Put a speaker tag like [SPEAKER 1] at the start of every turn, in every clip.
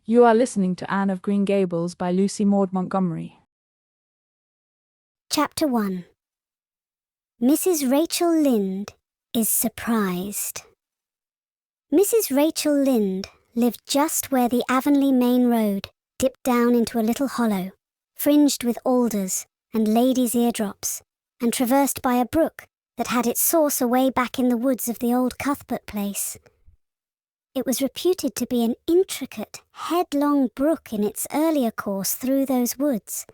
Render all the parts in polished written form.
[SPEAKER 1] You are listening to Anne of Green Gables by Lucy Maud Montgomery.
[SPEAKER 2] Chapter 1. Mrs. Rachel Lynde is surprised. Mrs. Rachel Lynde lived just where the Avonlea main road dipped down into a little hollow, fringed with alders and ladies' eardrops, and traversed by a brook that had its source away back in the woods of the old Cuthbert place. It was reputed to be an intricate, headlong brook in its earlier course through those woods,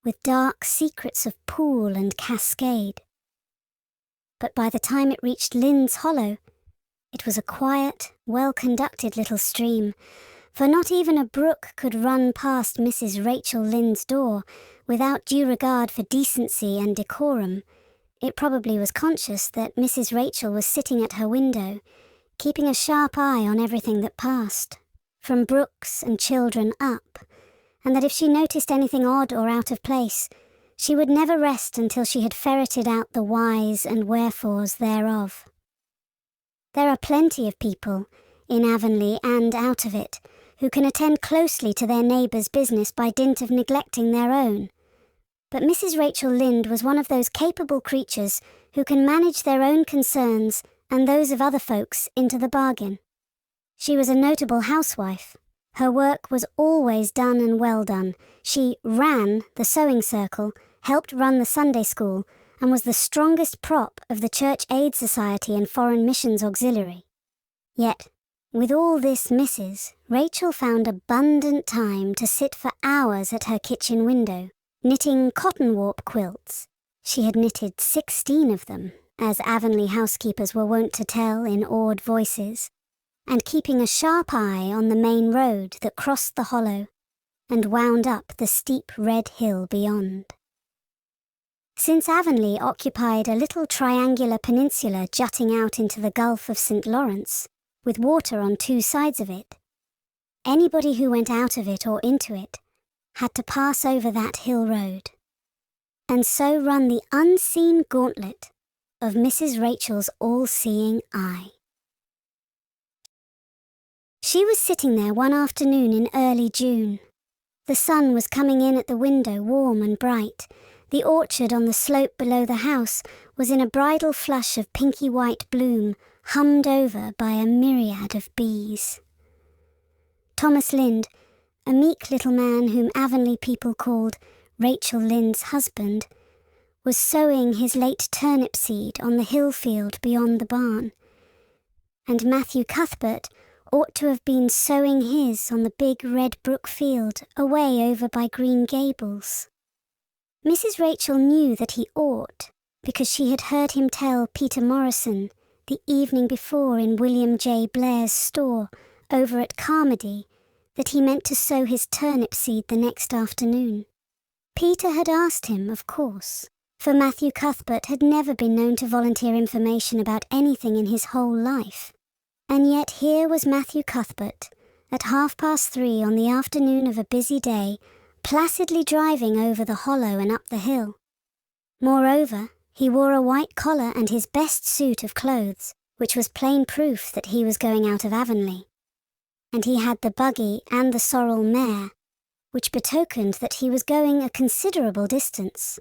[SPEAKER 2] with dark secrets of pool and cascade. But by the time it reached Lynde's Hollow, it was a quiet, well-conducted little stream, for not even a brook could run past Mrs. Rachel Lynde's door without due regard for decency and decorum. It probably was conscious that Mrs. Rachel was sitting at her window, keeping a sharp eye on everything that passed, from brooks and children up, and that if she noticed anything odd or out of place, she would never rest until she had ferreted out the whys and wherefores thereof. There are plenty of people, in Avonlea and out of it, who can attend closely to their neighbours' business by dint of neglecting their own. But Mrs. Rachel Lynde was one of those capable creatures who can manage their own concerns and those of other folks into the bargain. She was a notable housewife. Her work was always done and well done. She ran the sewing circle, helped run the Sunday school, and was the strongest prop of the Church Aid Society and Foreign Missions Auxiliary. Yet, with all this Mrs. Rachel found abundant time to sit for hours at her kitchen window, knitting cotton warp quilts. She had knitted 16 of them, as Avonlea housekeepers were wont to tell in awed voices, and keeping a sharp eye on the main road that crossed the hollow and wound up the steep red hill beyond. Since Avonlea occupied a little triangular peninsula jutting out into the Gulf of St. Lawrence, with water on two sides of it, anybody who went out of it or into it had to pass over that hill road, and so run the unseen gauntlet of Mrs. Rachel's all-seeing eye. She was sitting there one afternoon in early June. The sun was coming in at the window warm and bright. The orchard on the slope below the house was in a bridal flush of pinky-white bloom, hummed over by a myriad of bees. Thomas Lynde, a meek little man whom Avonlea people called Rachel Lynde's husband, was sowing his late turnip seed on the hill field beyond the barn, and Matthew Cuthbert ought to have been sowing his on the big red brook field away over by Green Gables. Mrs. Rachel knew that he ought, because she had heard him tell Peter Morrison the evening before in William J. Blair's store over at Carmody that he meant to sow his turnip seed the next afternoon. Peter had asked him, of course, for Matthew Cuthbert had never been known to volunteer information about anything in his whole life. And yet here was Matthew Cuthbert, at 3:30 on the afternoon of a busy day, placidly driving over the hollow and up the hill. Moreover, he wore a white collar and his best suit of clothes, which was plain proof that he was going out of Avonlea. And he had the buggy and the sorrel mare, which betokened that he was going a considerable distance.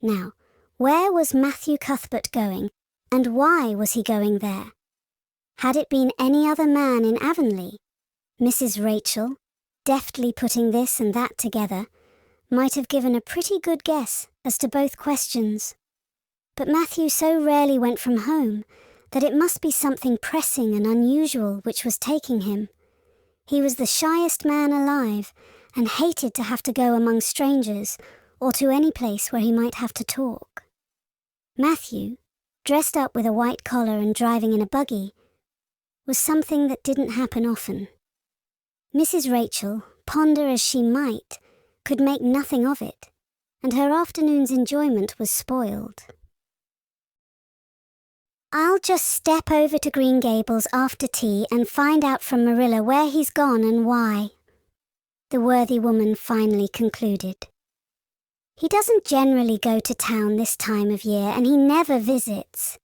[SPEAKER 2] Now, where was Matthew Cuthbert going, and why was he going there? Had it been any other man in Avonlea, Mrs. Rachel, deftly putting this and that together, might have given a pretty good guess as to both questions. But Matthew so rarely went from home that it must be something pressing and unusual which was taking him. He was the shyest man alive, and hated to have to go among strangers or to any place where he might have to talk. Matthew, dressed up with a white collar and driving in a buggy, was something that didn't happen often. Mrs. Rachel, ponder as she might, could make nothing of it, and her afternoon's enjoyment was spoiled. "I'll just step over to Green Gables after tea and find out from Marilla where he's gone and why," the worthy woman finally concluded. "He doesn't generally go to town this time of year, and he never visits.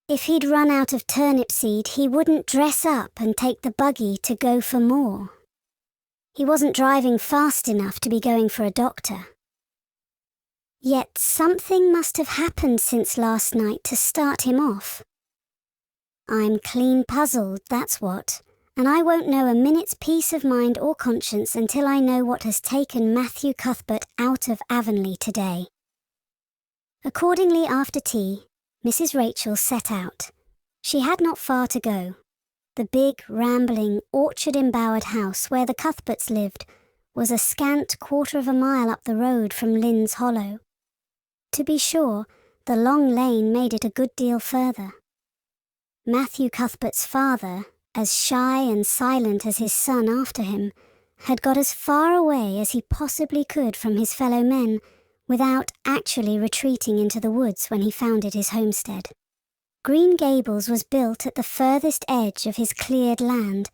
[SPEAKER 2] If he'd run out of turnip seed, he wouldn't dress up and take the buggy to go for more." He wasn't driving fast enough to be going for a doctor. Yet something must have happened since last night to start him off. I'm clean puzzled, that's what, and I won't know a minute's peace of mind or conscience until I know what has taken Matthew Cuthbert out of Avonlea today. Accordingly, after tea, Mrs. Rachel set out. She had not far to go. The big, rambling, orchard-embowered house where the Cuthberts lived was a scant quarter of a mile up the road from Lynn's Hollow. To be sure, the long lane made it a good deal further. Matthew Cuthbert's father, as shy and silent as his son after him, had got as far away as he possibly could from his fellow men without actually retreating into the woods when he founded his homestead. Green Gables was built at the furthest edge of his cleared land,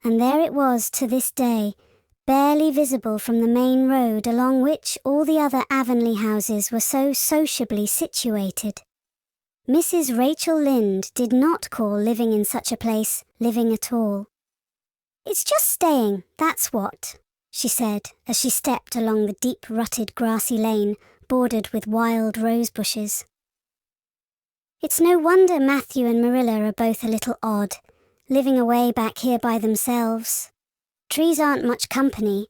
[SPEAKER 2] and there it was to this day, barely visible from the main road along which all the other Avonlea houses were so sociably situated. Mrs. Rachel Lynde did not call living in such a place living at all. "It's just staying, that's what," she said as she stepped along the deep-rutted grassy lane bordered with wild rose bushes. "It's no wonder Matthew and Marilla are both a little odd, living away back here by themselves. Trees aren't much company,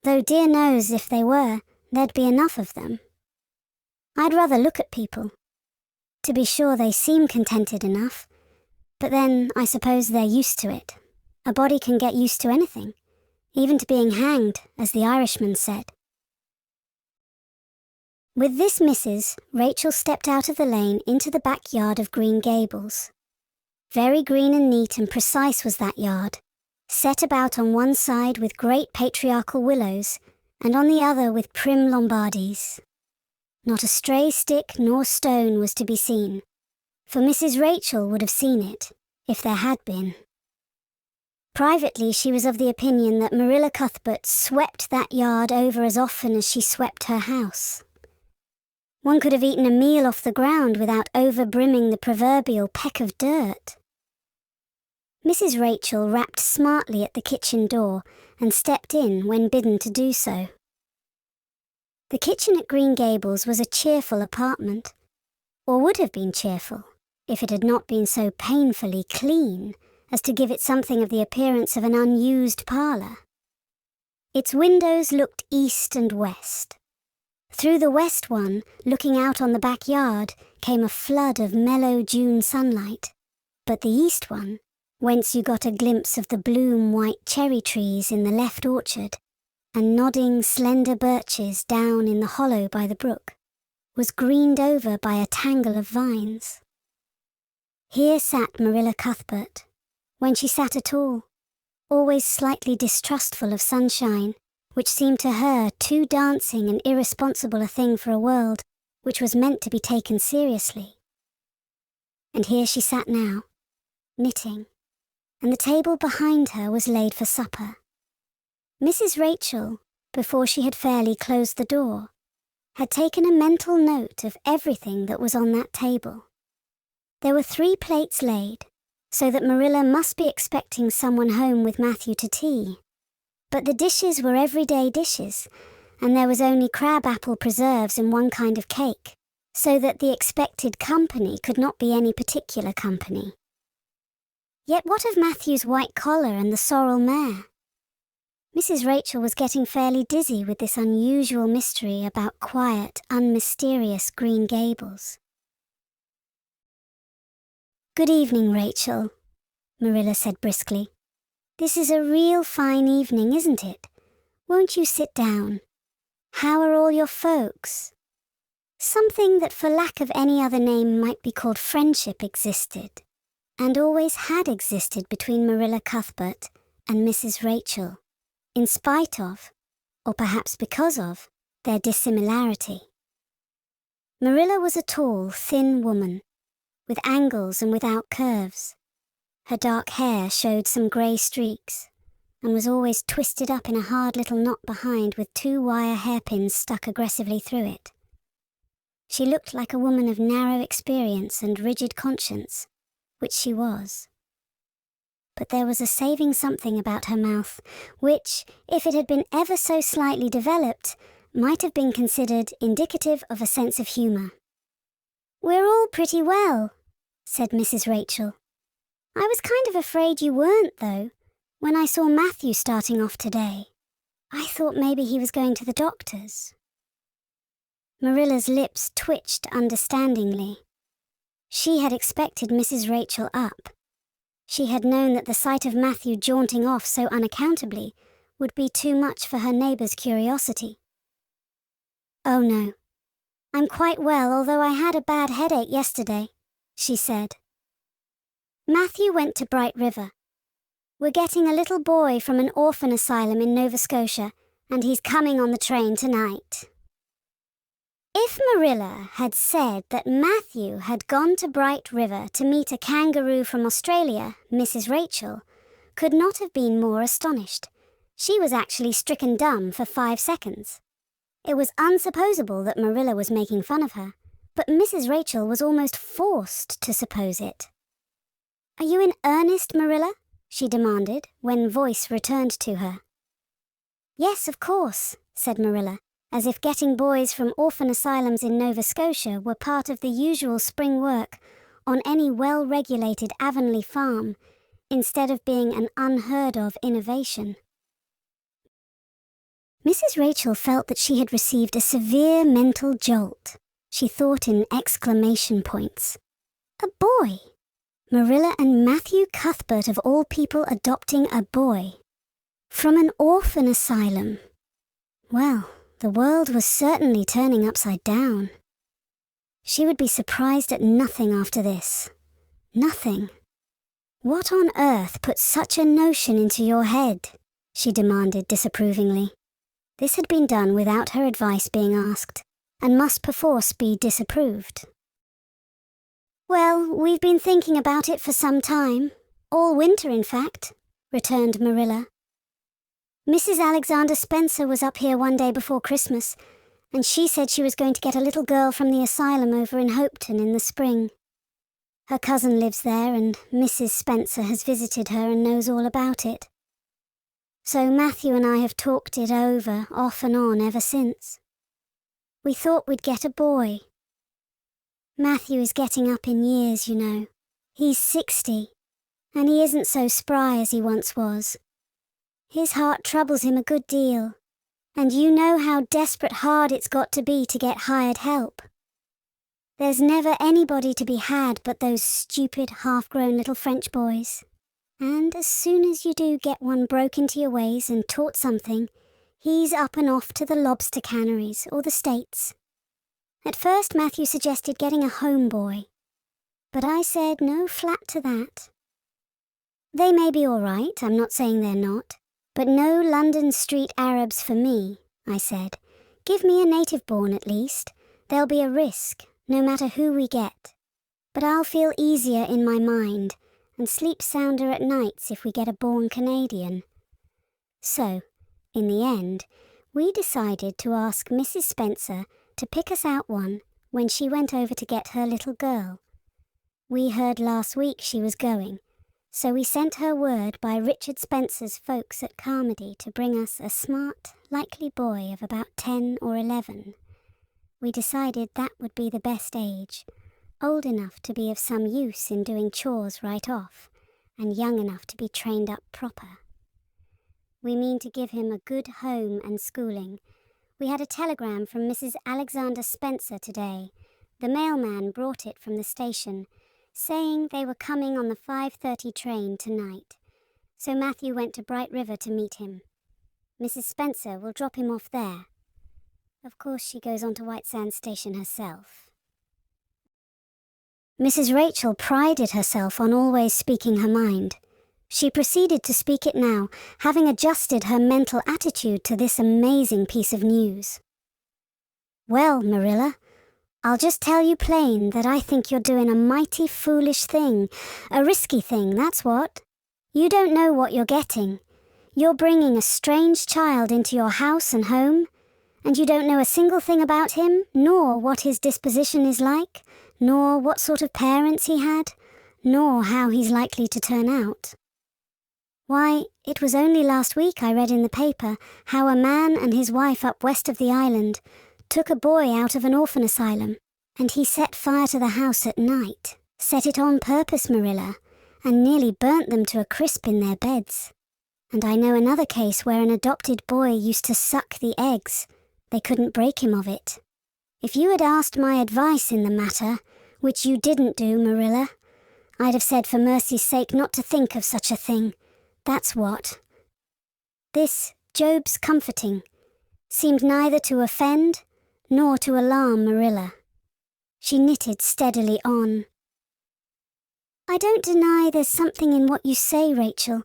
[SPEAKER 2] though dear knows if they were, there'd be enough of them. I'd rather look at people. To be sure, they seem contented enough, but then I suppose they're used to it. A body can get used to anything, even to being hanged, as the Irishman said." With this missus, Rachel stepped out of the lane into the backyard of Green Gables. Very green and neat and precise was that yard, set about on one side with great patriarchal willows, and on the other with prim Lombardies. Not a stray stick nor stone was to be seen, for Mrs. Rachel would have seen it, if there had been. Privately, she was of the opinion that Marilla Cuthbert swept that yard over as often as she swept her house. One could have eaten a meal off the ground without over-brimming the proverbial peck of dirt. Mrs. Rachel rapped smartly at the kitchen door and stepped in when bidden to do so. The kitchen at Green Gables was a cheerful apartment, or would have been cheerful if it had not been so painfully clean as to give it something of the appearance of an unused parlour. Its windows looked east and west. Through the west one, looking out on the backyard, came a flood of mellow June sunlight, but the east one, whence you got a glimpse of the bloom-white cherry trees in the left orchard, and nodding slender birches down in the hollow by the brook, was greened over by a tangle of vines. Here sat Marilla Cuthbert, when she sat at all, always slightly distrustful of sunshine, which seemed to her too dancing and irresponsible a thing for a world which was meant to be taken seriously. And here she sat now, knitting, and the table behind her was laid for supper. Mrs. Rachel, before she had fairly closed the door, had taken a mental note of everything that was on that table. There were 3 plates laid, so that Marilla must be expecting someone home with Matthew to tea. But the dishes were everyday dishes, and there was only crab-apple preserves and one kind of cake, so that the expected company could not be any particular company. Yet what of Matthew's white collar and the sorrel mare? Mrs. Rachel was getting fairly dizzy with this unusual mystery about quiet, unmysterious Green Gables. "Good evening, Rachel," Marilla said briskly. "This is a real fine evening, isn't it? Won't you sit down? How are all your folks?" Something that for lack of any other name might be called friendship existed, and always had existed between Marilla Cuthbert and Mrs. Rachel, in spite of, or perhaps because of, their dissimilarity. Marilla was a tall, thin woman, with angles and without curves. Her dark hair showed some grey streaks, and was always twisted up in a hard little knot behind with 2 wire hairpins stuck aggressively through it. She looked like a woman of narrow experience and rigid conscience, which she was. but there was a saving something about her mouth, which, if it had been ever so slightly developed, might have been considered indicative of a sense of humour. "We're all pretty well," said Mrs. Rachel. "I was kind of afraid you weren't, though, when I saw Matthew starting off today. I thought maybe he was going to the doctor's." Marilla's lips twitched understandingly. She had expected Mrs. Rachel up. She had known that the sight of Matthew jaunting off so unaccountably would be too much for her neighbour's curiosity. "Oh no, I'm quite well, although I had a bad headache yesterday," she said. "Matthew went to Bright River. We're getting a little boy from an orphan asylum in Nova Scotia, and he's coming on the train tonight." If Marilla had said that Matthew had gone to Bright River to meet a kangaroo from Australia, Mrs. Rachel could not have been more astonished. She was actually stricken dumb for 5 seconds. It was unsupposable that Marilla was making fun of her, but Mrs. Rachel was almost forced to suppose it. "Are you in earnest, Marilla?" she demanded when voice returned to her. "Yes, of course," said Marilla, as if getting boys from orphan asylums in Nova Scotia were part of the usual spring work on any well-regulated Avonlea farm, instead of being an unheard-of innovation. Mrs. Rachel felt that she had received a severe mental jolt. She thought in exclamation points. A boy! Marilla and Matthew Cuthbert of all people adopting a boy. From an orphan asylum. Well, the world was certainly turning upside down. She would be surprised at nothing after this. Nothing. "What on earth put such a notion into your head?" she demanded disapprovingly. This had been done without her advice being asked, and must perforce be disapproved. "Well, we've been thinking about it for some time. All winter, in fact," returned Marilla. "Mrs. Alexander Spencer was up here one day before Christmas, and she said she was going to get a little girl from the asylum over in Hopeton in the spring. Her cousin lives there, and Mrs. Spencer has visited her and knows all about it. So Matthew and I have talked it over off and on ever since. We thought we'd get a boy. Matthew is getting up in years, you know. He's 60, and he isn't so spry as he once was. His heart troubles him a good deal, and you know how desperate hard it's got to be to get hired help. There's never anybody to be had but those stupid half-grown little French boys. And as soon as you do get one broke into your ways and taught something, he's up and off to the lobster canneries or the States. At first Matthew suggested getting a home boy, but I said no flat to that. They may be all right, I'm not saying they're not, but no London street Arabs for me, I said. Give me a native born at least. There'll be a risk, no matter who we get. But I'll feel easier in my mind and sleep sounder at nights if we get a born Canadian. So, in the end, we decided to ask Mrs. Spencer to pick us out one when she went over to get her little girl. We heard last week she was going, so we sent her word by Richard Spencer's folks at Carmody to bring us a smart, likely boy of about 10 or 11. We decided that would be the best age, old enough to be of some use in doing chores right off, and young enough to be trained up proper. We mean to give him a good home and schooling. We had a telegram from Mrs. Alexander Spencer today. The mailman brought it from the station, saying they were coming on the 5:30 train tonight. So Matthew went to Bright River to meet him. Mrs. Spencer will drop him off there. Of course she goes on to White Sands Station herself. Mrs. Rachel prided herself on always speaking her mind. She proceeded to speak it now, having adjusted her mental attitude to this amazing piece of news. "Well, Marilla, I'll just tell you plain that I think you're doing a mighty foolish thing, a risky thing, that's what. You don't know what you're getting. You're bringing a strange child into your house and home, and you don't know a single thing about him, nor what his disposition is like, nor what sort of parents he had, nor how he's likely to turn out. Why, it was only last week I read in the paper how a man and his wife up west of the island took a boy out of an orphan asylum, and he set fire to the house at night, set it on purpose, Marilla, and nearly burnt them to a crisp in their beds. And I know another case where an adopted boy used to suck the eggs. They couldn't break him of it. If you had asked my advice in the matter, which you didn't do, Marilla, I'd have said for mercy's sake not to think of such a thing. That's what. This, Job's comforting, seemed neither to offend nor to alarm Marilla. She knitted steadily on. I don't deny there's something in what you say, Rachel.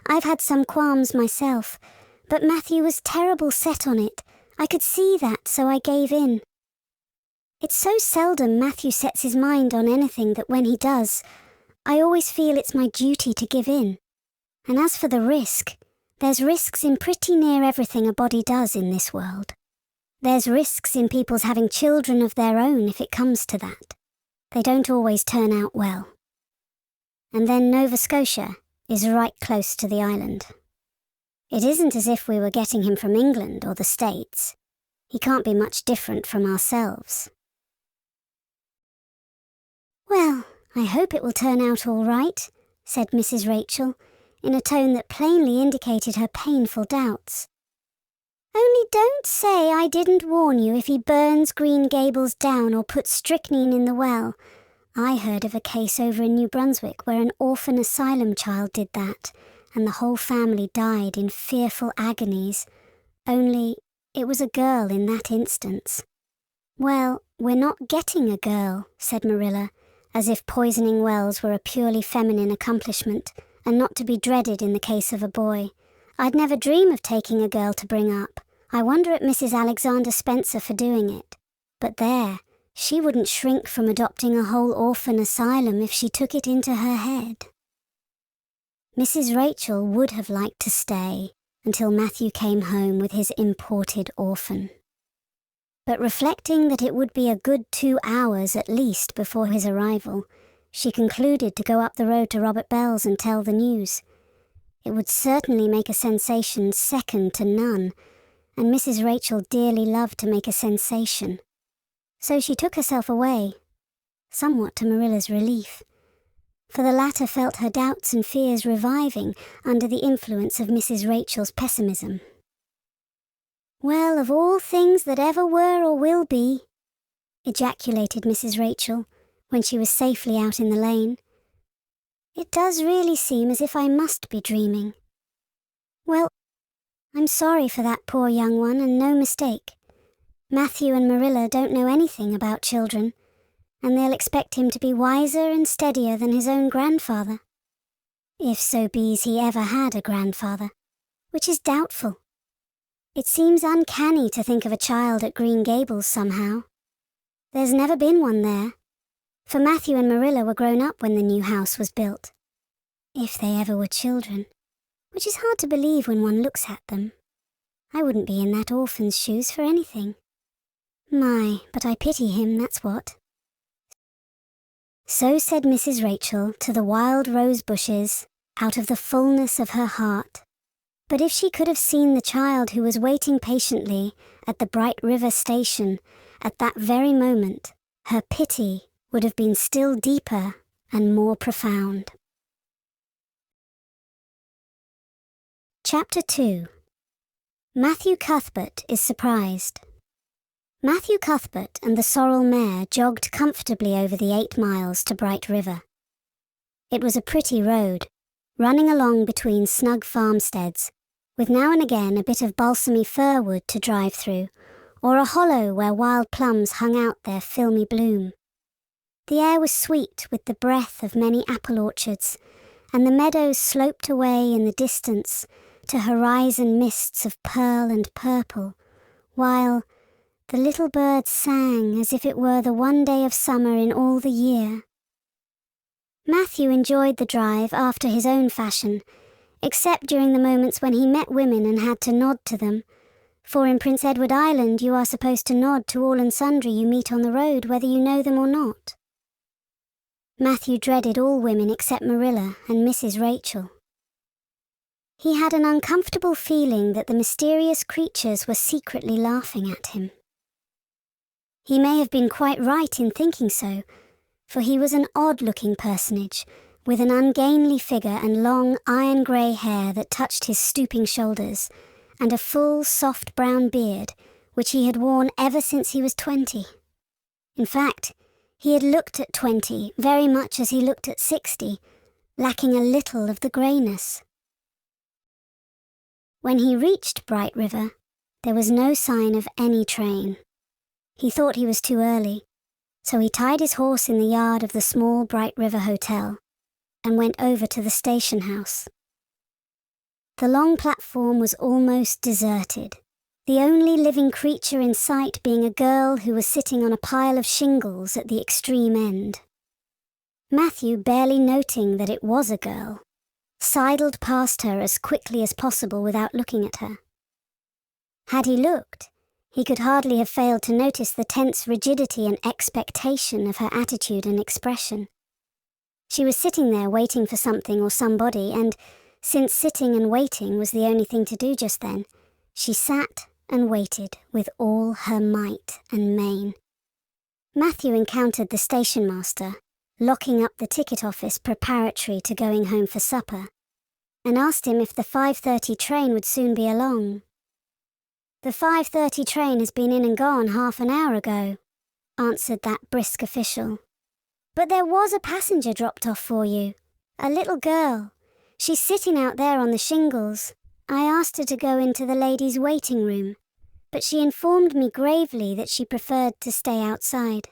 [SPEAKER 2] I've had some qualms myself, but Matthew was terrible set on it. I could see that, so I gave in. It's so seldom Matthew sets his mind on anything that when he does, I always feel it's my duty to give in. And as for the risk, there's risks in pretty near everything a body does in this world. There's risks in people's having children of their own if it comes to that. They don't always turn out well. And then Nova Scotia is right close to the island. It isn't as if we were getting him from England or the States. He can't be much different from ourselves. Well, I hope it will turn out all right, said Mrs. Rachel, in a tone that plainly indicated her painful doubts. Only don't say I didn't warn you if he burns Green Gables down or puts strychnine in the well. I heard of a case over in New Brunswick where an orphan asylum child did that, and the whole family died in fearful agonies. Only it was a girl in that instance. Well, we're not getting a girl, said Marilla, as if poisoning wells were a purely feminine accomplishment, and not to be dreaded in the case of a boy. I'd never dream of taking a girl to bring up. I wonder at Mrs. Alexander Spencer for doing it. But there, she wouldn't shrink from adopting a whole orphan asylum if she took it into her head. Mrs. Rachel would have liked to stay until Matthew came home with his imported orphan. But reflecting that it would be a good 2 hours at least before his arrival, she concluded to go up the road to Robert Bell's and tell the news. It would certainly make a sensation second to none, and Mrs. Rachel dearly loved to make a sensation. So she took herself away, somewhat to Marilla's relief, for the latter felt her doubts and fears reviving under the influence of Mrs. Rachel's pessimism. Well, of all things that ever were or will be, ejaculated Mrs. Rachel, when she was safely out in the lane, it does really seem as if I must be dreaming. Well, I'm sorry for that poor young one, and no mistake. Matthew and Marilla don't know anything about children, and they'll expect him to be wiser and steadier than his own grandfather. If so be's he ever had a grandfather, which is doubtful. It seems uncanny to think of a child at Green Gables somehow. There's never been one there, for Matthew and Marilla were grown up when the new house was built. If they ever were children, which is hard to believe when one looks at them. I wouldn't be in that orphan's shoes for anything. My, but I pity him, that's what. So said Mrs. Rachel to the wild rose bushes out of the fullness of her heart. But if she could have seen the child who was waiting patiently at the Bright River station at that very moment, her pity would have been still deeper and more profound. Chapter 2. Matthew Cuthbert is surprised. Matthew Cuthbert and the sorrel mare jogged comfortably over the 8 miles to Bright River. It was a pretty road, running along between snug farmsteads, with now and again a bit of balsamy fir wood to drive through, or a hollow where wild plums hung out their filmy bloom. The air was sweet with the breath of many apple orchards, and the meadows sloped away in the distance to horizon mists of pearl and purple, while the little birds sang as if it were the one day of summer in all the year. Matthew enjoyed the drive after his own fashion, except during the moments when he met women and had to nod to them, for in Prince Edward Island you are supposed to nod to all and sundry you meet on the road, whether you know them or not. Matthew dreaded all women except Marilla and Mrs. Rachel. He had an uncomfortable feeling that the mysterious creatures were secretly laughing at him. He may have been quite right in thinking so, for he was an odd-looking personage, with an ungainly figure and long iron-grey hair that touched his stooping shoulders, and a full, soft brown beard, which he had worn ever since he was 20. In fact, he had looked at 20 very much as he looked at 60, lacking a little of the greyness. When he reached Bright River, there was no sign of any train. He thought he was too early, so he tied his horse in the yard of the small Bright River Hotel and went over to the station house. The long platform was almost deserted, the only living creature in sight being a girl who was sitting on a pile of shingles at the extreme end. Matthew, barely noting that it was a girl, sidled past her as quickly as possible without looking at her. Had he looked, he could hardly have failed to notice the tense rigidity and expectation of her attitude and expression. She was sitting there waiting for something or somebody, and, since sitting and waiting was the only thing to do just then, she sat and waited with all her might and main. Matthew encountered the station master, locking up the ticket office preparatory to going home for supper, and asked him if the 5:30 train would soon be along. "The 5:30 train has been in and gone half an hour ago," answered that brisk official. "But there was a passenger dropped off for you, a little girl. She's sitting out there on the shingles. I asked her to go into the ladies' waiting room, but she informed me gravely that she preferred to stay outside."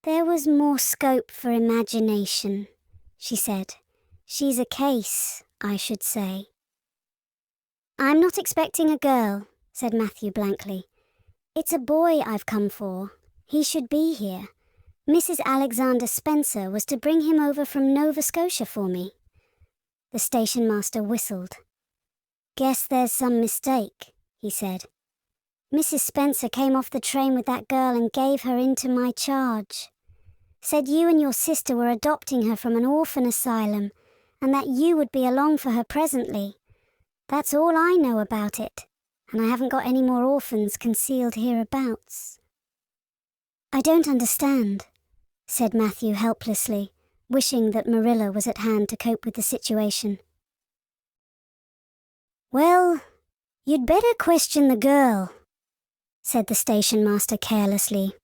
[SPEAKER 2] "There was more scope for imagination," she said. "She's a case, I should say." "I'm not expecting a girl," said Matthew blankly. "It's a boy I've come for. He should be here. Mrs. Alexander Spencer was to bring him over from Nova Scotia for me." The station master whistled. "Guess there's some mistake," he said. "Mrs. Spencer came off the train with that girl and gave her into my charge. Said you and your sister were adopting her from an orphan asylum and that you would be along for her presently. That's all I know about it, and I haven't got any more orphans concealed hereabouts." "I don't understand," said Matthew helplessly, wishing that Marilla was at hand to cope with the situation. "Well, you'd better question the girl," said the station master carelessly.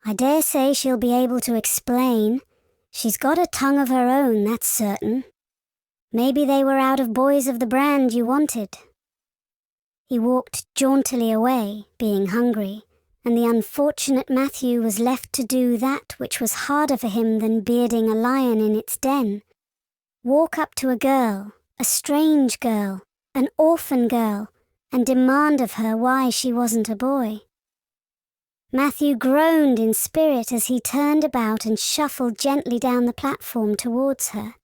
[SPEAKER 2] "I dare say she'll be able to explain. She's got a tongue of her own, that's certain. Maybe they were out of boys of the brand you wanted." He walked jauntily away, being hungry, and the unfortunate Matthew was left to do that which was harder for him than bearding a lion in its den. Walk up to a girl, a strange girl, an orphan girl, and demand of her why she wasn't a boy. Matthew groaned in spirit as he turned about and shuffled gently down the platform towards her.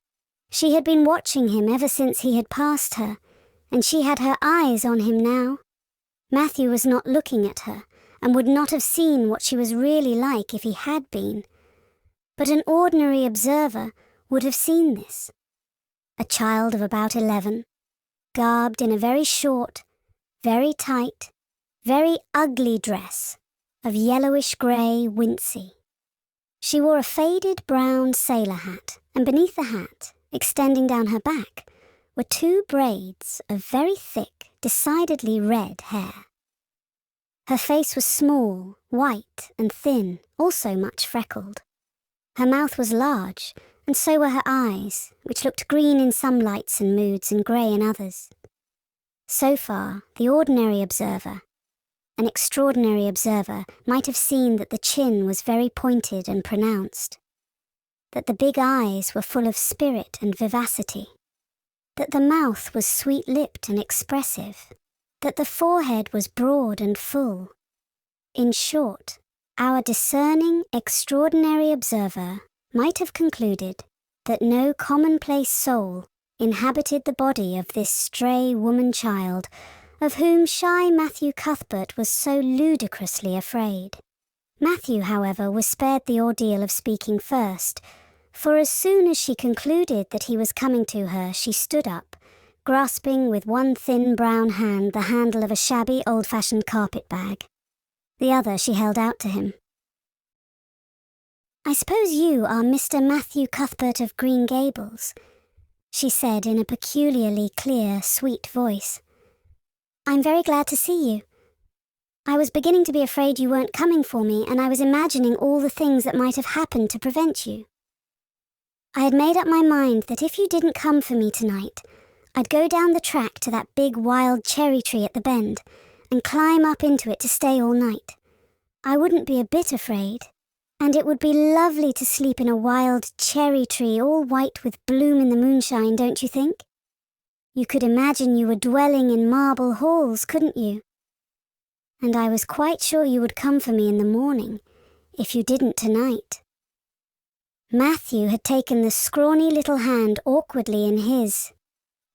[SPEAKER 2] She had been watching him ever since he had passed her, and she had her eyes on him now. Matthew was not looking at her, and would not have seen what she was really like if he had been. But an ordinary observer would have seen this. A child of about 11, garbed in a very short, very tight, very ugly dress of yellowish-grey wincey. She wore a faded brown sailor hat, and beneath the hat, extending down her back, were 2 braids of very thick, decidedly red hair. Her face was small, white and thin, also much freckled. Her mouth was large, and so were her eyes, which looked green in some lights and moods and grey in others. So far, the ordinary observer, an extraordinary observer, might have seen that the chin was very pointed and pronounced, that the big eyes were full of spirit and vivacity, that the mouth was sweet-lipped and expressive, that the forehead was broad and full. In short, our discerning, extraordinary observer might have concluded that no commonplace soul inhabited the body of this stray woman-child of whom shy Matthew Cuthbert was so ludicrously afraid. Matthew, however, was spared the ordeal of speaking first, for as soon as she concluded that he was coming to her, she stood up grasping with one thin brown hand the handle of a shabby old-fashioned carpet bag. The other she held out to him. "I suppose you are Mr. Matthew Cuthbert of Green Gables," she said in a peculiarly clear, sweet voice. "I'm very glad to see you. I was beginning to be afraid you weren't coming for me, and I was imagining all the things that might have happened to prevent you. I had made up my mind that if you didn't come for me tonight, I'd go down the track to that big wild cherry tree at the bend and climb up into it to stay all night. I wouldn't be a bit afraid, and it would be lovely to sleep in a wild cherry tree all white with bloom in the moonshine, don't you think? You could imagine you were dwelling in marble halls, couldn't you? And I was quite sure you would come for me in the morning, if you didn't tonight." Matthew had taken the scrawny little hand awkwardly in his.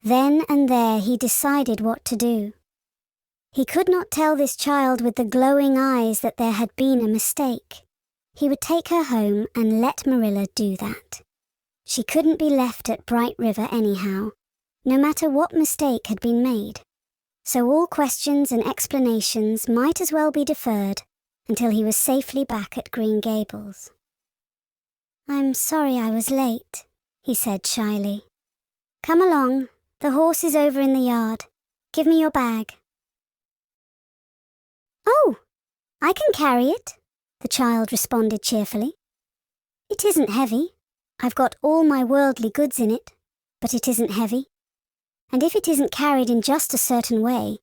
[SPEAKER 2] Then and there he decided what to do. He could not tell this child with the glowing eyes that there had been a mistake. He would take her home and let Marilla do that. She couldn't be left at Bright River anyhow, no matter what mistake had been made. So all questions and explanations might as well be deferred until he was safely back at Green Gables. "I'm sorry I was late," he said shyly. "Come along, the horse is over in the yard. Give me your bag." "Oh, I can carry it," the child responded cheerfully. "It isn't heavy. I've got all my worldly goods in it, but it isn't heavy. And if it isn't carried in just a certain way,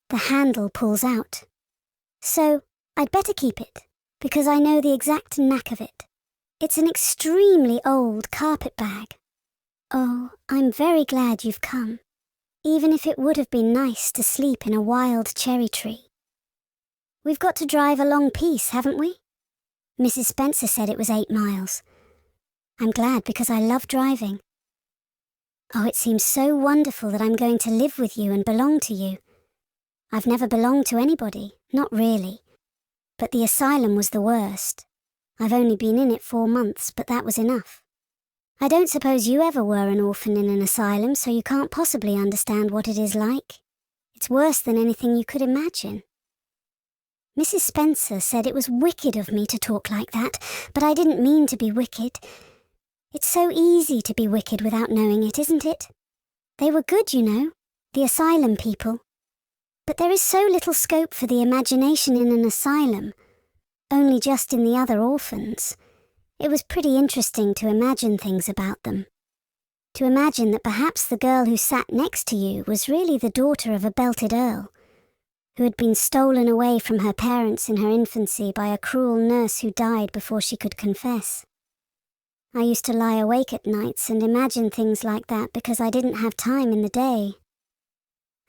[SPEAKER 2] the handle pulls out. So I'd better keep it, because I know the exact knack of it. It's an extremely old carpet bag. Oh, I'm very glad you've come, even if it would have been nice to sleep in a wild cherry tree. We've got to drive a long piece, haven't we? Mrs. Spencer said it was 8 miles. I'm glad because I love driving. Oh, it seems so wonderful that I'm going to live with you and belong to you. I've never belonged to anybody, not really. But the asylum was the worst. I've only been in it 4 months, but that was enough. I don't suppose you ever were an orphan in an asylum, so you can't possibly understand what it is like. It's worse than anything you could imagine. Mrs. Spencer said it was wicked of me to talk like that, but I didn't mean to be wicked. It's so easy to be wicked without knowing it, isn't it? They were good, you know, the asylum people. But there is so little scope for the imagination in an asylum, only just in the other orphans. It was pretty interesting to imagine things about them. To imagine that perhaps the girl who sat next to you was really the daughter of a belted earl, who had been stolen away from her parents in her infancy by a cruel nurse who died before she could confess. I used to lie awake at nights and imagine things like that because I didn't have time in the day.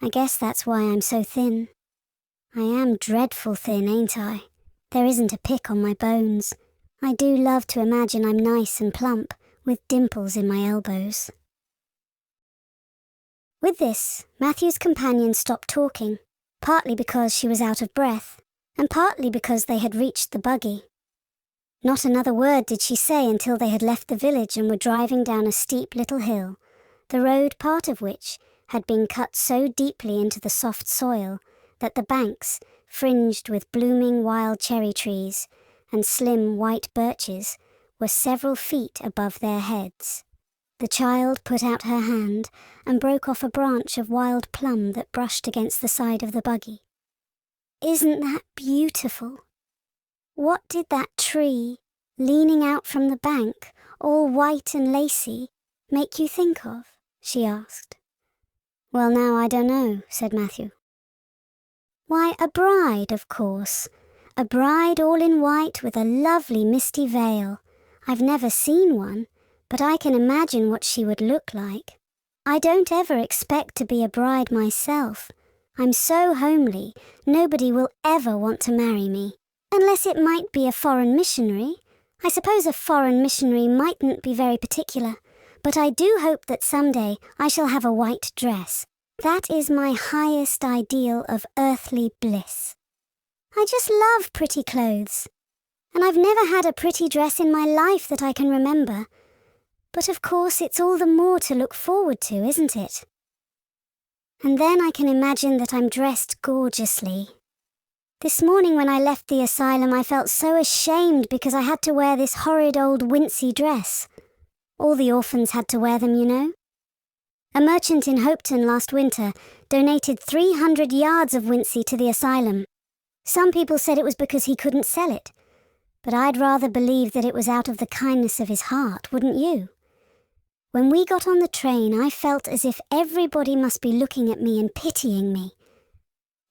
[SPEAKER 2] I guess that's why I'm so thin. I am dreadful thin, ain't I? There isn't a pick on my bones. I do love to imagine I'm nice and plump, with dimples in my elbows. With this, Matthew's companion stopped talking, partly because she was out of breath, and partly because they had reached the buggy. Not another word did she say until they had left the village and were driving down a steep little hill, the road part of which had been cut so deeply into the soft soil that the banks, fringed with blooming wild cherry trees and slim white birches, were several feet above their heads. The child put out her hand and broke off a branch of wild plum that brushed against the side of the buggy. "Isn't that beautiful? What did that tree, leaning out from the bank, all white and lacy, make you think of?" she asked. "Well, now I don't know," said Matthew. "Why, a bride, of course. A bride all in white with a lovely misty veil. I've never seen one, but I can imagine what she would look like. I don't ever expect to be a bride myself. I'm so homely, nobody will ever want to marry me. Unless it might be a foreign missionary. I suppose a foreign missionary mightn't be very particular, but I do hope that someday I shall have a white dress. That is my highest ideal of earthly bliss. I just love pretty clothes, and I've never had a pretty dress in my life that I can remember. But of course it's all the more to look forward to, isn't it?" And then I can imagine that I'm dressed gorgeously. This morning when I left the asylum, I felt so ashamed because I had to wear this horrid old wincey dress. All the orphans had to wear them, you know. A merchant in Hopetoun last winter donated 300 yards of wincey to the asylum. Some people said it was because he couldn't sell it, but I'd rather believe that it was out of the kindness of his heart, wouldn't you? When we got on the train, I felt as if everybody must be looking at me and pitying me.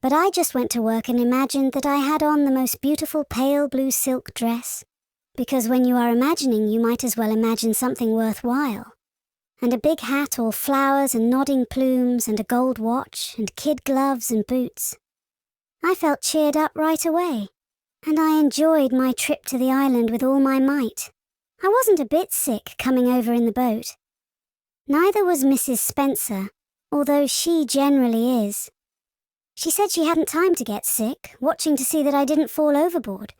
[SPEAKER 2] But I just went to work and imagined that I had on the most beautiful pale blue silk dress, because when you are imagining, you might as well imagine something worthwhile. And a big hat all flowers and nodding plumes and a gold watch and kid gloves and boots. I felt cheered up right away, and I enjoyed my trip to the island with all my might. I wasn't a bit sick coming over in the boat. Neither was Mrs. Spencer, although she generally is. She said she hadn't time to get sick, watching to see that I didn't fall overboard.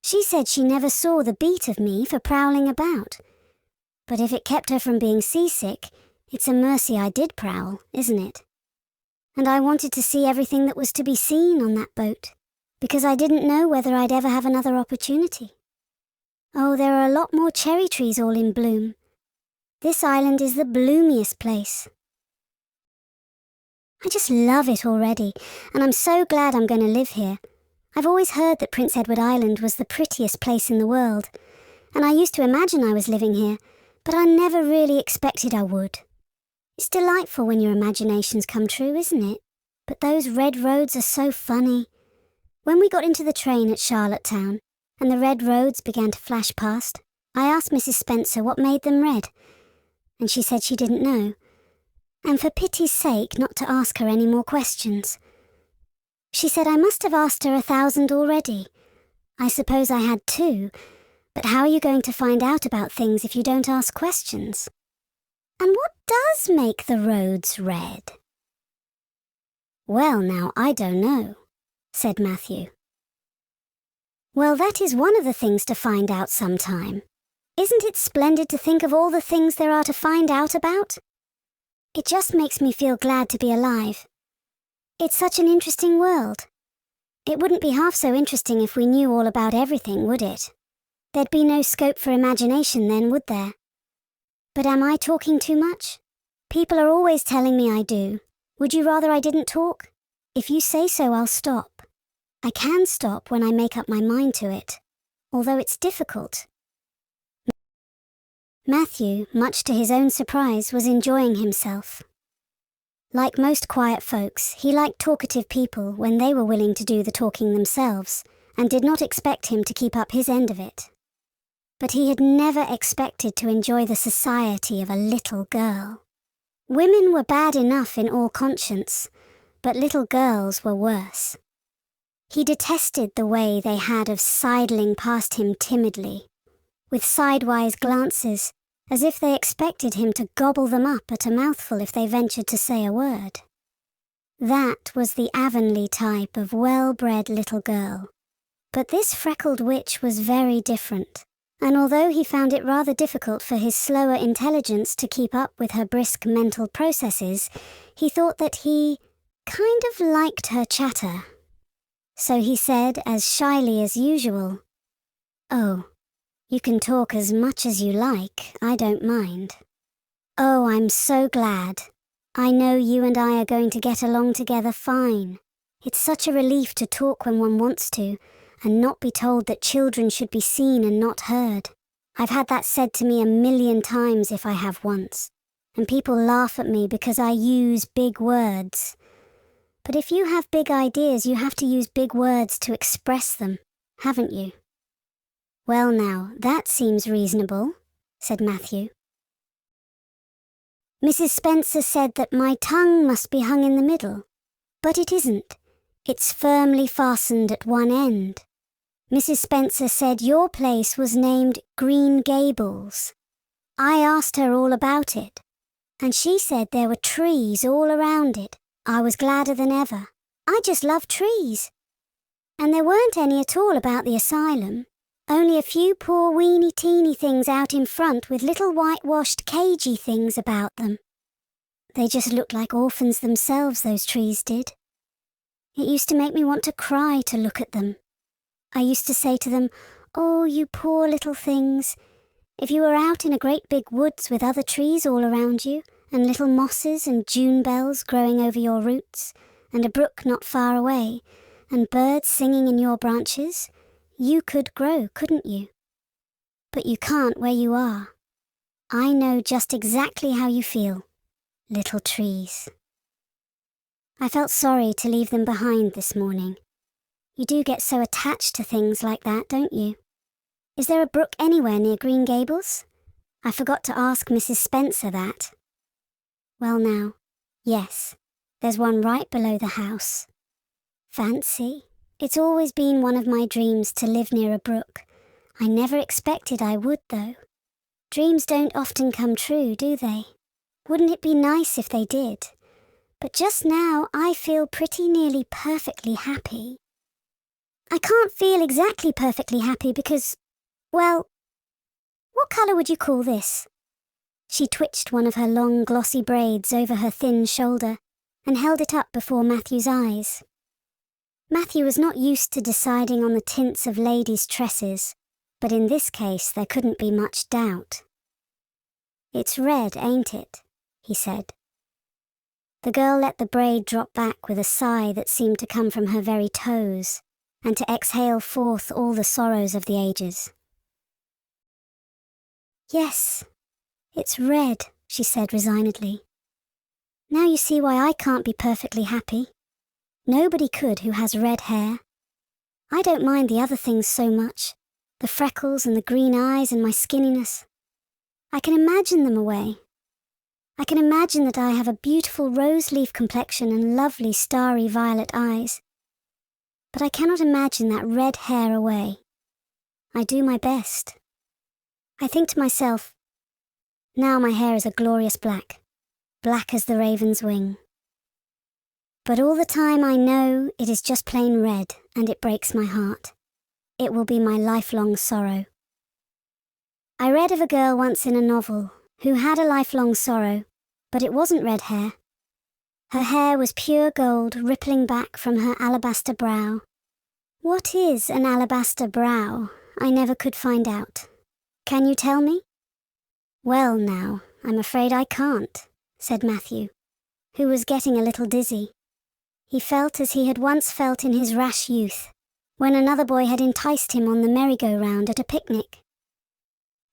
[SPEAKER 2] She said she never saw the beat of me for prowling about. But if it kept her from being seasick, it's a mercy I did prowl, isn't it? And I wanted to see everything that was to be seen on that boat, because I didn't know whether I'd ever have another opportunity. Oh, there are a lot more cherry trees all in bloom. This island is the bloomiest place. I just love it already, and I'm so glad I'm going to live here. I've always heard that Prince Edward Island was the prettiest place in the world, and I used to imagine I was living here, but I never really expected I would. It's delightful when your imaginations come true, isn't it? But those red roads are so funny. When we got into the train at Charlottetown, and the red roads began to flash past, I asked Mrs. Spencer what made them red, and she said she didn't know, and for pity's sake not to ask her any more questions. She said I must have asked her 1,000 already. I suppose I had too, but how are you going to find out about things if you don't ask questions? And what does make the roads red? Well, now, I don't know, said Matthew. Well, that is one of the things to find out sometime. Isn't it splendid to think of all the things there are to find out about? It just makes me feel glad to be alive. It's such an interesting world. It wouldn't be half so interesting if we knew all about everything, would it? There'd be no scope for imagination then, would there? But am I talking too much? People are always telling me I do. Would you rather I didn't talk? If you say so, I'll stop. I can stop when I make up my mind to it, although it's difficult. Matthew, much to his own surprise, was enjoying himself. Like most quiet folks, he liked talkative people when they were willing to do the talking themselves, and did not expect him to keep up his end of it. But he had never expected to enjoy the society of a little girl. Women were bad enough in all conscience, but little girls were worse. He detested the way they had of sidling past him timidly, with sidewise glances, as if they expected him to gobble them up at a mouthful if they ventured to say a word. That was the Avonlea type of well-bred little girl. But this freckled witch was very different, and although he found it rather difficult for his slower intelligence to keep up with her brisk mental processes, he thought that he kind of liked her chatter. So he said, as shyly as usual, "Oh, you can talk as much as you like, I don't mind. Oh, I'm so glad. I know you and I are going to get along together fine. It's such a relief to talk when one wants to, and not be told that children should be seen and not heard. I've had that said to me 1,000,000 times if I have once, and people laugh at me because I use big words. But if you have big ideas, you have to use big words to express them, haven't you?" "Well now, that seems reasonable," said Matthew. "Mrs. Spencer said that my tongue must be hung in the middle, but it isn't. It's firmly fastened at one end. Mrs. Spencer said your place was named Green Gables. I asked her all about it, and she said there were trees all around it. I was gladder than ever. I just love trees. And there weren't any at all about the asylum. Only a few poor weeny-teeny things out in front with little whitewashed cagey things about them. They just looked like orphans themselves, those trees did. It used to make me want to cry to look at them. I used to say to them, "Oh, you poor little things. If you were out in a great big woods with other trees all around you, and little mosses and June bells growing over your roots, and a brook not far away, and birds singing in your branches, you could grow, couldn't you? But you can't where you are. I know just exactly how you feel, little trees." I felt sorry to leave them behind this morning. You do get so attached to things like that, don't you? Is there a brook anywhere near Green Gables? I forgot to ask Mrs. Spencer that. Well now, yes, there's one right below the house. Fancy, it's always been one of my dreams to live near a brook. I never expected I would, though. Dreams don't often come true, do they? Wouldn't it be nice if they did? But just now I feel pretty nearly perfectly happy. I can't feel exactly perfectly happy because, well, what colour would you call this? She twitched one of her long glossy braids over her thin shoulder and held it up before Matthew's eyes. Matthew was not used to deciding on the tints of ladies' tresses, but in this case there couldn't be much doubt. "It's red, ain't it?" he said. The girl let the braid drop back with a sigh that seemed to come from her very toes, and to exhale forth all the sorrows of the ages. "Yes, it's red," she said resignedly. "Now you see why I can't be perfectly happy. Nobody could who has red hair. I don't mind the other things so much, the freckles and the green eyes and my skinniness. I can imagine them away. I can imagine that I have a beautiful rose-leaf complexion and lovely starry violet eyes. But I cannot imagine that red hair away. I do my best. I think to myself, now my hair is a glorious black, black as the raven's wing. But all the time I know it is just plain red, and it breaks my heart. It will be my lifelong sorrow. I read of a girl once in a novel who had a lifelong sorrow, but it wasn't red hair. Her hair was pure gold rippling back from her alabaster brow. What is an alabaster brow? I never could find out. Can you tell me? Well now, I'm afraid I can't, said Matthew, who was getting a little dizzy. He felt as he had once felt in his rash youth, when another boy had enticed him on the merry-go-round at a picnic.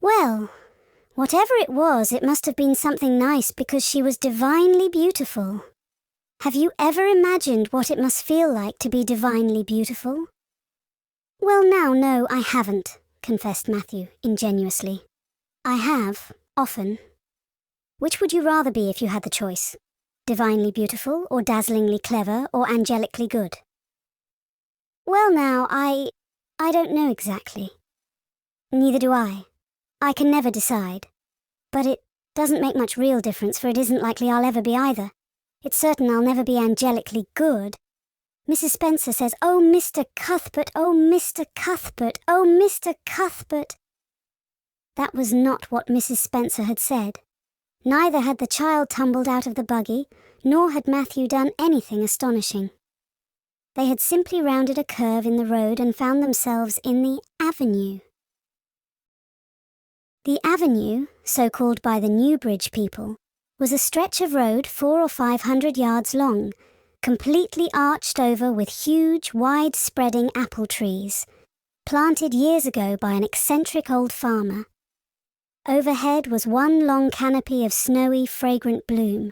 [SPEAKER 2] Well, whatever it was, it must have been something nice because she was divinely beautiful. Have you ever imagined what it must feel like to be divinely beautiful? Well now, no, I haven't, confessed Matthew ingenuously. I have, often. Which would you rather be if you had the choice? Divinely beautiful, or dazzlingly clever, or angelically good? Well now, I don't know exactly. Neither do I. I can never decide. But it doesn't make much real difference, for it isn't likely I'll ever be either. It's certain I'll never be angelically good. Mrs. Spencer says, "Oh, Mr. Cuthbert, oh, Mr. Cuthbert, oh, Mr. Cuthbert." That was not what Mrs. Spencer had said. Neither had the child tumbled out of the buggy, nor had Matthew done anything astonishing. They had simply rounded a curve in the road and found themselves in the avenue. The avenue, so called by the Newbridge people, was a stretch of road 400 or 500 yards long, completely arched over with huge, wide-spreading apple trees, planted years ago by an eccentric old farmer. Overhead was one long canopy of snowy, fragrant bloom.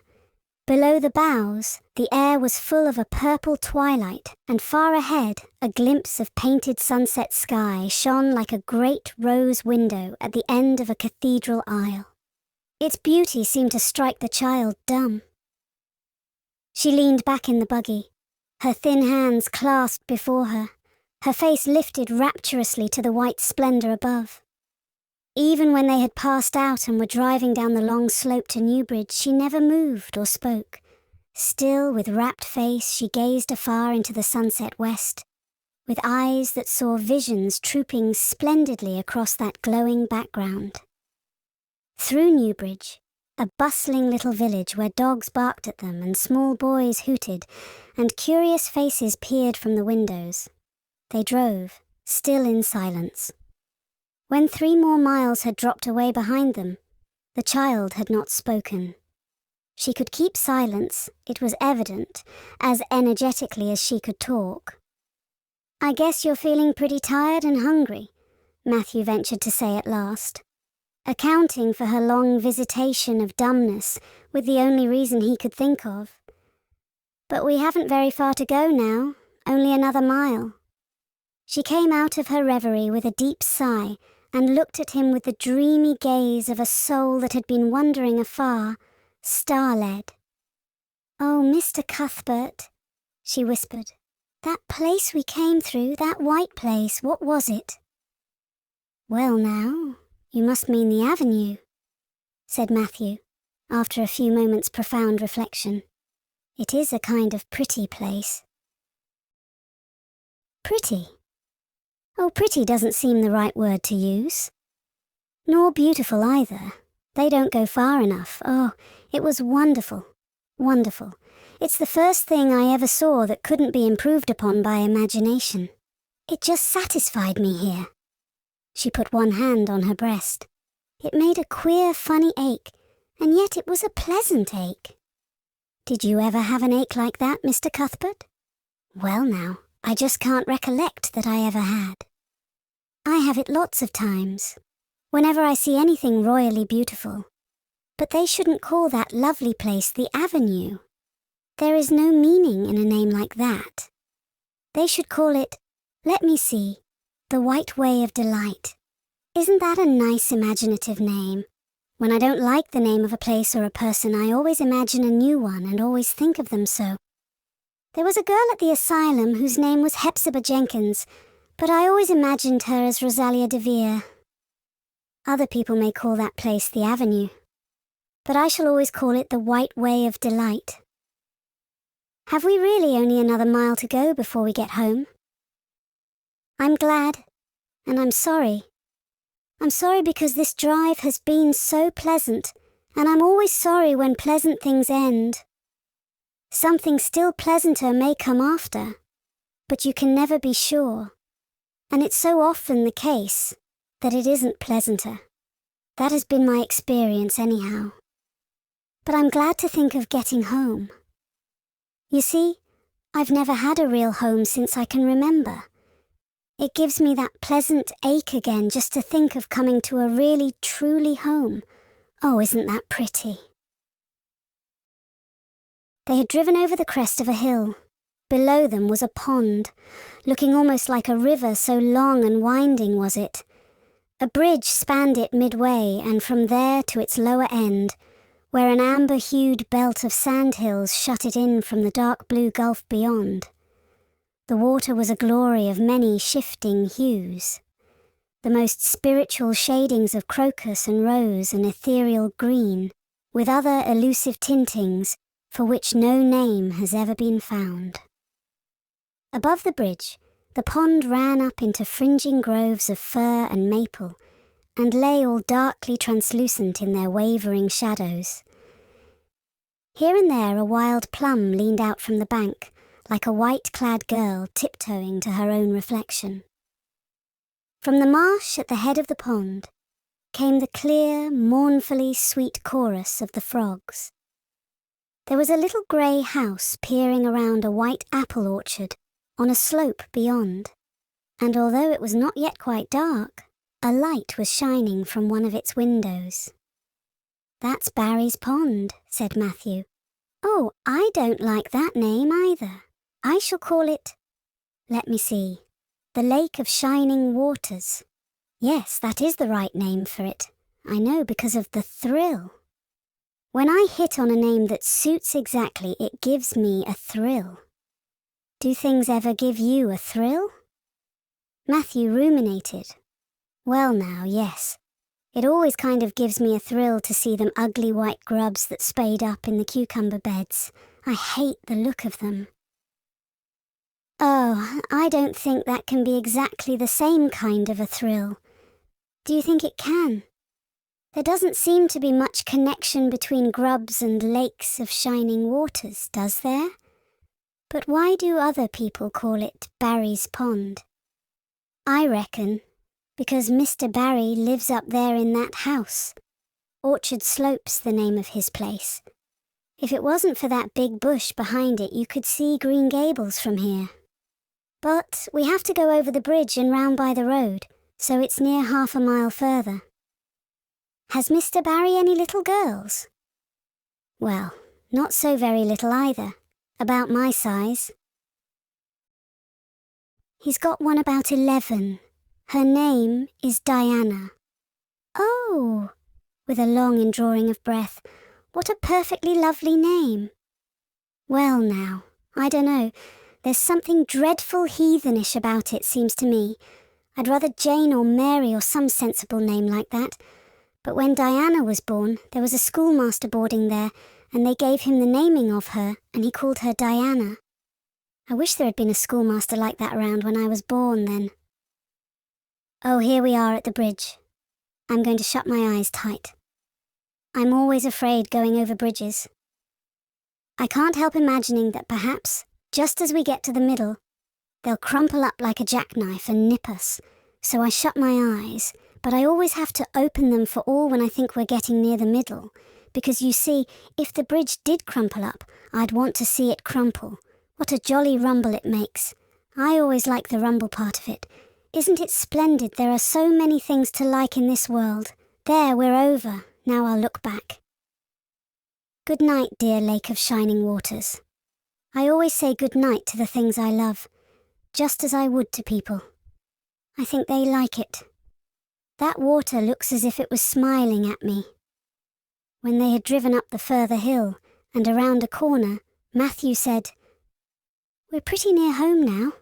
[SPEAKER 2] Below the boughs, the air was full of a purple twilight, and far ahead, a glimpse of painted sunset sky shone like a great rose window at the end of a cathedral aisle. Its beauty seemed to strike the child dumb. She leaned back in the buggy, her thin hands clasped before her, her face lifted rapturously to the white splendor above. Even when they had passed out and were driving down the long slope to Newbridge, she never moved or spoke. Still, with rapt face, she gazed afar into the sunset west, with eyes that saw visions trooping splendidly across that glowing background. Through Newbridge, A bustling little village where dogs barked at them and small boys hooted, and curious faces peered from the windows. They drove, still in silence. When 3 more miles had dropped away behind them, the child had not spoken. She could keep silence, it was evident, as energetically as she could talk. "I guess you're feeling pretty tired and hungry," Matthew ventured to say at last, accounting for her long visitation of dumbness with the only reason he could think of. "But we haven't very far to go now, only another mile." She came out of her reverie with a deep sigh and looked at him with the dreamy gaze of a soul that had been wandering afar, star-led. "Oh, Mr. Cuthbert," she whispered, "that place we came through, that white place, what was it?" "Well now, you must mean the avenue," said Matthew, after a few moments' profound reflection. "It is a kind of pretty place." "Pretty? Oh, pretty doesn't seem the right word to use. Nor beautiful either. They don't go far enough. Oh, it was wonderful, wonderful. It's the first thing I ever saw that couldn't be improved upon by imagination. It just satisfied me here." She put one hand on her breast. It made a queer, funny ache, and yet it was a pleasant ache. "Did you ever have an ache like that, Mr. Cuthbert?" "Well now, I just can't recollect that I ever had." "I have it lots of times, whenever I see anything royally beautiful. But they shouldn't call that lovely place the Avenue. There is no meaning in a name like that. They should call it, let me see, the White Way of Delight. Isn't that a nice imaginative name? When I don't like the name of a place or a person, I always imagine a new one and always think of them so. There was a girl at the asylum whose name was Hepzibah Jenkins, but I always imagined her as Rosalia de Vere. Other people may call that place the Avenue, but I shall always call it the White Way of Delight. Have we really only another mile to go before we get home?" "I'm glad, and I'm sorry. I'm sorry because this drive has been so pleasant, and I'm always sorry when pleasant things end. Something still pleasanter may come after, but you can never be sure. And it's so often the case that it isn't pleasanter. That has been my experience anyhow. But I'm glad to think of getting home. You see, I've never had a real home since I can remember. It gives me that pleasant ache again just to think of coming to a really, truly home. Oh, isn't that pretty?" They had driven over the crest of a hill. Below them was a pond, looking almost like a river, so long and winding was it. A bridge spanned it midway, and from there to its lower end, where an amber-hued belt of sandhills shut it in from the dark blue gulf beyond. The water was a glory of many shifting hues. The most spiritual shadings of crocus and rose and ethereal green, with other elusive tintings for which no name has ever been found. Above the bridge, the pond ran up into fringing groves of fir and maple, and lay all darkly translucent in their wavering shadows. Here and there a wild plum leaned out from the bank, like a white-clad girl tiptoeing to her own reflection. From the marsh at the head of the pond came the clear, mournfully sweet chorus of the frogs. There was a little grey house peering around a white apple orchard on a slope beyond, and although it was not yet quite dark, a light was shining from one of its windows. "That's Barry's Pond," said Matthew. "Oh, I don't like that name either. I shall call it, let me see, the Lake of Shining Waters. Yes, that is the right name for it. I know, because of the thrill. When I hit on a name that suits exactly, it gives me a thrill. Do things ever give you a thrill?" Matthew ruminated. "Well now, yes. It always kind of gives me a thrill to see them ugly white grubs that spade up in the cucumber beds. I hate the look of them." "Oh, I don't think that can be exactly the same kind of a thrill. Do you think it can?" There doesn't seem to be much connection between grubs and lakes of shining waters, does there? But why do other people call it Barry's Pond? I reckon because Mr. Barry lives up there in that house. Orchard Slope's the name of his place. If it wasn't for that big bush behind it, you could see Green Gables from here. But we have to go over the bridge and round by the road, so it's near half a mile further. Has Mr. Barry any little girls? Well, not so very little either. About my size. He's got one about 11. Her name is Diana. Oh, with a long indrawing of breath, what a perfectly lovely name. Well now, I don't know. There's something dreadful heathenish about it, seems to me. I'd rather Jane or Mary or some sensible name like that. But when Diana was born, there was a schoolmaster boarding there, and they gave him the naming of her, and he called her Diana. I wish there had been a schoolmaster like that around when I was born then. Oh, here we are at the bridge. I'm going to shut my eyes tight. I'm always afraid going over bridges. I can't help imagining that perhaps, just as we get to the middle, they'll crumple up like a jackknife and nip us. So I shut my eyes, but I always have to open them for all when I think we're getting near the middle, because you see, if the bridge did crumple up, I'd want to see it crumple. What a jolly rumble it makes. I always like the rumble part of it. Isn't it splendid there are so many things to like in this world? There, we're over. Now I'll look back. Good night, dear Lake of Shining Waters. I always say good night to the things I love, just as I would to people. I think they like it. That water looks as if it was smiling at me. When they had driven up the further hill and around a corner, Matthew said, "We're pretty near home now.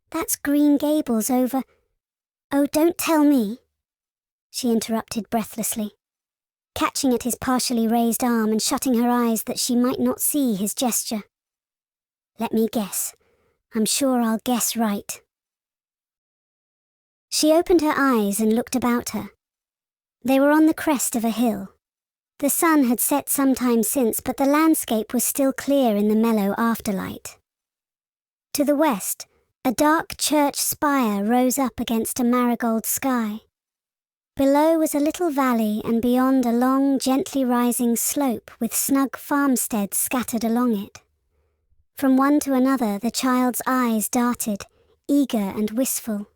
[SPEAKER 2] That's Green Gables over—" "Oh, don't tell me," she interrupted breathlessly, catching at his partially raised arm and shutting her eyes that she might not see his gesture. "Let me guess. I'm sure I'll guess right." She opened her eyes and looked about her. They were on the crest of a hill. The sun had set some time since, but the landscape was still clear in the mellow afterlight. To the west, a dark church spire rose up against a marigold sky. Below was a little valley, and beyond a long, gently rising slope with snug farmsteads scattered along it. From one to another the child's eyes darted, eager and wistful.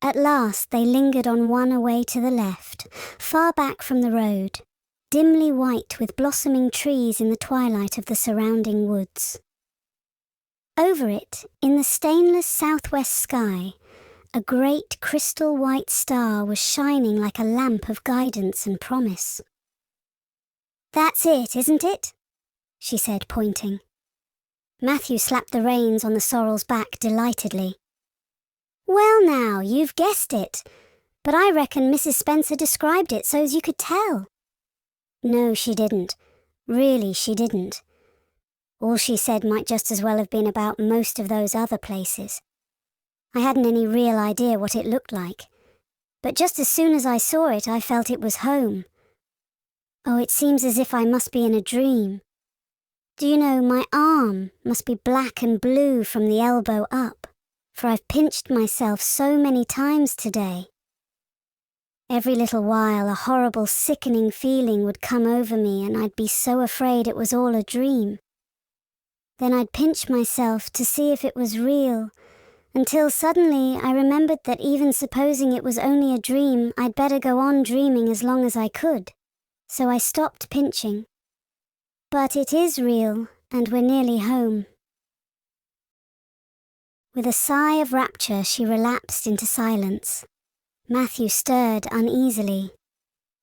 [SPEAKER 2] At last they lingered on one away to the left, far back from the road, dimly white with blossoming trees in the twilight of the surrounding woods. Over it, in the stainless southwest sky, a great crystal white star was shining like a lamp of guidance and promise. "That's it, isn't it?" she said, pointing. Matthew slapped the reins on the sorrel's back delightedly. "Well now, you've guessed it, but I reckon Mrs. Spencer described it so's you could tell." "No, she didn't. Really, she didn't. All she said might just as well have been about most of those other places. I hadn't any real idea what it looked like, but just as soon as I saw it, I felt it was home. Oh, it seems as if I must be in a dream. Do you know, my arm must be black and blue from the elbow up, for I've pinched myself so many times today. Every little while a horrible sickening feeling would come over me and I'd be so afraid it was all a dream. Then I'd pinch myself to see if it was real, until suddenly I remembered that even supposing it was only a dream, I'd better go on dreaming as long as I could. So I stopped pinching. But it is real, and we're nearly home." With a sigh of rapture, she relapsed into silence. Matthew stirred uneasily.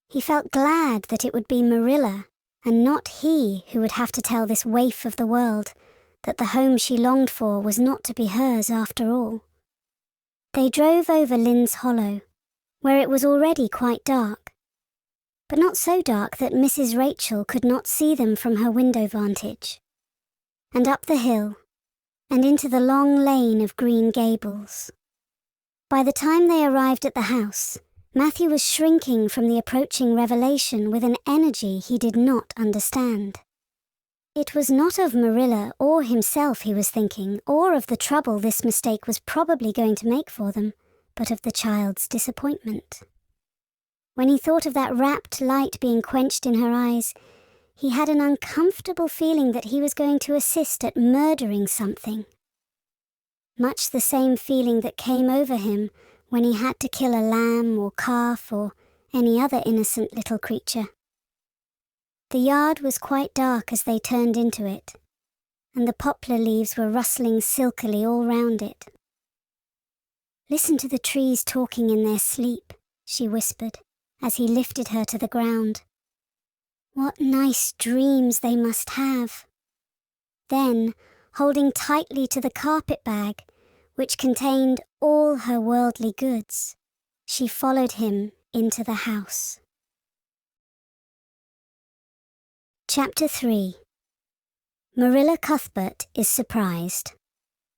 [SPEAKER 2] He felt glad that it would be Marilla, and not he, who would have to tell this waif of the world that the home she longed for was not to be hers after all. They drove over Lynn's Hollow, where it was already quite dark, but not so dark that Mrs. Rachel could not see them from her window vantage, and up the hill, and into the long lane of Green Gables. By the time they arrived at the house, Matthew was shrinking from the approaching revelation with an energy he did not understand. It was not of Marilla or himself he was thinking, or of the trouble this mistake was probably going to make for them, but of the child's disappointment. When he thought of that rapt light being quenched in her eyes, he had an uncomfortable feeling that he was going to assist at murdering something. Much the same feeling that came over him when he had to kill a lamb or calf or any other innocent little creature. The yard was quite dark as they turned into it, and the poplar leaves were rustling silkily all round it. "Listen to the trees talking in their sleep," she whispered, as he lifted her to the ground. "What nice dreams they must have." Then, holding tightly to the carpet bag, which contained all her worldly goods, she followed him into the house. Chapter 3. Marilla Cuthbert is surprised.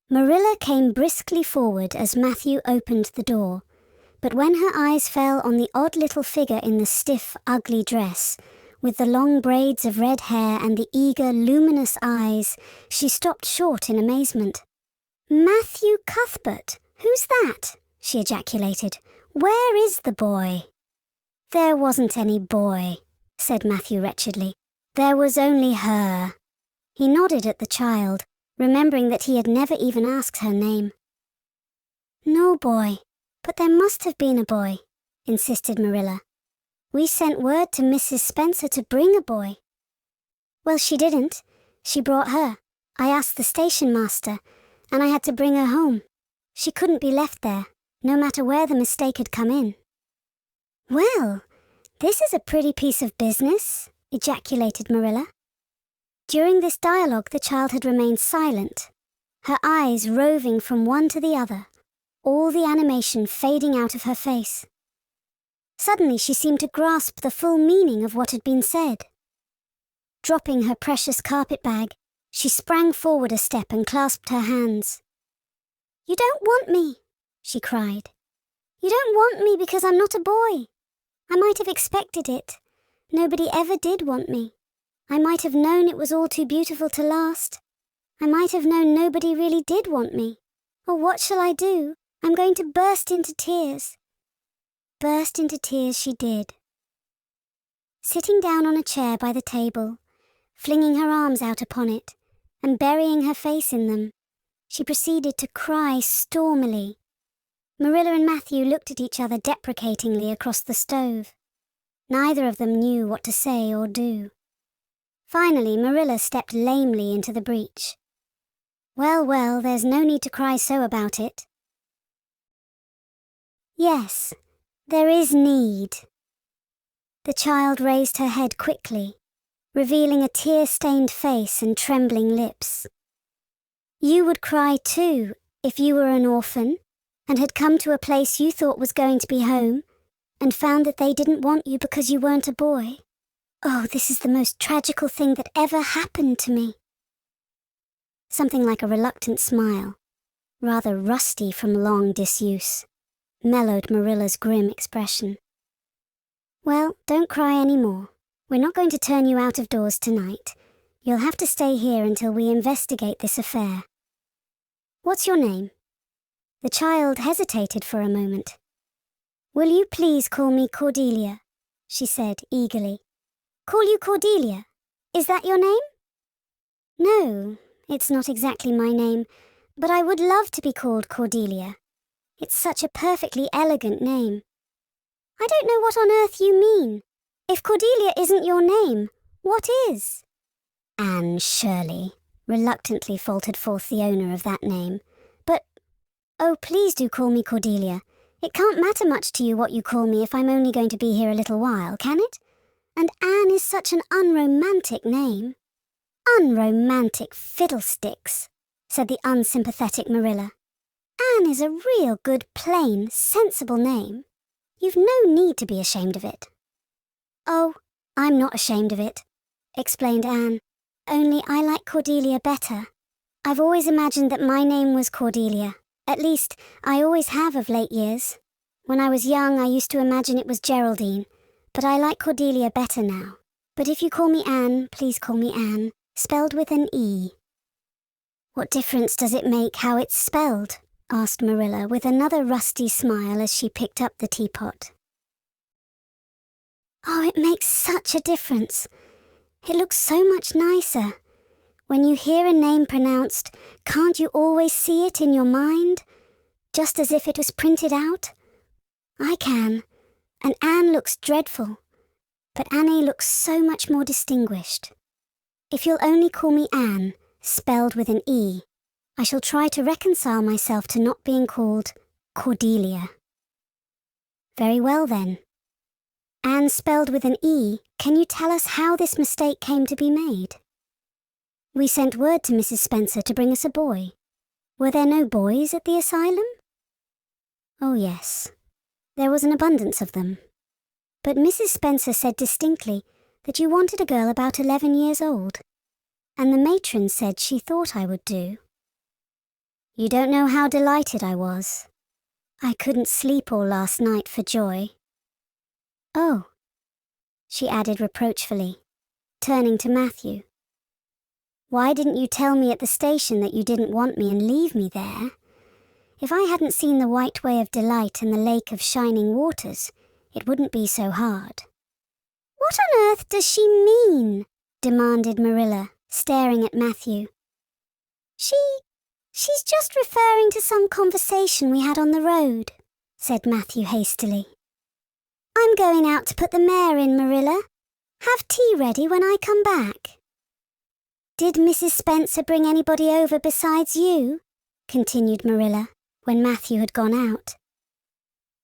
[SPEAKER 2] Marilla came briskly forward as Matthew opened the door, but when her eyes fell on the odd little figure in the stiff, ugly dress, with the long braids of red hair and the eager, luminous eyes, she stopped short in amazement. "Matthew Cuthbert? Who's that?" she ejaculated. "Where is the boy?" "There wasn't any boy," said Matthew wretchedly. "There was only her." He nodded at the child, remembering that he had never even asked her name. "No boy, but there must have been a boy," insisted Marilla. "We sent word to Mrs. Spencer to bring a boy." "Well, she didn't. She brought her. I asked the station master, and I had to bring her home. She couldn't be left there, no matter where the mistake had come in." "Well, this is a pretty piece of business," ejaculated Marilla. During this dialogue the child had remained silent, her eyes roving from one to the other, all the animation fading out of her face. Suddenly she seemed to grasp the full meaning of what had been said. Dropping her precious carpet bag, she sprang forward a step and clasped her hands. "You don't want me," she cried. "You don't want me because I'm not a boy. I might have expected it. Nobody ever did want me. I might have known it was all too beautiful to last. I might have known nobody really did want me. Oh, what shall I do? I'm going to burst into tears." Burst into tears she did. Sitting down on a chair by the table, flinging her arms out upon it, and burying her face in them, she proceeded to cry stormily. Marilla and Matthew looked at each other deprecatingly across the stove. Neither of them knew what to say or do. Finally, Marilla stepped lamely into the breach. "Well, well, there's no need to cry so about it." "Yes, there is need." The child raised her head quickly, revealing a tear-stained face and trembling lips. "You would cry too if you were an orphan and had come to a place you thought was going to be home and found that they didn't want you because you weren't a boy. Oh, this is the most tragical thing that ever happened to me." Something like a reluctant smile, rather rusty from long disuse, mellowed Marilla's grim expression. "Well, don't cry any more. We're not going to turn you out of doors tonight. You'll have to stay here until we investigate this affair. What's your name?" The child hesitated for a moment. "Will you please call me Cordelia?" she said eagerly. "Call you Cordelia? Is that your name?" "No, it's not exactly my name, but I would love to be called Cordelia. It's such a perfectly elegant name." "I don't know what on earth you mean. If Cordelia isn't your name, what is?" "Anne Shirley," reluctantly faltered forth the owner of that name. "But, oh, please do call me Cordelia. It can't matter much to you what you call me if I'm only going to be here a little while, can it? And Anne is such an unromantic name." "Unromantic fiddlesticks," said the unsympathetic Marilla. "Anne is a real good, plain, sensible name. You've no need to be ashamed of it." "Oh, I'm not ashamed of it," explained Anne. "Only I like Cordelia better. I've always imagined that my name was Cordelia. At least, I always have of late years. When I was young, I used to imagine it was Geraldine, but I like Cordelia better now. But if you call me Anne, please call me Anne, spelled with an E." "What difference does it make how it's spelled?" asked Marilla with another rusty smile as she picked up the teapot. "Oh, it makes such a difference. It looks so much nicer. When you hear a name pronounced, can't you always see it in your mind, just as if it was printed out? I can, and Anne looks dreadful, but Annie looks so much more distinguished. If you'll only call me Anne, spelled with an E, I shall try to reconcile myself to not being called Cordelia." "Very well then. Anne spelled with an E, can you tell us how this mistake came to be made?" "We sent word to Mrs. Spencer to bring us a boy. Were there no boys at the asylum?" "Oh yes, there was an abundance of them. But Mrs. Spencer said distinctly that you wanted a girl about 11 years old, and the matron said she thought I would do. You don't know how delighted I was. I couldn't sleep all last night for joy." "Oh," she added reproachfully, turning to Matthew. "Why didn't you tell me at the station that you didn't want me and leave me there? If I hadn't seen the White Way of Delight and the Lake of Shining Waters, it wouldn't be so hard." "What on earth does she mean?" demanded Marilla, staring at Matthew. She's just referring to some conversation we had on the road," said Matthew hastily. "I'm going out to put the mare in, Marilla. Have tea ready when I come back." "Did Mrs. Spencer bring anybody over besides you?" continued Marilla, when Matthew had gone out.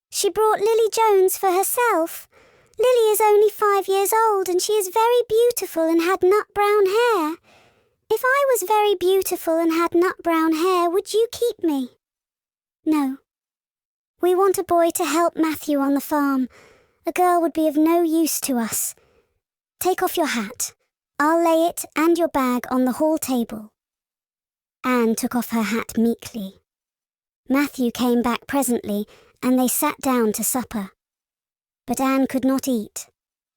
[SPEAKER 2] "She brought Lily Jones for herself. Lily is only 5 years old and she is very beautiful and had nut-brown hair. If I was very beautiful and had nut-brown hair, would you keep me?" "No. We want a boy to help Matthew on the farm. A girl would be of no use to us. Take off your hat. I'll lay it and your bag on the hall table." Anne took off her hat meekly. Matthew came back presently, and they sat down to supper. But Anne could not eat.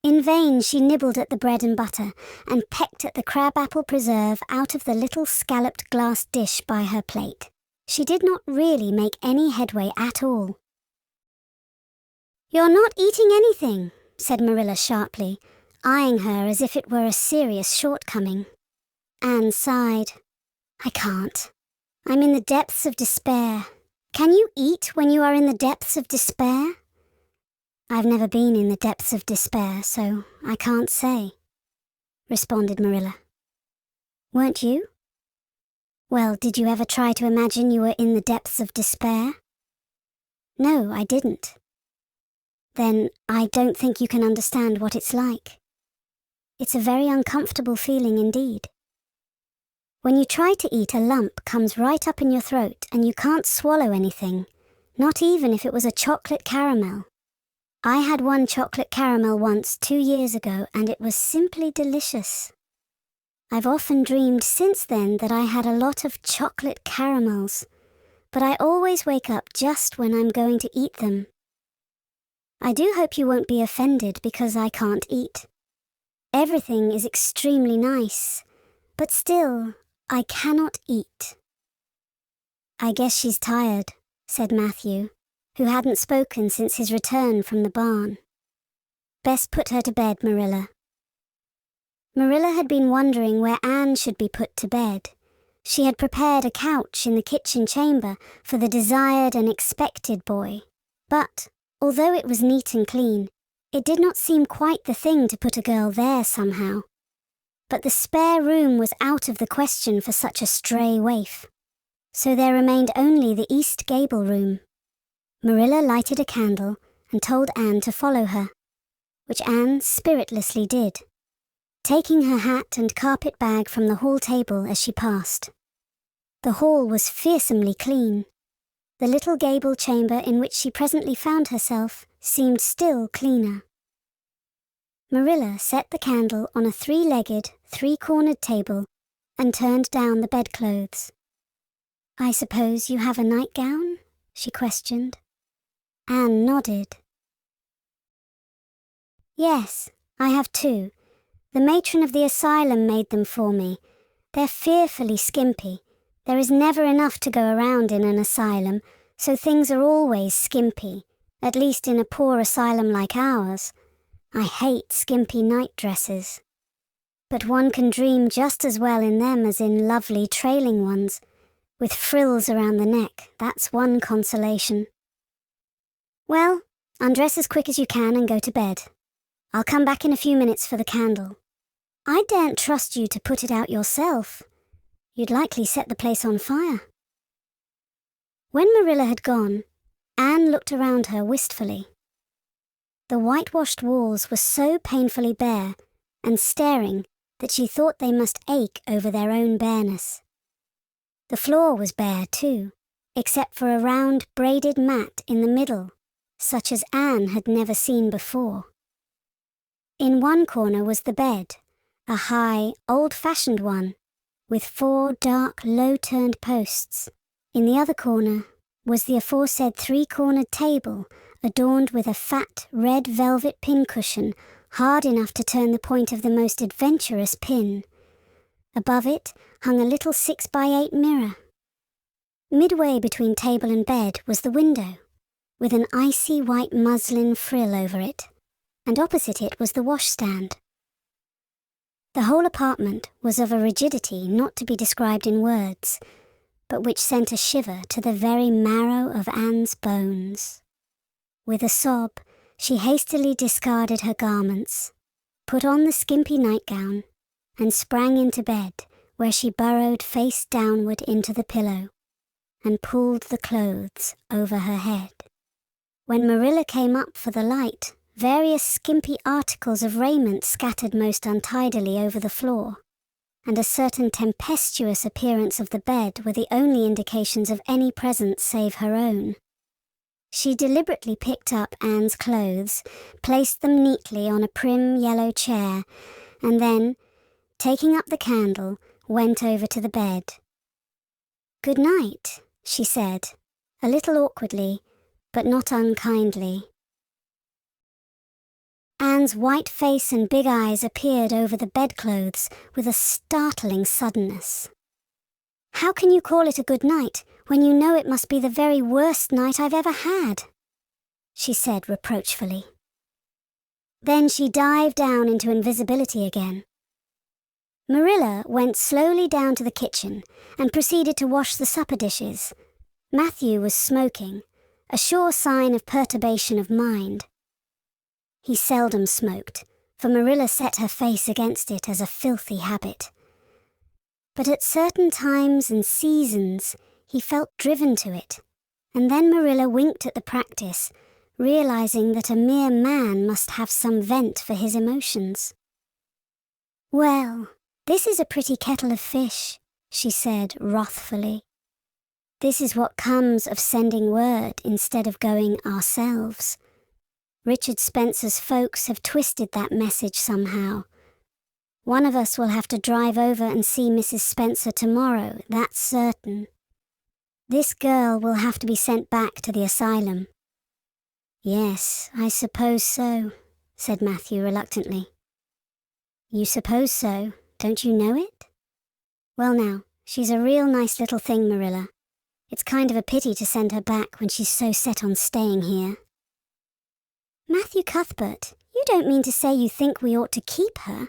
[SPEAKER 2] In vain she nibbled at the bread and butter and pecked at the crab-apple preserve out of the little scalloped glass dish by her plate. She did not really make any headway at all. "You're not eating anything," said Marilla sharply, eyeing her as if it were a serious shortcoming. Anne sighed. "I can't. I'm in the depths of despair. Can you eat when you are in the depths of despair?" "I've never been in the depths of despair, so I can't say," responded Marilla. "Weren't you? Well, did you ever try to imagine you were in the depths of despair?" "No, I didn't." "Then I don't think you can understand what it's like. It's a very uncomfortable feeling indeed. When you try to eat, a lump comes right up in your throat and you can't swallow anything, not even if it was a chocolate caramel. I had one chocolate caramel once 2 years ago and it was simply delicious. I've often dreamed since then that I had a lot of chocolate caramels, but I always wake up just when I'm going to eat them. I do hope you won't be offended because I can't eat. Everything is extremely nice, but still, I cannot eat." "I guess she's tired," said Matthew, who hadn't spoken since his return from the barn. "Best put her to bed, Marilla." Marilla had been wondering where Anne should be put to bed. She had prepared a couch in the kitchen chamber for the desired and expected boy. But, although it was neat and clean, it did not seem quite the thing to put a girl there somehow. But the spare room was out of the question for such a stray waif. So there remained only the east gable room. Marilla lighted a candle and told Anne to follow her, which Anne spiritlessly did, taking her hat and carpet bag from the hall table as she passed. The hall was fearsomely clean. The little gable chamber in which she presently found herself seemed still cleaner. Marilla set the candle on a 3-legged, 3-cornered table and turned down the bedclothes. "I suppose you have a nightgown?" she questioned. Anne nodded. Yes, I have two. The matron of the asylum made them for me. They're fearfully skimpy. There is never enough to go around in an asylum, so things are always skimpy, at least in a poor asylum like ours. I hate skimpy night dresses. But one can dream just as well in them as in lovely trailing ones, with frills around the neck. That's one consolation. Well, undress as quick as you can and go to bed. I'll come back in a few minutes for the candle. I daren't trust you to put it out yourself. You'd likely set the place on fire. When Marilla had gone, Anne looked around her wistfully. The whitewashed walls were so painfully bare and staring that she thought they must ache over their own bareness. The floor was bare too, except for a round braided mat in the middle, such as Anne had never seen before. In one corner was the bed, a high, old-fashioned one, with 4 dark, low-turned posts. In the other corner was the aforesaid 3-cornered table, adorned with a fat, red velvet pincushion, hard enough to turn the point of the most adventurous pin. Above it hung a little 6x8 mirror. Midway between table and bed was the window, with an icy white muslin frill over it, and opposite it was the washstand. The whole apartment was of a rigidity not to be described in words, but which sent a shiver to the very marrow of Anne's bones. With a sob, she hastily discarded her garments, put on the skimpy nightgown, and sprang into bed, where she burrowed face downward into the pillow, and pulled the clothes over her head. When Marilla came up for the light, various skimpy articles of raiment scattered most untidily over the floor, and a certain tempestuous appearance of the bed were the only indications of any presence save her own. She deliberately picked up Anne's clothes, placed them neatly on a prim yellow chair, and then, taking up the candle, went over to the bed. "Good night," she said, a little awkwardly, but not unkindly. Anne's white face and big eyes appeared over the bedclothes with a startling suddenness. "How can you call it a good night when you know it must be the very worst night I've ever had?" she said reproachfully. Then she dived down into invisibility again. Marilla went slowly down to the kitchen and proceeded to wash the supper dishes. Matthew was smoking, a sure sign of perturbation of mind. He seldom smoked, for Marilla set her face against it as a filthy habit. But at certain times and seasons he felt driven to it, and then Marilla winked at the practice, realizing that a mere man must have some vent for his emotions. "Well, this is a pretty kettle of fish," she said wrathfully. "This is what comes of sending word instead of going ourselves. Richard Spencer's folks have twisted that message somehow. One of us will have to drive over and see Mrs. Spencer tomorrow, that's certain. This girl will have to be sent back to the asylum." "Yes, I suppose so," said Matthew reluctantly. "You suppose so, don't you know it? Well now, she's a real nice little thing, Marilla. It's kind of a pity to send her back when she's so set on staying here." "Matthew Cuthbert, you don't mean to say you think we ought to keep her?"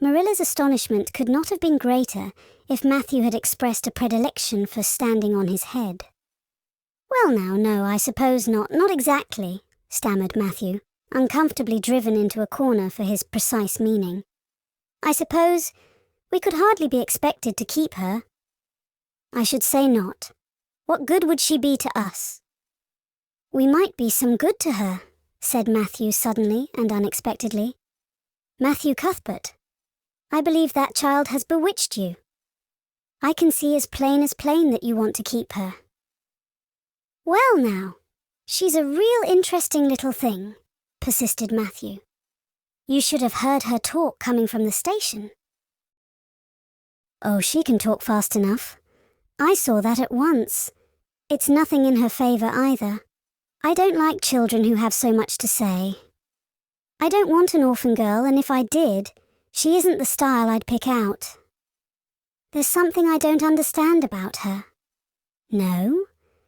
[SPEAKER 2] Marilla's astonishment could not have been greater if Matthew had expressed a predilection for standing on his head. "Well now, no, I suppose not, not exactly," stammered Matthew, uncomfortably driven into a corner for his precise meaning. "I suppose we could hardly be expected to keep her." "I should say not. What good would she be to us?" "We might be some good to her," said Matthew suddenly and unexpectedly. "Matthew Cuthbert, I believe that child has bewitched you. I can see as plain that you want to keep her." "Well now, she's a real interesting little thing," persisted Matthew. "You should have heard her talk coming from the station." "Oh, she can talk fast enough. I saw that at once. It's nothing in her favor either. I don't like children who have so much to say. I don't want an orphan girl, and if I did, she isn't the style I'd pick out. There's something I don't understand about her. No,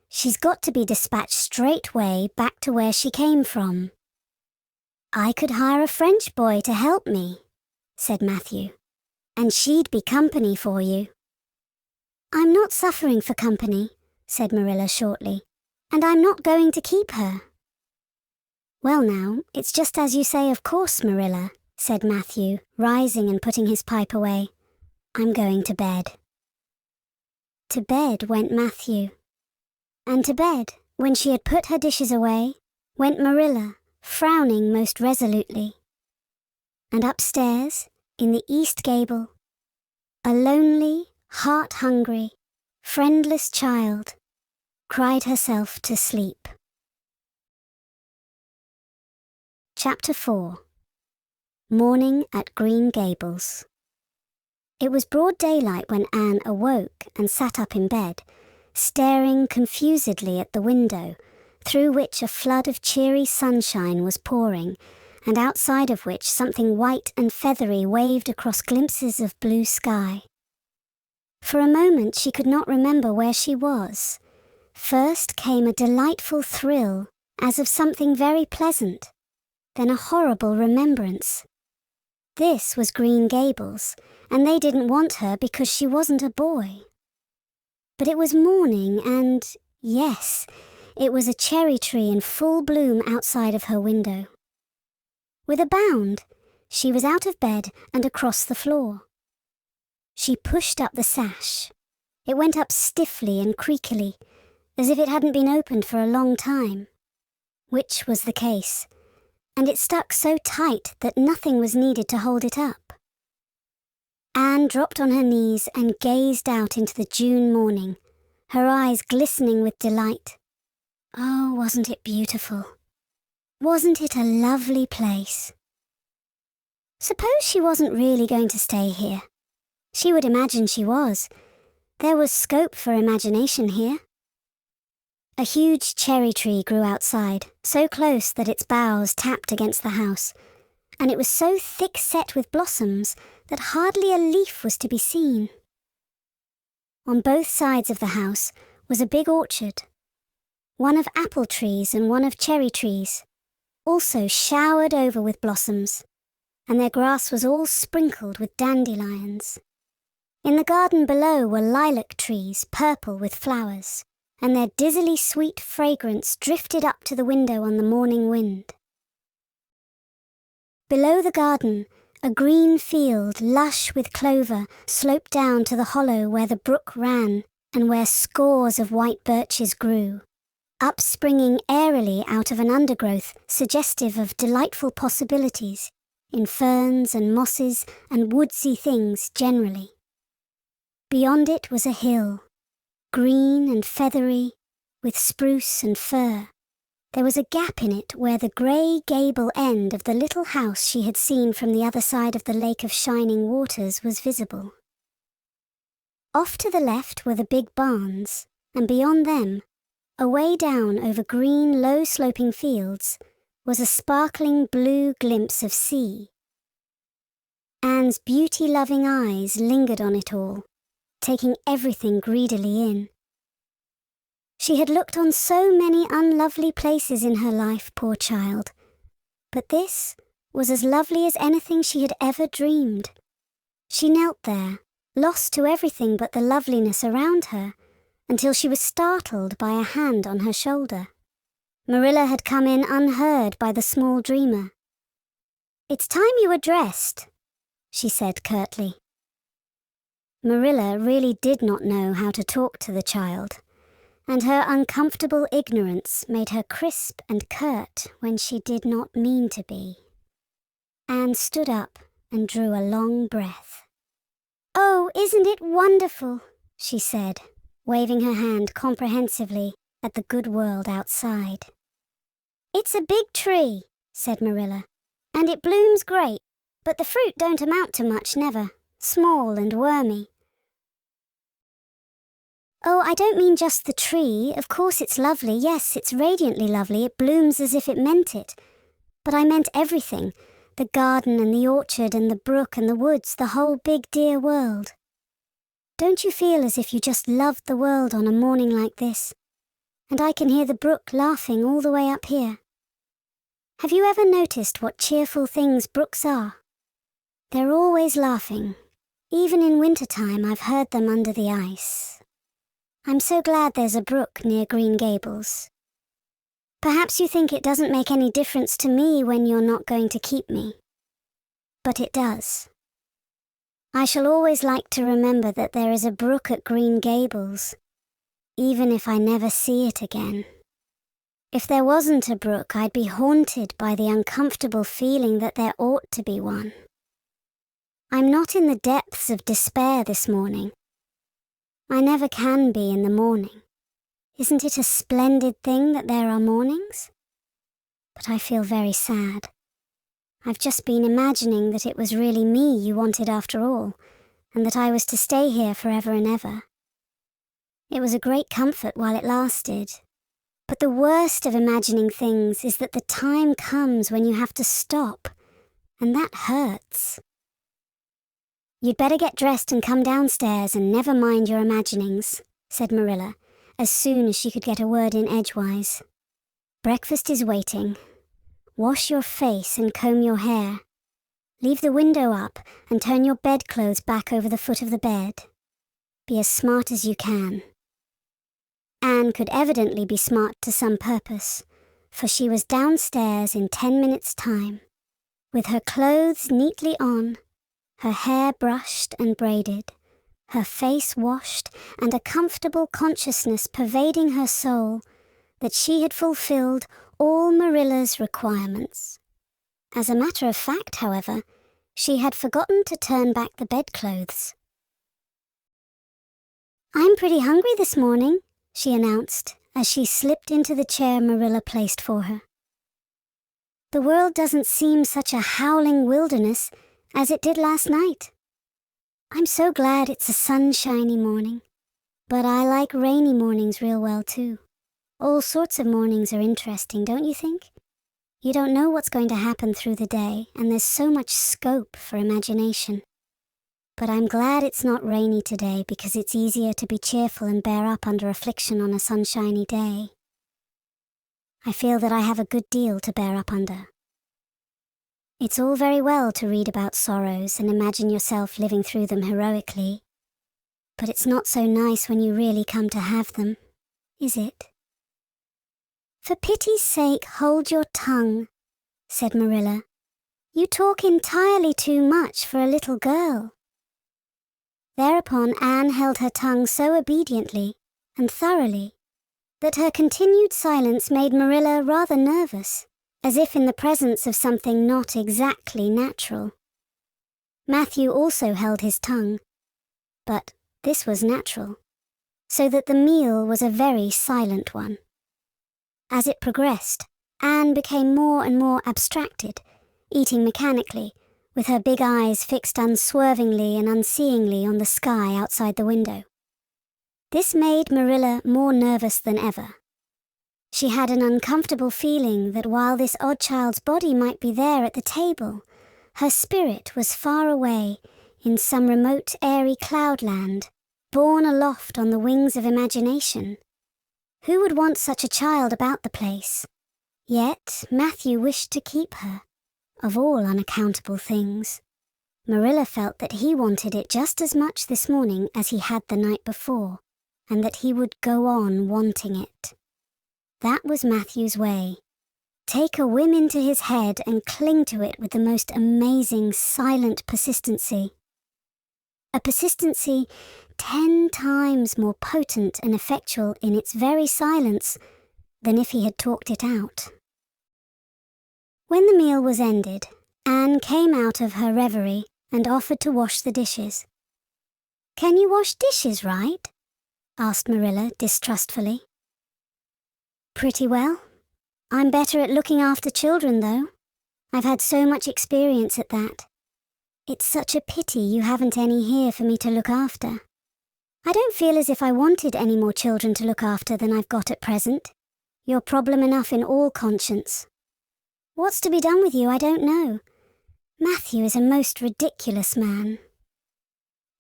[SPEAKER 2] she's got to be dispatched straightway back to where she came from. I could hire a French boy to help me, said Matthew, and she'd be company for you. I'm not suffering for company, said Marilla shortly, and I'm not going to keep her. Well now, it's just as you say, of course, Marilla, said Matthew, rising and putting his pipe away. I'm going to bed. To bed went Matthew. And to bed, when she had put her dishes away, went Marilla, frowning most resolutely. And upstairs, in the east gable, a lonely, heart-hungry, friendless child cried herself to sleep. Chapter 4. Morning at Green Gables. It was broad daylight when Anne awoke and sat up in bed, staring confusedly at the window, through which a flood of cheery sunshine was pouring, and outside of which something white and feathery waved across glimpses of blue sky. For a moment she could not remember where she was. First came a delightful thrill, as of something very pleasant. Then a horrible remembrance. This was Green Gables, and they didn't want her because she wasn't a boy. But it was morning and, yes, it was a cherry tree in full bloom outside of her window. With a bound, she was out of bed and across the floor. She pushed up the sash. It went up stiffly and creakily, as if it hadn't been opened for a long time. Which was the case, and it stuck so tight that nothing was needed to hold it up. Anne dropped on her knees and gazed out into the June morning, her eyes glistening with delight. Oh, wasn't it beautiful? Wasn't it a lovely place? Suppose she wasn't really going to stay here. She would imagine she was. There was scope for imagination here. A huge cherry tree grew outside, so close that its boughs tapped against the house, and it was so thick set with blossoms that hardly a leaf was to be seen. On both sides of the house was a big orchard, one of apple trees and one of cherry trees, also showered over with blossoms, and their grass was all sprinkled with dandelions. In the garden below were lilac trees, purple with flowers, and their dizzily sweet fragrance drifted up to the window on the morning wind. Below the garden, a green field, lush with clover, sloped down to the hollow where the brook ran and where scores of white birches grew, upspringing airily out of an undergrowth suggestive of delightful possibilities in ferns and mosses and woodsy things generally. Beyond it was a hill, green and feathery, with spruce and fir. There was a gap in it where the grey gable end of the little house she had seen from the other side of the lake of shining waters was visible. Off to the left were the big barns, and beyond them, away down over green, low-sloping fields, was a sparkling blue glimpse of sea. Anne's beauty-loving eyes lingered on it all, taking everything greedily in. She had looked on so many unlovely places in her life, poor child, but this was as lovely as anything she had ever dreamed. She knelt there, lost to everything but the loveliness around her, until she was startled by a hand on her shoulder. Marilla had come in unheard by the small dreamer. "It's time you were dressed," she said curtly. Marilla really did not know how to talk to the child, and her uncomfortable ignorance made her crisp and curt when she did not mean to be. Anne stood up and drew a long breath. "Oh, isn't it wonderful?" she said, waving her hand comprehensively at the good world outside. "It's a big tree," said Marilla, "and it blooms great, but the fruit don't amount to much, never. Small and wormy." Oh, I don't mean just the tree. Of course it's lovely. Yes, it's radiantly lovely. It blooms as if it meant it. But I meant everything. The garden and the orchard and the brook and the woods, the whole big dear world. Don't you feel as if you just loved the world on a morning like this? And I can hear the brook laughing all the way up here. Have you ever noticed what cheerful things brooks are? They're always laughing. Even in wintertime I've heard them under the ice. I'm so glad there's a brook near Green Gables. Perhaps you think it doesn't make any difference to me when you're not going to keep me. But it does. I shall always like to remember that there is a brook at Green Gables, even if I never see it again. If there wasn't a brook, I'd be haunted by the uncomfortable feeling that there ought to be one. I'm not in the depths of despair this morning. I never can be in the morning. Isn't it a splendid thing that there are mornings? But I feel very sad. I've just been imagining that it was really me you wanted after all, and that I was to stay here forever and ever. It was a great comfort while it lasted. But the worst of imagining things is that the time comes when you have to stop, and that hurts. You'd better get dressed and come downstairs and never mind your imaginings, said Marilla, as soon as she could get a word in edgewise. Breakfast is waiting. Wash your face and comb your hair. Leave the window up and turn your bedclothes back over the foot of the bed. Be as smart as you can. Anne could evidently be smart to some purpose, for she was downstairs in 10 minutes' time, with her clothes neatly on, her hair brushed and braided, her face washed, and a comfortable consciousness pervading her soul that she had fulfilled all Marilla's requirements. As a matter of fact, however, she had forgotten to turn back the bedclothes. "I'm pretty hungry this morning," she announced as she slipped into the chair Marilla placed for her. "The world doesn't seem such a howling wilderness as it did last night. I'm so glad it's a sunshiny morning, but I like rainy mornings real well too. All sorts of mornings are interesting, don't you think? You don't know what's going to happen through the day, and there's so much scope for imagination. But I'm glad it's not rainy today because it's easier to be cheerful and bear up under affliction on a sunshiny day. I feel that I have a good deal to bear up under. It's all very well to read about sorrows and imagine yourself living through them heroically, but it's not so nice when you really come to have them, is it?" "For pity's sake, hold your tongue," said Marilla. "You talk entirely too much for a little girl." Thereupon Anne held her tongue so obediently and thoroughly that her continued silence made Marilla rather nervous, as if in the presence of something not exactly natural. Matthew also held his tongue, but this was natural, so that the meal was a very silent one. As it progressed, Anne became more and more abstracted, eating mechanically, with her big eyes fixed unswervingly and unseeingly on the sky outside the window. This made Marilla more nervous than ever. She had an uncomfortable feeling that while this odd child's body might be there at the table, her spirit was far away in some remote airy cloudland, borne aloft on the wings of imagination. Who would want such a child about the place? Yet Matthew wished to keep her, of all unaccountable things. Marilla felt that he wanted it just as much this morning as he had the night before, and that he would go on wanting it. That was Matthew's way. Take a whim into his head and cling to it with the most amazing silent persistency. A persistency 10 times more potent and effectual in its very silence than if he had talked it out. When the meal was ended, Anne came out of her reverie and offered to wash the dishes. "Can you wash dishes right?" asked Marilla distrustfully. "Pretty well. I'm better at looking after children, though. I've had so much experience at that. It's such a pity you haven't any here for me to look after. I don't feel as if I wanted any more children to look after than I've got at present. You're problem enough in all conscience. What's to be done with you, I don't know. Matthew is a most ridiculous man."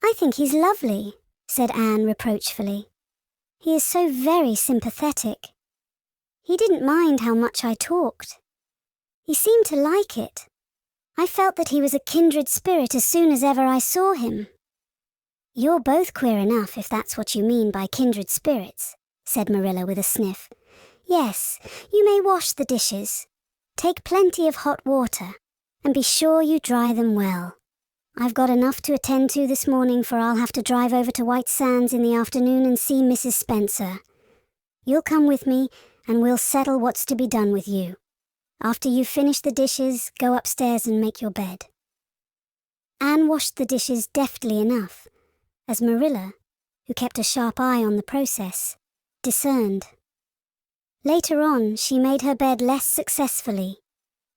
[SPEAKER 2] "I think he's lovely," said Anne reproachfully. "He is so very sympathetic. He didn't mind how much I talked. He seemed to like it. I felt that he was a kindred spirit as soon as ever I saw him." "You're both queer enough, if that's what you mean by kindred spirits," said Marilla with a sniff. "Yes, you may wash the dishes. Take plenty of hot water, and be sure you dry them well. I've got enough to attend to this morning, for I'll have to drive over to White Sands in the afternoon and see Mrs. Spencer. You'll come with me, and we'll settle what's to be done with you. After you've finished the dishes, go upstairs and make your bed." Anne washed the dishes deftly enough, as Marilla, who kept a sharp eye on the process, discerned. Later on, she made her bed less successfully,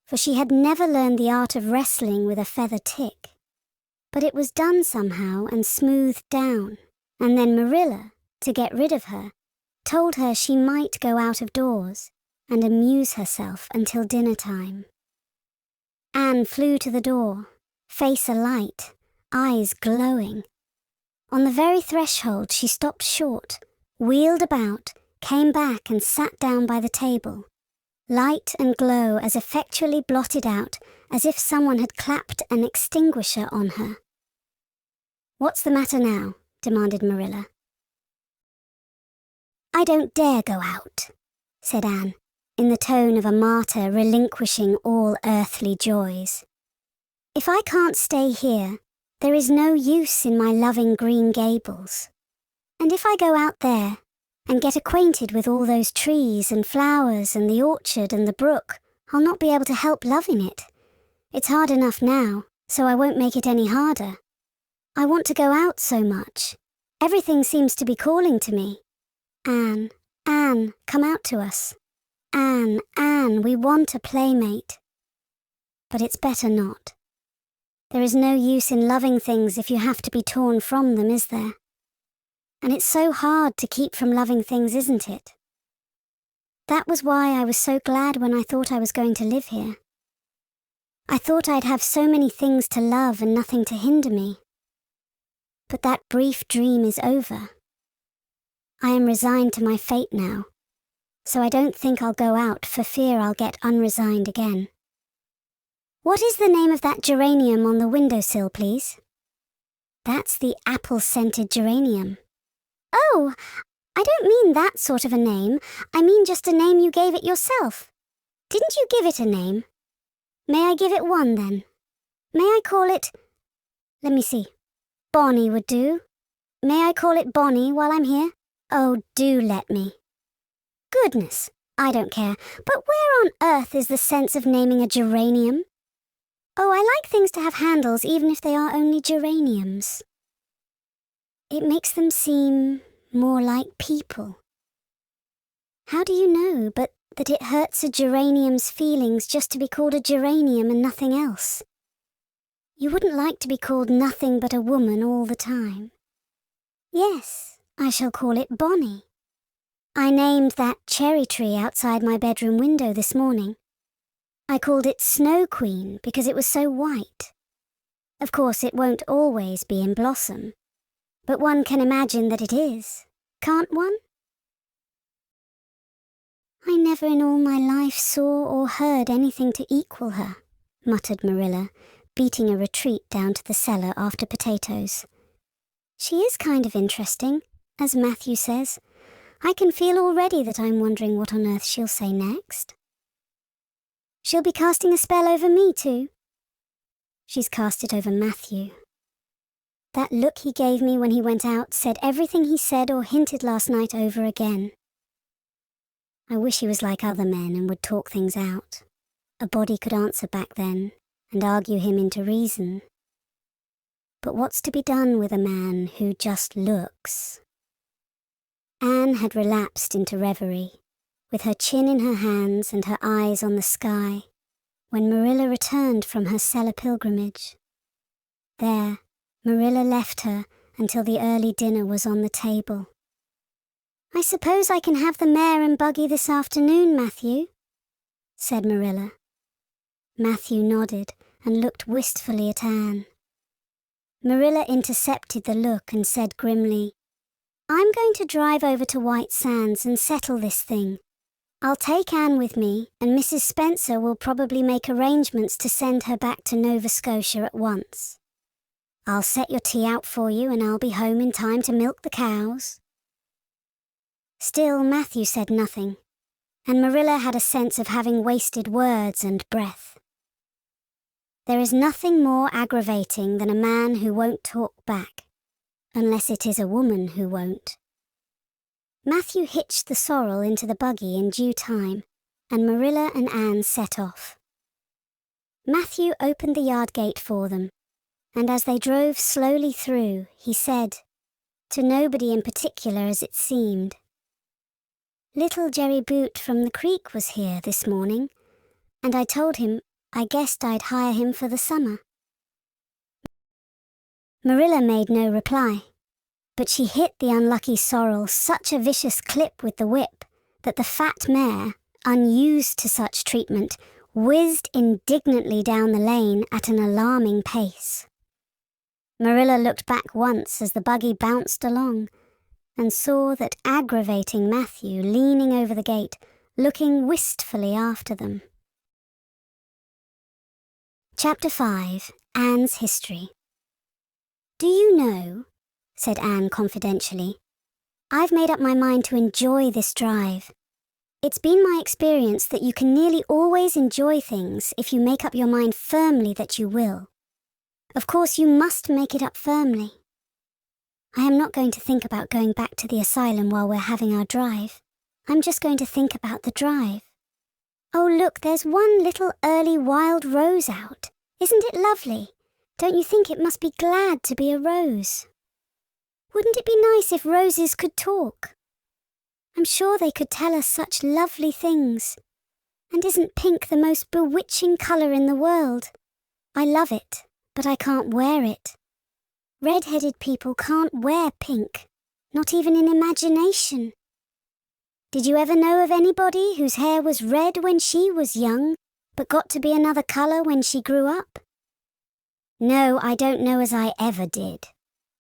[SPEAKER 2] for she had never learned the art of wrestling with a feather tick. But it was done somehow and smoothed down, and then Marilla, to get rid of her, told her she might go out of doors and amuse herself until dinner time. Anne flew to the door, face alight, eyes glowing. On the very threshold she stopped short, wheeled about, came back and sat down by the table, light and glow as effectually blotted out as if someone had clapped an extinguisher on her. "What's the matter now?" demanded Marilla. "I don't dare go out," said Anne, in the tone of a martyr relinquishing all earthly joys. "If I can't stay here, there is no use in my loving Green Gables. And if I go out there and get acquainted with all those trees and flowers and the orchard and the brook, I'll not be able to help loving it. It's hard enough now, so I won't make it any harder. I want to go out so much. Everything seems to be calling to me. Anne, Anne, come out to us. Anne, Anne, we want a playmate." But it's better not. There is no use in loving things if you have to be torn from them, is there? And it's so hard to keep from loving things, isn't it? That was why I was so glad when I thought I was going to live here. I thought I'd have so many things to love and nothing to hinder me. But that brief dream is over. I am resigned to my fate now, so I don't think I'll go out for fear I'll get unresigned again. What is the name of that geranium on the windowsill, please? That's the apple-scented geranium. Oh, I don't mean that sort of a name. I mean just a name you gave it yourself. Didn't you give it a name? May I give it one, then? May I call it... Let me see. Bonnie would do. May I call it Bonnie while I'm here? Oh, do let me. Goodness, I don't care. But where on earth is the sense of naming a geranium? Oh, I like things to have handles even if they are only geraniums. It makes them seem more like people. How do you know but that it hurts a geranium's feelings just to be called a geranium and nothing else? You wouldn't like to be called nothing but a woman all the time. Yes, I shall call it Bonnie. I named that cherry tree outside my bedroom window this morning. I called it Snow Queen because it was so white. Of course, it won't always be in blossom, but one can imagine that it is, can't one? I never in all my life saw or heard anything to equal her, muttered Marilla, beating a retreat down to the cellar after potatoes. She is kind of interesting, as Matthew says. I can feel already that I'm wondering what on earth she'll say next. She'll be casting a spell over me too. She's cast it over Matthew. That look he gave me when he went out said everything he said or hinted last night over again. I wish he was like other men and would talk things out. A body could answer back then and argue him into reason. But what's to be done with a man who just looks? Anne had relapsed into reverie, with her chin in her hands and her eyes on the sky, when Marilla returned from her cellar pilgrimage. There, Marilla left her until the early dinner was on the table. "I suppose I can have the mare and buggy this afternoon, Matthew?" said Marilla. Matthew nodded and looked wistfully at Anne. Marilla intercepted the look and said grimly, "I'm going to drive over to White Sands and settle this thing. I'll take Anne with me, and Mrs. Spencer will probably make arrangements to send her back to Nova Scotia at once. I'll set your tea out for you, and I'll be home in time to milk the cows." Still, Matthew said nothing, and Marilla had a sense of having wasted words and breath. There is nothing more aggravating than a man who won't talk back, unless it is a woman who won't. Matthew hitched the sorrel into the buggy in due time, and Marilla and Anne set off. Matthew opened the yard gate for them, and as they drove slowly through, he said, to nobody in particular as it seemed, "Little Jerry Boot from the creek was here this morning, and I told him I guessed I'd hire him for the summer." Marilla made no reply, but she hit the unlucky sorrel such a vicious clip with the whip that the fat mare, unused to such treatment, whizzed indignantly down the lane at an alarming pace. Marilla looked back once as the buggy bounced along, and saw that aggravating Matthew leaning over the gate, looking wistfully after them. Chapter 5. Anne's History. "Do you know," said Anne confidentially, "I've made up my mind to enjoy this drive. It's been my experience that you can nearly always enjoy things if you make up your mind firmly that you will. Of course, you must make it up firmly. I am not going to think about going back to the asylum while we're having our drive. I'm just going to think about the drive. Oh, look, there's one little early wild rose out. Isn't it lovely? Don't you think it must be glad to be a rose? Wouldn't it be nice if roses could talk? I'm sure they could tell us such lovely things. And isn't pink the most bewitching colour in the world? I love it, but I can't wear it. Red-headed people can't wear pink, not even in imagination. Did you ever know of anybody whose hair was red when she was young, but got to be another colour when she grew up?" "No, I don't know as I ever did,"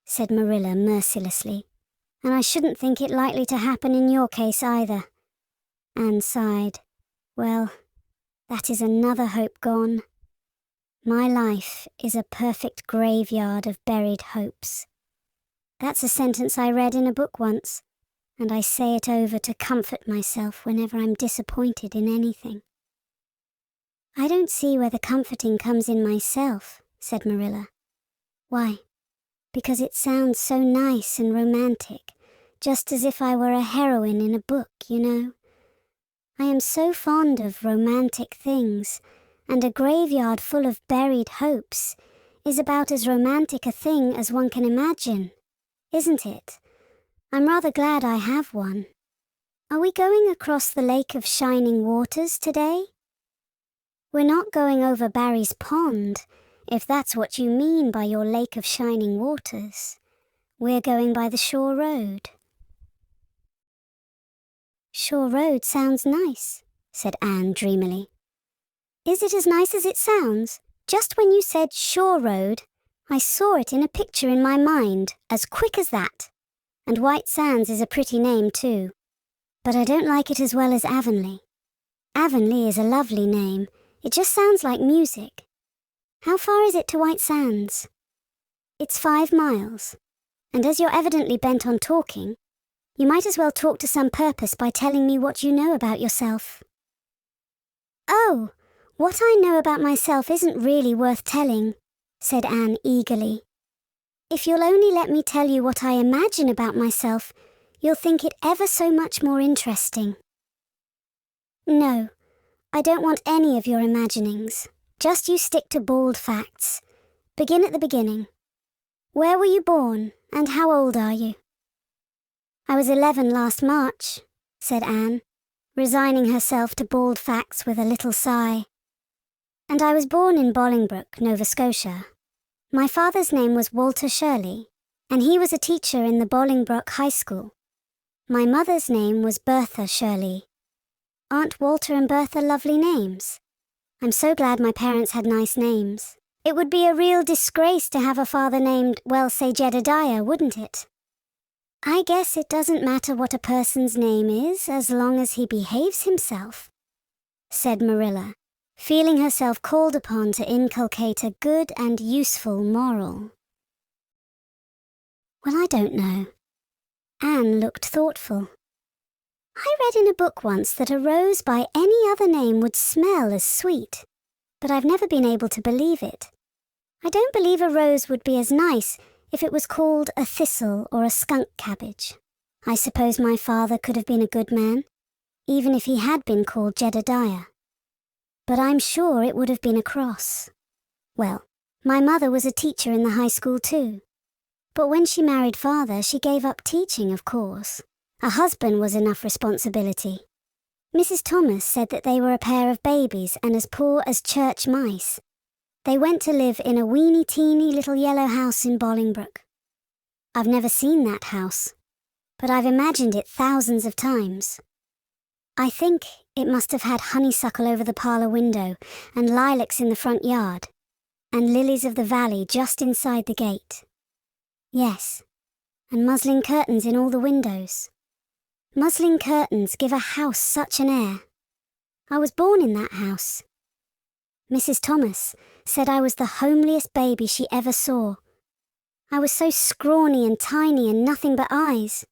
[SPEAKER 2] said Marilla mercilessly, "and I shouldn't think it likely to happen in your case either." Anne sighed. "Well, that is another hope gone. My life is a perfect graveyard of buried hopes. That's a sentence I read in a book once, and I say it over to comfort myself whenever I'm disappointed in anything." "I don't see where the comforting comes in myself," said Marilla. "Why? Because it sounds so nice and romantic, just as if I were a heroine in a book, you know. I am so fond of romantic things, and a graveyard full of buried hopes is about as romantic a thing as one can imagine, isn't it? I'm rather glad I have one. Are we going across the Lake of Shining Waters today?" "We're not going over Barry's Pond, if that's what you mean by your Lake of Shining Waters. We're going by the Shore Road." "Shore Road sounds nice," said Anne dreamily. "Is it as nice as it sounds? Just when you said Shore Road, I saw it in a picture in my mind, as quick as that. And White Sands is a pretty name too. But I don't like it as well as Avonlea. Avonlea is a lovely name. It just sounds like music. How far is it to White Sands?" "It's 5 miles. And as you're evidently bent on talking, you might as well talk to some purpose by telling me what you know about yourself." "Oh, what I know about myself isn't really worth telling," said Anne eagerly. "If you'll only let me tell you what I imagine about myself, you'll think it ever so much more interesting." "No, I don't want any of your imaginings. Just you stick to bald facts. Begin at the beginning. Where were you born, and how old are you?" "I was 11 last March," said Anne, resigning herself to bald facts with a little sigh. "And I was born in Bolingbroke, Nova Scotia. My father's name was Walter Shirley, and he was a teacher in the Bolingbroke High School. My mother's name was Bertha Shirley. Aren't Walter and Bertha lovely names? I'm so glad my parents had nice names. It would be a real disgrace to have a father named, well, say Jedediah, wouldn't it? I guess it doesn't matter what a person's name is as long as he behaves himself, said Marilla, feeling herself called upon to inculcate a good and useful moral. Well, I don't know. Anne looked thoughtful. I read in a book once that a rose by any other name would smell as sweet, but I've never been able to believe it. I don't believe a rose would be as nice if it was called a thistle or a skunk cabbage. I suppose my father could have been a good man, even if he had been called Jedediah. But I'm sure it would have been a cross. Well, my mother was a teacher in the high school too. But when she married father, she gave up teaching, of course. A husband was enough responsibility. Mrs. Thomas said that they were a pair of babies and as poor as church mice. They went to live in a weeny-teeny little yellow house in Bolingbroke. I've never seen that house, but I've imagined it thousands of times. I think it must have had honeysuckle over the parlour window and lilacs in the front yard, and lilies of the valley just inside the gate. Yes, and muslin curtains in all the windows. Muslin curtains give a house such an air. I was born in that house. Mrs. Thomas said I was the homeliest baby she ever saw. I was so scrawny and tiny and nothing but eyes.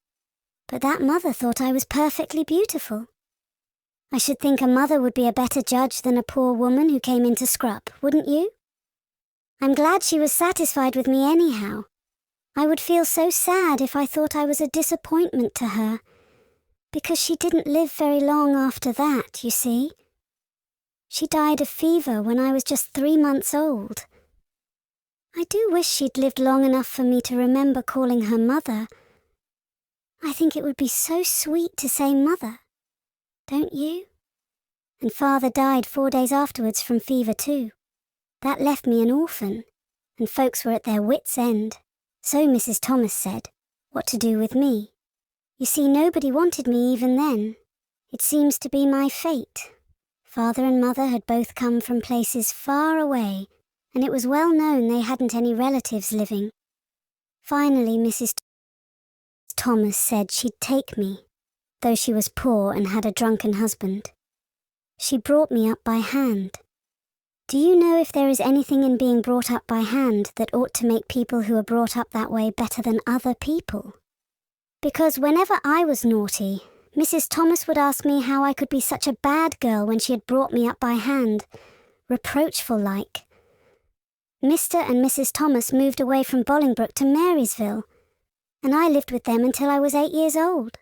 [SPEAKER 2] But that mother thought I was perfectly beautiful. I should think a mother would be a better judge than a poor woman who came into scrup, wouldn't you? I'm glad she was satisfied with me anyhow. I would feel so sad if I thought I was a disappointment to her, because she didn't live very long after that, you see. She died of fever when I was just 3 months old. I do wish she'd lived long enough for me to remember calling her mother. I think it would be so sweet to say mother. Don't you? And father died 4 days afterwards from fever too. That left me an orphan, and folks were at their wits' end. So Mrs. Thomas said, what to do with me. You see, nobody wanted me even then. It seems to be my fate. Father and mother had both come from places far away, and it was well known they hadn't any relatives living. Finally, Mrs. Thomas said she'd take me, though she was poor and had a drunken husband. She brought me up by hand. Do you know if there is anything in being brought up by hand that ought to make people who are brought up that way better than other people? Because whenever I was naughty, Mrs. Thomas would ask me how I could be such a bad girl when she had brought me up by hand, reproachful-like. Mr. and Mrs. Thomas moved away from Bolingbroke to Marysville, and I lived with them until I was 8 years old.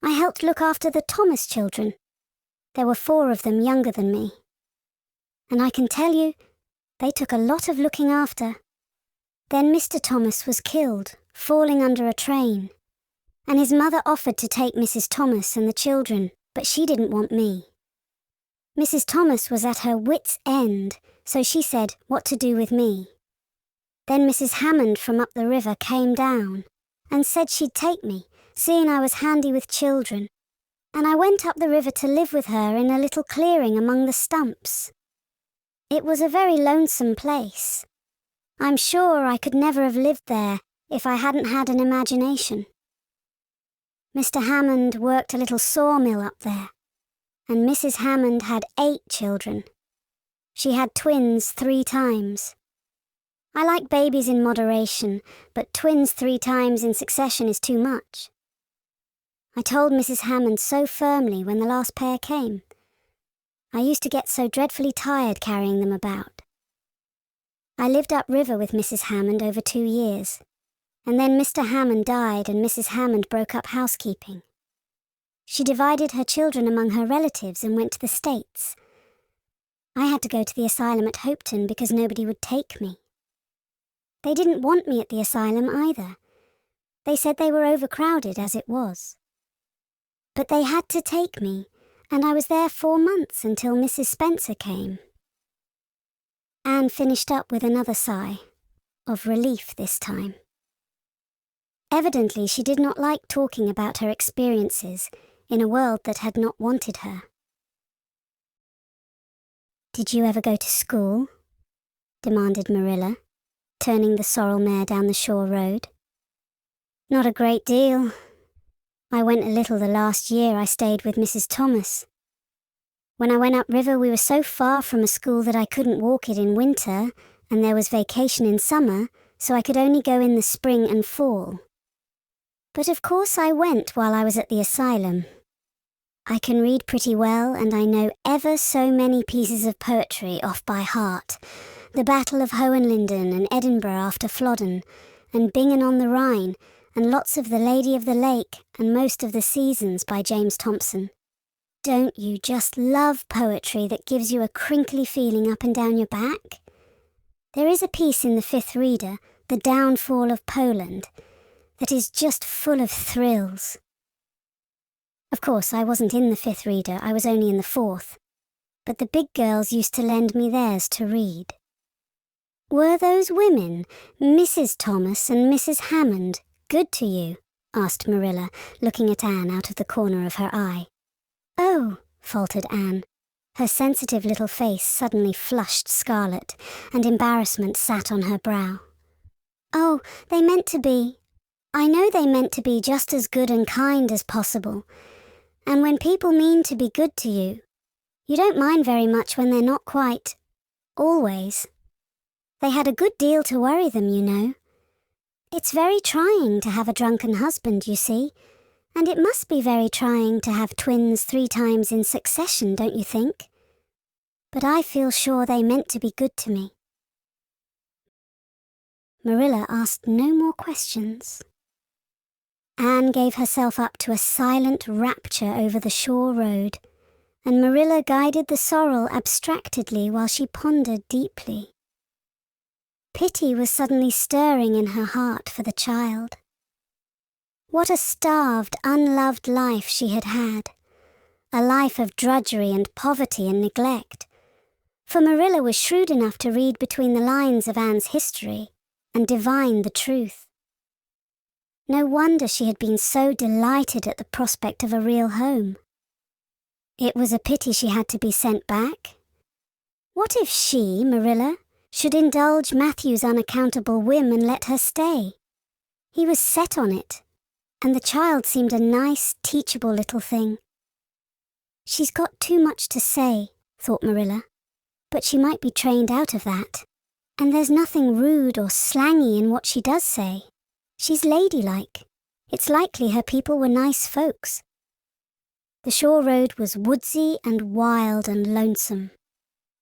[SPEAKER 2] I helped look after the Thomas children. There were 4 of them younger than me. And I can tell you, they took a lot of looking after. Then Mr. Thomas was killed, falling under a train. And his mother offered to take Mrs. Thomas and the children, but she didn't want me. Mrs. Thomas was at her wits' end, so she said what to do with me. Then Mrs. Hammond from up the river came down and said she'd take me, seeing I was handy with children, and I went up the river to live with her in a little clearing among the stumps. It was a very lonesome place. I'm sure I could never have lived there if I hadn't had an imagination. Mr. Hammond worked a little sawmill up there, and Mrs. Hammond had 8 children. She had twins 3 times. I like babies in moderation, but twins 3 times in succession is too much. I told Mrs. Hammond so firmly when the last pair came. I used to get so dreadfully tired carrying them about. I lived upriver with Mrs. Hammond over 2 years. And then Mr. Hammond died and Mrs. Hammond broke up housekeeping. She divided her children among her relatives and went to the States. I had to go to the asylum at Hopeton because nobody would take me. They didn't want me at the asylum either. They said they were overcrowded as it was. But they had to take me, and I was there 4 months until Mrs. Spencer came. Anne finished up with another sigh, of relief this time. Evidently, she did not like talking about her experiences in a world that had not wanted her. "Did you ever go to school?" demanded Marilla, turning the sorrel mare down the shore road. "Not a great deal. I went a little the last year I stayed with Mrs. Thomas. When I went upriver, we were so far from a school that I couldn't walk it in winter, and there was vacation in summer, so I could only go in the spring and fall. But of course I went while I was at the asylum. I can read pretty well, and I know ever so many pieces of poetry off by heart. The Battle of Hohenlinden and Edinburgh after Flodden, and Bingen on the Rhine, and lots of The Lady of the Lake and most of The Seasons by James Thompson. Don't you just love poetry that gives you a crinkly feeling up and down your back? There is a piece in the Fifth Reader, The Downfall of Poland, that is just full of thrills. Of course, I wasn't in the Fifth Reader, I was only in the Fourth, but the big girls used to lend me theirs to read." "Were those women, Mrs. Thomas and Mrs. Hammond, good to you?" asked Marilla, looking at Anne out of the corner of her eye. "Oh," faltered Anne. Her sensitive little face suddenly flushed scarlet, and embarrassment sat on her brow. "Oh, they meant to be. I know they meant to be just as good and kind as possible. And when people mean to be good to you, you don't mind very much when they're not quite. Always. They had a good deal to worry them, you know. It's very trying to have a drunken husband, you see, and it must be very trying to have twins 3 times in succession, don't you think? But I feel sure they meant to be good to me." Marilla asked no more questions. Anne gave herself up to a silent rapture over the shore road, and Marilla guided the sorrel abstractedly while she pondered deeply. Pity was suddenly stirring in her heart for the child. What a starved, unloved life she had had, a life of drudgery and poverty and neglect. For Marilla was shrewd enough to read between the lines of Anne's history and divine the truth. No wonder she had been so delighted at the prospect of a real home. It was a pity she had to be sent back. What if she, Marilla, should indulge Matthew's unaccountable whim and let her stay? He was set on it, and the child seemed a nice, teachable little thing. She's got too much to say, thought Marilla, but she might be trained out of that. And there's nothing rude or slangy in what she does say. She's ladylike. It's likely her people were nice folks. The shore road was woodsy and wild and lonesome.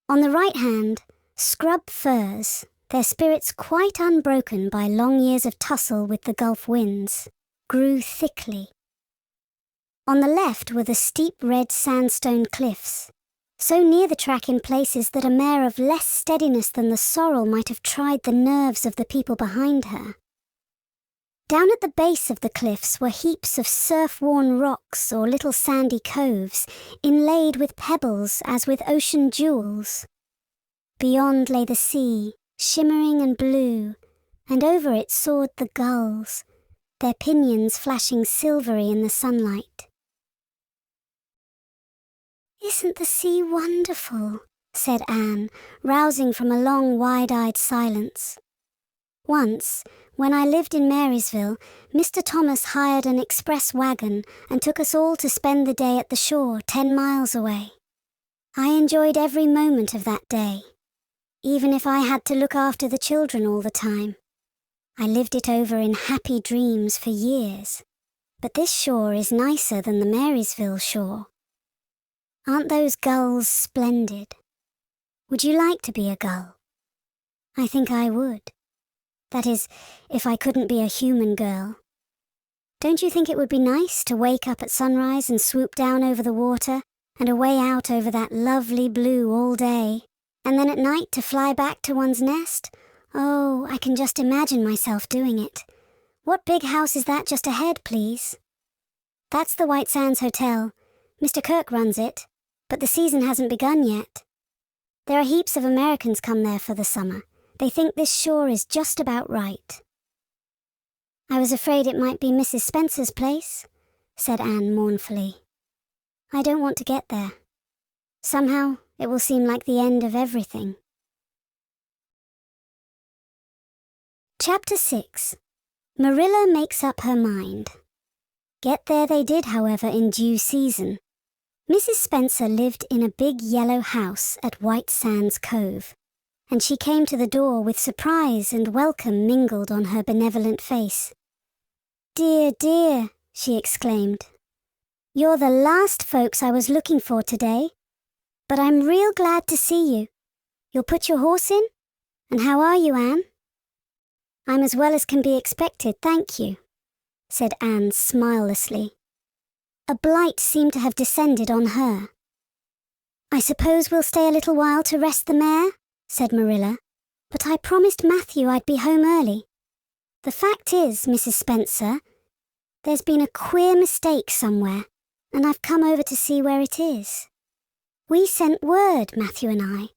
[SPEAKER 2] On the right hand, scrub firs, their spirits quite unbroken by long years of tussle with the Gulf winds, grew thickly. On the left were the steep red sandstone cliffs, so near the track in places that a mare of less steadiness than the sorrel might have tried the nerves of the people behind her. Down at the base of the cliffs were heaps of surf-worn rocks or little sandy coves, inlaid with pebbles as with ocean jewels. Beyond lay the sea, shimmering and blue, and over it soared the gulls, their pinions flashing silvery in the sunlight. "Isn't the sea wonderful?" said Anne, rousing from a long, wide-eyed silence. "Once, when I lived in Marysville, Mr. Thomas hired an express wagon and took us all to spend the day at the shore 10 miles away. I enjoyed every moment of that day, even if I had to look after the children all the time. I lived it over in happy dreams for years, but this shore is nicer than the Marysville shore. Aren't those gulls splendid? Would you like to be a gull? I think I would. That is, if I couldn't be a human girl. Don't you think it would be nice to wake up at sunrise and swoop down over the water and away out over that lovely blue all day, and then at night to fly back to one's nest? Oh, I can just imagine myself doing it. What big house is that just ahead, please?" "That's the White Sands Hotel. Mr. Kirk runs it, but the season hasn't begun yet. There are heaps of Americans come there for the summer. They think this shore is just about right." I was afraid it might be Mrs. Spencer's place, said Anne mournfully. I don't want to get there. Somehow, it will seem like the end of everything. Chapter 6. Marilla makes up her mind. Get there they did, however, in due season. Mrs. Spencer lived in a big yellow house at White Sands Cove, and she came to the door with surprise and welcome mingled on her benevolent face. Dear, dear, she exclaimed. You're the last folks I was looking for today, but I'm real glad to see you. You'll put your horse in? And how are you, Anne? I'm as well as can be expected, thank you, said Anne smilelessly. A blight seemed to have descended on her. I suppose we'll stay a little while to rest the mare, said Marilla, but I promised Matthew I'd be home early. The fact is, Mrs. Spencer, there's been a queer mistake somewhere, and I've come over to see where it is. We sent word, Matthew and I,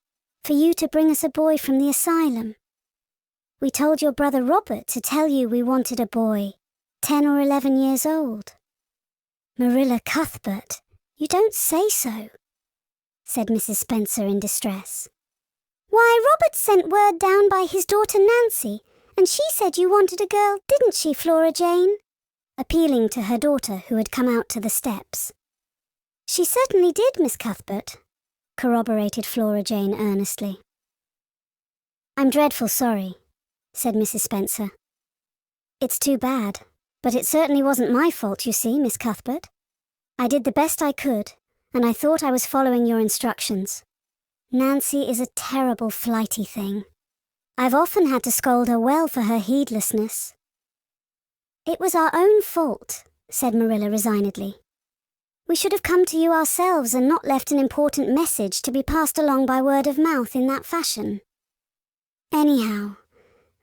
[SPEAKER 2] for you to bring us a boy from the asylum. We told your brother Robert to tell you we wanted a boy, 10 or 11 years old. Marilla Cuthbert, you don't say so, said Mrs. Spencer in distress. Why, Robert sent word down by his daughter Nancy, and she said you wanted a girl, didn't she, Flora Jane? Appealing to her daughter who had come out to the steps. She certainly did, Miss Cuthbert, corroborated Flora Jane earnestly. I'm dreadful sorry, said Mrs. Spencer. It's too bad, but it certainly wasn't my fault, you see, Miss Cuthbert. I did the best I could, and I thought I was following your instructions. Nancy is a terrible flighty thing. I've often had to scold her well for her heedlessness. It was our own fault, said Marilla resignedly. We should have come to you ourselves and not left an important message to be passed along by word of mouth in that fashion. Anyhow,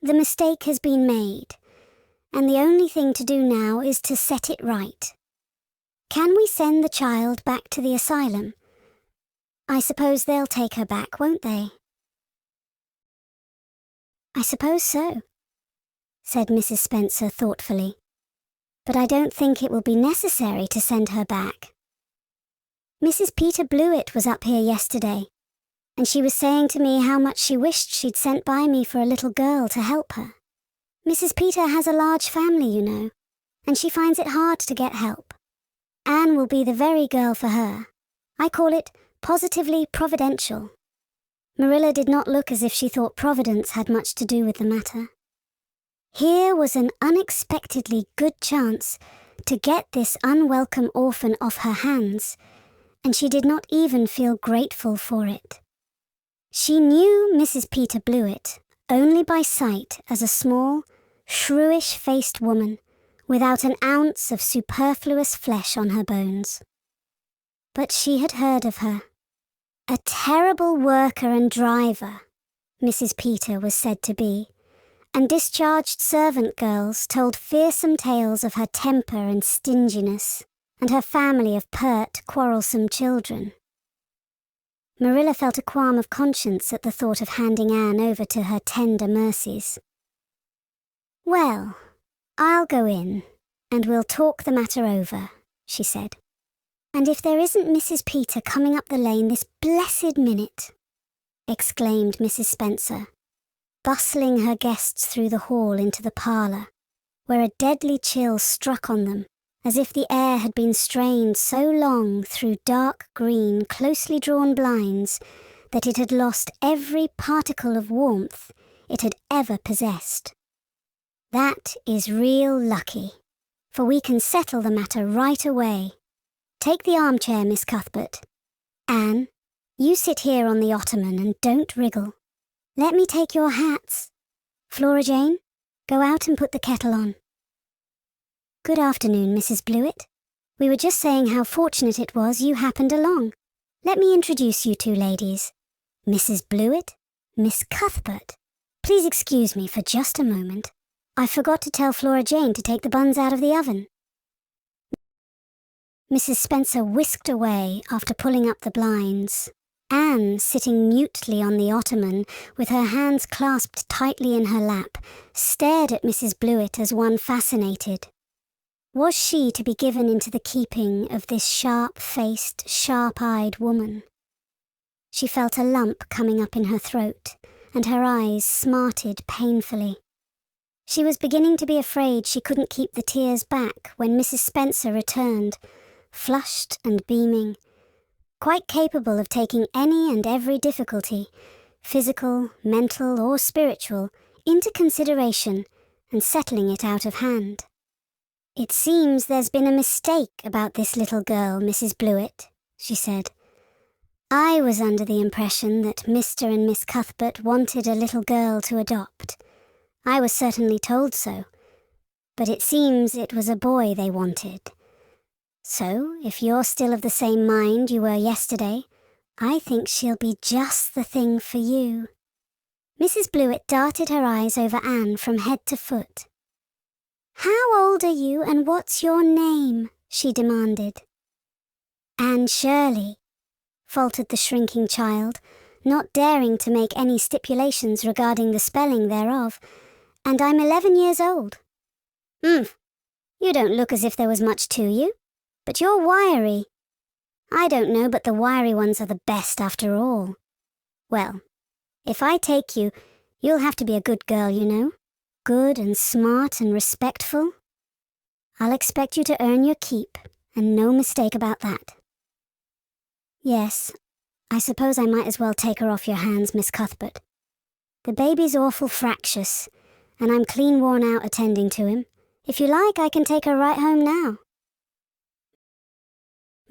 [SPEAKER 2] the mistake has been made, and the only thing to do now is to set it right. Can we send the child back to the asylum? I suppose they'll take her back, won't they? I suppose so, said Mrs. Spencer thoughtfully. But I don't think it will be necessary to send her back. Mrs. Peter Blewett was up here yesterday, and she was saying to me how much she wished she'd sent by me for a little girl to help her. Mrs. Peter has a large family, you know, and she finds it hard to get help. Anne will be the very girl for her. I call it positively providential. Marilla did not look as if she thought Providence had much to do with the matter. Here was an unexpectedly good chance to get this unwelcome orphan off her hands, and she did not even feel grateful for it. She knew Mrs. Peter Blewett only by sight as a small, shrewish-faced woman without an ounce of superfluous flesh on her bones. But she had heard of her. A terrible worker and driver, Mrs. Peter was said to be, and discharged servant girls told fearsome tales of her temper and stinginess, and her family of pert, quarrelsome children. Marilla felt a qualm of conscience at the thought of handing Anne over to her tender mercies. Well, I'll go in, and we'll talk the matter over, she said. And if there isn't Mrs. Peter coming up the lane this blessed minute, exclaimed Mrs. Spencer, bustling her guests through the hall into the parlour, where a deadly chill struck on them, as if the air had been strained so long through dark green, closely drawn blinds that it had lost every particle of warmth it had ever possessed. That is real lucky, for we can settle the matter right away. Take the armchair, Miss Cuthbert. Anne, you sit here on the ottoman and don't wriggle. Let me take your hats. Flora Jane, go out and put the kettle on. Good afternoon, Mrs. Blewett. We were just saying how fortunate it was you happened along. Let me introduce you two ladies. Mrs. Blewett, Miss Cuthbert. Please excuse me for just a moment. I forgot to tell Flora Jane to take the buns out of the oven. Mrs. Spencer whisked away after pulling up the blinds, Anne, sitting mutely on the ottoman, with her hands clasped tightly in her lap, stared at Mrs. Blewett as one fascinated. Was she to be given into the keeping of this sharp-faced, sharp-eyed woman? She felt a lump coming up in her throat, and her eyes smarted painfully. She was beginning to be afraid she couldn't keep the tears back when Mrs. Spencer returned, flushed and beaming, quite capable of taking any and every difficulty, physical, mental, or spiritual, into consideration and settling it out of hand. "It seems there's been a mistake about this little girl, Mrs. Blewett," she said. "I was under the impression that Mr. and Miss Cuthbert wanted a little girl to adopt. I was certainly told so, but it seems it was a boy they wanted. So, if you're still of the same mind you were yesterday, I think she'll be just the thing for you." Mrs. Blewett darted her eyes over Anne from head to foot. "How old are you and what's your name?" she demanded. "Anne Shirley," faltered the shrinking child, not daring to make any stipulations regarding the spelling thereof, "and I'm 11 years old." You don't look as if there was much to you. But you're wiry." "I don't know, but the wiry ones are the best after all." "Well, if I take you, you'll have to be a good girl, you know. Good and smart and respectful. I'll expect you to earn your keep, and no mistake about that." "Yes, I suppose I might as well take her off your hands, Miss Cuthbert. The baby's awful fractious, and I'm clean worn out attending to him. If you like, I can take her right home now."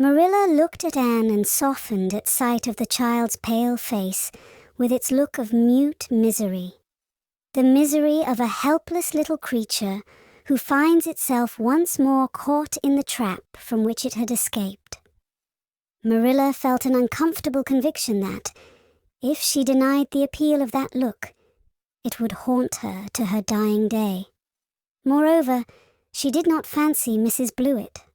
[SPEAKER 2] Marilla looked at Anne and softened at sight of the child's pale face with its look of mute misery. The misery of a helpless little creature who finds itself once more caught in the trap from which it had escaped. Marilla felt an uncomfortable conviction that, if she denied the appeal of that look, it would haunt her to her dying day. Moreover, she did not fancy Mrs. Blewett.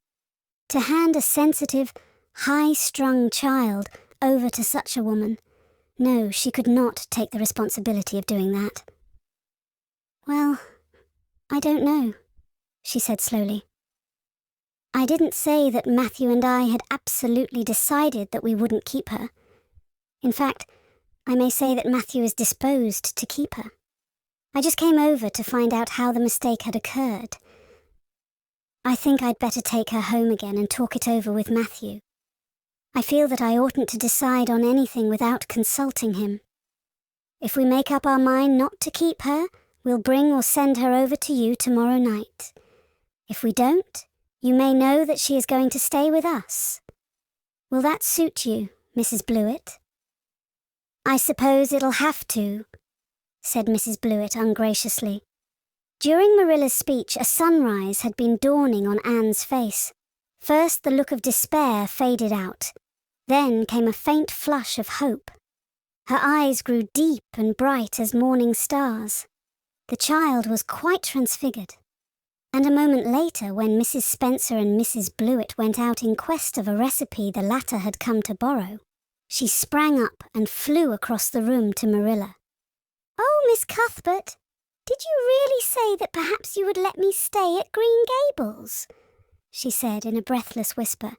[SPEAKER 2] To hand a sensitive, high-strung child over to such a woman, no, she could not take the responsibility of doing that. "Well, I don't know," she said slowly. "I didn't say that Matthew and I had absolutely decided that we wouldn't keep her. In fact, I may say that Matthew is disposed to keep her. I just came over to find out how the mistake had occurred. I think I'd better take her home again and talk it over with Matthew. I feel that I oughtn't to decide on anything without consulting him. If we make up our mind not to keep her, we'll bring or send her over to you tomorrow night. If we don't, you may know that she is going to stay with us. Will that suit you, Mrs. Blewett?" "I suppose it'll have to," said Mrs. Blewett ungraciously. During Marilla's speech, a sunrise had been dawning on Anne's face. First the look of despair faded out. Then came a faint flush of hope. Her eyes grew deep and bright as morning stars. The child was quite transfigured. And a moment later, when Mrs. Spencer and Mrs. Blewett went out in quest of a recipe the latter had come to borrow, she sprang up and flew across the room to Marilla. "Oh, Miss Cuthbert! Did you really say that perhaps you would let me stay at Green Gables?" she said in a breathless whisper,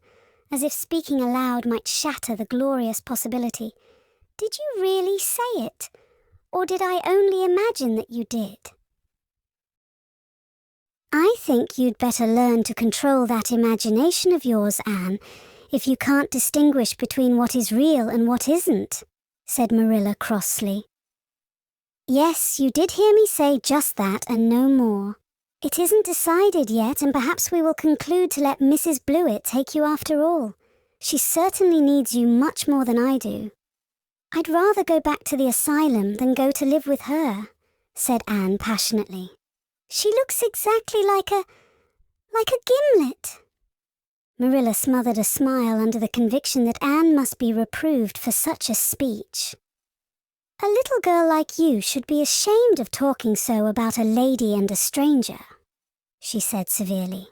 [SPEAKER 2] as if speaking aloud might shatter the glorious possibility. "Did you really say it? Or did I only imagine that you did?" "I think you'd better learn to control that imagination of yours, Anne, if you can't distinguish between what is real and what isn't," said Marilla crossly. "Yes, you did hear me say just that and no more. It isn't decided yet, and perhaps we will conclude to let Mrs. Blewett take you after all. She certainly needs you much more than I do." "I'd rather go back to the asylum than go to live with her," said Anne passionately. "She looks exactly like a gimlet." Marilla smothered a smile under the conviction that Anne must be reproved for such a speech. "A little girl like you should be ashamed of talking so about a lady and a stranger," she said severely.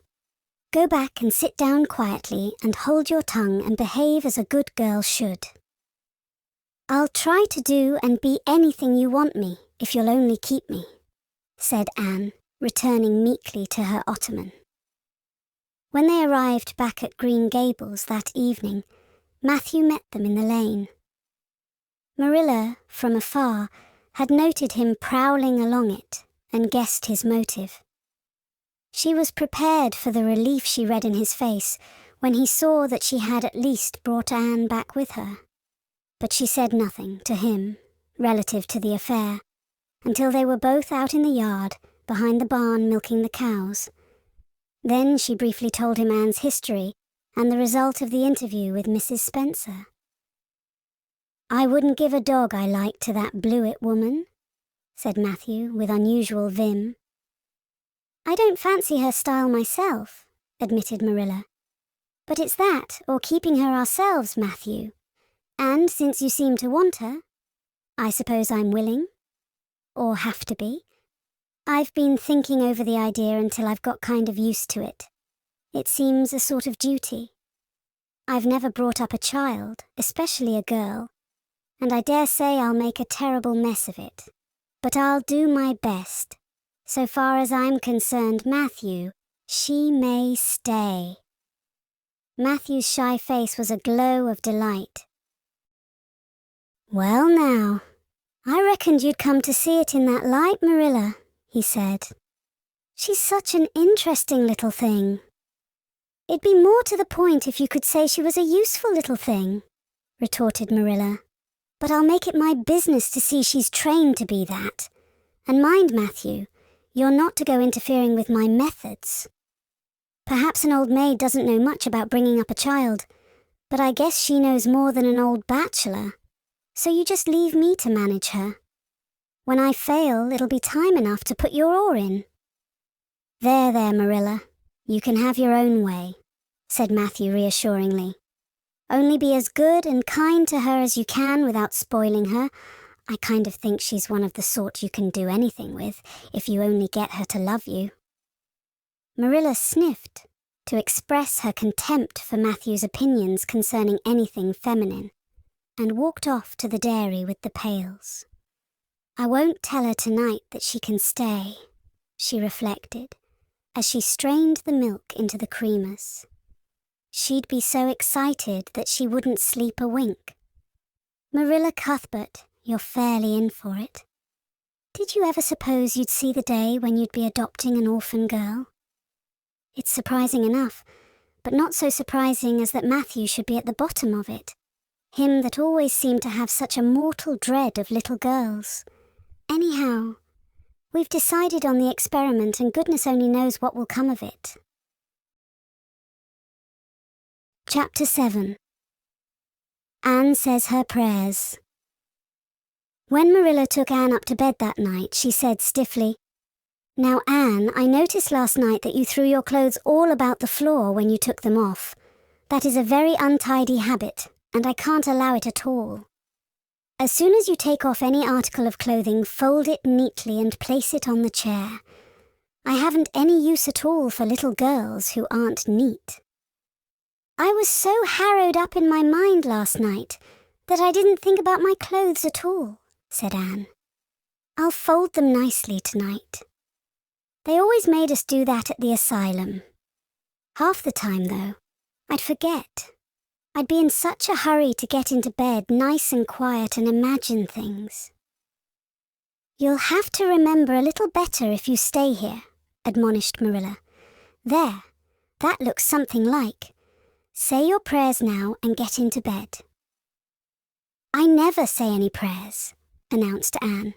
[SPEAKER 2] "Go back and sit down quietly and hold your tongue and behave as a good girl should." "I'll try to do and be anything you want me, if you'll only keep me," said Anne, returning meekly to her ottoman. When they arrived back at Green Gables that evening, Matthew met them in the lane. Marilla, from afar, had noted him prowling along it and guessed his motive. She was prepared for the relief she read in his face when he saw that she had at least brought Anne back with her. But she said nothing to him relative to the affair until they were both out in the yard behind the barn milking the cows. Then she briefly told him Anne's history and the result of the interview with Mrs. Spencer. "I wouldn't give a dog I liked to that Blewett woman," said Matthew with unusual vim. "I don't fancy her style myself," admitted Marilla. "But it's that or keeping her ourselves, Matthew. And since you seem to want her, I suppose I'm willing. Or have to be. I've been thinking over the idea until I've got kind of used to it. It seems a sort of duty. I've never brought up a child, especially a girl, and I dare say I'll make a terrible mess of it. But I'll do my best. So far as I'm concerned, Matthew, she may stay." Matthew's shy face was a glow of delight. "Well now, I reckoned you'd come to see it in that light, Marilla," he said. "She's such an interesting little thing." "It'd be more to the point if you could say she was a useful little thing," retorted Marilla. "But I'll make it my business to see she's trained to be that. And mind, Matthew, you're not to go interfering with my methods. Perhaps an old maid doesn't know much about bringing up a child, but I guess she knows more than an old bachelor. So you just leave me to manage her. When I fail, it'll be time enough to put your oar in." There, Marilla, you can have your own way," said Matthew reassuringly. "Only be as good and kind to her as you can without spoiling her. I kind of think she's one of the sort you can do anything with, if you only get her to love you." Marilla sniffed to express her contempt for Matthew's opinions concerning anything feminine, and walked off to the dairy with the pails. "I won't tell her tonight that she can stay," she reflected, as she strained the milk into the creamers. "She'd be so excited that she wouldn't sleep a wink. Marilla Cuthbert, you're fairly in for it. Did you ever suppose you'd see the day when you'd be adopting an orphan girl? It's surprising enough, but not so surprising as that Matthew should be at the bottom of it. Him that always seemed to have such a mortal dread of little girls. Anyhow, we've decided on the experiment and goodness only knows what will come of it." Chapter 7. Anne Says Her Prayers. When Marilla took Anne up to bed that night, she said stiffly, "Now, Anne, I noticed last night that you threw your clothes all about the floor when you took them off. That is a very untidy habit, and I can't allow it at all. As soon as you take off any article of clothing, fold it neatly and place it on the chair. I haven't any use at all for little girls who aren't neat." "I was so harrowed up in my mind last night that I didn't think about my clothes at all," said Anne. "I'll fold them nicely tonight. They always made us do that at the asylum. Half the time, though, I'd forget. I'd be in such a hurry to get into bed nice and quiet and imagine things." "You'll have to remember a little better if you stay here," admonished Marilla. "There, that looks something like. Say your prayers now and get into bed." "I never say any prayers," announced Anne.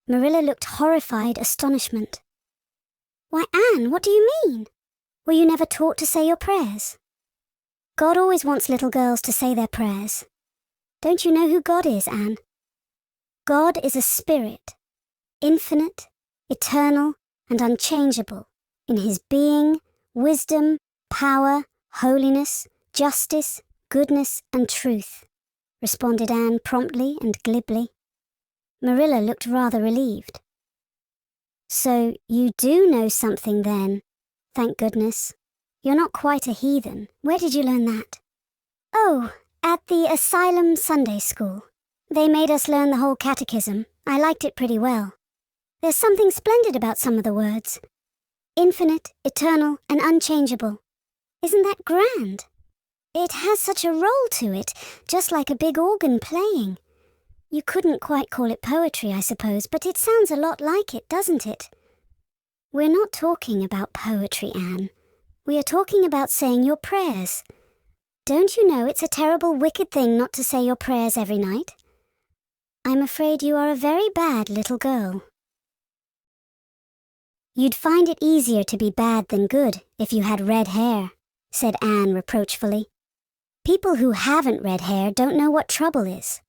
[SPEAKER 2] Marilla looked horrified astonishment. "Why, Anne, what do you mean? Were you never taught to say your prayers? God always wants little girls to say their prayers. Don't you know who God is, Anne? God is a spirit, infinite, eternal, and unchangeable in his being, wisdom, power, holiness, justice, goodness, and truth," responded Anne promptly and glibly. Marilla looked rather relieved. "So you do know something then, thank goodness. You're not quite a heathen. Where did you learn that?" "Oh, at the Asylum Sunday School," They made us learn the whole catechism. I liked it pretty well. There's something splendid about some of the words. Infinite, eternal, and unchangeable. Isn't that grand? It has such a roll to it, just like a big organ playing. You couldn't quite call it poetry, I suppose, but it sounds a lot like it, doesn't it? We're not talking about poetry, Anne. We are talking about saying your prayers. Don't you know it's a terrible, wicked thing not to say your prayers every night? I'm afraid you are a very bad little girl. You'd find it easier to be bad than good if you had red hair, said Anne reproachfully. People who haven't red hair don't know what trouble is.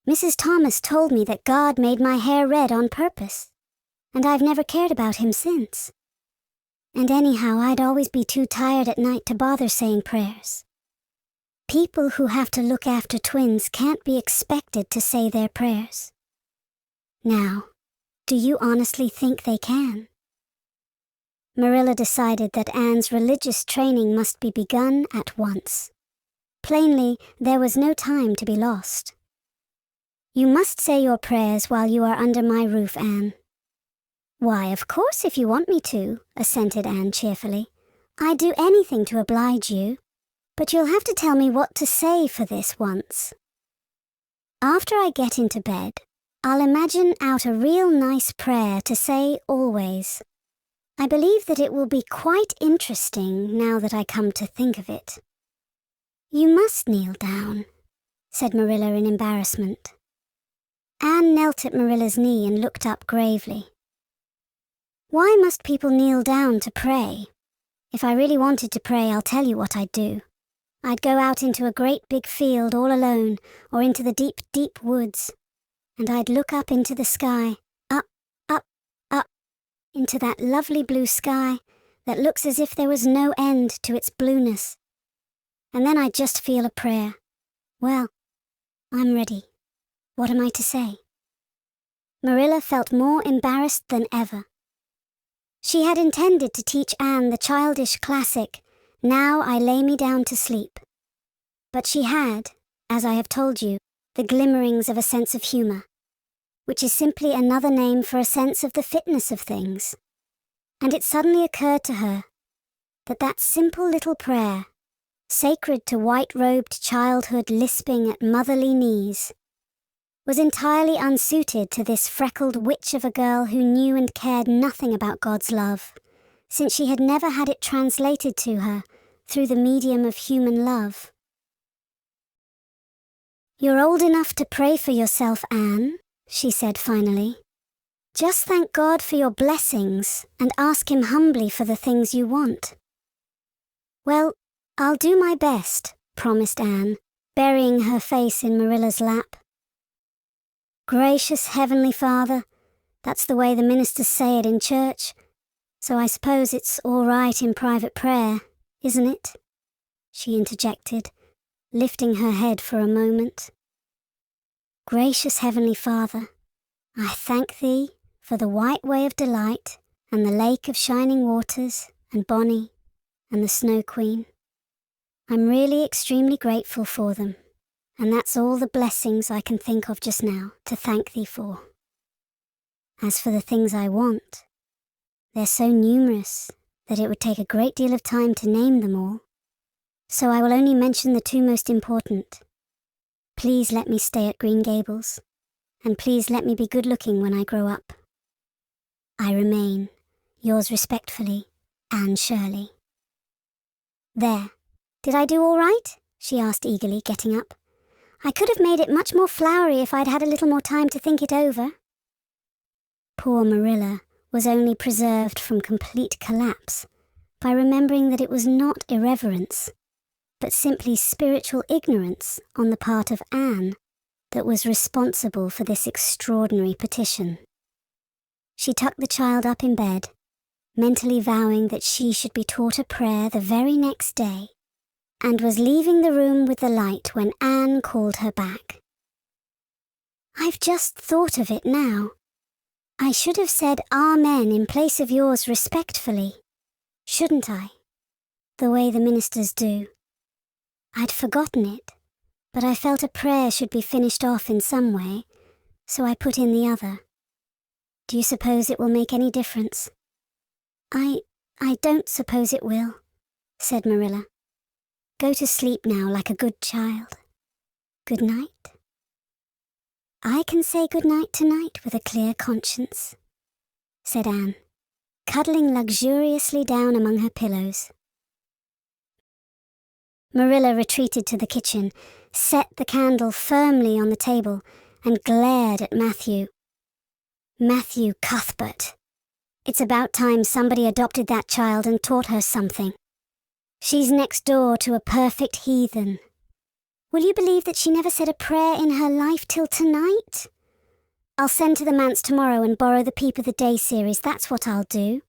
[SPEAKER 2] Mrs. Thomas told me that God made my hair red on purpose, and I've never cared about him since. And anyhow, I'd always be too tired at night to bother saying prayers. People who have to look after twins can't be expected to say their prayers. Now, do you honestly think they can? Marilla decided that Anne's religious training must be begun at once. Plainly, there was no time to be lost. You must say your prayers while you are under my roof, Anne. Why, of course, if you want me to, assented Anne cheerfully. I'd do anything to oblige you, but you'll have to tell me what to say for this once. After I get into bed, I'll imagine out a real nice prayer to say always. I believe that it will be quite interesting now that I come to think of it. You must kneel down, said Marilla in embarrassment. Anne knelt at Marilla's knee and looked up gravely. Why must people kneel down to pray? If I really wanted to pray, I'll tell you what I'd do. I'd go out into a great big field all alone, or into the deep, deep woods, and I'd look up into the sky, up, into that lovely blue sky that looks as if there was no end to its blueness. And then I'd just feel a prayer. Well, I'm ready. What am I to say? Marilla felt more embarrassed than ever. She had intended to teach Anne the childish classic, "Now I lay me down to sleep." But she had, as I have told you, the glimmerings of a sense of humor, which is simply another name for a sense of the fitness of things. And it suddenly occurred to her that that simple little prayer, sacred to white-robed childhood lisping at motherly knees, was entirely unsuited to this freckled witch of a girl who knew and cared nothing about God's love, since she had never had it translated to her through the medium of human love. "You're old enough to pray for yourself, Anne," she said finally. "Just thank God for your blessings and ask him humbly for the things you want." "Well, I'll do my best," promised Anne, burying her face in Marilla's lap. "Gracious Heavenly Father," that's the way the ministers say it in church, so I suppose it's all right in private prayer, isn't it? She interjected, lifting her head for a moment. "Gracious Heavenly Father, I thank thee for the white way of delight and the lake of shining waters and Bonnie and the Snow Queen. I'm really extremely grateful for them, and that's all the blessings I can think of just now to thank thee for. As for the things I want, they're so numerous that it would take a great deal of time to name them all, so I will only mention the two most important. Please let me stay at Green Gables, and please let me be good-looking when I grow up. I remain, yours respectfully, Anne Shirley." "There, did I do all right?" she asked eagerly, getting up. "I could have made it much more flowery if I'd had a little more time to think it over." Poor Marilla was only preserved from complete collapse by remembering that it was not irreverence, but simply spiritual ignorance on the part of Anne that was responsible for this extraordinary petition. She tucked the child up in bed, mentally vowing that she should be taught a prayer the very next day, and was leaving the room with the light when Anne called her back. "I've just thought of it now. I should have said Amen in place of yours respectfully, shouldn't I? The way the ministers do. I'd forgotten it, but I felt a prayer should be finished off in some way, so I put in the other. Do you suppose it will make any difference?" I don't suppose it will," said Marilla. "Go to sleep now like a good child. Good night." "I can say good night tonight with a clear conscience," said Anne, cuddling luxuriously down among her pillows. Marilla retreated to the kitchen, set the candle firmly on the table, and glared at Matthew. Matthew Cuthbert. It's about time somebody adopted that child and taught her something. She's next door to a perfect heathen. Will you believe that she never said a prayer in her life till tonight? I'll send to the manse tomorrow and borrow the Peep of the Day series, that's what I'll do.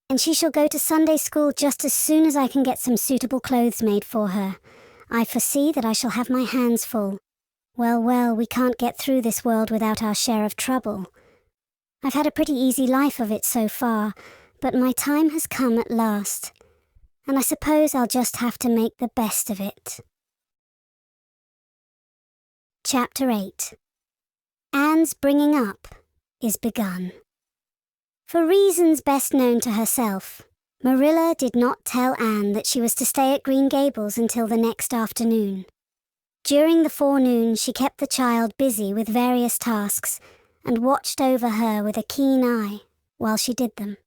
[SPEAKER 2] And she shall go to Sunday school just as soon as I can get some suitable clothes made for her. I foresee that I shall have my hands full. Well, we can't get through this world without our share of trouble. I've had a pretty easy life of it so far, but my time has come at last, and I suppose I'll just have to make the best of it. Chapter 8. Anne's bringing up is begun. For reasons best known to herself, Marilla did not tell Anne that she was to stay at Green Gables until the next afternoon. During the forenoon, she kept the child busy with various tasks and watched over her with a keen eye while she did them.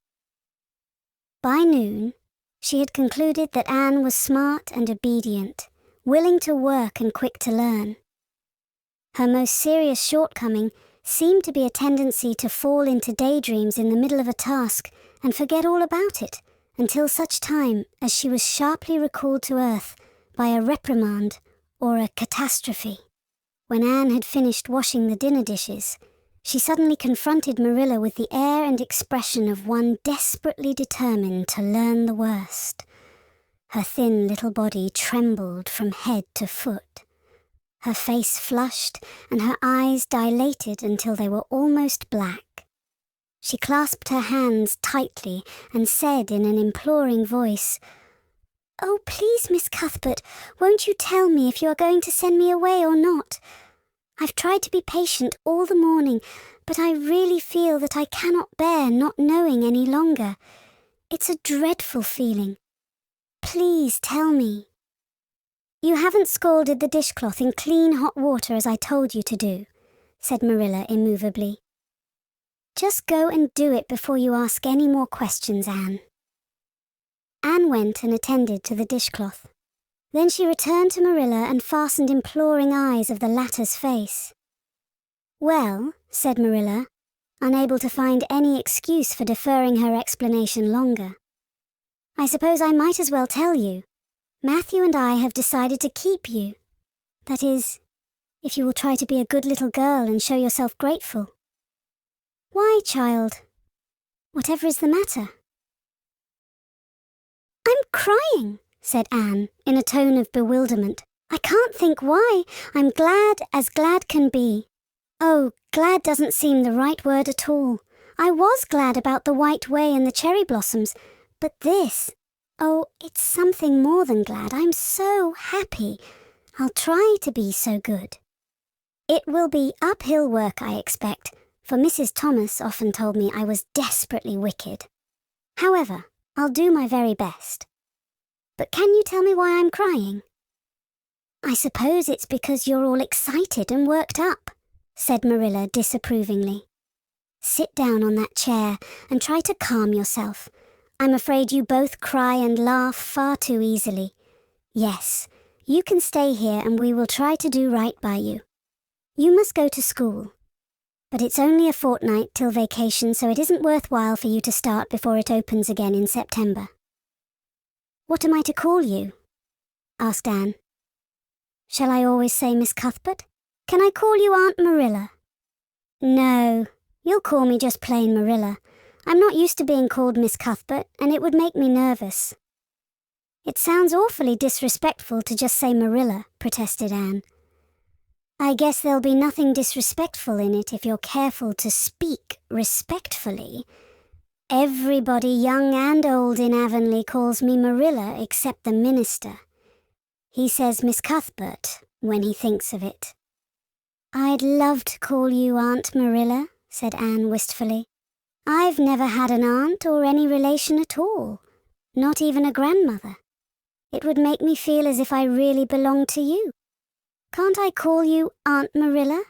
[SPEAKER 2] By noon, she had concluded that Anne was smart and obedient, willing to work and quick to learn. Her most serious shortcoming seemed to be a tendency to fall into daydreams in the middle of a task and forget all about it until such time as she was sharply recalled to earth by a reprimand or a catastrophe. When Anne had finished washing the dinner dishes, she suddenly confronted Marilla with the air and expression of one desperately determined to learn the worst. Her thin little body trembled from head to foot. Her face flushed and her eyes dilated until they were almost black. She clasped her hands tightly and said in an imploring voice, "Oh, please, Miss Cuthbert, won't you tell me if you are going to send me away or not? I've tried to be patient all the morning, but I really feel that I cannot bear not knowing any longer. It's a dreadful feeling. Please tell me." "You haven't scalded the dishcloth in clean hot water as I told you to do," said Marilla immovably. "Just go and do it before you ask any more questions, Anne." Anne went and attended to the dishcloth. Then she returned to Marilla and fastened imploring eyes of the latter's face. "Well," said Marilla, unable to find any excuse for deferring her explanation longer, "I suppose I might as well tell you. Matthew and I have decided to keep you. That is, if you will try to be a good little girl and show yourself grateful." "Why, child? Whatever is the matter?" "I'm crying," said Anne in a tone of bewilderment. "I can't think why. I'm glad as glad can be. Oh, glad doesn't seem the right word at all. I was glad about the white way and the cherry blossoms, but this, oh, it's something more than glad. I'm so happy. I'll try to be so good. It will be uphill work, I expect, for Mrs. Thomas often told me I was desperately wicked. However, I'll do my very best. But can you tell me why I'm crying?" "I suppose it's because you're all excited and worked up," said Marilla disapprovingly. "Sit down on that chair and try to calm yourself. I'm afraid you both cry and laugh far too easily. Yes, you can stay here and we will try to do right by you. You must go to school. But it's only a fortnight till vacation, so it isn't worthwhile for you to start before it opens again in September." "What am I to call you?" asked Anne. "Shall I always say Miss Cuthbert? Can I call you Aunt Marilla?" "No, you'll call me just plain Marilla. I'm not used to being called Miss Cuthbert, and it would make me nervous." "It sounds awfully disrespectful to just say Marilla," protested Anne. "I guess there'll be nothing disrespectful in it if you're careful to speak respectfully. Everybody, young and old in Avonlea, calls me Marilla except the minister. He says Miss Cuthbert, when he thinks of it. "I'd love to call you Aunt Marilla," said Anne wistfully. "I've never had an aunt or any relation at all, not even a grandmother. It would make me feel as if I really belonged to you. Can't I call you Aunt Marilla?"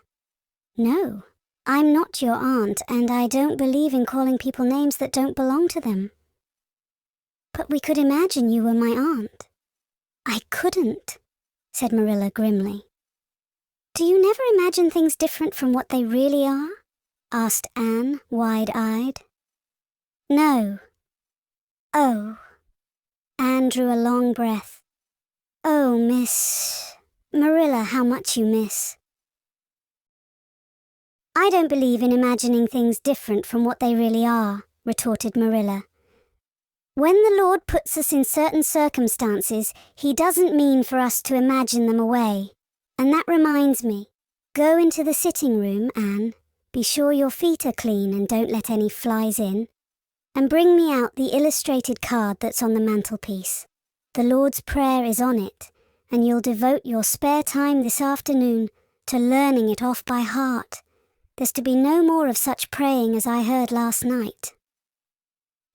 [SPEAKER 2] "No, I'm not your aunt, and I don't believe in calling people names that don't belong to them." "But we could imagine you were my aunt." "I couldn't," said Marilla grimly. "Do you never imagine things different from what they really are?" asked Anne, wide-eyed. "No." "Oh." Anne drew a long breath. "Oh, Miss Marilla, how much you miss." "I don't believe in imagining things different from what they really are," retorted Marilla. "When the Lord puts us in certain circumstances, he doesn't mean for us to imagine them away. And that reminds me, go into the sitting room, Anne. Be sure your feet are clean and don't let any flies in. And bring me out the illustrated card that's on the mantelpiece. The Lord's Prayer is on it, and you'll devote your spare time this afternoon to learning it off by heart. There's to be no more of such praying as I heard last night."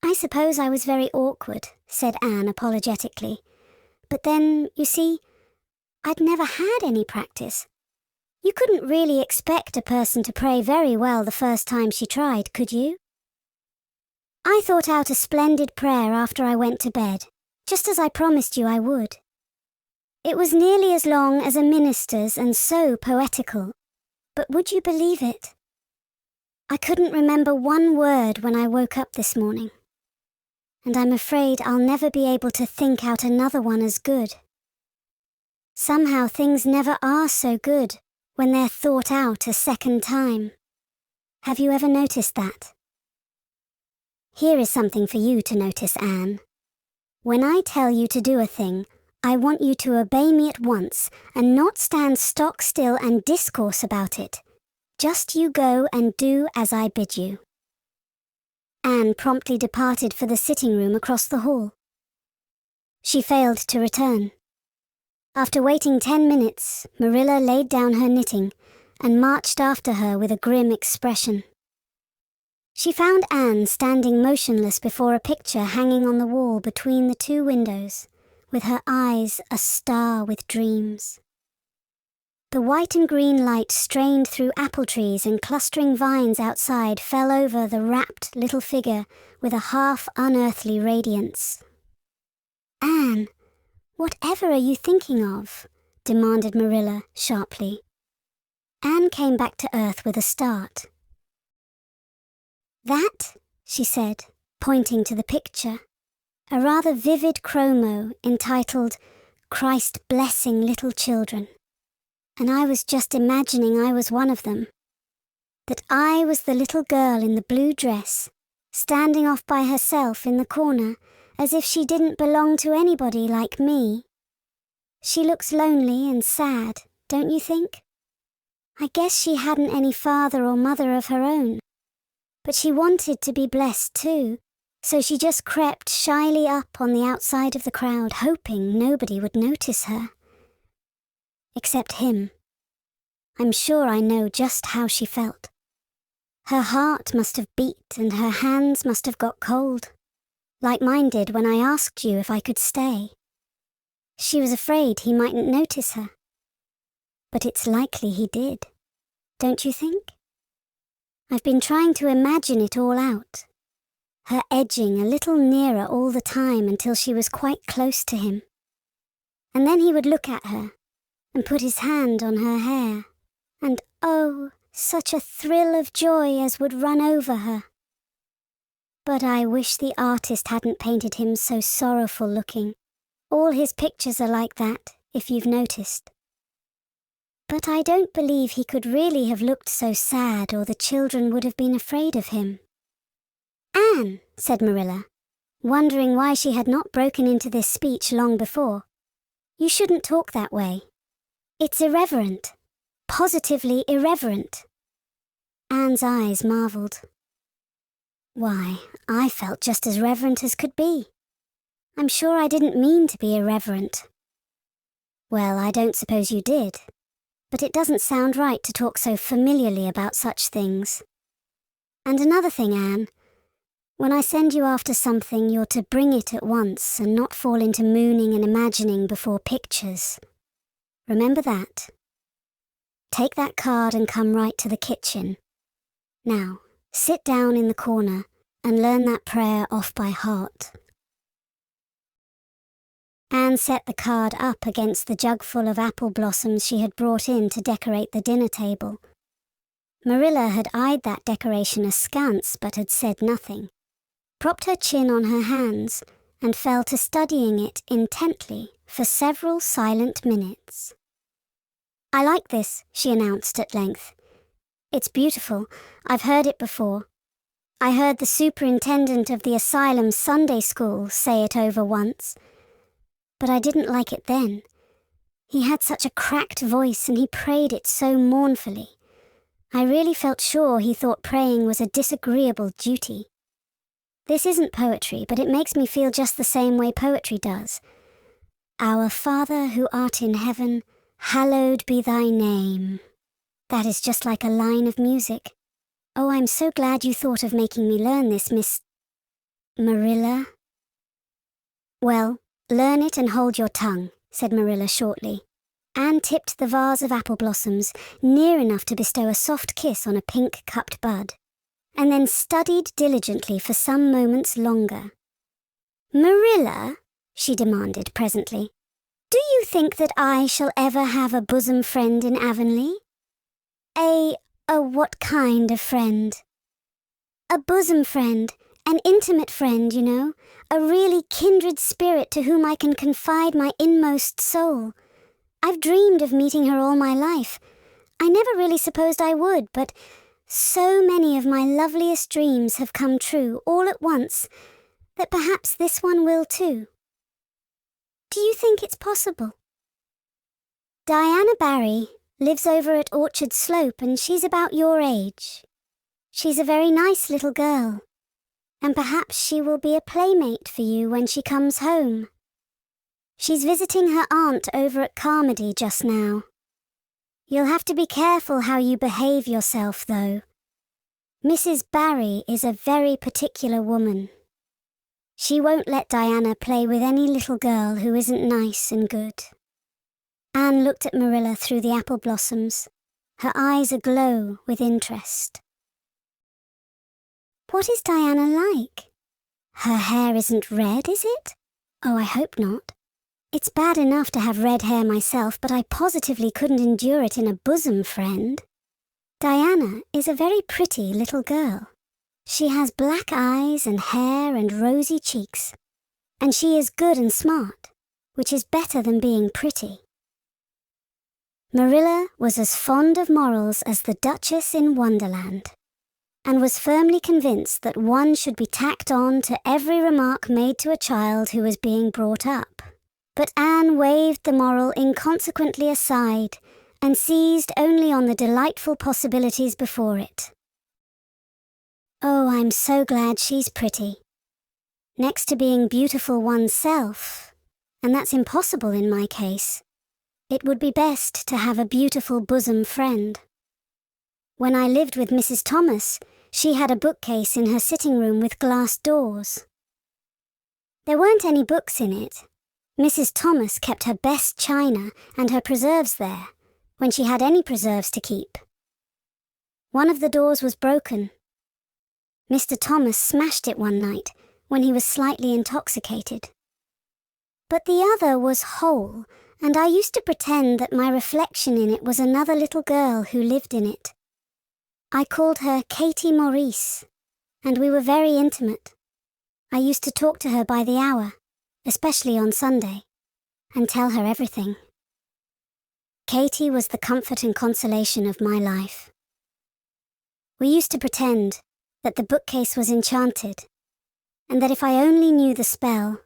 [SPEAKER 2] "I suppose I was very awkward," said Anne apologetically. "But then, you see, I'd never had any practice. You couldn't really expect a person to pray very well the first time she tried, could you? I thought out a splendid prayer after I went to bed, just as I promised you I would. It was nearly as long as a minister's and so poetical. But would you believe it? I couldn't remember one word when I woke up this morning. And I'm afraid I'll never be able to think out another one as good. Somehow things never are so good when they're thought out a second time. Have you ever noticed that? Here is something for you to notice, Anne. When I tell you to do a thing, I want you to obey me at once and not stand stock still and discourse about it. Just you go and do as I bid you." Anne promptly departed for the sitting room across the hall. She failed to return. After waiting 10 minutes, Marilla laid down her knitting and marched after her with a grim expression. She found Anne standing motionless before a picture hanging on the wall between the two windows, with her eyes a star with dreams. The white and green light strained through apple trees and clustering vines outside fell over the rapt little figure with a half-unearthly radiance. "Anne, whatever are you thinking of?" demanded Marilla sharply. Anne came back to earth with a start. "That," she said, pointing to the picture, a rather vivid chromo entitled "Christ Blessing Little Children." And I was just imagining I was one of them. That I was the little girl in the blue dress, standing off by herself in the corner, as if she didn't belong to anybody like me. She looks lonely and sad, don't you think? I guess she hadn't any father or mother of her own. But she wanted to be blessed too, so she just crept shyly up on the outside of the crowd, hoping nobody would notice her. Except him. I'm sure I know just how she felt. Her heart must have beat and her hands must have got cold, like mine did when I asked you if I could stay. She was afraid he mightn't notice her. But it's likely he did, don't you think? I've been trying to imagine it all out. Her edging a little nearer all the time until she was quite close to him. And then he would look at her and put his hand on her hair, and oh, such a thrill of joy as would run over her. But I wish the artist hadn't painted him so sorrowful looking. All his pictures are like that, if you've noticed. But I don't believe he could really have looked so sad, or the children would have been afraid of him. "Anne," said Marilla, wondering why she had not broken into this speech long before, "you shouldn't talk that way. It's irreverent. Positively irreverent." Anne's eyes marveled. "Why, I felt just as reverent as could be. I'm sure I didn't mean to be irreverent." Well, I don't suppose you did. But it doesn't sound right to talk so familiarly about such things. And another thing, Anne. When I send you after something, you're to bring it at once and not fall into mooning and imagining before pictures. Remember that. Take that card and come right to the kitchen. Now, sit down in the corner and learn that prayer off by heart. Anne set the card up against the jug full of apple blossoms she had brought in to decorate the dinner table. Marilla had eyed that decoration askance but had said nothing, propped her chin on her hands, and fell to studying it intently for several silent minutes. "I like this," she announced at length. "It's beautiful. I've heard it before. I heard the superintendent of the asylum's Sunday school say it over once. But I didn't like it then. He had such a cracked voice and he prayed it so mournfully. I really felt sure he thought praying was a disagreeable duty. This isn't poetry, but it makes me feel just the same way poetry does. Our Father who art in heaven, hallowed be thy name. That is just like a line of music. Oh, I'm so glad you thought of making me learn this, Miss Marilla." "Well, learn it and hold your tongue," said Marilla shortly. Anne tipped the vase of apple blossoms near enough to bestow a soft kiss on a pink-cupped bud, and then studied diligently for some moments longer. "Marilla," she demanded presently, "do you think that I shall ever have a bosom friend in Avonlea? What kind of friend?" "A bosom friend, an intimate friend, you know, a really kindred spirit to whom I can confide my inmost soul. I've dreamed of meeting her all my life. I never really supposed I would, but so many of my loveliest dreams have come true all at once that perhaps this one will too. Do you think it's possible?" "Diana Barry lives over at Orchard Slope and she's about your age. She's a very nice little girl, and perhaps she will be a playmate for you when she comes home. She's visiting her aunt over at Carmody just now. You'll have to be careful how you behave yourself, though. Mrs. Barry is a very particular woman. She won't let Diana play with any little girl who isn't nice and good." Anne looked at Marilla through the apple blossoms, her eyes aglow with interest. "What is Diana like? Her hair isn't red, is it? Oh, I hope not. It's bad enough to have red hair myself, but I positively couldn't endure it in a bosom friend. Diana is a very pretty little girl. She has black eyes and hair and rosy cheeks, and she is good and smart, which is better than being pretty." Marilla was as fond of morals as the Duchess in Wonderland, and was firmly convinced that one should be tacked on to every remark made to a child who was being brought up. But Anne waved the moral inconsequently aside and seized only on the delightful possibilities before it. "Oh, I'm so glad she's pretty. Next to being beautiful oneself, and that's impossible in my case, it would be best to have a beautiful bosom friend. When I lived with Mrs. Thomas, she had a bookcase in her sitting room with glass doors. There weren't any books in it. Mrs. Thomas kept her best china and her preserves there, when she had any preserves to keep. One of the doors was broken. Mr. Thomas smashed it one night when he was slightly intoxicated. But the other was whole, and I used to pretend that my reflection in it was another little girl who lived in it. I called her Katie Maurice, and we were very intimate. I used to talk to her by the hour, especially on Sunday, and tell her everything. Katie was the comfort and consolation of my life. We used to pretend that the bookcase was enchanted, and that if I only knew the spell,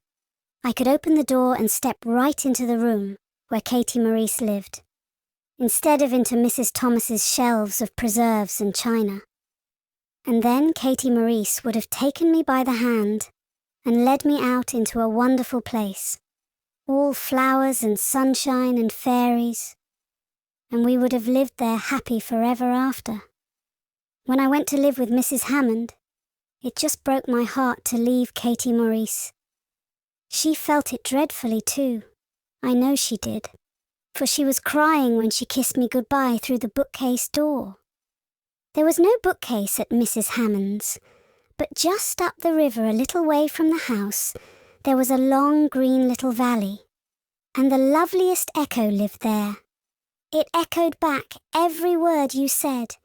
[SPEAKER 2] I could open the door and step right into the room where Katie Maurice lived, instead of into Mrs. Thomas's shelves of preserves and china. And then Katie Maurice would have taken me by the hand and led me out into a wonderful place, all flowers and sunshine and fairies, and we would have lived there happy forever after. When I went to live with Mrs. Hammond, it just broke my heart to leave Katie Maurice. She felt it dreadfully too. I know she did, for she was crying when she kissed me goodbye through the bookcase door. There was no bookcase at Mrs. Hammond's, but just up the river a little way from the house, there was a long green little valley, and the loveliest echo lived there. It echoed back every word you said,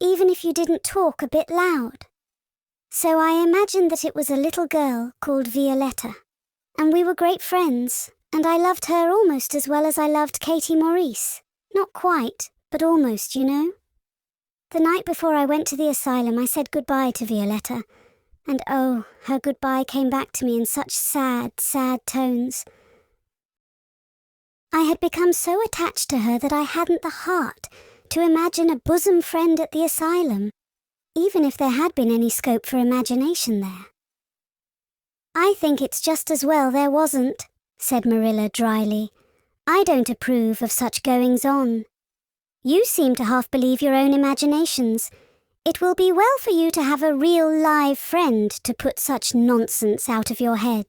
[SPEAKER 2] even if you didn't talk a bit loud. So I imagined that it was a little girl called Violetta, and we were great friends, and I loved her almost as well as I loved Katie Maurice. Not quite, but almost, you know. The night before I went to the asylum, I said goodbye to Violetta, and oh, her goodbye came back to me in such sad, sad tones. I had become so attached to her that I hadn't the heart to imagine a bosom friend at the asylum, even if there had been any scope for imagination there. I think it's just as well there wasn't, said Marilla dryly. I don't approve of such goings-on. You seem to half believe your own imaginations. It will be well for you to have a real live friend to put such nonsense out of your head.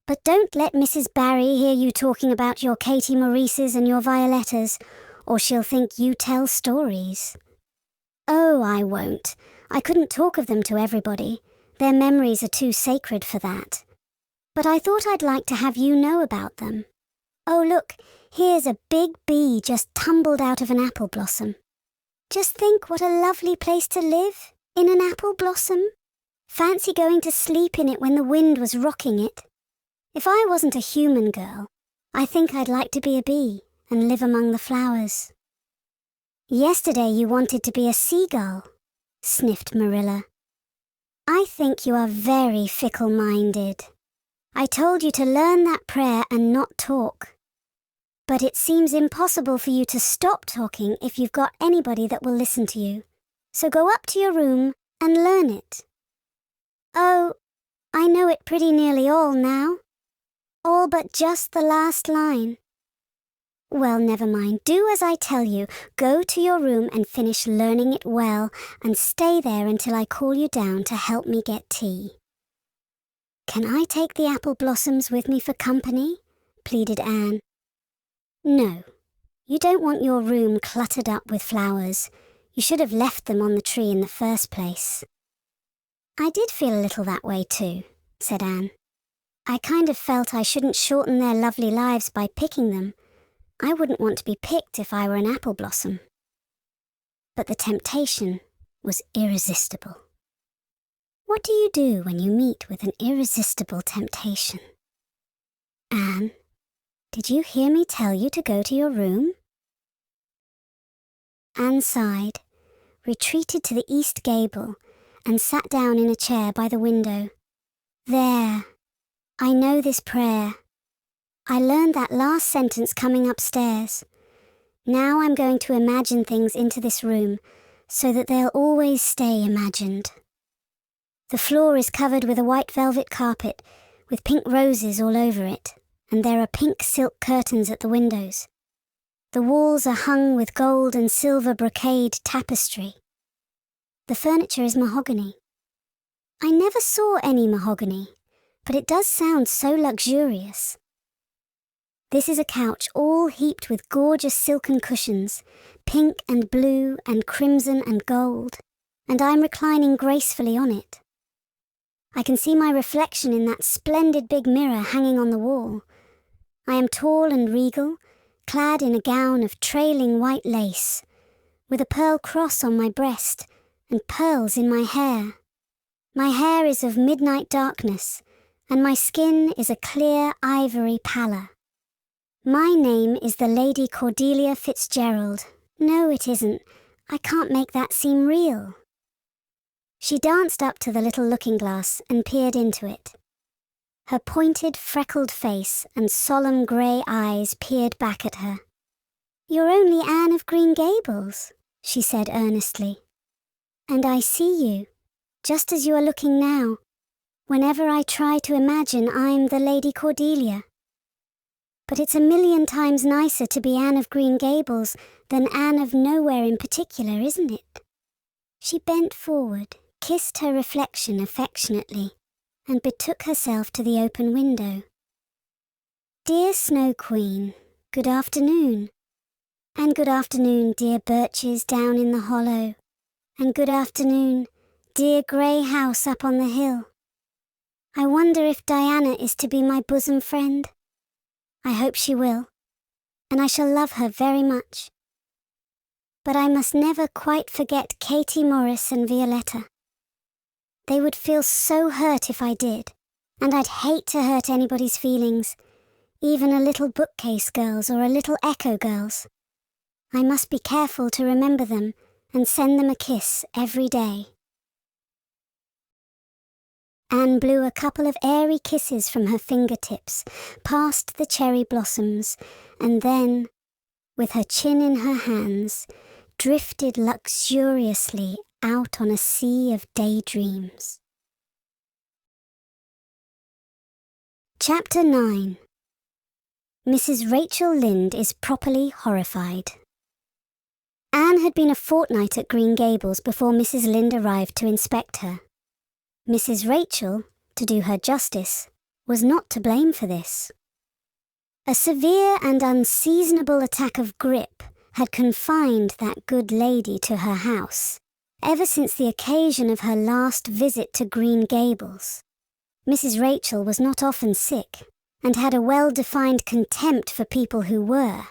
[SPEAKER 2] But don't let Mrs. Barry hear you talking about your Katie Maurices and your Violettas, or she'll think you tell stories. Oh, I won't. I couldn't talk of them to everybody. Their memories are too sacred for that. But I thought I'd like to have you know about them. Oh, look, here's a big bee just tumbled out of an apple blossom. Just think what a lovely place to live, in an apple blossom. Fancy going to sleep in it when the wind was rocking it. If I wasn't a human girl, I think I'd like to be a bee and live among the flowers. Yesterday you wanted to be a seagull, sniffed Marilla. I think you are very fickle-minded. I told you to learn that prayer and not talk. But it seems impossible for you to stop talking if you've got anybody that will listen to you. So go up to your room and learn it. Oh, I know it pretty nearly all now. All but just the last line. Well, never mind. Do as I tell you. Go to your room and finish learning it well, and stay there until I call you down to help me get tea. Can I take the apple blossoms with me for company? Pleaded Anne. No, you don't want your room cluttered up with flowers. You should have left them on the tree in the first place. I did feel a little that way too, said Anne. I kind of felt I shouldn't shorten their lovely lives by picking them. I wouldn't want to be picked if I were an apple blossom. But the temptation was irresistible. What do you do when you meet with an irresistible temptation? Anne, did you hear me tell you to go to your room? Anne sighed, retreated to the east gable, and sat down in a chair by the window. There, I know this prayer. I learned that last sentence coming upstairs. Now I'm going to imagine things into this room so that they'll always stay imagined. The floor is covered with a white velvet carpet with pink roses all over it, and there are pink silk curtains at the windows. The walls are hung with gold and silver brocade tapestry. The furniture is mahogany. I never saw any mahogany, but it does sound so luxurious. This is a couch all heaped with gorgeous silken cushions, pink and blue and crimson and gold, and I'm reclining gracefully on it. I can see my reflection in that splendid big mirror hanging on the wall. I am tall and regal, clad in a gown of trailing white lace, with a pearl cross on my breast and pearls in my hair. My hair is of midnight darkness, and my skin is a clear ivory pallor. My name is the Lady Cordelia Fitzgerald. No, it isn't. I can't make that seem real. She danced up to the little looking-glass and peered into it. Her pointed, freckled face and solemn grey eyes peered back at her. You're only Anne of Green Gables, she said earnestly. And I see you, just as you are looking now, whenever I try to imagine I'm the Lady Cordelia. but it's a million times nicer to be Anne of Green Gables than Anne of Nowhere in particular, isn't it? She bent forward, kissed her reflection affectionately, and betook herself to the open window. Dear Snow Queen, good afternoon. And good afternoon, dear birches down in the hollow. And good afternoon, dear grey house up on the hill. I wonder if Diana is to be my bosom friend. I hope she will, and I shall love her very much. But I must never quite forget Katie Morris and Violetta. They would feel so hurt if I did, and I'd hate to hurt anybody's feelings, even a little bookcase girl's or a little echo girl's. I must be careful to remember them and send them a kiss every day. Anne blew a couple of airy kisses from her fingertips, past the cherry blossoms, and then, with her chin in her hands, drifted luxuriously out on a sea of daydreams. Chapter 9. Mrs. Rachel Lynde is properly horrified. Anne had been a fortnight at Green Gables before Mrs. Lynde arrived to inspect her. Mrs. Rachel, to do her justice, was not to blame for this. A severe and unseasonable attack of grippe had confined that good lady to her house ever since the occasion of her last visit to Green Gables. Mrs. Rachel was not often sick and had a well-defined contempt for people who were.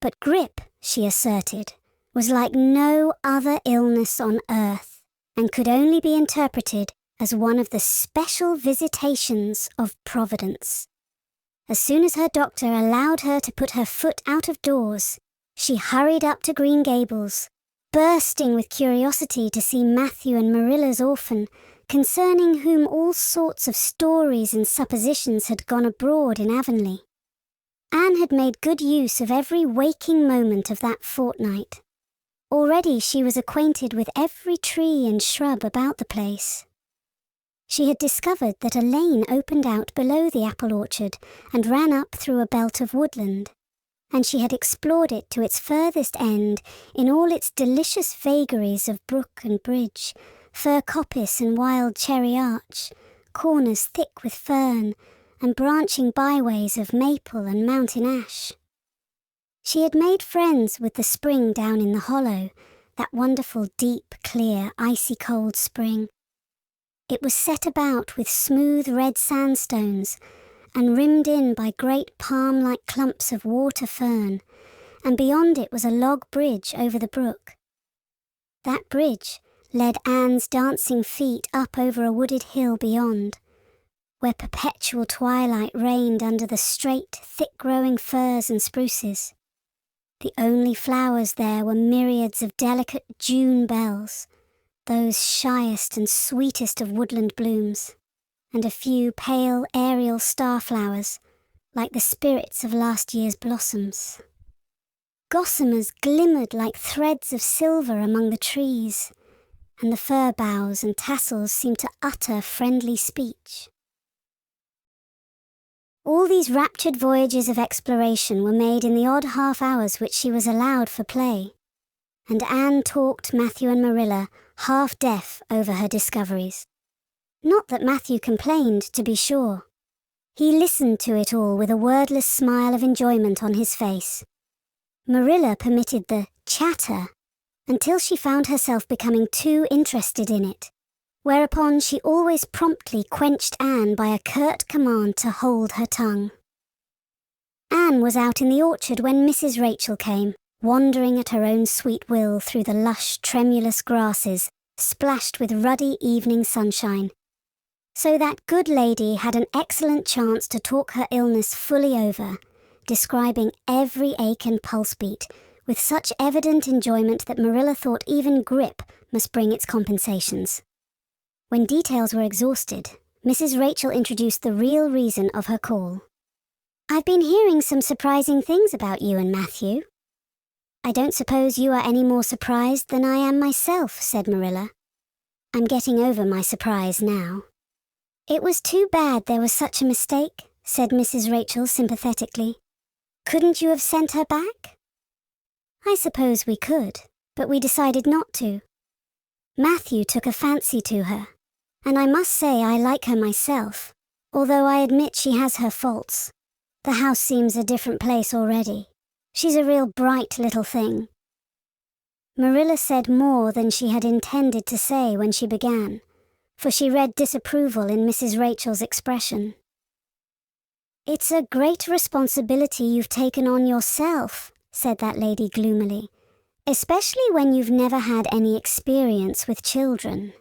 [SPEAKER 2] But grippe, she asserted, was like no other illness on earth and could only be interpreted as one of the special visitations of Providence. As soon as her doctor allowed her to put her foot out of doors, she hurried up to Green Gables, bursting with curiosity to see Matthew and Marilla's orphan, concerning whom all sorts of stories and suppositions had gone abroad in Avonlea. Anne had made good use of every waking moment of that fortnight. Already she was acquainted with every tree and shrub about the place. She had discovered that a lane opened out below the apple orchard and ran up through a belt of woodland, and she had explored it to its furthest end in all its delicious vagaries of brook and bridge, fir coppice and wild cherry arch, corners thick with fern, and branching byways of maple and mountain ash. She had made friends with the spring down in the hollow, that wonderful deep, clear, icy cold spring. It was set about with smooth red sandstones and rimmed in by great palm-like clumps of water fern, and beyond it was a log bridge over the brook. That bridge led Anne's dancing feet up over a wooded hill beyond, where perpetual twilight reigned under the straight, thick-growing firs and spruces. The only flowers there were myriads of delicate June bells, those shyest and sweetest of woodland blooms, and a few pale aerial starflowers, like the spirits of last year's blossoms. Gossamers glimmered like threads of silver among the trees, and the fir boughs and tassels seemed to utter friendly speech. All these raptured voyages of exploration were made in the odd half-hours which she was allowed for play, and Anne talked Matthew and Marilla half-deaf over her discoveries. Not that Matthew complained, to be sure. He listened to it all with a wordless smile of enjoyment on his face. Marilla permitted the chatter until she found herself becoming too interested in it, whereupon she always promptly quenched Anne by a curt command to hold her tongue. Anne was out in the orchard when Mrs. Rachel came, wandering at her own sweet will through the lush, tremulous grasses, splashed with ruddy evening sunshine. So that good lady had an excellent chance to talk her illness fully over, describing every ache and pulse beat, with such evident enjoyment that Marilla thought even grippe must bring its compensations. When details were exhausted, Mrs. Rachel introduced the real reason of her call. "I've been hearing some surprising things about you and Matthew." "I don't suppose you are any more surprised than I am myself," said Marilla. "I'm getting over my surprise now." "It was too bad there was such a mistake," said Mrs. Rachel sympathetically. Couldn't you have sent her back? I suppose we could, but we decided not to. Matthew took a fancy to her, and I must say I like her myself, although I admit she has her faults. The house seems a different place already. She's a real bright little thing. Marilla said more than she had intended to say when she began, for she read disapproval in Mrs. Rachel's expression. "It's a great responsibility you've taken on yourself," said that lady gloomily, "especially when you've never had any experience with children.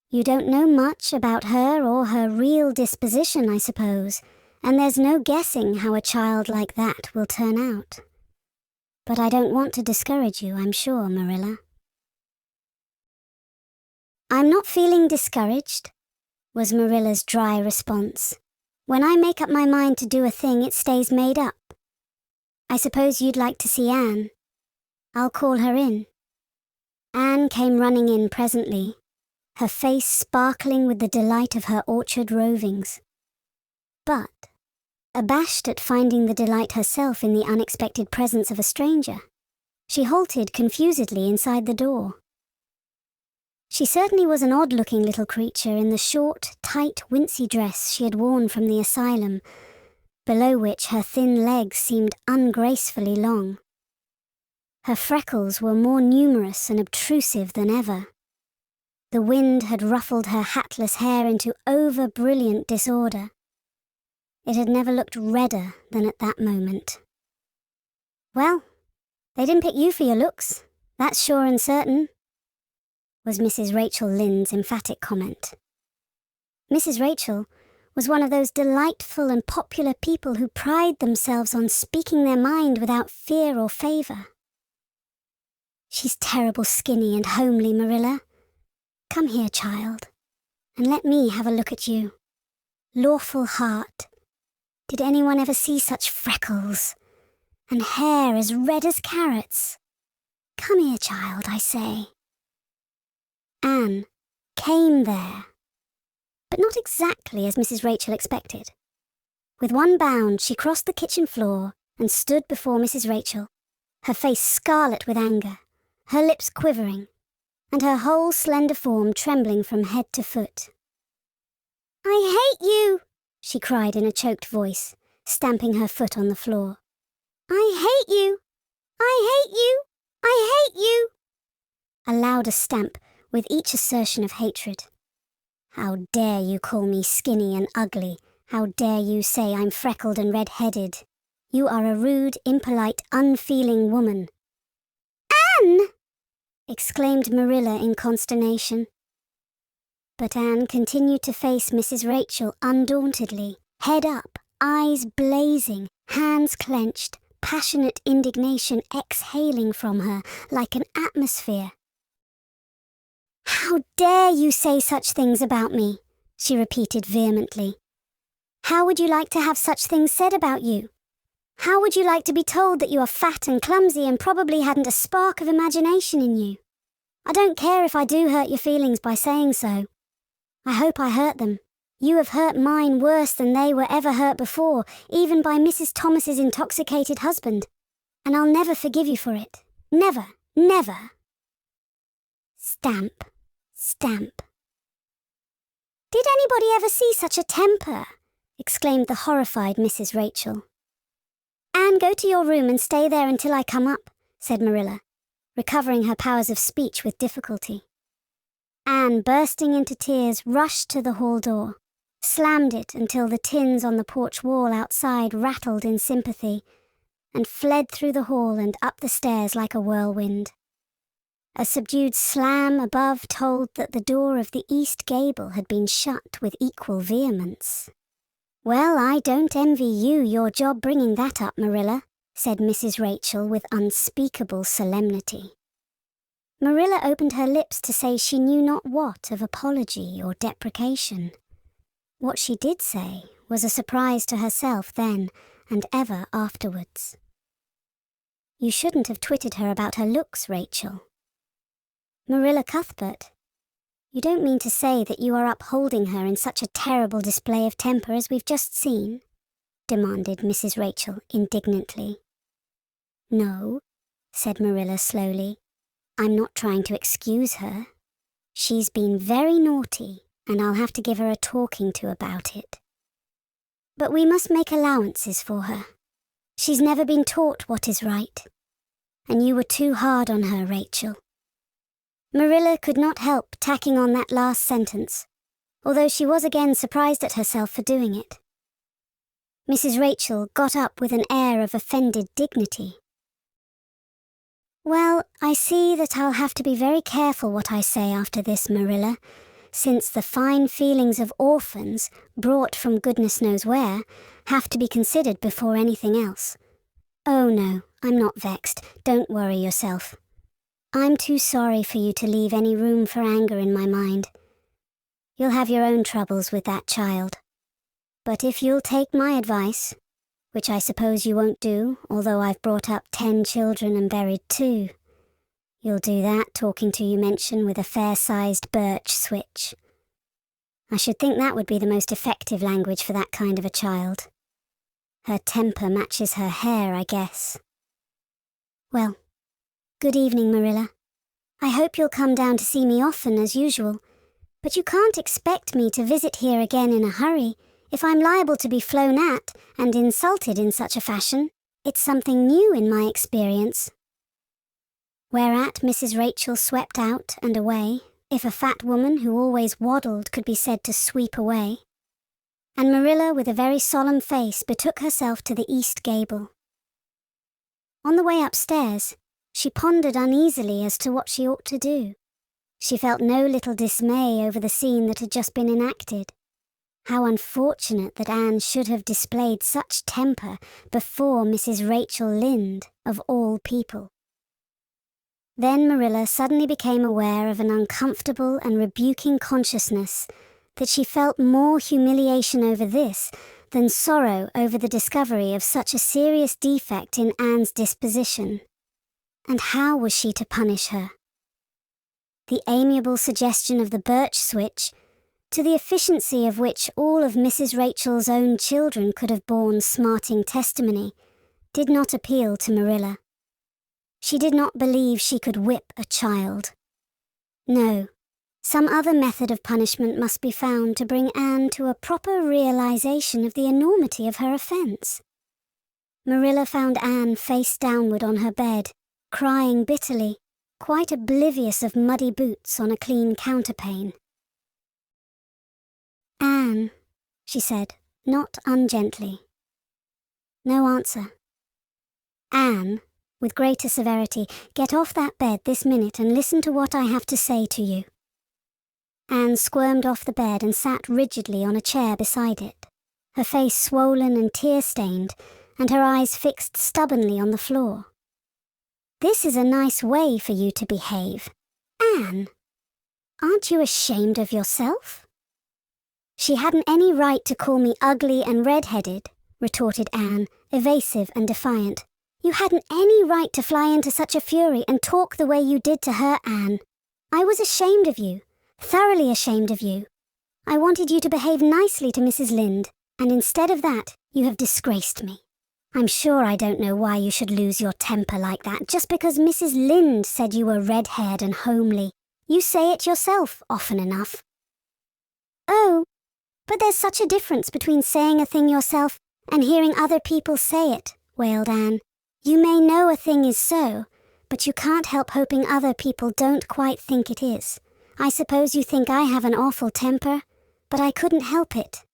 [SPEAKER 2] You don't know much about her or her real disposition, I suppose, and there's no guessing how a child like that will turn out. But I don't want to discourage you, I'm sure, Marilla." "I'm not feeling discouraged," was Marilla's dry response. "When I make up my mind to do a thing, it stays made up. I suppose you'd like to see Anne. I'll call her in." Anne came running in presently, her face sparkling with the delight of her orchard rovings. But, abashed at finding the delight herself in the unexpected presence of a stranger, she halted confusedly inside the door. She certainly was an odd-looking little creature in the short, tight, wincey dress she had worn from the asylum, below which her thin legs seemed ungracefully long. Her freckles were more numerous and obtrusive than ever. The wind had ruffled her hatless hair into over-brilliant disorder. It had never looked redder than at that moment. "Well, they didn't pick you for your looks, that's sure and certain," was Mrs. Rachel Lynde's emphatic comment. Mrs. Rachel was one of those delightful and popular people who pride themselves on speaking their mind without fear or favour. "She's terrible skinny and homely, Marilla. Come here, child, and let me have a look at you. Lawful heart, did anyone ever see such freckles? And hair as red as carrots? Come here, child, I say." Anne came there, but not exactly as Mrs. Rachel expected. With one bound, she crossed the kitchen floor and stood before Mrs. Rachel, her face scarlet with anger, her lips quivering, and her whole slender form trembling from head to foot. "I hate you!" she cried in a choked voice, stamping her foot on the floor. "I hate you! I hate you! I hate you!" A louder stamp with each assertion of hatred. "How dare you call me skinny and ugly? How dare you say I'm freckled and red-headed? You are a rude, impolite, unfeeling woman." "Anne!" exclaimed Marilla in consternation. But Anne continued to face Mrs. Rachel undauntedly, head up, eyes blazing, hands clenched, passionate indignation exhaling from her like an atmosphere. "How dare you say such things about me?" she repeated vehemently. "How would you like to have such things said about you? How would you like to be told that you are fat and clumsy and probably hadn't a spark of imagination in you? I don't care if I do hurt your feelings by saying so. I hope I hurt them. You have hurt mine worse than they were ever hurt before, even by Mrs. Thomas's intoxicated husband. And I'll never forgive you for it. Never, never." Stamp, stamp. "Did anybody ever see such a temper?" exclaimed the horrified Mrs. Rachel. "Anne, go to your room and stay there until I come up," said Marilla, recovering her powers of speech with difficulty. Anne, bursting into tears, rushed to the hall door, slammed it until the tins on the porch wall outside rattled in sympathy, and fled through the hall and up the stairs like a whirlwind. A subdued slam above told that the door of the east gable had been shut with equal vehemence. "Well, I don't envy you your job bringing that up, Marilla," said Mrs. Rachel with unspeakable solemnity. Marilla opened her lips to say she knew not what of apology or deprecation. What she did say was a surprise to herself then and ever afterwards. "You shouldn't have twitted her about her looks, Rachel." "Marilla Cuthbert, you don't mean to say that you are upholding her in such a terrible display of temper as we've just seen? demanded Mrs. Rachel indignantly. "No," said Marilla slowly. "I'm not trying to excuse her. She's been very naughty, and I'll have to give her a talking to about it. But we must make allowances for her. She's never been taught what is right. And you were too hard on her, Rachel." Marilla could not help tacking on that last sentence, although she was again surprised at herself for doing it. Mrs. Rachel got up with an air of offended dignity. "Well, I see that I'll have to be very careful what I say after this, Marilla, since the fine feelings of orphans, brought from goodness knows where, have to be considered before anything else. Oh no, I'm not vexed. Don't worry yourself. I'm too sorry for you to leave any room for anger in my mind. You'll have your own troubles with that child. But if you'll take my advice, which I suppose you won't do, although I've brought up 10 children and buried 2, you'll do that talking to you mention with a fair-sized birch switch. I should think that would be the most effective language for that kind of a child. Her temper matches her hair, I guess. Well, good evening, Marilla. I hope you'll come down to see me often as usual, but you can't expect me to visit here again in a hurry if I'm liable to be flown at and insulted in such a fashion. It's something new in my experience." Whereat Mrs. Rachel swept out and away, if a fat woman who always waddled could be said to sweep away, and Marilla with a very solemn face betook herself to the east gable. On the way upstairs, she pondered uneasily as to what she ought to do. She felt no little dismay over the scene that had just been enacted. How unfortunate that Anne should have displayed such temper before Mrs. Rachel Lynde, of all people. Then Marilla suddenly became aware of an uncomfortable and rebuking consciousness that she felt more humiliation over this than sorrow over the discovery of such a serious defect in Anne's disposition. And how was she to punish her? The amiable suggestion of the birch switch, to the efficiency of which all of Mrs. Rachel's own children could have borne smarting testimony, did not appeal to Marilla. She did not believe she could whip a child. No, some other method of punishment must be found to bring Anne to a proper realization of the enormity of her offense. Marilla found Anne face downward on her bed, crying bitterly, quite oblivious of muddy boots on a clean counterpane. "Anne," she said, not ungently. No answer. "Anne," with greater severity, "get off that bed this minute and listen to what I have to say to you." Anne squirmed off the bed and sat rigidly on a chair beside it, her face swollen and tear-stained, and her eyes fixed stubbornly on the floor. "This is a nice way for you to behave. Anne, aren't you ashamed of yourself?" "She hadn't any right to call me ugly and red-headed," retorted Anne, evasive and defiant. "You hadn't any right to fly into such a fury and talk the way you did to her, Anne. I was ashamed of you, thoroughly ashamed of you. I wanted you to behave nicely to Mrs. Lynde, and instead of that, you have disgraced me. I'm sure I don't know why you should lose your temper like that just because Mrs. Lynde said you were red-haired and homely. You say it yourself often enough." "Oh, but there's such a difference between saying a thing yourself and hearing other people say it," wailed Anne. "You may know a thing is so, but you can't help hoping other people don't quite think it is. I suppose you think I have an awful temper, but I couldn't help it.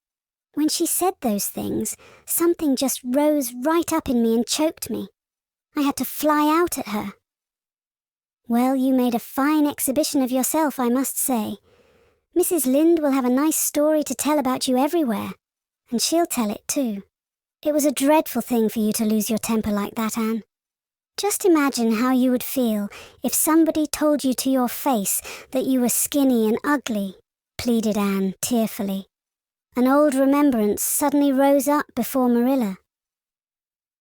[SPEAKER 2] When she said those things, something just rose right up in me and choked me. I had to fly out at her." "Well, you made a fine exhibition of yourself, I must say. Mrs. Lynde will have a nice story to tell about you everywhere, and she'll tell it too. It was a dreadful thing for you to lose your temper like that, Anne. Just imagine how you would feel if somebody told you to your face that you were skinny and ugly," pleaded Anne tearfully. An old remembrance suddenly rose up before Marilla.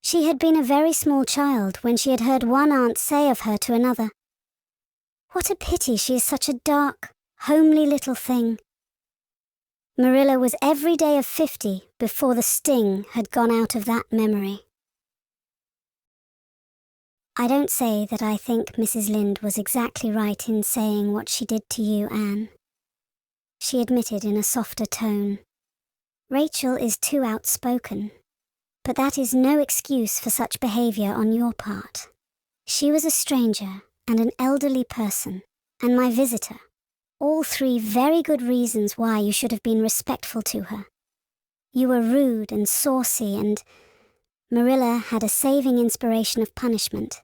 [SPEAKER 2] She had been a very small child when she had heard one aunt say of her to another, "What a pity she is such a dark, homely little thing." Marilla was every day of 50 before the sting had gone out of that memory. I don't say that I think Mrs. Lynde was exactly right in saying what she did to you, Anne. She admitted in a softer tone. Rachel is too outspoken, but that is no excuse for such behavior on your part. She was a stranger and an elderly person, and my visitor. All three very good reasons why you should have been respectful to her. You were rude and saucy, and Marilla had a saving inspiration of punishment.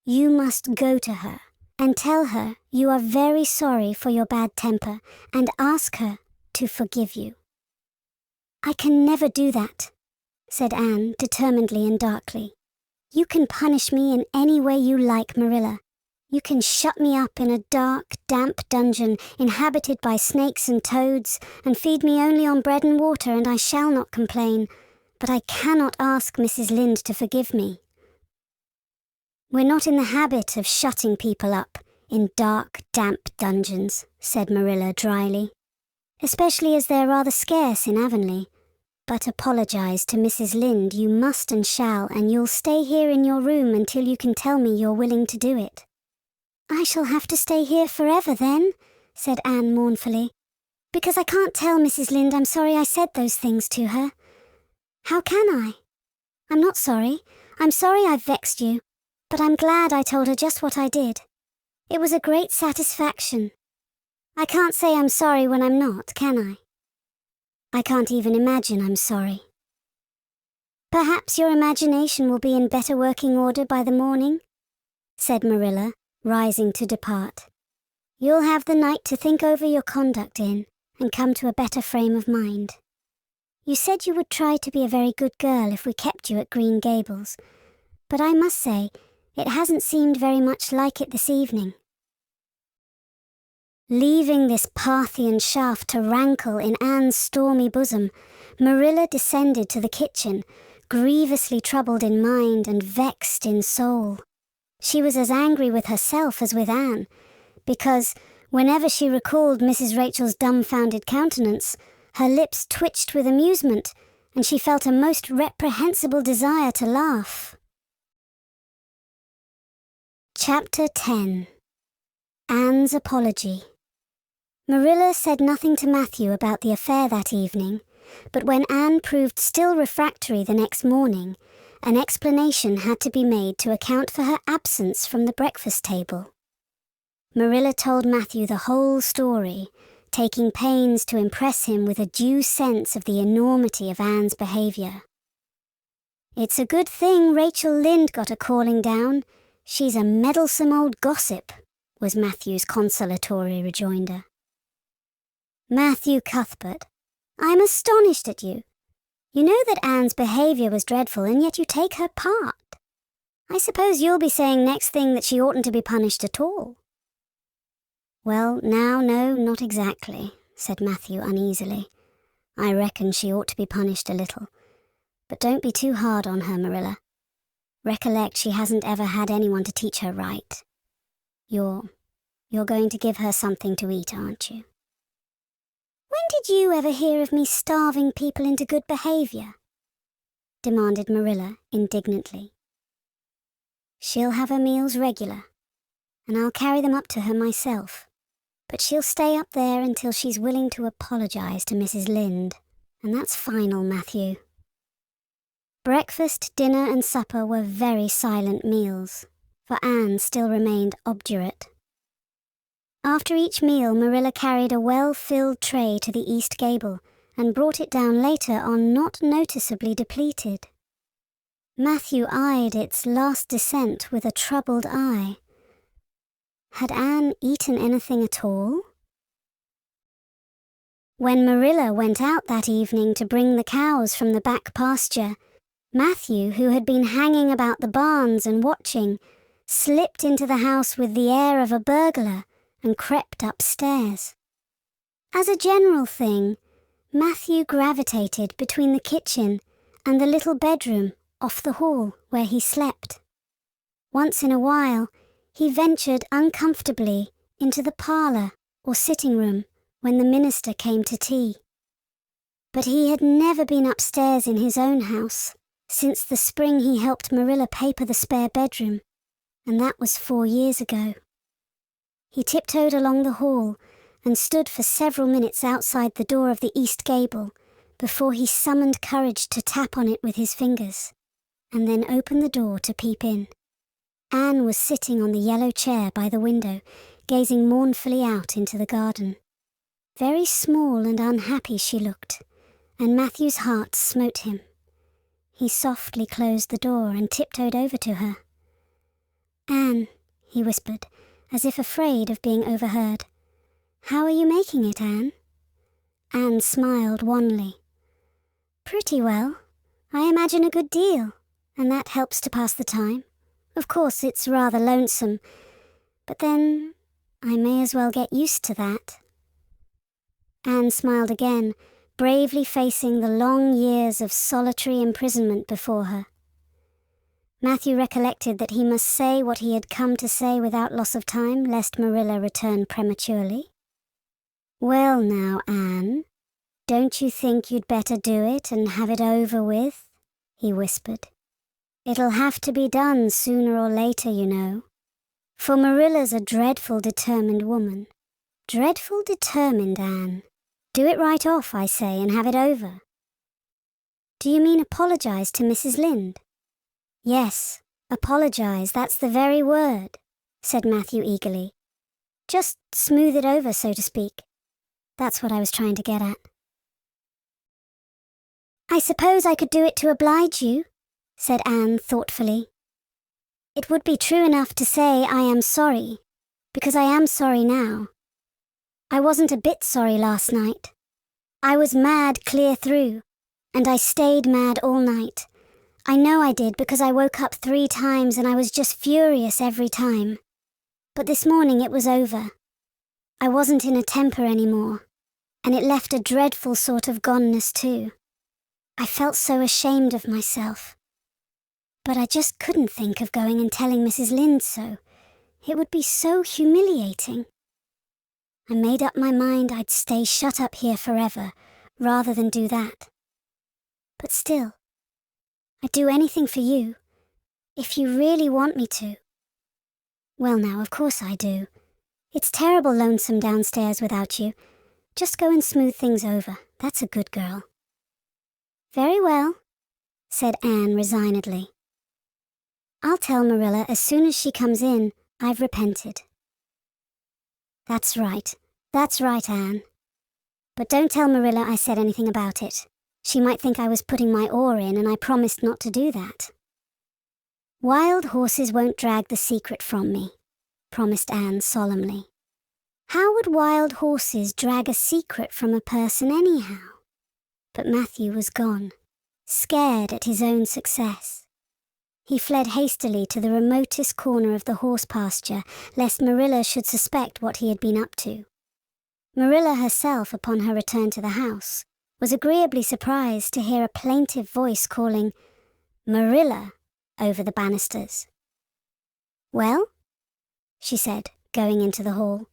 [SPEAKER 2] You must go to her and tell her you are very sorry for your bad temper and ask her to forgive you. I can never do that, said Anne determinedly and darkly. You can punish me in any way you like, Marilla. You can shut me up in a dark, damp dungeon inhabited by snakes and toads and feed me only on bread and water, and I shall not complain, but I cannot ask Mrs. Lynde to forgive me. We're not in the habit of shutting people up in dark, damp dungeons, said Marilla dryly, especially as they're rather scarce in Avonlea. But apologize to Mrs. Lynde you must and shall, and you'll stay here in your room until you can tell me you're willing to do it. I shall have to stay here forever then, said Anne mournfully, because I can't tell Mrs. Lynde I'm sorry I said those things to her. How can I? I'm not sorry. I'm sorry I've vexed you, but I'm glad I told her just what I did. It was a great satisfaction. I can't say I'm sorry when I'm not, can I? I can't even imagine I'm sorry. Perhaps your imagination will be in better working order by the morning, said Marilla, rising to depart. You'll have the night to think over your conduct in and come to a better frame of mind. You said you would try to be a very good girl if we kept you at Green Gables, but I must say it hasn't seemed very much like it this evening. Leaving this Parthian shaft to rankle in Anne's stormy bosom, Marilla descended to the kitchen, grievously troubled in mind and vexed in soul. She was as angry with herself as with Anne, because, whenever she recalled Mrs. Rachel's dumbfounded countenance, her lips twitched with amusement, and she felt a most reprehensible desire to laugh. Chapter 10. Anne's Apology. Marilla said nothing to Matthew about the affair that evening, but when Anne proved still refractory the next morning, an explanation had to be made to account for her absence from the breakfast table. Marilla told Matthew the whole story, taking pains to impress him with a due sense of the enormity of Anne's behavior. It's a good thing Rachel Lynde got a calling down. She's a meddlesome old gossip, was Matthew's consolatory rejoinder. Matthew Cuthbert, I'm astonished at you. You know that Anne's behavior was dreadful, and yet you take her part. I suppose you'll be saying next thing that she oughtn't to be punished at all. Well, now, no, not exactly, said Matthew uneasily. I reckon she ought to be punished a little. But don't be too hard on her, Marilla. Recollect she hasn't ever had anyone to teach her right. You're going to give her something to eat, aren't you? When did you ever hear of me starving people into good behavior? Demanded Marilla indignantly. She'll have her meals regular, and I'll carry them up to her myself. But she'll stay up there until she's willing to apologize to Mrs. Lynde, and that's final, Matthew. Breakfast, dinner, and supper were very silent meals, for Anne still remained obdurate. After each meal, Marilla carried a well-filled tray to the east gable and brought it down later on not noticeably depleted. Matthew eyed its last descent with a troubled eye. Had Anne eaten anything at all? When Marilla went out that evening to bring the cows from the back pasture, Matthew, who had been hanging about the barns and watching, slipped into the house with the air of a burglar and crept upstairs. As a general thing, Matthew gravitated between the kitchen and the little bedroom off the hall where he slept. Once in a while, he ventured uncomfortably into the parlour or sitting room when the minister came to tea. But he had never been upstairs in his own house since the spring he helped Marilla paper the spare bedroom, and that was 4 years ago. He tiptoed along the hall and stood for several minutes outside the door of the east gable before he summoned courage to tap on it with his fingers, and then opened the door to peep in. Anne was sitting on the yellow chair by the window, gazing mournfully out into the garden. Very small and unhappy she looked, and Matthew's heart smote him. He softly closed the door and tiptoed over to her. "Anne," he whispered, as if afraid of being overheard. "How are you making it, Anne?" Anne smiled wanly. "Pretty well. I imagine a good deal, and that helps to pass the time. Of course, it's rather lonesome, but then I may as well get used to that." Anne smiled again, bravely facing the long years of solitary imprisonment before her. Matthew recollected that he must say what he had come to say without loss of time, lest Marilla return prematurely. "Well now, Anne, don't you think you'd better do it and have it over with?" he whispered. "It'll have to be done sooner or later, you know. For Marilla's a dreadful determined woman. Dreadful determined, Anne. Do it right off, I say, and have it over." "Do you mean apologize to Mrs. Lynde?" "Yes, apologize, that's the very word," said Matthew eagerly. "Just smooth it over, so to speak. That's what I was trying to get at." "I suppose I could do it to oblige you," said Anne thoughtfully. "It would be true enough to say I am sorry, because I am sorry now. I wasn't a bit sorry last night. I was mad clear through, and I stayed mad all night. I know I did because I woke up 3 times and I was just furious every time. But this morning it was over. I wasn't in a temper anymore, and it left a dreadful sort of goneness too. I felt so ashamed of myself. But I just couldn't think of going and telling Mrs. Lynde so. It would be so humiliating. I made up my mind I'd stay shut up here forever, rather than do that. But still, I'd do anything for you, if you really want me to." "Well now, of course I do. It's terrible lonesome downstairs without you. Just go and smooth things over. That's a good girl." "Very well," said Anne resignedly. "I'll tell Marilla as soon as she comes in I've repented." That's right, Anne. But don't tell Marilla I said anything about it. She might think I was putting my oar in, and I promised not to do that." "Wild horses won't drag the secret from me," promised Anne solemnly. "How would wild horses drag a secret from a person anyhow?" But Matthew was gone, scared at his own success. He fled hastily to the remotest corner of the horse pasture, lest Marilla should suspect what he had been up to. Marilla herself, upon her return to the house, was agreeably surprised to hear a plaintive voice calling, "Marilla," over the banisters. "Well?" she said, going into the hall.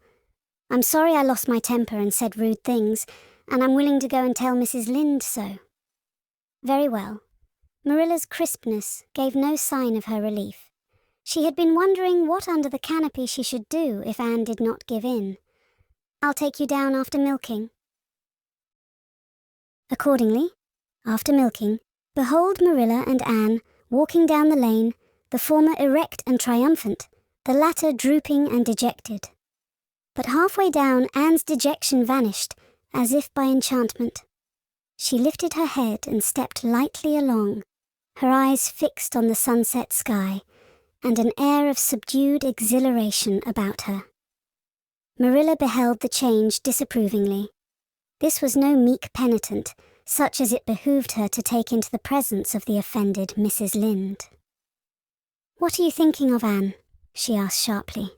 [SPEAKER 2] "I'm sorry I lost my temper and said rude things, and I'm willing to go and tell Mrs. Lynde so." "Very well." Marilla's crispness gave no sign of her relief. She had been wondering what under the canopy she should do if Anne did not give in. "I'll take you down after milking." Accordingly, after milking, behold Marilla and Anne walking down the lane, the former erect and triumphant, the latter drooping and dejected. But halfway down, Anne's dejection vanished, as if by enchantment. She lifted her head and stepped lightly along, her eyes fixed on the sunset sky, and an air of subdued exhilaration about her. Marilla beheld the change disapprovingly. This was no meek penitent, such as it behooved her to take into the presence of the offended Mrs. Lynde. "What are you thinking of, Anne?" she asked sharply.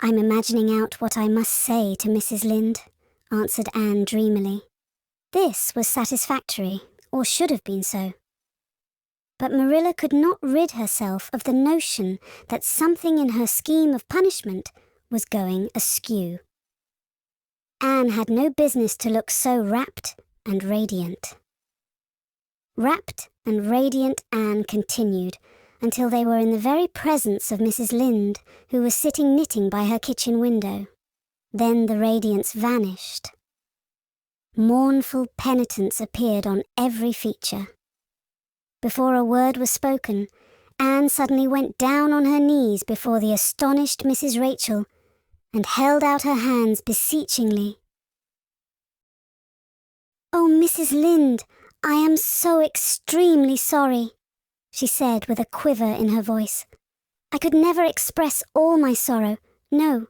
[SPEAKER 2] "I'm imagining out what I must say to Mrs. Lynde," answered Anne dreamily. This was satisfactory, or should have been so. But Marilla could not rid herself of the notion that something in her scheme of punishment was going askew. Anne had no business to look so rapt, and radiant. Rapt and radiant Anne continued until they were in the very presence of Mrs. Lynde, who was sitting knitting by her kitchen window. Then the radiance vanished. Mournful penitence appeared on every feature. Before a word was spoken, Anne suddenly went down on her knees before the astonished Mrs. Rachel and held out her hands beseechingly. "Oh, Mrs. Lynde, I am so extremely sorry," she said with a quiver in her voice. "I could never express all my sorrow, no,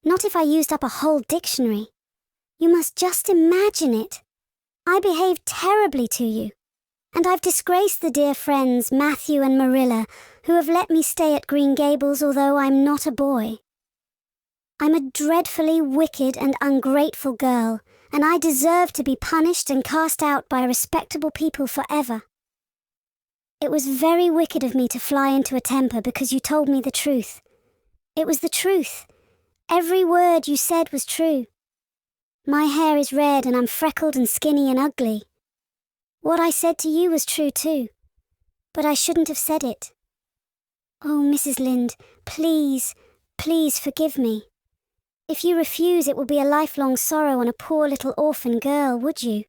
[SPEAKER 2] not if I used up a whole dictionary. You must just imagine it. I behaved terribly to you, and I've disgraced the dear friends Matthew and Marilla who have let me stay at Green Gables although I'm not a boy. I'm a dreadfully wicked and ungrateful girl, and I deserve to be punished and cast out by respectable people forever. It was very wicked of me to fly into a temper because you told me the truth. It was the truth. Every word you said was true. My hair is red and I'm freckled and skinny and ugly. What I said to you was true too, but I shouldn't have said it. Oh, Mrs. Lynde, please, please forgive me. If you refuse, it will be a lifelong sorrow on a poor little orphan girl, would you?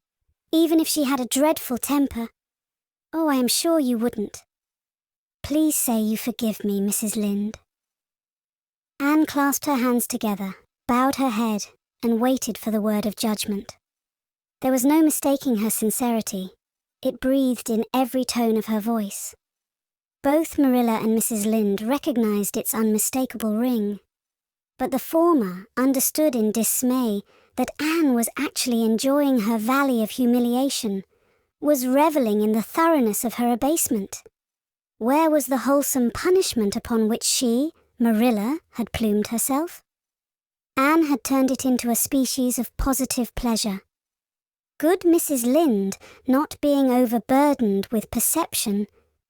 [SPEAKER 2] Even if she had a dreadful temper. Oh, I am sure you wouldn't. Please say you forgive me, Mrs. Lynde." Anne clasped her hands together, bowed her head, and waited for the word of judgment. There was no mistaking her sincerity. It breathed in every tone of her voice. Both Marilla and Mrs. Lynde recognized its unmistakable ring. But the former understood in dismay that Anne was actually enjoying her valley of humiliation, was reveling in the thoroughness of her abasement. Where was the wholesome punishment upon which she, Marilla, had plumed herself? Anne had turned it into a species of positive pleasure. Good Mrs. Lynde, not being overburdened with perception,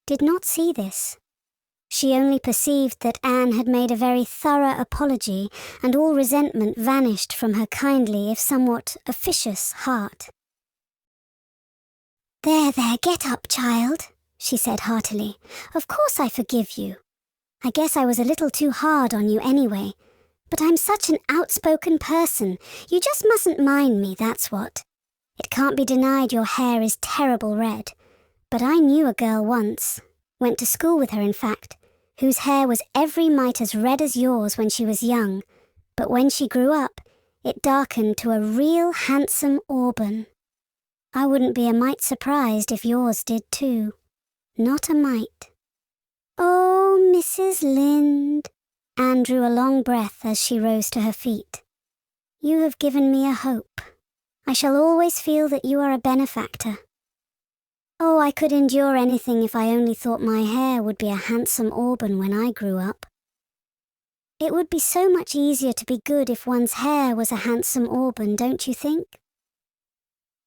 [SPEAKER 2] did not see this. She only perceived that Anne had made a very thorough apology, and all resentment vanished from her kindly, if somewhat officious, heart. "There, get up, child," she said heartily. "Of course I forgive you. I guess I was a little too hard on you anyway, but I'm such an outspoken person. You just mustn't mind me, that's what. It can't be denied your hair is terrible red, but I knew a girl once, went to school with her in fact, whose hair was every mite as red as yours when she was young, but when she grew up, it darkened to a real handsome auburn. I wouldn't be a mite surprised if yours did too. Not a mite." "Oh, Mrs. Lynde," Anne drew a long breath as she rose to her feet. "You have given me a hope. I shall always feel that you are a benefactor. Oh, I could endure anything if I only thought my hair would be a handsome auburn when I grew up. It would be so much easier to be good if one's hair was a handsome auburn, don't you think?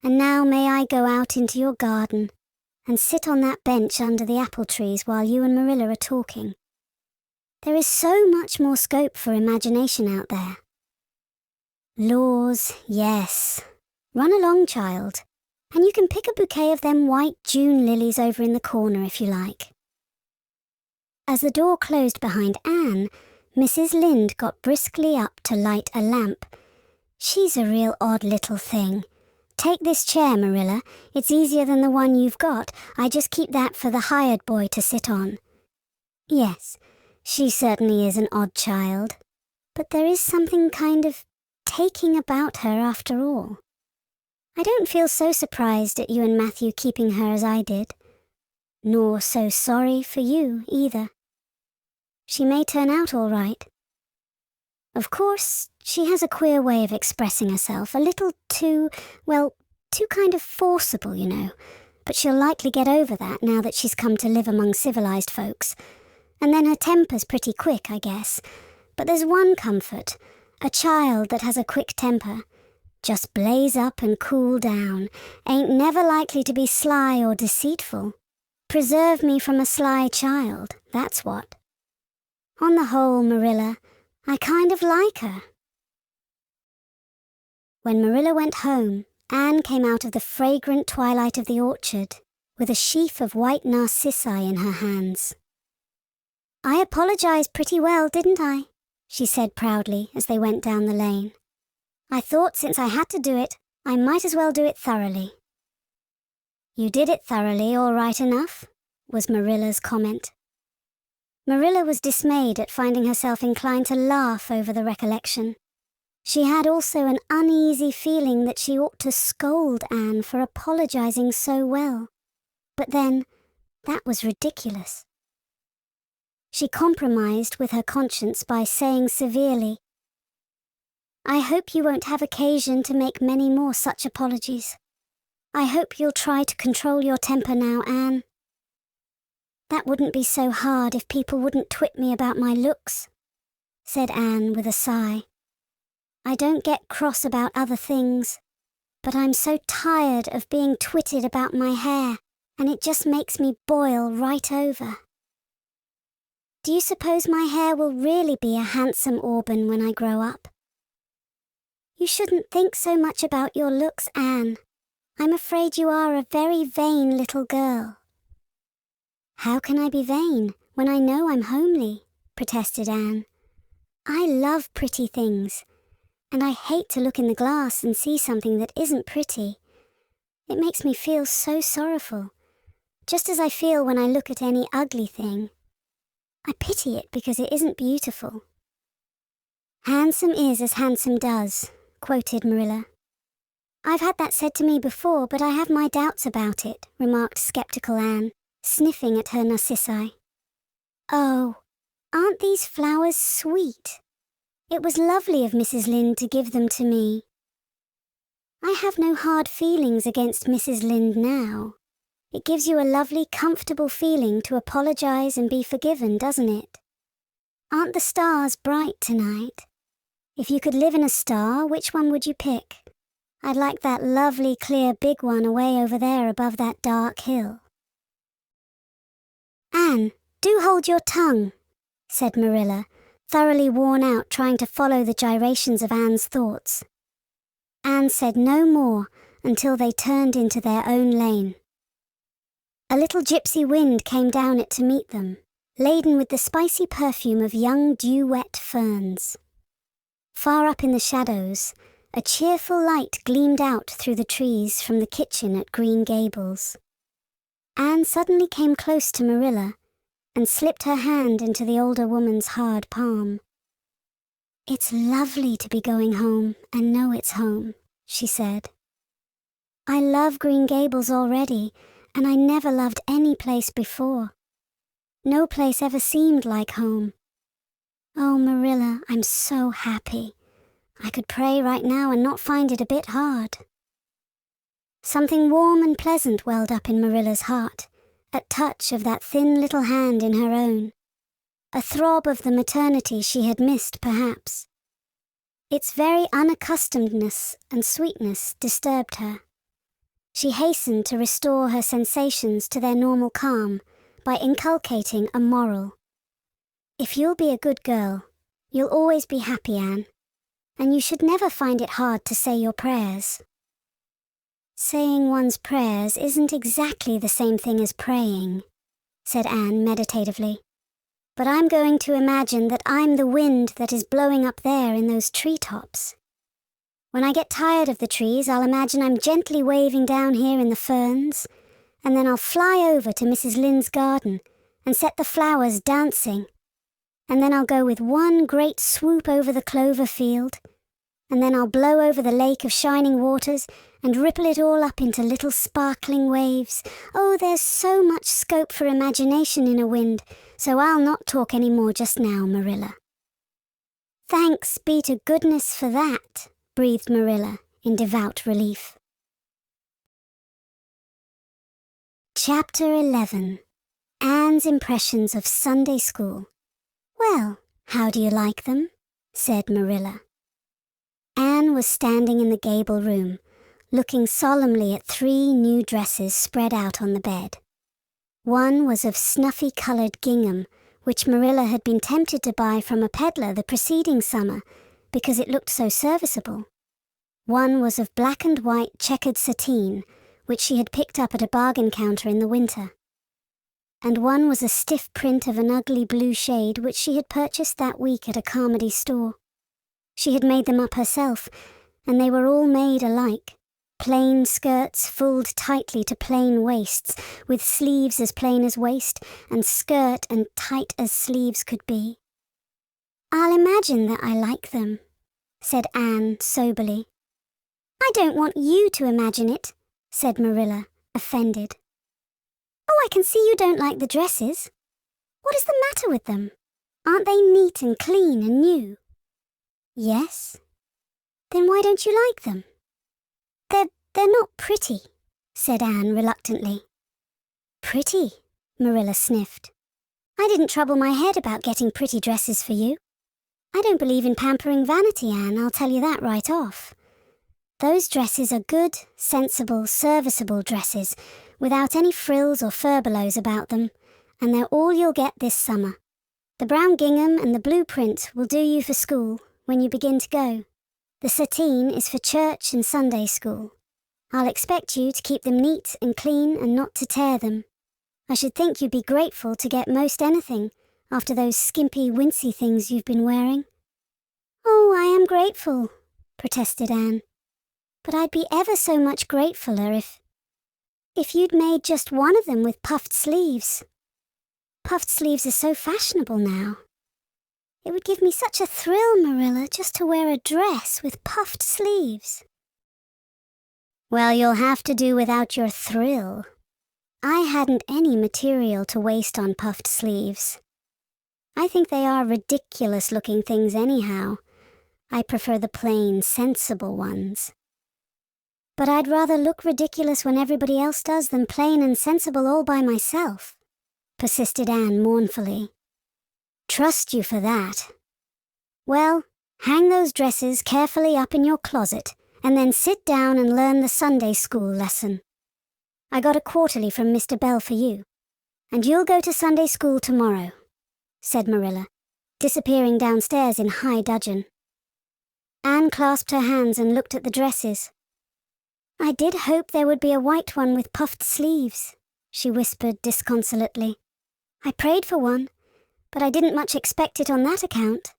[SPEAKER 2] And now may I go out into your garden and sit on that bench under the apple trees while you and Marilla are talking? There is so much more scope for imagination out there." "Laws, yes. Run along, child. And you can pick a bouquet of them white June lilies over in the corner if you like." As the door closed behind Anne, Mrs. Lynde got briskly up to light a lamp. "She's a real odd little thing. Take this chair, Marilla. It's easier than the one you've got. I just keep that for the hired boy to sit on." Yes, she certainly is an odd child. But there is something kind of taking about her after all. I don't feel so surprised at you and Matthew keeping her as I did. Nor so sorry for you, either. She may turn out all right. Of course, she has a queer way of expressing herself, a little too kind of forcible, you know. But she'll likely get over that now that she's come to live among civilized folks. And then her temper's pretty quick, I guess. But there's one comfort. A child that has a quick temper just blaze up and cool down, ain't never likely to be sly or deceitful. Preserve me from a sly child, that's what. On the whole, Marilla, I kind of like her." When Marilla went home, Anne came out of the fragrant twilight of the orchard with a sheaf of white narcissi in her hands. "I apologized pretty well, didn't I?" she said proudly as they went down the lane. "I thought since I had to do it, I might as well do it thoroughly." "You did it thoroughly, all right enough," was Marilla's comment. Marilla was dismayed at finding herself inclined to laugh over the recollection. She had also an uneasy feeling that she ought to scold Anne for apologizing so well. But then, that was ridiculous. She compromised with her conscience by saying severely, "I hope you won't have occasion to make many more such apologies. I hope you'll try to control your temper now, Anne. That wouldn't be so hard if people wouldn't twit me about my looks," said Anne with a sigh. "I don't get cross about other things, but I'm so tired of being twitted about my hair, and it just makes me boil right over. Do you suppose my hair will really be a handsome auburn when I grow up?" "You shouldn't think so much about your looks, Anne. I'm afraid you are a very vain little girl." "How can I be vain when I know I'm homely?" protested Anne. "I love pretty things, and I hate to look in the glass and see something that isn't pretty. It makes me feel so sorrowful, just as I feel when I look at any ugly thing. I pity it because it isn't beautiful." "Handsome is as handsome does," quoted Marilla. "I've had that said to me before, but I have my doubts about it," remarked skeptical Anne, sniffing at her narcissi. "Oh, aren't these flowers sweet? It was lovely of Mrs. Lynde to give them to me." "I have no hard feelings against Mrs. Lynde now. It gives you a lovely, comfortable feeling to apologize and be forgiven, doesn't it? Aren't the stars bright tonight? If you could live in a star, which one would you pick? I'd like that lovely, clear, big one away over there above that dark hill." "Anne, do hold your tongue," said Marilla, thoroughly worn out trying to follow the gyrations of Anne's thoughts. Anne said no more until they turned into their own lane. A little gypsy wind came down it to meet them, laden with the spicy perfume of young dew-wet ferns. Far up in the shadows, a cheerful light gleamed out through the trees from the kitchen at Green Gables. Anne suddenly came close to Marilla and slipped her hand into the older woman's hard palm. "It's lovely to be going home and know it's home," she said. "I love Green Gables already, and I never loved any place before. No place ever seemed like home. Oh, Marilla, I'm so happy. I could pray right now and not find it a bit hard." Something warm and pleasant welled up in Marilla's heart at touch of that thin little hand in her own. A throb of the maternity she had missed, perhaps. Its very unaccustomedness and sweetness disturbed her. She hastened to restore her sensations to their normal calm by inculcating a moral. "If you'll be a good girl, you'll always be happy, Anne, and you should never find it hard to say your prayers." "Saying one's prayers isn't exactly the same thing as praying," said Anne meditatively. "But I'm going to imagine that I'm the wind that is blowing up there in those treetops. When I get tired of the trees, I'll imagine I'm gently waving down here in the ferns, and then I'll fly over to Mrs. Lynde's garden and set the flowers dancing. And then I'll go with one great swoop over the clover field, and then I'll blow over the lake of shining waters and ripple it all up into little sparkling waves. Oh, there's so much scope for imagination in a wind, so I'll not talk any more just now, Marilla." "Thanks be to goodness for that," breathed Marilla in devout relief. Chapter 11. Anne's Impressions of Sunday School. "Well, how do you like them?" said Marilla. Anne was standing in the gable room, looking solemnly at 3 new dresses spread out on the bed. One was of snuffy-coloured gingham, which Marilla had been tempted to buy from a peddler the preceding summer because it looked so serviceable. One was of black and white checkered sateen, which she had picked up at a bargain counter in the winter. And one was a stiff print of an ugly blue shade which she had purchased that week at a Carmody store. She had made them up herself, and they were all made alike. Plain skirts fulled tightly to plain waists, with sleeves as plain as waist, and skirt and tight as sleeves could be. "I'll imagine that I like them," said Anne soberly. "I don't want you to imagine it," said Marilla, offended. "Oh, I can see you don't like the dresses. What is the matter with them? Aren't they neat and clean and new?" "Yes." "Then why don't you like them?" They're not pretty," said Anne reluctantly. "Pretty?" Marilla sniffed. "I didn't trouble my head about getting pretty dresses for you. I don't believe in pampering vanity, Anne, I'll tell you that right off. Those dresses are good, sensible, serviceable dresses, without any frills or furbelows about them, and they're all you'll get this summer. The brown gingham and the blue print will do you for school when you begin to go. The sateen is for church and Sunday school. I'll expect you to keep them neat and clean and not to tear them. I should think you'd be grateful to get most anything after those skimpy, wincy things you've been wearing." "Oh, I am grateful," protested Anne. "But I'd be ever so much gratefuler if you'd made just one of them with puffed sleeves. Puffed sleeves are so fashionable now. It would give me such a thrill, Marilla, just to wear a dress with puffed sleeves." "Well, you'll have to do without your thrill. I hadn't any material to waste on puffed sleeves. I think they are ridiculous-looking things anyhow. I prefer the plain, sensible ones." "But I'd rather look ridiculous when everybody else does than plain and sensible all by myself," persisted Anne mournfully. "Trust you for that. Well, hang those dresses carefully up in your closet, and then sit down and learn the Sunday school lesson. I got a quarterly from Mr. Bell for you, and you'll go to Sunday school tomorrow," said Marilla, disappearing downstairs in high dudgeon. Anne clasped her hands and looked at the dresses. "I did hope there would be a white one with puffed sleeves," she whispered disconsolately. "I prayed for one, but I didn't much expect it on that account.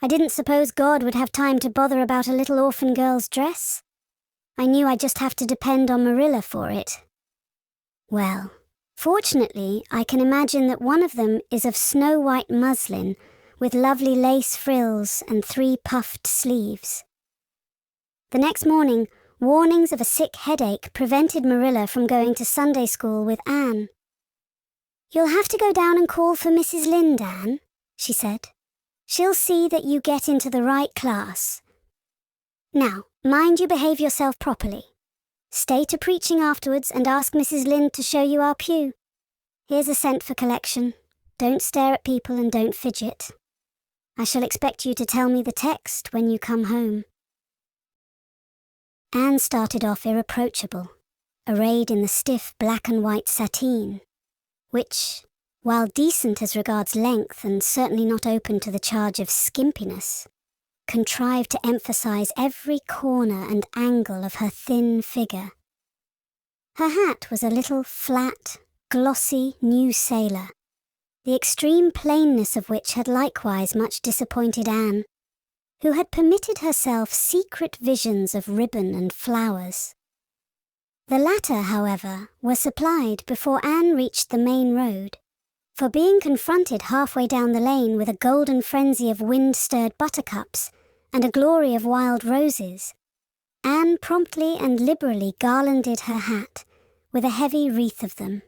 [SPEAKER 2] I didn't suppose God would have time to bother about a little orphan girl's dress. I knew I'd just have to depend on Marilla for it. Well, fortunately, I can imagine that one of them is of snow-white muslin with lovely lace frills and 3 puffed sleeves." The next morning, warnings of a sick headache prevented Marilla from going to Sunday school with Anne. "You'll have to go down and call for Mrs. Lynde, Anne," she said. "She'll see that you get into the right class. Now, mind you behave yourself properly. Stay to preaching afterwards and ask Mrs. Lynde to show you our pew. Here's a cent for collection. Don't stare at people and don't fidget. I shall expect you to tell me the text when you come home." Anne started off irreproachable, arrayed in the stiff black and white sateen, which, while decent as regards length and certainly not open to the charge of skimpiness, contrived to emphasize every corner and angle of her thin figure. Her hat was a little flat, glossy new sailor, the extreme plainness of which had likewise much disappointed Anne, who had permitted herself secret visions of ribbon and flowers. The latter, however, were supplied before Anne reached the main road, for being confronted halfway down the lane with a golden frenzy of wind-stirred buttercups and a glory of wild roses, Anne promptly and liberally garlanded her hat with a heavy wreath of them.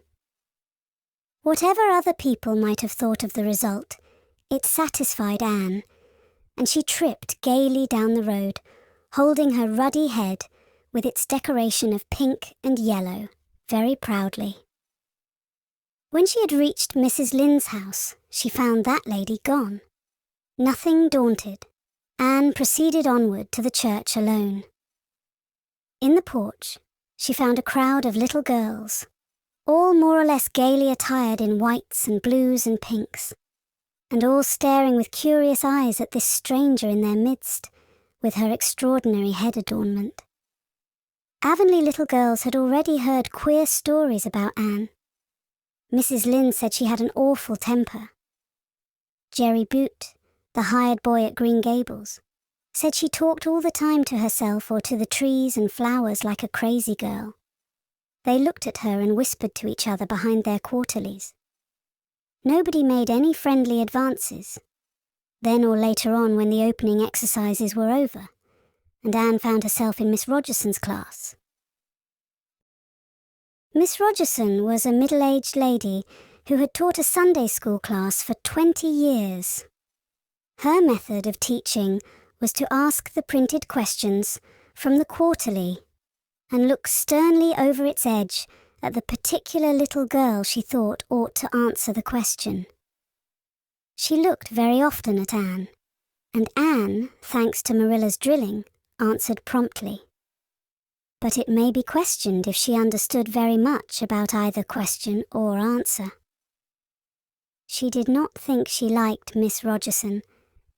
[SPEAKER 2] Whatever other people might have thought of the result, it satisfied Anne, and she tripped gaily down the road, holding her ruddy head with its decoration of pink and yellow very proudly. When she had reached Mrs. Lynde's house, she found that lady gone. Nothing daunted, Anne proceeded onward to the church alone. In the porch, she found a crowd of little girls, all more or less gaily attired in whites and blues and pinks, and all staring with curious eyes at this stranger in their midst, with her extraordinary head adornment. Avonlea little girls had already heard queer stories about Anne. Mrs. Lynde said she had an awful temper. Jerry Boot, the hired boy at Green Gables, said she talked all the time to herself or to the trees and flowers like a crazy girl. They looked at her and whispered to each other behind their quarterlies. Nobody made any friendly advances. Then or later on, when the opening exercises were over, and Anne found herself in Miss Rogerson's class. Miss Rogerson was a middle-aged lady who had taught a Sunday school class for 20 years. Her method of teaching was to ask the printed questions from the quarterly and look sternly over its edge at the particular little girl she thought ought to answer the question. She looked very often at Anne, and Anne, thanks to Marilla's drilling, answered promptly. But it may be questioned if she understood very much about either question or answer. She did not think she liked Miss Rogerson,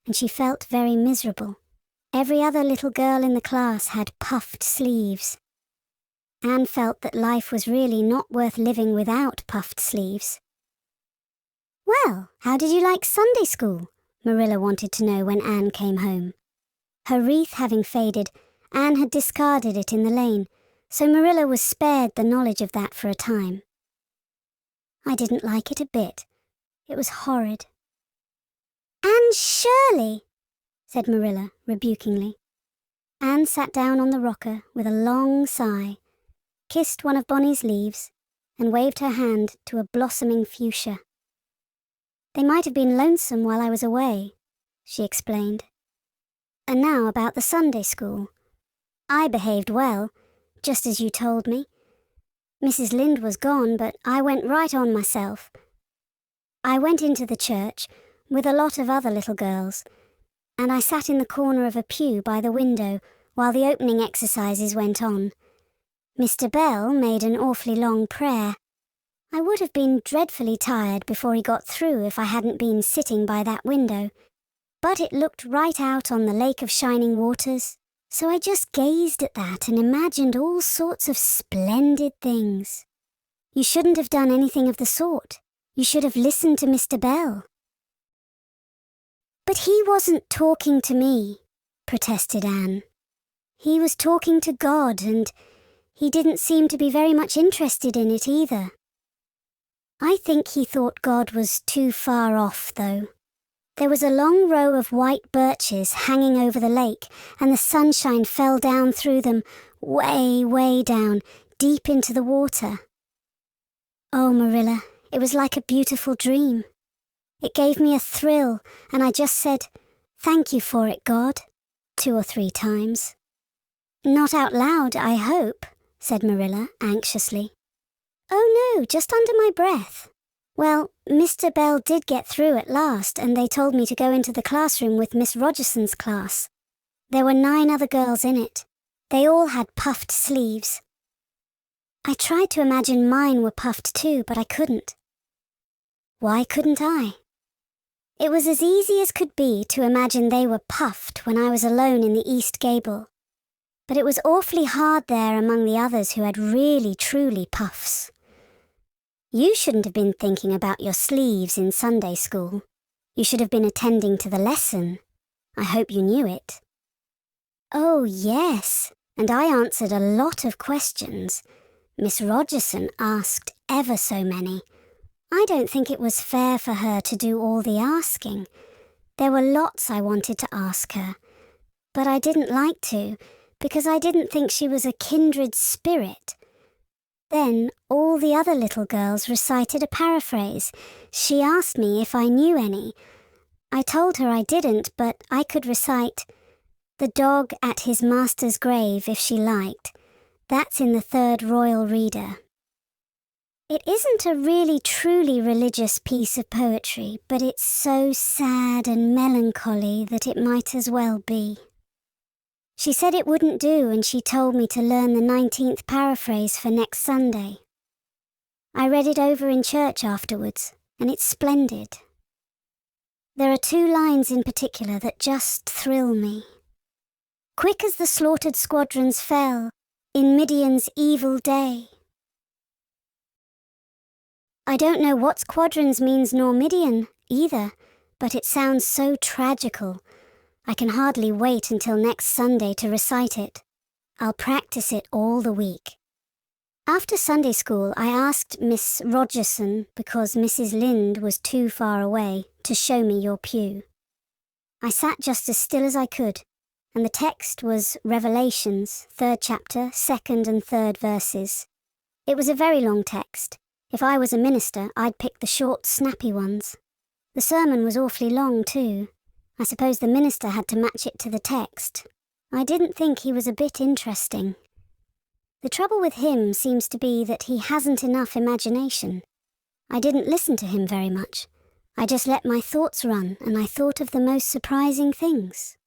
[SPEAKER 2] and she felt very miserable. Every other little girl in the class had puffed sleeves. Anne felt that life was really not worth living without puffed sleeves. "Well, how did you like Sunday school?" Marilla wanted to know when Anne came home. Her wreath having faded, Anne had discarded it in the lane, so Marilla was spared the knowledge of that for a time. "I didn't like it a bit. It was horrid." "Anne Shirley," said Marilla rebukingly. Anne sat down on the rocker with a long sigh, kissed one of Bonnie's leaves, and waved her hand to a blossoming fuchsia. "They might have been lonesome while I was away," she explained. "And now about the Sunday school. I behaved well, just as you told me. Mrs. Lynde was gone, but I went right on myself. I went into the church with a lot of other little girls, and I sat in the corner of a pew by the window while the opening exercises went on. Mr. Bell made an awfully long prayer. I would have been dreadfully tired before he got through if I hadn't been sitting by that window, but it looked right out on the lake of shining waters, so I just gazed at that and imagined all sorts of splendid things. You shouldn't have done anything of the sort. You should have listened to Mr. Bell." "But he wasn't talking to me," protested Anne. "He was talking to God, and he didn't seem to be very much interested in it either. I think he thought God was too far off, though. There was a long row of white birches hanging over the lake, and the sunshine fell down through them, way, way down, deep into the water. Oh, Marilla, it was like a beautiful dream. It gave me a thrill, and I just said, 'Thank you for it, God,' 2 or 3 times. Not out loud, I hope," said Marilla anxiously. "Oh no, just under my breath. Well, Mr. Bell did get through at last, and they told me to go into the classroom with Miss Rogerson's class. There were 9 other girls in it. They all had puffed sleeves. I tried to imagine mine were puffed too, but I couldn't." "Why couldn't I?" "It was as easy as could be to imagine they were puffed when I was alone in the East Gable. But it was awfully hard there among the others who had really, truly puffs. You shouldn't have been thinking about your sleeves in Sunday school. You should have been attending to the lesson. I hope you knew it." "Oh, yes, and I answered a lot of questions. Miss Rogerson asked ever so many. I don't think it was fair for her to do all the asking. There were lots I wanted to ask her, but I didn't like to, because I didn't think she was a kindred spirit. Then all the other little girls recited a paraphrase. She asked me if I knew any. I told her I didn't, but I could recite, 'The dog at his master's grave,' if she liked. That's in the 3rd Royal Reader. It isn't a really truly religious piece of poetry, but it's so sad and melancholy that it might as well be. She said it wouldn't do, and she told me to learn the 19th paraphrase for next Sunday. I read it over in church afterwards, and it's splendid. There are 2 lines in particular that just thrill me. quick as the slaughtered squadrons fell in Midian's evil day. I don't know what squadrons means nor Midian either, but it sounds so tragical. I can hardly wait until next Sunday to recite it. I'll practice it all the week. After Sunday school, I asked Miss Rogerson, because Mrs. Lind was too far away, to show me your pew. I sat just as still as I could, and the text was Revelations, 3rd chapter, 2nd and 3rd verses. It was a very long text. If I was a minister, I'd pick the short, snappy ones. The sermon was awfully long too. I suppose the minister had to match it to the text. I didn't think he was a bit interesting. The trouble with him seems to be that he hasn't enough imagination. I didn't listen to him very much. I just let my thoughts run, and I thought of the most surprising things.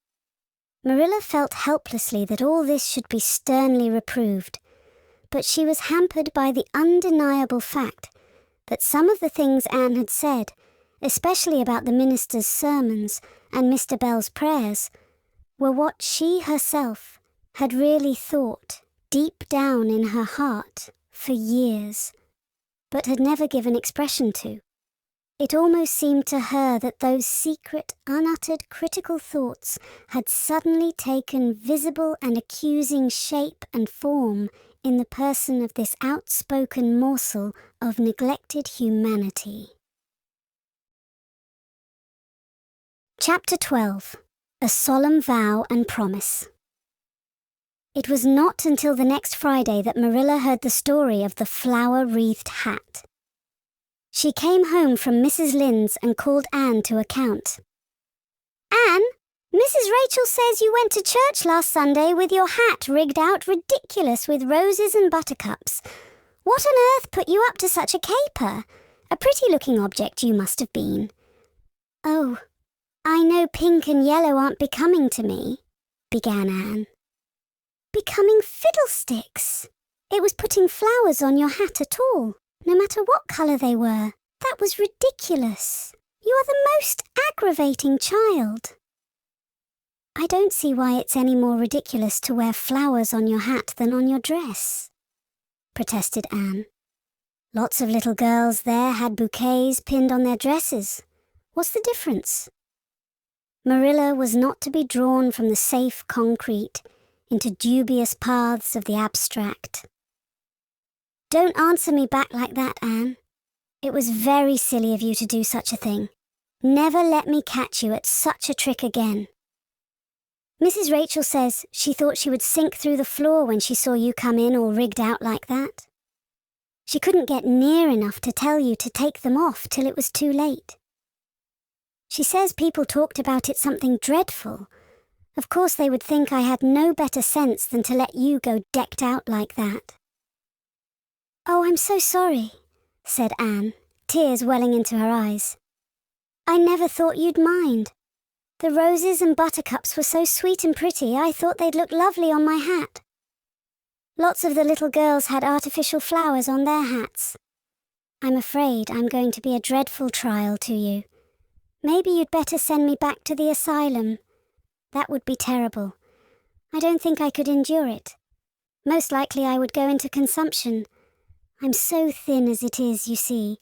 [SPEAKER 2] Marilla felt helplessly that all this should be sternly reproved, but she was hampered by the undeniable fact that some of the things Anne had said, especially about the minister's sermons and Mr. Bell's prayers, were what she herself had really thought deep down in her heart for years, but had never given expression to. It almost seemed to her that those secret, unuttered critical thoughts had suddenly taken visible and accusing shape and form in the person of this outspoken morsel of neglected humanity. Chapter 12. A Solemn Vow and Promise. It was not until the next Friday that Marilla heard the story of the flower-wreathed hat. She came home from Mrs. Lynde's and called Anne to account. "Anne, Mrs. Rachel says you went to church last Sunday with your hat rigged out ridiculous with roses and buttercups. What on earth put you up to such a caper? A pretty-looking object you must have been." "Oh, I know pink and yellow aren't becoming to me," began Anne. "Becoming fiddlesticks! It was putting flowers on your hat at all, no matter what colour they were. That was ridiculous. You are the most aggravating child." "I don't see why it's any more ridiculous to wear flowers on your hat than on your dress," protested Anne. "Lots of little girls there had bouquets pinned on their dresses. What's the difference?" Marilla was not to be drawn from the safe concrete into dubious paths of the abstract. "Don't answer me back like that, Anne. It was very silly of you to do such a thing. Never let me catch you at such a trick again. Mrs. Rachel says she thought she would sink through the floor when she saw you come in all rigged out like that. She couldn't get near enough to tell you to take them off till it was too late. She says people talked about it something dreadful. Of course they would think I had no better sense than to let you go decked out like that." "Oh, I'm so sorry," said Anne, tears welling into her eyes. "I never thought you'd mind. The roses and buttercups were so sweet and pretty, I thought they'd look lovely on my hat. Lots of the little girls had artificial flowers on their hats. I'm afraid I'm going to be a dreadful trial to you. Maybe you'd better send me back to the asylum. That would be terrible. I don't think I could endure it. Most likely I would go into consumption. I'm so thin as it is, you see,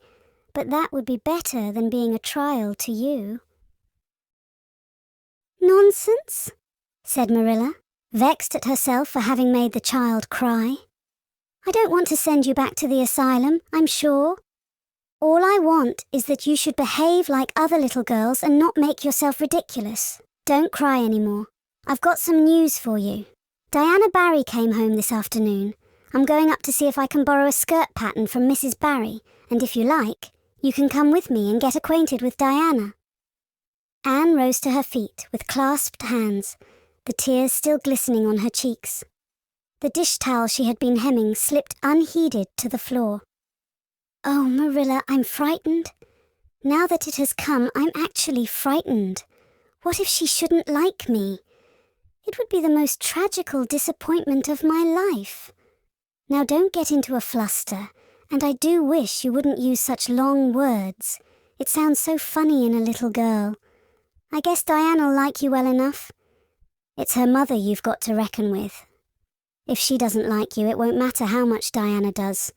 [SPEAKER 2] but that would be better than being a trial to you." "Nonsense," said Marilla, vexed at herself for having made the child cry. "I don't want to send you back to the asylum, I'm sure. All I want is that you should behave like other little girls and not make yourself ridiculous. Don't cry anymore. I've got some news for you. Diana Barry came home this afternoon. I'm going up to see if I can borrow a skirt pattern from Mrs. Barry, and if you like, you can come with me and get acquainted with Diana." Anne rose to her feet with clasped hands, the tears still glistening on her cheeks. The dish towel she had been hemming slipped unheeded to the floor. "Oh, Marilla, I'm frightened. Now that it has come, I'm actually frightened. What if she shouldn't like me? It would be the most tragical disappointment of my life. Now don't get into a fluster, and I do wish you wouldn't use such long words. It sounds so funny in a little girl. I guess Diana'll like you well enough. It's her mother you've got to reckon with. If she doesn't like you, it won't matter how much Diana does.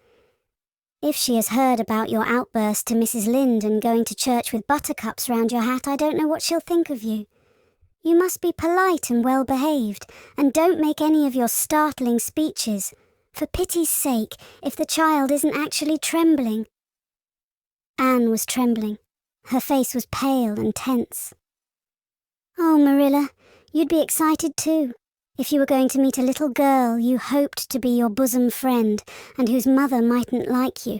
[SPEAKER 2] If she has heard about your outburst to Mrs. Lynde and going to church with buttercups round your hat, I don't know what she'll think of you. You must be polite and well-behaved, and don't make any of your startling speeches. For pity's sake, if the child isn't actually trembling. Anne was trembling. Her face was pale and tense. Oh, Marilla, you'd be excited too, if you were going to meet a little girl you hoped to be your bosom friend and whose mother mightn't like you,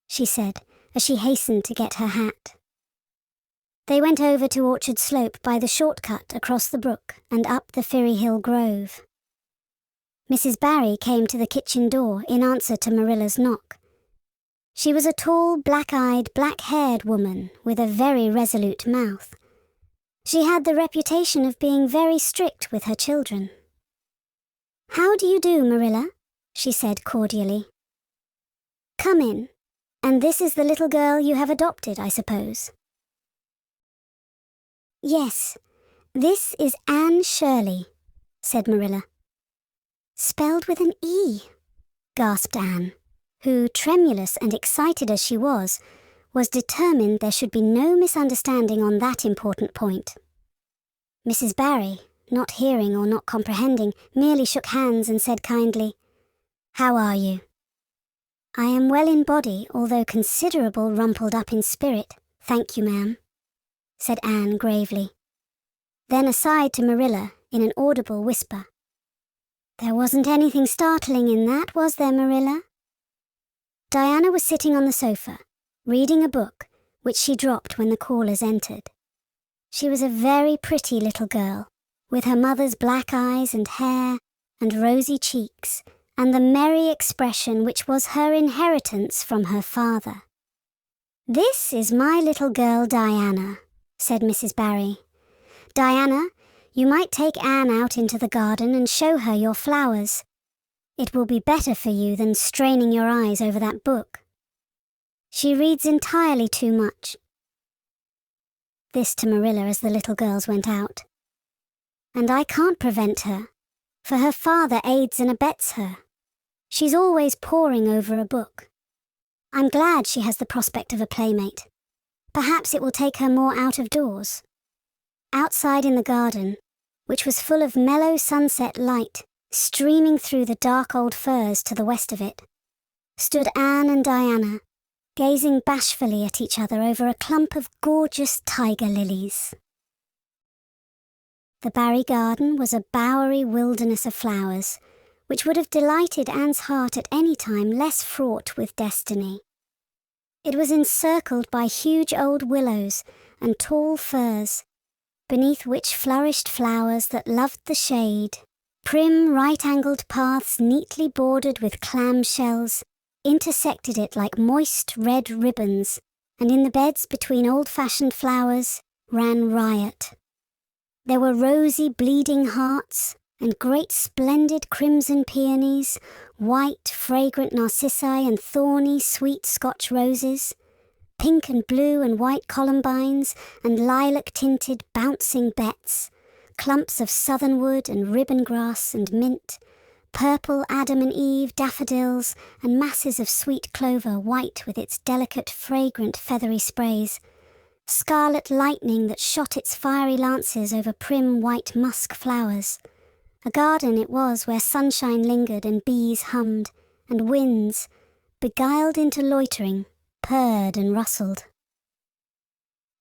[SPEAKER 2] she said as she hastened to get her hat. They went over to Orchard Slope by the shortcut across the brook and up the Firry Hill Grove. Mrs. Barry came to the kitchen door in answer to Marilla's knock. She was a tall, black-eyed, black-haired woman with a very resolute mouth. She had the reputation of being very strict with her children. "How do you do, Marilla?" she said cordially. "Come in. And this is the little girl you have adopted, I suppose?" "Yes, this is Anne Shirley," said Marilla. "Spelled with an E," gasped Anne, who, tremulous and excited as she was determined there should be no misunderstanding on that important point. Mrs. Barry, not hearing or not comprehending, merely shook hands and said kindly, "How are you?" "I am well in body, although considerable rumpled up in spirit, thank you, ma'am," said Anne gravely. Then aside to Marilla, in an audible whisper, "There wasn't anything startling in that, was there, Marilla?" Diana was sitting on the sofa, reading a book, which she dropped when the callers entered. She was a very pretty little girl, with her mother's black eyes and hair and rosy cheeks, and the merry expression which was her inheritance from her father. "This is my little girl Diana," said Mrs. Barry. "Diana, you might take Anne out into the garden and show her your flowers. It will be better for you than straining your eyes over that book. She reads entirely too much." This to Marilla as the little girls went out. "And I can't prevent her, for her father aids and abets her. She's always poring over a book. I'm glad she has the prospect of a playmate. Perhaps it will take her more out of doors." Outside in the garden, which was full of mellow sunset light streaming through the dark old firs to the west of it, stood Anne and Diana, gazing bashfully at each other over a clump of gorgeous tiger lilies. The Barry garden was a bowery wilderness of flowers, which would have delighted Anne's heart at any time less fraught with destiny. It was encircled by huge old willows and tall firs, beneath which flourished flowers that loved the shade, prim right-angled paths neatly bordered with clam-shells intersected it like moist red ribbons, and in the beds between old-fashioned flowers ran riot. There were rosy bleeding hearts, and great splendid crimson peonies, white fragrant narcissi and thorny sweet Scotch roses, pink and blue and white columbines and lilac-tinted bouncing betts, clumps of southernwood and ribbon grass and mint, purple Adam and Eve daffodils and masses of sweet clover white with its delicate fragrant feathery sprays, scarlet lightning that shot its fiery lances over prim white musk flowers. A garden it was where sunshine lingered and bees hummed, and winds, beguiled into loitering, purred and rustled.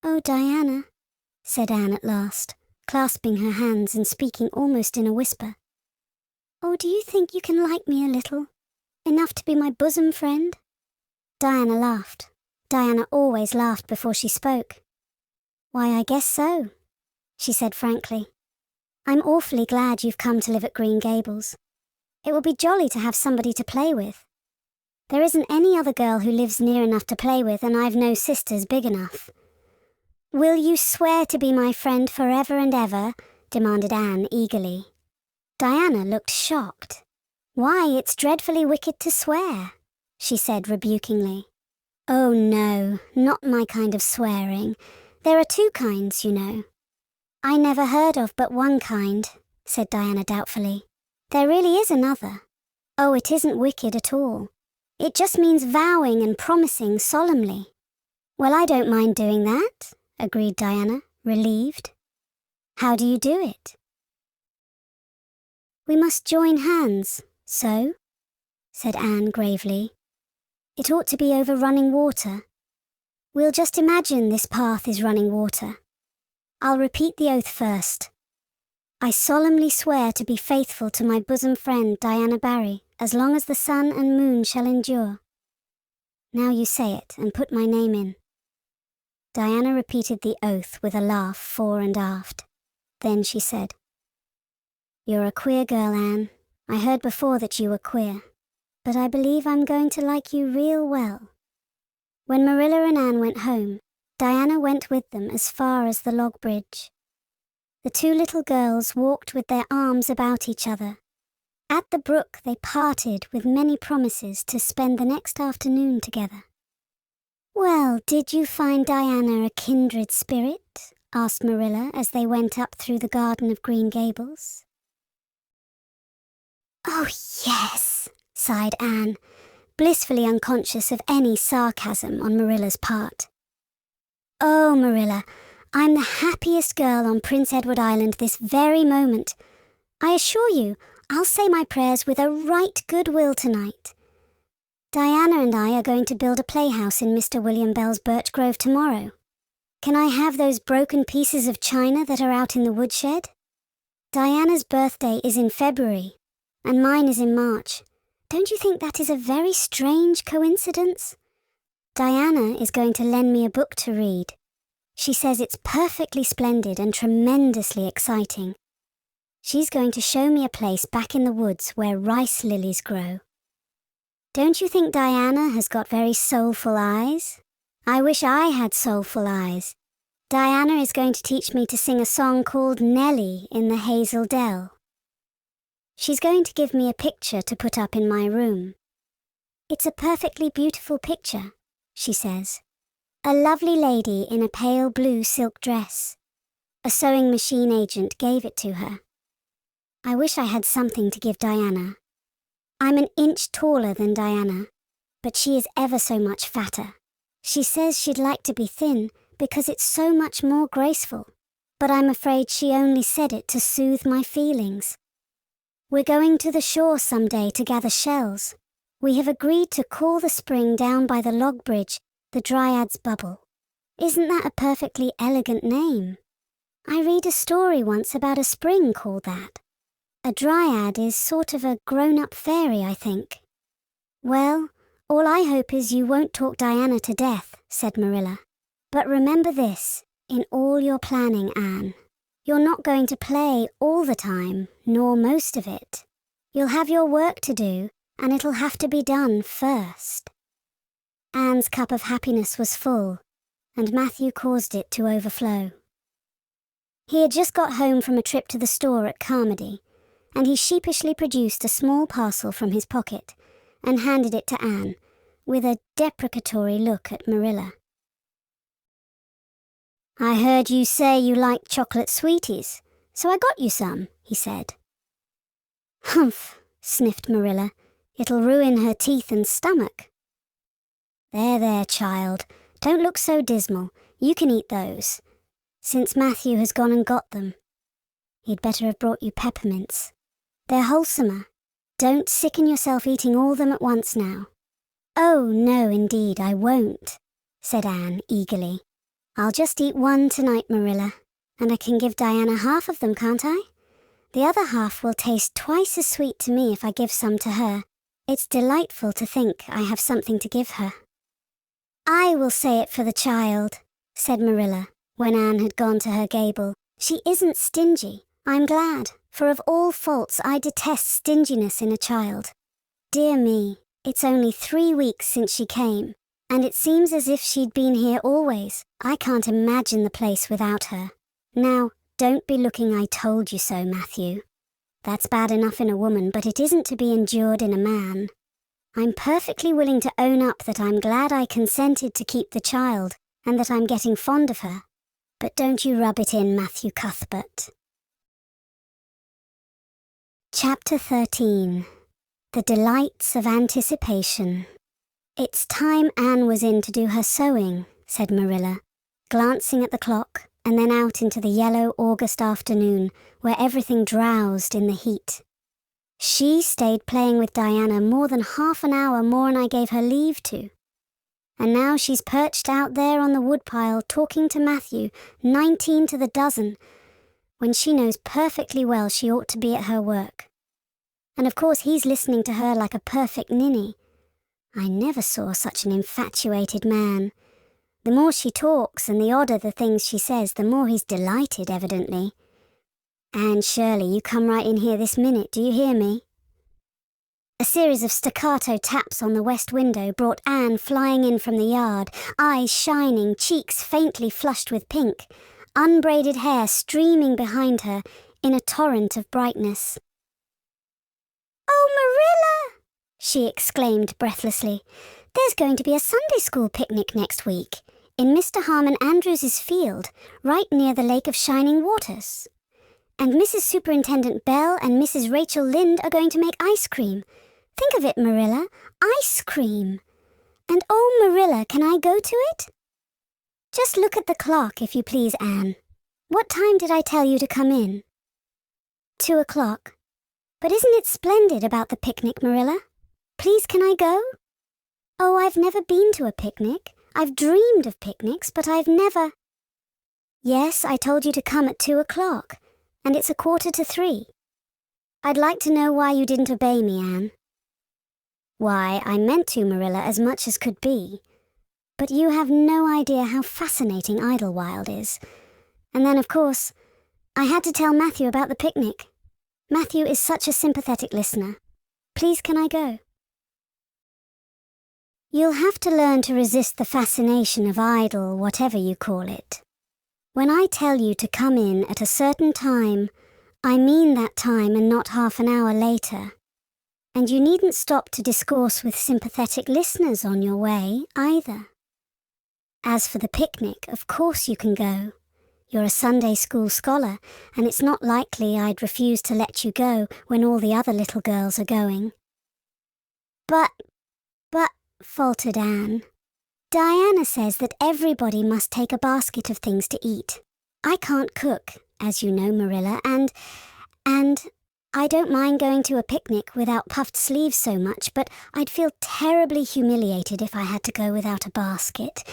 [SPEAKER 2] "Oh, Diana," said Anne at last, clasping her hands and speaking almost in a whisper. "Oh, do you think you can like me a little? Enough to be my bosom friend?" Diana laughed. Diana always laughed before she spoke. "Why, I guess so," she said frankly. "I'm awfully glad you've come to live at Green Gables. It will be jolly to have somebody to play with. There isn't any other girl who lives near enough to play with, and I've no sisters big enough." "Will you swear to be my friend forever and ever?" demanded Anne eagerly. Diana looked shocked. "Why, it's dreadfully wicked to swear," she said rebukingly. "Oh no, not my kind of swearing. There are two kinds, you know. I never heard of but one kind, said Diana doubtfully. There really is another. Oh, it isn't wicked at all. It just means vowing and promising solemnly. Well, I don't mind doing that, agreed Diana, relieved. How do you do it? We must join hands, so, said Anne gravely. It ought to be over running water. We'll just imagine this path is running water. I'll repeat the oath first. I solemnly swear to be faithful to my bosom friend Diana Barry as long as the sun and moon shall endure. Now you say it and put my name in. Diana repeated the oath with a laugh fore and aft. Then she said, You're a queer girl, Anne. I heard before that you were queer, but I believe I'm going to like you real well. When Marilla and Anne went home, Diana went with them as far as the log bridge. The two little girls walked with their arms about each other. At the brook they parted with many promises to spend the next afternoon together. Well, did you find Diana a kindred spirit? Asked Marilla as they went up through the garden of Green Gables. Oh, yes, sighed Anne, blissfully unconscious of any sarcasm on Marilla's part. Oh, Marilla, I'm the happiest girl on Prince Edward Island this very moment. I assure you, I'll say my prayers with a right good will tonight. Diana and I are going to build a playhouse in Mr. William Bell's birch grove tomorrow. Can I have those broken pieces of china that are out in the woodshed? Diana's birthday is in February, and mine is in March. Don't you think that is a very strange coincidence? Diana is going to lend me a book to read. She says it's perfectly splendid and tremendously exciting. She's going to show me a place back in the woods where rice lilies grow. Don't you think Diana has got very soulful eyes? I wish I had soulful eyes. Diana is going to teach me to sing a song called Nellie in the Hazel Dell. She's going to give me a picture to put up in my room. It's a perfectly beautiful picture, she says. A lovely lady in a pale blue silk dress. A sewing machine agent gave it to her. I wish I had something to give Diana. I'm an inch taller than Diana, but she is ever so much fatter. She says she'd like to be thin because it's so much more graceful, but I'm afraid she only said it to soothe my feelings. We're going to the shore someday to gather shells. We have agreed to call the spring down by the log bridge the Dryad's Bubble. Isn't that a perfectly elegant name? I read a story once about a spring called that. A dryad is sort of a grown-up fairy, I think. Well, all I hope is you won't talk Diana to death, said Marilla. But remember this, in all your planning, Anne. You're not going to play all the time, nor most of it. You'll have your work to do, and it'll have to be done first. Anne's cup of happiness was full, and Matthew caused it to overflow. He had just got home from a trip to the store at Carmody, and he sheepishly produced a small parcel from his pocket and handed it to Anne, with a deprecatory look at Marilla. I heard you say you liked chocolate sweeties, so I got you some, he said. Humph, sniffed Marilla. It'll ruin her teeth and stomach. There, child. Don't look so dismal. You can eat those. Since Matthew has gone and got them. He'd better have brought you peppermints. They're wholesomer. Don't sicken yourself eating all them at once now. Oh, no, indeed, I won't, said Anne eagerly. I'll just eat one tonight, Marilla, and I can give Diana half of them, can't I? The other half will taste twice as sweet to me if I give some to her. It's delightful to think I have something to give her. I will say it for the child, said Marilla, when Anne had gone to her gable. She isn't stingy, I'm glad, for of all faults I detest stinginess in a child. Dear me, it's only 3 weeks since she came, and it seems as if she'd been here always. I can't imagine the place without her. Now, don't be looking I told you so, Matthew. That's bad enough in a woman, but it isn't to be endured in a man. I'm perfectly willing to own up that I'm glad I consented to keep the child, and that I'm getting fond of her. But don't you rub it in, Matthew Cuthbert. Chapter 13. The Delights of Anticipation. "It's time Anne was in to do her sewing," said Marilla, glancing at the clock and then out into the yellow August afternoon where everything drowsed in the heat. "She stayed playing with Diana more than half an hour more'n I gave her leave to. And now she's perched out there on the woodpile talking to Matthew, 19 to the dozen, when she knows perfectly well she ought to be at her work. And of course he's listening to her like a perfect ninny. I never saw such an infatuated man. The more she talks and the odder the things she says, the more he's delighted, evidently. Anne Shirley, you come right in here this minute, do you hear me?" A series of staccato taps on the west window brought Anne flying in from the yard, eyes shining, cheeks faintly flushed with pink, unbraided hair streaming behind her in a torrent of brightness. "Oh, Marilla!" she exclaimed breathlessly. "There's going to be a Sunday school picnic next week in Mr. Harmon Andrews's field, right near the Lake of Shining Waters. And Mrs. Superintendent Bell and Mrs. Rachel Lynde are going to make ice cream. Think of it, Marilla, ice cream. And oh, Marilla, can I go to it?" "Just look at the clock, if you please, Anne. What time did I tell you to come in?" 2 o'clock. But isn't it splendid about the picnic, Marilla? Please, can I go?" "Oh, I've never been to a picnic. I've dreamed of picnics, but I've never—" "Yes, I told you to come at 2 o'clock, and it's 2:45. I'd like to know why you didn't obey me, Anne." "Why, I meant to, Marilla, as much as could be. But you have no idea how fascinating Idlewild is. And then, of course, I had to tell Matthew about the picnic. Matthew is such a sympathetic listener. Please, can I go?" "You'll have to learn to resist the fascination of idle, whatever you call it. When I tell you to come in at a certain time, I mean that time and not half an hour later. And you needn't stop to discourse with sympathetic listeners on your way, either. As for the picnic, of course you can go. You're a Sunday school scholar, and it's not likely I'd refuse to let you go when all the other little girls are going." But, faltered Anne, "Diana says that everybody must take a basket of things to eat. I can't cook, as you know, Marilla, and I don't mind going to a picnic without puffed sleeves so much, but I'd feel terribly humiliated if I had to go without a basket.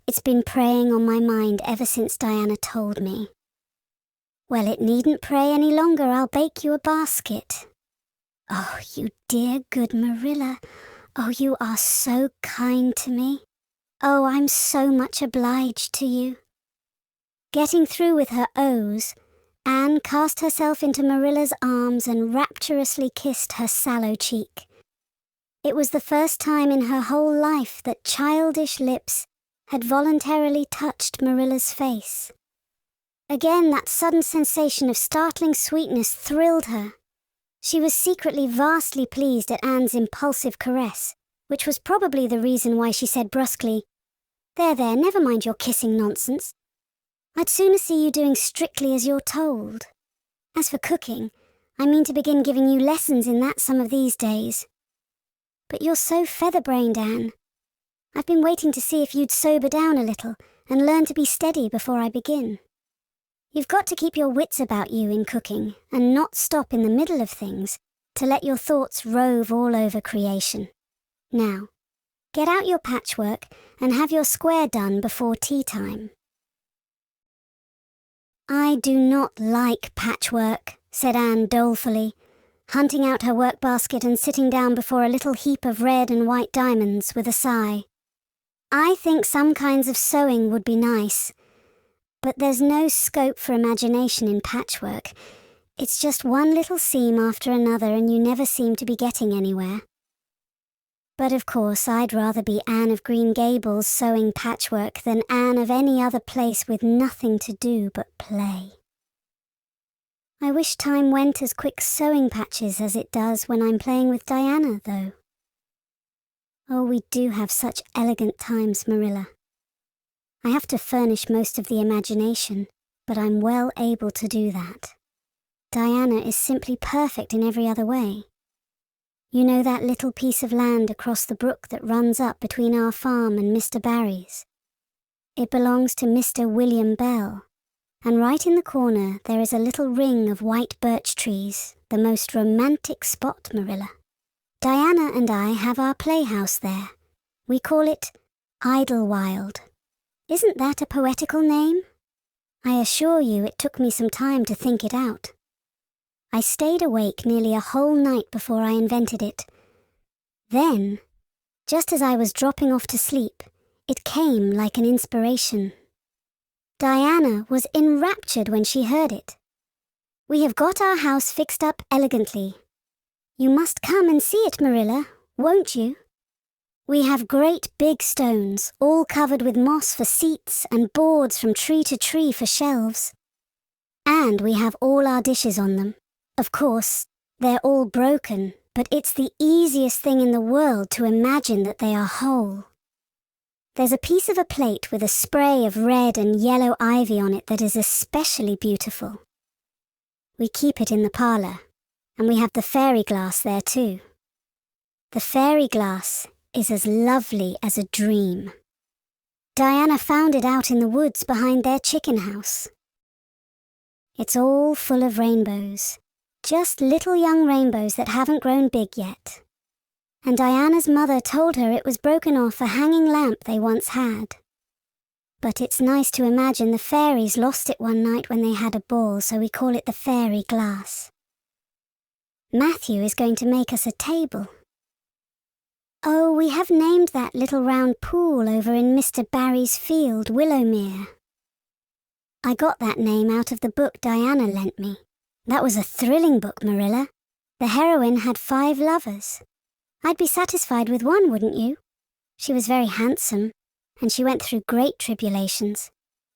[SPEAKER 2] It's been preying on my mind ever since Diana told me." "Well, it needn't prey any longer. I'll bake you a basket." "Oh, you dear good Marilla. Oh, you are so kind to me. Oh, I'm so much obliged to you." Getting through with her O's, Anne cast herself into Marilla's arms and rapturously kissed her sallow cheek. It was the first time in her whole life that childish lips had voluntarily touched Marilla's face. Again, that sudden sensation of startling sweetness thrilled her. She was secretly vastly pleased at Anne's impulsive caress, which was probably the reason why she said brusquely, There, never mind your kissing nonsense. I'd sooner see you doing strictly as you're told. As for cooking, I mean to begin giving you lessons in that some of these days. But you're so feather-brained, Anne. I've been waiting to see if you'd sober down a little and learn to be steady before I begin. You've got to keep your wits about you in cooking and not stop in the middle of things to let your thoughts rove all over creation. Now, get out your patchwork and have your square done before tea time." "I do not like patchwork," said Anne dolefully, hunting out her work basket and sitting down before a little heap of red and white diamonds with a sigh. "I think some kinds of sewing would be nice, but there's no scope for imagination in patchwork. It's just one little seam after another and you never seem to be getting anywhere. But of course I'd rather be Anne of Green Gables sewing patchwork than Anne of any other place with nothing to do but play. I wish time went as quick sewing patches as it does when I'm playing with Diana, though. Oh, we do have such elegant times, Marilla. I have to furnish most of the imagination, but I'm well able to do that. Diana is simply perfect in every other way. You know that little piece of land across the brook that runs up between our farm and Mr. Barry's? It belongs to Mr. William Bell, and right in the corner there is a little ring of white birch trees, the most romantic spot, Marilla. Diana and I have our playhouse there. We call it Idlewild. Isn't that a poetical name? I assure you it took me some time to think it out. I stayed awake nearly a whole night before I invented it. Then, just as I was dropping off to sleep, it came like an inspiration. Diana was enraptured when she heard it. We have got our house fixed up elegantly. You must come and see it, Marilla, won't you? We have great big stones, all covered with moss for seats and boards from tree to tree for shelves. And we have all our dishes on them. Of course, they're all broken, but it's the easiest thing in the world to imagine that they are whole. There's a piece of a plate with a spray of red and yellow ivy on it that is especially beautiful. We keep it in the parlour, and we have the fairy glass there too. The fairy glass is as lovely as a dream. Diana found it out in the woods behind their chicken house. It's all full of rainbows, just little young rainbows that haven't grown big yet. And Diana's mother told her it was broken off a hanging lamp they once had. But it's nice to imagine the fairies lost it one night when they had a ball, so we call it the fairy glass. Matthew is going to make us a table. Oh, we have named that little round pool over in Mr. Barry's field Willowmere. I got that name out of the book Diana lent me. That was a thrilling book, Marilla. The heroine had 5 lovers. I'd be satisfied with one, wouldn't you? She was very handsome, and she went through great tribulations.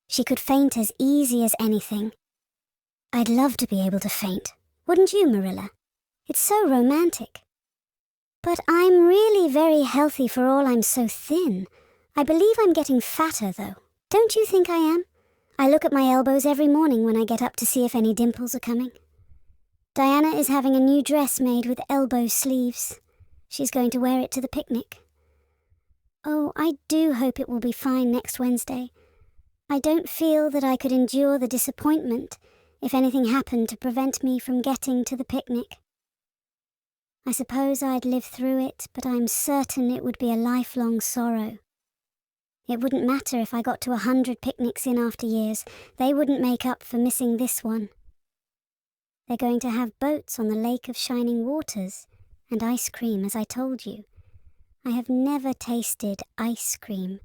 [SPEAKER 2] She could faint as easy as anything. I'd love to be able to faint, wouldn't you, Marilla? It's so romantic. But I'm really very healthy for all I'm so thin. I believe I'm getting fatter, though. Don't you think I am? I look at my elbows every morning when I get up to see if any dimples are coming. Diana is having a new dress made with elbow sleeves. She's going to wear it to the picnic. Oh, I do hope it will be fine next Wednesday. I don't feel that I could endure the disappointment if anything happened to prevent me from getting to the picnic. I suppose I'd live through it, but I'm certain it would be a lifelong sorrow. It wouldn't matter if I got to 100 picnics in after years. They wouldn't make up for missing this one. They're going to have boats on the Lake of Shining Waters, and ice cream, as I told you. I have never tasted ice cream.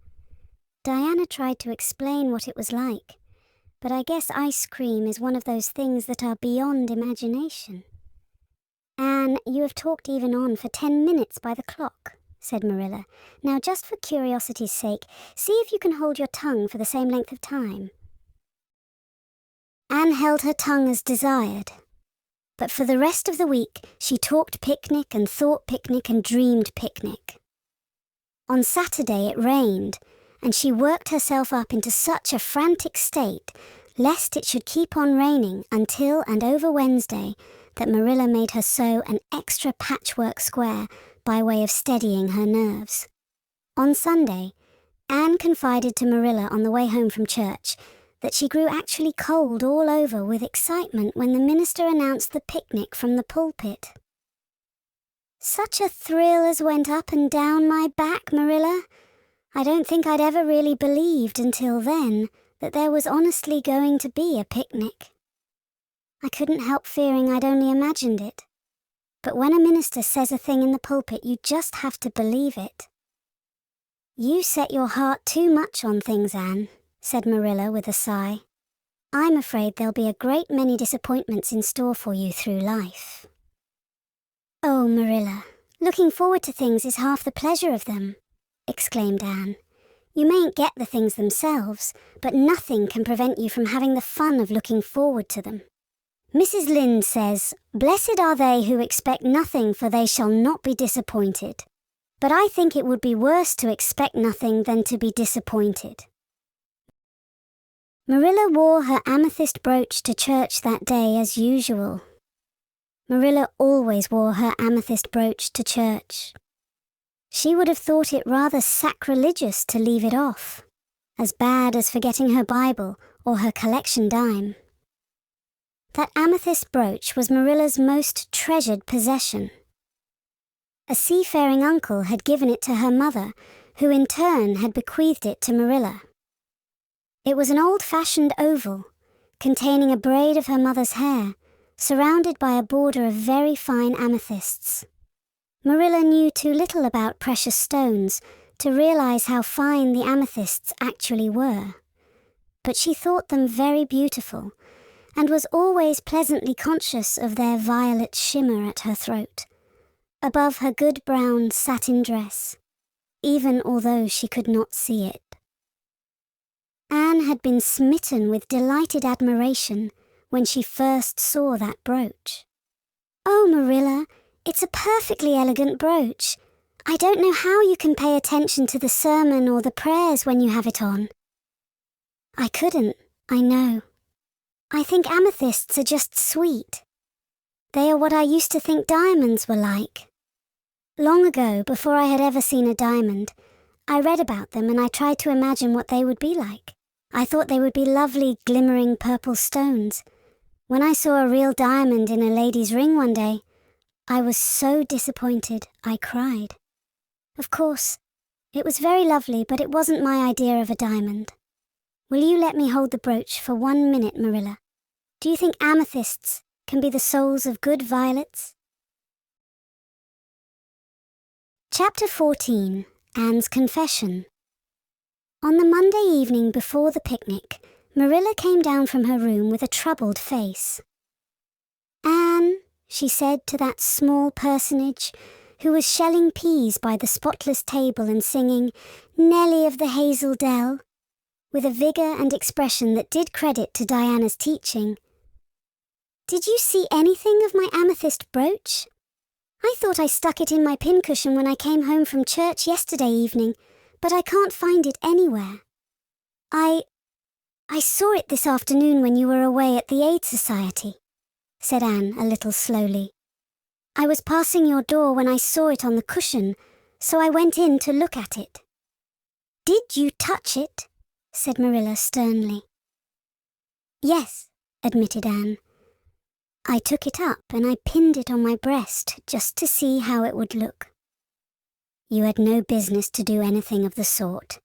[SPEAKER 2] Diana tried to explain what it was like, but I guess ice cream is one of those things that are beyond imagination. Anne, you have talked even on for 10 minutes by the clock, said Marilla. Now, just for curiosity's sake, see if you can hold your tongue for the same length of time. Anne held her tongue as desired. But for the rest of the week, she talked picnic and thought picnic and dreamed picnic. On Saturday it rained, and she worked herself up into such a frantic state, lest it should keep on raining until and over Wednesday, that Marilla made her sew an extra patchwork square by way of steadying her nerves. On Sunday, Anne confided to Marilla on the way home from church that she grew actually cold all over with excitement when the minister announced the picnic from the pulpit. Such a thrill as went up and down my back, Marilla. I don't think I'd ever really believed until then that there was honestly going to be a picnic. I couldn't help fearing I'd only imagined it. But when a minister says a thing in the pulpit, you just have to believe it. You set your heart too much on things, Anne, said Marilla with a sigh. I'm afraid there'll be a great many disappointments in store for you through life. Oh, Marilla, looking forward to things is half the pleasure of them, exclaimed Anne. You mayn't get the things themselves, but nothing can prevent you from having the fun of looking forward to them. Mrs. Lynde says, "Blessed are they who expect nothing, for they shall not be disappointed." But I think it would be worse to expect nothing than to be disappointed. Marilla wore her amethyst brooch to church that day as usual. Marilla always wore her amethyst brooch to church. She would have thought it rather sacrilegious to leave it off, as bad as forgetting her Bible or her collection dime. That amethyst brooch was Marilla's most treasured possession. A seafaring uncle had given it to her mother, who in turn had bequeathed it to Marilla. It was an old-fashioned oval, containing a braid of her mother's hair, surrounded by a border of very fine amethysts. Marilla knew too little about precious stones to realize how fine the amethysts actually were, but she thought them very beautiful, and was always pleasantly conscious of their violet shimmer at her throat, above her good brown satin dress, even although she could not see it. Anne had been smitten with delighted admiration when she first saw that brooch. "Oh, Marilla, it's a perfectly elegant brooch. I don't know how you can pay attention to the sermon or the prayers when you have it on." "I couldn't, I know. I think amethysts are just sweet. They are what I used to think diamonds were like. Long ago, before I had ever seen a diamond, I read about them and I tried to imagine what they would be like. I thought they would be lovely, glimmering purple stones. When I saw a real diamond in a lady's ring one day, I was so disappointed I cried. Of course, it was very lovely, but it wasn't my idea of a diamond. Will you let me hold the brooch for 1 minute, Marilla? Do you think amethysts can be the souls of good violets?" Chapter 14. Anne's Confession. On the Monday evening before the picnic, Marilla came down from her room with a troubled face. "Anne," she said to that small personage who was shelling peas by the spotless table and singing "Nellie of the Hazel Dell," with a vigor and expression that did credit to Diana's teaching. "Did you see anything of my amethyst brooch? I thought I stuck it in my pincushion when I came home from church yesterday evening, but I can't find it anywhere. I saw it this afternoon when you were away at the Aid Society," said Anne a little slowly. "I was passing your door when I saw it on the cushion, so I went in to look at it." "Did you touch it?" said Marilla sternly. "Yes," admitted Anne. "I took it up and I pinned it on my breast just to see how it would look." "You had no business to do anything of the sort.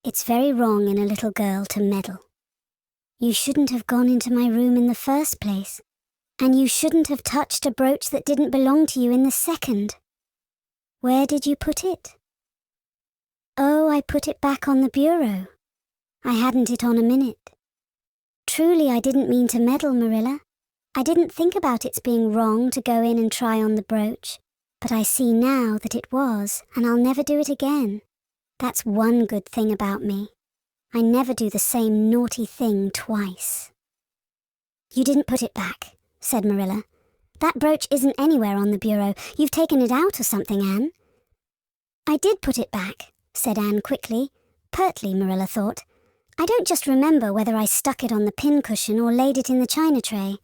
[SPEAKER 2] It's very wrong in a little girl to meddle. You shouldn't have gone into my room in the first place, and you shouldn't have touched a brooch that didn't belong to you in the second. Where did you put it?" "Oh, I put it back on the bureau. I hadn't it on a minute. Truly, I didn't mean to meddle, Marilla. I didn't think about its being wrong to go in and try on the brooch, but I see now that it was, and I'll never do it again. That's one good thing about me. I never do the same naughty thing twice." "You didn't put it back," said Marilla. "That brooch isn't anywhere on the bureau. You've taken it out or something, Anne." "I did put it back," said Anne quickly. Pertly, Marilla thought. "I don't just remember whether I stuck it on the pincushion or laid it in the china tray,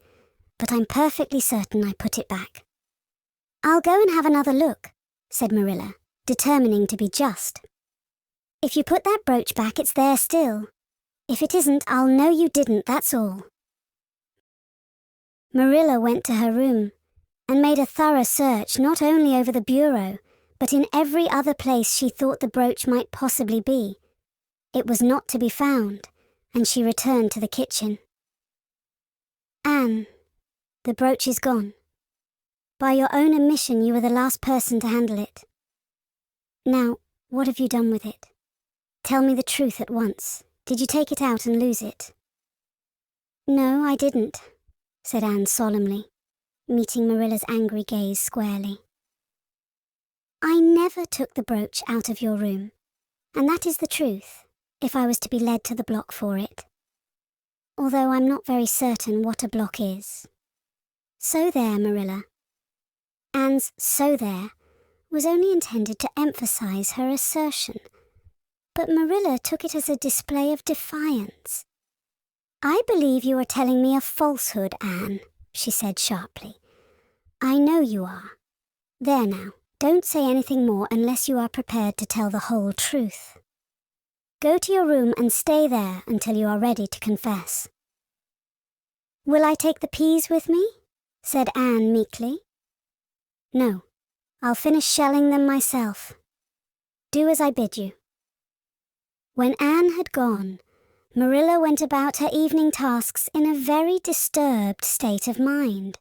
[SPEAKER 2] but I'm perfectly certain I put it back." "I'll go and have another look," said Marilla, determining to be just. "If you put that brooch back, it's there still. If it isn't, I'll know you didn't, that's all." Marilla went to her room and made a thorough search not only over the bureau, but in every other place she thought the brooch might possibly be. It was not to be found, and she returned to the kitchen. "Anne, the brooch is gone. By your own admission, you were the last person to handle it. Now, what have you done with it? Tell me the truth at once. Did you take it out and lose it?" "No, I didn't," said Anne solemnly, meeting Marilla's angry gaze squarely. "I never took the brooch out of your room, and that is the truth, if I was to be led to the block for it. Although I'm not very certain what a block is. So there, Marilla." Anne's "so there" was only intended to emphasize her assertion, but Marilla took it as a display of defiance. I believe you are telling me a falsehood, Anne, she said sharply. I know you are. There now, don't say anything more unless you are prepared to tell the whole truth. Go to your room and stay there until you are ready to confess. Will I take the peas with me? Said Anne meekly. No, I'll finish shelling them myself. Do as I bid you. When Anne had gone, Marilla went about her evening tasks in a very disturbed state of mind.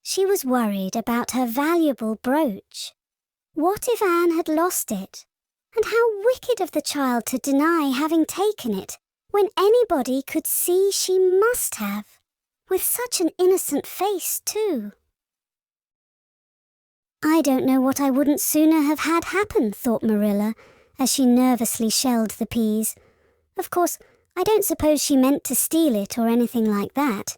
[SPEAKER 2] She was worried about her valuable brooch. What if Anne had lost it? And how wicked of the child to deny having taken it when anybody could see she must have, with such an innocent face too. I don't know what I wouldn't sooner have had happen, thought Marilla, as she nervously shelled the peas. Of course, I don't suppose she meant to steal it or anything like that.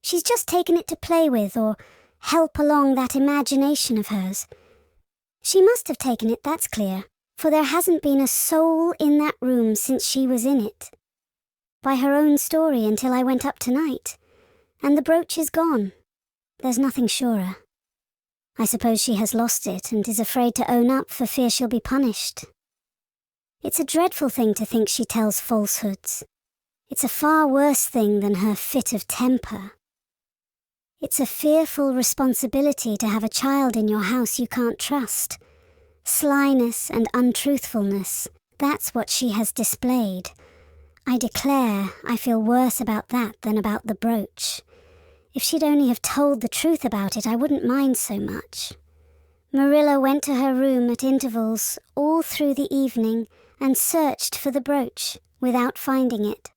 [SPEAKER 2] She's just taken it to play with or help along that imagination of hers. She must have taken it, that's clear, for there hasn't been a soul in that room since she was in it. By her own story until I went up tonight. And the brooch is gone. There's nothing surer. I suppose she has lost it and is afraid to own up for fear she'll be punished. It's a dreadful thing to think she tells falsehoods. It's a far worse thing than her fit of temper. It's a fearful responsibility to have a child in your house you can't trust. Slyness and untruthfulness, that's what she has displayed. I declare I feel worse about that than about the brooch. If she'd only have told the truth about it, I wouldn't mind so much. Marilla went to her room at intervals all through the evening and searched for the brooch without finding it.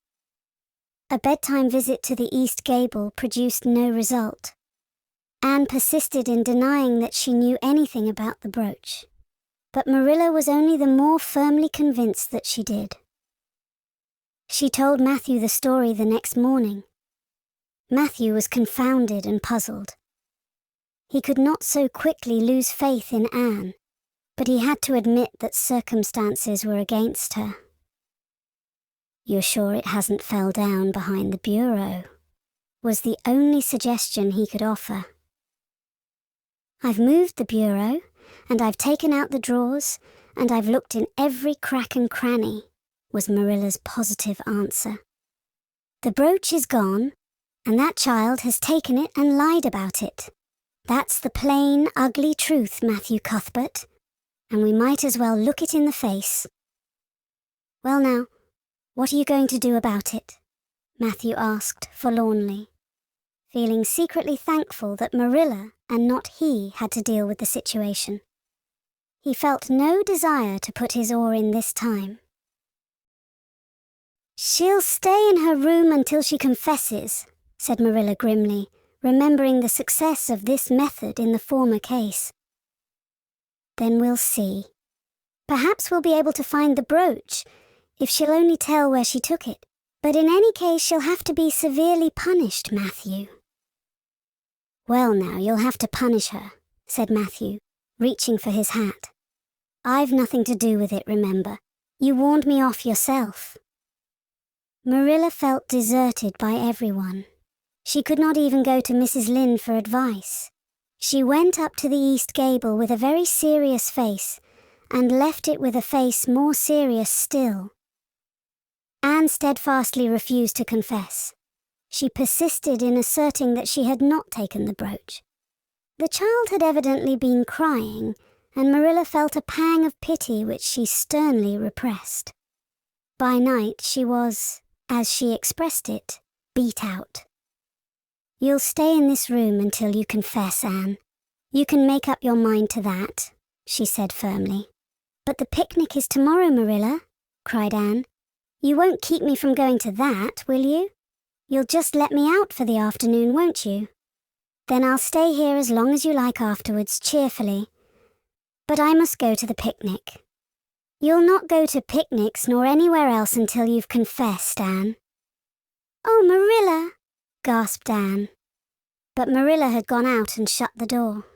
[SPEAKER 2] A bedtime visit to the east gable produced no result. Anne persisted in denying that she knew anything about the brooch, but Marilla was only the more firmly convinced that she did. She told Matthew the story the next morning. Matthew was confounded and puzzled. He could not so quickly lose faith in Anne, but he had to admit that circumstances were against her. "You're sure it hasn't fell down behind the bureau?" was the only suggestion he could offer. "I've moved the bureau, and I've taken out the drawers, and I've looked in every crack and cranny," was Marilla's positive answer. "The brooch is gone, and that child has taken it and lied about it. That's the plain, ugly truth, Matthew Cuthbert, and we might as well look it in the face." "Well now, what are you going to do about it?" Matthew asked forlornly, feeling secretly thankful that Marilla and not he had to deal with the situation. He felt no desire to put his oar in this time. "She'll stay in her room until she confesses," said Marilla grimly, remembering the success of this method in the former case. "Then we'll see. Perhaps we'll be able to find the brooch, if she'll only tell where she took it. But in any case, she'll have to be severely punished, Matthew." "Well now, you'll have to punish her," said Matthew, reaching for his hat. "I've nothing to do with it, remember. You warned me off yourself." Marilla felt deserted by everyone. She could not even go to Mrs. Lynde for advice. She went up to the east gable with a very serious face and left it with a face more serious still. Anne steadfastly refused to confess. She persisted in asserting that she had not taken the brooch. The child had evidently been crying, and Marilla felt a pang of pity which she sternly repressed. By night she was, as she expressed it, beat out. "You'll stay in this room until you confess, Anne. You can make up your mind to that," she said firmly. "But the picnic is tomorrow, Marilla," cried Anne. "You won't keep me from going to that, will you? You'll just let me out for the afternoon, won't you? Then I'll stay here as long as you like afterwards, cheerfully. But I must go to the picnic." "You'll not go to picnics nor anywhere else until you've confessed, Anne." "Oh, Marilla!" gasped Anne. But Marilla had gone out and shut the door.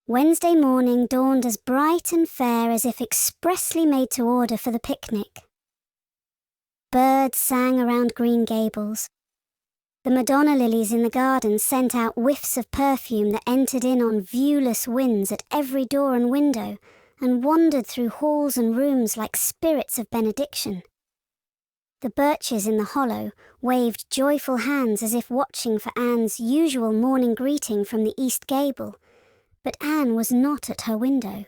[SPEAKER 2] Wednesday morning dawned as bright and fair as if expressly made to order for the picnic. Birds sang around Green Gables. The Madonna lilies in the garden sent out whiffs of perfume that entered in on viewless winds at every door and window and wandered through halls and rooms like spirits of benediction. The birches in the hollow waved joyful hands as if watching for Anne's usual morning greeting from the east gable, but Anne was not at her window.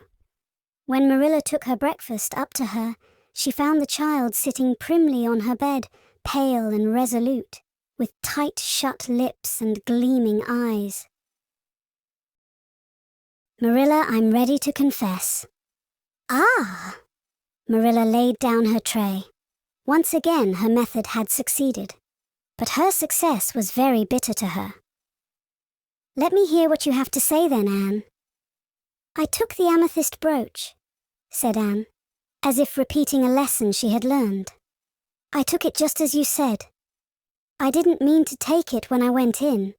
[SPEAKER 2] When Marilla took her breakfast up to her, she found the child sitting primly on her bed, pale and resolute, with tight-shut lips and gleaming eyes. "Marilla, I'm ready to confess." "Ah!" Marilla laid down her tray. Once again her method had succeeded, but her success was very bitter to her. "Let me hear what you have to say then, Anne." "I took the amethyst brooch," said Anne, as if repeating a lesson she had learned. "I took it just as you said. I didn't mean to take it when I went in.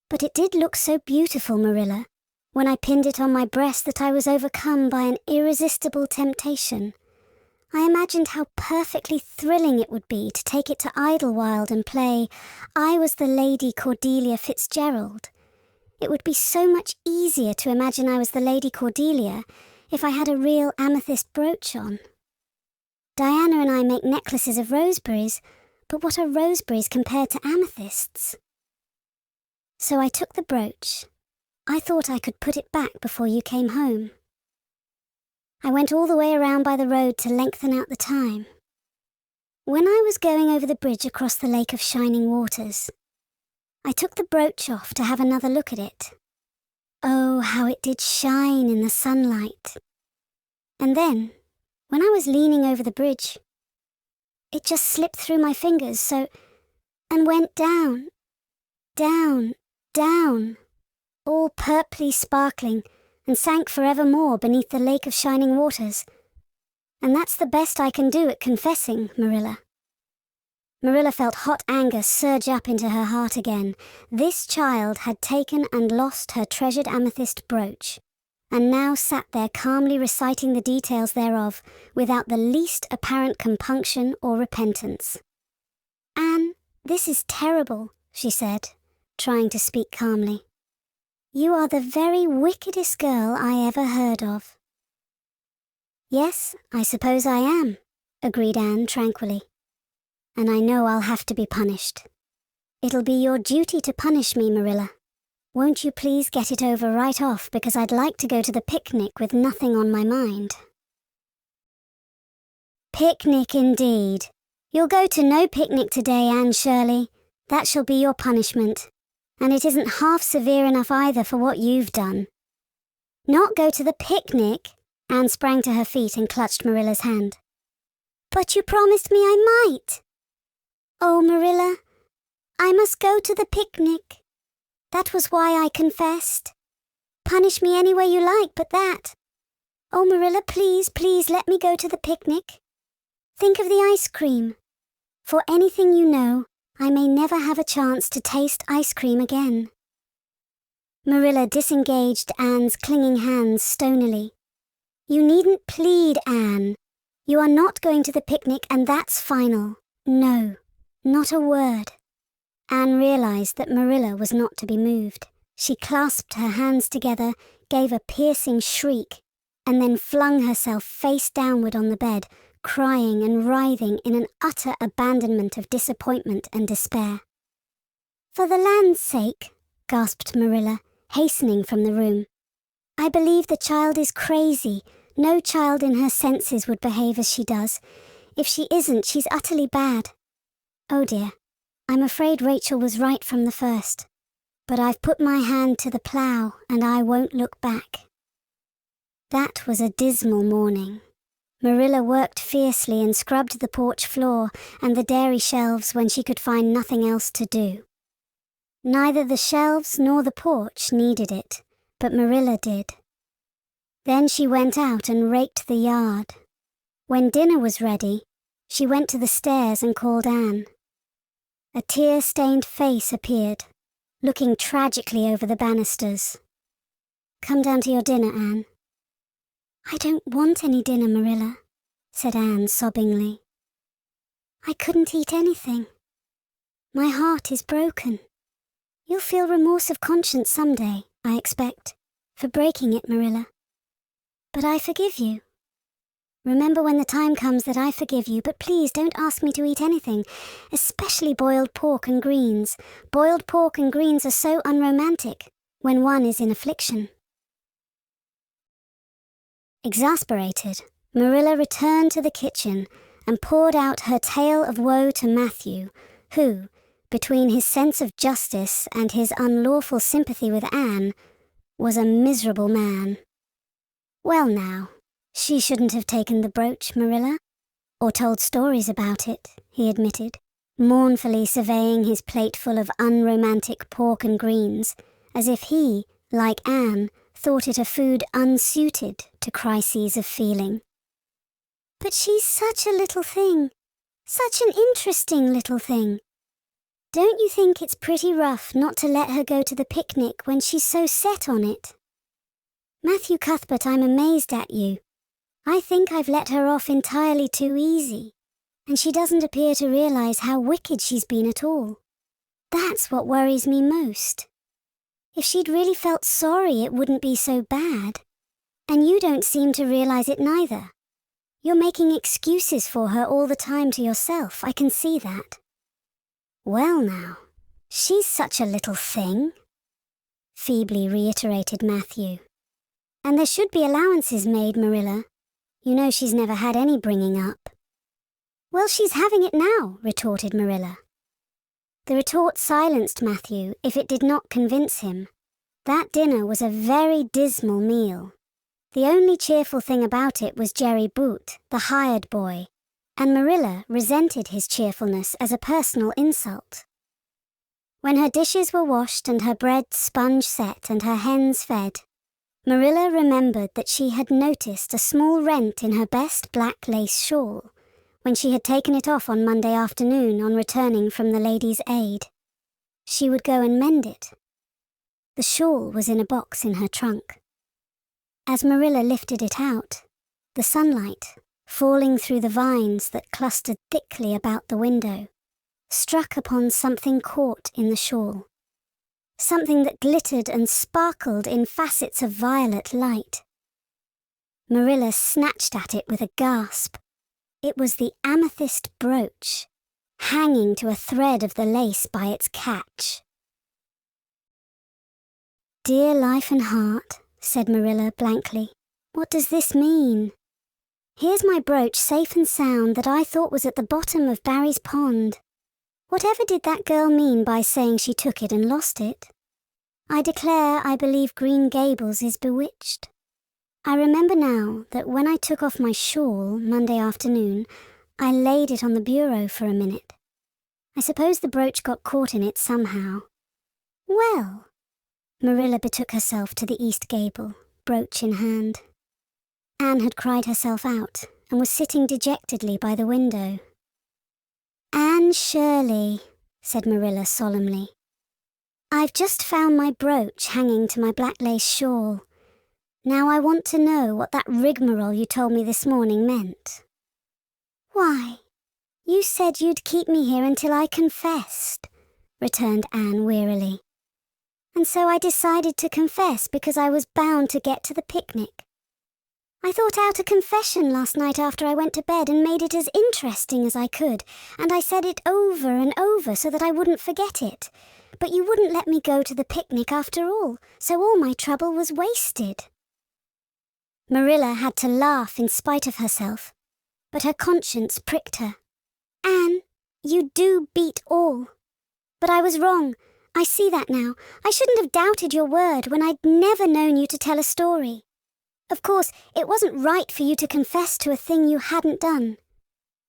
[SPEAKER 2] But it did look so beautiful, Marilla, when I pinned it on my breast that I was overcome by an irresistible temptation. I imagined how perfectly thrilling it would be to take it to Idlewild and play I was the Lady Cordelia Fitzgerald. It would be so much easier to imagine I was the Lady Cordelia if I had a real amethyst brooch on. Diana and I make necklaces of roseberries, but what are roseberries compared to amethysts? So I took the brooch. I thought I could put it back before you came home. I went all the way around by the road to lengthen out the time. When I was going over the bridge across the Lake of Shining Waters, I took the brooch off to have another look at it. Oh, how it did shine in the sunlight. And then, when I was leaning over the bridge, it just slipped through my fingers and went down, down, down, all purply sparkling, and sank forevermore beneath the Lake of Shining Waters. And that's the best I can do at confessing, Marilla." Marilla felt hot anger surge up into her heart again. This child had taken and lost her treasured amethyst brooch, and now sat there calmly reciting the details thereof without the least apparent compunction or repentance. "Anne, this is terrible," she said, trying to speak calmly. "You are the very wickedest girl I ever heard of." "Yes, I suppose I am," agreed Anne tranquilly. "And I know I'll have to be punished. It'll be your duty to punish me, Marilla. Won't you please get it over right off, because I'd like to go to the picnic with nothing on my mind." "Picnic indeed. You'll go to no picnic today, Anne Shirley. That shall be your punishment. And it isn't half severe enough either for what you've done." "Not go to the picnic?" Anne sprang to her feet and clutched Marilla's hand. "But you promised me I might." "Oh, Marilla, I must go to the picnic. That was why I confessed. Punish me any way you like but that. Oh, Marilla, please, please let me go to the picnic. Think of the ice cream. For anything you know, I may never have a chance to taste ice cream again." Marilla disengaged Anne's clinging hands stonily. "You needn't plead, Anne. You are not going to the picnic, and that's final. No, not a word." Anne realized that Marilla was not to be moved. She clasped her hands together, gave a piercing shriek, and then flung herself face downward on the bed, crying and writhing in an utter abandonment of disappointment and despair. "For the land's sake," gasped Marilla, hastening from the room. "I believe the child is crazy. No child in her senses would behave as she does. If she isn't, she's utterly bad. Oh dear, I'm afraid Rachel was right from the first. But I've put my hand to the plough, and I won't look back." That was a dismal morning. Marilla worked fiercely and scrubbed the porch floor and the dairy shelves when she could find nothing else to do. Neither the shelves nor the porch needed it, but Marilla did. Then she went out and raked the yard. When dinner was ready, she went to the stairs and called Anne. A tear-stained face appeared, looking tragically over the banisters. "Come down to your dinner, Anne." "I don't want any dinner, Marilla," said Anne sobbingly. I couldn't eat anything. My heart is broken. You'll feel remorse of conscience someday, I expect, for breaking it, Marilla. But I forgive you. Remember when the time comes that I forgive you, but please don't ask me to eat anything, especially boiled pork and greens. Boiled pork and greens are so unromantic when one is in affliction. Exasperated, Marilla returned to the kitchen and poured out her tale of woe to Matthew, who, between his sense of justice and his unlawful sympathy with Anne, was a miserable man. Well now, she shouldn't have taken the brooch, Marilla, or told stories about it, he admitted, mournfully surveying his plateful of unromantic pork and greens, as if he, like Anne, thought it a food unsuited to crises of feeling. But she's such a little thing, such an interesting little thing. Don't you think it's pretty rough not to let her go to the picnic when she's so set on it? Matthew Cuthbert, I'm amazed at you. I think I've let her off entirely too easy, and she doesn't appear to realize how wicked she's been at all. That's what worries me most. If she'd really felt sorry, it wouldn't be so bad. And you don't seem to realize it neither. You're making excuses for her all the time to yourself, I can see that. Well now, she's such a little thing, feebly reiterated Matthew. And there should be allowances made, Marilla. You know she's never had any bringing up. Well, she's having it now, retorted Marilla. The retort silenced Matthew if it did not convince him. That dinner was a very dismal meal. The only cheerful thing about it was Jerry Boot, the hired boy, and Marilla resented his cheerfulness as a personal insult. When her dishes were washed and her bread sponge set and her hens fed, Marilla remembered that she had noticed a small rent in her best black lace shawl when she had taken it off on Monday afternoon on returning from the Ladies' Aid. She would go and mend it. The shawl was in a box in her trunk. As Marilla lifted it out, the sunlight, falling through the vines that clustered thickly about the window, struck upon something caught in the shawl. Something that glittered and sparkled in facets of violet light. Marilla snatched at it with a gasp. It was the amethyst brooch, hanging to a thread of the lace by its catch. "Dear life and heart," said Marilla blankly, "what does this mean? Here's my brooch safe and sound that I thought was at the bottom of Barry's pond. Whatever did that girl mean by saying she took it and lost it? I declare I believe Green Gables is bewitched. I remember now that when I took off my shawl Monday afternoon, I laid it on the bureau for a minute. I suppose the brooch got caught in it somehow. Well," Marilla betook herself to the east gable, brooch in hand. Anne had cried herself out and was sitting dejectedly by the window. "Anne Shirley," said Marilla solemnly, "I've just found my brooch hanging to my black lace shawl. Now I want to know what that rigmarole you told me this morning meant." "Why, you said you'd keep me here until I confessed," returned Anne wearily. "And so I decided to confess because I was bound to get to the picnic. I thought out a confession last night after I went to bed and made it as interesting as I could, and I said it over and over so that I wouldn't forget it. But you wouldn't let me go to the picnic after all, so all my trouble was wasted." Marilla had to laugh in spite of herself, but her conscience pricked her. "Anne, you do beat all. But I was wrong. I see that now. I shouldn't have doubted your word when I'd never known you to tell a story. Of course, it wasn't right for you to confess to a thing you hadn't done.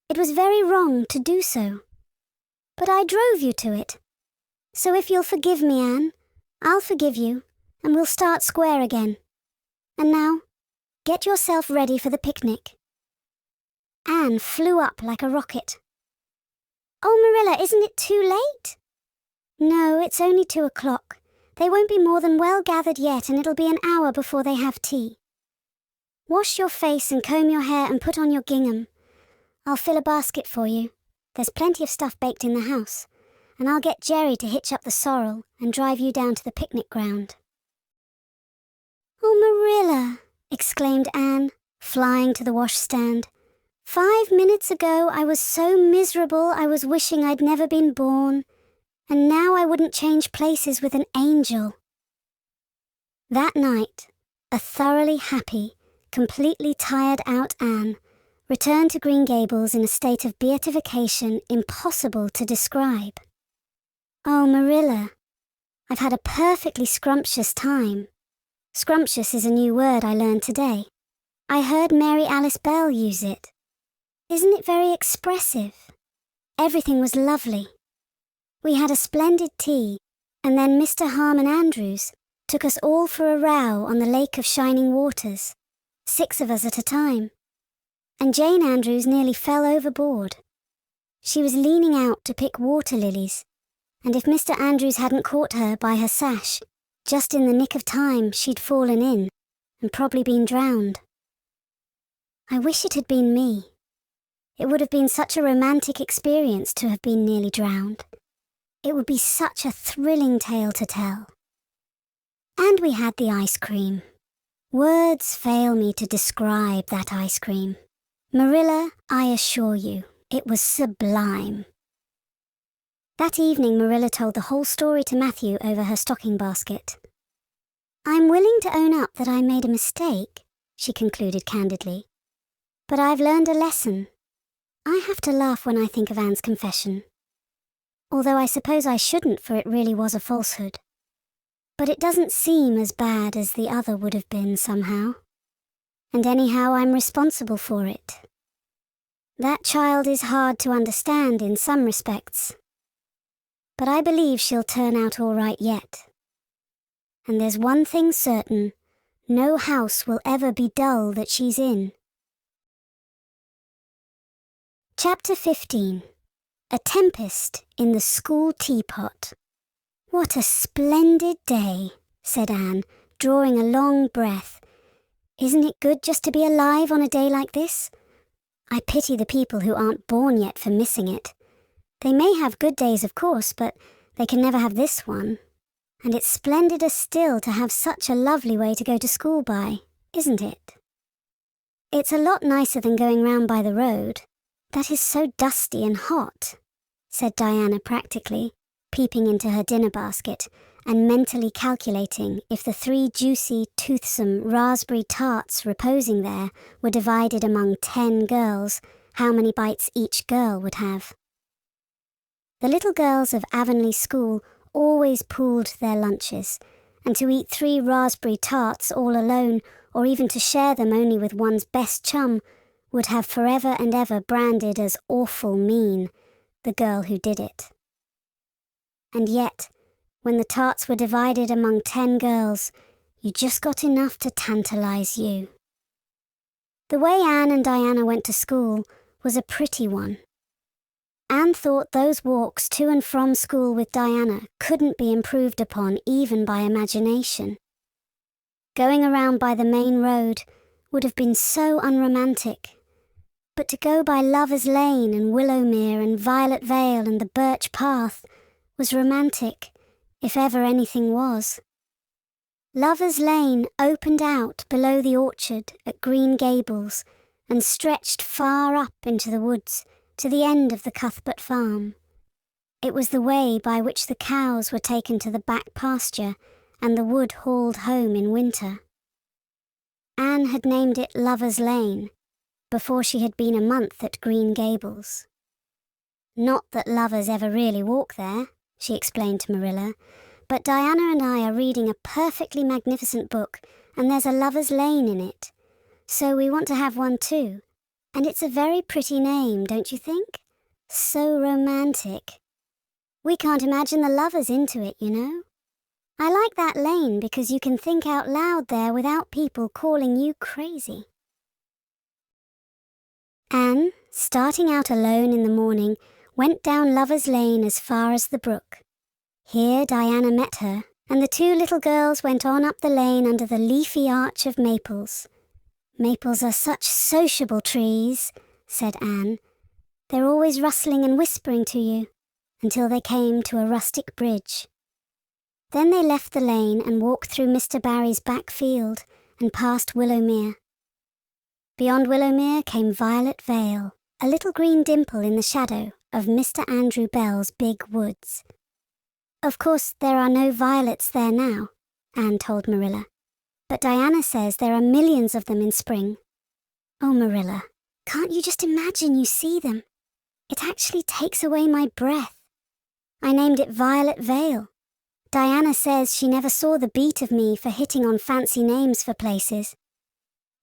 [SPEAKER 2] It was very wrong to do so. But I drove you to it. So if you'll forgive me, Anne, I'll forgive you, and we'll start square again. And now, get yourself ready for the picnic." Anne flew up like a rocket. "Oh, Marilla, isn't it too late?" "No, it's only 2:00. They won't be more than well gathered yet, and it'll be an hour before they have tea. Wash your face and comb your hair and put on your gingham. I'll fill a basket for you. There's plenty of stuff baked in the house, and I'll get Jerry to hitch up the sorrel and drive you down to the picnic ground." "Oh, Marilla," exclaimed Anne, flying to the washstand. "5 minutes ago I was so miserable I was wishing I'd never been born, and now I wouldn't change places with an angel." That night, a thoroughly happy, completely tired out Anne returned to Green Gables in a state of beatification impossible to describe. "Oh, Marilla, I've had a perfectly scrumptious time." Scrumptious is a new word I learned today. I heard Mary Alice Bell use it. Isn't it very expressive? Everything was lovely. We had a splendid tea, and then Mr. Harmon Andrews took us all for a row on the Lake of Shining Waters, 6 of us at a time. And Jane Andrews nearly fell overboard. She was leaning out to pick water lilies, and if Mr. Andrews hadn't caught her by her sash, just in the nick of time she'd fallen in and probably been drowned. I wish it had been me. It would have been such a romantic experience to have been nearly drowned. It would be such a thrilling tale to tell. And we had the ice cream. Words fail me to describe that ice cream. Marilla, I assure you, it was sublime. That evening Marilla told the whole story to Matthew over her stocking basket. "I'm willing to own up that I made a mistake," she concluded candidly. "But I've learned a lesson. I have to laugh when I think of Anne's confession. Although I suppose I shouldn't, for it really was a falsehood. But it doesn't seem as bad as the other would have been somehow. And anyhow, I'm responsible for it. That child is hard to understand in some respects. But I believe she'll turn out all right yet. And there's one thing certain, no house will ever be dull that she's in." Chapter 15. A Tempest in the School Teapot. "What a splendid day," said Anne, drawing a long breath. "Isn't it good just to be alive on a day like this? I pity the people who aren't born yet for missing it. They may have good days, of course, but they can never have this one. And it's splendid still to have such a lovely way to go to school by, isn't it? It's a lot nicer than going round by the road. That is so dusty and hot," said Diana practically, peeping into her dinner basket and mentally calculating if the 3 juicy, toothsome raspberry tarts reposing there were divided among 10 girls, how many bites each girl would have. The little girls of Avonlea School always pooled their lunches, and to eat 3 raspberry tarts all alone, or even to share them only with one's best chum, would have forever and ever branded as awful mean the girl who did it. And yet, when the tarts were divided among 10 girls, you just got enough to tantalize you. The way Anne and Diana went to school was a pretty one. Anne thought those walks to and from school with Diana couldn't be improved upon even by imagination. Going around by the main road would have been so unromantic. But to go by Lover's Lane and Willowmere and Violet Vale and the Birch Path was romantic, if ever anything was. Lover's Lane opened out below the orchard at Green Gables and stretched far up into the woods to the end of the Cuthbert farm. It was the way by which the cows were taken to the back pasture and the wood hauled home in winter. Anne had named it Lover's Lane before she had been a month at Green Gables. "Not that lovers ever really walk there," she explained to Marilla, "but Diana and I are reading a perfectly magnificent book, and there's a Lover's Lane in it. So we want to have one too. And it's a very pretty name, don't you think? So romantic. We can't imagine the lovers into it, you know. I like that lane because you can think out loud there without people calling you crazy." Anne, starting out alone in the morning, went down Lover's Lane as far as the brook. Here Diana met her, and the 2 little girls went on up the lane under the leafy arch of maples. "Maples are such sociable trees," said Anne. They're always rustling and whispering to you, until they came to a rustic bridge. Then they left the lane and walked through Mr. Barry's back field and past Willowmere. Beyond Willowmere came Violet Vale, a little green dimple in the shadow of Mr. Andrew Bell's big woods. Of course, there are no violets there now, Anne told Marilla, but Diana says there are millions of them in spring. Oh, Marilla, can't you just imagine you see them? It actually takes away my breath. I named it Violet Vale. Diana says she never saw the beat of me for hitting on fancy names for places.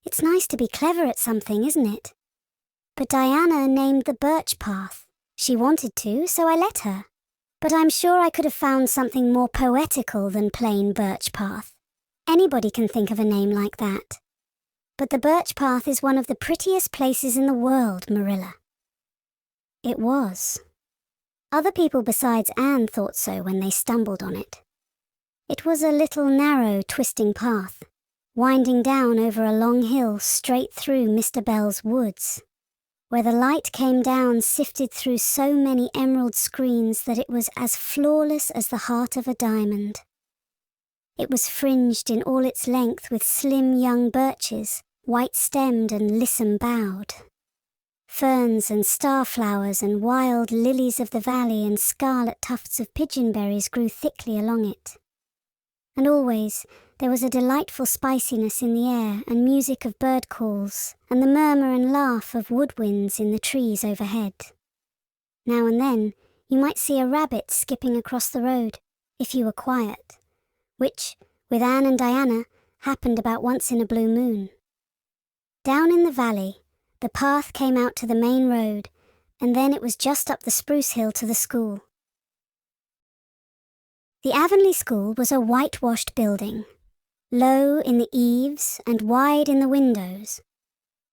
[SPEAKER 2] It's nice to be clever at something, isn't it? But Diana named the birch path. She wanted to, so I let her. But I'm sure I could have found something more poetical than plain birch path. Anybody can think of a name like that. But the birch path is one of the prettiest places in the world, Marilla. It was. Other people besides Anne thought so when they stumbled on it. It was a little narrow, twisting path, winding down over a long hill straight through Mr. Bell's woods, where the light came down sifted through so many emerald screens that it was as flawless as the heart of a diamond. It was fringed in all its length with slim young birches, white-stemmed and lissom-boughed. Ferns and starflowers and wild lilies of the valley and scarlet tufts of pigeonberries grew thickly along it. And always there was a delightful spiciness in the air and music of bird calls and the murmur and laugh of woodwinds in the trees overhead. Now and then you might see a rabbit skipping across the road, if you were quiet, which, with Anne and Diana, happened about once in a blue moon. Down in the valley, the path came out to the main road, and then it was just up the spruce hill to the school. The Avonlea School was a whitewashed building, low in the eaves and wide in the windows,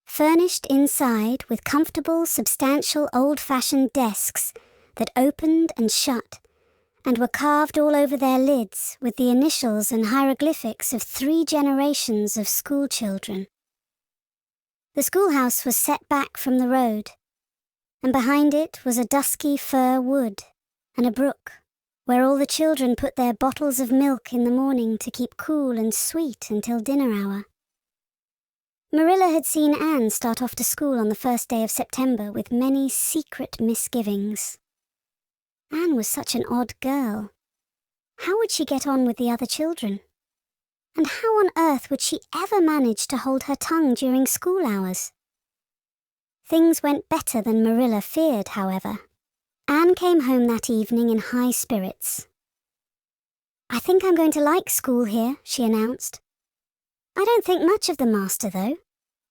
[SPEAKER 2] furnished inside with comfortable, substantial, old-fashioned desks that opened and shut, and were carved all over their lids with the initials and hieroglyphics of 3 generations of school children. The schoolhouse was set back from the road, and behind it was a dusky fir wood and a brook, where all the children put their bottles of milk in the morning to keep cool and sweet until dinner hour. Marilla had seen Anne start off to school on the first day of September with many secret misgivings. Anne was such an odd girl. How would she get on with the other children? And how on earth would she ever manage to hold her tongue during school hours? Things went better than Marilla feared, however. Anne came home that evening in high spirits. "I think I'm going to like school here," she announced. "I don't think much of the master, though.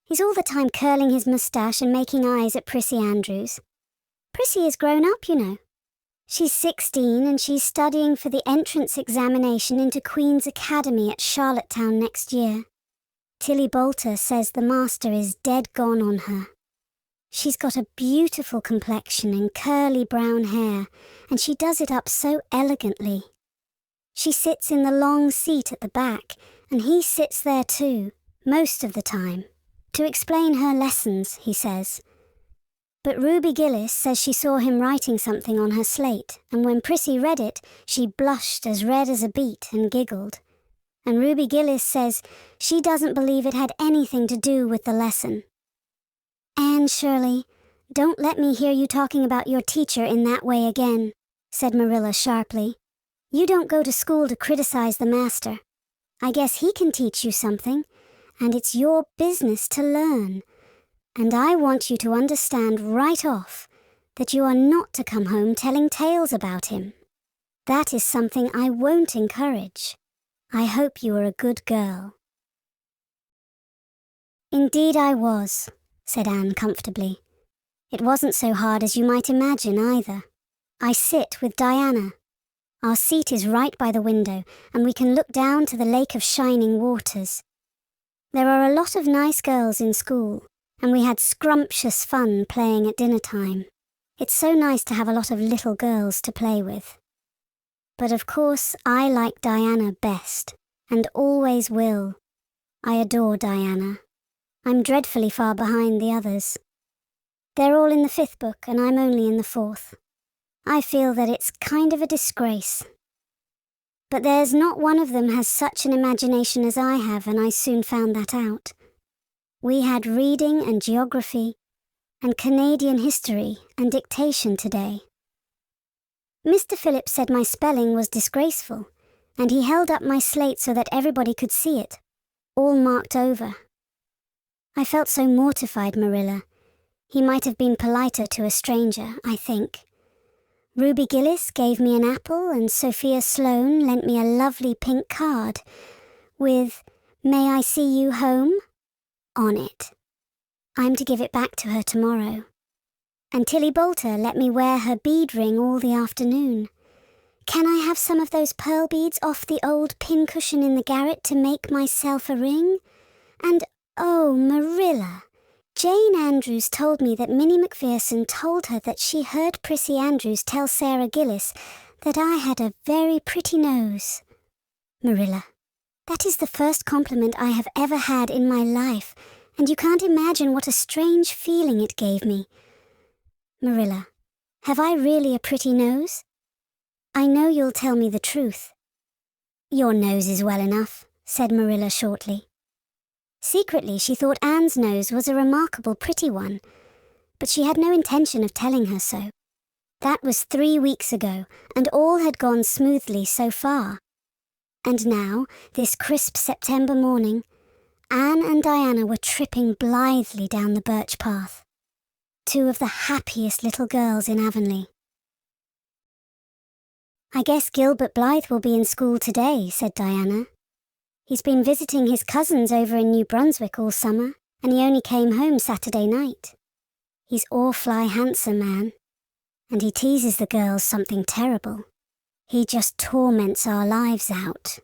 [SPEAKER 2] He's all the time curling his moustache and making eyes at Prissy Andrews. Prissy is grown up, you know. She's 16 and she's studying for the entrance examination into Queen's Academy at Charlottetown next year. Tilly Boulter says the master is dead gone on her. She's got a beautiful complexion and curly brown hair, and she does it up so elegantly. She sits in the long seat at the back, and he sits there too, most of the time, to explain her lessons, he says. But Ruby Gillis says she saw him writing something on her slate, and when Prissy read it, she blushed as red as a beet and giggled. And Ruby Gillis says she doesn't believe it had anything to do with the lesson. "Anne Shirley, don't let me hear you talking about your teacher in that way again," said Marilla sharply. "You don't go to school to criticize the master. I guess he can teach you something, and it's your business to learn. And I want you to understand right off that you are not to come home telling tales about him. That is something I won't encourage. I hope you are a good girl." "Indeed I was," said Anne comfortably. "It wasn't so hard as you might imagine either. I sit with Diana. Our seat is right by the window, and we can look down to the lake of shining waters. There are a lot of nice girls in school, and we had scrumptious fun playing at dinner time. It's so nice to have a lot of little girls to play with. But of course I like Diana best, and always will. I adore Diana. I'm dreadfully far behind the others. They're all in the 5th book and I'm only in the 4th. I feel that it's kind of a disgrace. But there's not one of them has such an imagination as I have, and I soon found that out. We had reading and geography and Canadian history and dictation today. Mr. Phillips said my spelling was disgraceful, and he held up my slate so that everybody could see it, all marked over. I felt so mortified, Marilla. He might have been politer to a stranger, I think. Ruby Gillis gave me an apple and Sophia Sloane lent me a lovely pink card with "May I see you home?" on it. I'm to give it back to her tomorrow. And Tilly Boulter let me wear her bead ring all the afternoon. Can I have some of those pearl beads off the old pincushion in the garret to make myself a ring? And oh, Marilla, Jane Andrews told me that Minnie Macpherson told her that she heard Prissy Andrews tell Sarah Gillis that I had a very pretty nose. Marilla, that is the first compliment I have ever had in my life, and you can't imagine what a strange feeling it gave me. Marilla, have I really a pretty nose? I know you'll tell me the truth. Your nose is well enough, said Marilla shortly. Secretly, she thought Anne's nose was a remarkable pretty one, but she had no intention of telling her so. That was 3 weeks ago, and all had gone smoothly so far. And now, this crisp September morning, Anne and Diana were tripping blithely down the birch path. 2 of the happiest little girls in Avonlea. I guess Gilbert Blythe will be in school today, said Diana. He's been visiting his cousins over in New Brunswick all summer, and he only came home Saturday night. He's awfully handsome, Anne, and he teases the girls something terrible. He just torments our lives out.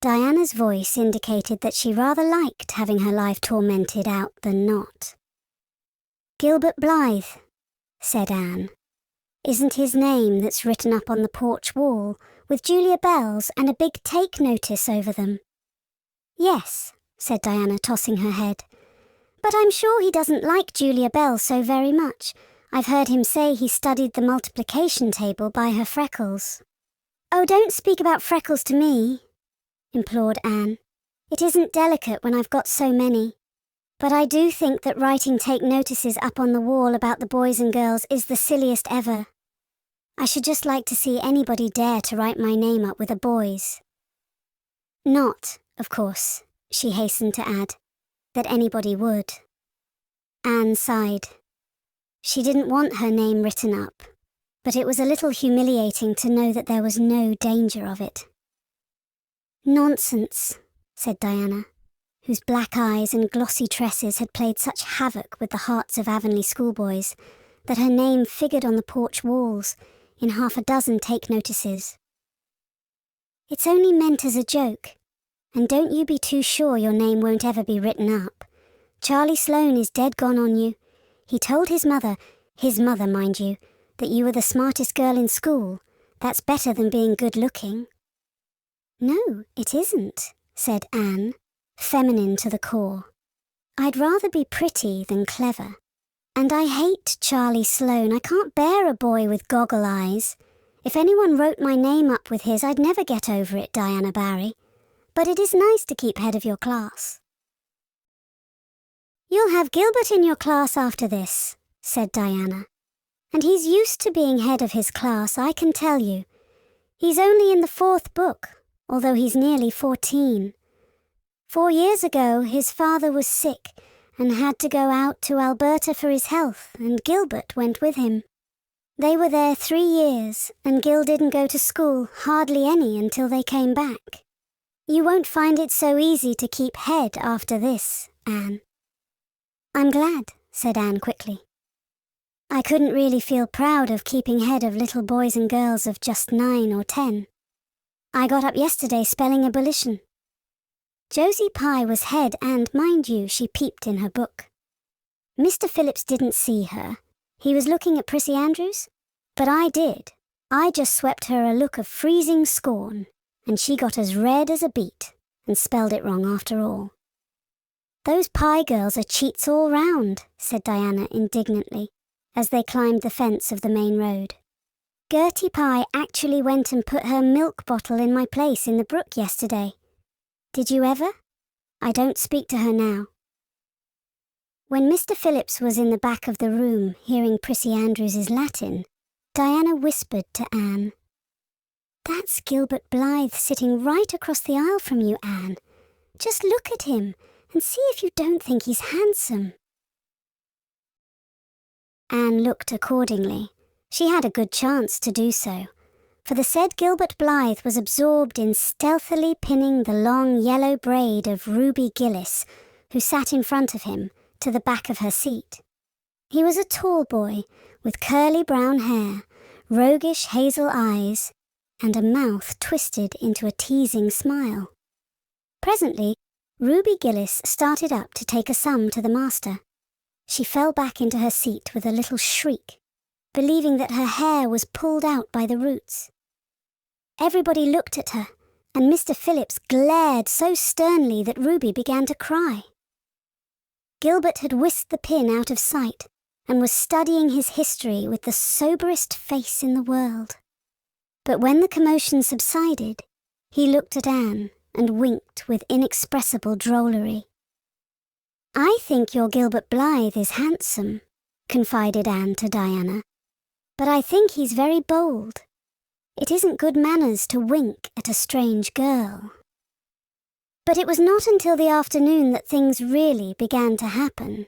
[SPEAKER 2] Diana's voice indicated that she rather liked having her life tormented out than not. Gilbert Blythe, said Anne. Isn't his name that's written up on the porch wall, with Julia Bell's and a big take notice over them? Yes, said Diana, tossing her head. But I'm sure he doesn't like Julia Bell so very much. I've heard him say he studied the multiplication table by her freckles. Oh, don't speak about freckles to me, implored Anne. It isn't delicate when I've got so many. But I do think that writing take notices up on the wall about the boys and girls is the silliest ever. I should just like to see anybody dare to write my name up with a boy's. Not, of course, she hastened to add, that anybody would. Anne sighed. She didn't want her name written up, but it was a little humiliating to know that there was no danger of it. Nonsense, said Diana, whose black eyes and glossy tresses had played such havoc with the hearts of Avonlea schoolboys that her name figured on the porch walls in 6 take notices. It's only meant as a joke, and don't you be too sure your name won't ever be written up. Charlie Sloane is dead gone on you. He told his mother, mind you, that you were the smartest girl in school. That's better than being good-looking. No, it isn't, said Anne, feminine to the core. I'd rather be pretty than clever. And I hate Charlie Sloane. I can't bear a boy with goggle eyes. If anyone wrote my name up with his, I'd never get over it, Diana Barry. But it is nice to keep head of your class. You'll have Gilbert in your class after this, said Diana. And he's used to being head of his class, I can tell you. He's only in the 4th book, although he's nearly 14. 4 years ago, his father was sick and had to go out to Alberta for his health, and Gilbert went with him. They were there 3 years, and Gil didn't go to school, hardly any, until they came back. You won't find it so easy to keep head after this, Anne. I'm glad, said Anne quickly. I couldn't really feel proud of keeping head of little boys and girls of just 9 or 10. I got up yesterday spelling abolition. Josie Pye was head and, mind you, she peeped in her book. Mr. Phillips didn't see her. He was looking at Prissy Andrews. But I did. I just swept her a look of freezing scorn, and she got as red as a beet, and spelled it wrong after all. "Those Pye girls are cheats all round," said Diana indignantly, as they climbed the fence of the main road. "Gertie Pye actually went and put her milk bottle in my place in the brook yesterday. Did you ever? I don't speak to her now." When Mr. Phillips was in the back of the room hearing Prissy Andrews's Latin, Diana whispered to Anne, "That's Gilbert Blythe sitting right across the aisle from you, Anne. Just look at him and see if you don't think he's handsome." Anne looked accordingly. She had a good chance to do so, for the said Gilbert Blythe was absorbed in stealthily pinning the long yellow braid of Ruby Gillis, who sat in front of him, to the back of her seat. He was a tall boy with curly brown hair, roguish hazel eyes, and a mouth twisted into a teasing smile. Presently, Ruby Gillis started up to take a sum to the master. She fell back into her seat with a little shriek, believing that her hair was pulled out by the roots. Everybody looked at her, and Mr. Phillips glared so sternly that Ruby began to cry. Gilbert had whisked the pin out of sight and was studying his history with the soberest face in the world. But when the commotion subsided, he looked at Anne and winked with inexpressible drollery. "I think your Gilbert Blythe is handsome," confided Anne to Diana, "but I think he's very bold. It isn't good manners to wink at a strange girl." But it was not until the afternoon that things really began to happen.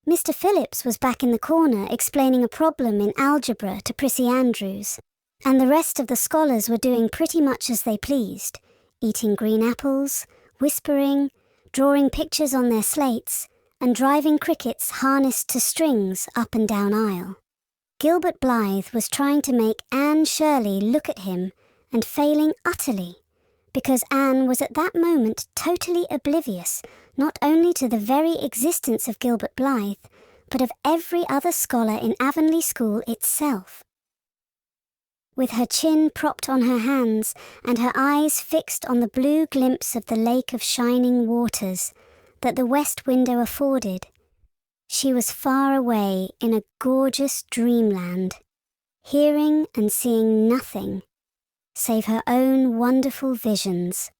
[SPEAKER 2] Mr. Phillips was back in the corner explaining a problem in algebra to Prissy Andrews, and the rest of the scholars were doing pretty much as they pleased, eating green apples, whispering, drawing pictures on their slates, and driving crickets harnessed to strings up and down aisle. Gilbert Blythe was trying to make Anne Shirley look at him and failing utterly, because Anne was at that moment totally oblivious not only to the very existence of Gilbert Blythe, but of every other scholar in Avonlea School itself. With her chin propped on her hands and her eyes fixed on the blue glimpse of the lake of shining waters that the west window afforded, she was far away in a gorgeous dreamland, hearing and seeing nothing save her own wonderful visions.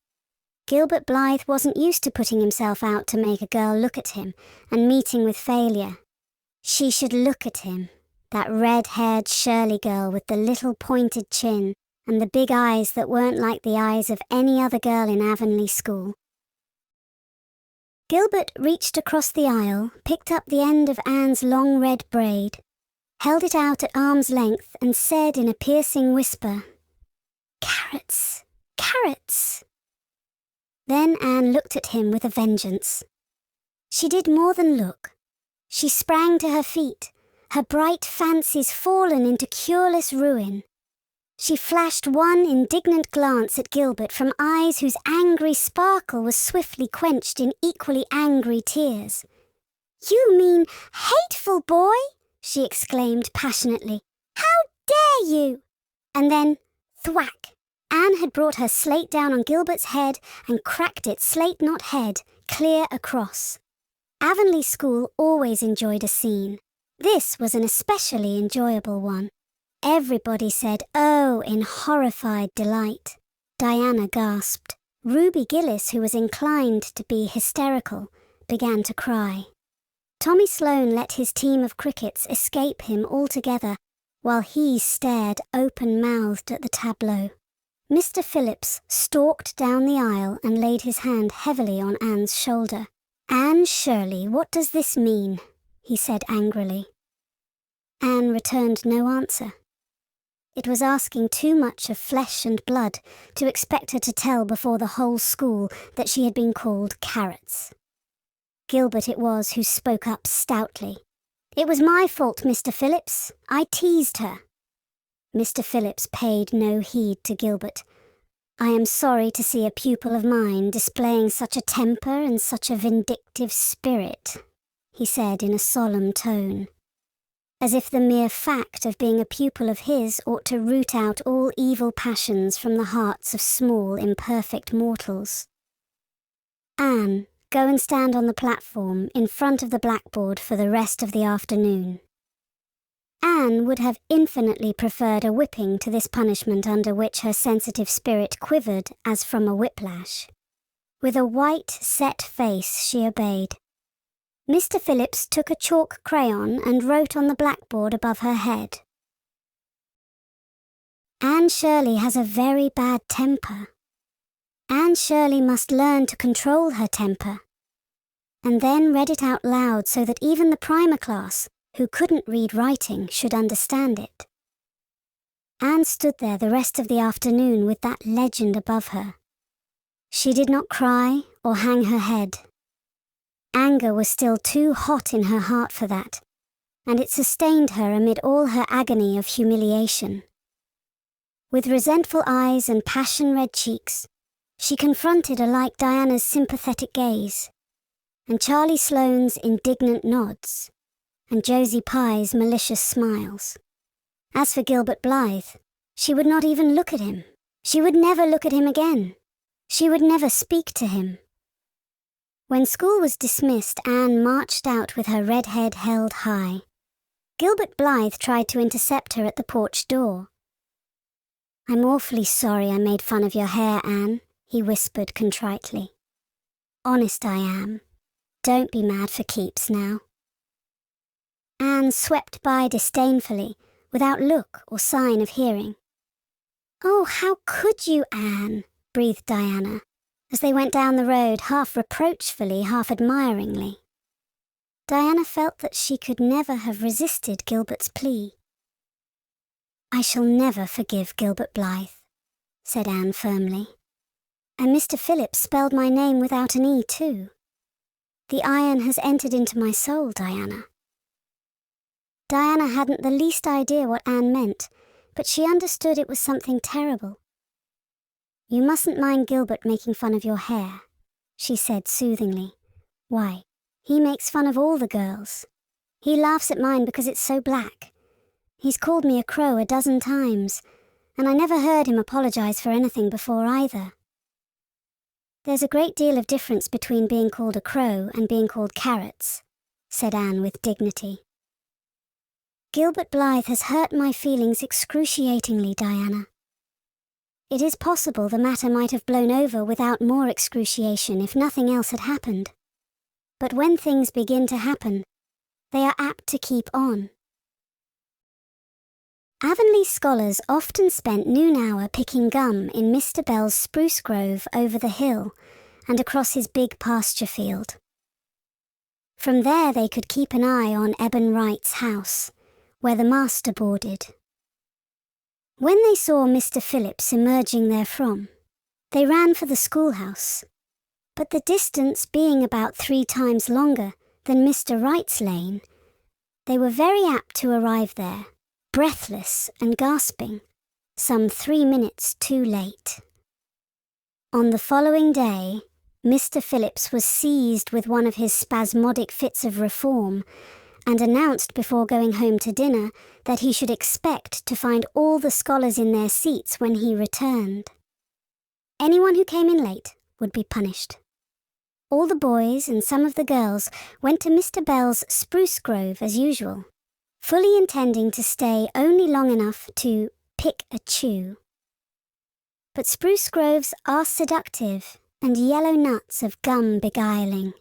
[SPEAKER 2] Gilbert Blythe wasn't used to putting himself out to make a girl look at him and meeting with failure. She should look at him, that red-haired Shirley girl with the little pointed chin and the big eyes that weren't like the eyes of any other girl in Avonlea School. Gilbert reached across the aisle, picked up the end of Anne's long red braid, held it out at arm's length and said in a piercing whisper, "Carrots, carrots." Then Anne looked at him with a vengeance. She did more than look. She sprang to her feet, her bright fancies fallen into cureless ruin. She flashed one indignant glance at Gilbert from eyes whose angry sparkle was swiftly quenched in equally angry tears. "You mean hateful boy!" she exclaimed passionately. "How dare you!" And then, thwack! Anne had brought her slate down on Gilbert's head and cracked it slate not head, clear across. Avonlea School always enjoyed a scene. This was an especially enjoyable one. Everybody said "oh" in horrified delight. Diana gasped. Ruby Gillis, who was inclined to be hysterical, began to cry. Tommy Sloane let his team of crickets escape him altogether, while he stared open-mouthed at the tableau. Mr. Phillips stalked down the aisle and laid his hand heavily on Anne's shoulder. "Anne Shirley, what does this mean?" he said angrily. Anne returned no answer. It was asking too much of flesh and blood to expect her to tell before the whole school that she had been called carrots. Gilbert it was who spoke up stoutly. "It was my fault, Mr. Phillips. I teased her." Mr. Phillips paid no heed to Gilbert. "I am sorry to see a pupil of mine displaying such a temper and such a vindictive spirit," he said in a solemn tone, as if the mere fact of being a pupil of his ought to root out all evil passions from the hearts of small, imperfect mortals. Anne, go and stand on the platform in front of the blackboard for the rest of the afternoon. Anne would have infinitely preferred a whipping to this punishment under which her sensitive spirit quivered as from a whiplash. With a white, set face, she obeyed. Mr. Phillips took a chalk crayon and wrote on the blackboard above her head. Anne Shirley has a very bad temper. Anne Shirley must learn to control her temper. And then read it out loud so that even the primer class, who couldn't read writing, should understand it. Anne stood there the rest of the afternoon with that legend above her. She did not cry or hang her head. Anger was still too hot in her heart for that, and it sustained her amid all her agony of humiliation. With resentful eyes and passion-red cheeks, she confronted alike Diana's sympathetic gaze, and Charlie Sloane's indignant nods, and Josie Pye's malicious smiles. As for Gilbert Blythe, she would not even look at him. She would never look at him again. She would never speak to him. When school was dismissed, Anne marched out with her red head held high. Gilbert Blythe tried to intercept her at the porch door. "I'm awfully sorry I made fun of your hair, Anne," he whispered contritely. "Honest I am. Don't be mad for keeps now." Anne swept by disdainfully, without look or sign of hearing. "Oh, how could you, Anne?" breathed Diana, as they went down the road half reproachfully, half admiringly. Diana felt that she could never have resisted Gilbert's plea. "I shall never forgive Gilbert Blythe," said Anne firmly. "And Mr. Phillips spelled my name without an E too. The iron has entered into my soul, Diana." Diana hadn't the least idea what Anne meant, but she understood it was something terrible. "You mustn't mind Gilbert making fun of your hair," she said soothingly. "Why, he makes fun of all the girls. He laughs at mine because it's so black. He's called me a crow a dozen times, and I never heard him apologize for anything before either." "There's a great deal of difference between being called a crow and being called carrots," said Anne with dignity. "Gilbert Blythe has hurt my feelings excruciatingly, Diana. It is possible the matter might have blown over without more excruciation if nothing else had happened. But when things begin to happen, they are apt to keep on." Avonlea scholars often spent noon hour picking gum in Mr. Bell's spruce grove over the hill and across his big pasture field. From there they could keep an eye on Eben Wright's house, where the master boarded. When they saw Mr. Phillips emerging therefrom, they ran for the schoolhouse, but the distance being about 3 times longer than Mr. Wright's lane, they were very apt to arrive there, breathless and gasping, some 3 minutes too late. On the following day, Mr. Phillips was seized with one of his spasmodic fits of reform and announced before going home to dinner that he should expect to find all the scholars in their seats when he returned. Anyone who came in late would be punished. All the boys and some of the girls went to Mr. Bell's spruce grove as usual, fully intending to stay only long enough to pick a chew. But spruce groves are seductive and yellow nuts of gum beguiling.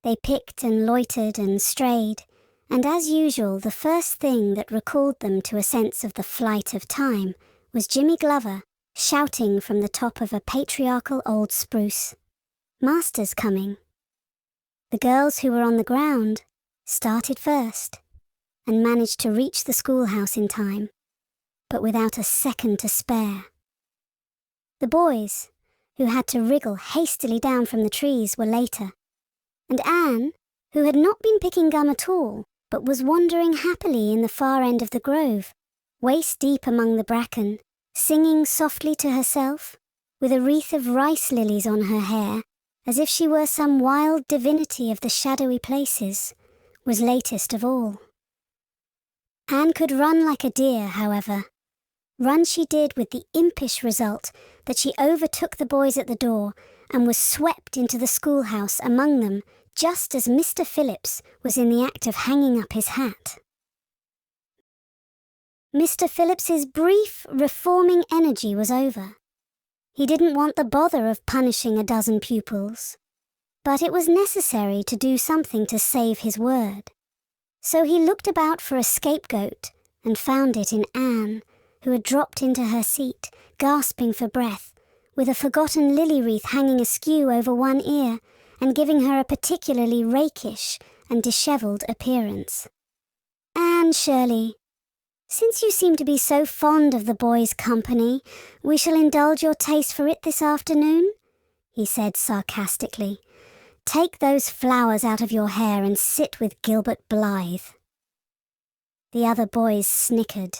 [SPEAKER 2] They picked and loitered and strayed, and as usual the first thing that recalled them to a sense of the flight of time was Jimmy Glover shouting from the top of a patriarchal old spruce, "Master's coming." The girls who were on the ground started first and managed to reach the schoolhouse in time, but without a second to spare. The boys, who had to wriggle hastily down from the trees, were later, and Anne, who had not been picking gum at all, but was wandering happily in the far end of the grove, waist-deep among the bracken, singing softly to herself, with a wreath of rice lilies on her hair, as if she were some wild divinity of the shadowy places, was latest of all. Anne could run like a deer, however. Run she did with the impish result that she overtook the boys at the door and was swept into the schoolhouse among them just as Mr. Phillips was in the act of hanging up his hat. Mr. Phillips's brief, reforming energy was over. He didn't want the bother of punishing a dozen pupils, but it was necessary to do something to save his word. So he looked about for a scapegoat and found it in Anne, who had dropped into her seat, gasping for breath, with a forgotten lily wreath hanging askew over one ear and giving her a particularly rakish and dishevelled appearance. "Anne Shirley, since you seem to be so fond of the boys' company, we shall indulge your taste for it this afternoon," he said sarcastically. "Take those flowers out of your hair and sit with Gilbert Blythe." The other boys snickered.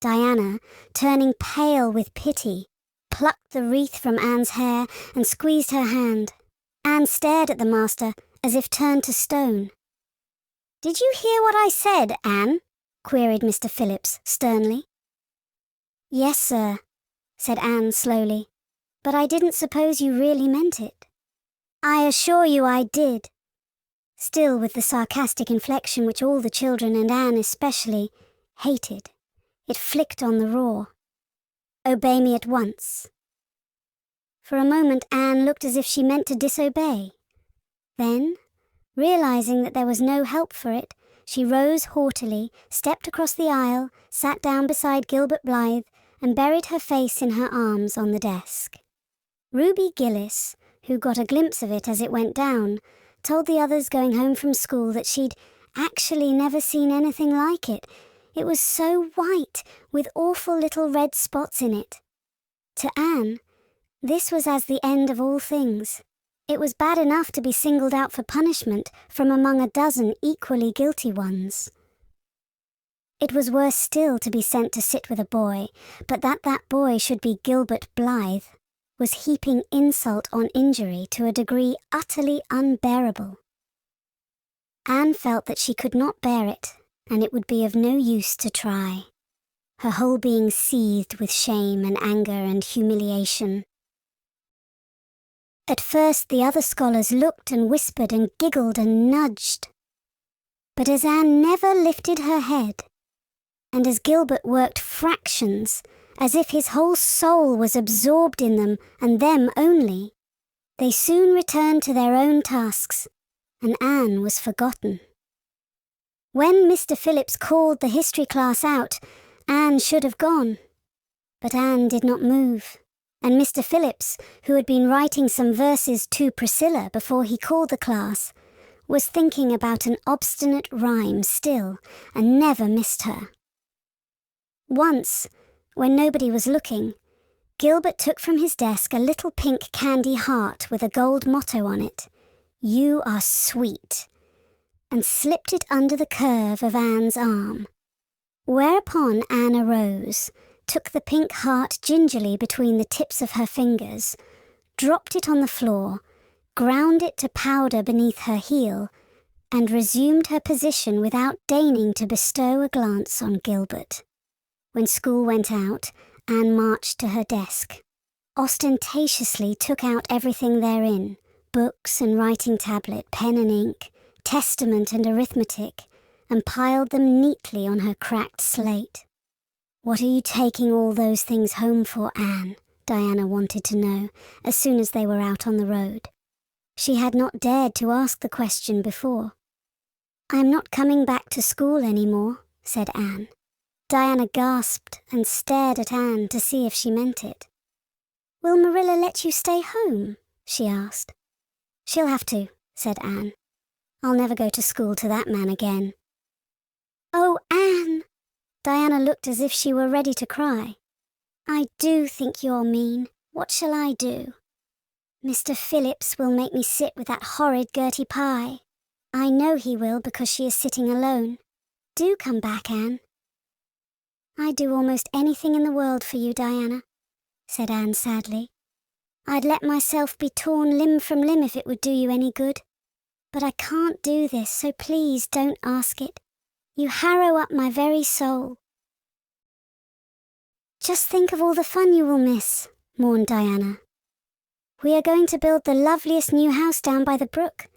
[SPEAKER 2] Diana, turning pale with pity, plucked the wreath from Anne's hair and squeezed her hand. Anne stared at the master as if turned to stone. "Did you hear what I said, Anne?" queried Mr. Phillips sternly. "Yes, sir," said Anne slowly, "but I didn't suppose you really meant it." "I assure you I did," still with the sarcastic inflection which all the children, and Anne especially, hated. It flicked on the raw. "Obey me at once." For a moment Anne looked as if she meant to disobey. Then, realizing that there was no help for it, she rose haughtily, stepped across the aisle, sat down beside Gilbert Blythe, and buried her face in her arms on the desk. Ruby Gillis, who got a glimpse of it as it went down, told the others going home from school that she'd actually never seen anything like it. It was so white, with awful little red spots in it. To Anne, this was as the end of all things. It was bad enough to be singled out for punishment from among a dozen equally guilty ones. It was worse still to be sent to sit with a boy, but that boy should be Gilbert Blythe was heaping insult on injury to a degree utterly unbearable. Anne felt that she could not bear it, and it would be of no use to try. Her whole being seethed with shame and anger and humiliation. At first the other scholars looked and whispered and giggled and nudged. But as Anne never lifted her head, and as Gilbert worked fractions, as if his whole soul was absorbed in them and them only, they soon returned to their own tasks, and Anne was forgotten. When Mr. Phillips called the history class out, Anne should have gone. But Anne did not move, and Mr. Phillips, who had been writing some verses to Priscilla before he called the class, was thinking about an obstinate rhyme still, and never missed her. Once, when nobody was looking, Gilbert took from his desk a little pink candy heart with a gold motto on it, "You are sweet," and slipped it under the curve of Anne's arm. Whereupon Anne arose, took the pink heart gingerly between the tips of her fingers, dropped it on the floor, ground it to powder beneath her heel, and resumed her position without deigning to bestow a glance on Gilbert. When school went out, Anne marched to her desk, ostentatiously took out everything therein, books and writing tablet, pen and ink, testament and arithmetic, and piled them neatly on her cracked slate. "What are you taking all those things home for, Anne?" Diana wanted to know, as soon as they were out on the road. She had not dared to ask the question before. "I'm not coming back to school any more," said Anne. Diana gasped and stared at Anne to see if she meant it. "Will Marilla let you stay home?" she asked. "She'll have to," said Anne. "I'll never go to school to that man again." "Oh, Anne!" Diana looked as if she were ready to cry. "I do think you're mean. What shall I do? Mr. Phillips will make me sit with that horrid Gertie Pye. I know he will because she is sitting alone. Do come back, Anne." "I'd do almost anything in the world for you, Diana," said Anne sadly. "I'd let myself be torn limb from limb if it would do you any good. But I can't do this, so please don't ask it. You harrow up my very soul." "Just think of all the fun you will miss," mourned Diana. We are going to build the loveliest new house down by the brook,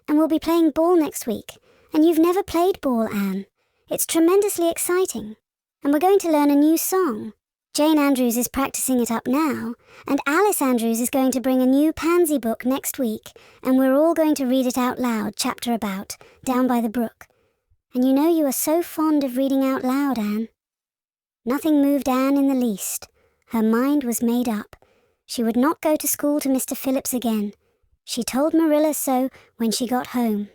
[SPEAKER 2] and we'll be playing ball next week. And you've never played ball, Anne. It's tremendously exciting. And we're going to learn a new song. Jane Andrews is practicing it up now, and Alice Andrews is going to bring a new pansy book next week, and we're all going to read it out loud, chapter about, down by the brook. And you know you are so fond of reading out loud, Anne. Nothing moved Anne in the least. Her mind was made up. She would not go to school to Mr. Phillips again. She told Marilla so when she got home.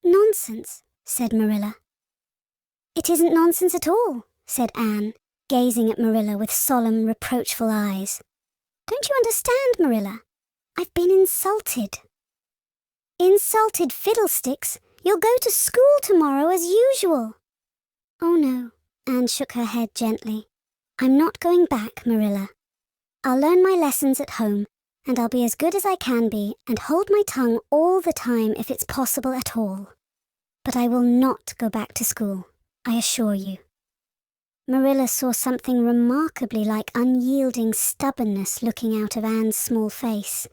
[SPEAKER 2] "Nonsense," said Marilla. "It isn't nonsense at all," said Anne, gazing at Marilla with solemn, reproachful eyes. "Don't you understand, Marilla? I've been insulted." "Insulted fiddlesticks! You'll go to school tomorrow as usual." "Oh no," Anne shook her head gently. "I'm not going back, Marilla. I'll learn my lessons at home, and I'll be as good as I can be and hold my tongue all the time if it's possible at all. But I will not go back to school, I assure you." Marilla saw something remarkably like unyielding stubbornness looking out of Anne's small face.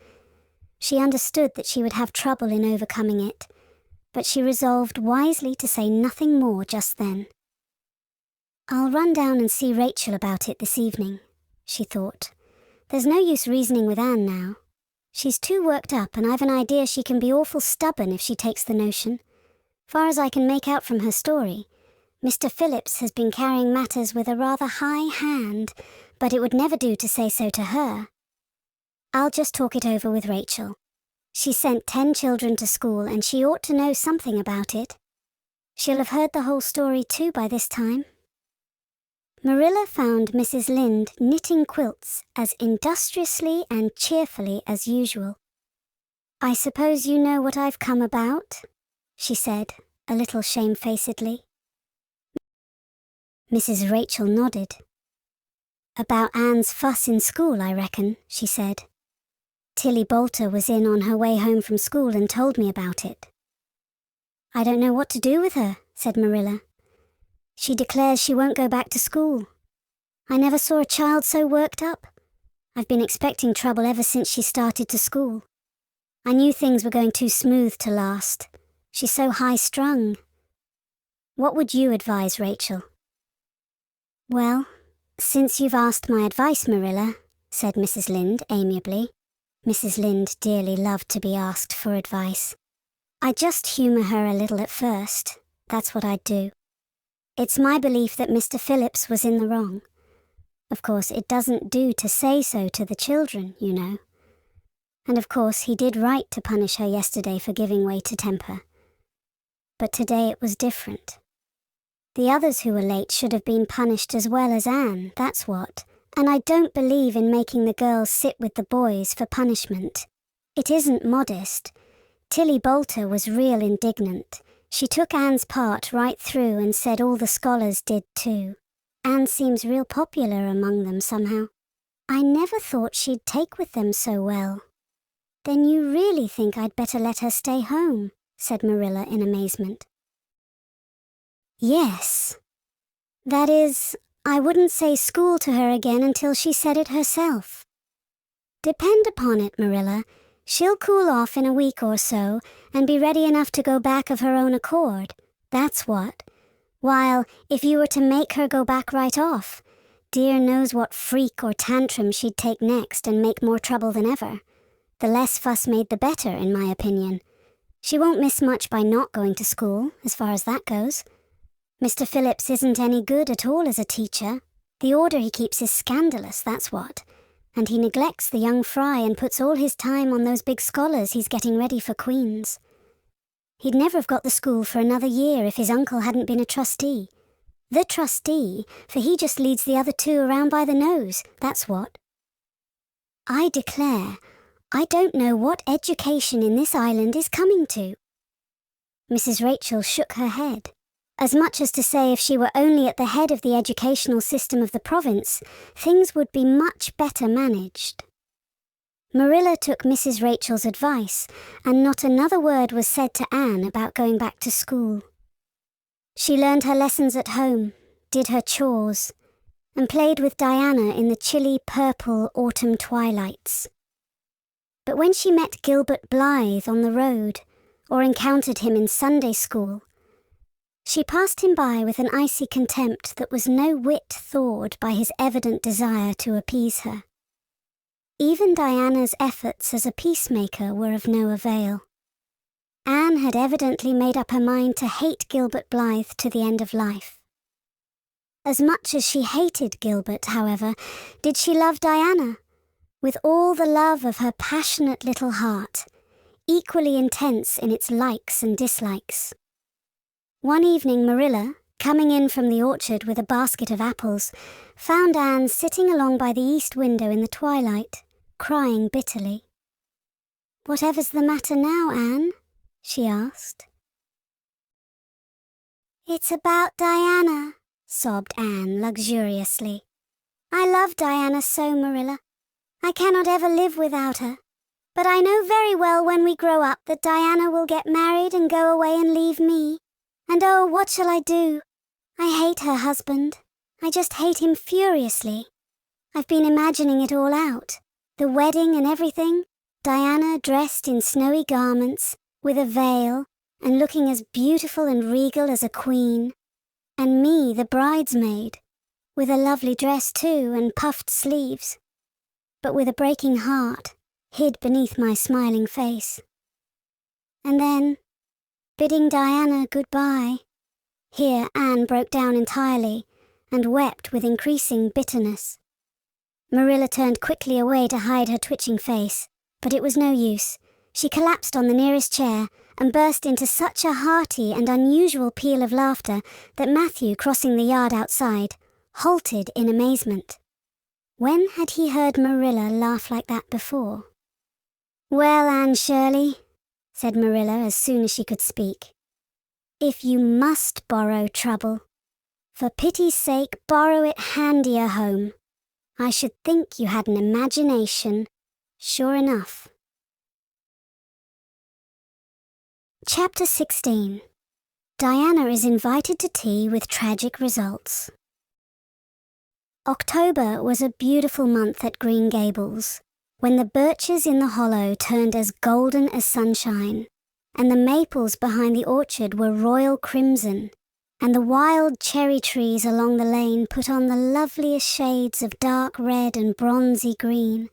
[SPEAKER 2] She understood that she would have trouble in overcoming it, but she resolved wisely to say nothing more just then. "I'll run down and see Rachel about it this evening," she thought. "There's no use reasoning with Anne now. She's too worked up, and I've an idea she can be awful stubborn if she takes the notion. Far as I can make out from her story, Mr. Phillips has been carrying matters with a rather high hand, but it would never do to say so to her. I'll just talk it over with Rachel. She sent 10 children to school, and she ought to know something about it. She'll have heard the whole story too by this time." Marilla found Mrs. Lynde knitting quilts as industriously and cheerfully as usual. "I suppose you know what I've come about?" she said, a little shamefacedly. Mrs. Rachel nodded. "About Anne's fuss in school, I reckon," she said. "Tilly Boulter was in on her way home from school and told me about it." "I don't know what to do with her," said Marilla. "She declares she won't go back to school. I never saw a child so worked up. I've been expecting trouble ever since she started to school. I knew things were going too smooth to last. She's so high-strung. What would you advise, Rachel?" "Well, since you've asked my advice, Marilla," said Mrs. Lynde amiably. Mrs. Lynde dearly loved to be asked for advice. "I'd just humour her a little at first. That's what I'd do. It's my belief that Mr. Phillips was in the wrong. Of course, it doesn't do to say so to the children, you know. And of course, he did right to punish her yesterday for giving way to temper. But today it was different. The others who were late should have been punished as well as Anne, that's what. And I don't believe in making the girls sit with the boys for punishment. It isn't modest. Tilly Boulter was real indignant. She took Anne's part right through and said all the scholars did too. Anne seems real popular among them somehow. I never thought she'd take with them so well." "Then you really think I'd better let her stay home?" said Marilla in amazement. "Yes. That is, I wouldn't say school to her again until she said it herself. Depend upon it, Marilla, she'll cool off in a week or so and be ready enough to go back of her own accord. That's what. While, if you were to make her go back right off, dear knows what freak or tantrum she'd take next and make more trouble than ever. The less fuss made the better, in my opinion. She won't miss much by not going to school, as far as that goes. Mr. Phillips isn't any good at all as a teacher. The order he keeps is scandalous, that's what. And he neglects the young fry and puts all his time on those big scholars he's getting ready for Queen's. He'd never have got the school for another year if his uncle hadn't been a trustee. The trustee, for he just leads the other two around by the nose, that's what. I declare, I don't know what education in this island is coming to." Mrs. Rachel shook her head, as much as to say if she were only at the head of the educational system of the province, things would be much better managed. Marilla took Mrs. Rachel's advice, and not another word was said to Anne about going back to school. She learned her lessons at home, did her chores, and played with Diana in the chilly purple autumn twilights. But when she met Gilbert Blythe on the road, or encountered him in Sunday school, she passed him by with an icy contempt that was no whit thawed by his evident desire to appease her. Even Diana's efforts as a peacemaker were of no avail. Anne had evidently made up her mind to hate Gilbert Blythe to the end of life. As much as she hated Gilbert, however, did she love Diana, with all the love of her passionate little heart, equally intense in its likes and dislikes. One evening Marilla, coming in from the orchard with a basket of apples, found Anne sitting along by the east window in the twilight, crying bitterly. "Whatever's the matter now, Anne?" she asked. "It's about Diana," sobbed Anne luxuriously. "I love Diana so, Marilla. I cannot ever live without her. But I know very well when we grow up that Diana will get married and go away and leave me. And oh, what shall I do? I hate her husband. I just hate him furiously. I've been imagining it all out. The wedding and everything. Diana dressed in snowy garments, with a veil, and looking as beautiful and regal as a queen. And me, the bridesmaid, with a lovely dress too and puffed sleeves, but with a breaking heart hid beneath my smiling face. And then, bidding Diana goodbye." Here Anne broke down entirely and wept with increasing bitterness. Marilla turned quickly away to hide her twitching face, but it was no use. She collapsed on the nearest chair and burst into such a hearty and unusual peal of laughter that Matthew, crossing the yard outside, halted in amazement. When had he heard Marilla laugh like that before? "Well, Anne Shirley," said Marilla as soon as she could speak, "if you must borrow trouble, for pity's sake borrow it handier home. I should think you had an imagination, sure enough." Chapter 16. Diana is invited to tea with tragic results. October was a beautiful month at Green Gables, when the birches in the hollow turned as golden as sunshine, and the maples behind the orchard were royal crimson, and the wild cherry trees along the lane put on the loveliest shades of dark red and bronzy green,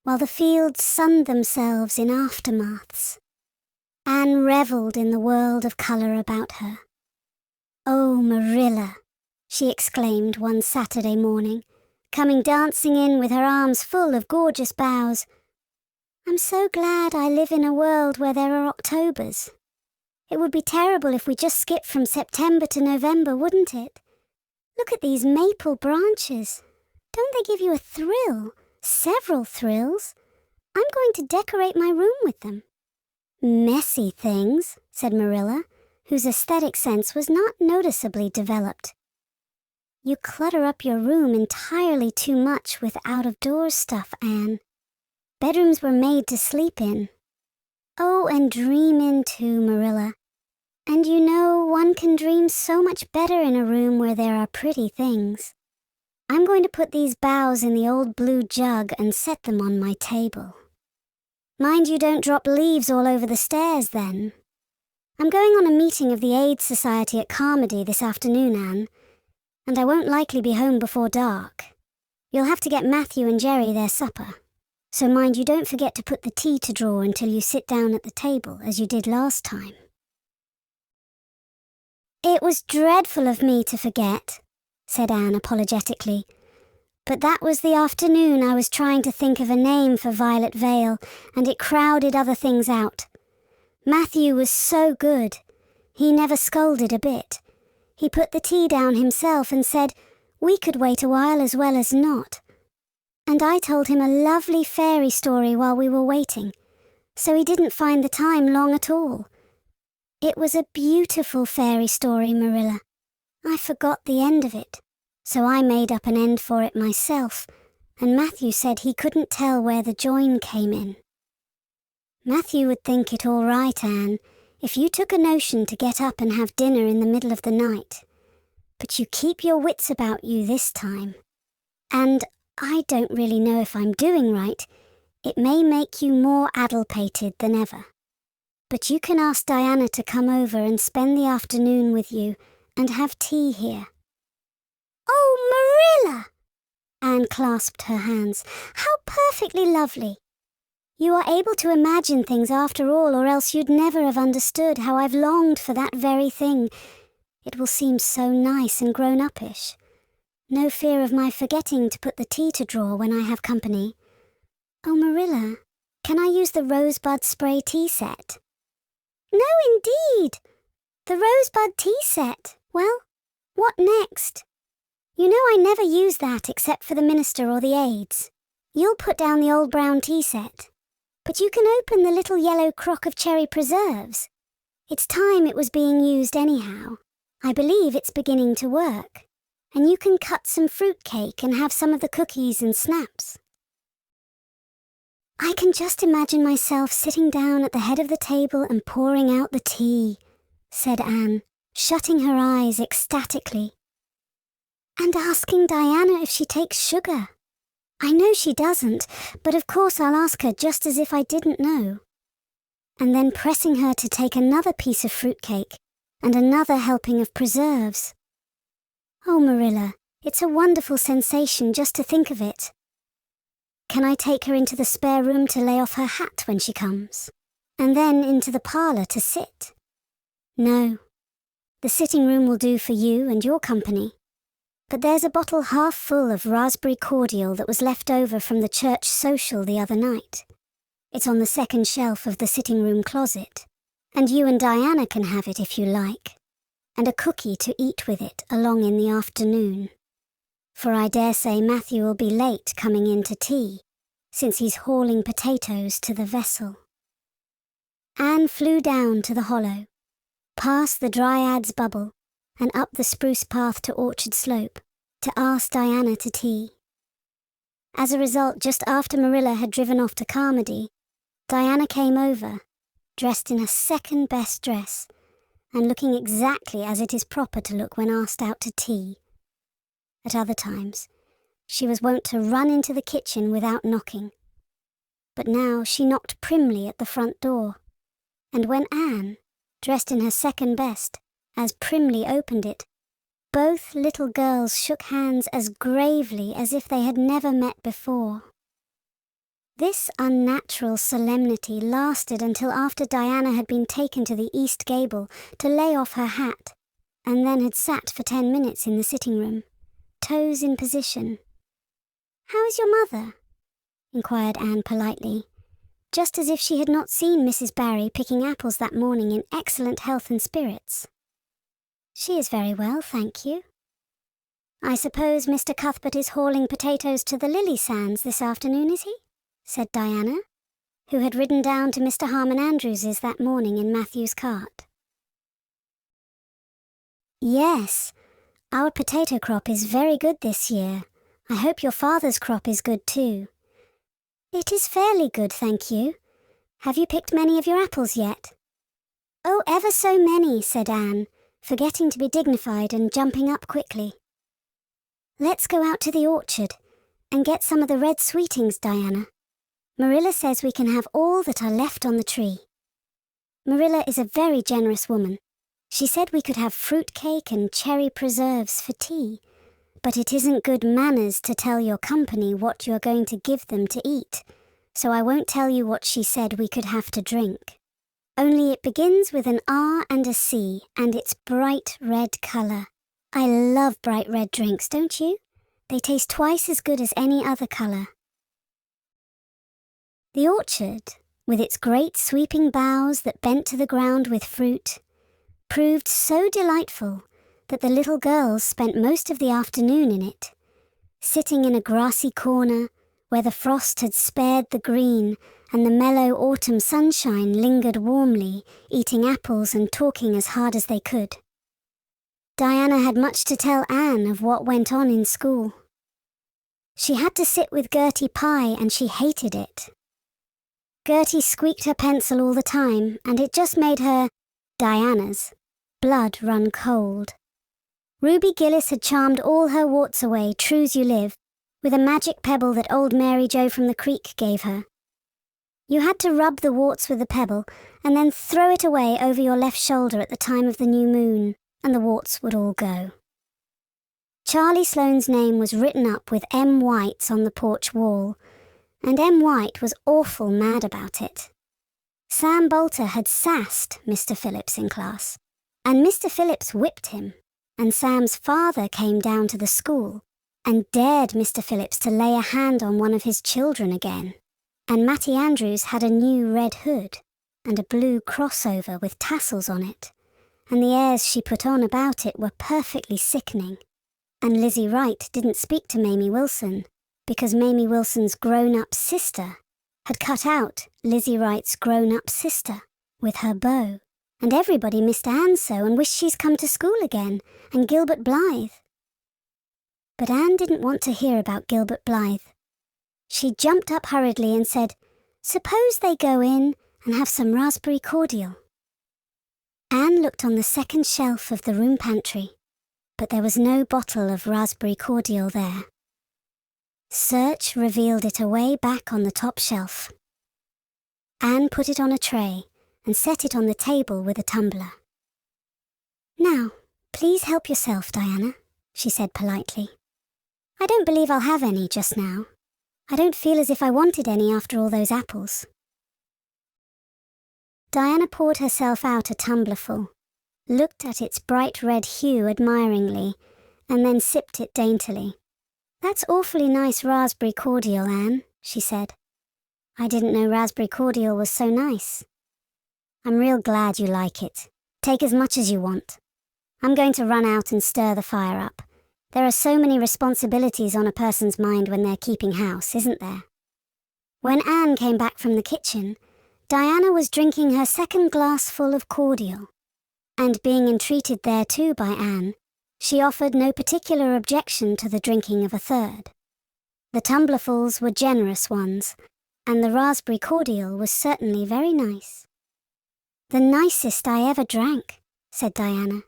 [SPEAKER 2] while the fields sunned themselves in aftermaths. Anne revelled in the world of colour about her. "Oh, Marilla," she exclaimed one Saturday morning, coming dancing in with her arms full of gorgeous boughs. "I'm so glad I live in a world where there are Octobers. It would be terrible if we just skipped from September to November, wouldn't it? Look at these maple branches. Don't they give you a thrill? Several thrills. I'm going to decorate my room with them." "Messy things," said Marilla, whose aesthetic sense was not noticeably developed. "You clutter up your room entirely too much with out-of-doors stuff, Anne. Bedrooms were made to sleep in. Oh, and dream in too, Marilla. And you know, one can dream so much better in a room where there are pretty things. I'm going to put these boughs in the old blue jug and set them on my table. Mind you don't drop leaves all over the stairs then. I'm going on a meeting of the Aid Society at Carmody this afternoon, Anne, and I won't likely be home before dark. You'll have to get Matthew and Jerry their supper. So mind you don't forget to put the tea to draw until you sit down at the table, as you did last time." "It was dreadful of me to forget," said Anne apologetically. "But that was the afternoon I was trying to think of a name for Violet Vale, and it crowded other things out. Matthew was so good. He never scolded a bit. He put the tea down himself and said we could wait a while as well as not. And I told him a lovely fairy story while we were waiting, so he didn't find the time long at all. It was a beautiful fairy story, Marilla. I forgot the end of it, so I made up an end for it myself, and Matthew said he couldn't tell where the join came in." "Matthew would think it all right, Anne, if you took a notion to get up and have dinner in the middle of the night. But you keep your wits about you this time. And I don't really know if I'm doing right, It may make you more addlepated than ever. But you can ask Diana to come over and spend the afternoon with you and have tea here." "Oh, Marilla!" Anne clasped her hands. "How perfectly lovely! You are able to imagine things after all, or else you'd never have understood how I've longed for that very thing. It will seem so nice and grown-uppish. No fear of my forgetting to put the tea to draw when I have company. Oh, Marilla, can I use the rosebud spray tea set?" "No, indeed! The rosebud tea set. Well, what next? You know I never use that except for the minister or the aides. You'll put down the old brown tea set. But you can open the little yellow crock of cherry preserves. It's time it was being used anyhow. I believe it's beginning to work. And you can cut some fruit cake and have some of the cookies and snaps." "I can just imagine myself sitting down at the head of the table and pouring out the tea," said Anne, shutting her eyes ecstatically. "And asking Diana if she takes sugar. I know she doesn't, but of course I'll ask her just as if I didn't know. And then pressing her to take another piece of fruitcake and another helping of preserves. Oh, Marilla, it's a wonderful sensation just to think of it. Can I take her into the spare room to lay off her hat when she comes? And then into the parlour to sit? No. The sitting room will do for you and your company. But there's a bottle half full of raspberry cordial that was left over from the church social the other night. It's on the second shelf of the sitting room closet, and you and Diana can have it if you like, and a cookie to eat with it along in the afternoon. For I dare say Matthew will be late coming in to tea, since he's hauling potatoes to the vessel." Anne flew down to the hollow, past the Dryad's bubble, and up the spruce path to Orchard Slope, to ask Diana to tea. As a result, just after Marilla had driven off to Carmody, Diana came over, dressed in her second-best dress, and looking exactly as it is proper to look when asked out to tea. At other times, she was wont to run into the kitchen without knocking. But now she knocked primly at the front door, and when Anne, dressed in her second best, as primly opened it, both little girls shook hands as gravely as if they had never met before. This unnatural solemnity lasted until after Diana had been taken to the east gable to lay off her hat, and then had sat for 10 minutes in the sitting room, toes in position. "How is your mother?" inquired Anne politely, just as if she had not seen Mrs. Barry picking apples that morning in excellent health and spirits. "She is very well, thank you." "I suppose Mr. Cuthbert is hauling potatoes to the lily sands this afternoon, is he?" said Diana, who had ridden down to Mr. Harmon Andrews's that morning in Matthew's cart. "Yes, our potato crop is very good this year. I hope your father's crop is good too." "It is fairly good, thank you. Have you picked many of your apples yet?" "Oh, ever so many," said Anne, forgetting to be dignified and jumping up quickly. "Let's go out to the orchard and get some of the red sweetings, Diana. Marilla says we can have all that are left on the tree. Marilla is a very generous woman. She said we could have fruit cake and cherry preserves for tea, but it isn't good manners to tell your company what you're going to give them to eat, so I won't tell you what she said we could have to drink. Only it begins with an R and a C, and it's bright red colour. I love bright red drinks, don't you? They taste twice as good as any other colour." The orchard, with its great sweeping boughs that bent to the ground with fruit, proved so delightful that the little girls spent most of the afternoon in it, sitting in a grassy corner where the frost had spared the green and the mellow autumn sunshine lingered warmly, eating apples and talking as hard as they could. Diana had much to tell Anne of what went on in school. She had to sit with Gertie Pye and she hated it. Gertie squeaked her pencil all the time and it just made her, Diana's, blood run cold. Ruby Gillis had charmed all her warts away, true's you live, with a magic pebble that old Mary Jo from the creek gave her, You had to rub the warts with a pebble and then throw it away over your left shoulder at the time of the new moon, and the warts would all go. Charlie Sloane's name was written up with M. White's on the porch wall, and M. White was awful mad about it. Sam Bolter had sassed Mr. Phillips in class, and Mr. Phillips whipped him, and Sam's father came down to the school and dared Mr. Phillips to lay a hand on one of his children again. And Mattie Andrews had a new red hood and a blue crossover with tassels on it, and the airs she put on about it were perfectly sickening. And Lizzie Wright didn't speak to Mamie Wilson because Mamie Wilson's grown-up sister had cut out Lizzie Wright's grown-up sister with her beau, and everybody missed Anne so and wished she's come to school again, and Gilbert Blythe. But Anne didn't want to hear about Gilbert Blythe. She jumped up hurriedly and said, "Suppose they go in and have some raspberry cordial." Anne looked on the second shelf of the room pantry, but there was no bottle of raspberry cordial there. Search revealed it away back on the top shelf. Anne put it on a tray and set it on the table with a tumbler. "Now, please help yourself, Diana," she said politely. "I don't believe I'll have any just now. I don't feel as if I wanted any after all those apples." Diana poured herself out a tumblerful, looked at its bright red hue admiringly, and then sipped it daintily. "That's awfully nice raspberry cordial, Anne," she said. "I didn't know raspberry cordial was so nice." "I'm real glad you like it. Take as much as you want. I'm going to run out and stir the fire up. There are so many responsibilities on a person's mind when they're keeping house, isn't there?" When Anne came back from the kitchen, Diana was drinking her second glassful of cordial, and being entreated thereto by Anne, she offered no particular objection to the drinking of a third. The tumblerfuls were generous ones, and the raspberry cordial was certainly very nice. "The nicest I ever drank," said Diana.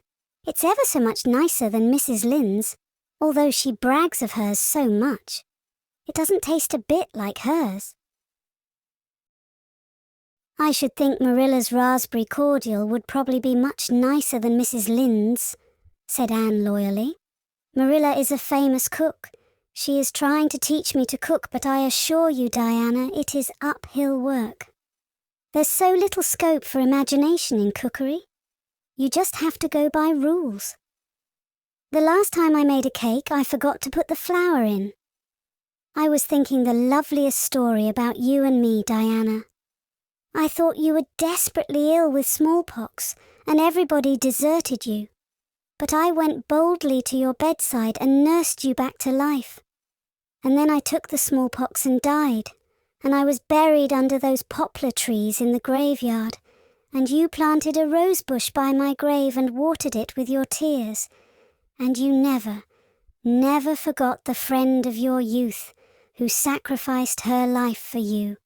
[SPEAKER 2] "It's ever so much nicer than Mrs. Lynde's, although she brags of hers so much. It doesn't taste a bit like hers." "I should think Marilla's raspberry cordial would probably be much nicer than Mrs. Lynde's," said Anne loyally. "Marilla is a famous cook. She is trying to teach me to cook, but I assure you, Diana, it is uphill work. There's so little scope for imagination in cookery. You just have to go by rules. The last time I made a cake, I forgot to put the flour in. I was thinking the loveliest story about you and me, Diana. I thought you were desperately ill with smallpox, and everybody deserted you. But I went boldly to your bedside and nursed you back to life. And then I took the smallpox and died, and I was buried under those poplar trees in the graveyard, and you planted a rose bush by my grave and watered it with your tears. And you never forgot the friend of your youth who sacrificed her life for you.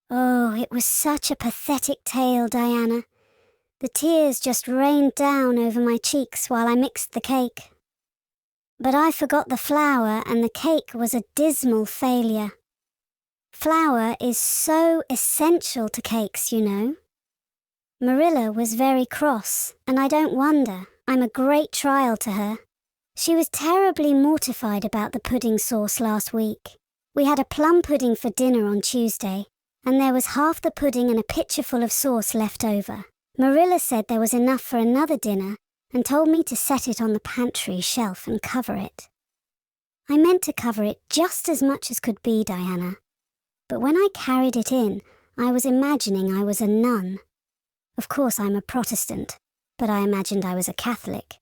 [SPEAKER 2] Oh, it was such a pathetic tale, Diana. The tears just rained down over my cheeks while I mixed the cake. But I forgot the flour, and the cake was a dismal failure. Flour is so essential to cakes, you know. Marilla was very cross, and I don't wonder. I'm a great trial to her. She was terribly mortified about the pudding sauce last week. We had a plum pudding for dinner on Tuesday, and there was half the pudding and a pitcher full of sauce left over. Marilla said there was enough for another dinner and told me to set it on the pantry shelf and cover it. I meant to cover it just as much as could be, Diana. But when I carried it in, I was imagining I was a nun. Of course, I'm a Protestant, but I imagined I was a Catholic,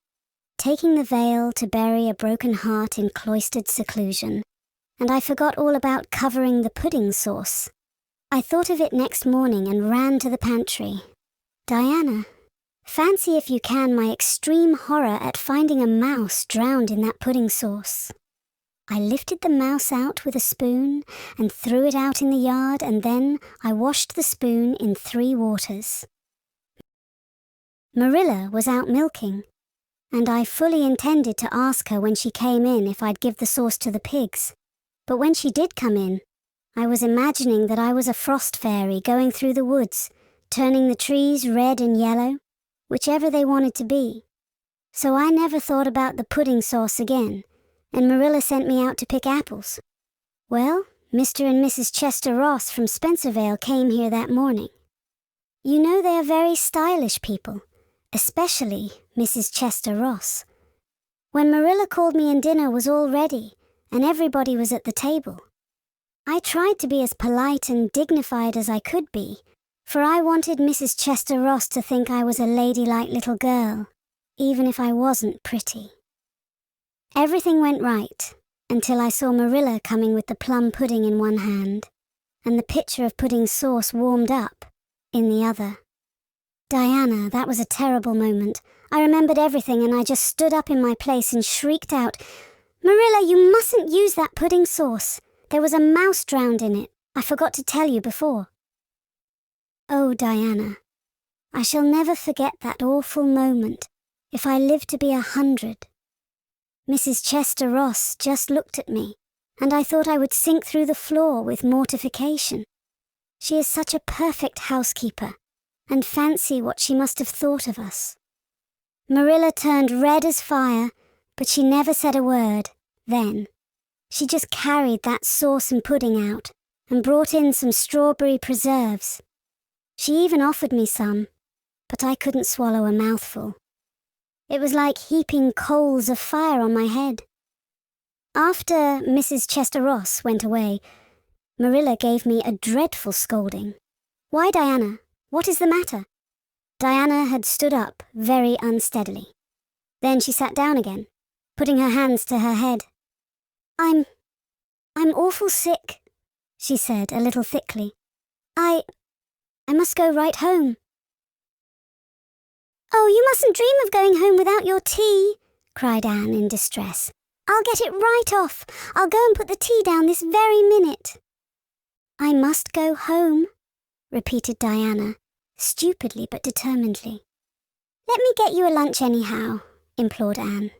[SPEAKER 2] taking the veil to bury a broken heart in cloistered seclusion, and I forgot all about covering the pudding sauce. I thought of it next morning and ran to the pantry. Diana, fancy if you can my extreme horror at finding a mouse drowned in that pudding sauce. I lifted the mouse out with a spoon and threw it out in the yard, and then I washed the spoon in 3 waters. Marilla was out milking, and I fully intended to ask her when she came in if I'd give the sauce to the pigs. But when she did come in, I was imagining that I was a frost fairy going through the woods, turning the trees red and yellow, whichever they wanted to be. So I never thought about the pudding sauce again, and Marilla sent me out to pick apples. Well, Mr. and Mrs. Chester Ross from Spencervale came here that morning. You know they are very stylish people, especially Mrs. Chester Ross. When Marilla called me and dinner was all ready, and everybody was at the table, I tried to be as polite and dignified as I could be, for I wanted Mrs. Chester Ross to think I was a ladylike little girl, even if I wasn't pretty. Everything went right, until I saw Marilla coming with the plum pudding in one hand, and the pitcher of pudding sauce warmed up in the other. Diana, that was a terrible moment. I remembered everything and I just stood up in my place and shrieked out, "Marilla, you mustn't use that pudding sauce. There was a mouse drowned in it. I forgot to tell you before." Oh, Diana, I shall never forget that awful moment if I live to be 100. Mrs. Chester Ross just looked at me, and I thought I would sink through the floor with mortification. She is such a perfect housekeeper, and fancy what she must have thought of us. Marilla turned red as fire, but she never said a word then. She just carried that sauce and pudding out and brought in some strawberry preserves. She even offered me some, but I couldn't swallow a mouthful. It was like heaping coals of fire on my head. After Mrs. Chester Ross went away, Marilla gave me a dreadful scolding. "Why, Diana? What is the matter?" Diana had stood up very unsteadily. Then she sat down again, putting her hands to her head. I'm awful sick," she said a little thickly. I must go right home." "Oh, you mustn't dream of going home without your tea," cried Anne in distress. "I'll get it right off. I'll go and put the tea down this very minute." "I must go home," repeated Diana, stupidly but determinedly. "Let me get you a lunch anyhow," implored Anne.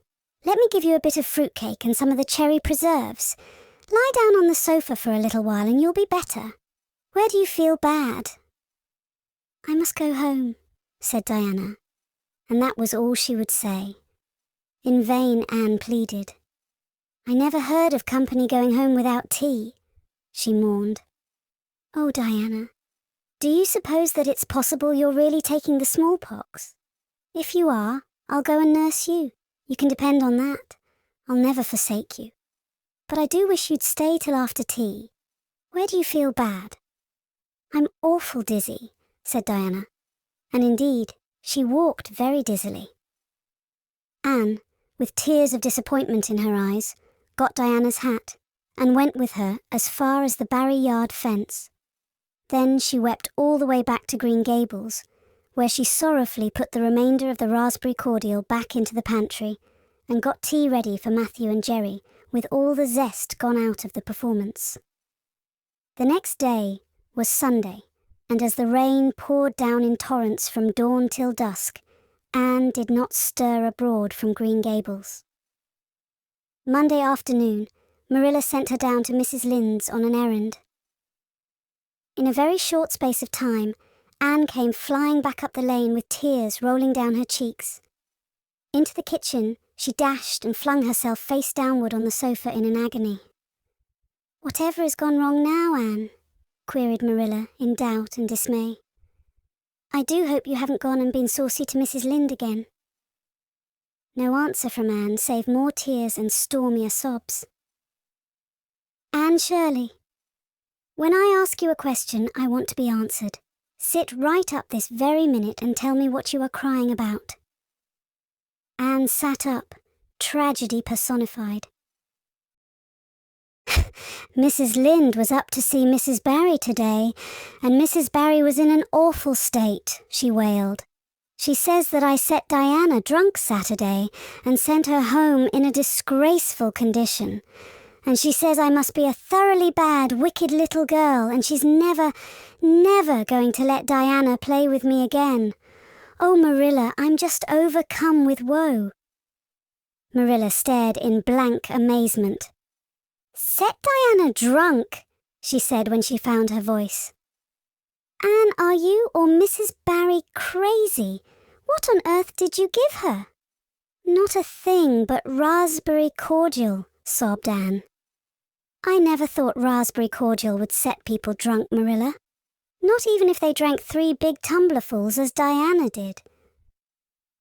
[SPEAKER 2] "Let me give you a bit of fruitcake and some of the cherry preserves. Lie down on the sofa for a little while and you'll be better. Where do you feel bad?" "I must go home," said Diana, and that was all she would say. In vain Anne pleaded. "I never heard of company going home without tea," she mourned. "Oh, Diana, do you suppose that it's possible you're really taking the smallpox? If you are, I'll go and nurse you. You can depend on that. I'll never forsake you. But I do wish you'd stay till after tea. Where do you feel bad?" "I'm awful dizzy," said Diana, and indeed, she walked very dizzily. Anne, with tears of disappointment in her eyes, got Diana's hat and went with her as far as the Barry Yard fence. Then she wept all the way back to Green Gables, where she sorrowfully put the remainder of the raspberry cordial back into the pantry and got tea ready for Matthew and Jerry, with all the zest gone out of the performance. The next day was Sunday, and as the rain poured down in torrents from dawn till dusk, Anne did not stir abroad from Green Gables. Monday afternoon, Marilla sent her down to Mrs. Lynde's on an errand. In a very short space of time, Anne came flying back up the lane with tears rolling down her cheeks. Into the kitchen, she dashed and flung herself face downward on the sofa in an agony. "Whatever has gone wrong now, Anne?" queried Marilla in doubt and dismay. "I do hope you haven't gone and been saucy to Mrs. Lynde again." No answer from Anne save more tears and stormier sobs. "Anne Shirley, when I ask you a question, I want to be answered. Sit right up this very minute and tell me what you are crying about." Anne sat up, tragedy personified. "Mrs. Lynde was up to see Mrs. Barry today, and Mrs. Barry was in an awful state," she wailed. "She says that I set Diana drunk Saturday and sent her home in a disgraceful condition. And she says I must be a thoroughly bad, wicked little girl, and she's never going to let Diana play with me again. Oh, Marilla, I'm just overcome with woe." Marilla stared in blank amazement. "Set Diana drunk?" she said when she found her voice. "Anne, are you or Mrs. Barry crazy? What on earth did you give her?" "Not a thing but raspberry cordial," sobbed Anne. "I never thought raspberry cordial would set people drunk, Marilla. Not even if they drank 3 big tumblerfuls as Diana did."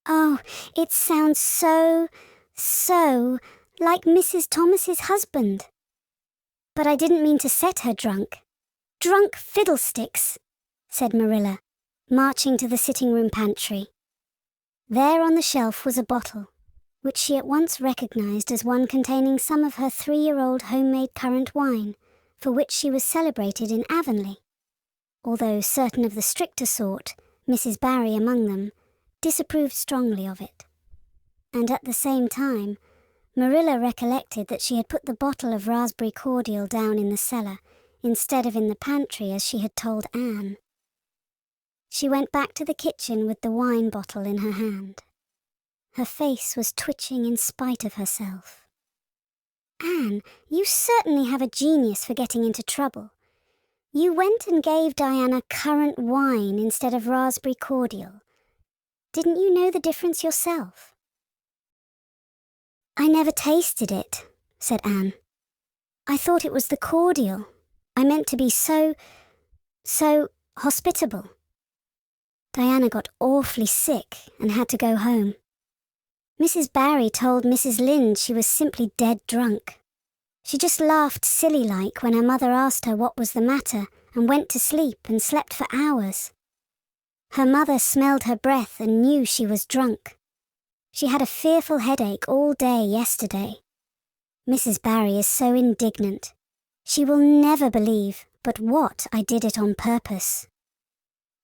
[SPEAKER 2] "Oh, it sounds so like Mrs. Thomas's husband." "But I didn't mean to set her drunk." "Drunk fiddlesticks," said Marilla, marching to the sitting room pantry. There on the shelf was a bottle, which she at once recognized as one containing some of her 3-year-old homemade currant wine, for which she was celebrated in Avonlea, although certain of the stricter sort, Mrs. Barry among them, disapproved strongly of it. And at the same time, Marilla recollected that she had put the bottle of raspberry cordial down in the cellar instead of in the pantry as she had told Anne. She went back to the kitchen with the wine bottle in her hand. Her face was twitching in spite of herself. "Anne, you certainly have a genius for getting into trouble. You went and gave Diana currant wine instead of raspberry cordial. Didn't you know the difference yourself?" "I never tasted it," said Anne. "I thought it was the cordial. I meant to be so hospitable. Diana got awfully sick and had to go home. Mrs. Barry told Mrs. Lynde she was simply dead drunk. She just laughed silly-like when her mother asked her what was the matter and went to sleep and slept for hours. Her mother smelled her breath and knew she was drunk. She had a fearful headache all day yesterday. Mrs. Barry is so indignant. She will never believe but what I did it on purpose.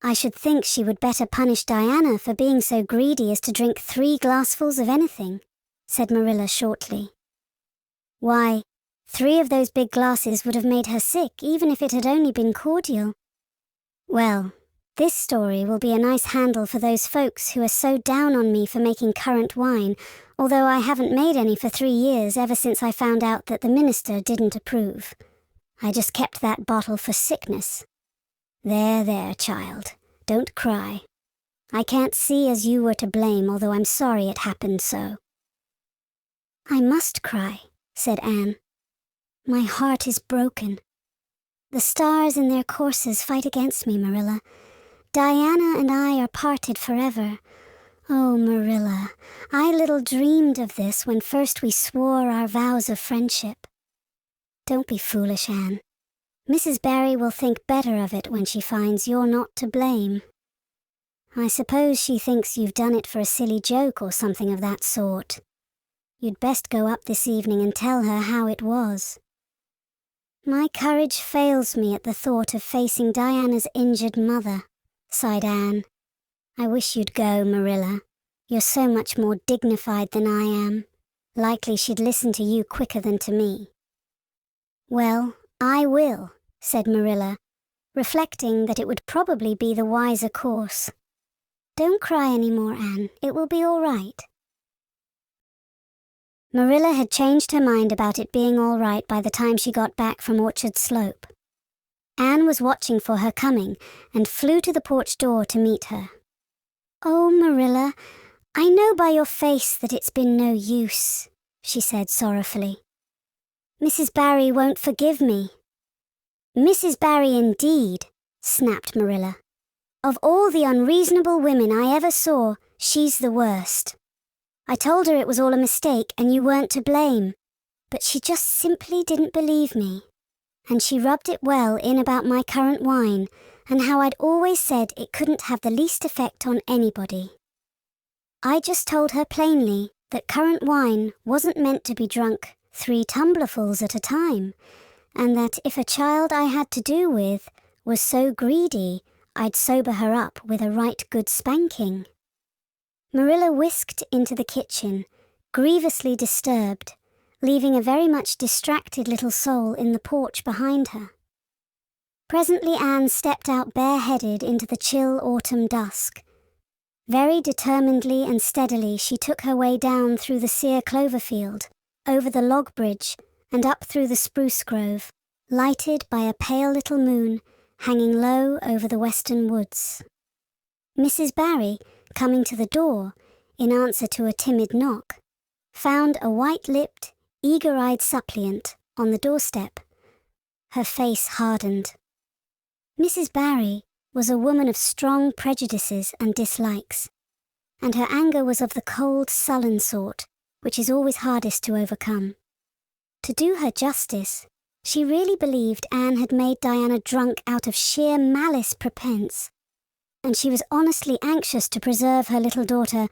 [SPEAKER 2] I should think she would better punish Diana for being so greedy as to drink 3 glassfuls of anything," said Marilla shortly. "Why, 3 of those big glasses would have made her sick even if it had only been cordial. Well, this story will be a nice handle for those folks who are so down on me for making currant wine, although I haven't made any for 3 years ever since I found out that the minister didn't approve. I just kept that bottle for sickness. There, child, don't cry. I can't see as you were to blame, although I'm sorry it happened so." "I must cry," said Anne. "My heart is broken. The stars in their courses fight against me, Marilla. Diana and I are parted forever. Oh, Marilla, I little dreamed of this when first we swore our vows of friendship. Don't be foolish, Anne. Mrs. Barry will think better of it when she finds you're not to blame. I suppose she thinks you've done it for a silly joke or something of that sort. You'd best go up this evening and tell her how it was." "My courage fails me at the thought of facing Diana's injured mother," sighed Anne. "I wish you'd go, Marilla. You're so much more dignified than I am. Likely she'd listen to you quicker than to me." "Well, I will," said Marilla, reflecting that it would probably be the wiser course. "Don't cry any more, Anne. It will be all right." Marilla had changed her mind about it being all right by the time she got back from Orchard Slope. Anne was watching for her coming and flew to the porch door to meet her. "Oh, Marilla, I know by your face that it's been no use," she said sorrowfully. "Mrs. Barry won't forgive me." "Mrs. Barry indeed," snapped Marilla. "Of all the unreasonable women I ever saw, she's the worst. I told her it was all a mistake and you weren't to blame, but she just simply didn't believe me. And she rubbed it well in about my currant wine and how I'd always said it couldn't have the least effect on anybody. I just told her plainly that currant wine wasn't meant to be drunk 3 tumblerfuls at a time, and that if a child I had to do with was so greedy, I'd sober her up with a right good spanking." Marilla whisked into the kitchen, grievously disturbed, leaving a very much distracted little soul in the porch behind her. Presently Anne stepped out bareheaded into the chill autumn dusk. Very determinedly and steadily she took her way down through the sere clover field, over the log bridge, and up through the spruce grove, lighted by a pale little moon hanging low over the western woods. Mrs. Barry, coming to the door in answer to a timid knock, found a white-lipped, eager-eyed suppliant on the doorstep. Her face hardened. Mrs. Barry was a woman of strong prejudices and dislikes, and her anger was of the cold, sullen sort, which is always hardest to overcome. To do her justice, she really believed Anne had made Diana drunk out of sheer malice prepense, and she was honestly anxious to preserve her little daughter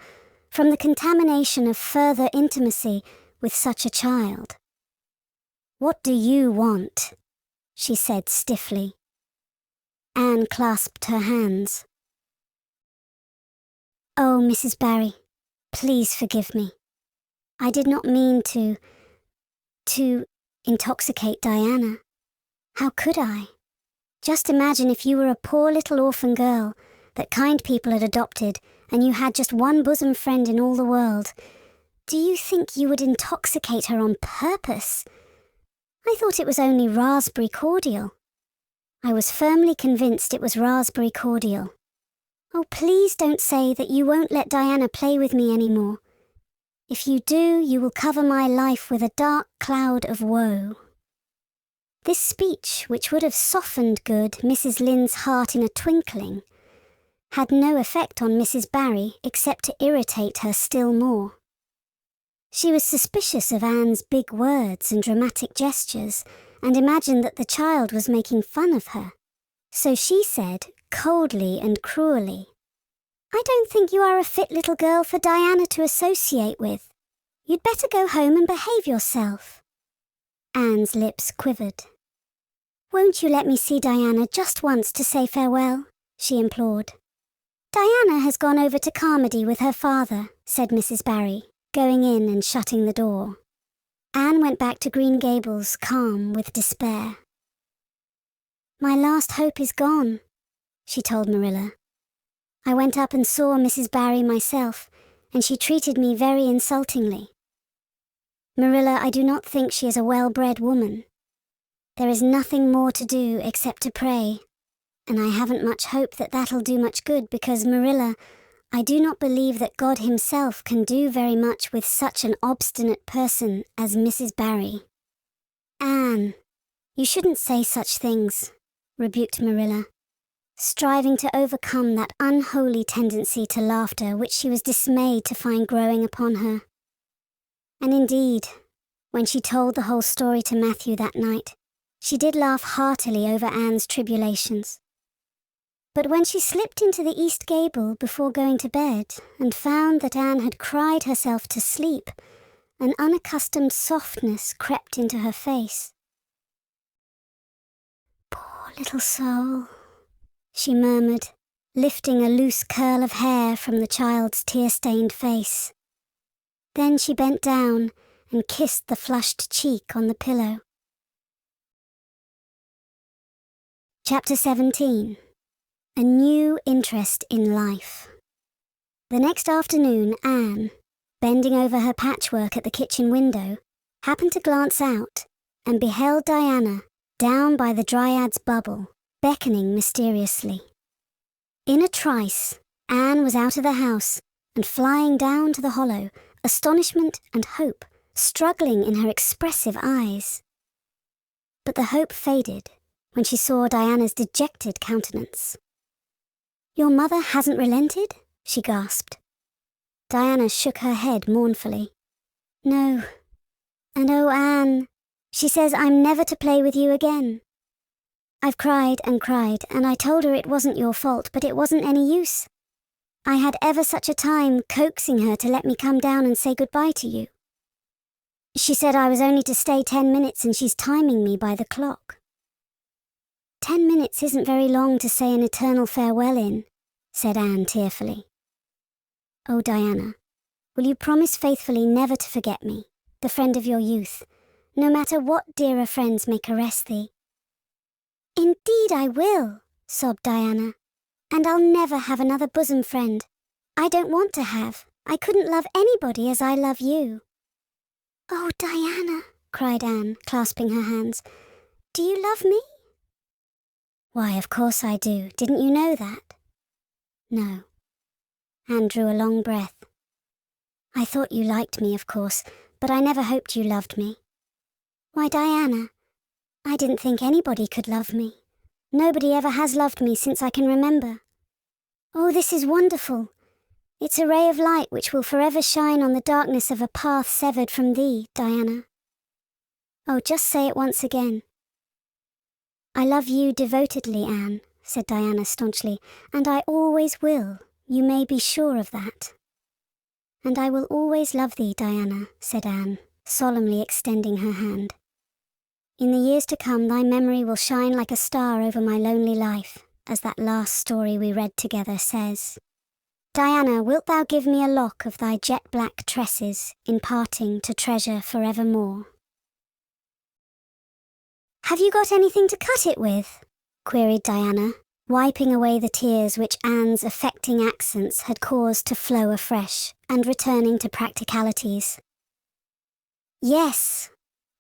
[SPEAKER 2] from the contamination of further intimacy with such a child. "What do you want?" she said stiffly. Anne clasped her hands. "Oh, Mrs. Barry, please forgive me. I did not mean to intoxicate Diana. How could I? Just imagine if you were a poor little orphan girl that kind people had adopted and you had just one bosom friend in all the world. Do you think you would intoxicate her on purpose? I thought it was only raspberry cordial. I was firmly convinced it was raspberry cordial. Oh, please don't say that you won't let Diana play with me anymore. If you do, you will cover my life with a dark cloud of woe." This speech, which would have softened good Mrs. Lynde's heart in a twinkling, had no effect on Mrs. Barry except to irritate her still more. She was suspicious of Anne's big words and dramatic gestures, and imagined that the child was making fun of her. So she said, coldly and cruelly, "I don't think you are a fit little girl for Diana to associate with. You'd better go home and behave yourself." Anne's lips quivered. "Won't you let me see Diana just once to say farewell?" she implored. "Diana has gone over to Carmody with her father," said Mrs. Barry, going in and shutting the door. Anne went back to Green Gables calm with despair. "My last hope is gone," she told Marilla. "I went up and saw Mrs. Barry myself, and she treated me very insultingly. Marilla, I do not think she is a well-bred woman. There is nothing more to do except to pray, and I haven't much hope that that'll do much good because, Marilla, I do not believe that God himself can do very much with such an obstinate person as Mrs. Barry." "Anne, you shouldn't say such things," rebuked Marilla, striving to overcome that unholy tendency to laughter which she was dismayed to find growing upon her. And indeed, when she told the whole story to Matthew that night, she did laugh heartily over Anne's tribulations. But when she slipped into the east gable before going to bed and found that Anne had cried herself to sleep, an unaccustomed softness crept into her face. "Poor little soul," she murmured, lifting a loose curl of hair from the child's tear-stained face. Then she bent down and kissed the flushed cheek on the pillow. Chapter 17. A new interest in life. The next afternoon, Anne, bending over her patchwork at the kitchen window, happened to glance out and beheld Diana down by the Dryad's bubble, beckoning mysteriously. In a trice, Anne was out of the house and flying down to the hollow, astonishment and hope struggling in her expressive eyes. But the hope faded when she saw Diana's dejected countenance. "Your mother hasn't relented?" she gasped. Diana shook her head mournfully. "No. And oh, Anne, she says I'm never to play with you again. I've cried and cried, and I told her it wasn't your fault, but it wasn't any use. I had ever such a time coaxing her to let me come down and say goodbye to you. She said I was only to stay 10 minutes and she's timing me by the clock." "10 minutes isn't very long to say an eternal farewell in," said Anne tearfully. "Oh, Diana, will you promise faithfully never to forget me, the friend of your youth, no matter what dearer friends may caress thee?" "Indeed I will," sobbed Diana, "and I'll never have another bosom friend. I don't want to have. I couldn't love anybody as I love you." "Oh, Diana," cried Anne, clasping her hands, Do you love me?" "Why, of course I do. Didn't you know that?" "No." Anne drew a long breath. "I thought you liked me, of course, but I never hoped you loved me." "Why, Diana, I didn't think anybody could love me. Nobody ever has loved me since I can remember. Oh, this is wonderful. It's a ray of light which will forever shine on the darkness of a path severed from thee, Diana. Oh, just say it once again." "I love you devotedly, Anne," said Diana staunchly, "and I always will. You may be sure of that." "And I will always love thee, Diana," said Anne, solemnly extending her hand. "In the years to come thy memory will shine like a star over my lonely life, as that last story we read together says. Diana, wilt thou give me a lock of thy jet-black tresses in parting to treasure forevermore?" "Have you got anything to cut it with?" queried Diana, wiping away the tears which Anne's affecting accents had caused to flow afresh, and returning to practicalities. "Yes,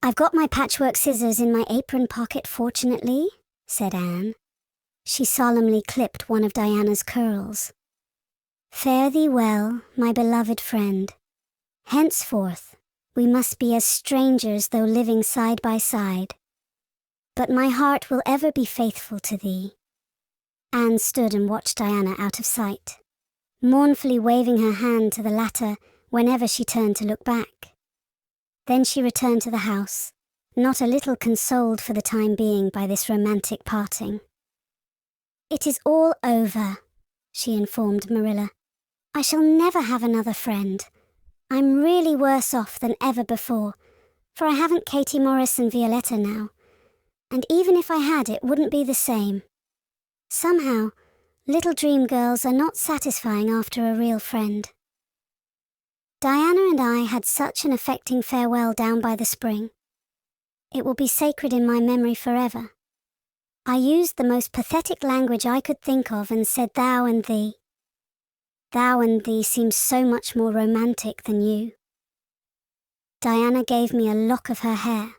[SPEAKER 2] I've got my patchwork scissors in my apron pocket, fortunately," said Anne. She solemnly clipped one of Diana's curls. "Fare thee well, my beloved friend. Henceforth, we must be as strangers though living side by side. But my heart will ever be faithful to thee." Anne stood and watched Diana out of sight, mournfully waving her hand to the latter whenever she turned to look back. Then she returned to the house, not a little consoled for the time being by this romantic parting. "It is all over," she informed Marilla. "I shall never have another friend. I'm really worse off than ever before, for I haven't Katie Morris and Violetta now. And even if I had, it wouldn't be the same. Somehow, little dream girls are not satisfying after a real friend." Diana and I had such an affecting farewell down by the spring. It will be sacred in my memory forever. I used the most pathetic language I could think of and said thou and thee. Thou and thee seems so much more romantic than you. Diana gave me a lock of her hair,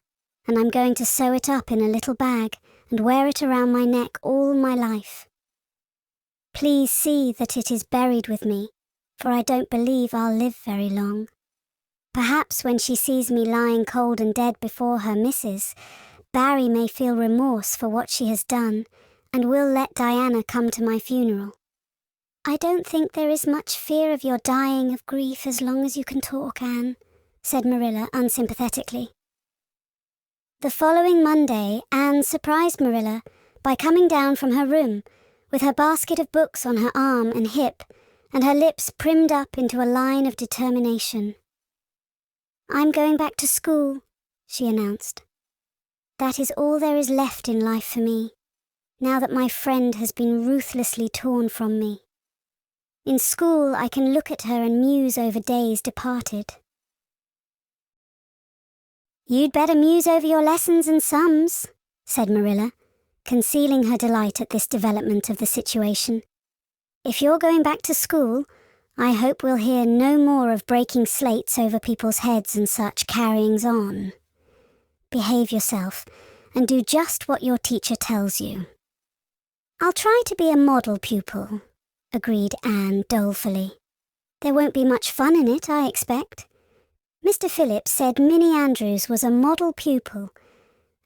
[SPEAKER 2] and I'm going to sew it up in a little bag and wear it around my neck all my life. Please see that it is buried with me, for I don't believe I'll live very long. Perhaps when she sees me lying cold and dead before her missus, Barry may feel remorse for what she has done, and will let Diana come to my funeral. I don't think there is much fear of your dying of grief as long as you can talk, Anne, said Marilla unsympathetically. The following Monday, Anne surprised Marilla by coming down from her room with her basket of books on her arm and hip, and her lips primmed up into a line of determination. I'm going back to school, she announced. That is all there is left in life for me, now that my friend has been ruthlessly torn from me. In school, I can look at her and muse over days departed. You'd better muse over your lessons and sums, said Marilla, concealing her delight at this development of the situation. If you're going back to school, I hope we'll hear no more of breaking slates over people's heads and such carryings on. Behave yourself, and do just what your teacher tells you. I'll try to be a model pupil, agreed Anne dolefully. There won't be much fun in it, I expect. Mr. Phillips said Minnie Andrews was a model pupil,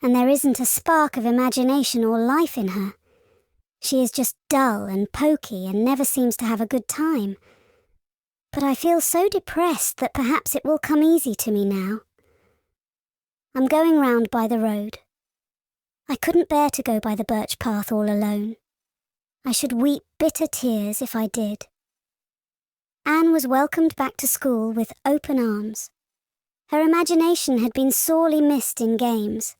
[SPEAKER 2] and there isn't a spark of imagination or life in her. She is just dull and poky and never seems to have a good time. But I feel so depressed that perhaps it will come easy to me now. I'm going round by the road. I couldn't bear to go by the birch path all alone. I should weep bitter tears if I did. Anne was welcomed back to school with open arms. Her imagination had been sorely missed in games,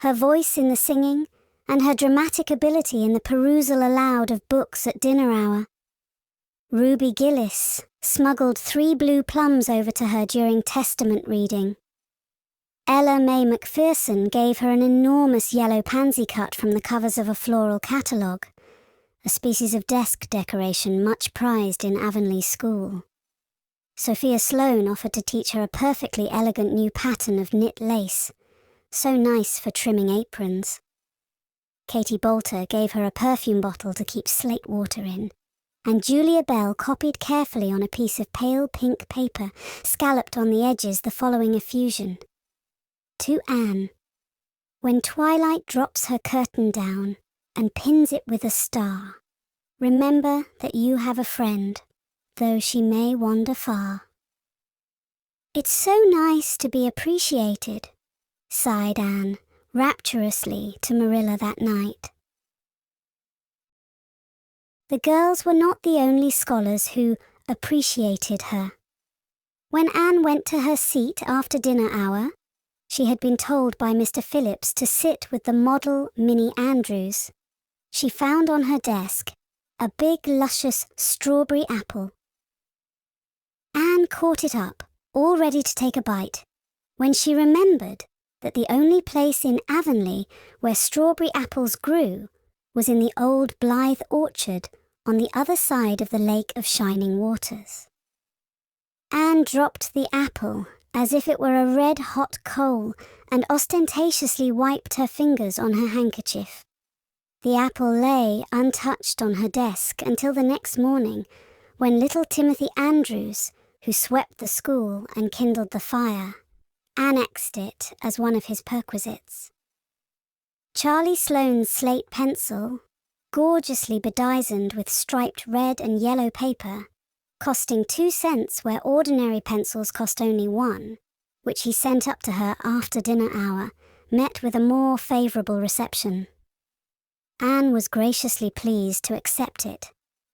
[SPEAKER 2] her voice in the singing, and her dramatic ability in the perusal aloud of books at dinner hour. Ruby Gillis smuggled 3 blue plums over to her during Testament reading. Ella May Macpherson gave her an enormous yellow pansy cut from the covers of a floral catalogue, a species of desk decoration much prized in Avonlea School. Sophia Sloane offered to teach her a perfectly elegant new pattern of knit lace, so nice for trimming aprons. Katie Bolter gave her a perfume bottle to keep slate water in, and Julia Bell copied carefully on a piece of pale pink paper, scalloped on the edges, the following effusion. To Anne, when twilight drops her curtain down and pins it with a star, remember that you have a friend, though she may wander far. It's so nice to be appreciated, sighed Anne rapturously to Marilla that night. The girls were not the only scholars who appreciated her. When Anne went to her seat after dinner hour, she had been told by Mr. Phillips to sit with the model Minnie Andrews. She found on her desk a big, luscious strawberry apple. Anne caught it up, all ready to take a bite, when she remembered that the only place in Avonlea where strawberry apples grew was in the old Blythe orchard on the other side of the Lake of Shining Waters. Anne dropped the apple as if it were a red-hot coal and ostentatiously wiped her fingers on her handkerchief. The apple lay untouched on her desk until the next morning, when little Timothy Andrews, who swept the school and kindled the fire, annexed it as one of his perquisites. Charlie Sloane's slate pencil, gorgeously bedizened with striped red and yellow paper, costing 2 cents where ordinary pencils cost only 1, which he sent up to her after dinner hour, met with a more favourable reception. Anne was graciously pleased to accept it,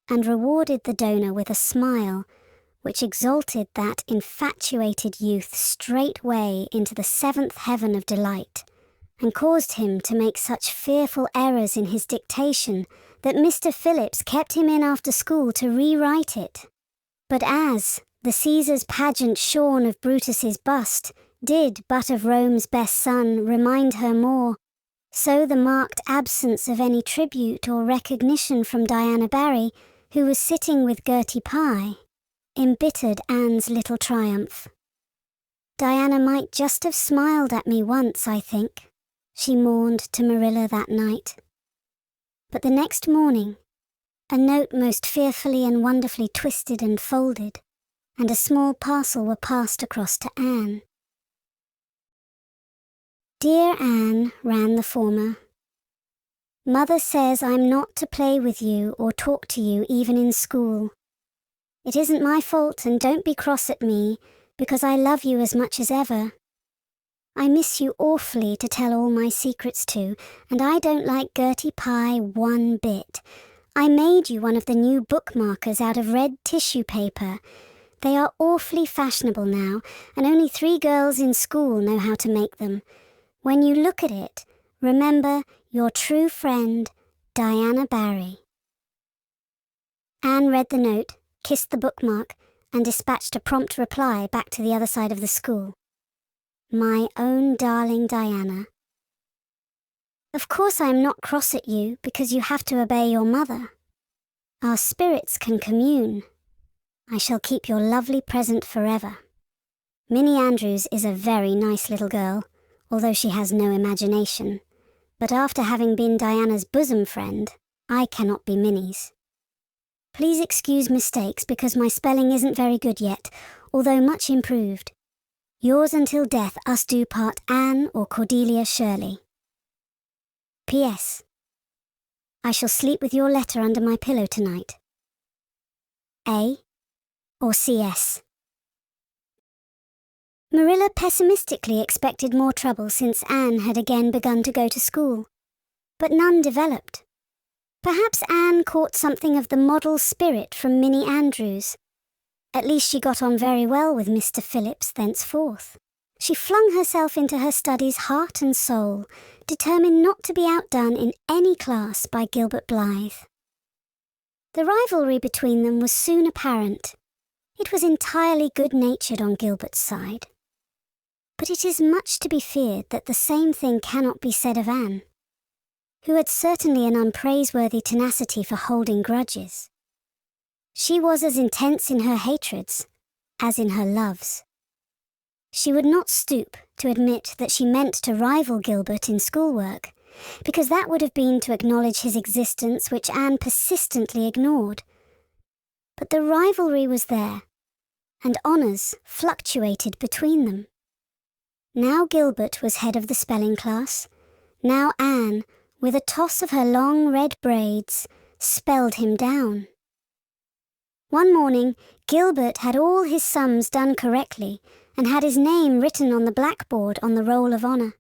[SPEAKER 2] and rewarded the donor with a smile which exalted that infatuated youth straightway into the 7th heaven of delight, and caused him to make such fearful errors in his dictation that Mr. Phillips kept him in after school to rewrite it. But as the Caesar's pageant shorn of Brutus's bust did but of Rome's best son remind her more, so the marked absence of any tribute or recognition from Diana Barry, who was sitting with Gertie Pye, embittered Anne's little triumph. Diana might just have smiled at me once, I think, she mourned to Marilla that night. But the next morning, a note most fearfully and wonderfully twisted and folded, and a small parcel were passed across to Anne. Dear Anne, ran the former, Mother says I'm not to play with you or talk to you even in school. It isn't my fault, and don't be cross at me, because I love you as much as ever. I miss you awfully to tell all my secrets to, and I don't like Gertie Pye one bit. I made you one of the new bookmarkers out of red tissue paper. They are awfully fashionable now, and only 3 girls in school know how to make them. When you look at it, remember your true friend, Diana Barry. Anne read the note, kissed the bookmark, and dispatched a prompt reply back to the other side of the school. My own darling Diana. Of course I am not cross at you because you have to obey your mother. Our spirits can commune. I shall keep your lovely present forever. Minnie Andrews is a very nice little girl, although she has no imagination. But after having been Diana's bosom friend, I cannot be Minnie's. Please excuse mistakes because my spelling isn't very good yet, although much improved. Yours until death us do part, Anne or Cordelia Shirley. P.S. I shall sleep with your letter under my pillow tonight. A. or C.S. Marilla pessimistically expected more trouble since Anne had again begun to go to school, but none developed. Perhaps Anne caught something of the model spirit from Minnie Andrews. At least she got on very well with Mr. Phillips thenceforth. She flung herself into her studies heart and soul, determined not to be outdone in any class by Gilbert Blythe. The rivalry between them was soon apparent. It was entirely good-natured on Gilbert's side. But it is much to be feared that the same thing cannot be said of Anne, who had certainly an unpraiseworthy tenacity for holding grudges. She was as intense in her hatreds as in her loves. She would not stoop to admit that she meant to rival Gilbert in schoolwork, because that would have been to acknowledge his existence, which Anne persistently ignored. But the rivalry was there, and honours fluctuated between them. Now Gilbert was head of the spelling class. Now Anne, with a toss of her long red braids, spelled him down. One morning, Gilbert had all his sums done correctly and had his name written on the blackboard on the roll of honour.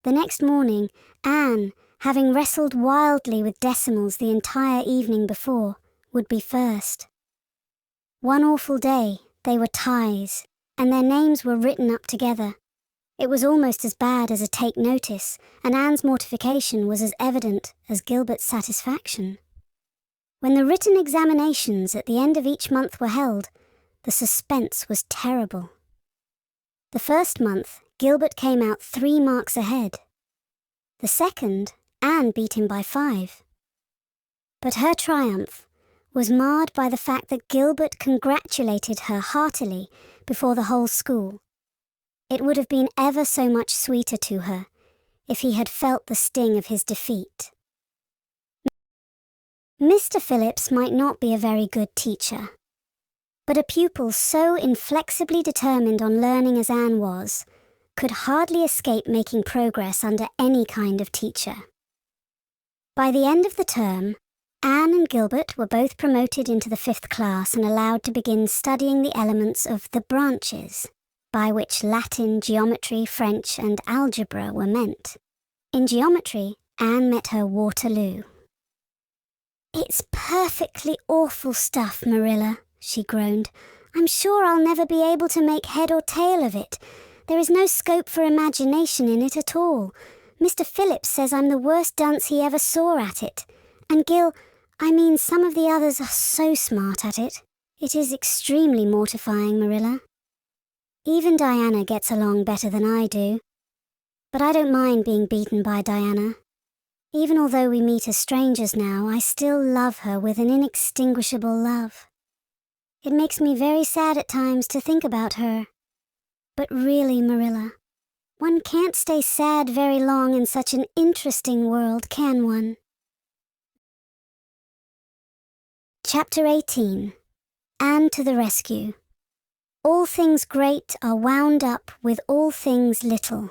[SPEAKER 2] The next morning, Anne, having wrestled wildly with decimals the entire evening before, would be first. One awful day, they were ties, and their names were written up together. It was almost as bad as a take notice, and Anne's mortification was as evident as Gilbert's satisfaction. When the written examinations at the end of each month were held, the suspense was terrible. The first month, Gilbert came out 3 marks ahead. The second, Anne beat him by 5. But her triumph was marred by the fact that Gilbert congratulated her heartily before the whole school. It would have been ever so much sweeter to her if he had felt the sting of his defeat. Mr. Phillips might not be a very good teacher, but a pupil so inflexibly determined on learning as Anne was could hardly escape making progress under any kind of teacher. By the end of the term, Anne and Gilbert were both promoted into the 5th class and allowed to begin studying the elements of the branches, by which Latin, geometry, French, and algebra were meant. In geometry, Anne met her Waterloo. "It's perfectly awful stuff, Marilla," she groaned. "I'm sure I'll never be able to make head or tail of it. There is no scope for imagination in it at all. Mr. Phillips says I'm the worst dunce he ever saw at it. And some of the others are so smart at it. It is extremely mortifying, Marilla. Even Diana gets along better than I do. But I don't mind being beaten by Diana. Even although we meet as strangers now, I still love her with an inextinguishable love. It makes me very sad at times to think about her. But really, Marilla, one can't stay sad very long in such an interesting world, can one?" Chapter 18. Anne to the Rescue. All things great are wound up with all things little.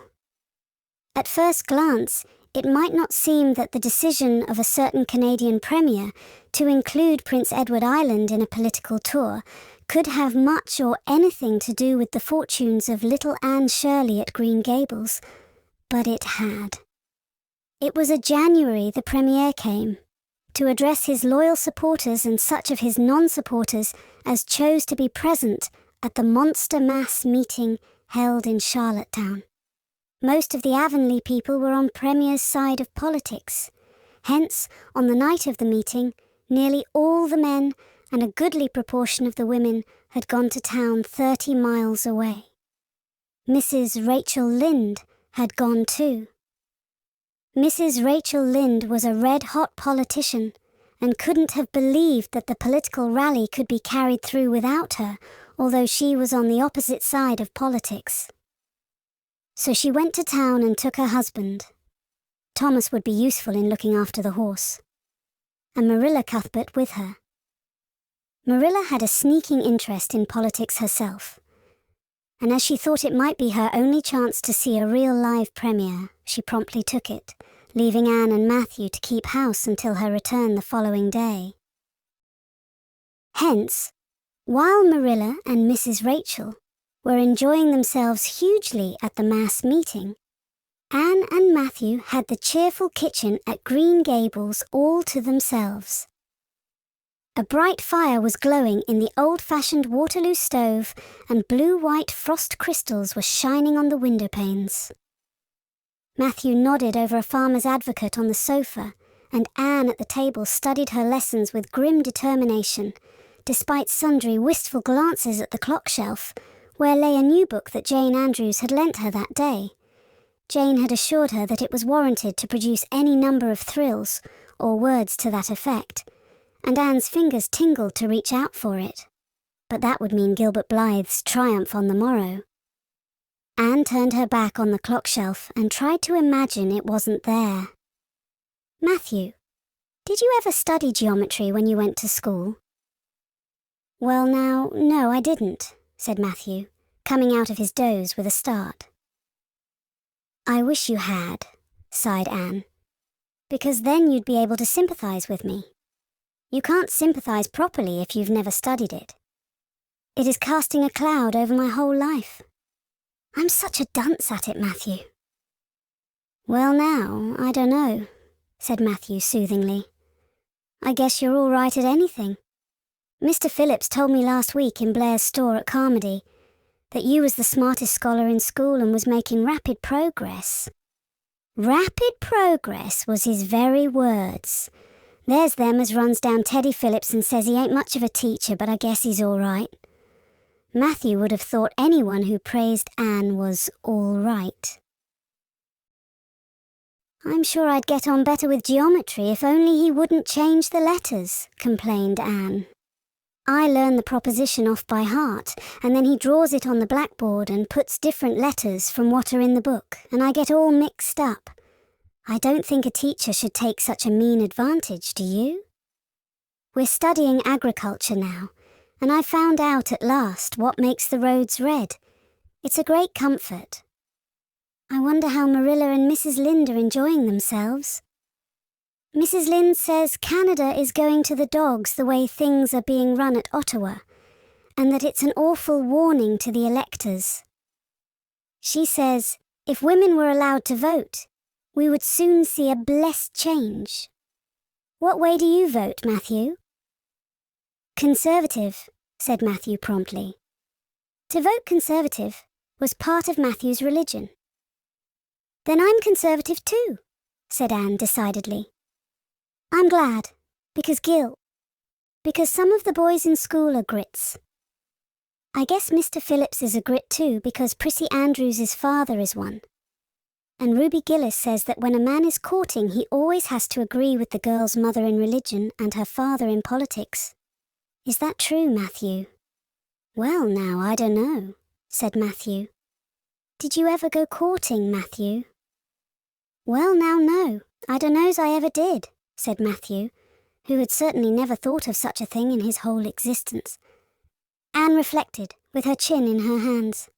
[SPEAKER 2] At first glance, it might not seem that the decision of a certain Canadian premier to include Prince Edward Island in a political tour could have much or anything to do with the fortunes of little Anne Shirley at Green Gables, but it had. It was a January the premier came, to address his loyal supporters and such of his non-supporters as chose to be present at the monster mass meeting held in Charlottetown. Most of the Avonlea people were on Premier's side of politics. Hence, on the night of the meeting, nearly all the men and a goodly proportion of the women had gone to town 30 miles away. Mrs. Rachel Lynde had gone too. Mrs. Rachel Lynde was a red-hot politician and couldn't have believed that the political rally could be carried through without her, although she was on the opposite side of politics. So she went to town and took her husband. Thomas would be useful in looking after the horse. And Marilla Cuthbert with her. Marilla had a sneaking interest in politics herself, and as she thought it might be her only chance to see a real live premier, she promptly took it, leaving Anne and Matthew to keep house until her return the following day. Hence, while Marilla and Mrs. Rachel were enjoying themselves hugely at the mass meeting, Anne and Matthew had the cheerful kitchen at Green Gables all to themselves. A bright fire was glowing in the old-fashioned Waterloo stove, and blue-white frost crystals were shining on the window panes. Matthew nodded over a farmer's advocate on the sofa, and Anne at the table studied her lessons with grim determination, despite sundry wistful glances at the clock shelf, where lay a new book that Jane Andrews had lent her that day. Jane had assured her that it was warranted to produce any number of thrills, or words to that effect, and Anne's fingers tingled to reach out for it. But that would mean Gilbert Blythe's triumph on the morrow. Anne turned her back on the clock shelf and tried to imagine it wasn't there. Matthew, did you ever study geometry when you went to school? Well now, no, I didn't, said Matthew, coming out of his doze with a start. I wish you had, sighed Anne, because then you'd be able to sympathise with me. You can't sympathise properly if you've never studied it. It is casting a cloud over my whole life. I'm such a dunce at it, Matthew. Well now, I don't know, said Matthew soothingly. I guess you're all right at anything. Mr. Phillips told me last week in Blair's store at Carmody that you was the smartest scholar in school and was making rapid progress. Rapid progress was his very words. There's them as runs down Teddy Phillips and says he ain't much of a teacher, but I guess he's all right. Matthew would have thought anyone who praised Anne was all right. I'm sure I'd get on better with geometry if only he wouldn't change the letters, complained Anne. I learn the proposition off by heart, and then he draws it on the blackboard and puts different letters from what are in the book, and I get all mixed up. I don't think a teacher should take such a mean advantage, do you? We're studying agriculture now, and I found out at last what makes the roads red. It's a great comfort. I wonder how Marilla and Mrs. Lynde are enjoying themselves. Mrs. Lynde says Canada is going to the dogs the way things are being run at Ottawa, and that it's an awful warning to the electors. She says if women were allowed to vote, we would soon see a blessed change. What way do you vote, Matthew? Conservative, said Matthew promptly. To vote Conservative was part of Matthew's religion. Then I'm Conservative too, said Anne decidedly. I'm glad, because some of the boys in school are grits. I guess Mr. Phillips is a grit too, because Prissy Andrews' father is one. And Ruby Gillis says that when a man is courting, he always has to agree with the girl's mother in religion and her father in politics. Is that true, Matthew? Well, now, I don't know, said Matthew. Did you ever go courting, Matthew? Well, now, no, I don't know's I ever did, said Matthew, who had certainly never thought of such a thing in his whole existence. Anne reflected, with her chin in her hands.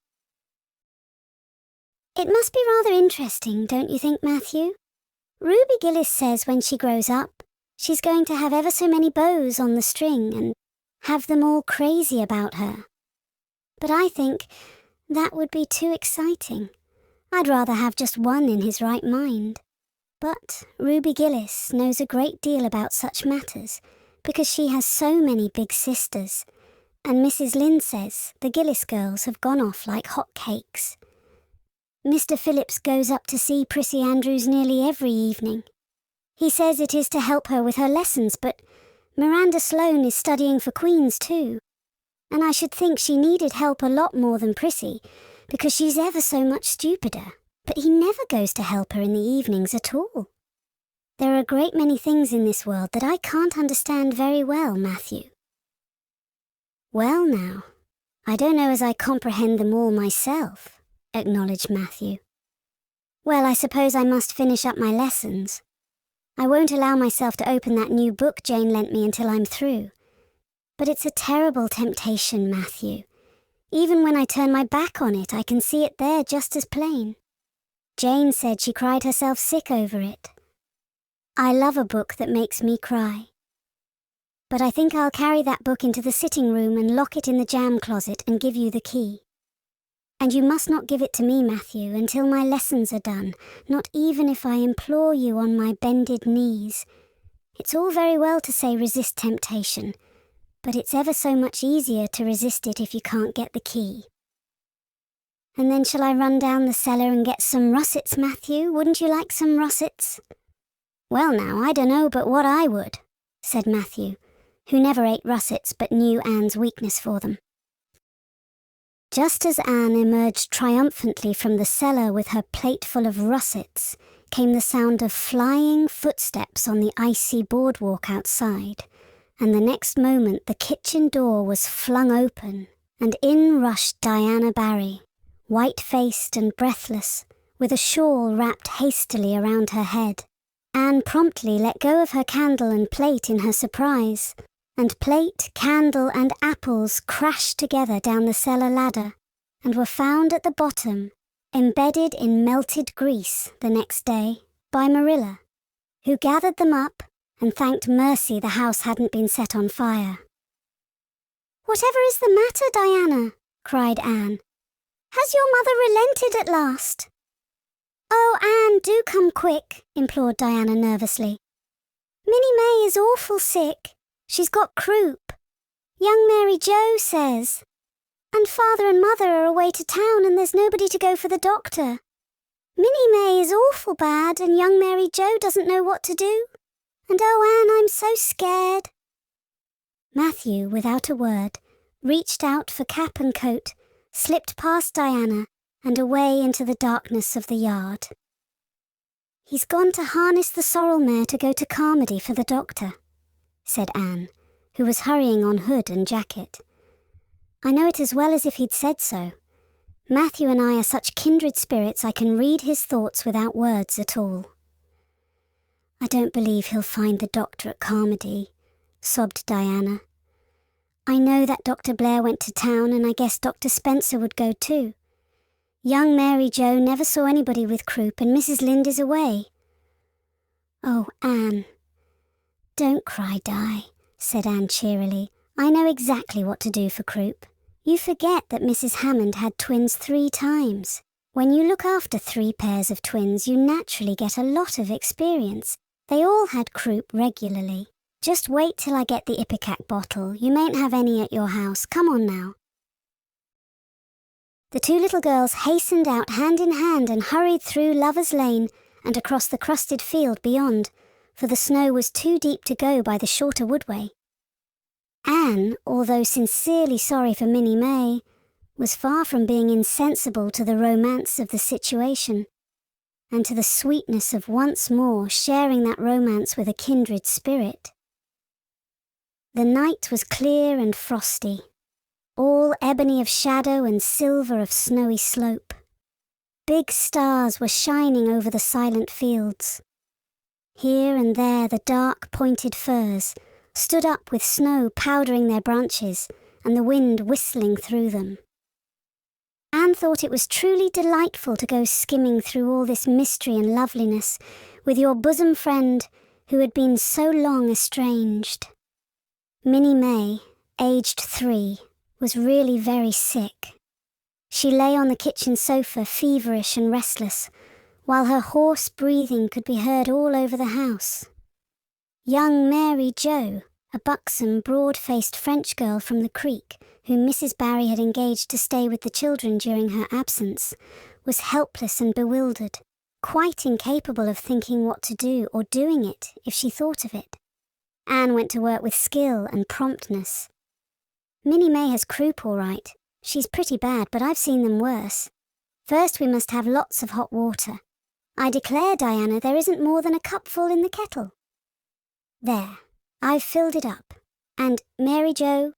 [SPEAKER 2] It must be rather interesting, don't you think, Matthew? Ruby Gillis says when she grows up, she's going to have ever so many bows on the string and have them all crazy about her. But I think that would be too exciting. I'd rather have just one in his right mind. But Ruby Gillis knows a great deal about such matters because she has so many big sisters, and Mrs. Lynde says the Gillis girls have gone off like hot cakes. Mr. Phillips goes up to see Prissy Andrews nearly every evening. He says it is to help her with her lessons, but Miranda Sloane is studying for Queen's too, and I should think she needed help a lot more than Prissy, because she's ever so much stupider, but he never goes to help her in the evenings at all. There are a great many things in this world that I can't understand very well, Matthew. Well now, I don't know as I comprehend them all myself, acknowledged Matthew. Well, I suppose I must finish up my lessons. I won't allow myself to open that new book Jane lent me until I'm through. But it's a terrible temptation, Matthew. Even when I turn my back on it, I can see it there just as plain. Jane said she cried herself sick over it. I love a book that makes me cry. But I think I'll carry that book into the sitting room and lock it in the jam closet and give you the key. And you must not give it to me, Matthew, until my lessons are done, not even if I implore you on my bended knees. It's all very well to say resist temptation, but it's ever so much easier to resist it if you can't get the key. And then shall I run down the cellar and get some russets, Matthew? Wouldn't you like some russets? Well now, I don't know but what I would, said Matthew, who never ate russets but knew Anne's weakness for them. Just as Anne emerged triumphantly from the cellar with her plate full of russets, came the sound of flying footsteps on the icy boardwalk outside, and the next moment the kitchen door was flung open, and in rushed Diana Barry, white-faced and breathless, with a shawl wrapped hastily around her head. Anne promptly let go of her candle and plate in her surprise, and plate, candle and apples crashed together down the cellar ladder and were found at the bottom, embedded in melted grease the next day, by Marilla, who gathered them up and thanked mercy the house hadn't been set on fire. "Whatever is the matter, Diana?" cried Anne. "Has your mother relented at last?" "Oh, Anne, do come quick," implored Diana nervously. "Minnie May is awful sick. She's got croup. Young Mary Joe says. And Father and Mother are away to town and there's nobody to go for the doctor. Minnie May is awful bad and young Mary Joe doesn't know what to do. And oh, Anne, I'm so scared." Matthew, without a word, reached out for cap and coat, slipped past Diana and away into the darkness of the yard. "He's gone to harness the sorrel mare to go to Carmody for the doctor," said Anne, who was hurrying on hood and jacket. "I know it as well as if he'd said so. Matthew and I are such kindred spirits I can read his thoughts without words at all." "I don't believe he'll find the doctor at Carmody," sobbed Diana. "I know that Dr. Blair went to town and I guess Dr. Spencer would go too. Young Mary Joe never saw anybody with croup and Mrs. Lynde is away." "Oh, Anne." "Don't cry, Di," said Anne cheerily. "I know exactly what to do for croup. You forget that Mrs. Hammond had twins 3 times. When you look after 3 pairs of twins, you naturally get a lot of experience. They all had croup regularly. Just wait till I get the Ipecac bottle. You mayn't have any at your house. Come on now." The 2 little girls hastened out hand in hand and hurried through Lover's Lane and across the crusted field beyond, for the snow was too deep to go by the shorter woodway. Anne, although sincerely sorry for Minnie May, was far from being insensible to the romance of the situation, and to the sweetness of once more sharing that romance with a kindred spirit. The night was clear and frosty, all ebony of shadow and silver of snowy slope. Big stars were shining over the silent fields. Here and there the dark pointed firs stood up with snow powdering their branches and the wind whistling through them. Anne thought it was truly delightful to go skimming through all this mystery and loveliness with your bosom friend who had been so long estranged. Minnie May, aged 3, was really very sick. She lay on the kitchen sofa feverish and restless, while her hoarse breathing could be heard all over the house. Young Mary Joe, a buxom, broad-faced French girl from the creek, whom Mrs. Barry had engaged to stay with the children during her absence, was helpless and bewildered, quite incapable of thinking what to do or doing it if she thought of it. Anne went to work with skill and promptness. "Minnie May has croup all right. She's pretty bad, but I've seen them worse. First we must have lots of hot water. I declare, Diana, there isn't more than a cupful in the kettle. There, I've filled it up. And, Mary Joe,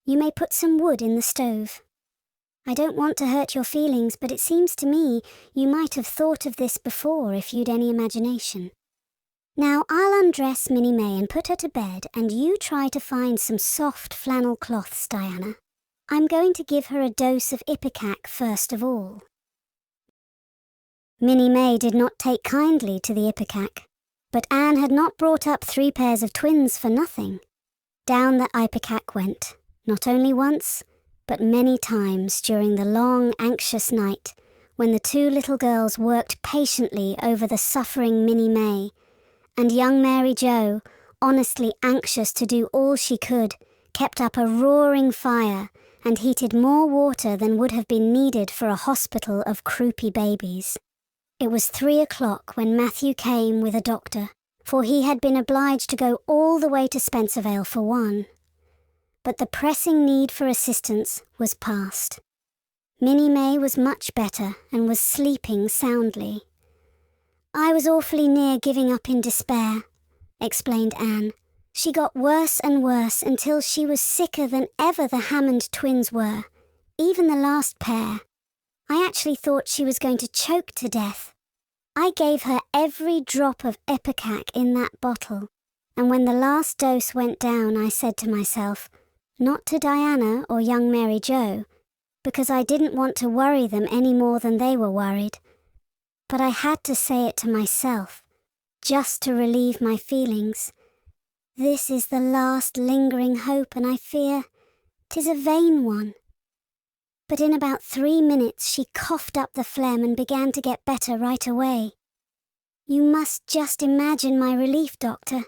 [SPEAKER 2] you may put some wood in the stove. I don't want to hurt your feelings, but it seems to me you might have thought of this before if you'd any imagination. Now I'll undress Minnie May and put her to bed, and you try to find some soft flannel cloths, Diana. I'm going to give her a dose of Ipecac first of all." Minnie May did not take kindly to the Ipecac, but Anne had not brought up 3 pairs of twins for nothing. Down the Ipecac went, not only once, but many times during the long, anxious night when the 2 little girls worked patiently over the suffering Minnie May, and young Mary Joe, honestly anxious to do all she could, kept up a roaring fire and heated more water than would have been needed for a hospital of croupy babies. It was 3 o'clock when Matthew came with a doctor, for he had been obliged to go all the way to Spencervale for one. But the pressing need for assistance was past. Minnie May was much better and was sleeping soundly. "I was awfully near giving up in despair," explained Anne. "She got worse and worse until she was sicker than ever the Hammond twins were, even the last pair. I actually thought she was going to choke to death. I gave her every drop of ipecac in that bottle, and when the last dose went down, I said to myself, not to Diana or young Mary Jo, because I didn't want to worry them any more than they were worried. But I had to say it to myself, just to relieve my feelings. This is the last lingering hope, and I fear 'tis a vain one. But in about 3 minutes she coughed up the phlegm and began to get better right away. You must just imagine my relief, Doctor,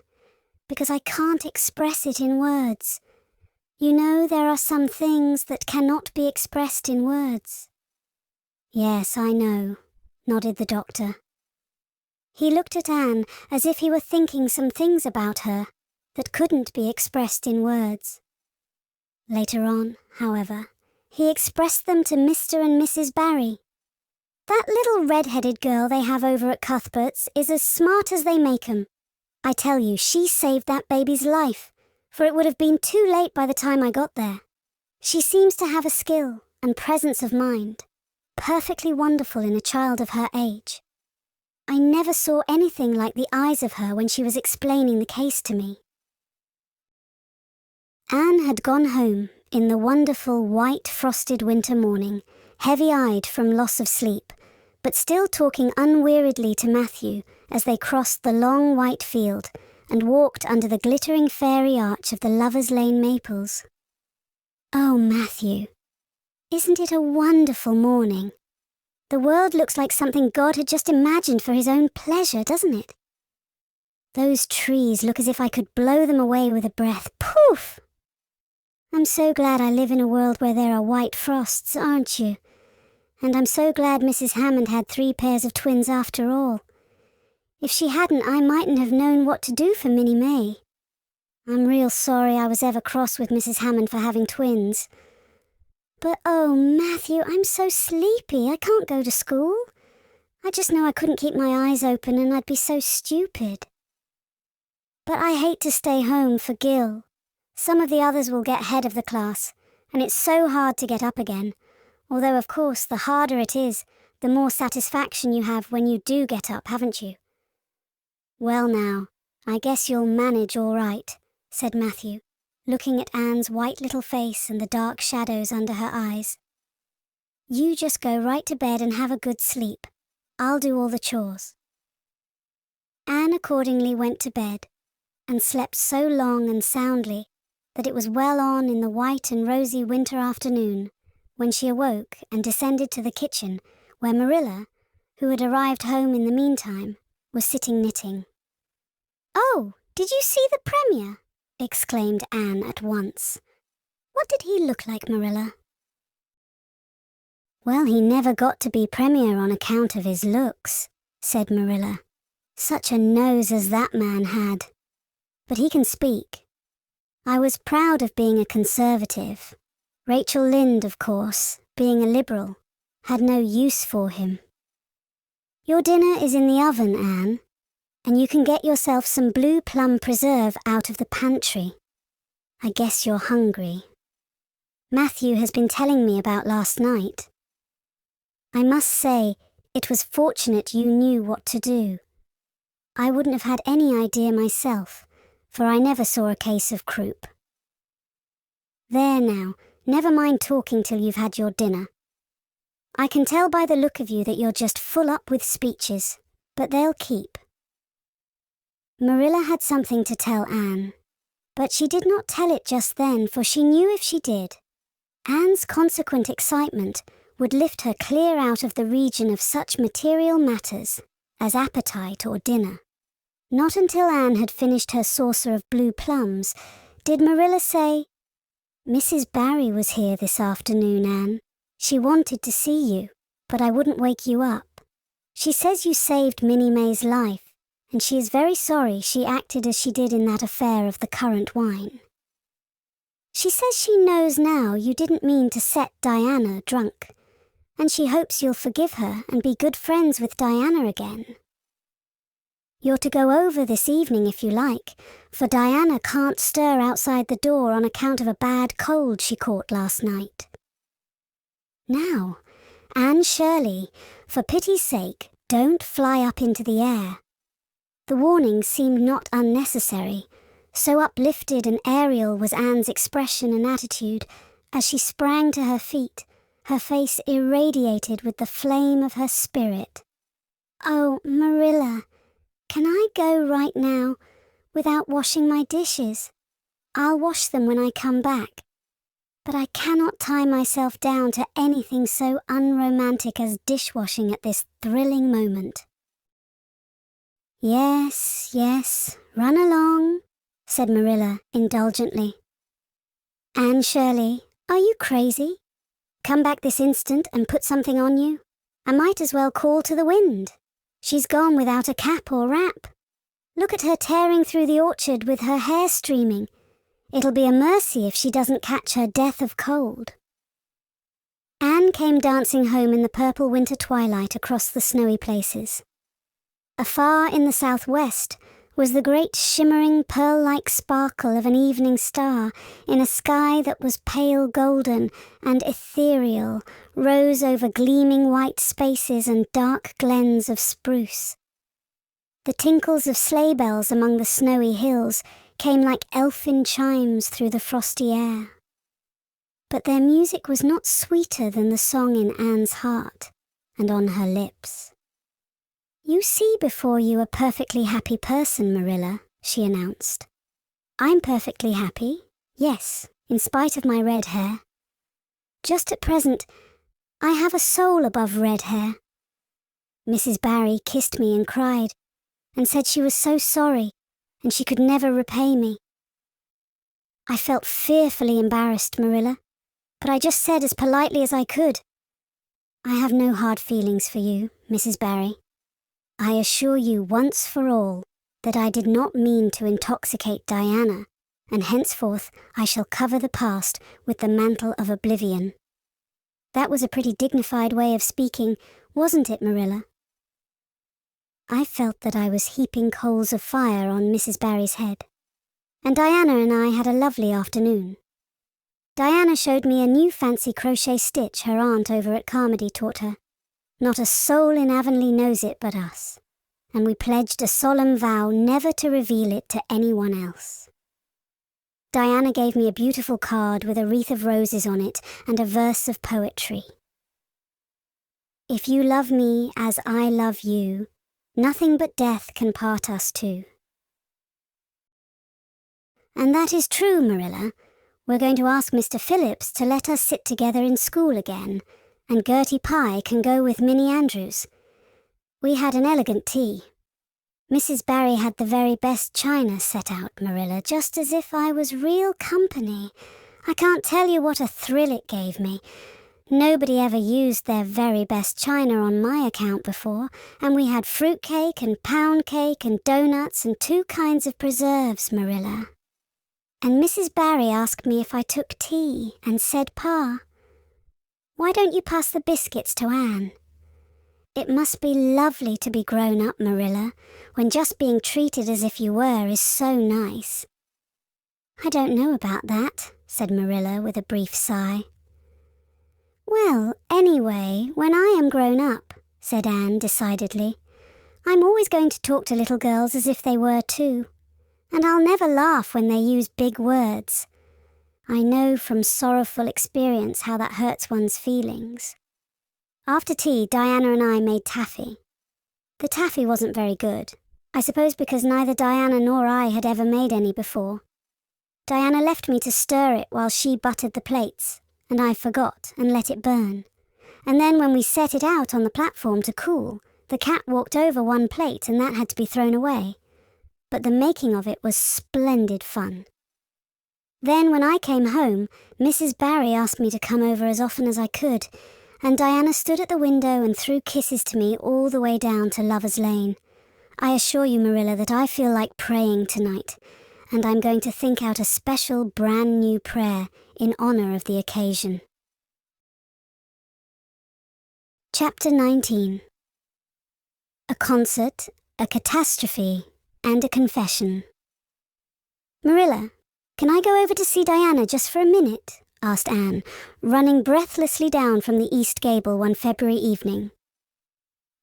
[SPEAKER 2] because I can't express it in words. You know, there are some things that cannot be expressed in words. Yes, I know, nodded the doctor. He looked at Anne as if he were thinking some things about her that couldn't be expressed in words. Later on, however, he expressed them to Mr. and Mrs. Barry. That little red-headed girl they have over at Cuthbert's is as smart as they make 'em. I tell you, she saved that baby's life, for it would have been too late by the time I got there. She seems to have a skill and presence of mind, perfectly wonderful in a child of her age. I never saw anything like the eyes of her when she was explaining the case to me. Anne had gone home in the wonderful white frosted winter morning, heavy-eyed from loss of sleep, but still talking unweariedly to Matthew as they crossed the long white field and walked under the glittering fairy arch of the Lovers' Lane maples. Oh, Matthew, isn't it a wonderful morning? The world looks like something God had just imagined for his own pleasure, doesn't it? Those trees look as if I could blow them away with a breath. Poof! I'm so glad I live in a world where there are white frosts, aren't you? And I'm so glad Mrs. Hammond had 3 pairs of twins after all. If she hadn't, I mightn't have known what to do for Minnie May. I'm real sorry I was ever cross with Mrs. Hammond for having twins. But oh, Matthew, I'm so sleepy, I can't go to school. I just know I couldn't keep my eyes open and I'd be so stupid. But I hate to stay home for Gil. Some of the others will get head of the class, and it's so hard to get up again, although of course the harder it is, the more satisfaction you have when you do get up, haven't you? Well now, I guess you'll manage all right, said Matthew, looking at Anne's white little face and the dark shadows under her eyes. You just go right to bed and have a good sleep. I'll do all the chores. Anne accordingly went to bed, and slept so long and soundly that it was well on in the white and rosy winter afternoon when she awoke and descended to the kitchen where Marilla, who had arrived home in the meantime, was sitting knitting. "Oh, did you see the Premier?" exclaimed Anne at once. "What did he look like, Marilla?" "Well, he never got to be Premier on account of his looks," said Marilla. "Such a nose as that man had. But he can speak. I was proud of being a Conservative. Rachel Lynde, of course, being a Liberal, had no use for him. Your dinner is in the oven, Anne, and you can get yourself some blue plum preserve out of the pantry. I guess you're hungry. Matthew has been telling me about last night. I must say, it was fortunate you knew what to do. I wouldn't have had any idea myself, for I never saw a case of croup. There now, never mind talking till you've had your dinner. I can tell by the look of you that you're just full up with speeches, but they'll keep." Marilla had something to tell Anne, but she did not tell it just then, for she knew if she did, Anne's consequent excitement would lift her clear out of the region of such material matters as appetite or dinner. Not until Anne had finished her saucer of blue plums did Marilla say, "Mrs. Barry was here this afternoon, Anne. She wanted to see you, but I wouldn't wake you up. She says you saved Minnie May's life, and she is very sorry she acted as she did in that affair of the currant wine. She says she knows now you didn't mean to set Diana drunk, and she hopes you'll forgive her and be good friends with Diana again. You're to go over this evening if you like, for Diana can't stir outside the door on account of a bad cold she caught last night." Now, "Anne Shirley, for pity's sake, don't fly up into the air." The warning seemed not unnecessary, so uplifted and aerial was Anne's expression and attitude as she sprang to her feet, her face irradiated with the flame of her spirit. "Oh, Marilla, can I go right now without washing my dishes? I'll wash them when I come back. But I cannot tie myself down to anything so unromantic as dishwashing at this thrilling moment." "Yes, yes, run along," said Marilla indulgently. "Anne Shirley, are you crazy? Come back this instant and put something on you. I might as well call to the wind. She's gone without a cap or wrap. Look at her tearing through the orchard with her hair streaming. It'll be a mercy if she doesn't catch her death of cold." Anne came dancing home in the purple winter twilight across the snowy places. Afar in the southwest was the great shimmering pearl-like sparkle of an evening star in a sky that was pale golden and ethereal, rose over gleaming white spaces and dark glens of spruce. The tinkles of sleigh bells among the snowy hills came like elfin chimes through the frosty air. But their music was not sweeter than the song in Anne's heart and on her lips. "You see before you a perfectly happy person, Marilla," she announced. "I'm perfectly happy, yes, in spite of my red hair. Just at present, I have a soul above red hair. Mrs. Barry kissed me and cried, and said she was so sorry, and she could never repay me. I felt fearfully embarrassed, Marilla, but I just said as politely as I could, 'I have no hard feelings for you, Mrs. Barry. I assure you once for all that I did not mean to intoxicate Diana, and henceforth I shall cover the past with the mantle of oblivion.' That was a pretty dignified way of speaking, wasn't it, Marilla?" I felt that I was heaping coals of fire on Mrs. Barry's head, and Diana and I had a lovely afternoon. Diana showed me a new fancy crochet stitch her aunt over at Carmody taught her. Not a soul in Avonlea knows it but us, and we pledged a solemn vow never to reveal it to anyone else. Diana gave me a beautiful card with a wreath of roses on it and a verse of poetry. "If you love me as I love you, nothing but death can part us two." And that is true, Marilla. We're going to ask Mr. Phillips to let us sit together in school again, and Gertie Pye can go with Minnie Andrews. We had an elegant tea. Mrs. Barry had the very best china set out, Marilla, just as if I was real company. I can't tell you what a thrill it gave me. Nobody ever used their very best china on my account before, and we had fruit cake and pound cake and doughnuts and 2 kinds of preserves, Marilla. And Mrs. Barry asked me if I took tea and said, "Pa, why don't you pass the biscuits to Anne?" It must be lovely to be grown up, Marilla, when just being treated as if you were is so nice. "I don't know about that," said Marilla with a brief sigh. "Well, anyway, when I am grown up," said Anne decidedly, "I'm always going to talk to little girls as if they were too. And I'll never laugh when they use big words. I know from sorrowful experience how that hurts one's feelings." After tea, Diana and I made taffy. The taffy wasn't very good, I suppose because neither Diana nor I had ever made any before. Diana left me to stir it while she buttered the plates, and I forgot and let it burn. And then when we set it out on the platform to cool, the cat walked over one plate and that had to be thrown away. But the making of it was splendid fun. Then when I came home, Mrs. Barry asked me to come over as often as I could, and Diana stood at the window and threw kisses to me all the way down to Lover's Lane. I assure you, Marilla, that I feel like praying tonight, and I'm going to think out a special brand new prayer in honor of the occasion. Chapter 19. A concert, a catastrophe, and a confession. "Marilla, can I go over to see Diana just for a minute? asked Anne, running breathlessly down from the east gable one February evening.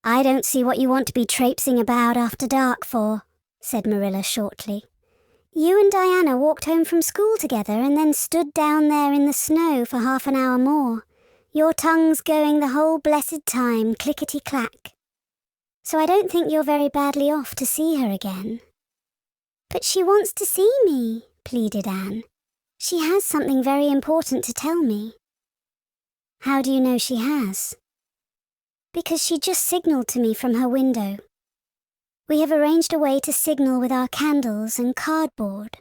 [SPEAKER 2] "I don't see what you want to be traipsing about after dark for," said Marilla shortly. "You and Diana walked home from school together and then stood down there in the snow for half an hour more, your tongues going the whole blessed time, clickety-clack. So I don't think you're very badly off to see her again." "But she wants to see me," pleaded Anne. "She has something very important to tell me." "How do you know she has?" "Because she just signaled to me from her window. We have arranged a way to signal with our candles and cardboard.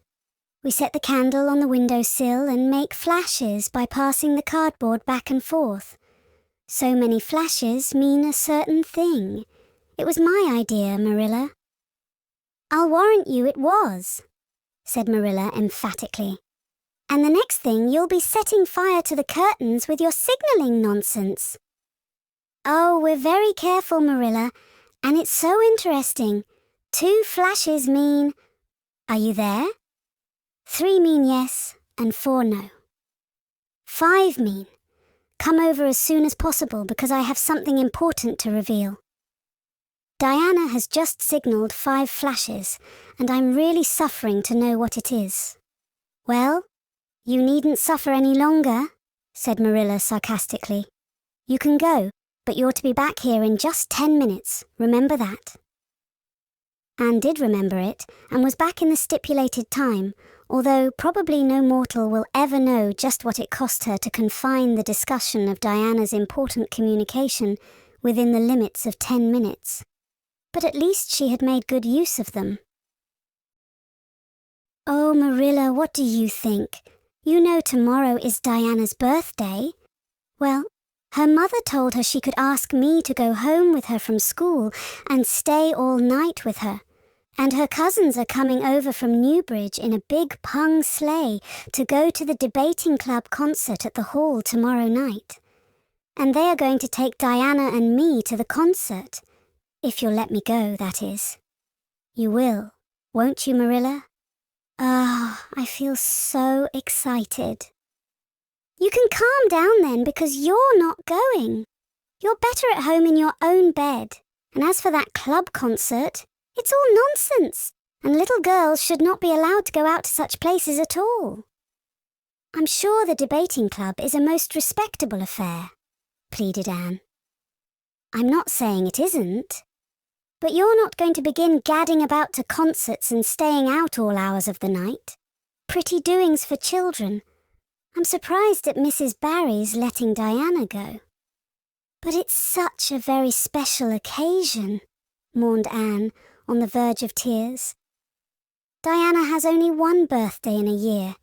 [SPEAKER 2] We set the candle on the windowsill and make flashes by passing the cardboard back and forth. So many flashes mean a certain thing. It was my idea, Marilla." "I'll warrant you it was," said Marilla emphatically. "And the next thing you'll be setting fire to the curtains with your signaling nonsense." "Oh, we're very careful, Marilla, and it's so interesting. 2 flashes mean... Are you there? 3 mean yes, and 4 no. 5 mean... Come over as soon as possible because I have something important to reveal. Diana has just signaled 5 flashes, and I'm really suffering to know what it is." "Well, you needn't suffer any longer," said Marilla sarcastically. "You can go, but you're to be back here in just 10 minutes. Remember that." Anne did remember it, and was back in the stipulated time, although probably no mortal will ever know just what it cost her to confine the discussion of Diana's important communication within the limits of 10 minutes. But at least she had made good use of them. "Oh, Marilla, what do you think? You know tomorrow is Diana's birthday. Well, her mother told her she could ask me to go home with her from school and stay all night with her. And her cousins are coming over from Newbridge in a big pung sleigh to go to the debating club concert at the hall tomorrow night. And they are going to take Diana and me to the concert. If you'll let me go, that is. You will, won't you, Marilla? Ah, I feel so excited." "You can calm down then, because you're not going. You're better at home in your own bed. And as for that club concert, it's all nonsense, and little girls should not be allowed to go out to such places at all." "I'm sure the debating club is a most respectable affair," pleaded Anne. "I'm not saying it isn't. But you're not going to begin gadding about to concerts and staying out all hours of the night. Pretty doings for children. I'm surprised at Mrs. Barry's letting Diana go." "But it's such a very special occasion," mourned Anne, on the verge of tears. "Diana has only 1 birthday in a year.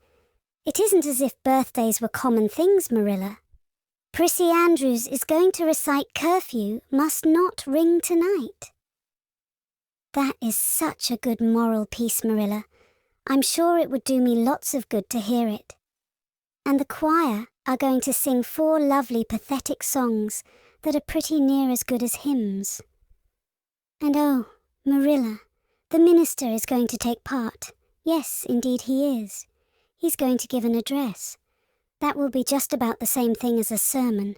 [SPEAKER 2] It isn't as if birthdays were common things, Marilla. Prissy Andrews is going to recite Curfew Must Not Ring Tonight." "That is such a good moral piece, Marilla. I'm sure it would do me lots of good to hear it. And the choir are going to sing 4 lovely pathetic songs that are pretty near as good as hymns. And oh, Marilla, the minister is going to take part. Yes, indeed he is. He's going to give an address. That will be just about the same thing as a sermon.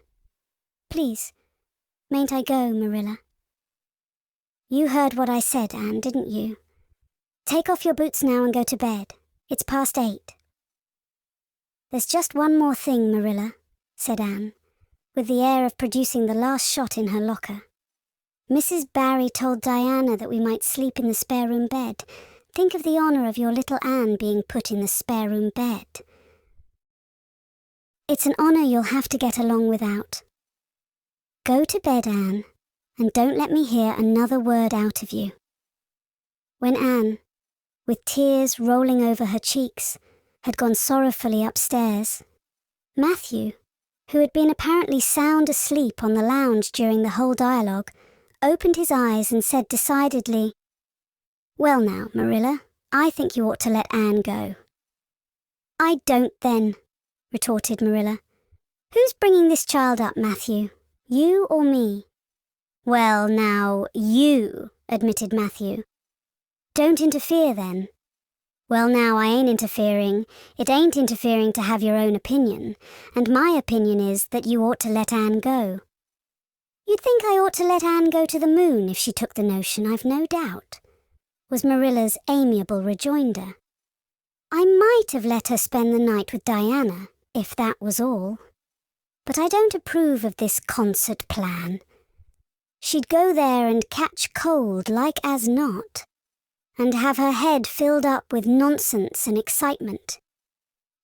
[SPEAKER 2] Please, mayn't I go, Marilla?" "You heard what I said, Anne, didn't you? Take off your boots now and go to bed. It's past 8. "There's just one more thing, Marilla," said Anne, with the air of producing the last shot in her locker. "Mrs. Barry told Diana that we might sleep in the spare room bed. Think of the honor of your little Anne being put in the spare room bed. It's an honor you'll have to get along without. Go to bed, Anne, and don't let me hear another word out of you." When Anne, with tears rolling over her cheeks, had gone sorrowfully upstairs, Matthew, who had been apparently sound asleep on the lounge during the whole dialogue, opened his eyes and said decidedly, "Well now, Marilla, I think you ought to let Anne go." "I don't then," retorted Marilla. "Who's bringing this child up, Matthew? You or me?" "Well now, you," admitted Matthew. "Don't interfere then." Well, now, I ain't interfering. It ain't interfering to have your own opinion, and my opinion is that you ought to let Anne go. You'd think I ought to let Anne go to the moon if she took the notion, I've no doubt, was Marilla's amiable rejoinder. I might have let her spend the night with Diana, if that was all. But I don't approve of this concert plan. She'd go there and catch cold like as not, and have her head filled up with nonsense and excitement.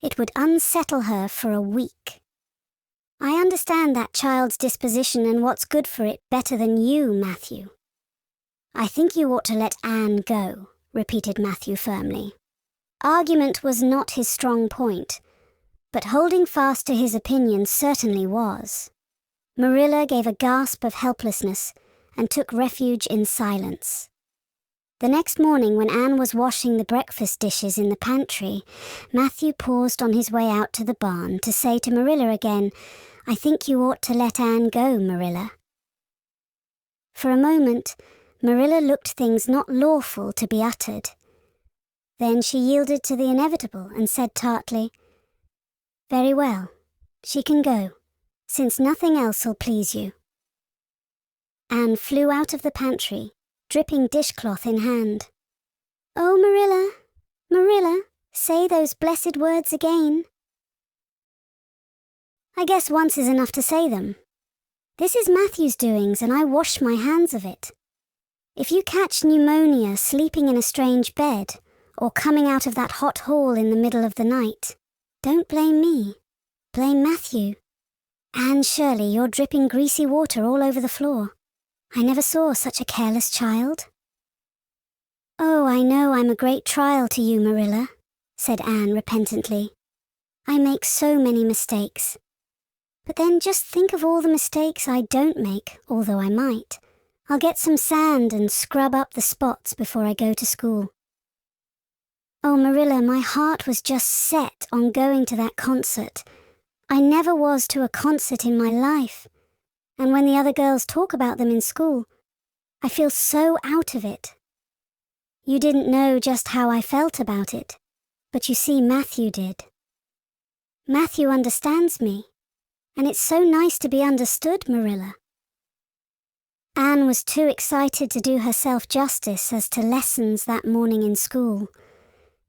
[SPEAKER 2] It would unsettle her for a week. I understand that child's disposition and what's good for it better than you, Matthew. I think you ought to let Anne go, repeated Matthew firmly. Argument was not his strong point, but holding fast to his opinion certainly was. Marilla gave a gasp of helplessness and took refuge in silence. The next morning, when Anne was washing the breakfast dishes in the pantry, Matthew paused on his way out to the barn to say to Marilla again, "I think you ought to let Anne go, Marilla." For a moment, Marilla looked things not lawful to be uttered. Then she yielded to the inevitable and said tartly, "Very well, she can go, since nothing else'll please you." Anne flew out of the pantry, dripping dishcloth in hand. "Oh, Marilla, Marilla, say those blessed words again." "I guess once is enough to say them. This is Matthew's doings, and I wash my hands of it. If you catch pneumonia sleeping in a strange bed, or coming out of that hot hall in the middle of the night, don't blame me. Blame Matthew. Anne Shirley, you're dripping greasy water all over the floor. I never saw such a careless child." "Oh, I know I'm a great trial to you, Marilla," said Anne repentantly. "I make so many mistakes. But then just think of all the mistakes I don't make, although I might. I'll get some sand and scrub up the spots before I go to school. Oh, Marilla, my heart was just set on going to that concert. I never was to a concert in my life. And when the other girls talk about them in school, I feel so out of it. You didn't know just how I felt about it, but you see, Matthew did. Matthew understands me, and it's so nice to be understood, Marilla." Anne was too excited to do herself justice as to lessons that morning in school.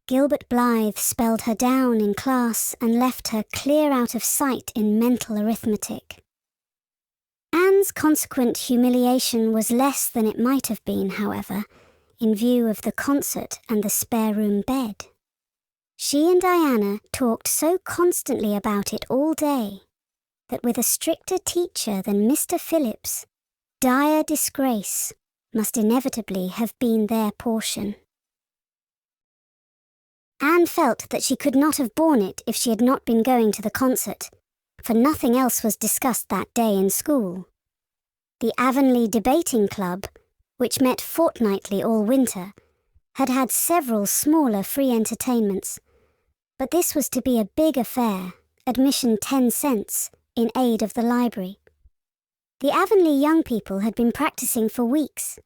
[SPEAKER 2] Gilbert Blythe spelled her down in class and left her clear out of sight in mental arithmetic. Anne's consequent humiliation was less than it might have been, however, in view of the concert and the spare room bed. She and Diana talked so constantly about it all day that with a stricter teacher than Mr. Phillips, dire disgrace must inevitably have been their portion. Anne felt that she could not have borne it if she had not been going to the concert, for nothing else was discussed that day in school. The Avonlea Debating Club, which met fortnightly all winter, had had several smaller free entertainments, but this was to be a big affair, admission 10 cents, in aid of the library. The Avonlea young people had been practicing for weeks,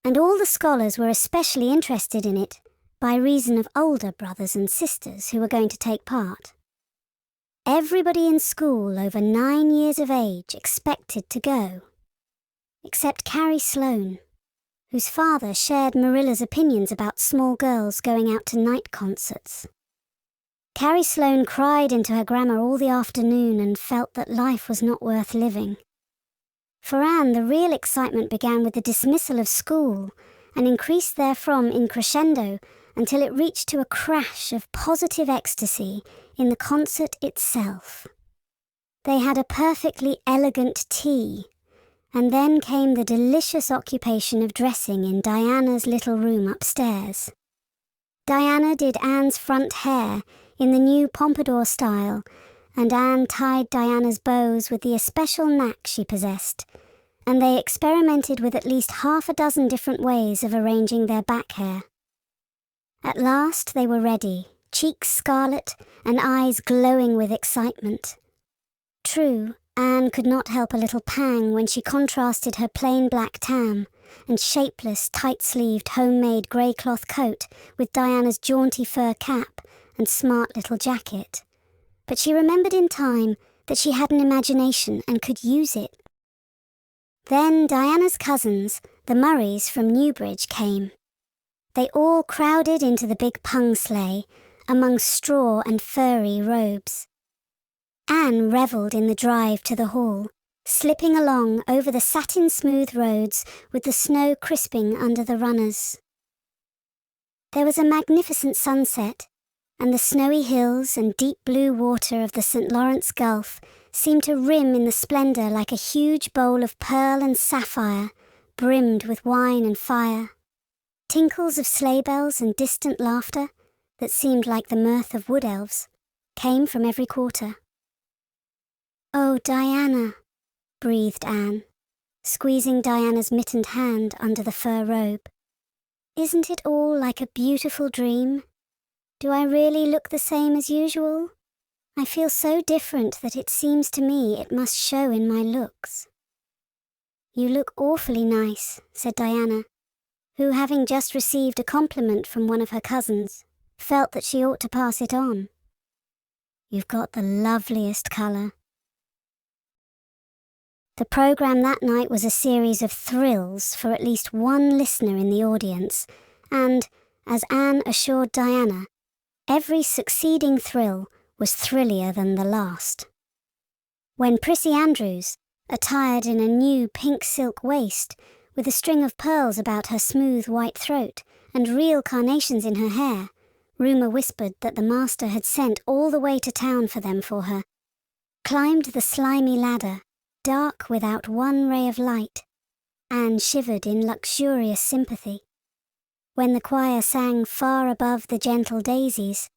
[SPEAKER 2] and all the scholars were especially interested in it by reason of older brothers and sisters who were going to take part. Everybody in school over 9 years of age expected to go, except Carrie Sloane, whose father shared Marilla's opinions about small girls going out to night concerts. Carrie Sloane cried into her grammar all the afternoon and felt that life was not worth living. For Anne, the real excitement began with the dismissal of school and increased therefrom in crescendo until it reached to a crash of positive ecstasy in the concert itself. They had a perfectly elegant tea, and then came the delicious occupation of dressing in Diana's little room upstairs. Diana did Anne's front hair in the new pompadour style, and Anne tied Diana's bows with the especial knack she possessed, and they experimented with at least half a dozen different ways of arranging their back hair. At last they were ready, cheeks scarlet and eyes glowing with excitement. True, Anne could not help a little pang when she contrasted her plain black tam and shapeless, tight-sleeved, homemade grey cloth coat with Diana's jaunty fur cap and smart little jacket. But she remembered in time that she had an imagination and could use it. Then Diana's cousins, the Murrays from Newbridge, came. They all crowded into the big pung sleigh among straw and furry robes. Anne revelled in the drive to the hall, slipping along over the satin-smooth roads with the snow crisping under the runners. There was a magnificent sunset, and the snowy hills and deep blue water of the St. Lawrence Gulf seemed to rim in the splendour like a huge bowl of pearl and sapphire, brimmed with wine and fire. Tinkles of sleigh bells and distant laughter, that seemed like the mirth of wood elves, came from every quarter. "Oh, Diana," breathed Anne, squeezing Diana's mittened hand under the fur robe. "Isn't it all like a beautiful dream? Do I really look the same as usual? I feel so different that it seems to me it must show in my looks." "You look awfully nice," said Diana, who, having just received a compliment from one of her cousins, felt that she ought to pass it on. "You've got the loveliest colour." The programme that night was a series of thrills for at least one listener in the audience, and, as Anne assured Diana, every succeeding thrill was thrillier than the last. When Prissy Andrews, attired in a new pink silk waist, with a string of pearls about her smooth white throat and real carnations in her hair, rumour whispered that the master had sent all the way to town for them for her, climbed the slimy ladder, dark without one ray of light, Anne shivered in luxurious sympathy. When the choir sang Far Above the Gentle Daisies,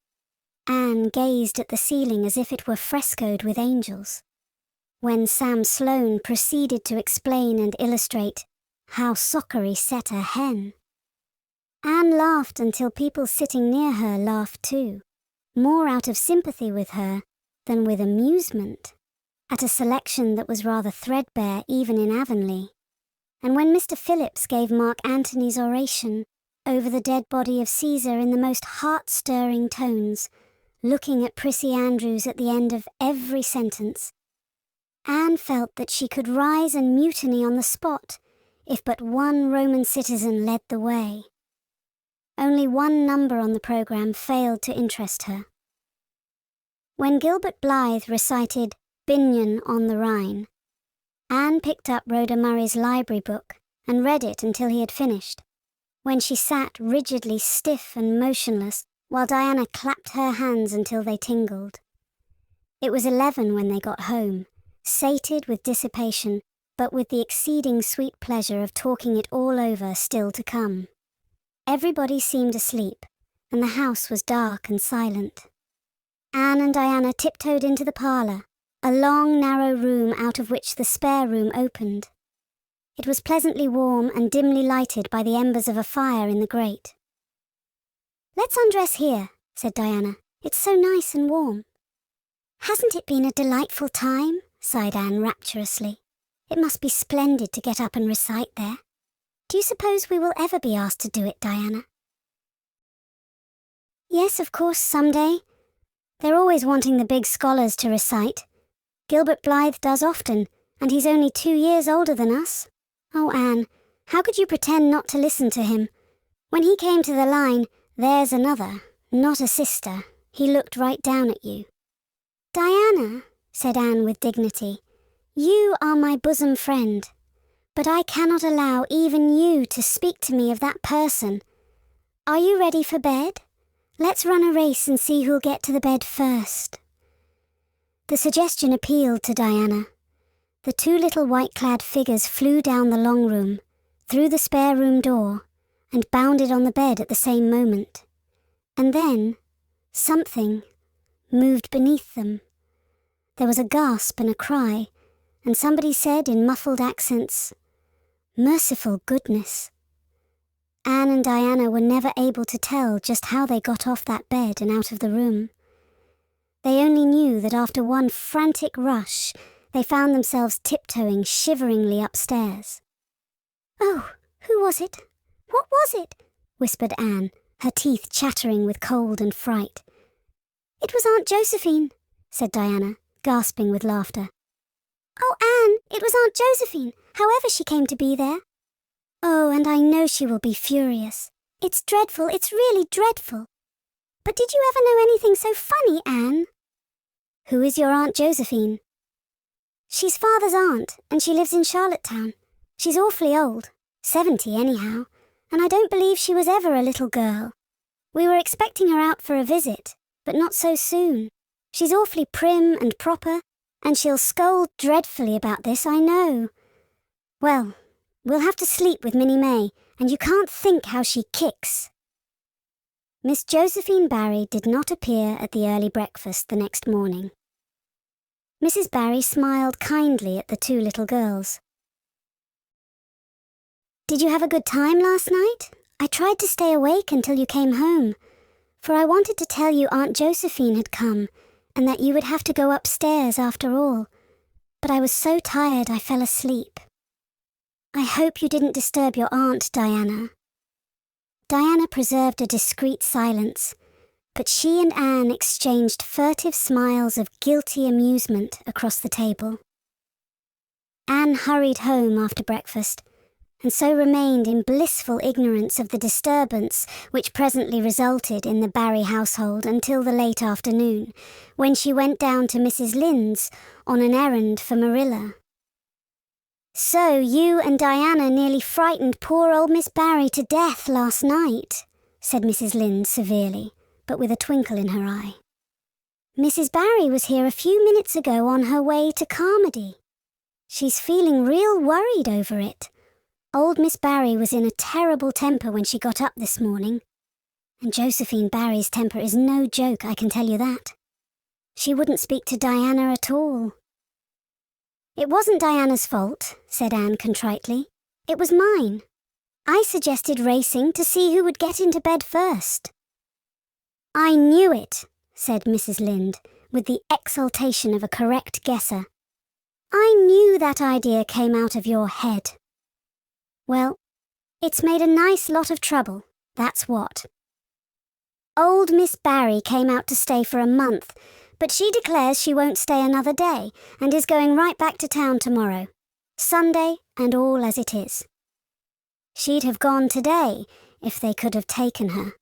[SPEAKER 2] Anne gazed at the ceiling as if it were frescoed with angels. When Sam Sloane proceeded to explain and illustrate how Sockery set a hen, Anne laughed until people sitting near her laughed too, more out of sympathy with her than with amusement, at a selection that was rather threadbare even in Avonlea. And when Mr. Phillips gave Mark Antony's oration over the dead body of Caesar in the most heart-stirring tones, looking at Prissy Andrews at the end of every sentence, Anne felt that she could rise and mutiny on the spot if but one Roman citizen led the way. Only one number on the programme failed to interest her. When Gilbert Blythe recited Binion on the Rhine, Anne picked up Rhoda Murray's library book and read it until he had finished, when she sat rigidly stiff and motionless while Diana clapped her hands until they tingled. It was 11 when they got home, sated with dissipation, but with the exceeding sweet pleasure of talking it all over still to come. Everybody seemed asleep, and the house was dark and silent. Anne and Diana tiptoed into the parlour, a long, narrow room out of which the spare room opened. It was pleasantly warm and dimly lighted by the embers of a fire in the grate. "Let's undress here," said Diana. "It's so nice and warm." "Hasn't it been a delightful time?" sighed Anne rapturously. "It must be splendid to get up and recite there. Do you suppose we will ever be asked to do it, Diana?" "Yes, of course, some day. They're always wanting the big scholars to recite. Gilbert Blythe does often, and he's only 2 years older than us. Oh, Anne, how could you pretend not to listen to him? When he came to the line, 'There's another, not a sister,' he looked right down at you." "Diana," said Anne with dignity, "you are my bosom friend, but I cannot allow even you to speak to me of that person. Are you ready for bed? Let's run a race and see who'll get to the bed first." The suggestion appealed to Diana. The 2 little white-clad figures flew down the long room, through the spare room door, and bounded on the bed at the same moment. And then, something moved beneath them. There was a gasp and a cry, and somebody said in muffled accents, "Merciful goodness." Anne and Diana were never able to tell just how they got off that bed and out of the room. They only knew that after one frantic rush, they found themselves tiptoeing shiveringly upstairs. "Oh," Who was it? What was it? Whispered Anne, her teeth chattering with cold and fright. It was Aunt Josephine, said Diana, gasping with laughter. Oh, Anne, it was Aunt Josephine, however she came to be there. Oh, and I know she will be furious. It's dreadful, it's really dreadful. But did you ever know anything so funny, Anne? Who is your Aunt Josephine? She's Father's aunt, and she lives in Charlottetown. She's awfully old, 70 anyhow, and I don't believe she was ever a little girl. We were expecting her out for a visit, but not so soon. She's awfully prim and proper, and she'll scold dreadfully about this, I know. Well, we'll have to sleep with Minnie May, and you can't think how she kicks. Miss Josephine Barry did not appear at the early breakfast the next morning. Mrs. Barry smiled kindly at the two little girls. Did you have a good time last night? I tried to stay awake until you came home, for I wanted to tell you Aunt Josephine had come, and that you would have to go upstairs after all. But I was so tired I fell asleep. I hope you didn't disturb your aunt, Diana. Diana preserved a discreet silence, but she and Anne exchanged furtive smiles of guilty amusement across the table. Anne hurried home after breakfast, and so remained in blissful ignorance of the disturbance which presently resulted in the Barry household until the late afternoon, when she went down to Mrs. Lynde's on an errand for Marilla. So you and Diana nearly frightened poor old Miss Barry to death last night, said Mrs. Lynde severely, but with a twinkle in her eye. Mrs. Barry was here a few minutes ago on her way to Carmody. She's feeling real worried over it. Old Miss Barry was in a terrible temper when she got up this morning. And Josephine Barry's temper is no joke, I can tell you that. She wouldn't speak to Diana at all. It wasn't Diana's fault, said Anne contritely. It was mine. I suggested racing to see who would get into bed first. I knew it, said Mrs. Lynde, with the exultation of a correct guesser. I knew that idea came out of your head. Well, it's made a nice lot of trouble, that's what. Old Miss Barry came out to stay for a month, but she declares she won't stay another day and is going right back to town tomorrow, Sunday and all as it is. She'd have gone today if they could have taken her.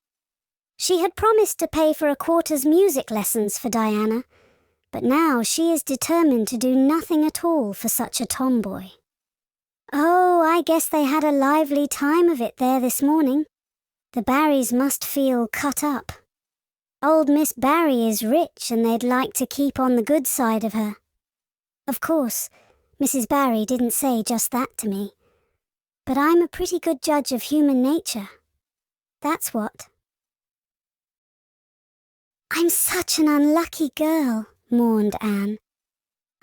[SPEAKER 2] She had promised to pay for a quarter's music lessons for Diana, but now she is determined to do nothing at all for such a tomboy. Oh, I guess they had a lively time of it there this morning. The Barrys must feel cut up. Old Miss Barry is rich and they'd like to keep on the good side of her. Of course, Mrs. Barry didn't say just that to me. But I'm a pretty good judge of human nature. That's what. I'm such an unlucky girl, mourned Anne.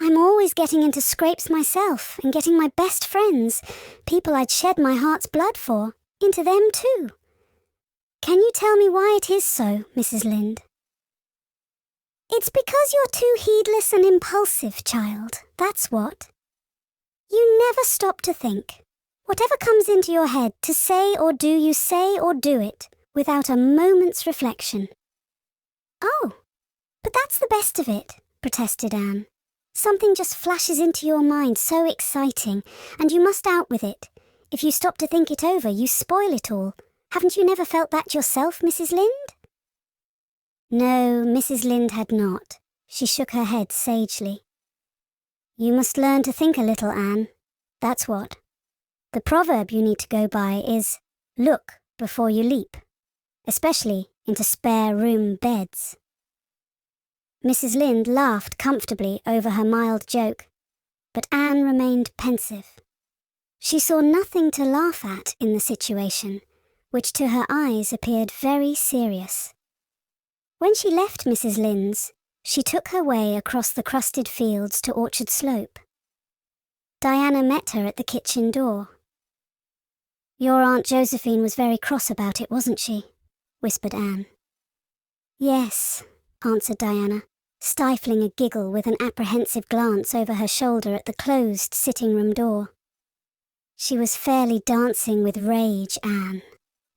[SPEAKER 2] I'm always getting into scrapes myself and getting my best friends, people I'd shed my heart's blood for, into them too. Can you tell me why it is so, Mrs. Lynde? It's because you're too heedless and impulsive, child, that's what. You never stop to think. Whatever comes into your head to say or do, you say or do it, without a moment's reflection. Oh, but that's the best of it, protested Anne. Something just flashes into your mind so exciting, and you must out with it. If you stop to think it over, you spoil it all. Haven't you never felt that yourself, Mrs. Lynde? No, Mrs. Lynde had not. She shook her head sagely. You must learn to think a little, Anne. That's what. The proverb you need to go by is, look before you leap, especially into spare room beds. Mrs. Lynde laughed comfortably over her mild joke, but Anne remained pensive. She saw nothing to laugh at in the situation, which to her eyes appeared very serious. When she left Mrs. Lynde's, she took her way across the crusted fields to Orchard Slope. Diana met her at the kitchen door. Your Aunt Josephine was very cross about it, wasn't she? Whispered Anne. Yes, answered Diana, stifling a giggle with an apprehensive glance over her shoulder at the closed sitting-room door. She was fairly dancing with rage, Anne.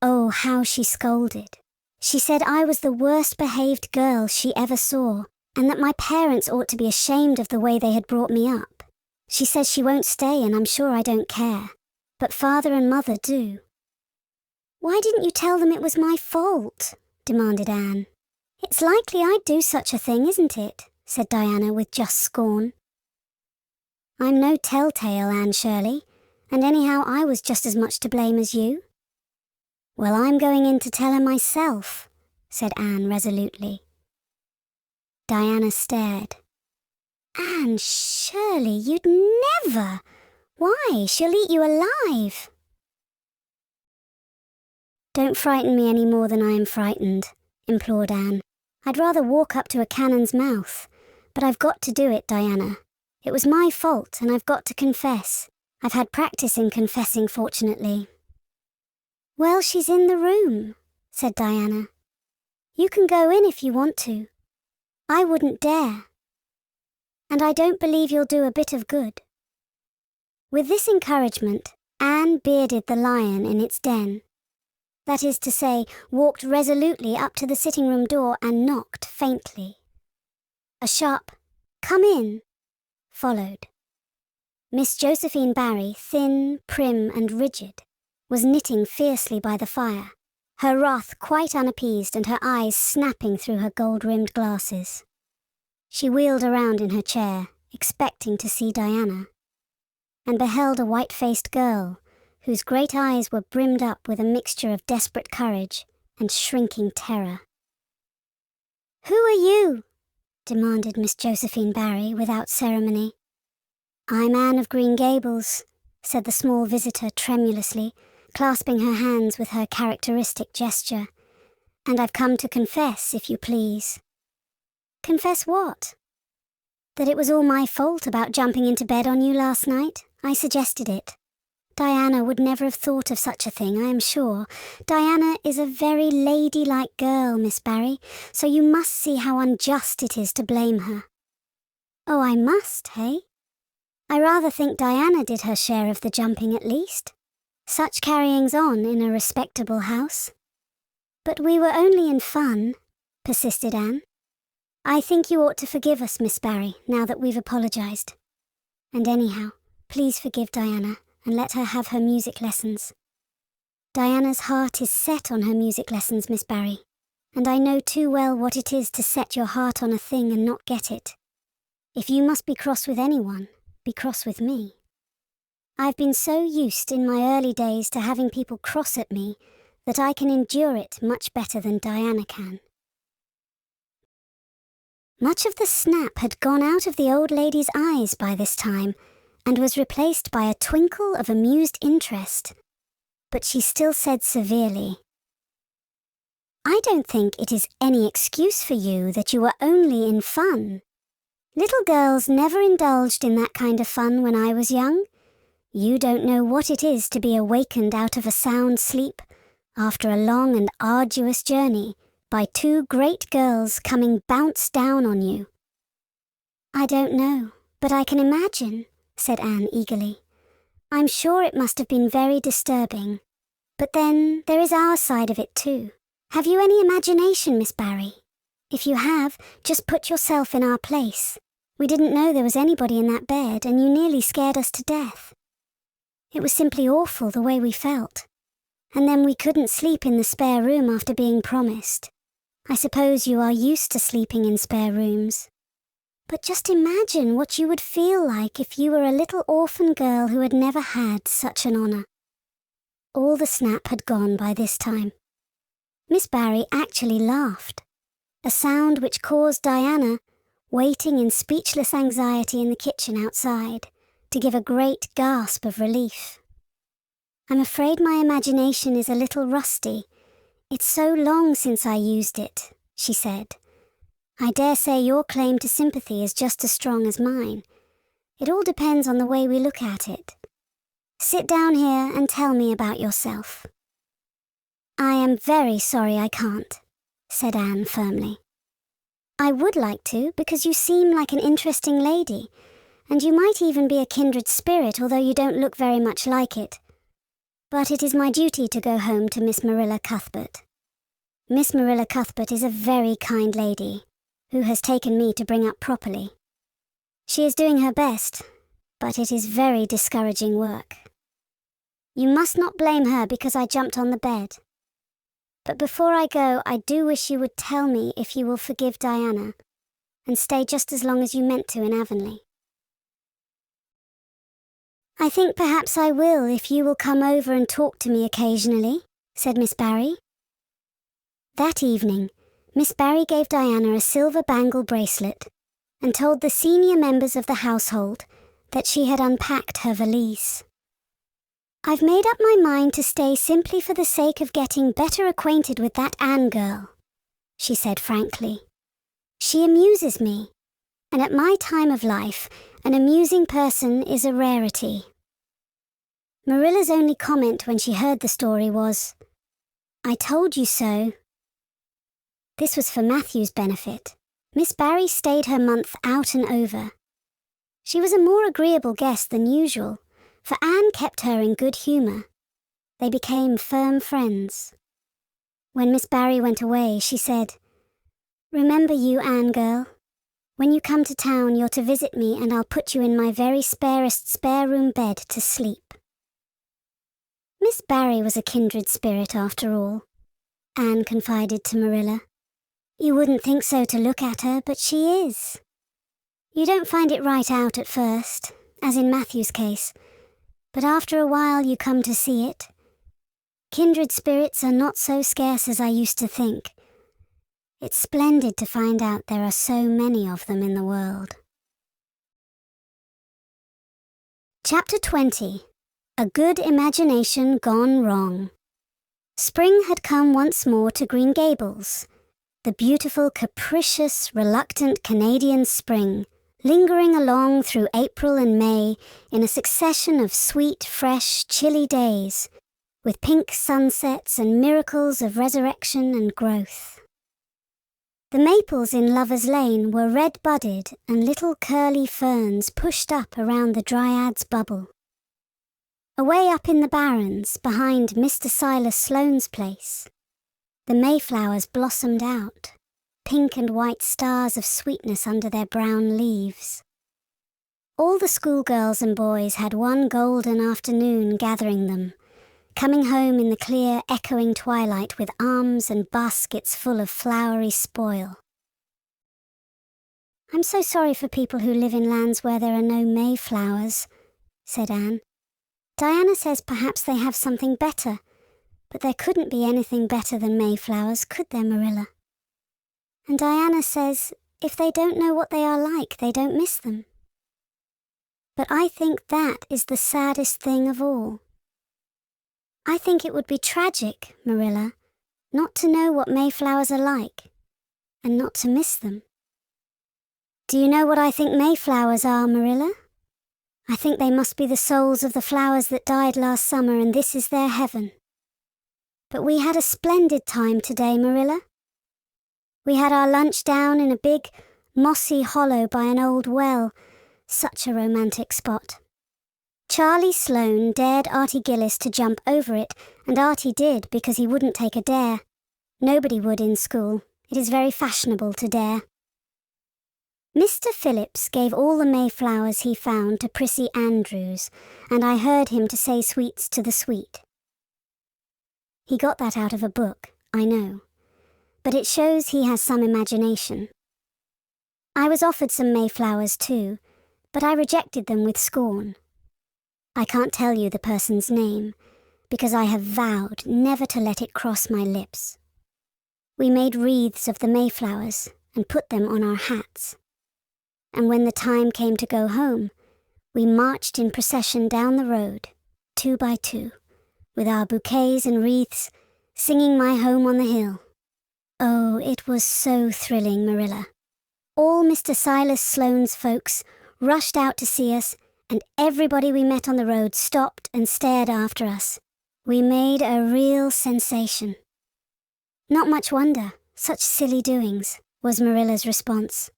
[SPEAKER 2] Oh, how she scolded. She said I was the worst behaved girl she ever saw, and that my parents ought to be ashamed of the way they had brought me up. She says she won't stay, and I'm sure I don't care. But Father and Mother do. "Why didn't you tell them it was my fault?" demanded Anne. "It's likely I'd do such a thing, isn't it?" said Diana with just scorn. "I'm no telltale, Anne Shirley, and anyhow I was just as much to blame as you." "Well, I'm going in to tell her myself," said Anne resolutely. Diana stared. "Anne Shirley, you'd never! Why, she'll eat you alive." "Don't frighten me any more than I am frightened," implored Anne. "I'd rather walk up to a cannon's mouth. But I've got to do it, Diana. It was my fault, and I've got to confess. I've had practice in confessing, fortunately." "Well, she's in the room," said Diana. "You can go in if you want to. I wouldn't dare. And I don't believe you'll do a bit of good." With this encouragement, Anne bearded the lion in its den. That is to say, walked resolutely up to the sitting-room door and knocked faintly. A sharp "Come in" followed. Miss Josephine Barry, thin, prim, and rigid, was knitting fiercely by the fire, her wrath quite unappeased and her eyes snapping through her gold-rimmed glasses. She wheeled around in her chair, expecting to see Diana, and beheld a white-faced girl whose great eyes were brimmed up with a mixture of desperate courage and shrinking terror. "Who are you?" demanded Miss Josephine Barry without ceremony. "I'm Anne of Green Gables," said the small visitor tremulously, clasping her hands with her characteristic gesture. "And I've come to confess, if you please." "Confess what?" "That it was all my fault about jumping into bed on you last night. I suggested it. Diana would never have thought of such a thing, I am sure. Diana is a very ladylike girl, Miss Barry, so you must see how unjust it is to blame her." "Oh, I must, hey? I rather think Diana did her share of the jumping at least. Such carryings on in a respectable house." "But we were only in fun," persisted Anne. "I think you ought to forgive us, Miss Barry, now that we've apologized. And anyhow, please forgive Diana and let her have her music lessons. Diana's heart is set on her music lessons, Miss Barry, and I know too well what it is to set your heart on a thing and not get it. If you must be cross with anyone, be cross with me. I've been so used in my early days to having people cross at me that I can endure it much better than Diana can." Much of the snap had gone out of the old lady's eyes by this time, and was replaced by a twinkle of amused interest. But she still said severely, "I don't think it is any excuse for you that you were only in fun. Little girls never indulged in that kind of fun when I was young. You don't know what it is to be awakened out of a sound sleep after a long and arduous journey by two great girls coming bounce down on you." "I don't know, but I can imagine," said Anne eagerly. "I'm sure it must have been very disturbing. But then there is our side of it too. Have you any imagination, Miss Barry? If you have, just put yourself in our place. We didn't know there was anybody in that bed, and you nearly scared us to death. It was simply awful the way we felt. And then we couldn't sleep in the spare room after being promised. I suppose you are used to sleeping in spare rooms. But just imagine what you would feel like if you were a little orphan girl who had never had such an honor." All the snap had gone by this time. Miss Barry actually laughed, a sound which caused Diana, waiting in speechless anxiety in the kitchen outside, to give a great gasp of relief. "I'm afraid my imagination is a little rusty. It's so long since I used it," she said. "I dare say your claim to sympathy is just as strong as mine. It all depends on the way we look at it. Sit down here and tell me about yourself." "I am very sorry I can't," said Anne firmly. "I would like to, because you seem like an interesting lady, and you might even be a kindred spirit, although you don't look very much like it. But it is my duty to go home to Miss Marilla Cuthbert. Miss Marilla Cuthbert is a very kind lady, who has taken me to bring up properly. She is doing her best, but it is very discouraging work. You must not blame her because I jumped on the bed. But before I go, I do wish you would tell me if you will forgive Diana and stay just as long as you meant to in Avonlea. I think perhaps I will if you will come over and talk to me occasionally, said Miss Barry. That evening, Miss Barry gave Diana a silver bangle bracelet and told the senior members of the household that she had unpacked her valise. I've made up my mind to stay simply for the sake of getting better acquainted with that Anne girl, she said frankly. She amuses me, and at my time of life, an amusing person is a rarity. Marilla's only comment when she heard the story was, "I told you so." This was for Matthew's benefit. Miss Barry stayed her month out and over. She was a more agreeable guest than usual, for Anne kept her in good humour. They became firm friends. When Miss Barry went away, she said, "Remember you, Anne girl. When you come to town, you're to visit me and I'll put you in my very sparest spare-room bed to sleep." Miss Barry was a kindred spirit after all, Anne confided to Marilla. You wouldn't think so to look at her, but she is. You don't find it right out at first, as in Matthew's case, but after a while you come to see it. Kindred spirits are not so scarce as I used to think. It's splendid to find out there are so many of them in the world. Chapter 20. A Good Imagination Gone Wrong. Spring had come once more to Green Gables, the beautiful, capricious, reluctant Canadian spring, lingering along through April and May in a succession of sweet, fresh, chilly days, with pink sunsets and miracles of resurrection and growth. The maples in Lover's Lane were red-budded and little curly ferns pushed up around the Dryad's bubble. Away up in the barrens, behind Mr. Silas Sloane's place, the mayflowers blossomed out, pink and white stars of sweetness under their brown leaves. All the schoolgirls and boys had one golden afternoon gathering them, coming home in the clear, echoing twilight with arms and baskets full of flowery spoil. "I'm so sorry for people who live in lands where there are no mayflowers," said Anne. "Diana says perhaps they have something better, but there couldn't be anything better than mayflowers, could there, Marilla? And Diana says if they don't know what they are like, they don't miss them. But I think that is the saddest thing of all. I think it would be tragic, Marilla, not to know what mayflowers are like, and not to miss them. Do you know what I think mayflowers are, Marilla? I think they must be the souls of the flowers that died last summer, and this is their heaven. But we had a splendid time today, Marilla. We had our lunch down in a big, mossy hollow by an old well, such a romantic spot. Charlie Sloane dared Artie Gillis to jump over it, and Artie did because he wouldn't take a dare. Nobody would in school. It is very fashionable to dare. Mr. Phillips gave all the mayflowers he found to Prissy Andrews, and I heard him to say sweets to the sweet. He got that out of a book, I know, but it shows he has some imagination. I was offered some mayflowers too, but I rejected them with scorn. I can't tell you the person's name, because I have vowed never to let it cross my lips. We made wreaths of the mayflowers and put them on our hats. And when the time came to go home, we marched in procession down the road, 2 by 2, with our bouquets and wreaths, singing My Home on the Hill. Oh, it was so thrilling, Marilla. All Mr. Silas Sloane's folks rushed out to see us, and everybody we met on the road stopped and stared after us. We made a real sensation. Not much wonder, such silly doings, was Marilla's response.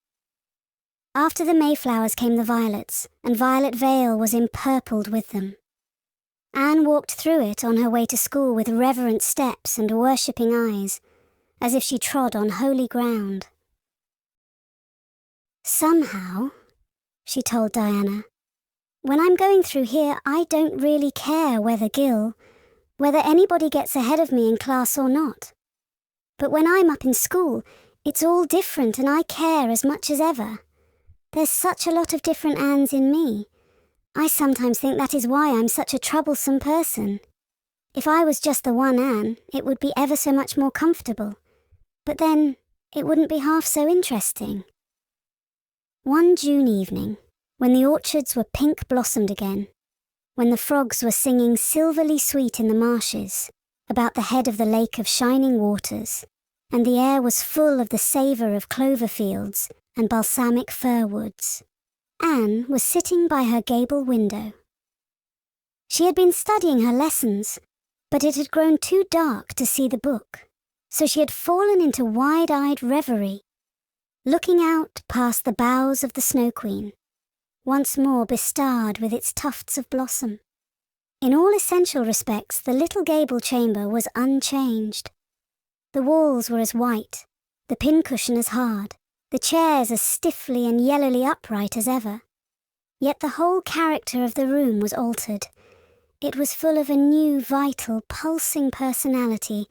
[SPEAKER 2] After the Mayflowers came the violets, and Violet Vale was empurpled with them. Anne walked through it on her way to school with reverent steps and worshipping eyes, as if she trod on holy ground. "Somehow," she told Diana, "when I'm going through here, I don't really care whether anybody gets ahead of me in class or not. But when I'm up in school, it's all different and I care as much as ever. There's such a lot of different Annes in me. I sometimes think that is why I'm such a troublesome person. If I was just the one Anne, it would be ever so much more comfortable. But then, it wouldn't be half so interesting." One June evening, when the orchards were pink-blossomed again, when the frogs were singing silverly sweet in the marshes, about the head of the lake of shining waters, and the air was full of the savour of clover fields and balsamic fir woods, Anne was sitting by her gable window. She had been studying her lessons, but it had grown too dark to see the book, so she had fallen into wide-eyed reverie, looking out past the boughs of the Snow Queen, once more bestarred with its tufts of blossom. In all essential respects, the little gable chamber was unchanged. The walls were as white, the pincushion as hard, the chairs as stiffly and yellowly upright as ever. Yet the whole character of the room was altered. It was full of a new, vital, pulsing personality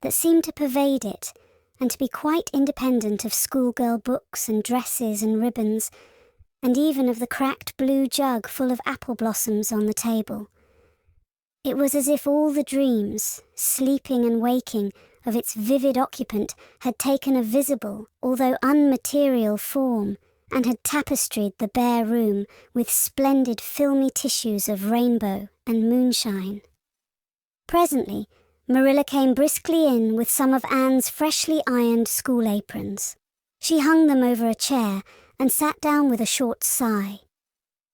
[SPEAKER 2] that seemed to pervade it and to be quite independent of schoolgirl books and dresses and ribbons, and even of the cracked blue jug full of apple blossoms on the table. It was as if all the dreams, sleeping and waking, of its vivid occupant had taken a visible, although unmaterial form, and had tapestried the bare room with splendid filmy tissues of rainbow and moonshine. Presently, Marilla came briskly in with some of Anne's freshly ironed school aprons. She hung them over a chair and sat down with a short sigh.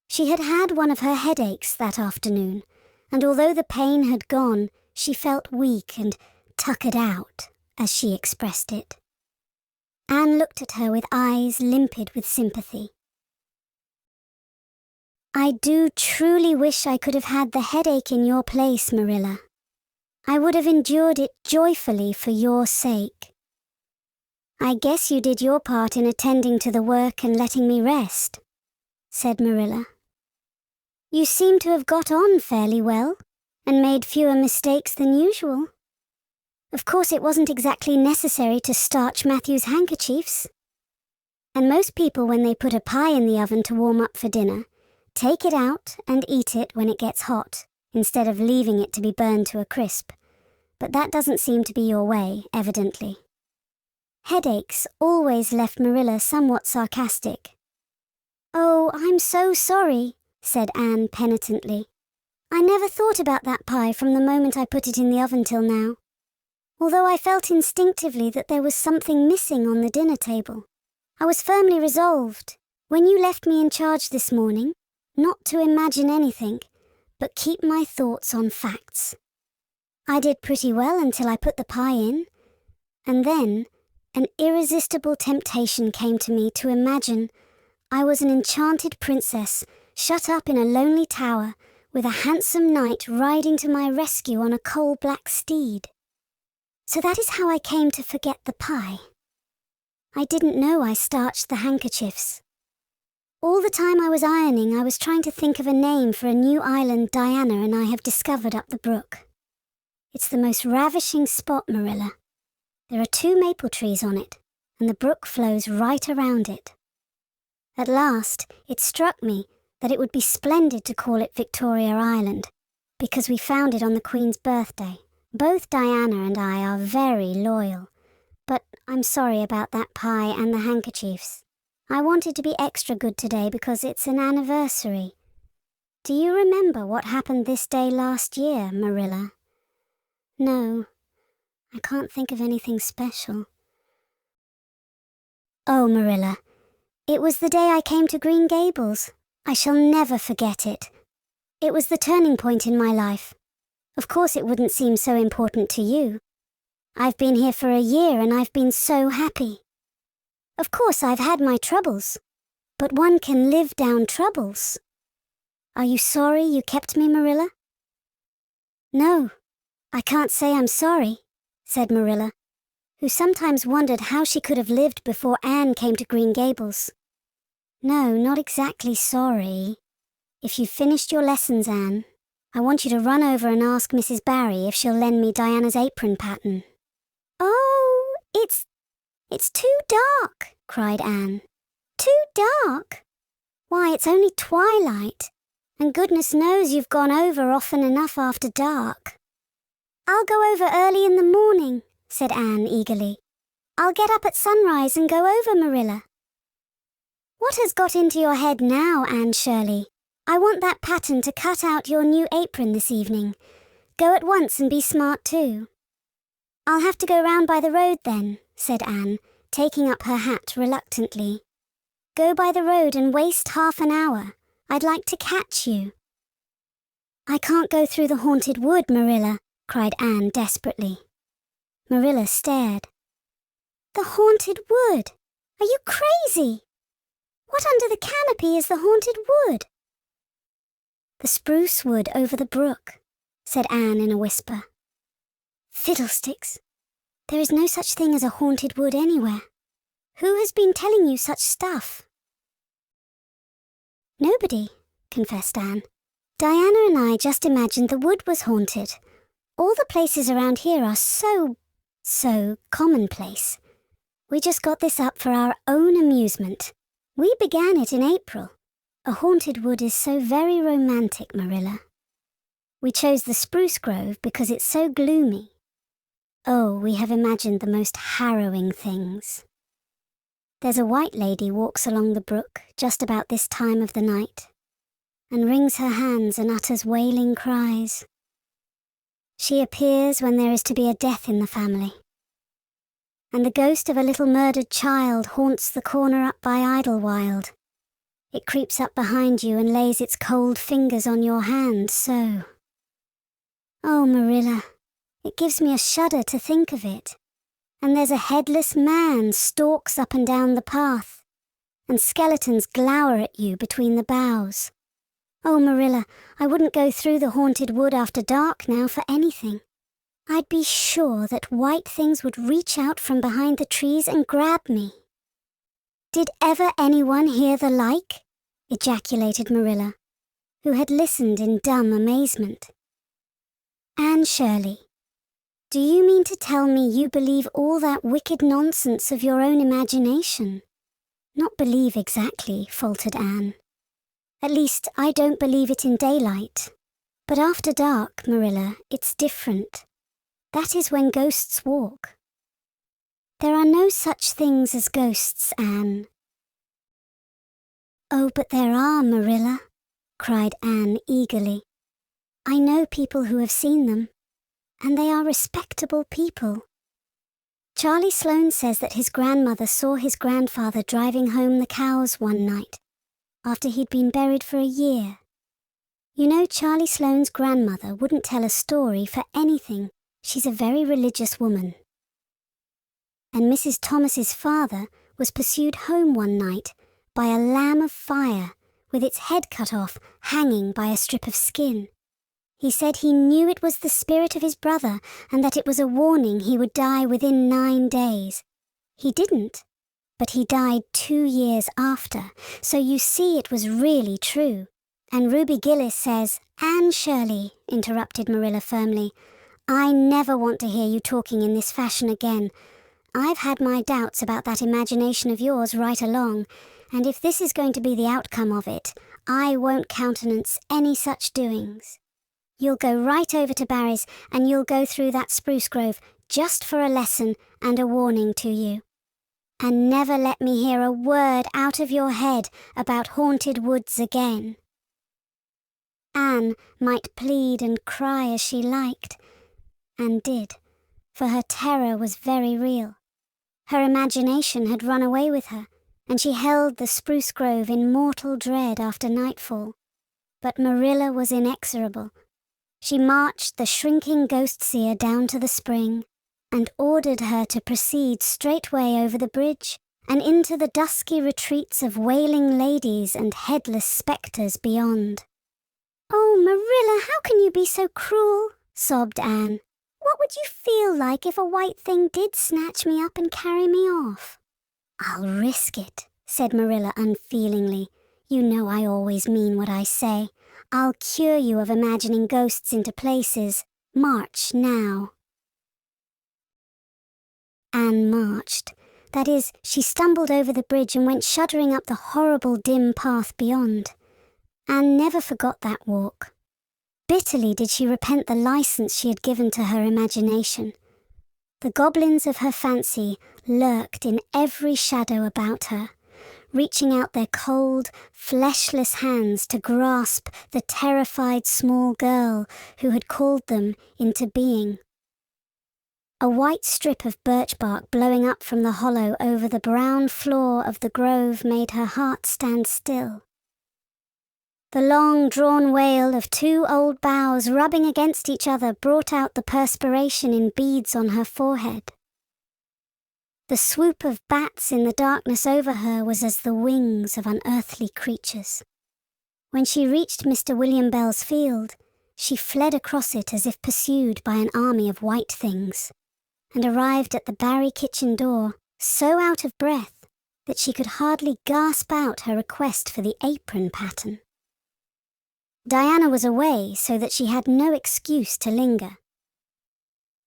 [SPEAKER 2] She had had one of her headaches that afternoon, and although the pain had gone, she felt weak and tuckered out, as she expressed it. Anne looked at her with eyes limpid with sympathy. "I do truly wish I could have had the headache in your place, Marilla. I would have endured it joyfully for your sake. I guess you did your part in attending to the work and letting me rest," said Marilla. "You seem to have got on fairly well, and made fewer mistakes than usual. Of course, it wasn't exactly necessary to starch Matthew's handkerchiefs. And most people, when they put a pie in the oven to warm up for dinner, take it out and eat it when it gets hot, instead of leaving it to be burned to a crisp. But that doesn't seem to be your way, evidently." Headaches always left Marilla somewhat sarcastic. "Oh, I'm so sorry," said Anne penitently. "I never thought about that pie from the moment I put it in the oven till now. Although I felt instinctively that there was something missing on the dinner table, I was firmly resolved, when you left me in charge this morning, not to imagine anything, but keep my thoughts on facts. I did pretty well until I put the pie in, and then an irresistible temptation came to me to imagine I was an enchanted princess shut up in a lonely tower with a handsome knight riding to my rescue on a coal-black steed. So that is how I came to forget the pie. I didn't know I starched the handkerchiefs. All the time I was ironing, I was trying to think of a name for a new island Diana and I have discovered up the brook. It's the most ravishing spot, Marilla. There are 2 maple trees on it, and the brook flows right around it. At last, it struck me that it would be splendid to call it Victoria Island, because we found it on the Queen's birthday. Both Diana and I are very loyal, but I'm sorry about that pie and the handkerchiefs. I wanted to be extra good today because it's an anniversary. Do you remember what happened this day last year, Marilla? No, I can't think of anything special. Oh, Marilla, it was the day I came to Green Gables. I shall never forget it. It was the turning point in my life. Of course it wouldn't seem so important to you. I've been here for a year and I've been so happy. Of course I've had my troubles, but one can live down troubles. Are you sorry you kept me, Marilla? No, I can't say I'm sorry, said Marilla, who sometimes wondered how she could have lived before Anne came to Green Gables. No, not exactly sorry. If you've finished your lessons, Anne, I want you to run over and ask Mrs. Barry if she'll lend me Diana's apron pattern. Oh, it's too dark, cried Anne. Too dark? Why, it's only twilight, and goodness knows you've gone over often enough after dark. I'll go over early in the morning, said Anne eagerly. I'll get up at sunrise and go over, Marilla. What has got into your head now, Anne Shirley? I want that pattern to cut out your new apron this evening. Go at once and be smart too. I'll have to go round by the road then, said Anne, taking up her hat reluctantly. Go by the road and waste half an hour. I'd like to catch you. I can't go through the haunted wood, Marilla, cried Anne desperately. Marilla stared. The haunted wood? Are you crazy? What under the canopy is the haunted wood? The spruce wood over the brook, said Anne in a whisper. Fiddlesticks! There is no such thing as a haunted wood anywhere. Who has been telling you such stuff? Nobody, confessed Anne. Diana and I just imagined the wood was haunted. All the places around here are so commonplace. We just got this up for our own amusement. We began it in April. A haunted wood is so very romantic, Marilla. We chose the spruce grove because it's so gloomy. Oh, we have imagined the most harrowing things. There's a white lady walks along the brook just about this time of the night and wrings her hands and utters wailing cries. She appears when there is to be a death in the family. And the ghost of a little murdered child haunts the corner up by Idlewild. It creeps up behind you and lays its cold fingers on your hand, so. Oh, Marilla, it gives me a shudder to think of it. And there's a headless man stalks up and down the path, and skeletons glower at you between the boughs. Oh, Marilla, I wouldn't go through the haunted wood after dark now for anything. I'd be sure that white things would reach out from behind the trees and grab me. Did ever anyone hear the like? Ejaculated Marilla, who had listened in dumb amazement. Anne Shirley, do you mean to tell me you believe all that wicked nonsense of your own imagination? Not believe exactly, faltered Anne. At least, I don't believe it in daylight. But after dark, Marilla, it's different. That is when ghosts walk. There are no such things as ghosts, Anne. Oh, but there are, Marilla, cried Anne eagerly. I know people who have seen them, and they are respectable people. Charlie Sloane says that his grandmother saw his grandfather driving home the cows one night, after he'd been buried for a year. You know, Charlie Sloane's grandmother wouldn't tell a story for anything. She's a very religious woman. And Mrs. Thomas's father was pursued home one night by a lamb of fire with its head cut off, hanging by a strip of skin. He said he knew it was the spirit of his brother and that it was a warning he would die within 9 days. He didn't, but he died 2 years after, so you see it was really true. And Ruby Gillis says, Anne Shirley, interrupted Marilla firmly, I never want to hear you talking in this fashion again. I've had my doubts about that imagination of yours right along, and if this is going to be the outcome of it, I won't countenance any such doings. You'll go right over to Barry's and you'll go through that spruce grove just for a lesson and a warning to you. And never let me hear a word out of your head about haunted woods again. Anne might plead and cry as she liked, and did, for her terror was very real. Her imagination had run away with her, and she held the spruce grove in mortal dread after nightfall. But Marilla was inexorable. She marched the shrinking ghost-seer down to the spring, and ordered her to proceed straightway over the bridge and into the dusky retreats of wailing ladies and headless spectres beyond. "Oh, Marilla, how can you be so cruel?" sobbed Anne. "What would you feel like if a white thing did snatch me up and carry me off?" "I'll risk it," said Marilla unfeelingly. "You know I always mean what I say. I'll cure you of imagining ghosts into places. March now." Anne marched. That is, she stumbled over the bridge and went shuddering up the horrible dim path beyond. Anne never forgot that walk. Bitterly did she repent the license she had given to her imagination. The goblins of her fancy lurked in every shadow about her, reaching out their cold, fleshless hands to grasp the terrified small girl who had called them into being. A white strip of birch bark blowing up from the hollow over the brown floor of the grove made her heart stand still. The long-drawn wail of two old boughs rubbing against each other brought out the perspiration in beads on her forehead. The swoop of bats in the darkness over her was as the wings of unearthly creatures. When she reached Mr. William Bell's field, she fled across it as if pursued by an army of white things, and arrived at the Barry kitchen door so out of breath that she could hardly gasp out her request for the apron pattern. Diana was away, so that she had no excuse to linger.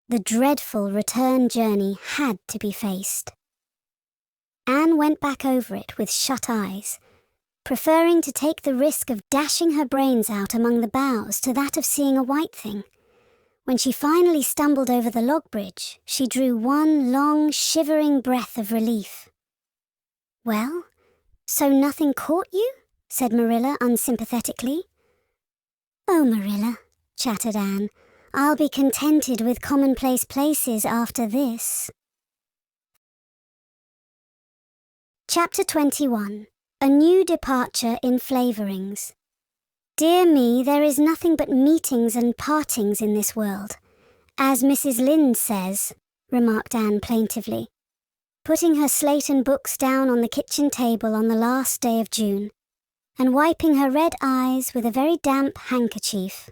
[SPEAKER 2] The dreadful return journey had to be faced. Anne went back over it with shut eyes, preferring to take the risk of dashing her brains out among the boughs to that of seeing a white thing. When she finally stumbled over the log bridge, she drew one long, shivering breath of relief. "Well, so nothing caught you?" said Marilla unsympathetically. "Oh, Marilla," chattered Anne, "I'll be contented with commonplace places after this." Chapter 21. A New Departure in Flavorings. "Dear me, there is nothing but meetings and partings in this world, as Mrs. Lynde says," remarked Anne plaintively, putting her slate and books down on the kitchen table on the last day of June, and wiping her red eyes with a very damp handkerchief.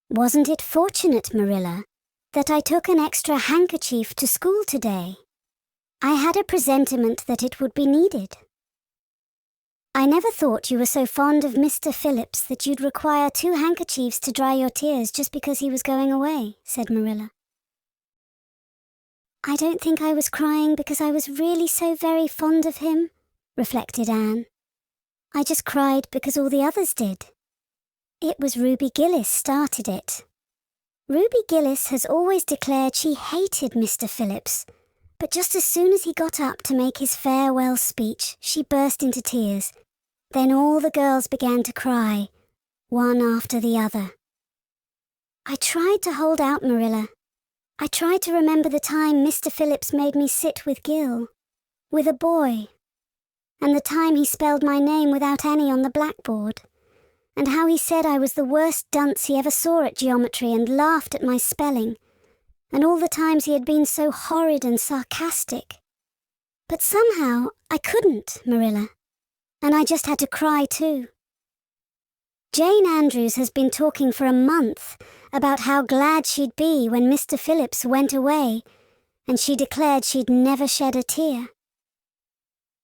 [SPEAKER 2] "Wasn't it fortunate, Marilla, that I took an extra handkerchief to school today? I had a presentiment that it would be needed." "I never thought you were so fond of Mr. Phillips that you'd require 2 handkerchiefs to dry your tears just because he was going away," said Marilla. "I don't think I was crying because I was really so very fond of him," reflected Anne. "I just cried because all the others did. It was Ruby Gillis started it. Ruby Gillis has always declared she hated Mr. Phillips, but just as soon as he got up to make his farewell speech, she burst into tears. Then all the girls began to cry, one after the other. I tried to hold out, Marilla. I tried to remember the time Mr. Phillips made me sit with Gil, with a boy, and the time he spelled my name without any on the blackboard, and how he said I was the worst dunce he ever saw at geometry and laughed at my spelling, and all the times he had been so horrid and sarcastic. But somehow I couldn't, Marilla, and I just had to cry too. Jane Andrews has been talking for a month about how glad she'd be when Mr. Phillips went away, and she declared she'd never shed a tear.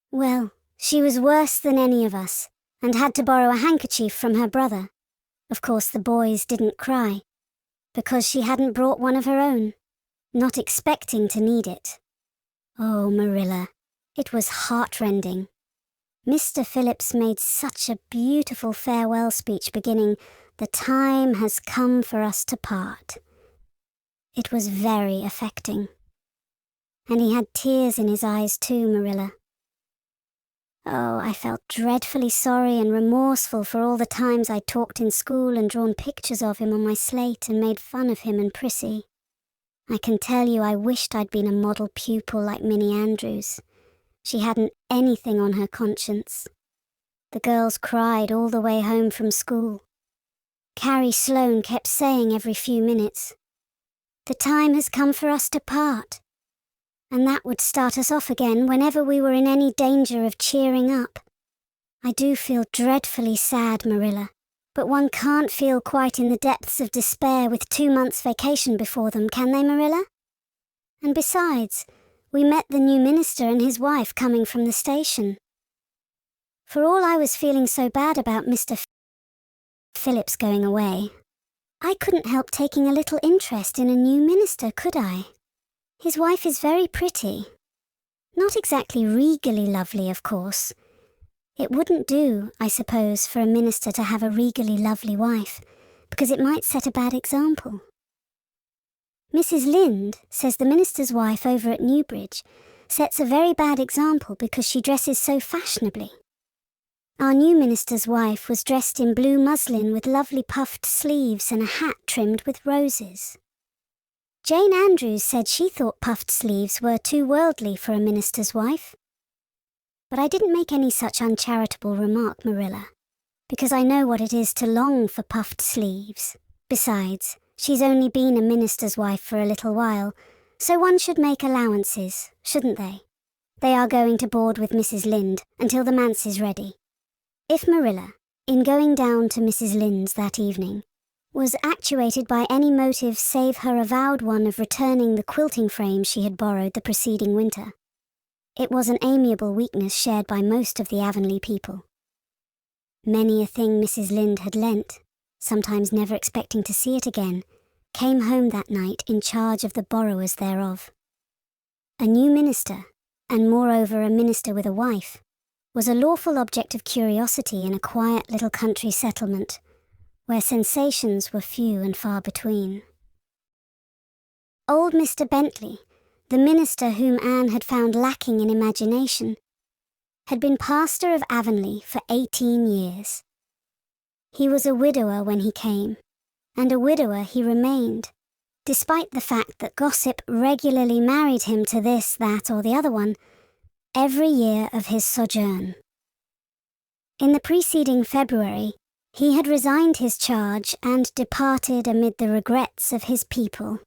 [SPEAKER 2] Well, she was worse than any of us, and had to borrow a handkerchief from her brother. Of course the boys didn't cry, because she hadn't brought one of her own, not expecting to need it. Oh, Marilla, it was heartrending. Mr. Phillips made such a beautiful farewell speech beginning, "The time has come for us to part." It was very affecting. And he had tears in his eyes too, Marilla. Oh, I felt dreadfully sorry and remorseful for all the times I'd talked in school and drawn pictures of him on my slate and made fun of him and Prissy. I can tell you I wished I'd been a model pupil like Minnie Andrews. She hadn't anything on her conscience. The girls cried all the way home from school. Carrie Sloane kept saying every few minutes, "The time has come for us to part." and that would start us off again whenever we were in any danger of cheering up. I do feel dreadfully sad, Marilla, but one can't feel quite in the depths of despair with 2 months' vacation before them, can they, Marilla? And besides, we met the new minister and his wife coming from the station. For all I was feeling so bad about Mr. Phillips going away, I couldn't help taking a little interest in a new minister, could I? His wife is very pretty. Not exactly regally lovely, of course. It wouldn't do, I suppose, for a minister to have a regally lovely wife, because it might set a bad example. Mrs. Lynde says the minister's wife over at Newbridge sets a very bad example because she dresses so fashionably. Our new minister's wife was dressed in blue muslin with lovely puffed sleeves and a hat trimmed with roses. Jane Andrews said she thought puffed sleeves were too worldly for a minister's wife. But I didn't make any such uncharitable remark, Marilla, because I know what it is to long for puffed sleeves. Besides, she's only been a minister's wife for a little while, so one should make allowances, shouldn't they? They are going to board with Mrs. Lynde until the manse is ready. If Marilla, in going down to Mrs. Lynde's that evening, was actuated by any motive save her avowed one of returning the quilting frame she had borrowed the preceding winter, it was an amiable weakness shared by most of the Avonlea people. Many a thing Mrs. Lynde had lent, sometimes never expecting to see it again, came home that night in charge of the borrowers thereof. A new minister, and moreover a minister with a wife, was a lawful object of curiosity in a quiet little country settlement, where sensations were few and far between. Old Mr. Bentley, the minister whom Anne had found lacking in imagination, had been pastor of Avonlea for 18 years. He was a widower when he came, and a widower he remained, despite the fact that gossip regularly married him to this, that, or the other one, every year of his sojourn. In the preceding February, he had resigned his charge and departed amid the regrets of his people,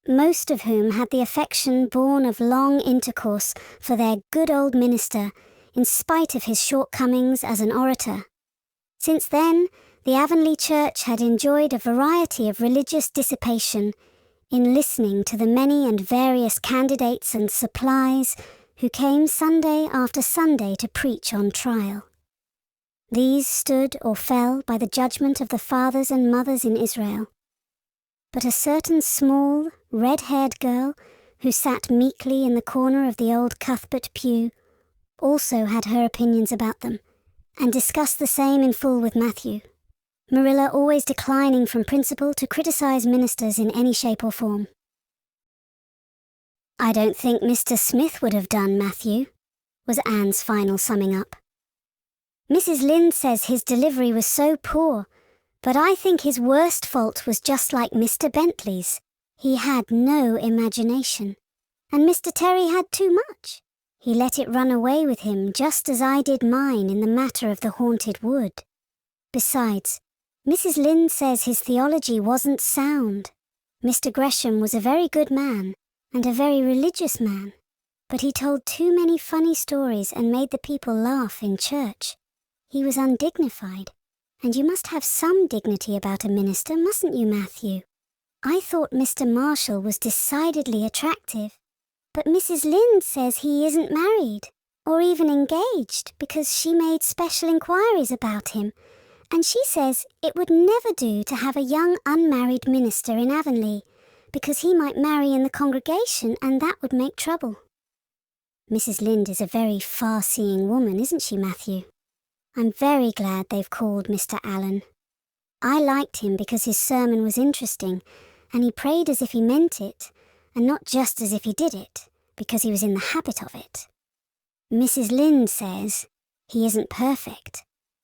[SPEAKER 2] most of whom had the affection born of long intercourse for their good old minister, in spite of his shortcomings as an orator. Since then, the Avonlea Church had enjoyed a variety of religious dissipation in listening to the many and various candidates and supplies who came Sunday after Sunday to preach on trial. These stood or fell by the judgment of the fathers and mothers in Israel. But a certain small, red-haired girl who sat meekly in the corner of the old Cuthbert pew also had her opinions about them, and discussed the same in full with Matthew, Marilla always declining from principle to criticize ministers in any shape or form. "I don't think Mr. Smith would have done, Matthew," was Anne's final summing up. "Mrs. Lynde says his delivery was so poor, but I think his worst fault was just like Mr. Bentley's. He had no imagination. And Mr. Terry had too much. He let it run away with him just as I did mine in the matter of the haunted wood. Besides, Mrs. Lynde says his theology wasn't sound. Mr. Gresham was a very good man, and a very religious man, but he told too many funny stories and made the people laugh in church. He was undignified, and you must have some dignity about a minister, mustn't you, Matthew? I thought Mr. Marshall was decidedly attractive, but Mrs. Lynde says he isn't married, or even engaged, because she made special inquiries about him, and she says it would never do to have a young unmarried minister in Avonlea, because he might marry in the congregation and that would make trouble. Mrs. Lynde is a very far-seeing woman, isn't she, Matthew? I'm very glad they've called Mr. Allen. I liked him because his sermon was interesting, and he prayed as if he meant it, and not just as if he did it, because he was in the habit of it. Mrs. Lynde says he isn't perfect,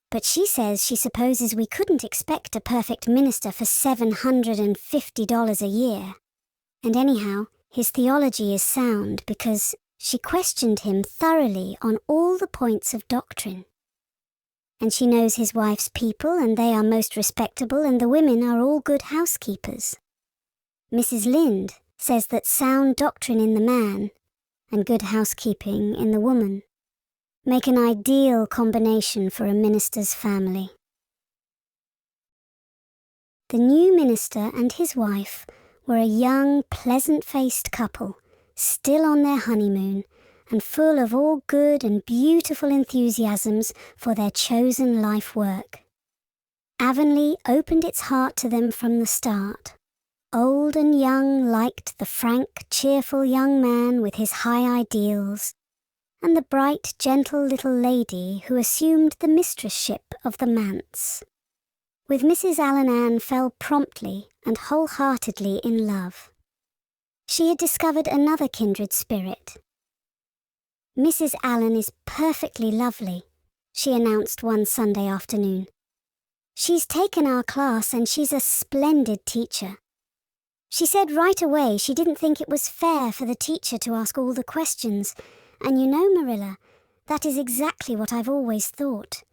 [SPEAKER 2] but she says she supposes we couldn't expect a perfect minister for $750 a year. And anyhow, his theology is sound because she questioned him thoroughly on all the points of doctrine. And she knows his wife's people, and they are most respectable, and the women are all good housekeepers. Mrs. Lynde says that sound doctrine in the man and good housekeeping in the woman make an ideal combination for a minister's family. The new minister and his wife were a young, pleasant-faced couple, still on their honeymoon, and full of all good and beautiful enthusiasms for their chosen life work. Avonlea opened its heart to them from the start. Old and young liked the frank, cheerful young man with his high ideals, and the bright, gentle little lady who assumed the mistress-ship of the manse. With Mrs. Anne fell promptly and wholeheartedly in love. She had discovered another kindred spirit. "Mrs. Allen is perfectly lovely," she announced one Sunday afternoon. "She's taken our class and she's a splendid teacher. She said right away she didn't think it was fair for the teacher to ask all the questions, and you know, Marilla, that is exactly what I've always thought.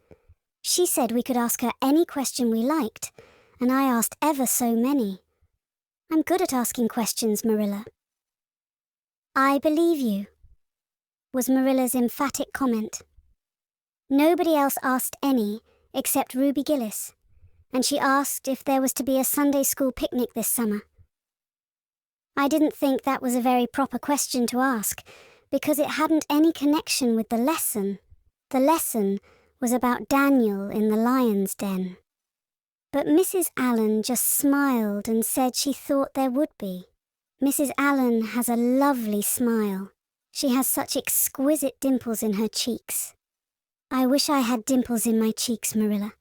[SPEAKER 2] She said we could ask her any question we liked, and I asked ever so many. I'm good at asking questions, Marilla." "I believe you," was Marilla's emphatic comment. Nobody else asked any except Ruby Gillis, and she asked if there was to be a Sunday school picnic this summer. I didn't think that was a very proper question to ask, because it hadn't any connection with the lesson. The lesson was about Daniel in the lion's den. But Mrs. Allen just smiled and said she thought there would be. Mrs. Allen has a lovely smile. She has such exquisite dimples in her cheeks. I wish I had dimples in my cheeks, Marilla.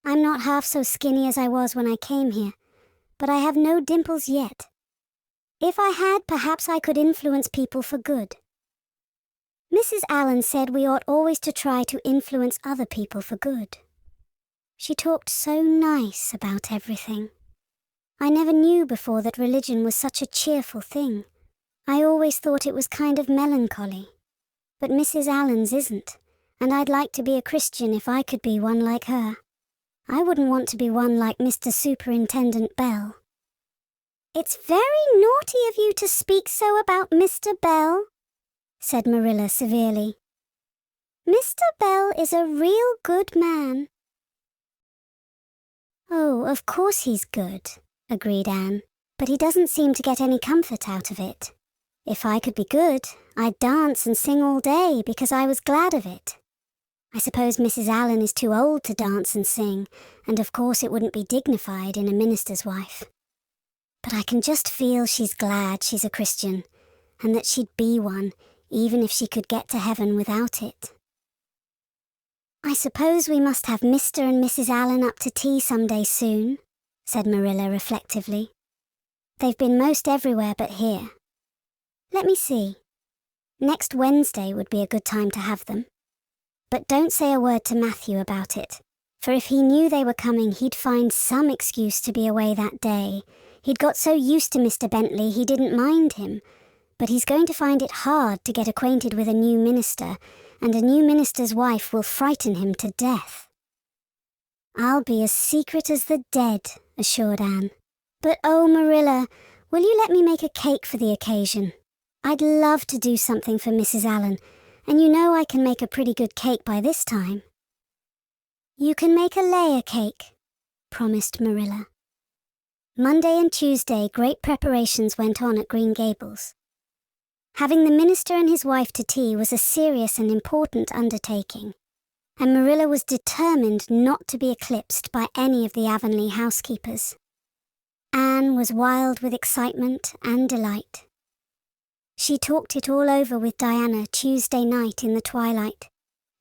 [SPEAKER 2] I'm not half so skinny as I was when I came here, but I have no dimples yet. If I had, perhaps I could influence people for good. Mrs. Allen said we ought always to try to influence other people for good. She talked so nice about everything. I never knew before that religion was such a cheerful thing. I always thought it was kind of melancholy. But Mrs. Allen's isn't, and I'd like to be a Christian if I could be one like her. I wouldn't want to be one like Mr. Superintendent Bell. "It's very naughty of you to speak so about Mr. Bell," said Marilla severely. "Mr. Bell is a real good man." "Oh, of course he's good," agreed Anne, "but he doesn't seem to get any comfort out of it. If I could be good, I'd dance and sing all day because I was glad of it. I suppose Mrs. Allen is too old to dance and sing, and of course it wouldn't be dignified in a minister's wife. But I can just feel she's glad she's a Christian, and that she'd be one, even if she could get to heaven without it." "I suppose we must have Mr. and Mrs. Allen up to tea some day soon," said Marilla reflectively. "They've been most everywhere but here. Let me see. Next Wednesday would be a good time to have them. But don't say a word to Matthew about it, for if he knew they were coming, he'd find some excuse to be away that day. He'd got so used to Mr. Bentley he didn't mind him, but he's going to find it hard to get acquainted with a new minister, and a new minister's wife will frighten him to death." "I'll be as secret as the dead," assured Anne. "But oh, Marilla, will you let me make a cake for the occasion? I'd love to do something for Mrs. Allen, and you know I can make a pretty good cake by this time." "You can make a layer cake," promised Marilla. Monday and Tuesday great preparations went on at Green Gables. Having the minister and his wife to tea was a serious and important undertaking, and Marilla was determined not to be eclipsed by any of the Avonlea housekeepers. Anne was wild with excitement and delight. She talked it all over with Diana Tuesday night in the twilight,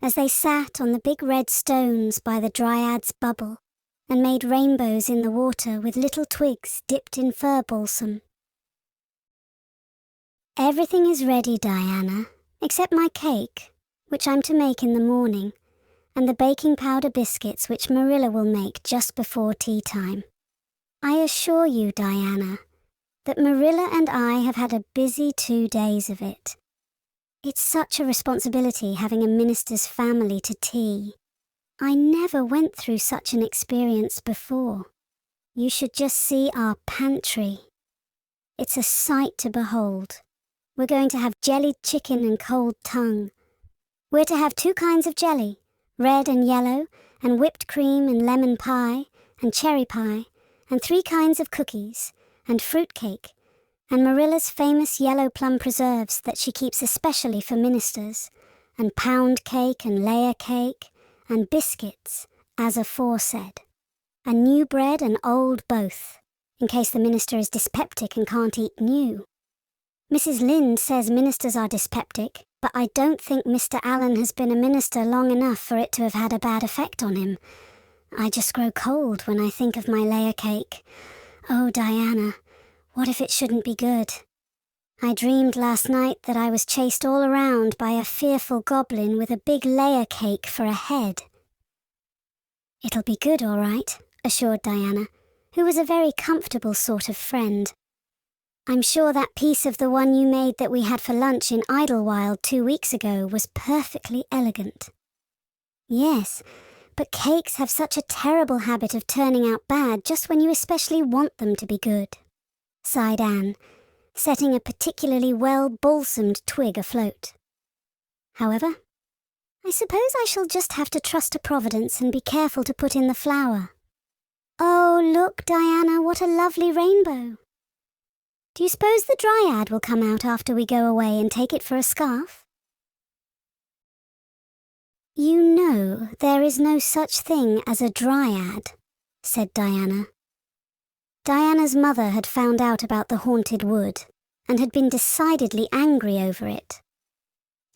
[SPEAKER 2] as they sat on the big red stones by the Dryad's bubble and made rainbows in the water with little twigs dipped in fir balsam. "Everything is ready, Diana, except my cake, which I'm to make in the morning, and the baking powder biscuits which Marilla will make just before tea time. I assure you, Diana, that Marilla and I have had a busy 2 days of it. It's such a responsibility having a minister's family to tea. I never went through such an experience before. You should just see our pantry. It's a sight to behold. We're going to have jellied chicken and cold tongue. We're to have 2 kinds of jelly, red and yellow, and whipped cream and lemon pie, and cherry pie, and 3 kinds of cookies, and fruit cake, and Marilla's famous yellow plum preserves that she keeps especially for ministers, and pound cake and layer cake, and biscuits, as aforesaid, and new bread and old both, in case the minister is dyspeptic and can't eat new. Mrs. Lynde says ministers are dyspeptic, but I don't think Mr. Allen has been a minister long enough for it to have had a bad effect on him. I just grow cold when I think of my layer cake. Oh, Diana, what if it shouldn't be good? I dreamed last night that I was chased all around by a fearful goblin with a big layer cake for a head. It'll be good, all right, assured Diana, who was a very comfortable sort of friend. I'm sure that piece of the one you made that we had for lunch in Idlewild 2 weeks ago was perfectly elegant. Yes, but cakes have such a terrible habit of turning out bad just when you especially want them to be good, sighed Anne, setting a particularly well-balsamed twig afloat. However, I suppose I shall just have to trust to Providence and be careful to put in the flour. Oh, look, Diana, what a lovely rainbow! Do you suppose the dryad will come out after we go away and take it for a scarf? You know there is no such thing as a dryad, said Diana. Diana's mother had found out about the haunted wood and had been decidedly angry over it.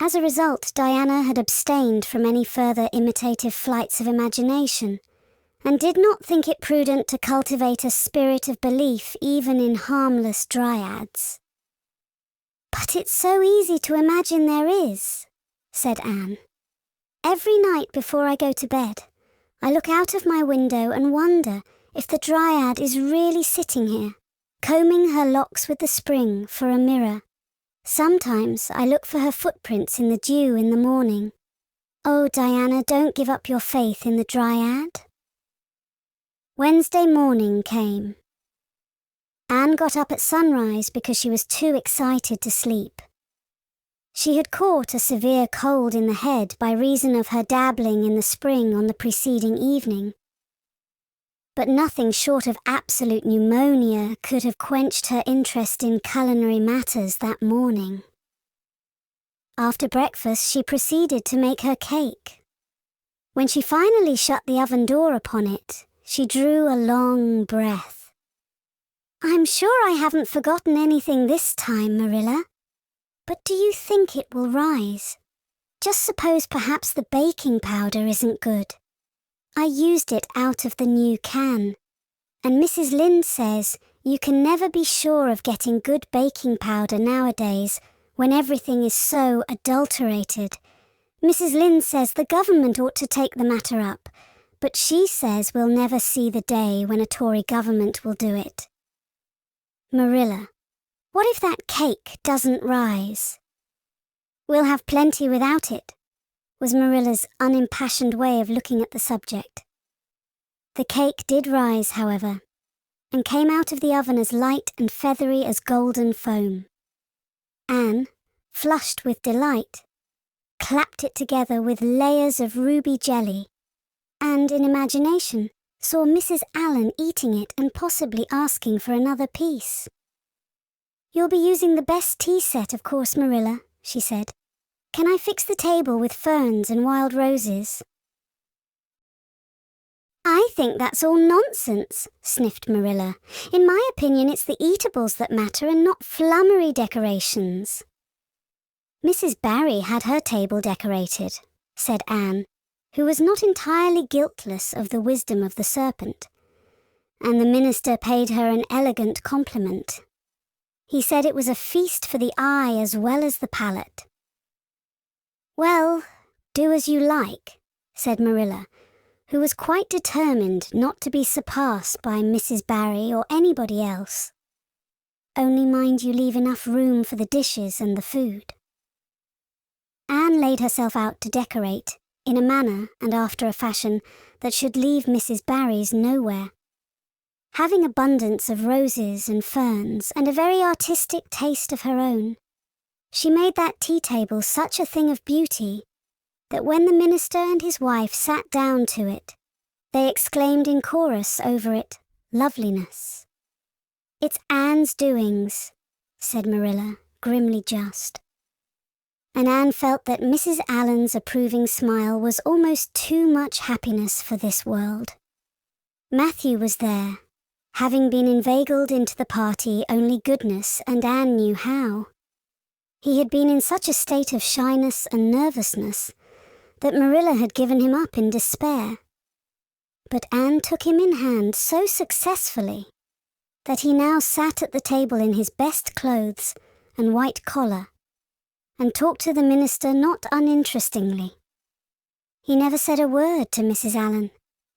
[SPEAKER 2] As a result, Diana had abstained from any further imitative flights of imagination, and did not think it prudent to cultivate a spirit of belief even in harmless dryads. But it's so easy to imagine there is, said Anne. Every night before I go to bed, I look out of my window and wonder if the dryad is really sitting here, combing her locks with the spring for a mirror. Sometimes I look for her footprints in the dew in the morning. Oh, Diana, don't give up your faith in the dryad. Wednesday morning came. Anne got up at sunrise because she was too excited to sleep. She had caught a severe cold in the head by reason of her dabbling in the spring on the preceding evening. But nothing short of absolute pneumonia could have quenched her interest in culinary matters that morning. After breakfast, she proceeded to make her cake. When she finally shut the oven door upon it, she drew a long breath. I'm sure I haven't forgotten anything this time, Marilla. But do you think it will rise? Just suppose perhaps the baking powder isn't good. I used it out of the new can, and Mrs. Lynde says you can never be sure of getting good baking powder nowadays when everything is so adulterated. Mrs. Lynde says the government ought to take the matter up, but she says we'll never see the day when a Tory government will do it. Marilla, what if that cake doesn't rise? We'll have plenty without it, was Marilla's unimpassioned way of looking at the subject. The cake did rise, however, and came out of the oven as light and feathery as golden foam. Anne, flushed with delight, clapped it together with layers of ruby jelly, and in imagination saw Mrs. Allen eating it and possibly asking for another piece. You'll be using the best tea set, of course, Marilla, she said. Can I fix the table with ferns and wild roses? I think that's all nonsense, sniffed Marilla. In my opinion, it's the eatables that matter and not flummery decorations. Mrs. Barry had her table decorated, said Anne, who was not entirely guiltless of the wisdom of the serpent, and the minister paid her an elegant compliment. He said it was a feast for the eye as well as the palate. Well, do as you like, said Marilla, who was quite determined not to be surpassed by Mrs. Barry or anybody else. Only mind you leave enough room for the dishes and the food. Anne laid herself out to decorate, in a manner and after a fashion that should leave Mrs. Barry's nowhere. Having abundance of roses and ferns and a very artistic taste of her own, She made that tea table such a thing of beauty that when the minister and his wife sat down to it, they exclaimed in chorus over it, "Loveliness." "It's Anne's doings," said Marilla, grimly just. And Anne felt that Mrs. Allen's approving smile was almost too much happiness for this world. Matthew was there, having been inveigled into the party only goodness and Anne knew how. He had been in such a state of shyness and nervousness that Marilla had given him up in despair. But Anne took him in hand so successfully that he now sat at the table in his best clothes and white collar, and talked to the minister not uninterestingly. He never said a word to Mrs. Allen,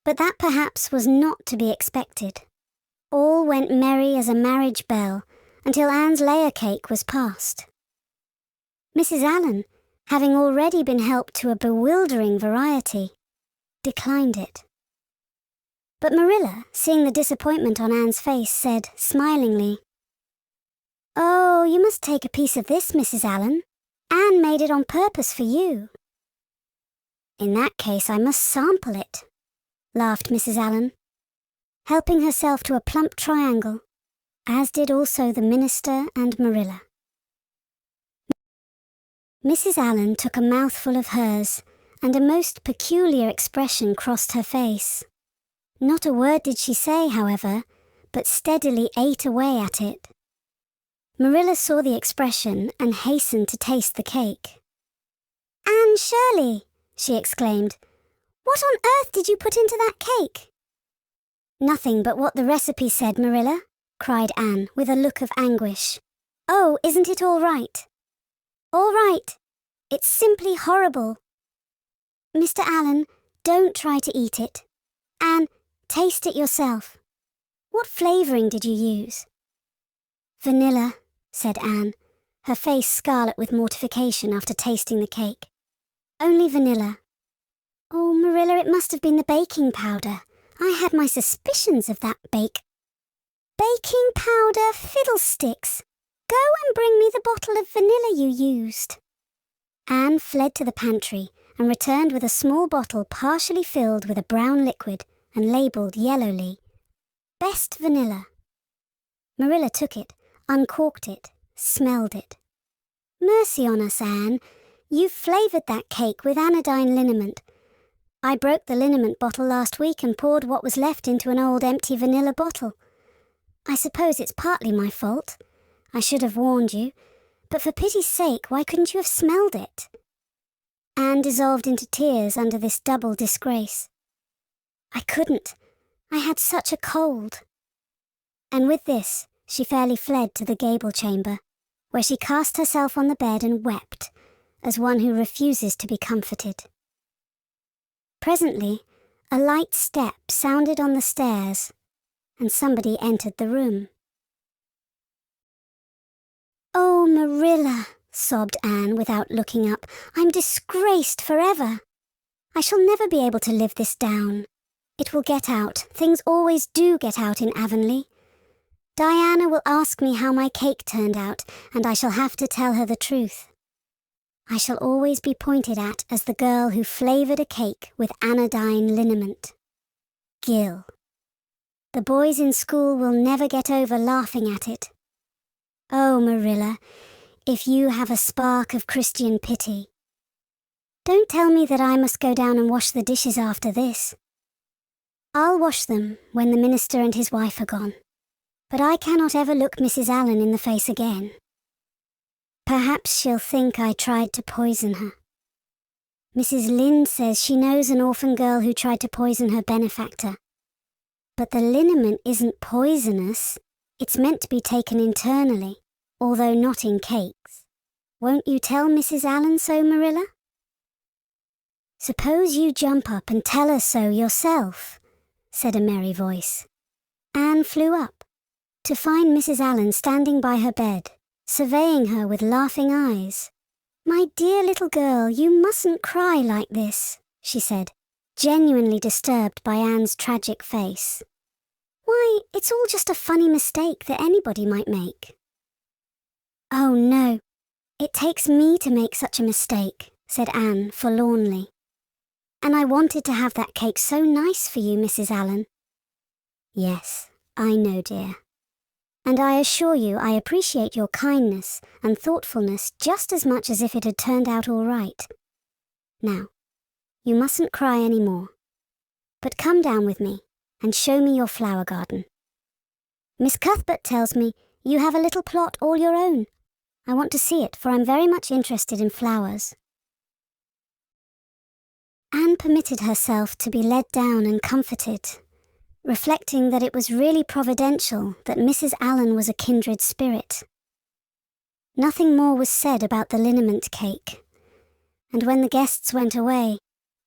[SPEAKER 2] but that perhaps was not to be expected. All went merry as a marriage bell until Anne's layer cake was passed. Mrs. Allen, having already been helped to a bewildering variety, declined it. But Marilla, seeing the disappointment on Anne's face, said smilingly, "Oh, you must take a piece of this, Mrs. Allen. Anne made it on purpose for you." "In that case, I must sample it," laughed Mrs. Allen, helping herself to a plump triangle, as did also the minister and Marilla. Mrs. Allen took a mouthful of hers, and a most peculiar expression crossed her face. Not a word did she say, however, but steadily ate away at it. Marilla saw the expression and hastened to taste the cake. "Anne Shirley," she exclaimed, "what on earth did you put into that cake?" "Nothing but what the recipe said, Marilla," cried Anne with a look of anguish. "Oh, isn't it all right?" "All right. It's simply horrible." "Mr. Allen, don't try to eat it. Anne, taste it yourself. What flavoring did you use?" "Vanilla," said Anne, her face scarlet with mortification after tasting the cake. "Only vanilla." "Oh, Marilla, it must have been the baking powder. I had my suspicions of that Baking powder, fiddlesticks! Go and bring me the bottle of vanilla you used." Anne fled to the pantry and returned with a small bottle partially filled with a brown liquid and labelled yellowly, "Best vanilla." Marilla took it, uncorked it, smelled it. "Mercy on us, Anne, you've flavoured that cake with anodyne liniment. I broke the liniment bottle last week and poured what was left into an old empty vanilla bottle. I suppose it's partly my fault. I should have warned you, but for pity's sake, why couldn't you have smelled it?" Anne dissolved into tears under this double disgrace. "I couldn't. I had such a cold." And with this, she fairly fled to the gable chamber, where she cast herself on the bed and wept, as one who refuses to be comforted. Presently, a light step sounded on the stairs, and somebody entered the room. "Oh, Marilla," sobbed Anne without looking up, "I'm disgraced forever. I shall never be able to live this down. It will get out. Things always do get out in Avonlea. Diana will ask me how my cake turned out, and I shall have to tell her the truth. I shall always be pointed at as the girl who flavoured a cake with anodyne liniment. Gill. The boys in school will never get over laughing at it. Oh, Marilla, if you have a spark of Christian pity. Don't tell me that I must go down and wash the dishes after this. I'll wash them when the minister and his wife are gone, but I cannot ever look Mrs. Allen in the face again. Perhaps she'll think I tried to poison her. Mrs. Lynde says she knows an orphan girl who tried to poison her benefactor. But the liniment isn't poisonous. It's meant to be taken internally, although not in cakes. Won't you tell Mrs. Allen so, Marilla? Suppose you jump up and tell her so yourself, said a merry voice. Anne flew up, to find Mrs. Allen standing by her bed, surveying her with laughing eyes. "My dear little girl, you mustn't cry like this," she said, genuinely disturbed by Anne's tragic face. "Why, it's all just a funny mistake that anybody might make." "Oh, no, "It takes me to make such a mistake," said Anne forlornly. "And I wanted to have that cake so nice for you, Mrs. Allen." "Yes, I know, dear. And I assure you I appreciate your kindness and thoughtfulness just as much as if it had turned out all right. Now, you mustn't cry any more. But come down with me and show me your flower garden. Miss Cuthbert tells me you have a little plot all your own. I want to see it, for I'm very much interested in flowers." Anne permitted herself to be led down and comforted, reflecting that it was really providential that Mrs. Allen was a kindred spirit. Nothing more was said about the liniment cake, and when the guests went away,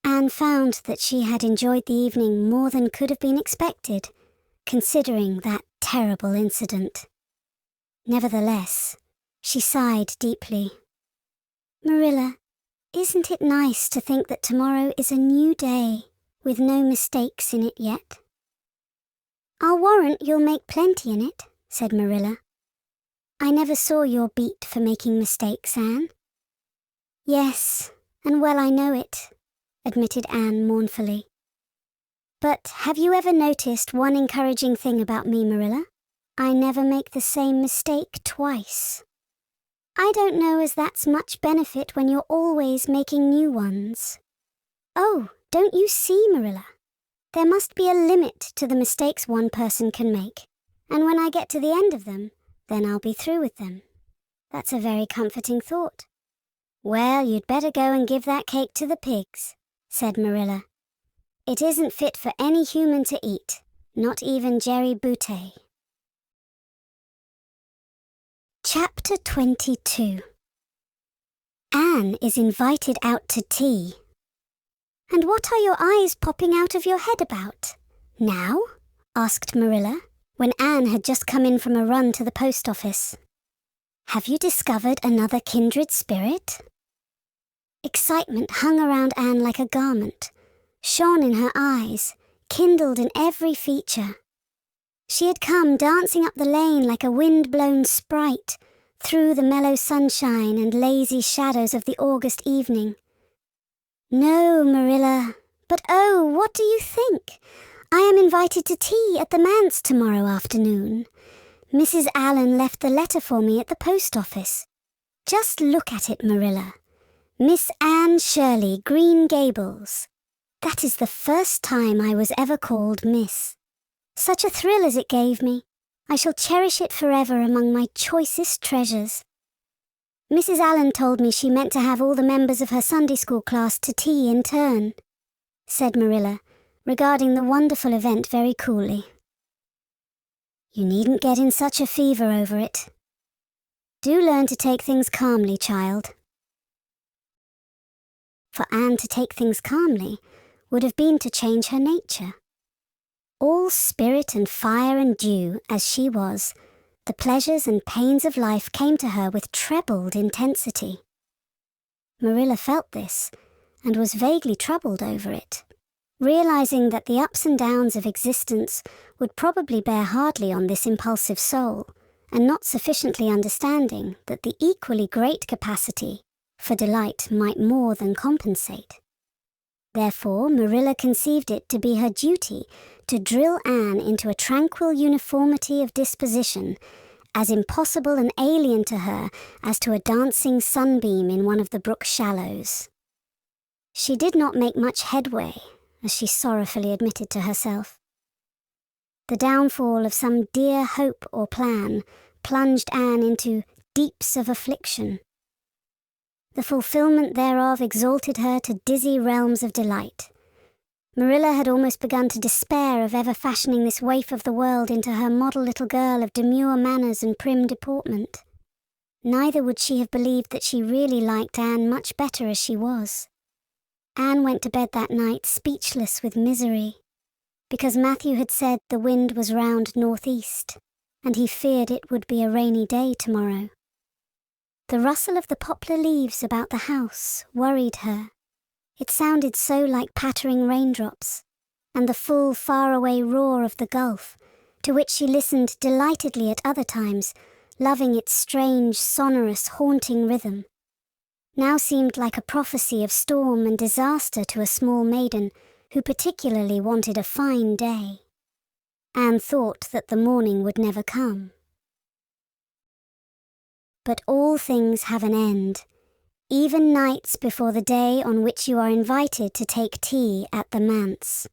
[SPEAKER 2] Anne found that she had enjoyed the evening more than could have been expected, considering that terrible incident. Nevertheless, she sighed deeply. "Marilla, isn't it nice to think that tomorrow is a new day, with no mistakes in it yet?" "I'll warrant you'll make plenty in it," said Marilla. "I never saw your beat for making mistakes, Anne." "Yes, and well I know it," admitted Anne mournfully. "But have you ever noticed one encouraging thing about me, Marilla? I never make the same mistake twice. I don't know as that's much benefit when you're always making new ones. Oh, don't you see, Marilla? There must be a limit to the mistakes one person can make, and when I get to the end of them, then I'll be through with them. That's a very comforting thought." "Well, you'd better go and give that cake to the pigs," said Marilla. "It isn't fit for any human to eat, not even Jerry Boutte." Chapter 22. Anne is invited out to tea. "And what are your eyes popping out of your head about now?" asked Marilla, when Anne had just come in from a run to the post office. "Have you discovered another kindred spirit?" Excitement hung around Anne like a garment, shone in her eyes, kindled in every feature. She had come dancing up the lane like a wind-blown sprite, through the mellow sunshine and lazy shadows of the August evening. "No, Marilla, but oh, what do you think? I am invited to tea at the manse tomorrow afternoon. Mrs. Allen left the letter for me at the post office. Just look at it, Marilla. Miss Anne Shirley, Green Gables. That is the first time I was ever called Miss. Such a thrill as it gave me. I shall cherish it forever among my choicest treasures. Mrs. Allen told me she meant to have all the members of her Sunday school class to tea in turn," said Marilla, regarding the wonderful event very coolly. "You needn't get in such a fever over it. Do learn to take things calmly, child." For Anne to take things calmly would have been to change her nature. All spirit and fire and dew as she was, the pleasures and pains of life came to her with trebled intensity. Marilla felt this, and was vaguely troubled over it, realizing that the ups and downs of existence would probably bear hardly on this impulsive soul, and not sufficiently understanding that the equally great capacity for delight might more than compensate. Therefore, Marilla conceived it to be her duty to drill Anne into a tranquil uniformity of disposition, as impossible and alien to her as to a dancing sunbeam in one of the brook shallows. She did not make much headway, as she sorrowfully admitted to herself. The downfall of some dear hope or plan plunged Anne into deeps of affliction. The fulfillment thereof exalted her to dizzy realms of delight. Marilla had almost begun to despair of ever fashioning this waif of the world into her model little girl of demure manners and prim deportment. Neither would she have believed that she really liked Anne much better as she was. Anne went to bed that night speechless with misery, because Matthew had said the wind was round northeast, and he feared it would be a rainy day tomorrow. The rustle of the poplar leaves about the house worried her. It sounded so like pattering raindrops, and the full, faraway roar of the gulf, to which she listened delightedly at other times, loving its strange, sonorous, haunting rhythm, now seemed like a prophecy of storm and disaster to a small maiden who particularly wanted a fine day. Anne thought that the morning would never come. But all things have an end, even nights before the day on which you are invited to take tea at the manse.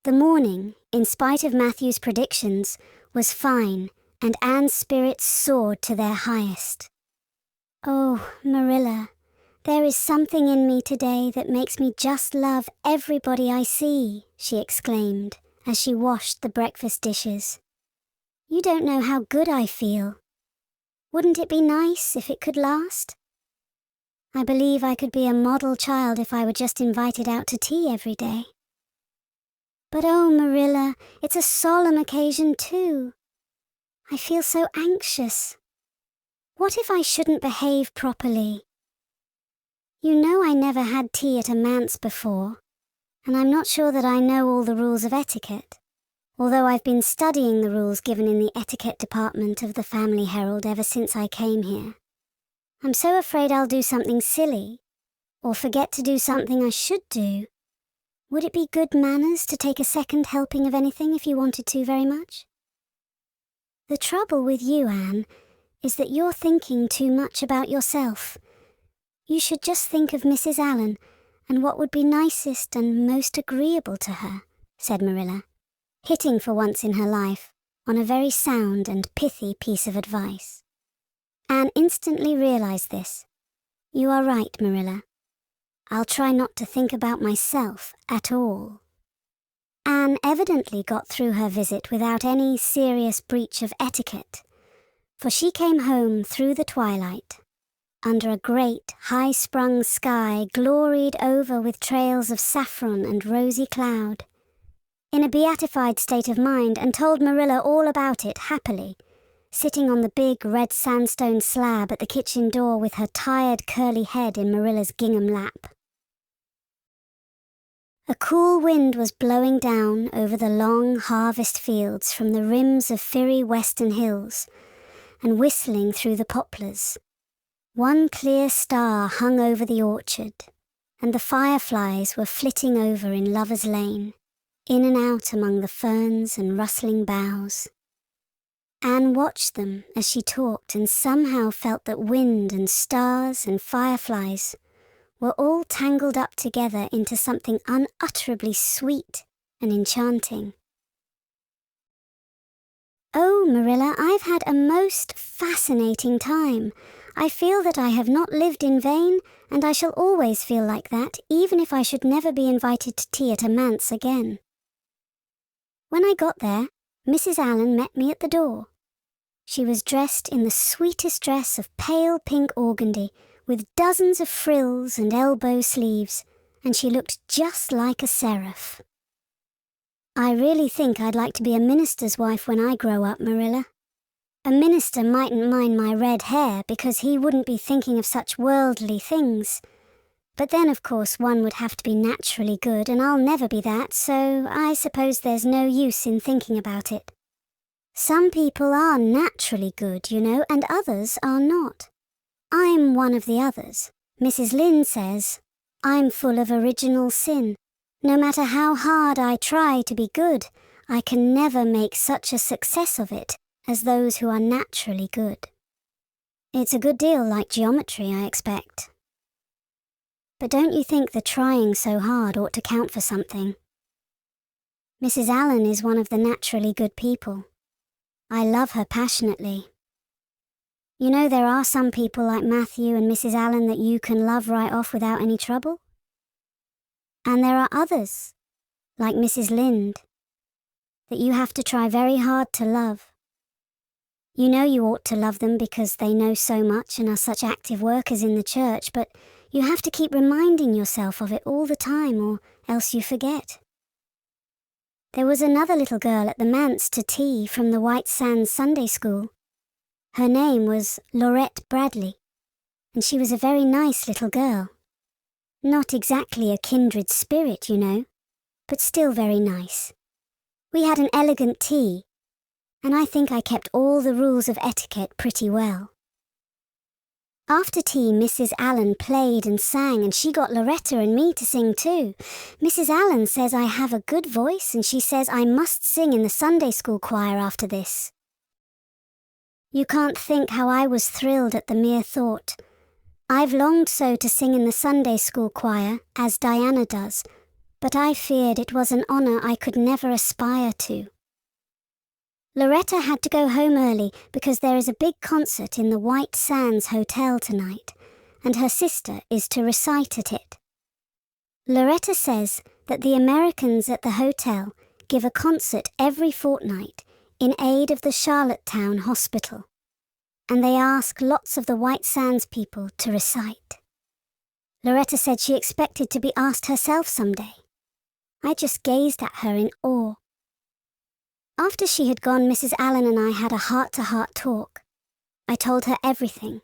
[SPEAKER 2] The morning, in spite of Matthew's predictions, was fine, and Anne's spirits soared to their highest. "Oh, Marilla, there is something in me today that makes me just love everybody I see," she exclaimed as she washed the breakfast dishes. "You don't know how good I feel. Wouldn't it be nice if it could last? I believe I could be a model child if I were just invited out to tea every day. But oh, Marilla, it's a solemn occasion too. I feel so anxious. What if I shouldn't behave properly? You know I never had tea at a manse before, and I'm not sure that I know all the rules of etiquette, although I've been studying the rules given in the etiquette department of the Family Herald ever since I came here. I'm so afraid I'll do something silly, or forget to do something I should do. Would it be good manners to take a second helping of anything if you wanted to very much? The trouble with you, Anne, is that you're thinking too much about yourself. You should just think of Mrs. Allen and what would be nicest and most agreeable to her," said Marilla, hitting for once in her life on a very sound and pithy piece of advice. Anne instantly realized this. "You are right, Marilla. I'll try not to think about myself at all." Anne evidently got through her visit without any serious breach of etiquette, for she came home through the twilight, under a great, high-sprung sky gloried over with trails of saffron and rosy cloud, in a beatified state of mind, and told Marilla all about it happily, sitting on the big red sandstone slab at the kitchen door with her tired curly head in Marilla's gingham lap. A cool wind was blowing down over the long harvest fields from the rims of firry western hills, and whistling through the poplars. One clear star hung over the orchard, and the fireflies were flitting over in Lover's Lane, in and out among the ferns and rustling boughs. Anne watched them as she talked and somehow felt that wind and stars and fireflies were all tangled up together into something unutterably sweet and enchanting. "Oh, Marilla, I've had a most fascinating time. I feel that I have not lived in vain, and I shall always feel like that, even if I should never be invited to tea at a manse again." When I got there, Mrs. Allen met me at the door. She was dressed in the sweetest dress of pale pink organdy, with dozens of frills and elbow sleeves, and she looked just like a seraph. "I really think I'd like to be a minister's wife when I grow up, Marilla. A minister mightn't mind my red hair because he wouldn't be thinking of such worldly things. But then, of course, one would have to be naturally good, and I'll never be that, so I suppose there's no use in thinking about it. Some people are naturally good, you know, and others are not. I'm one of the others. Mrs. Lynde says, I'm full of original sin. No matter how hard I try to be good, I can never make such a success of it as those who are naturally good. It's a good deal like geometry, I expect. But don't you think the trying so hard ought to count for something? Mrs. Allen is one of the naturally good people. I love her passionately. You know, there are some people like Matthew and Mrs. Allen that you can love right off without any trouble. And there are others, like Mrs. Lynde, that you have to try very hard to love. You know you ought to love them because they know so much and are such active workers in the church, but you have to keep reminding yourself of it all the time, or else you forget. There was another little girl at the manse to tea from the White Sands Sunday School. Her name was Laurette Bradley, and she was a very nice little girl. Not exactly a kindred spirit, you know, but still very nice. We had an elegant tea, and I think I kept all the rules of etiquette pretty well. After tea, Mrs. Allen played and sang, and she got Loretta and me to sing too. Mrs. Allen says I have a good voice, and she says I must sing in the Sunday school choir after this. You can't think how I was thrilled at the mere thought. I've longed so to sing in the Sunday school choir, as Diana does, but I feared it was an honor I could never aspire to. Loretta had to go home early because there is a big concert in the White Sands Hotel tonight, and her sister is to recite at it. Loretta says that the Americans at the hotel give a concert every fortnight in aid of the Charlottetown Hospital, and they ask lots of the White Sands people to recite. Loretta said she expected to be asked herself someday. I just gazed at her in awe. After she had gone, Mrs. Allen and I had a heart-to-heart talk. I told her everything.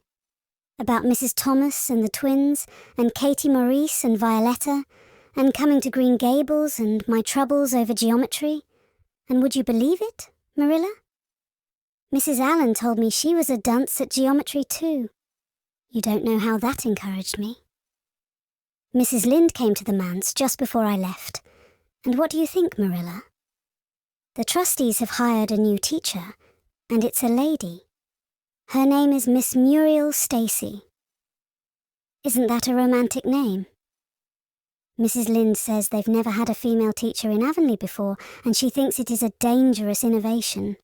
[SPEAKER 2] About Mrs. Thomas and the twins, and Katie Maurice and Violetta, and coming to Green Gables, and my troubles over geometry. And would you believe it, Marilla? Mrs. Allen told me she was a dunce at geometry too. You don't know how that encouraged me. Mrs. Lynde came to the manse just before I left. And what do you think, Marilla? The trustees have hired a new teacher, and it's a lady. Her name is Miss Muriel Stacy. Isn't that a romantic name? Mrs. Lynde says they've never had a female teacher in Avonlea before, and she thinks it is a dangerous innovation.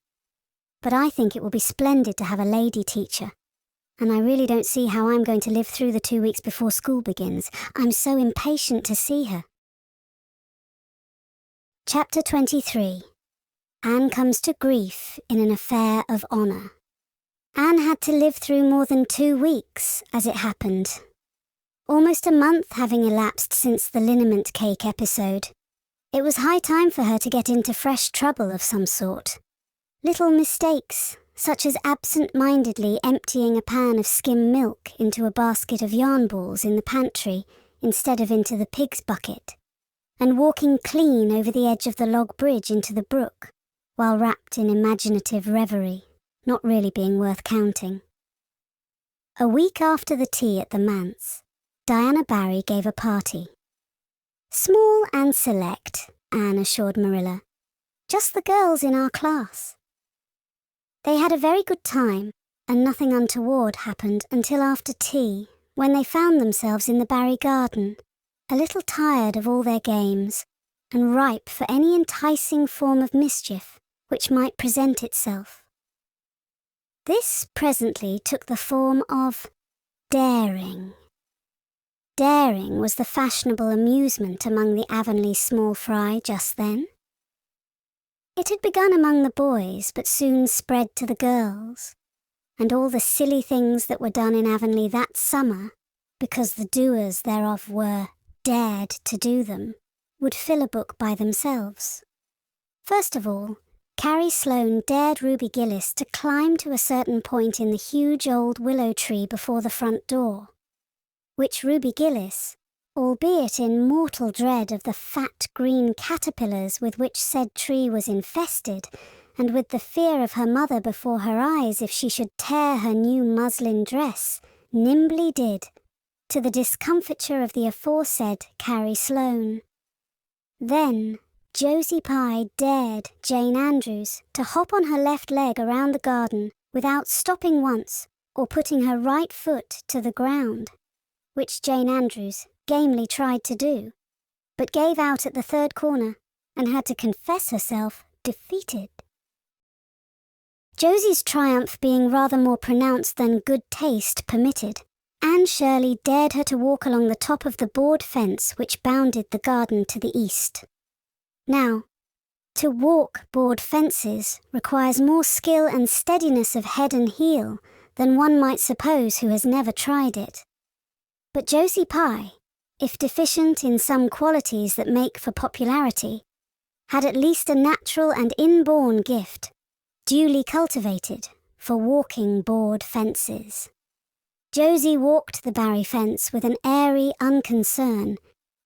[SPEAKER 2] But I think it will be splendid to have a lady teacher, and I really don't see how I'm going to live through the 2 weeks before school begins. I'm so impatient to see her. Chapter 23. Anne comes to grief in an affair of honour. Anne had to live through more than 2 weeks, as it happened. Almost a month having elapsed since the liniment cake episode. It was high time for her to get into fresh trouble of some sort. Little mistakes, such as absent-mindedly emptying a pan of skim milk into a basket of yarn balls in the pantry instead of into the pig's bucket, and walking clean over the edge of the log bridge into the brook, while wrapped in imaginative reverie, not really being worth counting. A week after the tea at the manse, Diana Barry gave a party. Small and select, Anne assured Marilla. Just the girls in our class. They had a very good time, and nothing untoward happened until after tea, when they found themselves in the Barry garden, a little tired of all their games, and ripe for any enticing form of mischief which might present itself. This presently took the form of daring. Daring was the fashionable amusement among the Avonlea small fry just then. It had begun among the boys, but soon spread to the girls, and all the silly things that were done in Avonlea that summer, because the doers thereof were dared to do them, would fill a book by themselves. First of all, Carrie Sloane dared Ruby Gillis to climb to a certain point in the huge old willow tree before the front door, which Ruby Gillis, albeit in mortal dread of the fat green caterpillars with which said tree was infested, and with the fear of her mother before her eyes if she should tear her new muslin dress, nimbly did, to the discomfiture of the aforesaid Carrie Sloane. Then Josie Pye dared Jane Andrews to hop on her left leg around the garden without stopping once or putting her right foot to the ground, which Jane Andrews gamely tried to do, but gave out at the third corner and had to confess herself defeated. Josie's triumph being rather more pronounced than good taste permitted, Anne Shirley dared her to walk along the top of the board fence which bounded the garden to the east. Now, to walk board fences requires more skill and steadiness of head and heel than one might suppose who has never tried it. But Josie Pye, if deficient in some qualities that make for popularity, had at least a natural and inborn gift, duly cultivated, for walking board fences. Josie walked the Barry fence with an airy unconcern,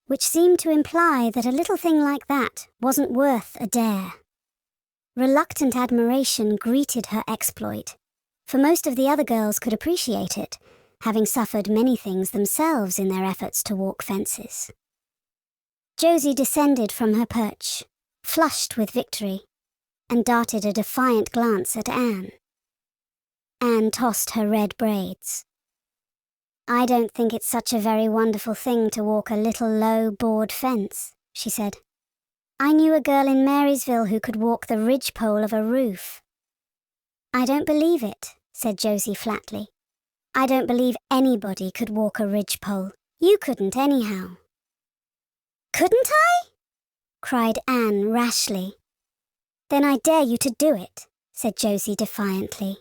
[SPEAKER 2] which seemed to imply that a little thing like that wasn't worth a dare. Reluctant admiration greeted her exploit, for most of the other girls could appreciate it, having suffered many things themselves in their efforts to walk fences. Josie descended from her perch, flushed with victory, and darted a defiant glance at Anne. Anne tossed her red braids. "I don't think it's such a very wonderful thing to walk a little low board fence," she said. "I knew a girl in Marysville who could walk the ridgepole of a roof." "I don't believe it," said Josie flatly. "I don't believe anybody could walk a ridgepole. You couldn't anyhow." "Couldn't I?" cried Anne rashly. "Then I dare you to do it," said Josie defiantly.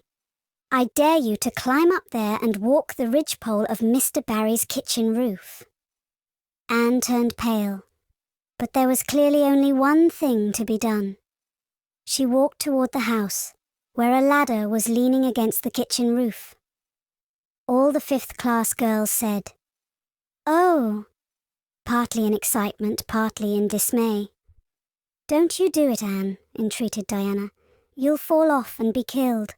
[SPEAKER 2] "I dare you to climb up there and walk the ridgepole of Mr. Barry's kitchen roof." Anne turned pale, but there was clearly only one thing to be done. She walked toward the house, where a ladder was leaning against the kitchen roof. All the fifth-class girls said, "Oh," partly in excitement, partly in dismay. "Don't you do it, Anne," entreated Diana. "You'll fall off and be killed.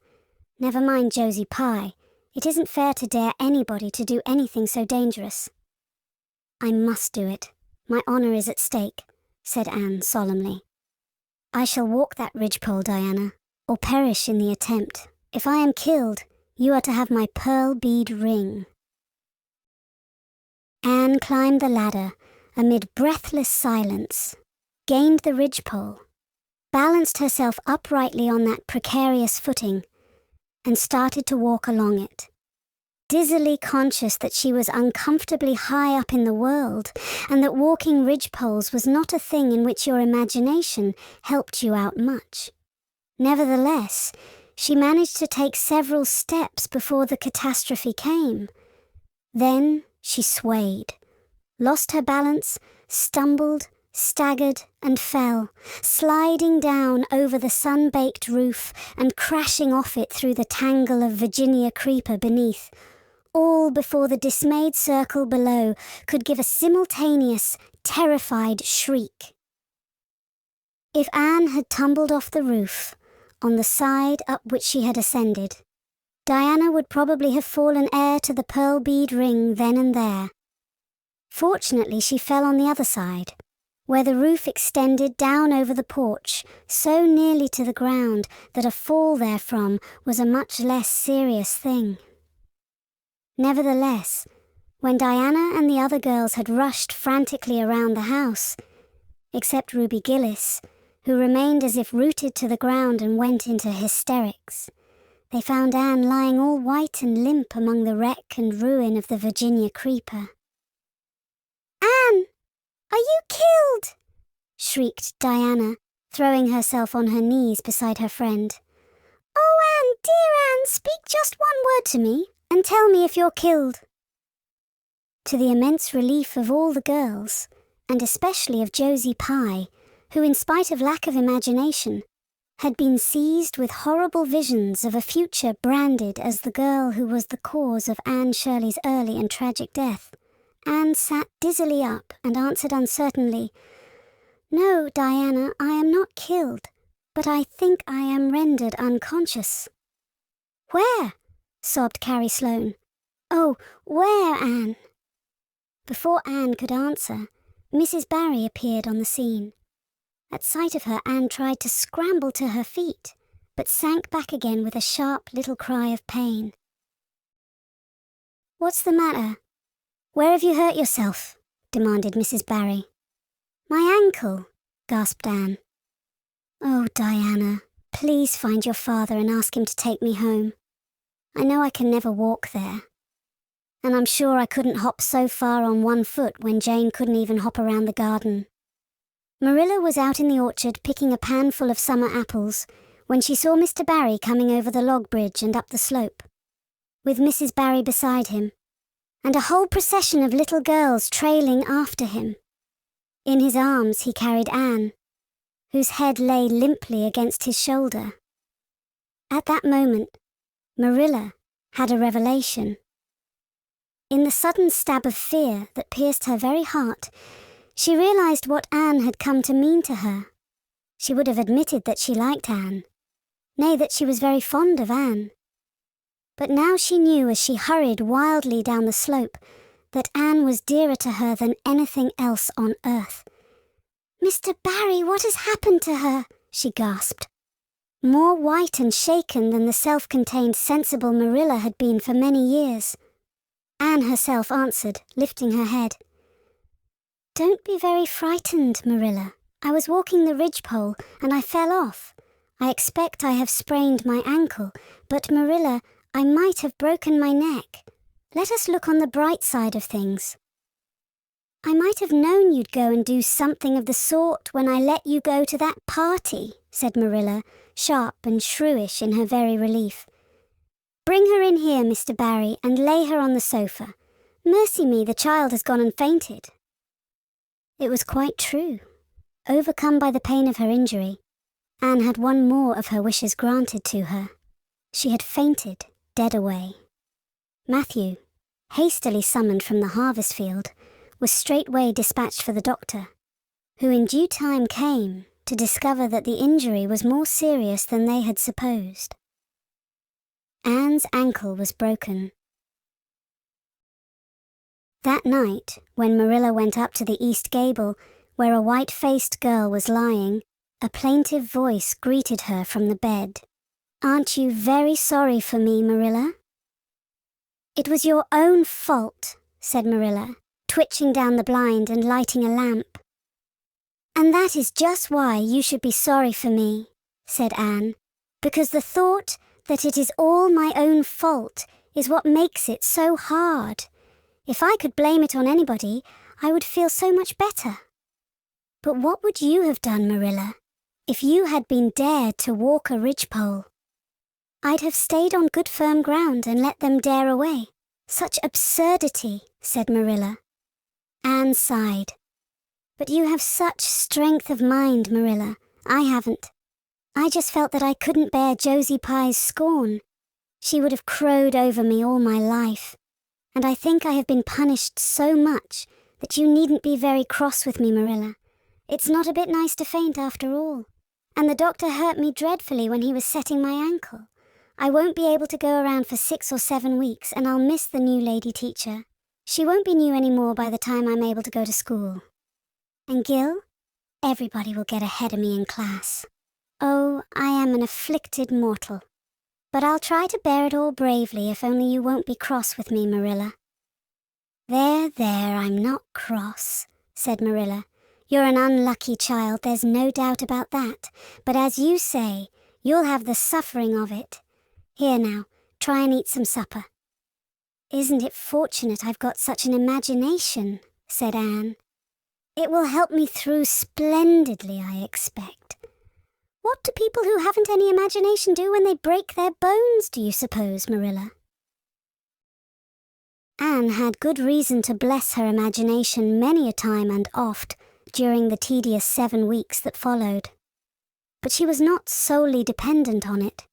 [SPEAKER 2] Never mind Josie Pye. It isn't fair to dare anybody to do anything so dangerous." "I must do it. My honor is at stake," said Anne solemnly. "I shall walk that ridgepole, Diana, or perish in the attempt. If I am killed, you are to have my pearl bead ring." Anne climbed the ladder amid breathless silence, gained the ridgepole, balanced herself uprightly on that precarious footing, and started to walk along it, dizzily conscious that she was uncomfortably high up in the world and that walking ridgepoles was not a thing in which your imagination helped you out much. Nevertheless, she managed to take several steps before the catastrophe came. Then she swayed, lost her balance, stumbled, staggered and fell, sliding down over the sun-baked roof and crashing off it through the tangle of Virginia creeper beneath, all before the dismayed circle below could give a simultaneous, terrified shriek. If Anne had tumbled off the roof, on the side up which she had ascended, Diana would probably have fallen heir to the pearl bead ring then and there. Fortunately, she fell on the other side, where the roof extended down over the porch so nearly to the ground that a fall therefrom was a much less serious thing. Nevertheless, when Diana and the other girls had rushed frantically around the house, except Ruby Gillis, who remained as if rooted to the ground and went into hysterics, they found Anne lying all white and limp among the wreck and ruin of the Virginia creeper. "Anne! Are you killed?" shrieked Diana, throwing herself on her knees beside her friend. "Oh, Anne, dear Anne, speak just one word to me, and tell me if you're killed." To the immense relief of all the girls, and especially of Josie Pye, who, in spite of lack of imagination, had been seized with horrible visions of a future branded as the girl who was the cause of Anne Shirley's early and tragic death, Anne sat dizzily up and answered uncertainly, "No, Diana, I am not killed, but I think I am rendered unconscious." "Where?" sobbed Carrie Sloane. "Oh, where, Anne?" Before Anne could answer, Mrs. Barry appeared on the scene. At sight of her, Anne tried to scramble to her feet, but sank back again with a sharp little cry of pain. "What's the matter? Where have you hurt yourself?" demanded Mrs. Barry. "My ankle," gasped Anne. "Oh, Diana, please find your father and ask him to take me home. I know I can never walk there. And I'm sure I couldn't hop so far on one foot when Jane couldn't even hop around the garden." Marilla was out in the orchard picking a pan full of summer apples when she saw Mr. Barry coming over the log bridge and up the slope, with Mrs. Barry beside him, and a whole procession of little girls trailing after him. In his arms he carried Anne, whose head lay limply against his shoulder. At that moment, Marilla had a revelation. In the sudden stab of fear that pierced her very heart, she realized what Anne had come to mean to her. She would have admitted that she liked Anne, nay, that she was very fond of Anne. But now she knew as she hurried wildly down the slope that Anne was dearer to her than anything else on earth. "Mr. Barry, what has happened to her?" she gasped, more white and shaken than the self-contained, sensible Marilla had been for many years. Anne herself answered, lifting her head. "Don't be very frightened, Marilla. I was walking the ridgepole and I fell off. I expect I have sprained my ankle, but Marilla, I might have broken my neck. Let us look on the bright side of things. I might have known you'd go and do something of the sort when I let you go to that party," said Marilla, sharp and shrewish in her very relief. "Bring her in here, Mr. Barry, and lay her on the sofa. Mercy me, the child has gone and fainted." It was quite true. Overcome by the pain of her injury, Anne had one more of her wishes granted to her. She had fainted, dead away. Matthew, hastily summoned from the harvest field, was straightway dispatched for the doctor, who in due time came to discover that the injury was more serious than they had supposed. Anne's ankle was broken. That night, when Marilla went up to the east gable, where a white-faced girl was lying, a plaintive voice greeted her from the bed. "Aren't you very sorry for me, Marilla?" "It was your own fault," said Marilla, twitching down the blind and lighting a lamp. "And that is just why you should be sorry for me," said Anne, "because the thought that it is all my own fault is what makes it so hard. If I could blame it on anybody, I would feel so much better. But what would you have done, Marilla, if you had been dared to walk a ridgepole?" "I'd have stayed on good firm ground and let them dare away. Such absurdity," said Marilla. Anne sighed. "But you have such strength of mind, Marilla. I haven't. I just felt that I couldn't bear Josie Pye's scorn. She would have crowed over me all my life. And I think I have been punished so much that you needn't be very cross with me, Marilla. It's not a bit nice to faint after all. And the doctor hurt me dreadfully when he was setting my ankle. I won't be able to go around for 6 or 7 weeks, and I'll miss the new lady teacher. She won't be new anymore by the time I'm able to go to school. And Gil? Everybody will get ahead of me in class. Oh, I am an afflicted mortal. But I'll try to bear it all bravely if only you won't be cross with me, Marilla." There, I'm not cross," said Marilla. "You're an unlucky child, there's no doubt about that. But as you say, you'll have the suffering of it. Here now, try and eat some supper." "Isn't it fortunate I've got such an imagination?" said Anne. "It will help me through splendidly, I expect. What do people who haven't any imagination do when they break their bones, do you suppose, Marilla?" Anne had good reason to bless her imagination many a time and oft during the tedious 7 weeks that followed. But she was not solely dependent on it.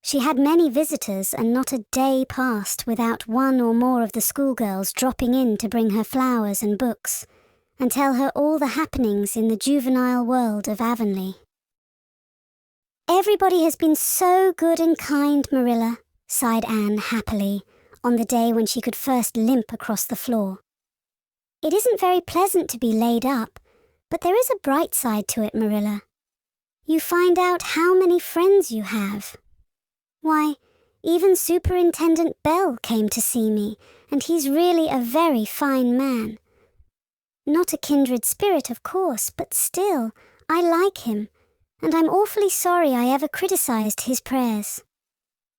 [SPEAKER 2] She had many visitors, and not a day passed without one or more of the schoolgirls dropping in to bring her flowers and books, and tell her all the happenings in the juvenile world of Avonlea. "Everybody has been so good and kind, Marilla," sighed Anne happily, on the day when she could first limp across the floor. "It isn't very pleasant to be laid up, but there is a bright side to it, Marilla. You find out how many friends you have. Why, even Superintendent Bell came to see me, and he's really a very fine man. Not a kindred spirit, of course, but still, I like him, and I'm awfully sorry I ever criticized his prayers.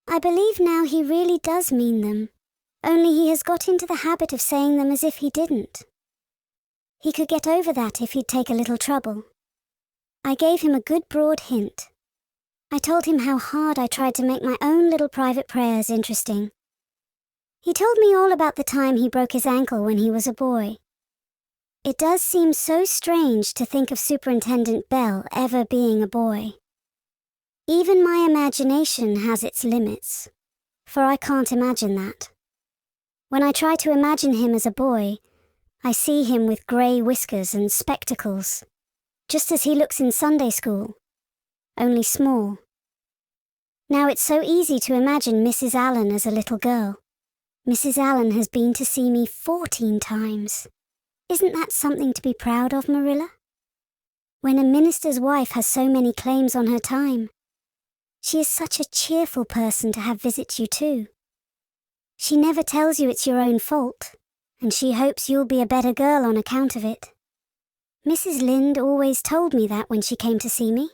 [SPEAKER 2] I believe now he really does mean them, only he has got into the habit of saying them as if he didn't. He could get over that if he'd take a little trouble. I gave him a good broad hint. I told him how hard I tried to make my own little private prayers interesting. He told me all about the time he broke his ankle when he was a boy. It does seem so strange to think of Superintendent Bell ever being a boy. Even my imagination has its limits, for I can't imagine that. When I try to imagine him as a boy, I see him with grey whiskers and spectacles. just as he looks in Sunday school, only small. Now it's so easy to imagine Mrs. Allen as a little girl. Mrs. Allen has been to see me 14 times. Isn't that something to be proud of, Marilla? When a minister's wife has so many claims on her time. She is such a cheerful person to have visit you too. She never tells you it's your own fault, and she hopes you'll be a better girl on account of it. Mrs. Lynde always told me that when she came to see me,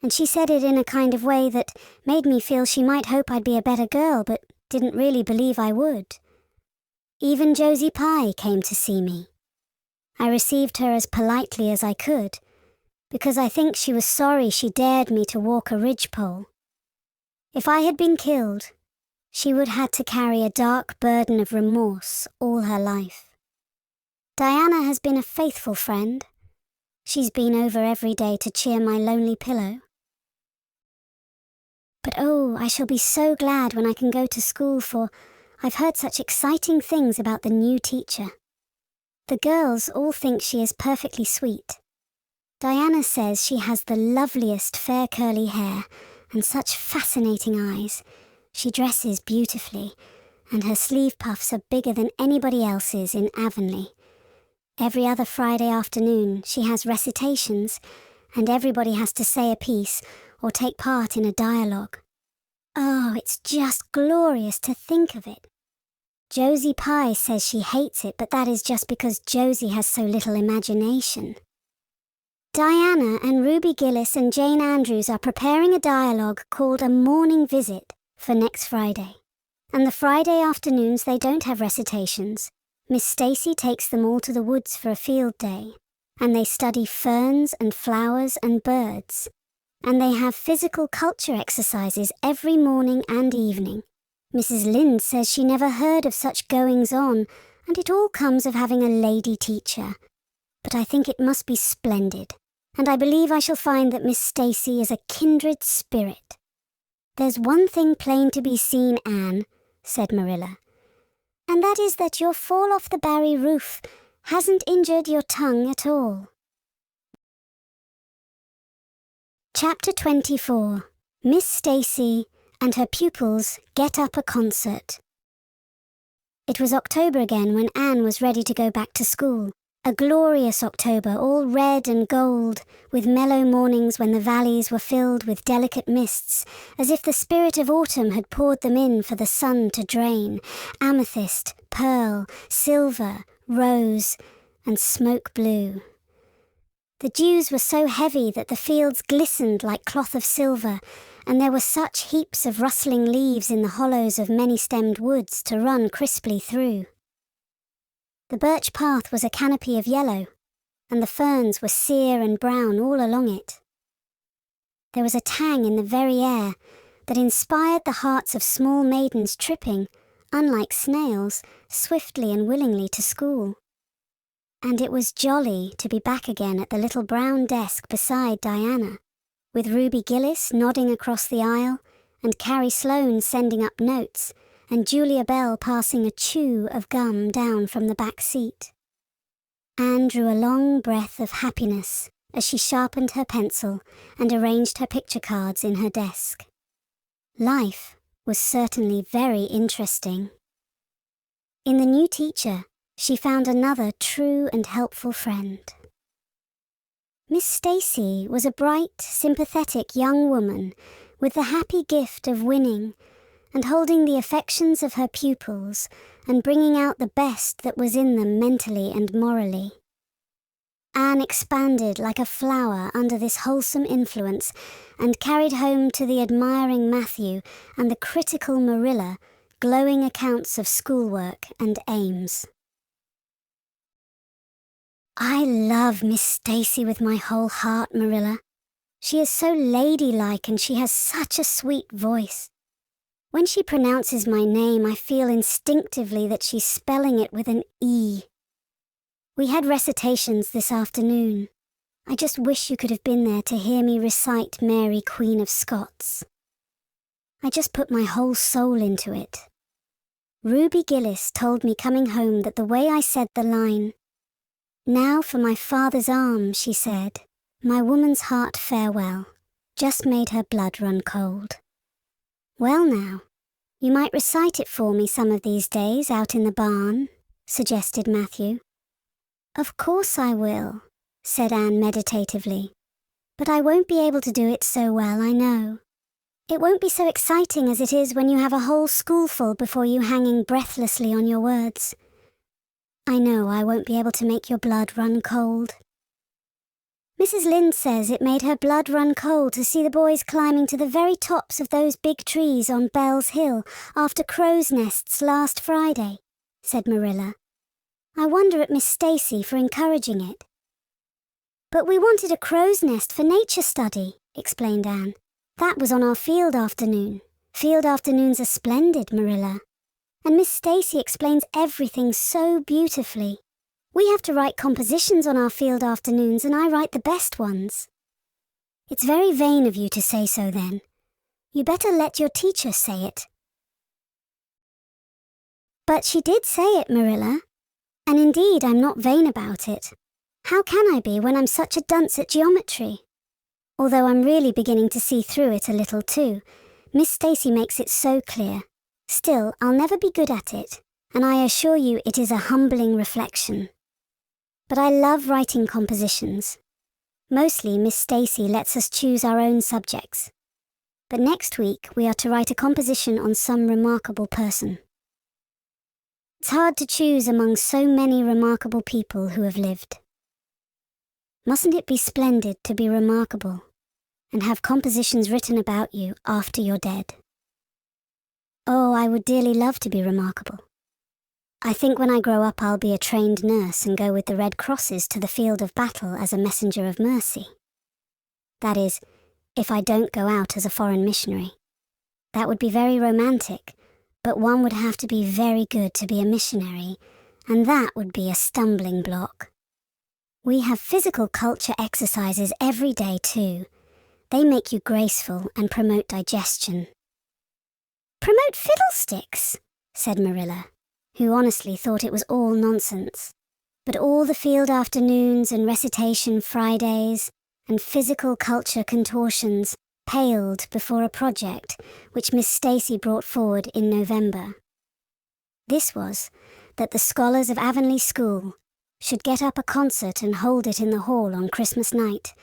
[SPEAKER 2] and she said it in a kind of way that made me feel she might hope I'd be a better girl, but didn't really believe I would. Even Josie Pye came to see me. I received her as politely as I could, because I think she was sorry she dared me to walk a ridgepole. If I had been killed, she would have had to carry a dark burden of remorse all her life. Diana has been a faithful friend. She's been over every day to cheer my lonely pillow. But oh, I shall be so glad when I can go to school, for I've heard such exciting things about the new teacher. The girls all think she is perfectly sweet. Diana says she has the loveliest fair curly hair and such fascinating eyes. She dresses beautifully, and her sleeve puffs are bigger than anybody else's in Avonlea. Every other Friday afternoon she has recitations, and everybody has to say a piece or take part in a dialogue. Oh, it's just glorious to think of it. Josie Pye says she hates it, but that is just because Josie has so little imagination. Diana and Ruby Gillis and Jane Andrews are preparing a dialogue called A Morning Visit for next Friday. And the Friday afternoons they don't have recitations. Miss Stacy takes them all to the woods for a field day, and they study ferns and flowers and birds. And they have physical culture exercises every morning and evening. Mrs. Lynde says she never heard of such goings-on, and it all comes of having a lady teacher. But I think it must be splendid, and I believe I shall find that Miss Stacy is a kindred spirit. There's one thing plain to be seen, Anne, said Marilla, and that is that your fall off the Barry roof hasn't injured your tongue at all. Chapter 24. Miss Stacy and her pupils get up a concert. It was October again when Anne was ready to go back to school. A glorious October, all red and gold, with mellow mornings when the valleys were filled with delicate mists, as if the spirit of autumn had poured them in for the sun to drain, amethyst, pearl, silver, rose, and smoke blue. The dews were so heavy that the fields glistened like cloth of silver, and there were such heaps of rustling leaves in the hollows of many-stemmed woods to run crisply through. The birch path was a canopy of yellow, and the ferns were sere and brown all along it. There was a tang in the very air that inspired the hearts of small maidens tripping, unlike snails, swiftly and willingly to school. And it was jolly to be back again at the little brown desk beside Diana, with Ruby Gillis nodding across the aisle, and Carrie Sloane sending up notes, and Julia Bell passing a chew of gum down from the back seat. Anne drew a long breath of happiness as she sharpened her pencil and arranged her picture cards in her desk. Life was certainly very interesting. In the new teacher, she found another true and helpful friend. Miss Stacy was a bright, sympathetic young woman with the happy gift of winning and holding the affections of her pupils and bringing out the best that was in them mentally and morally. Anne expanded like a flower under this wholesome influence and carried home to the admiring Matthew and the critical Marilla glowing accounts of schoolwork and aims. I love Miss Stacy with my whole heart, Marilla. She is so ladylike and she has such a sweet voice. When she pronounces my name, I feel instinctively that she's spelling it with an E. We had recitations this afternoon. I just wish you could have been there to hear me recite Mary, Queen of Scots. I just put my whole soul into it. Ruby Gillis told me coming home that the way I said the line, "Now for my father's arm," she said, My woman's heart farewell just made her blood run cold. Well now, you might recite it for me some of these days out in the barn, suggested Matthew. Of course I will, said Anne meditatively. But I won't be able to do it so well, I know. It won't be so exciting as it is when you have a whole schoolful before you hanging breathlessly on your words. I know I won't be able to make your blood run cold. Mrs. Lynde says it made her blood run cold to see the boys climbing to the very tops of those big trees on Bell's Hill after crow's nests last Friday, said Marilla. I wonder at Miss Stacy for encouraging it. But we wanted a crow's nest for nature study, explained Anne. That was on our field afternoon. Field afternoons are splendid, Marilla. And Miss Stacy explains everything so beautifully. We have to write compositions on our field afternoons, and I write the best ones. It's very vain of you to say so then. You better let your teacher say it. But she did say it, Marilla. And indeed, I'm not vain about it. How can I be when I'm such a dunce at geometry? Although I'm really beginning to see through it a little too. Miss Stacy makes it so clear. Still, I'll never be good at it, and I assure you it is a humbling reflection. But I love writing compositions. Mostly Miss Stacy lets us choose our own subjects. But next week we are to write a composition on some remarkable person. It's hard to choose among so many remarkable people who have lived. Mustn't it be splendid to be remarkable and have compositions written about you after you're dead? Oh, I would dearly love to be remarkable. I think when I grow up I'll be a trained nurse and go with the Red Crosses to the field of battle as a messenger of mercy. That is, if I don't go out as a foreign missionary. That would be very romantic, but one would have to be very good to be a missionary, and that would be a stumbling block. We have physical culture exercises every day too. They make you graceful and promote digestion. Promote fiddlesticks, said Marilla, who honestly thought it was all nonsense. But all the field afternoons and recitation Fridays and physical culture contortions paled before a project which Miss Stacy brought forward in November. This was that the scholars of Avonlea School should get up a concert and hold it in the hall on Christmas night,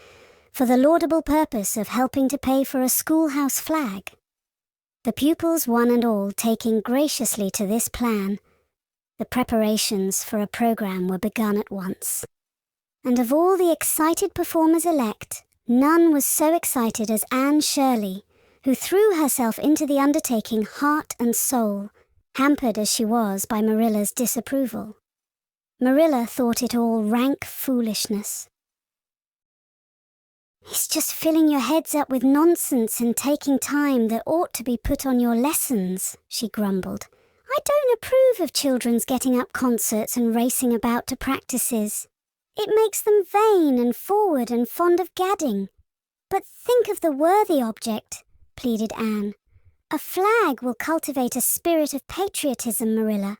[SPEAKER 2] for the laudable purpose of helping to pay for a schoolhouse flag. The pupils one and all taking graciously to this plan, the preparations for a program were begun at once. And of all the excited performers-elect, none was so excited as Anne Shirley, who threw herself into the undertaking heart and soul, hampered as she was by Marilla's disapproval. Marilla thought it all rank foolishness. It's just filling your heads up with nonsense and taking time that ought to be put on your lessons, she grumbled. I don't approve of children's getting up concerts and racing about to practices. It makes them vain and forward and fond of gadding. But think of the worthy object, pleaded Anne. A flag will cultivate a spirit of patriotism, Marilla.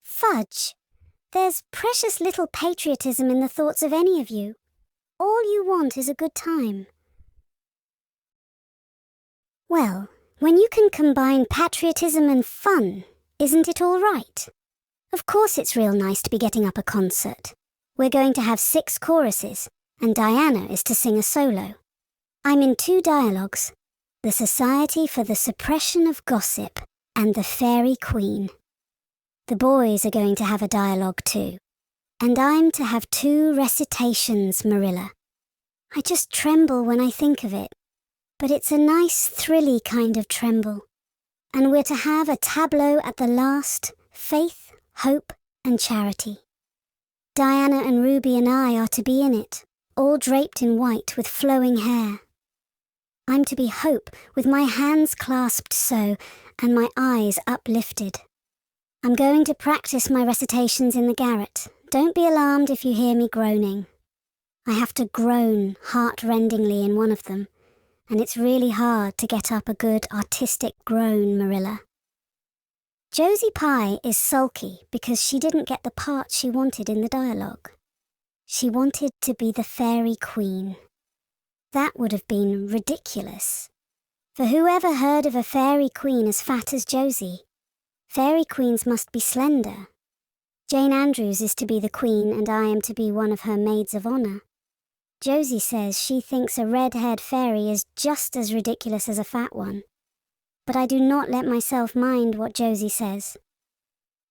[SPEAKER 2] Fudge! There's precious little patriotism in the thoughts of any of you. All you want is a good time. Well, when you can combine patriotism and fun, isn't it all right? Of course it's real nice to be getting up a concert. We're going to have 6 choruses, and Diana is to sing a solo. I'm in 2 dialogues, The Society for the Suppression of Gossip and The Fairy Queen. The boys are going to have a dialogue too. And I'm to have 2 recitations, Marilla. I just tremble when I think of it. But it's a nice, thrilly kind of tremble. And we're to have a tableau at the last, faith, hope, and charity. Diana and Ruby and I are to be in it, all draped in white with flowing hair. I'm to be Hope with my hands clasped so and my eyes uplifted. I'm going to practice my recitations in the garret. Don't be alarmed if you hear me groaning. I have to groan heart-rendingly in one of them, and it's really hard to get up a good artistic groan, Marilla. Josie Pye is sulky because she didn't get the part she wanted in the dialogue. She wanted to be the Fairy Queen. That would have been ridiculous. For who ever heard of a fairy queen as fat as Josie? Fairy queens must be slender. Jane Andrews is to be the queen and I am to be one of her maids of honor. Josie says she thinks a red-haired fairy is just as ridiculous as a fat one. But I do not let myself mind what Josie says.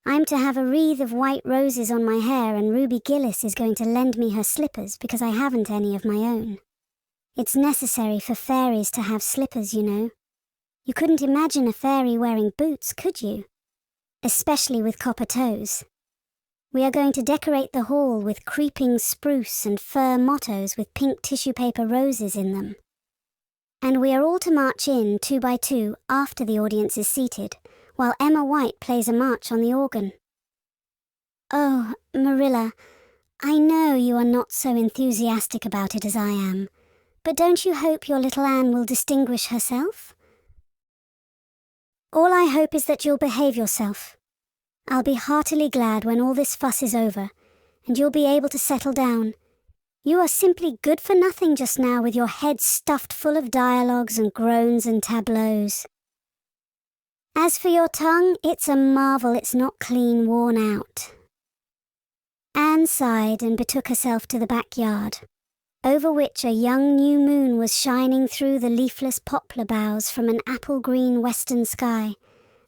[SPEAKER 2] I'm to have a wreath of white roses on my hair and Ruby Gillis is going to lend me her slippers because I haven't any of my own. It's necessary for fairies to have slippers, you know. You couldn't imagine a fairy wearing boots, could you? Especially with copper toes. We are going to decorate the hall with creeping spruce and fir mottos with pink tissue paper roses in them. And we are all to march in 2 by 2 after the audience is seated, while Emma White plays a march on the organ. Oh, Marilla, I know you are not so enthusiastic about it as I am, but don't you hope your little Anne will distinguish herself? All I hope is that you'll behave yourself. I'll be heartily glad when all this fuss is over, and you'll be able to settle down. You are simply good for nothing just now with your head stuffed full of dialogues and groans and tableaus. As for your tongue, it's a marvel it's not clean worn out. Anne sighed and betook herself to the backyard, over which a young new moon was shining through the leafless poplar boughs from an apple-green western sky,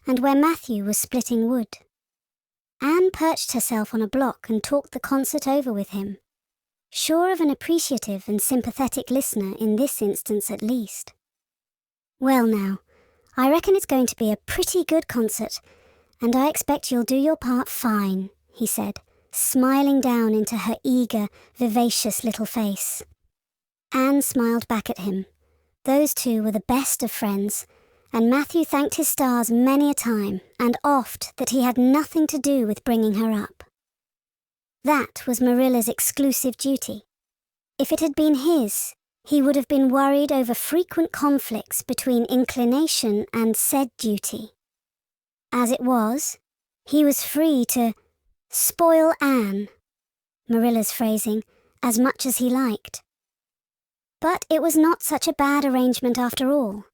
[SPEAKER 2] and where Matthew was splitting wood. Anne perched herself on a block and talked the concert over with him, sure of an appreciative and sympathetic listener in this instance at least. Well now, I reckon it's going to be a pretty good concert, and I expect you'll do your part fine, he said, smiling down into her eager, vivacious little face. Anne smiled back at him. Those two were the best of friends, and Matthew thanked his stars many a time, and oft, that he had nothing to do with bringing her up. That was Marilla's exclusive duty. If it had been his, he would have been worried over frequent conflicts between inclination and said duty. As it was, he was free to spoil Anne, Marilla's phrasing, as much as he liked. But it was not such a bad arrangement after all.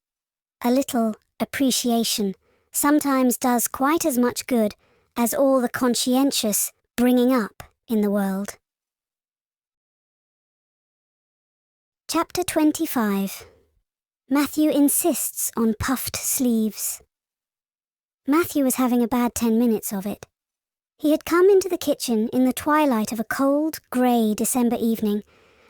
[SPEAKER 2] A little appreciation sometimes does quite as much good as all the conscientious bringing up in the world. Chapter 25. Matthew insists on puffed sleeves. Matthew was having a bad 10 minutes of it. He had come into the kitchen in the twilight of a cold, grey December evening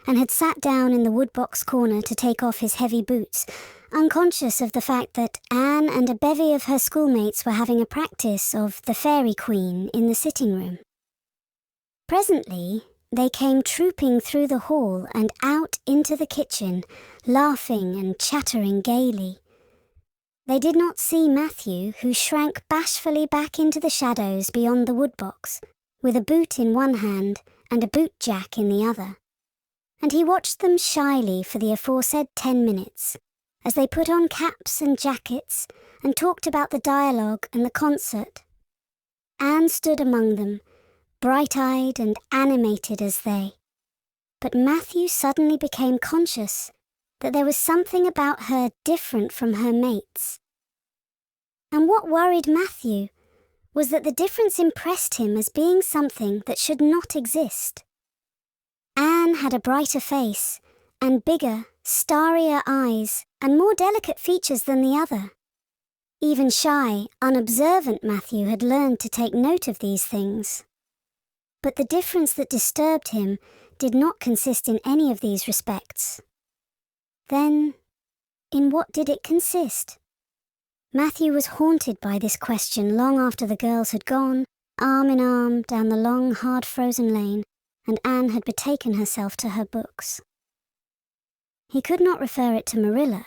[SPEAKER 2] and had sat down in the woodbox corner to take off his heavy boots, unconscious of the fact that Anne and a bevy of her schoolmates were having a practice of the Fairy Queen in the sitting room. Presently, they came trooping through the hall and out into the kitchen, laughing and chattering gaily. They did not see Matthew, who shrank bashfully back into the shadows beyond the woodbox, with a boot in one hand and a boot-jack in the other. And he watched them shyly for the aforesaid 10 minutes, as they put on caps and jackets and talked about the dialogue and the concert. Anne stood among them, bright-eyed and animated as they. But Matthew suddenly became conscious that there was something about her different from her mates. And what worried Matthew was that the difference impressed him as being something that should not exist. Anne had a brighter face, and bigger, starrier eyes, and more delicate features than the other. Even shy, unobservant Matthew had learned to take note of these things. But the difference that disturbed him did not consist in any of these respects. Then, in what did it consist? Matthew was haunted by this question long after the girls had gone, arm in arm, down the long, hard-frozen lane, and Anne had betaken herself to her books. He could not refer it to Marilla,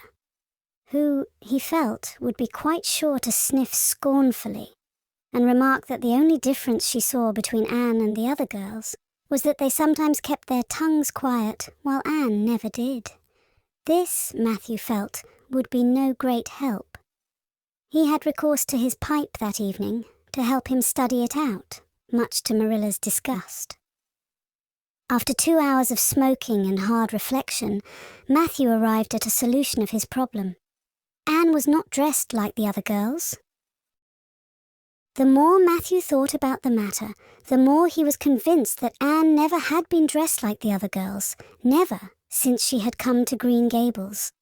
[SPEAKER 2] who, he felt, would be quite sure to sniff scornfully, and remark that the only difference she saw between Anne and the other girls was that they sometimes kept their tongues quiet, while Anne never did. This, Matthew felt, would be no great help. He had recourse to his pipe that evening to help him study it out, much to Marilla's disgust. After 2 hours of smoking and hard reflection, Matthew arrived at a solution of his problem. Anne was not dressed like the other girls. The more Matthew thought about the matter, the more he was convinced that Anne never had been dressed like the other girls, never since she had come to Green Gables.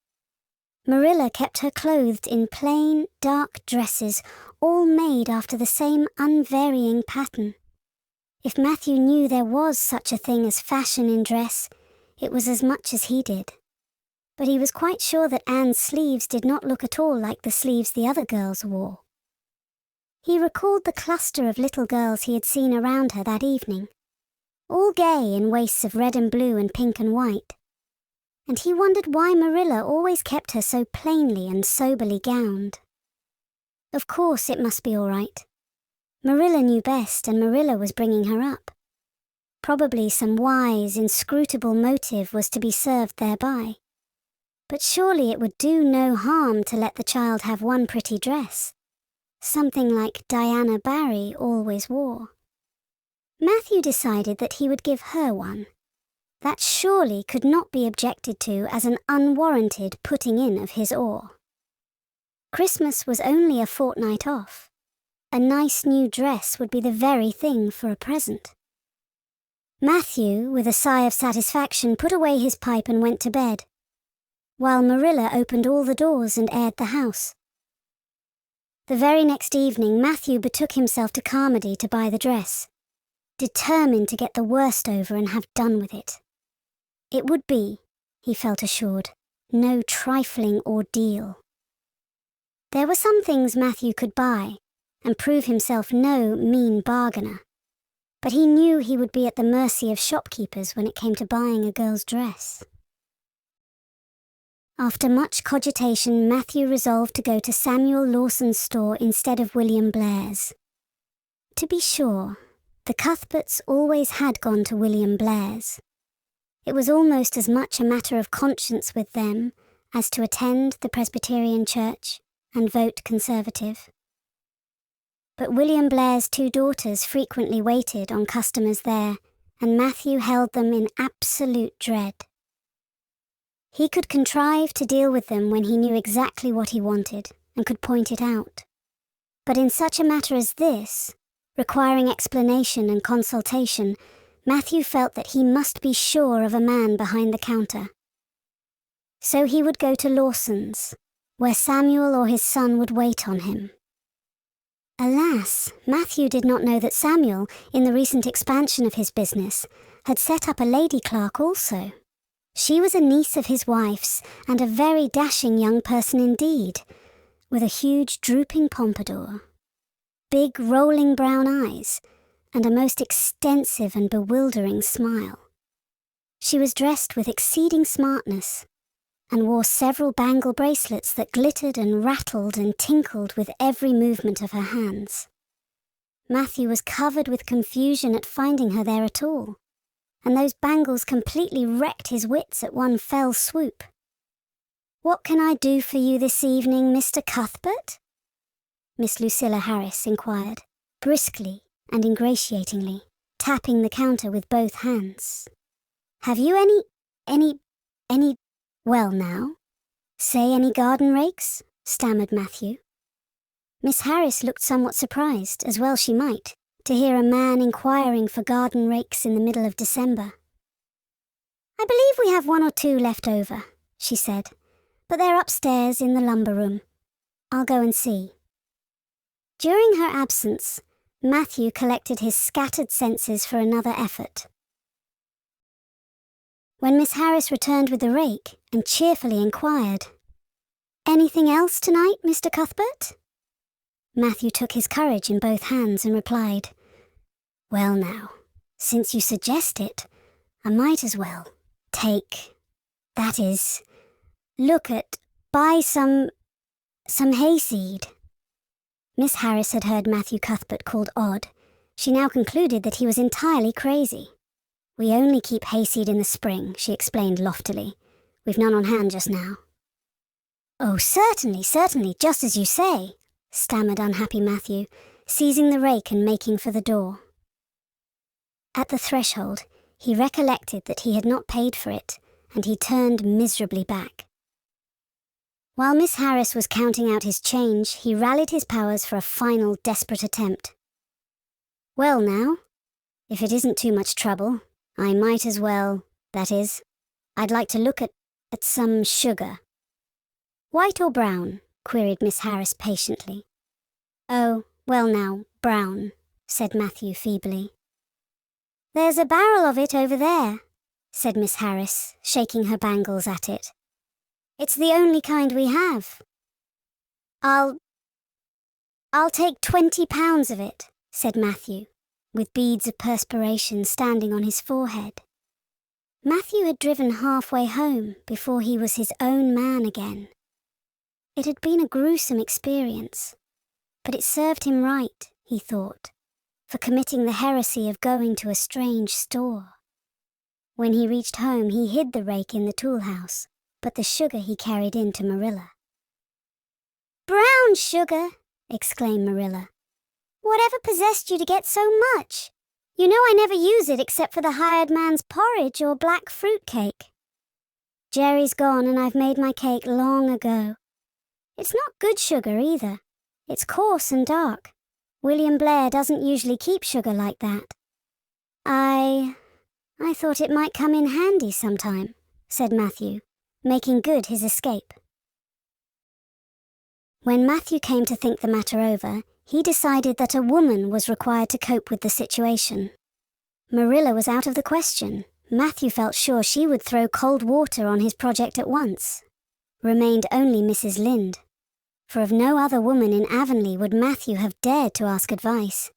[SPEAKER 2] Marilla kept her clothed in plain, dark dresses, all made after the same unvarying pattern. If Matthew knew there was such a thing as fashion in dress, it was as much as he did. But he was quite sure that Anne's sleeves did not look at all like the sleeves the other girls wore. He recalled the cluster of little girls he had seen around her that evening, all gay in waists of red and blue and pink and white. And he wondered why Marilla always kept her so plainly and soberly gowned. Of course it must be all right. Marilla knew best, and Marilla was bringing her up. Probably some wise, inscrutable motive was to be served thereby. But surely it would do no harm to let the child have one pretty dress, something like Diana Barry always wore. Matthew decided that he would give her one. That surely could not be objected to as an unwarranted putting in of his oar. Christmas was only a fortnight off. A nice new dress would be the very thing for a present. Matthew, with a sigh of satisfaction, put away his pipe and went to bed, while Marilla opened all the doors and aired the house. The very next evening, Matthew betook himself to Carmody to buy the dress, determined to get the worst over and have done with it. It would be, he felt assured, no trifling ordeal. There were some things Matthew could buy, and prove himself no mean bargainer, but he knew he would be at the mercy of shopkeepers when it came to buying a girl's dress. After much cogitation, Matthew resolved to go to Samuel Lawson's store instead of William Blair's. To be sure, the Cuthberts always had gone to William Blair's. It was almost as much a matter of conscience with them as to attend the Presbyterian church and vote Conservative. But William Blair's 2 daughters frequently waited on customers there, and Matthew held them in absolute dread. He could contrive to deal with them when he knew exactly what he wanted and could point it out. But in such a matter as this, requiring explanation and consultation, Matthew felt that he must be sure of a man behind the counter. So he would go to Lawson's, where Samuel or his son would wait on him. Alas, Matthew did not know that Samuel, in the recent expansion of his business, had set up a lady clerk also. She was a niece of his wife's, and a very dashing young person indeed, with a huge drooping pompadour, big rolling brown eyes, and a most extensive and bewildering smile. She was dressed with exceeding smartness, and wore several bangle bracelets that glittered and rattled and tinkled with every movement of her hands. Matthew was covered with confusion at finding her there at all, and those bangles completely wrecked his wits at one fell swoop. "What can I do for you this evening, Mr. Cuthbert?" Miss Lucilla Harris inquired, briskly and ingratiatingly, tapping the counter with both hands. "Have you any, well now, say any garden rakes?" stammered Matthew. Miss Harris looked somewhat surprised, as well she might, to hear a man inquiring for garden rakes in the middle of December. "I believe we have 1 or 2 left over," she said, "but they're upstairs in the lumber room. I'll go and see." During her absence, Matthew collected his scattered senses for another effort. When Miss Harris returned with the rake and cheerfully inquired, "Anything else tonight, Mr. Cuthbert?" Matthew took his courage in both hands and replied, "Well now, since you suggest it, I might as well buy some hayseed." Miss Harris had heard Matthew Cuthbert called odd. She now concluded that he was entirely crazy. "We only keep hayseed in the spring," she explained loftily. "We've none on hand just now." "Oh, certainly, just as you say," stammered unhappy Matthew, seizing the rake and making for the door. At the threshold, he recollected that he had not paid for it, and he turned miserably back. While Miss Harris was counting out his change, he rallied his powers for a final desperate attempt. "Well now, if it isn't too much trouble, I might as well, that is, I'd like to look at some sugar." "White or brown?" queried Miss Harris patiently. "Oh, well now, brown," said Matthew feebly. "There's a barrel of it over there," said Miss Harris, shaking her bangles at it. "It's the only kind we have." I'll take 20 pounds of it," said Matthew, with beads of perspiration standing on his forehead. Matthew had driven halfway home before he was his own man again. It had been a gruesome experience, but it served him right, he thought, for committing the heresy of going to a strange store. When he reached home, he hid the rake in the tool house, but the sugar he carried in to Marilla. "Brown sugar!" exclaimed Marilla. "Whatever possessed you to get so much? You know I never use it except for the hired man's porridge or black fruit cake." "Jerry's gone and I've made my cake long ago. It's not good sugar either. It's coarse and dark. William Blair doesn't usually keep sugar like that." I thought it might come in handy sometime," said Matthew, making good his escape. When Matthew came to think the matter over, he decided that a woman was required to cope with the situation. Marilla was out of the question. Matthew felt sure she would throw cold water on his project at once. Remained only Mrs. Lynde, for of no other woman in Avonlea would Matthew have dared to ask advice.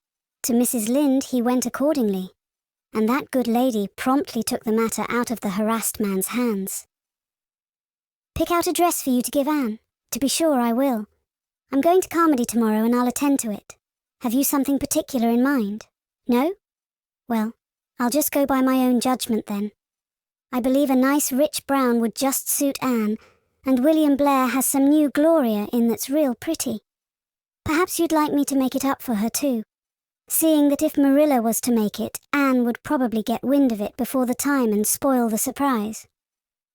[SPEAKER 2] To Mrs. Lynde he went accordingly, and that good lady promptly took the matter out of the harassed man's hands. "Pick out a dress for you to give Anne. To be sure I will. I'm going to Carmody tomorrow and I'll attend to it. Have you something particular in mind? No? Well, I'll just go by my own judgment then. I believe a nice rich brown would just suit Anne, and William Blair has some new Gloria in that's real pretty. Perhaps you'd like me to make it up for her too, seeing that if Marilla was to make it, Anne would probably get wind of it before the time and spoil the surprise."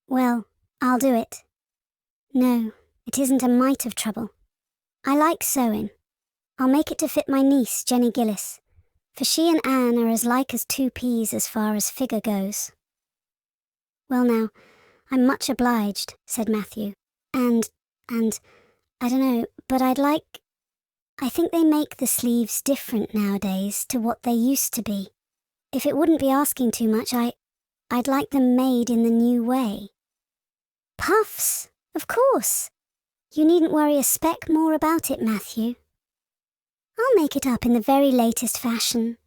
[SPEAKER 2] "Well, I'll do it. No, it isn't a mite of trouble. I like sewing. I'll make it to fit my niece, Jenny Gillis, for she and Anne are as like as two peas as far as figure goes." "Well now, I'm much obliged," said Matthew. And, I don't know, but I think they make the sleeves different nowadays to what they used to be. If it wouldn't be asking too much, I'd like them made in the new way." "Puffs, of course. You needn't worry a speck more about it, Matthew." "I'll make it up in the very latest fashion,"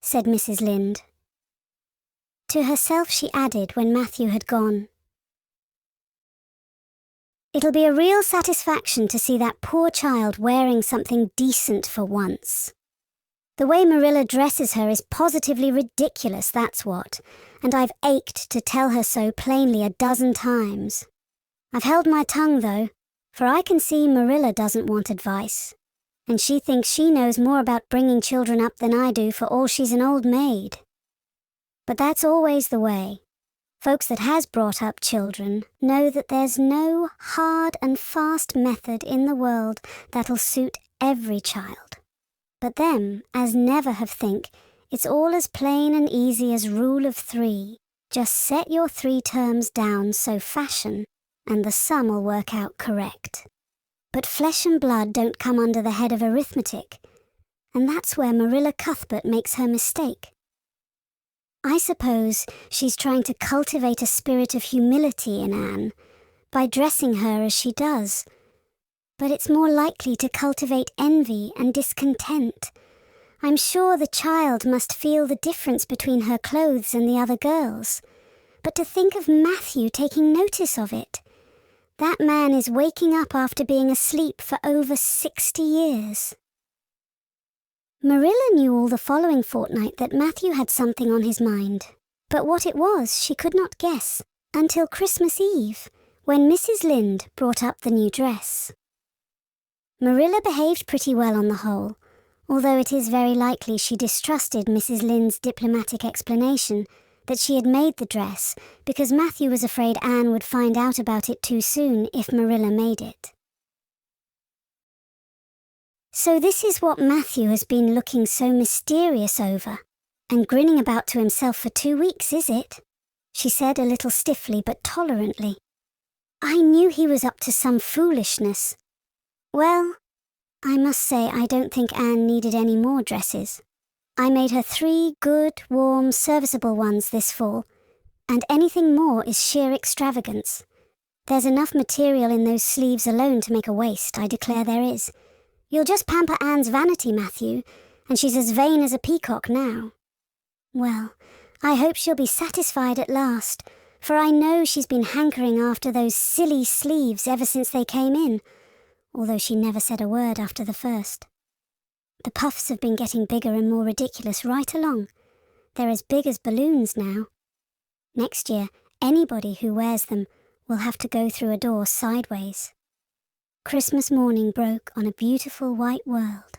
[SPEAKER 2] said Mrs. Lynde. To herself she added when Matthew had gone, "It'll be a real satisfaction to see that poor child wearing something decent for once. The way Marilla dresses her is positively ridiculous, that's what, and I've ached to tell her so plainly a dozen times. I've held my tongue, though, for I can see Marilla doesn't want advice, and she thinks she knows more about bringing children up than I do for all she's an old maid. But that's always the way. Folks that has brought up children know that there's no hard and fast method in the world that'll suit every child. But them as never have think it's all as plain and easy as rule of 3. Just set your 3 terms down so fashion, and the sum'll work out correct. But flesh and blood don't come under the head of arithmetic, and that's where Marilla Cuthbert makes her mistake. I suppose she's trying to cultivate a spirit of humility in Anne by dressing her as she does, but it's more likely to cultivate envy and discontent. I'm sure the child must feel the difference between her clothes and the other girls, but to think of Matthew taking notice of it. That man is waking up after being asleep for over 60 years. Marilla knew all the following fortnight that Matthew had something on his mind, but what it was she could not guess until Christmas Eve, when Mrs. Lynde brought up the new dress. Marilla behaved pretty well on the whole, although it is very likely she distrusted Mrs. Lynde's diplomatic explanation that she had made the dress because Matthew was afraid Anne would find out about it too soon if Marilla made it. "So this is what Matthew has been looking so mysterious over and grinning about to himself for 2 weeks, is it?" she said a little stiffly but tolerantly. "I knew he was up to some foolishness. Well, I must say I don't think Anne needed any more dresses. I made her 3 good, warm, serviceable ones this fall, and anything more is sheer extravagance. There's enough material in those sleeves alone to make a waist, I declare there is. You'll just pamper Anne's vanity, Matthew, and she's as vain as a peacock now. Well, I hope she'll be satisfied at last, for I know she's been hankering after those silly sleeves ever since they came in, although she never said a word after the first. The puffs have been getting bigger and more ridiculous right along. They're as big as balloons now. Next year, anybody who wears them will have to go through a door sideways." Christmas morning broke on a beautiful white world.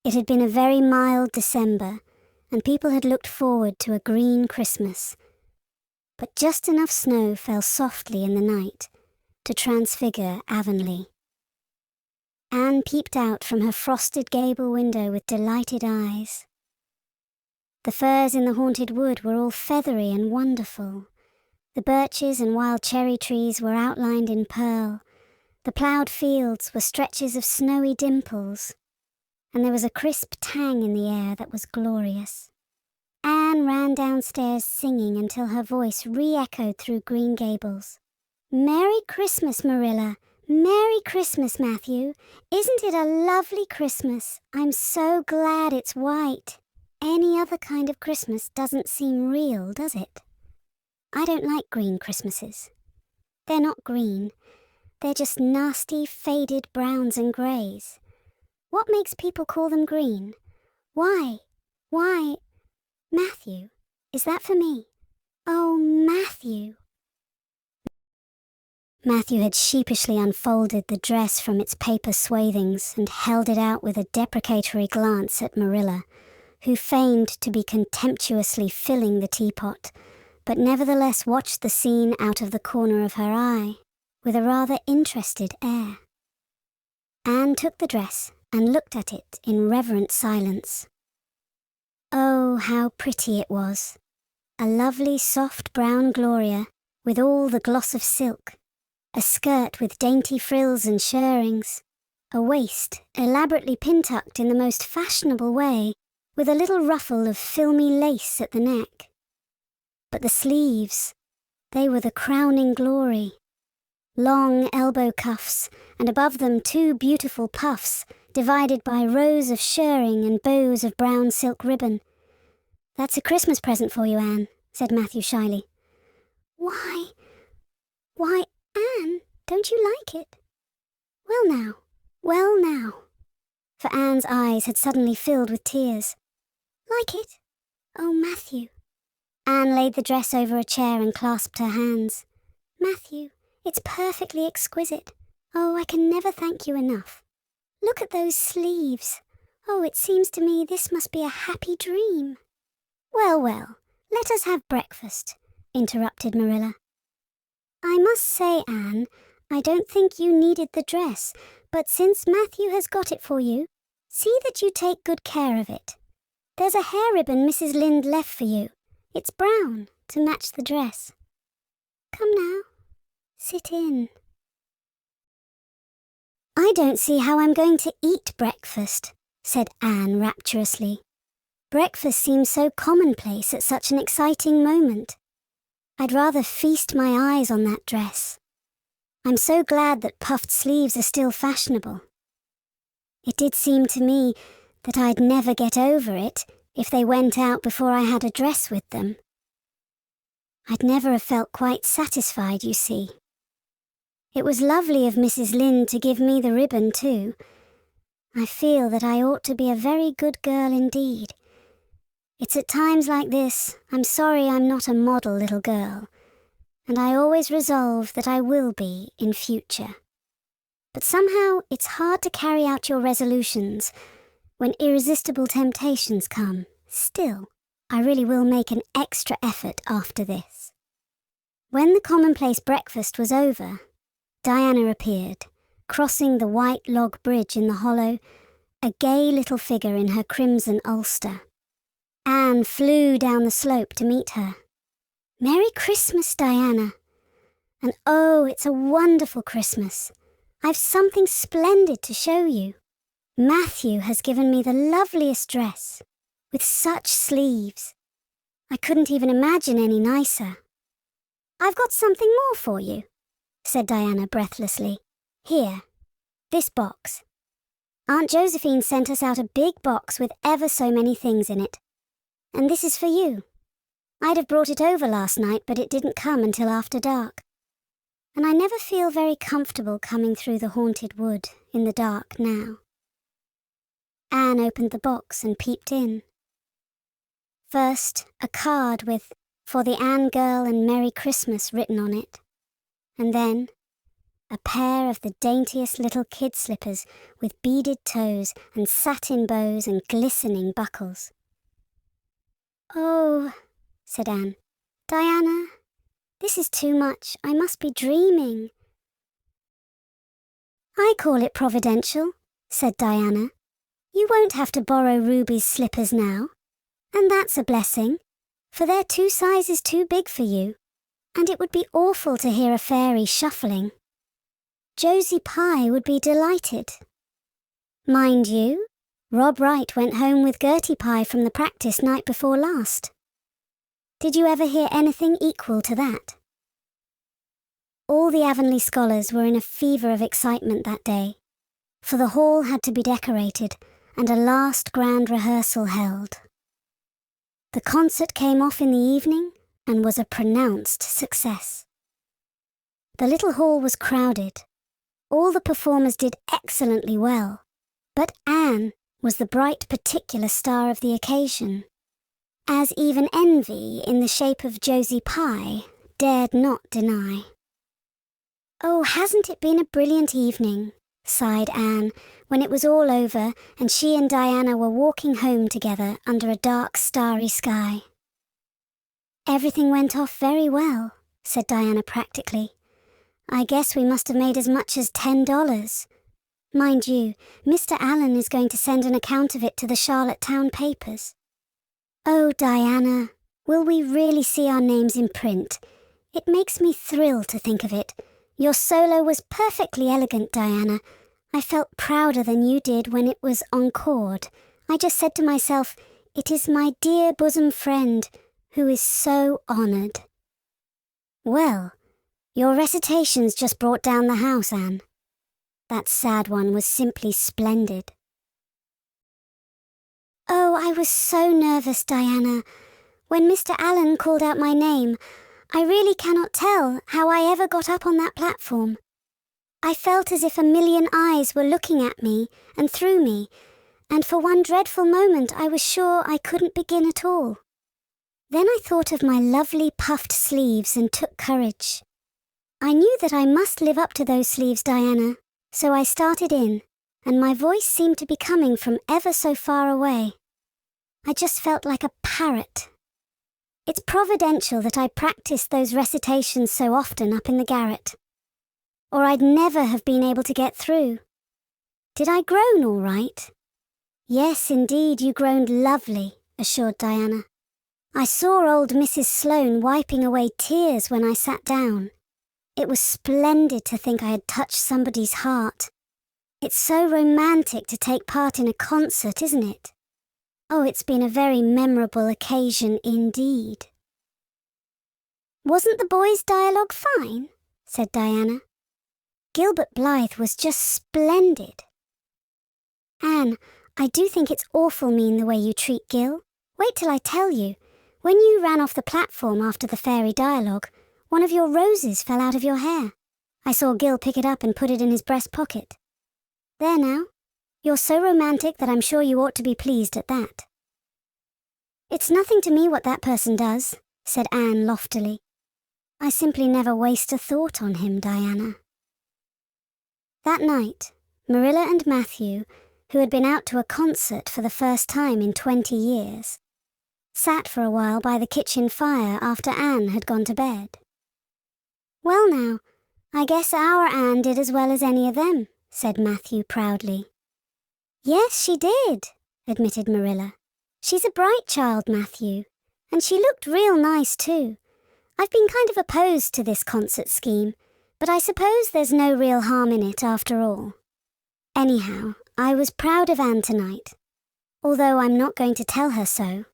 [SPEAKER 2] It had been a very mild December, and people had looked forward to a green Christmas. But just enough snow fell softly in the night to transfigure Avonlea. Anne peeped out from her frosted gable window with delighted eyes. The firs in the haunted wood were all feathery and wonderful. The birches and wild cherry trees were outlined in pearl. The ploughed fields were stretches of snowy dimples, and there was a crisp tang in the air that was glorious. Anne ran downstairs singing until her voice re-echoed through Green Gables. "Merry Christmas, Marilla! Merry Christmas, Matthew! Isn't it a lovely Christmas? I'm so glad it's white. Any other kind of Christmas doesn't seem real, does it? I don't like green Christmases. They're not green. They're just nasty, faded browns and greys. What makes people call them green? Why? Matthew, is that for me? Oh, Matthew!" Matthew had sheepishly unfolded the dress from its paper swathings and held it out with a deprecatory glance at Marilla, who feigned to be contemptuously filling the teapot, but nevertheless watched the scene out of the corner of her eye with a rather interested air. Anne took the dress and looked at it in reverent silence. Oh, how pretty it was! A lovely soft brown gloria with all the gloss of silk, a skirt with dainty frills and shirrings, a waist elaborately pin-tucked in the most fashionable way with a little ruffle of filmy lace at the neck. But the sleeves, they were the crowning glory. Long elbow cuffs, and above them 2 beautiful puffs, divided by rows of shirring and bows of brown silk ribbon. "That's a Christmas present for you, Anne," said Matthew shyly. Why, Anne, don't you like it?" Well now. For Anne's eyes had suddenly filled with tears. "Like it? Oh, Matthew." Anne laid the dress over a chair and clasped her hands. "Matthew, it's perfectly exquisite. Oh, I can never thank you enough. Look at those sleeves. Oh, it seems to me this must be a happy dream." Well, let us have breakfast," interrupted Marilla. "I must say, Anne, I don't think you needed the dress, but since Matthew has got it for you, see that you take good care of it. There's a hair ribbon Mrs. Lynde left for you. It's brown, to match the dress. Come now, sit in." "I don't see how I'm going to eat breakfast," said Anne rapturously. "Breakfast seems so commonplace at such an exciting moment. I'd rather feast my eyes on that dress. I'm so glad that puffed sleeves are still fashionable. It did seem to me that I'd never get over it if they went out before I had a dress with them. I'd never have felt quite satisfied, you see. It was lovely of Mrs. Lynde to give me the ribbon too. I feel that I ought to be a very good girl indeed. It's at times like this I'm sorry I'm not a model little girl, and I always resolve that I will be in future. But somehow it's hard to carry out your resolutions when irresistible temptations come, still. I really will make an extra effort after this. When the commonplace breakfast was over, Diana appeared, crossing the white log bridge in the hollow, a gay little figure in her crimson ulster. Anne flew down the slope to meet her. "Merry Christmas, Diana. And oh, it's a wonderful Christmas. I've something splendid to show you. Matthew has given me the loveliest dress, with such sleeves. I couldn't even imagine any nicer." "I've got something more for you," said Diana breathlessly. "Here, this box. Aunt Josephine sent us out a big box with ever so many things in it. And this is for you. I'd have brought it over last night, but it didn't come until after dark. And I never feel very comfortable coming through the haunted wood in the dark now." Anne opened the box and peeped in. First, a card with "For the Anne Girl and Merry Christmas" written on it. And then, a pair of the daintiest little kid slippers with beaded toes and satin bows and glistening buckles. "Oh," said Anne. "Diana, this is too much. I must be dreaming." "I call it providential," said Diana. "You won't have to borrow Ruby's slippers now. And that's a blessing, for they're 2 sizes too big for you, and it would be awful to hear a fairy shuffling. Josie Pye would be delighted. Mind you, Rob Wright went home with Gertie Pye from the practice night before last. Did you ever hear anything equal to that?" All the Avonlea scholars were in a fever of excitement that day, for the hall had to be decorated and a last grand rehearsal held. The concert came off in the evening and was a pronounced success. The little hall was crowded. All the performers did excellently well, but Anne was the bright particular star of the occasion, as even envy in the shape of Josie Pye dared not deny. "Oh, hasn't it been a brilliant evening?" sighed Anne, when it was all over and she and Diana were walking home together under a dark, starry sky. "Everything went off very well," said Diana practically. "I guess we must have made as much as $10. Mind you, Mr. Allen is going to send an account of it to the Charlotte Town papers." "Oh, Diana, will we really see our names in print? It makes me thrill to think of it. Your solo was perfectly elegant, Diana. I felt prouder than you did when it was encored. I just said to myself, it is my dear bosom friend who is so honoured." "Well, your recitations just brought down the house, Anne. That sad one was simply splendid." "Oh, I was so nervous, Diana. When Mr. Allen called out my name, I really cannot tell how I ever got up on that platform. I felt as if a million eyes were looking at me and through me, and for one dreadful moment I was sure I couldn't begin at all. Then I thought of my lovely puffed sleeves and took courage. I knew that I must live up to those sleeves, Diana, so I started in, and my voice seemed to be coming from ever so far away. I just felt like a parrot. It's providential that I practiced those recitations so often up in the garret, or I'd never have been able to get through. Did I groan all right?" "Yes, indeed, you groaned lovely," assured Diana. "I saw old Mrs. Sloane wiping away tears when I sat down. It was splendid to think I had touched somebody's heart. It's so romantic to take part in a concert, isn't it? Oh, it's been a very memorable occasion indeed." "Wasn't the boys' dialogue fine?" said Diana. "Gilbert Blythe was just splendid." "Anne, I do think it's awful mean the way you treat Gil. Wait till I tell you. When you ran off the platform after the fairy dialogue, one of your roses fell out of your hair. I saw Gil pick it up and put it in his breast pocket. There now. You're so romantic that I'm sure you ought to be pleased at that." "It's nothing to me what that person does," said Anne loftily. "I simply never waste a thought on him, Diana." That night, Marilla and Matthew, who had been out to a concert for the first time in 20 years, sat for a while by the kitchen fire after Anne had gone to bed. "Well now, I guess our Anne did as well as any of them," said Matthew proudly. "Yes, she did," admitted Marilla. "She's a bright child, Matthew, and she looked real nice too. I've been kind of opposed to this concert scheme, but I suppose there's no real harm in it after all. Anyhow, I was proud of Anne tonight, although I'm not going to tell her so."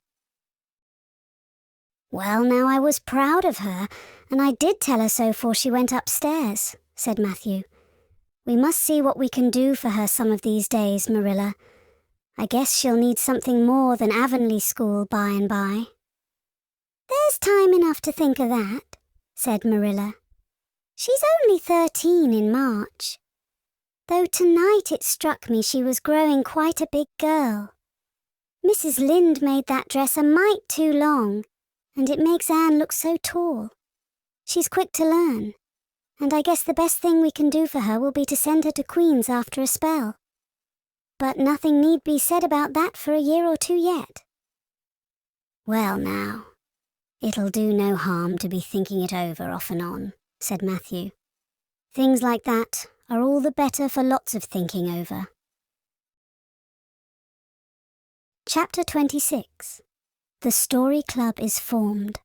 [SPEAKER 2] "Well, now, I was proud of her, and I did tell her so before she went upstairs," said Matthew. "We must see what we can do for her some of these days, Marilla. I guess she'll need something more than Avonlea School by and by." "There's time enough to think of that," said Marilla. "She's only 13 in March. Though tonight it struck me she was growing quite a big girl. Mrs. Lynde made that dress a mite too long, and it makes Anne look so tall. She's quick to learn, and I guess the best thing we can do for her will be to send her to Queen's after a spell. But nothing need be said about that for a year or two yet." "Well now, it'll do no harm to be thinking it over off and on," said Matthew. "Things like that are all the better for lots of thinking over." Chapter 26. The Story Club is Formed.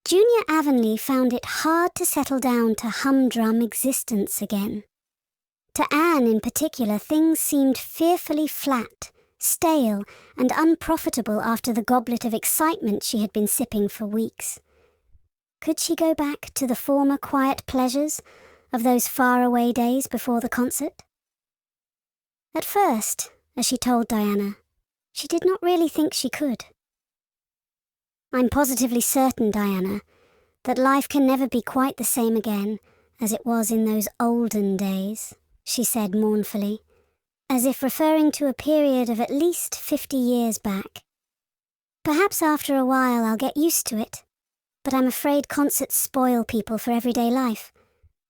[SPEAKER 2] Junior Avonlea found it hard to settle down to humdrum existence again. To Anne in particular, things seemed fearfully flat, stale, and unprofitable after the goblet of excitement she had been sipping for weeks. Could she go back to the former quiet pleasures of those faraway days before the concert? At first, as she told Diana, she did not really think she could. "I'm positively certain, Diana, that life can never be quite the same again as it was in those olden days," she said mournfully, as if referring to a period of at least 50 years back. "Perhaps after a while I'll get used to it, but I'm afraid concerts spoil people for everyday life.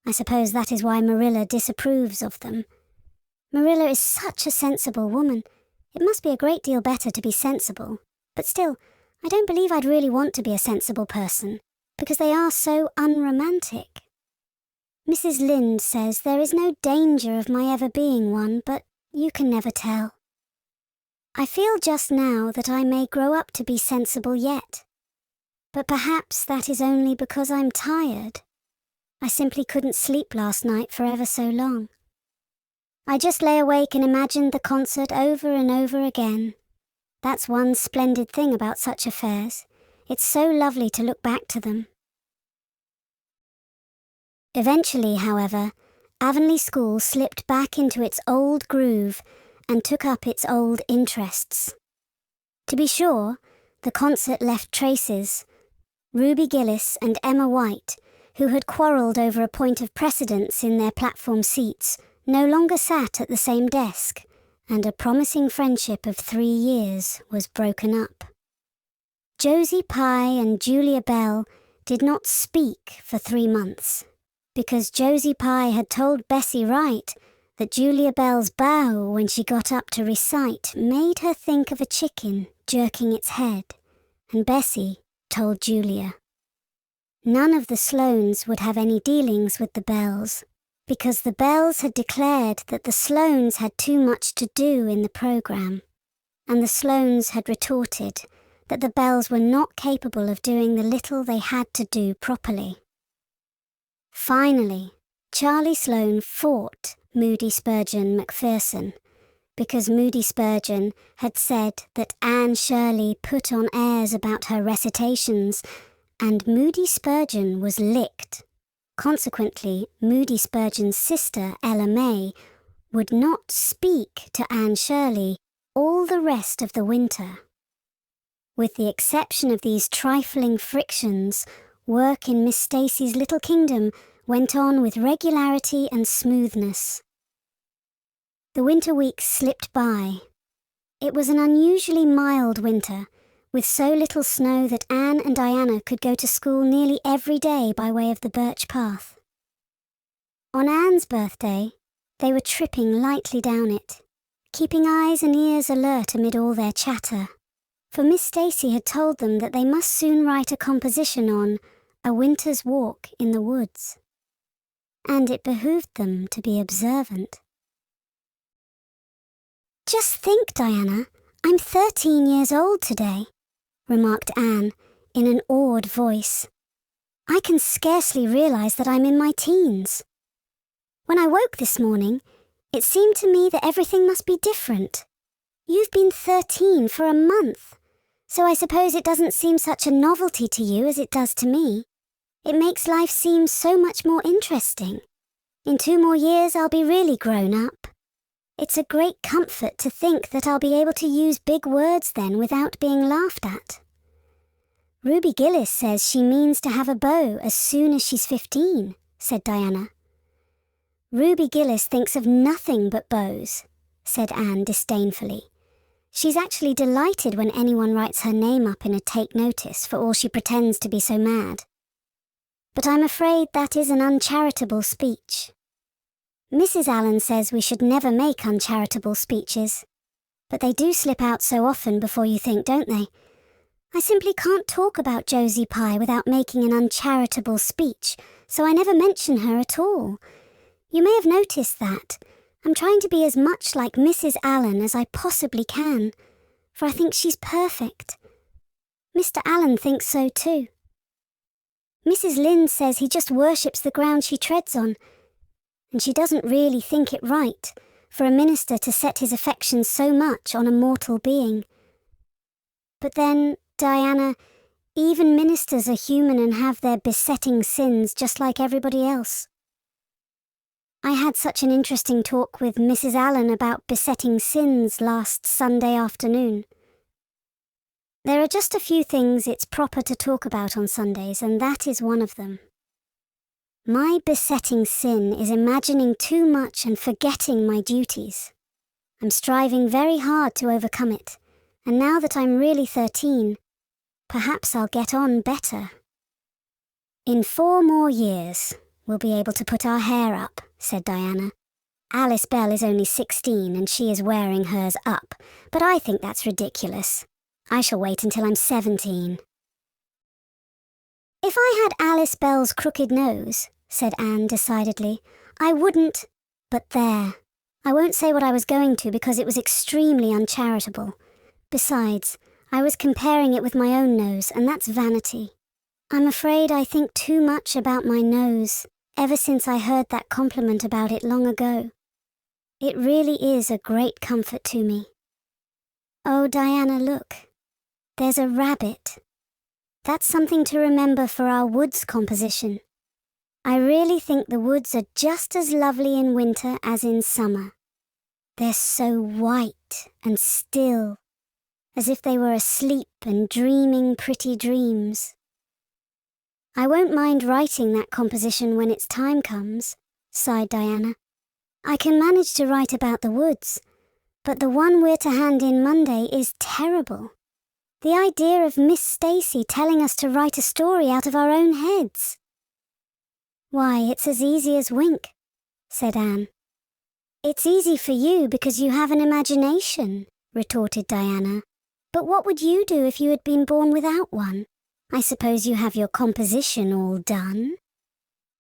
[SPEAKER 2] I suppose that is why Marilla disapproves of them. Marilla is such a sensible woman. It must be a great deal better to be sensible, but still, I don't believe I'd really want to be a sensible person, because they are so unromantic. Mrs. Lynde says there is no danger of my ever being one, but you can never tell. I feel just now that I may grow up to be sensible yet, but perhaps that is only because I'm tired. I simply couldn't sleep last night for ever so long. I just lay awake and imagined the concert over and over again. That's one splendid thing about such affairs. It's so lovely to look back to them." Eventually, however, Avonlea School slipped back into its old groove and took up its old interests. To be sure, the concert left traces. Ruby Gillis and Emma White, who had quarrelled over a point of precedence in their platform seats, no longer sat at the same desk, and a promising friendship of 3 years was broken up. Josie Pye and Julia Bell did not speak for 3 months, because Josie Pye had told Bessie Wright that Julia Bell's bow when she got up to recite made her think of a chicken jerking its head, and Bessie told Julia. None of the Sloanes would have any dealings with the Bells, because the Bells had declared that the Sloanes had too much to do in the programme, and the Sloanes had retorted that the Bells were not capable of doing the little they had to do properly. Finally, Charlie Sloane fought Moody Spurgeon Macpherson, because Moody Spurgeon had said that Anne Shirley put on airs about her recitations, and Moody Spurgeon was licked. Consequently, Moody Spurgeon's sister, Ella May, would not speak to Anne Shirley all the rest of the winter. With the exception of these trifling frictions, work in Miss Stacy's little kingdom went on with regularity and smoothness. The winter weeks slipped by. It was an unusually mild winter, with so little snow that Anne and Diana could go to school nearly every day by way of the birch path. On Anne's birthday, they were tripping lightly down it, keeping eyes and ears alert amid all their chatter. for Miss Stacy had told them that they must soon write a composition on A Winter's Walk in the Woods. And it behooved them to be observant. "Just think, Diana, I'm 13 years old today," remarked Anne in an awed voice. "I can scarcely realize that I'm in my teens. When I woke this morning, it seemed to me that everything must be different. You've been 13 for a month, so I suppose it doesn't seem such a novelty to you as it does to me. It makes life seem so much more interesting. In 2 more years, I'll be really grown up. It's a great comfort to think that I'll be able to use big words then without being laughed at. Ruby Gillis says she means to have a beau as soon as she's 15, said Diana. Ruby Gillis thinks of nothing but beaux, said Anne disdainfully. She's actually delighted when anyone writes her name up in a take notice for all she pretends to be so mad. But I'm afraid that is an uncharitable speech. Mrs. Allen says we should never make uncharitable speeches, but they do slip out so often before you think, don't they? I simply can't talk about Josie Pye without making an uncharitable speech, so I never mention her at all. You may have noticed that. I'm trying to be as much like Mrs. Allen as I possibly can, for I think she's perfect. Mr. Allen thinks so too. Mrs. Lynde says he just worships the ground she treads on, and she doesn't really think it right for a minister to set his affections so much on a mortal being. But then, Diana, even ministers are human and have their besetting sins just like everybody else. I had such an interesting talk with Mrs. Allen about besetting sins last Sunday afternoon. There are just a few things it's proper to talk about on Sundays, and that is one of them. My besetting sin is imagining too much and forgetting my duties. I'm striving very hard to overcome it, and now that I'm really 13, perhaps I'll get on better. In 4 more years, we'll be able to put our hair up, said Diana. Alice Bell is only 16 and she is wearing hers up, but I think that's ridiculous. I shall wait until I'm 17. If I had Alice Bell's crooked nose, said Anne decidedly, I wouldn't... But there. I won't say what I was going to because it was extremely uncharitable. Besides, I was comparing it with my own nose, and that's vanity. I'm afraid I think too much about my nose, ever since I heard that compliment about it long ago. It really is a great comfort to me. Oh, Diana, look. There's a rabbit. That's something to remember for our woods composition. I really think the woods are just as lovely in winter as in summer. They're so white and still, as if they were asleep and dreaming pretty dreams. I won't mind writing that composition when its time comes, sighed Diana. I can manage to write about the woods, but the one we're to hand in Monday is terrible. The idea of Miss Stacy telling us to write a story out of our own heads. Why, it's as easy as wink, said Anne. It's easy for you because you have an imagination, retorted Diana. But what would you do if you had been born without one? I suppose you have your composition all done?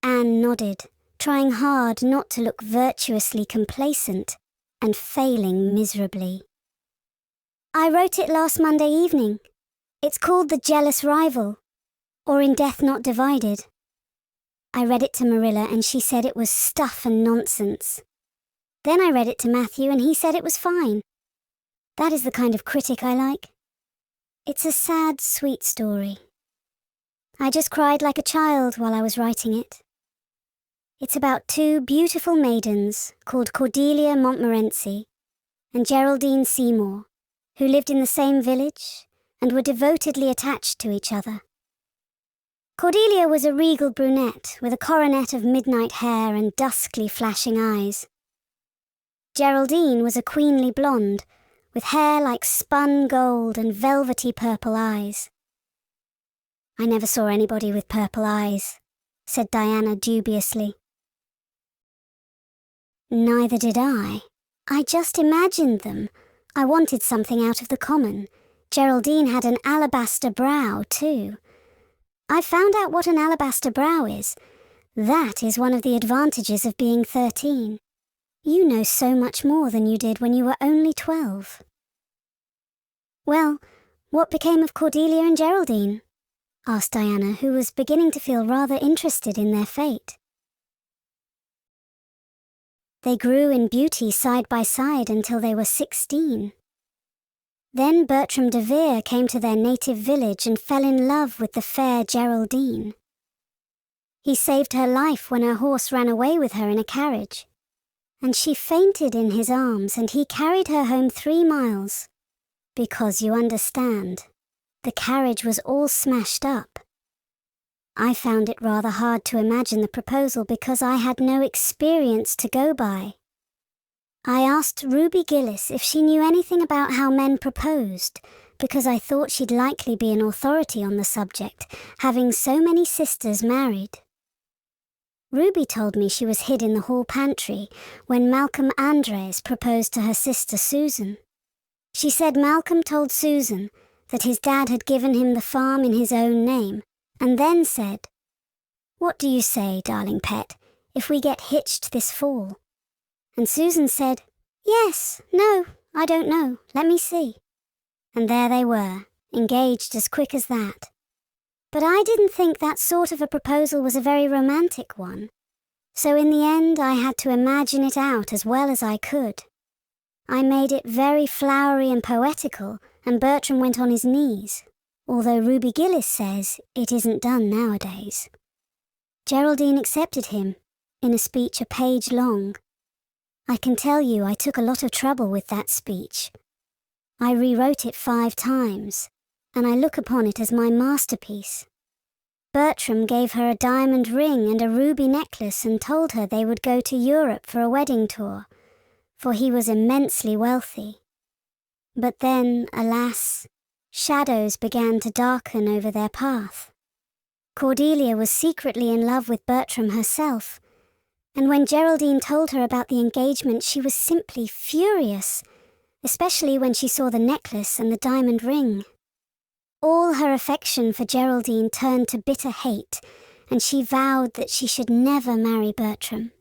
[SPEAKER 2] Anne nodded, trying hard not to look virtuously complacent, and failing miserably. I wrote it last Monday evening. It's called The Jealous Rival, or In Death Not Divided. I read it to Marilla and she said it was stuff and nonsense. Then I read it to Matthew and he said it was fine. That is the kind of critic I like. It's a sad, sweet story. I just cried like a child while I was writing it. It's about 2 beautiful maidens called Cordelia Montmorency and Geraldine Seymour, who lived in the same village and were devotedly attached to each other. Cordelia was a regal brunette with a coronet of midnight hair and duskly flashing eyes. Geraldine was a queenly blonde with hair like spun gold and velvety purple eyes. I never saw anybody with purple eyes, said Diana dubiously. Neither did I. I just imagined them. I wanted something out of the common. Geraldine had an alabaster brow, too. I found out what an alabaster brow is. That is one of the advantages of being 13. You know so much more than you did when you were only 12. Well, what became of Cordelia and Geraldine? Asked Diana, who was beginning to feel rather interested in their fate. They grew in beauty side by side until they were 16. Then Bertram de Vere came to their native village and fell in love with the fair Geraldine. He saved her life when her horse ran away with her in a carriage, and she fainted in his arms, and he carried her home 3 miles, because, you understand, the carriage was all smashed up. I found it rather hard to imagine the proposal because I had no experience to go by. I asked Ruby Gillis if she knew anything about how men proposed, because I thought she'd likely be an authority on the subject, having so many sisters married. Ruby told me she was hid in the hall pantry when Malcolm Andres proposed to her sister Susan. She said Malcolm told Susan that his dad had given him the farm in his own name, and then said, "What do you say, darling pet, if we get hitched this fall?" And Susan said, "Yes, no, I don't know, let me see." And there they were, engaged as quick as that. But I didn't think that sort of a proposal was a very romantic one, so in the end I had to imagine it out as well as I could. I made it very flowery and poetical, and Bertram went on his knees, although Ruby Gillis says it isn't done nowadays. Geraldine accepted him, in a speech a page long. I can tell you I took a lot of trouble with that speech. I rewrote it 5 times, and I look upon it as my masterpiece. Bertram gave her a diamond ring and a ruby necklace and told her they would go to Europe for a wedding tour, for he was immensely wealthy. But then, alas, shadows began to darken over their path. Cordelia was secretly in love with Bertram herself, and when Geraldine told her about the engagement she was simply furious, especially when she saw the necklace and the diamond ring. All her affection for Geraldine turned to bitter hate, and she vowed that she should never marry Bertram.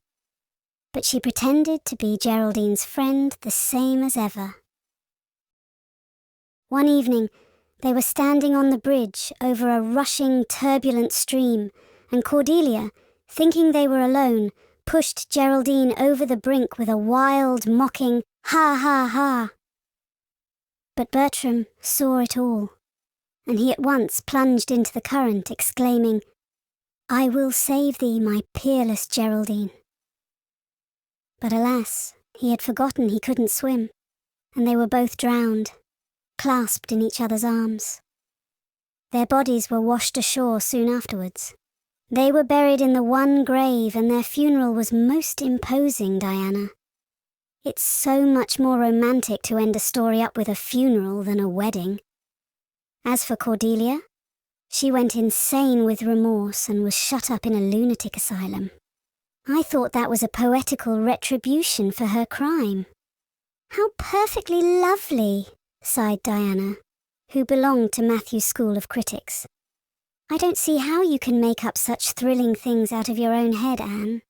[SPEAKER 2] But she pretended to be Geraldine's friend the same as ever. One evening, they were standing on the bridge over a rushing, turbulent stream, and Cordelia, thinking they were alone, pushed Geraldine over the brink with a wild, mocking, "Ha, ha, ha!" But Bertram saw it all, and he at once plunged into the current, exclaiming, "I will save thee, my peerless Geraldine." But alas, he had forgotten he couldn't swim, and they were both drowned, clasped in each other's arms. Their bodies were washed ashore soon afterwards. They were buried in the one grave, and their funeral was most imposing, Diana. It's so much more romantic to end a story up with a funeral than a wedding. As for Cordelia, she went insane with remorse and was shut up in a lunatic asylum. I thought that was a poetical retribution for her crime. "How perfectly lovely," sighed Diana, who belonged to Matthew's school of critics. "I don't see how you can make up such thrilling things out of your own head, Anne.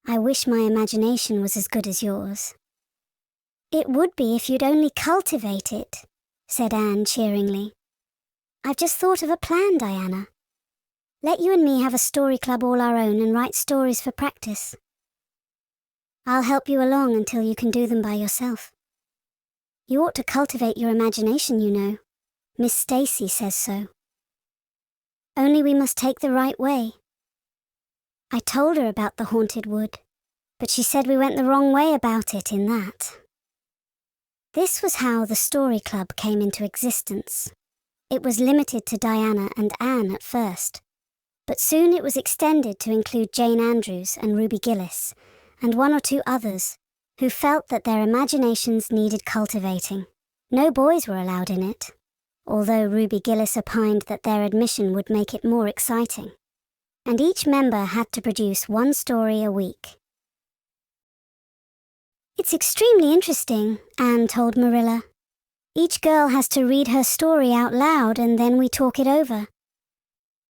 [SPEAKER 2] I wish my imagination was as good as yours." "It would be if you'd only cultivate it," said Anne cheeringly. "I've just thought of a plan, Diana. Let you and me have a story club all our own and write stories for practice. I'll help you along until you can do them by yourself. You ought to cultivate your imagination, you know. Miss Stacy says so. Only we must take the right way. I told her about the haunted wood, but she said we went the wrong way about it in that." This was how the Story Club came into existence. It was limited to Diana and Anne at first, but soon it was extended to include Jane Andrews and Ruby Gillis, and 1 or 2 others, who felt that their imaginations needed cultivating. No boys were allowed in it, although Ruby Gillis opined that their admission would make it more exciting. And each member had to produce 1 story a week. "It's extremely interesting," Anne told Marilla. Each girl has to read her story out loud and then we talk it over.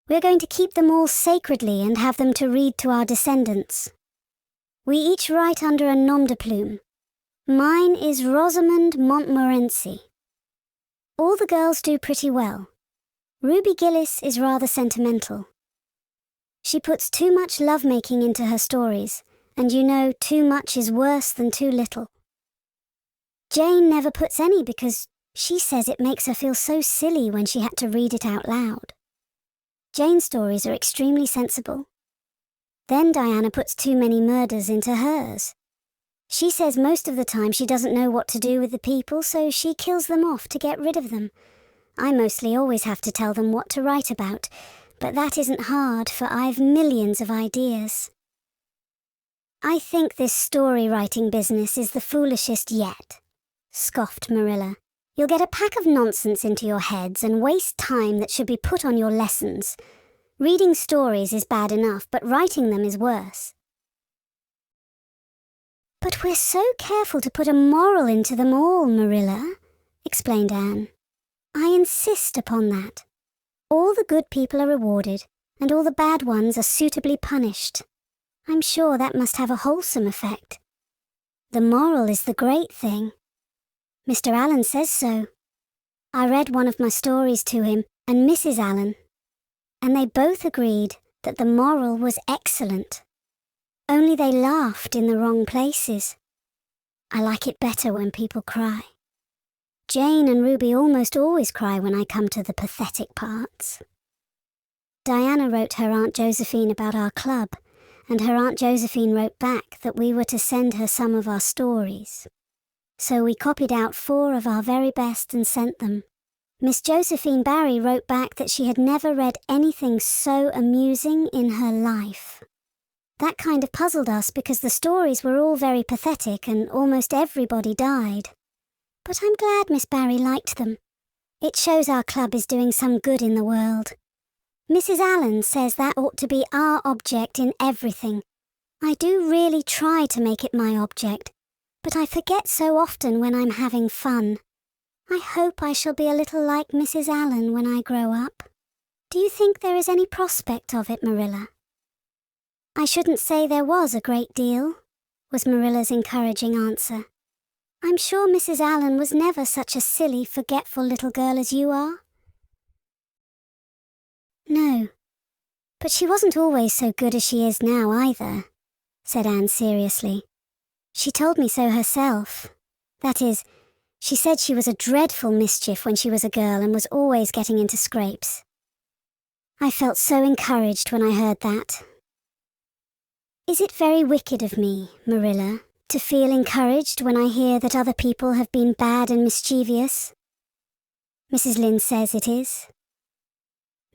[SPEAKER 2] We're going to keep them all sacredly and have them to read to our descendants. We each write under a nom de plume. Mine is Rosamond Montmorency. All the girls do pretty well. Ruby Gillis is rather sentimental. She puts too much lovemaking into her stories, and you know too much is worse than too little. Jane never puts any because she says it makes her feel so silly when she had to read it out loud. Jane's stories are extremely sensible. Then Diana puts too many murders into hers. She says most of the time she doesn't know what to do with the people, so she kills them off to get rid of them. I mostly always have to tell them what to write about, but that isn't hard, for I've millions of ideas. I think this story-writing business is the foolishest yet, scoffed Marilla. You'll get a pack of nonsense into your heads and waste time that should be put on your lessons. Reading stories is bad enough, but writing them is worse. But we're so careful to put a moral into them all, Marilla, explained Anne. I insist upon that. All the good people are rewarded, and all the bad ones are suitably punished. I'm sure that must have a wholesome effect. The moral is the great thing. Mr. Allen says so. I read one of my stories to him and Mrs. Allen, and they both agreed that the moral was excellent. Only they laughed in the wrong places. I like it better when people cry. Jane and Ruby almost always cry when I come to the pathetic parts. Diana wrote her Aunt Josephine about our club, and her Aunt Josephine wrote back that we were to send her some of our stories. So we copied out 4 of our very best and sent them. Miss Josephine Barry wrote back that she had never read anything so amusing in her life. That kind of puzzled us because the stories were all very pathetic and almost everybody died. But I'm glad Miss Barry liked them. It shows our club is doing some good in the world. Mrs. Allen says that ought to be our object in everything. I do really try to make it my object, but I forget so often when I'm having fun. I hope I shall be a little like Mrs. Allen when I grow up. Do you think there is any prospect of it, Marilla? I shouldn't say there was a great deal, was Marilla's encouraging answer. I'm sure Mrs. Allen was never such a silly, forgetful little girl as you are. No, but she wasn't always so good as she is now either, said Anne seriously. She told me so herself. That is, she said she was a dreadful mischief when she was a girl and was always getting into scrapes. I felt so encouraged when I heard that. Is it very wicked of me, Marilla, to feel encouraged when I hear that other people have been bad and mischievous? Mrs. Lynde says it is.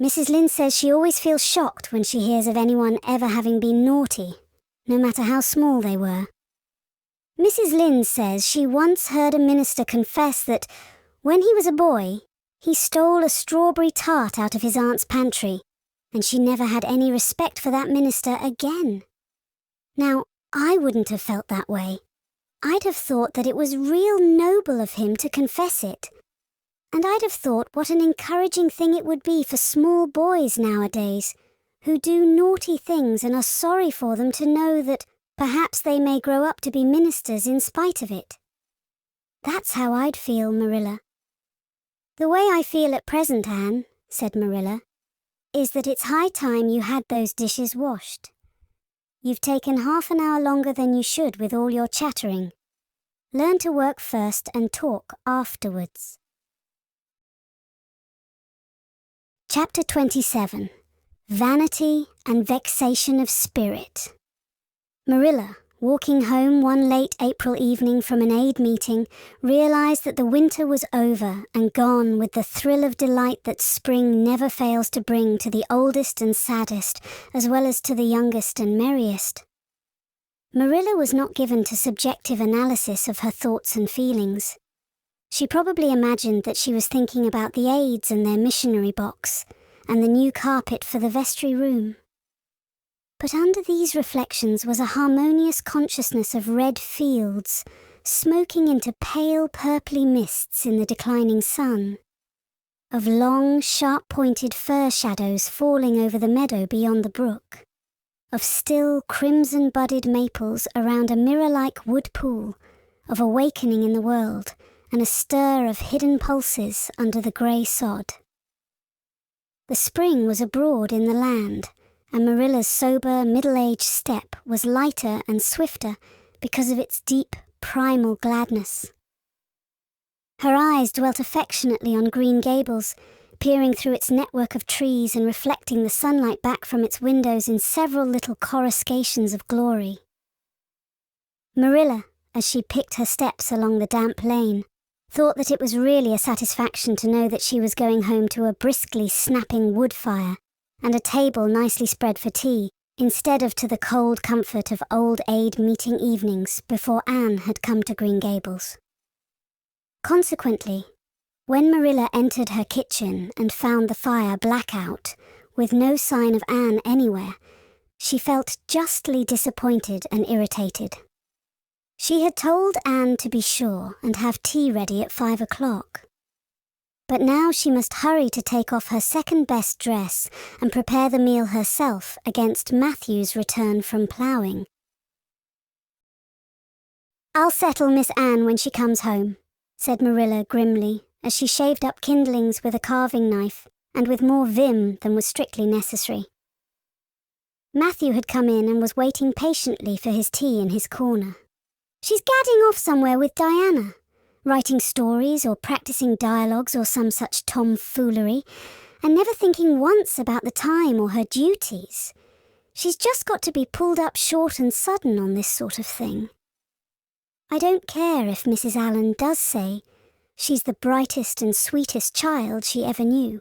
[SPEAKER 2] Mrs. Lynde says she always feels shocked when she hears of anyone ever having been naughty, no matter how small they were. Mrs. Lynde says she once heard a minister confess that, when he was a boy, he stole a strawberry tart out of his aunt's pantry, and she never had any respect for that minister again. Now, I wouldn't have felt that way. I'd have thought that it was real noble of him to confess it. And I'd have thought what an encouraging thing it would be for small boys nowadays, who do naughty things and are sorry for them, to know that perhaps they may grow up to be ministers in spite of it. That's how I'd feel, Marilla. The way I feel at present, Anne, said Marilla, is that it's high time you had those dishes washed. You've taken half an hour longer than you should with all your chattering. Learn to work first and talk afterwards. Chapter 27. Vanity and Vexation of Spirit. Marilla, walking home one late April evening from an aid meeting, realized that the winter was over and gone with the thrill of delight that spring never fails to bring to the oldest and saddest, as well as to the youngest and merriest. Marilla was not given to subjective analysis of her thoughts and feelings. She probably imagined that she was thinking about the aides and their missionary box, and the new carpet for the vestry room. But under these reflections was a harmonious consciousness of red fields, smoking into pale purply mists in the declining sun, of long, sharp-pointed fir shadows falling over the meadow beyond the brook, of still crimson-budded maples around a mirror-like wood pool, of awakening in the world and a stir of hidden pulses under the grey sod. The spring was abroad in the land, and Marilla's sober, middle-aged step was lighter and swifter because of its deep, primal gladness. Her eyes dwelt affectionately on Green Gables, peering through its network of trees and reflecting the sunlight back from its windows in several little coruscations of glory. Marilla, as she picked her steps along the damp lane, thought that it was really a satisfaction to know that she was going home to a briskly snapping wood fire and a table nicely spread for tea, instead of to the cold comfort of old aid meeting evenings before Anne had come to Green Gables. Consequently, when Marilla entered her kitchen and found the fire black out, with no sign of Anne anywhere, she felt justly disappointed and irritated. She had told Anne to be sure and have tea ready at 5 o'clock. But now she must hurry to take off her second-best dress and prepare the meal herself against Matthew's return from ploughing. "I'll settle Miss Anne when she comes home," said Marilla grimly, as she shaved up kindlings with a carving knife and with more vim than was strictly necessary. Matthew had come in and was waiting patiently for his tea in his corner. "She's gadding off somewhere with Diana, writing stories or practicing dialogues or some such tomfoolery, and never thinking once about the time or her duties. She's just got to be pulled up short and sudden on this sort of thing. I don't care if Mrs. Allen does say she's the brightest and sweetest child she ever knew.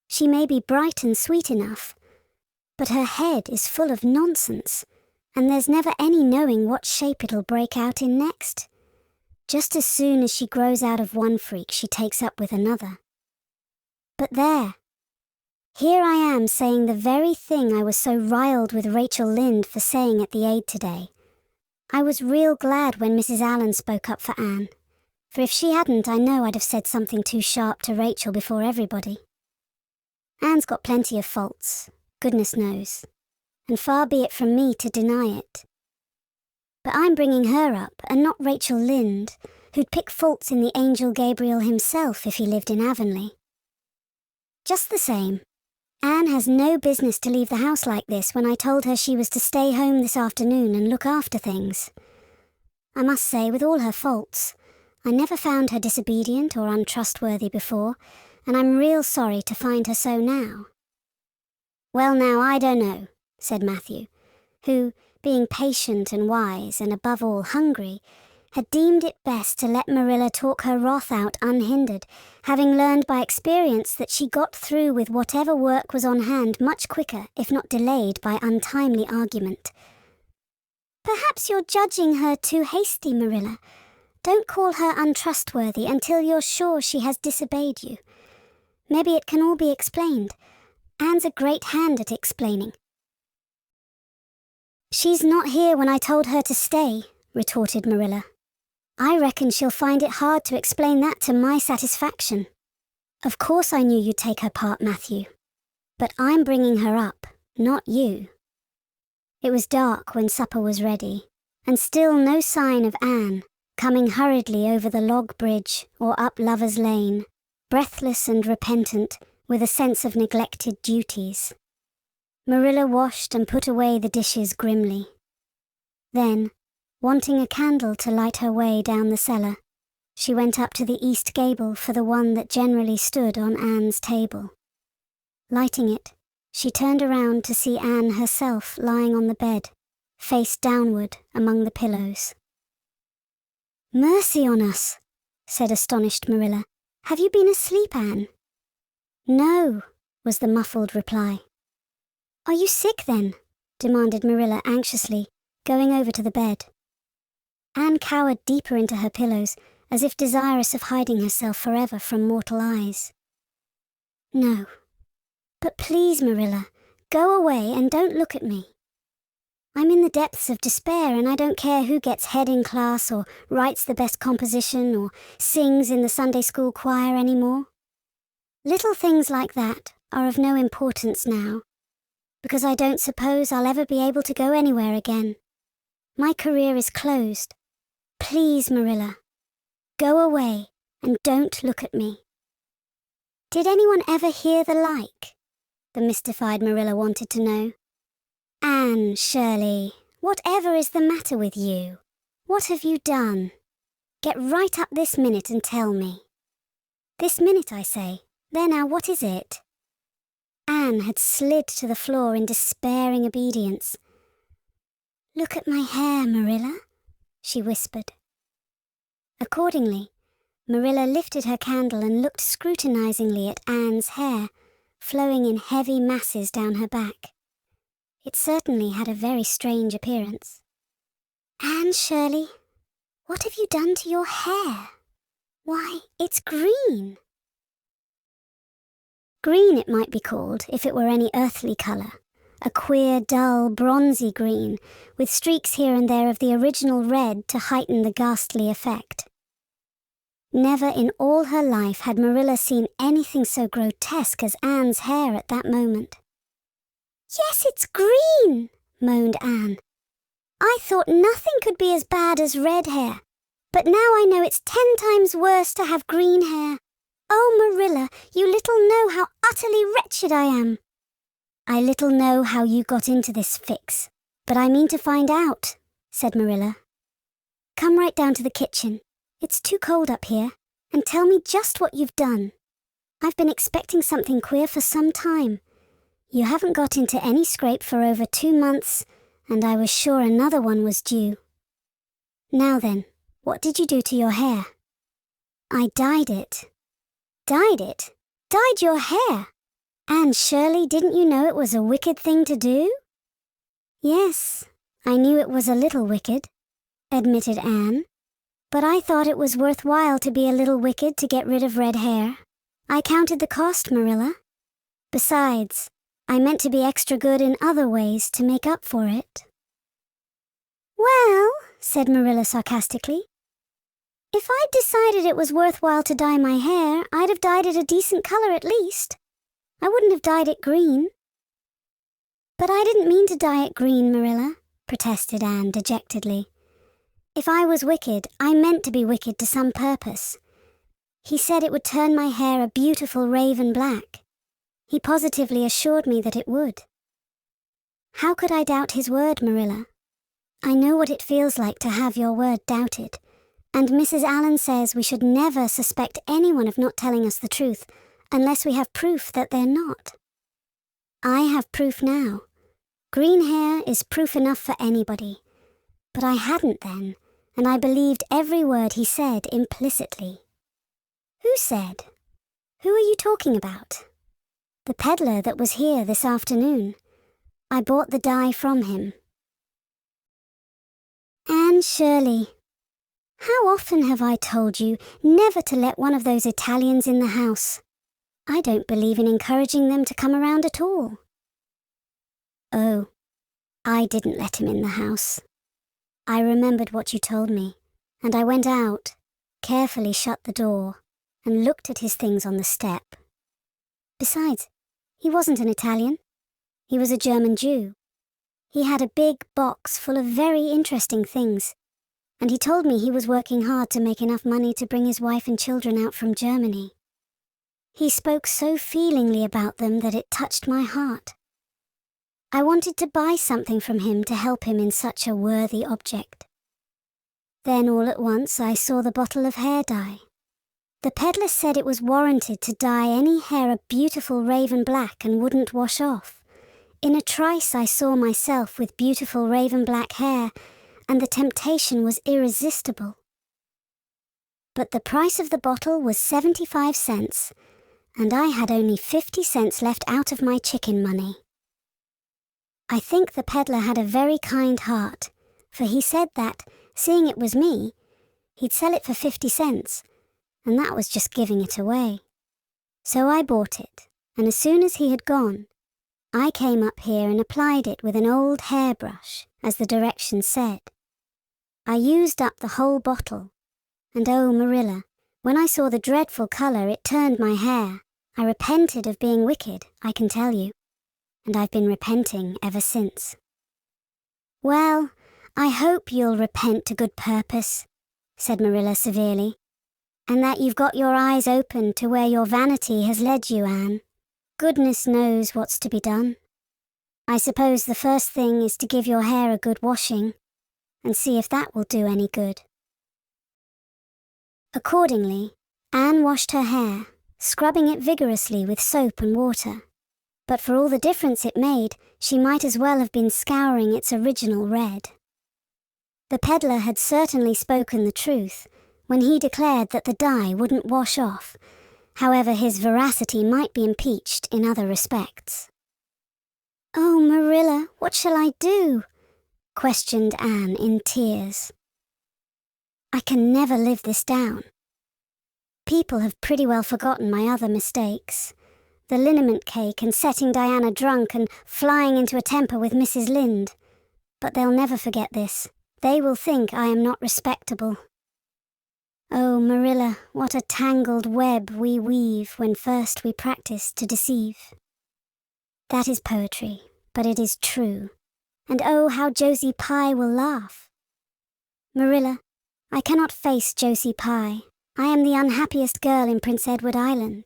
[SPEAKER 2] She may be bright and sweet enough, but her head is full of nonsense, and there's never any knowing what shape it'll break out in next. Just as soon as she grows out of one freak, she takes up with another. But there, here I am saying the very thing I was so riled with Rachel Lynde for saying at the aid today. I was real glad when Mrs. Allen spoke up for Anne, for if she hadn't, I know I'd have said something too sharp to Rachel before everybody. Anne's got plenty of faults, goodness knows, and far be it from me to deny it. But I'm bringing her up, and not Rachel Lynde, who'd pick faults in the angel Gabriel himself if he lived in Avonlea. Just the same, Anne has no business to leave the house like this when I told her she was to stay home this afternoon and look after things. I must say, with all her faults, I never found her disobedient or untrustworthy before, and I'm real sorry to find her so now." "Well now, I don't know," said Matthew, who, being patient and wise and above all hungry, had deemed it best to let Marilla talk her wrath out unhindered, having learned by experience that she got through with whatever work was on hand much quicker, if not delayed by untimely argument. "Perhaps you're judging her too hasty, Marilla. Don't call her untrustworthy until you're sure she has disobeyed you. Maybe it can all be explained. Anne's a great hand at explaining." "She's not here when I told her to stay," retorted Marilla. "I reckon she'll find it hard to explain that to my satisfaction. Of course I knew you'd take her part, Matthew. But I'm bringing her up, not you." It was dark when supper was ready, and still no sign of Anne, coming hurriedly over the log bridge or up Lover's Lane, breathless and repentant, with a sense of neglected duties. Marilla washed and put away the dishes grimly. Then, wanting a candle to light her way down the cellar, she went up to the east gable for the one that generally stood on Anne's table. Lighting it, she turned around to see Anne herself lying on the bed, face downward among the pillows. "Mercy on us," said astonished Marilla. "Have you been asleep, Anne?" "No," was the muffled reply. "Are you sick then?" demanded Marilla anxiously, going over to the bed. Anne cowered deeper into her pillows, as if desirous of hiding herself forever from mortal eyes. "No. But please, Marilla, go away and don't look at me." I'm in the depths of despair and I don't care who gets head in class or writes the best composition or sings in the Sunday school choir anymore. Little things like that are of no importance now, because I don't suppose I'll ever be able to go anywhere again. My career is closed. Please, Marilla, go away and don't look at me. Did anyone ever hear the like? The mystified Marilla wanted to know. Anne Shirley, whatever is the matter with you? What have you done? Get right up this minute and tell me. This minute, I say. There now, what is it? Anne had slid to the floor in despairing obedience. Look at my hair, Marilla, she whispered. Accordingly, Marilla lifted her candle and looked scrutinizingly at Anne's hair, flowing in heavy masses down her back. It certainly had a very strange appearance. Anne Shirley, what have you done to your hair? Why, it's green. Green it might be called if it were any earthly colour, a queer, dull, bronzy green, with streaks here and there of the original red to heighten the ghastly effect. Never in all her life had Marilla seen anything so grotesque as Anne's hair at that moment. Yes, it's green, moaned Anne. I thought nothing could be as bad as red hair, but now I know it's 10 times worse to have green hair. Oh, Marilla, you little know how utterly wretched I am. I little know how you got into this fix, but I mean to find out, said Marilla. Come right down to the kitchen. It's too cold up here, and tell me just what you've done. I've been expecting something queer for some time. You haven't got into any scrape for over 2 months, and I was sure another one was due. Now then, what did you do to your hair? I dyed it. Dyed it? Dyed your hair? Anne Shirley, didn't you know it was a wicked thing to do? Yes, I knew it was a little wicked, admitted Anne. But I thought it was worthwhile to be a little wicked to get rid of red hair. I counted the cost, Marilla. Besides, I meant to be extra good in other ways to make up for it. Well, said Marilla sarcastically, if I'd decided it was worthwhile to dye my hair, I'd have dyed it a decent color at least. I wouldn't have dyed it green. But I didn't mean to dye it green, Marilla, protested Anne dejectedly. If I was wicked, I meant to be wicked to some purpose. He said it would turn my hair a beautiful raven black. He positively assured me that it would. How could I doubt his word, Marilla? I know what it feels like to have your word doubted, and Mrs. Allen says we should never suspect anyone of not telling us the truth unless we have proof that they're not. I have proof now. Green hair is proof enough for anybody. But I hadn't then, and I believed every word he said implicitly. Who said? Who are you talking about? The peddler that was here this afternoon. I bought the dye from him. Anne Shirley, how often have I told you never to let one of those Italians in the house? I don't believe in encouraging them to come around at all. Oh, I didn't let him in the house. I remembered what you told me, and I went out, carefully shut the door, and looked at his things on the step. Besides, he wasn't an Italian. He was a German Jew. He had a big box full of very interesting things, and he told me he was working hard to make enough money to bring his wife and children out from Germany. He spoke so feelingly about them that it touched my heart. I wanted to buy something from him to help him in such a worthy object. Then all at once I saw the bottle of hair dye. The peddler said it was warranted to dye any hair a beautiful raven black and wouldn't wash off. In a trice I saw myself with beautiful raven black hair, and the temptation was irresistible. But the price of the bottle was 75 cents, and I had only 50 cents left out of my chicken money. I think the peddler had a very kind heart, for he said that, seeing it was me, he'd sell it for 50 cents, and that was just giving it away. So I bought it, and as soon as he had gone, I came up here and applied it with an old hairbrush as the directions said. I used up the whole bottle, and oh, Marilla, when I saw the dreadful colour it turned my hair, I repented of being wicked, I can tell you, and I've been repenting ever since. Well, I hope you'll repent to good purpose, said Marilla severely, and that you've got your eyes open to where your vanity has led you, Anne. Goodness knows what's to be done. I suppose the first thing is to give your hair a good washing, and see if that will do any good. Accordingly, Anne washed her hair, scrubbing it vigorously with soap and water. But for all the difference it made, she might as well have been scouring its original red. The peddler had certainly spoken the truth when he declared that the dye wouldn't wash off, however his veracity might be impeached in other respects. "Oh, Marilla, what shall I do?" questioned Anne in tears. "I can never live this down. People have pretty well forgotten my other mistakes. The liniment cake and setting Diana drunk and flying into a temper with Mrs. Lynde. But they'll never forget this. They will think I am not respectable. Oh, Marilla, what a tangled web we weave when first we practice to deceive." That is poetry, but it is true. And oh, how Josie Pye will laugh. Marilla, I cannot face Josie Pye. I am the unhappiest girl in Prince Edward Island.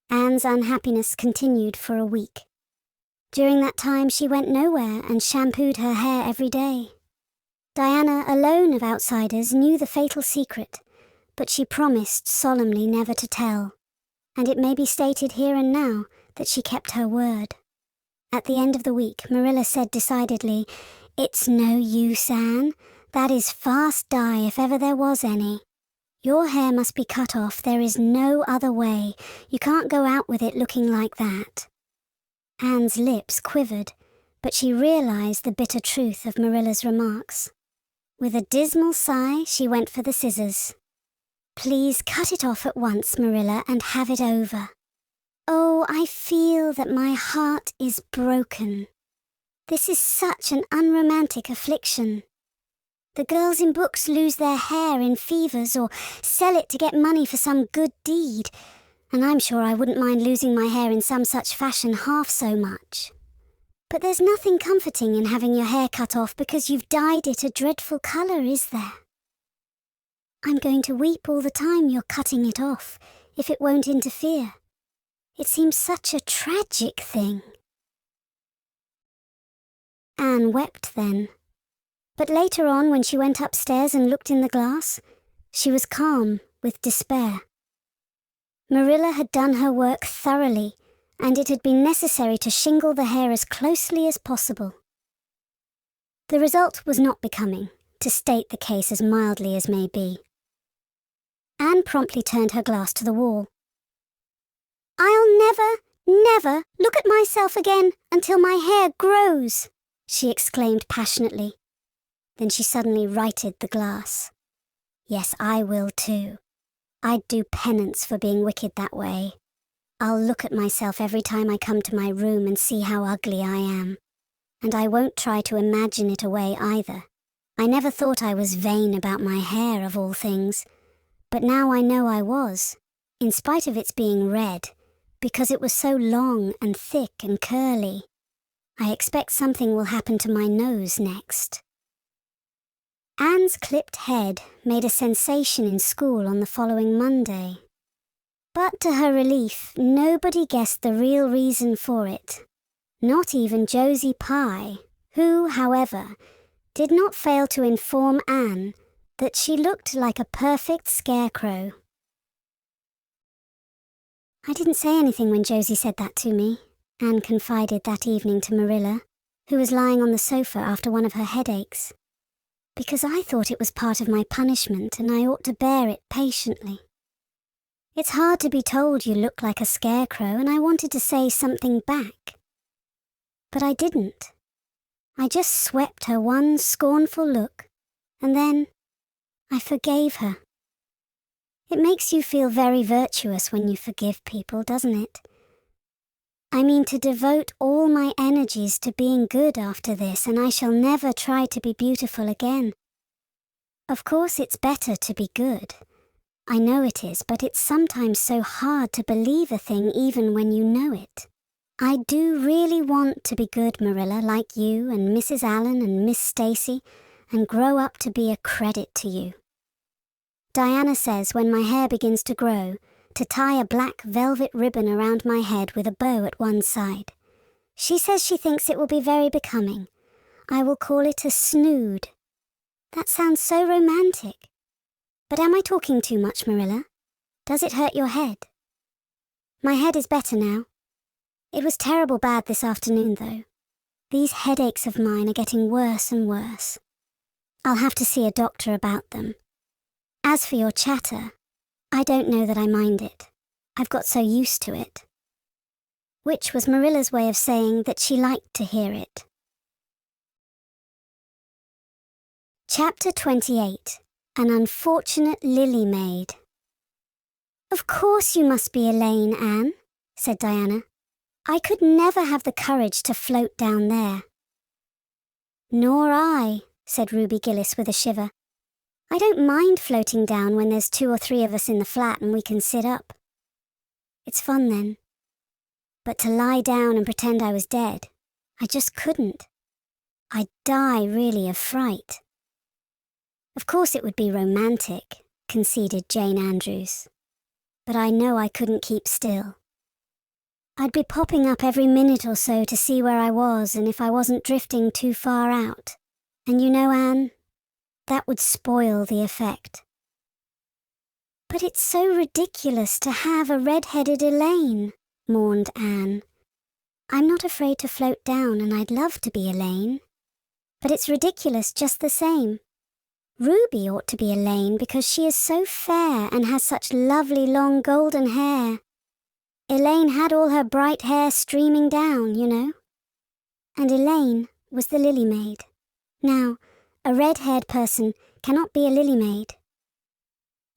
[SPEAKER 2] Anne's unhappiness continued for a week. During that time she went nowhere and shampooed her hair every day. Diana, alone of outsiders, knew the fatal secret, but she promised solemnly never to tell, and it may be stated here and now that she kept her word. At the end of the week, Marilla said decidedly, "It's no use, Anne. That is fast dye if ever there was any. Your hair must be cut off. There is no other way. You can't go out with it looking like that." Anne's lips quivered, but she realized the bitter truth of Marilla's remarks. With a dismal sigh, she went for the scissors. "Please cut it off at once, Marilla, and have it over. Oh, I feel that my heart is broken. This is such an unromantic affliction. The girls in books lose their hair in fevers or sell it to get money for some good deed, and I'm sure I wouldn't mind losing my hair in some such fashion half so much. But there's nothing comforting in having your hair cut off because you've dyed it a dreadful colour, is there? I'm going to weep all the time you're cutting it off, if it won't interfere. It seems such a tragic thing." Anne wept then. But later on, when she went upstairs and looked in the glass, she was calm with despair. Marilla had done her work thoroughly, and it had been necessary to shingle the hair as closely as possible. The result was not becoming, to state the case as mildly as may be. Anne promptly turned her glass to the wall. "I'll never look at myself again until my hair grows," she exclaimed passionately. Then she suddenly righted the glass. "Yes, I will too. I'd do penance for being wicked that way. I'll look at myself every time I come to my room and see how ugly I am. And I won't try to imagine it away either. I never thought I was vain about my hair of all things, but now I know I was, in spite of its being red, because it was so long and thick and curly. I expect something will happen to my nose next." Anne's clipped head made a sensation in school on the following Monday. But to her relief, nobody guessed the real reason for it. Not even Josie Pye, who, however, did not fail to inform Anne that she looked like a perfect scarecrow. "I didn't say anything when Josie said that to me," Anne confided that evening to Marilla, who was lying on the sofa after one of her headaches, "because I thought it was part of my punishment and I ought to bear it patiently. It's hard to be told you look like a scarecrow, and I wanted to say something back. But I didn't. I just swept her one scornful look, and then I forgave her. It makes you feel very virtuous when you forgive people, doesn't it? I mean to devote all my energies to being good after this, and I shall never try to be beautiful again. Of course it's better to be good. I know it is, but it's sometimes so hard to believe a thing even when you know it. I do really want to be good, Marilla, like you and Mrs. Allen and Miss Stacy, and grow up to be a credit to you. Diana says when my hair begins to grow, to tie a black velvet ribbon around my head with a bow at one side. She says she thinks it will be very becoming. I will call it a snood. That sounds so romantic. But am I talking too much, Marilla? Does it hurt your head? My head is better now. It was terrible bad this afternoon, though. These headaches of mine are getting worse and worse. I'll have to see a doctor about them. As for your chatter, I don't know that I mind it. I've got so used to it. Which was Marilla's way of saying that she liked to hear it. Chapter 28. An Unfortunate Lily Maid. Of course you must be Elaine, Anne, said Diana. I could never have the courage to float down there. Nor I, said Ruby Gillis with a shiver. I don't mind floating down when there's 2 or 3 of us in the flat and we can sit up. It's fun then. But to lie down and pretend I was dead, I just couldn't. I'd die really of fright. Of course it would be romantic, conceded Jane Andrews. But I know I couldn't keep still. I'd be popping up every minute or so to see where I was and if I wasn't drifting too far out. And you know, Anne, that would spoil the effect. But it's so ridiculous to have a red-headed Elaine, mourned Anne. I'm not afraid to float down and I'd love to be Elaine. But it's ridiculous just the same. Ruby ought to be Elaine because she is so fair and has such lovely long golden hair. Elaine had all her bright hair streaming down, you know. And Elaine was the lily maid. Now, a red-haired person cannot be a lily maid.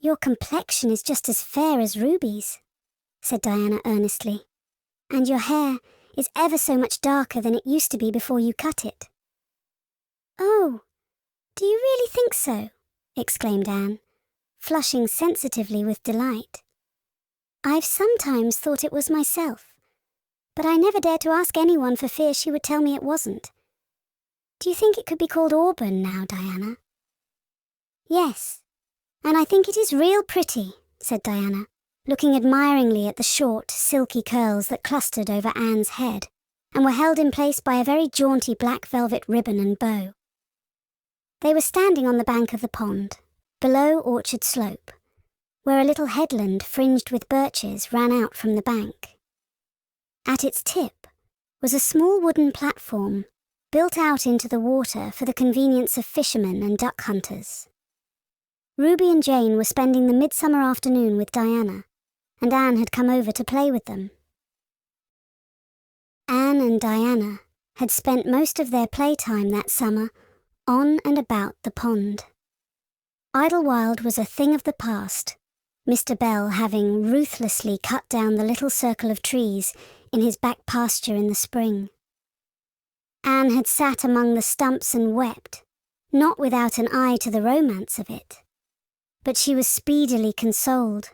[SPEAKER 2] Your complexion is just as fair as Ruby's, said Diana earnestly. And your hair is ever so much darker than it used to be before you cut it. Oh, do you really think so? Exclaimed Anne, flushing sensitively with delight. I've sometimes thought it was myself, but I never dared to ask anyone for fear she would tell me it wasn't. Do you think it could be called auburn now, Diana? Yes, and I think it is real pretty, said Diana, looking admiringly at the short, silky curls that clustered over Anne's head and were held in place by a very jaunty black velvet ribbon and bow. They were standing on the bank of the pond, below Orchard Slope, where a little headland fringed with birches ran out from the bank. At its tip was a small wooden platform built out into the water for the convenience of fishermen and duck hunters. Ruby and Jane were spending the midsummer afternoon with Diana, and Anne had come over to play with them. Anne and Diana had spent most of their playtime that summer on and about the pond. Idlewild was a thing of the past, Mr. Bell having ruthlessly cut down the little circle of trees in his back pasture in the spring. Anne had sat among the stumps and wept, not without an eye to the romance of it. But she was speedily consoled,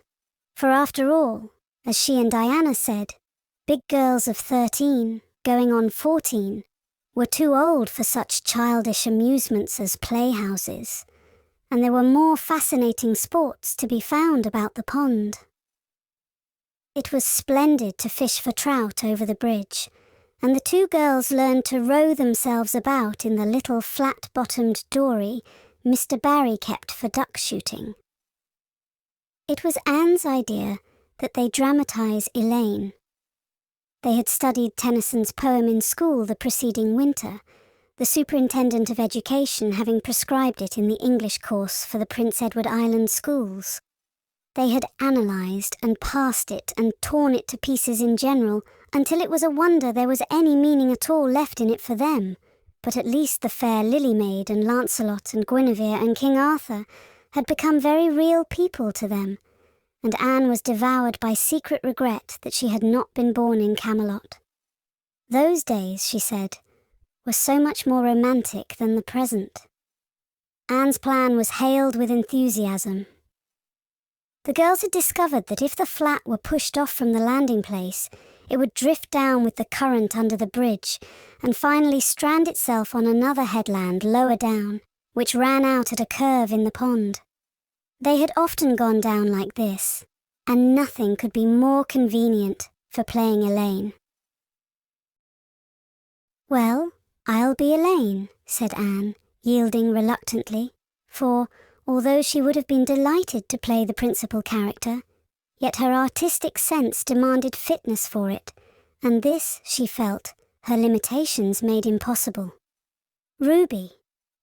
[SPEAKER 2] for after all, as she and Diana said, big girls of 13, going on 14, were too old for such childish amusements as playhouses, and there were more fascinating sports to be found about the pond. It was splendid to fish for trout over the bridge, and the 2 girls learned to row themselves about in the little flat-bottomed dory Mr. Barry kept for duck shooting. It was Anne's idea that they dramatize Elaine. They had studied Tennyson's poem in school the preceding winter, the superintendent of education having prescribed it in the English course for the Prince Edward Island schools. They had analysed and passed it and torn it to pieces in general until it was a wonder there was any meaning at all left in it for them, but at least the fair Lily Maid and Lancelot and Guinevere and King Arthur had become very real people to them, and Anne was devoured by secret regret that she had not been born in Camelot. Those days, she said, were so much more romantic than the present. Anne's plan was hailed with enthusiasm. The girls had discovered that if the flat were pushed off from the landing place, it would drift down with the current under the bridge and finally strand itself on another headland lower down, which ran out at a curve in the pond. They had often gone down like this, and nothing could be more convenient for playing Elaine. "Well, I'll be Elaine," said Anne, yielding reluctantly, for, although she would have been delighted to play the principal character, yet her artistic sense demanded fitness for it, and this, she felt, her limitations made impossible. "Ruby,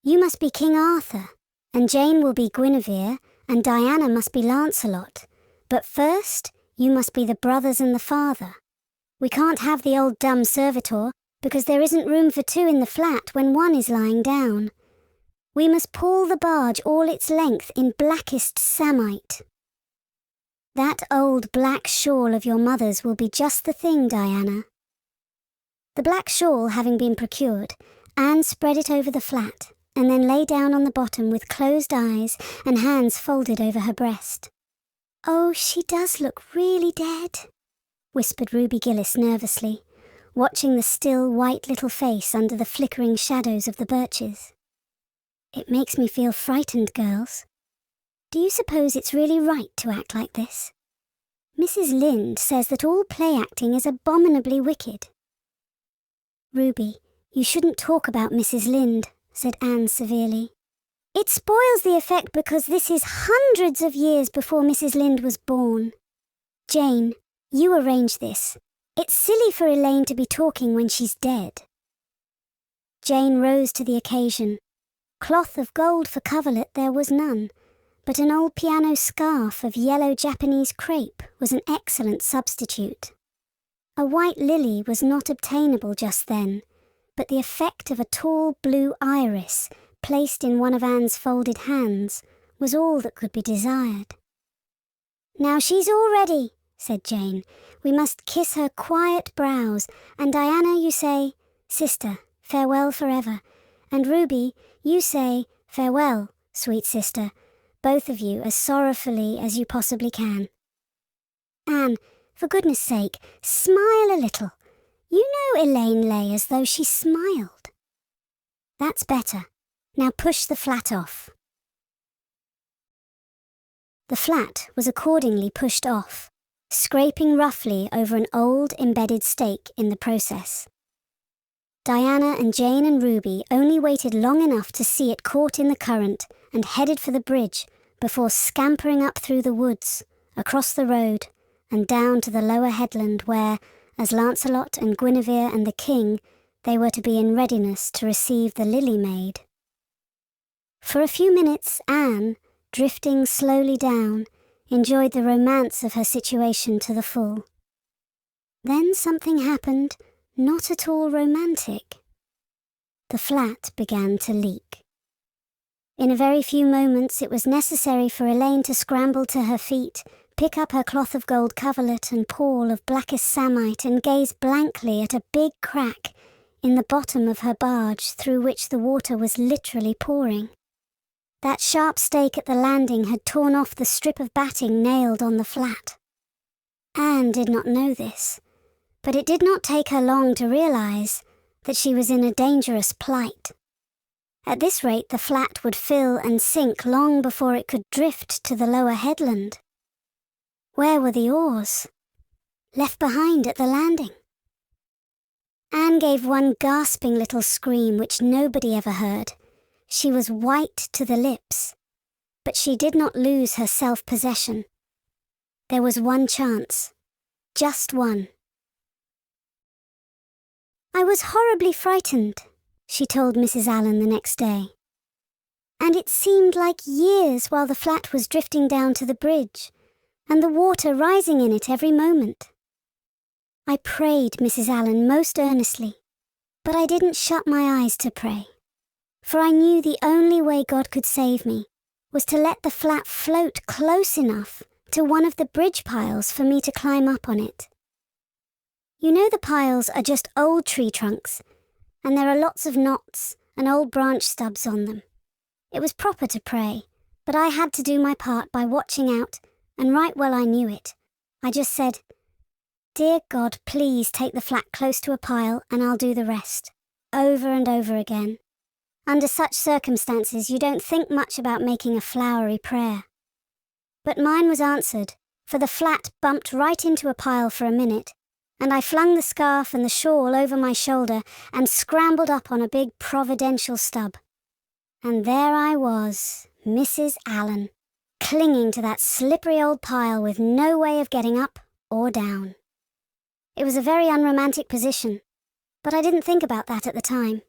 [SPEAKER 2] you must be King Arthur, and Jane will be Guinevere, and Diana must be Lancelot. But first, you must be the brothers and the father. We can't have the old dumb servitor, because there isn't room for two in the flat when one is lying down. We must pull the barge all its length in blackest samite. That old black shawl of your mother's will be just the thing, Diana." The black shawl having been procured, Anne spread it over the flat, and then lay down on the bottom with closed eyes and hands folded over her breast. "Oh, she does look really dead," whispered Ruby Gillis nervously, watching the still white little face under the flickering shadows of the birches. "It makes me feel frightened, girls. Do you suppose it's really right to act like this? Mrs. Lynde says that all play acting is abominably wicked." "Ruby, you shouldn't talk about Mrs. Lynde," said Anne severely. "It spoils the effect because this is hundreds of years before Mrs. Lynde was born. Jane, you arrange this. It's silly for Elaine to be talking when she's dead." Jane rose to the occasion. Cloth of gold for coverlet there was none, but an old piano scarf of yellow Japanese crepe was an excellent substitute. A white lily was not obtainable just then, but the effect of a tall blue iris placed in one of Anne's folded hands was all that could be desired. "Now she's all ready," said Jane. "We must kiss her quiet brows, and Diana, you say, 'Sister, farewell forever,' and Ruby, you say, 'Farewell, sweet sister,' both of you as sorrowfully as you possibly can. Anne, for goodness sake, smile a little. You know Elaine lay as though she smiled. That's better. Now push the flat off." The flat was accordingly pushed off, scraping roughly over an old embedded stake in the process. Diana and Jane and Ruby only waited long enough to see it caught in the current and headed for the bridge before scampering up through the woods, across the road, and down to the lower headland where, as Lancelot and Guinevere and the king, they were to be in readiness to receive the Lily Maid. For a few minutes Anne, drifting slowly down, enjoyed the romance of her situation to the full. Then something happened not at all romantic. The flat began to leak. In a very few moments it was necessary for Elaine to scramble to her feet, pick up her cloth of gold coverlet and pall of blackest samite and gaze blankly at a big crack in the bottom of her barge through which the water was literally pouring. That sharp stake at the landing had torn off the strip of batting nailed on the flat. Anne did not know this, but it did not take her long to realize that she was in a dangerous plight. At this rate the flat would fill and sink long before it could drift to the lower headland. Where were the oars? Left behind at the landing. Anne gave one gasping little scream which nobody ever heard. She was white to the lips, but she did not lose her self-possession. There was one chance, just one. "I was horribly frightened," she told Mrs. Allen the next day. "And it seemed like years while the flat was drifting down to the bridge, and the water rising in it every moment. I prayed, Mrs. Allen, most earnestly, but I didn't shut my eyes to pray, for I knew the only way God could save me was to let the flat float close enough to one of the bridge piles for me to climb up on it. You know the piles are just old tree trunks, and there are lots of knots and old branch stubs on them. It was proper to pray, but I had to do my part by watching out, and right well I knew it. I just said, "Dear God, please take the flat close to a pile and I'll do the rest," over and over again. Under such circumstances, you don't think much about making a flowery prayer. But mine was answered, for the flat bumped right into a pile for a minute, and I flung the scarf and the shawl over my shoulder and scrambled up on a big providential stub. And there I was, Mrs. Allen, clinging to that slippery old pile with no way of getting up or down. It was a very unromantic position, but I didn't think about that at the time.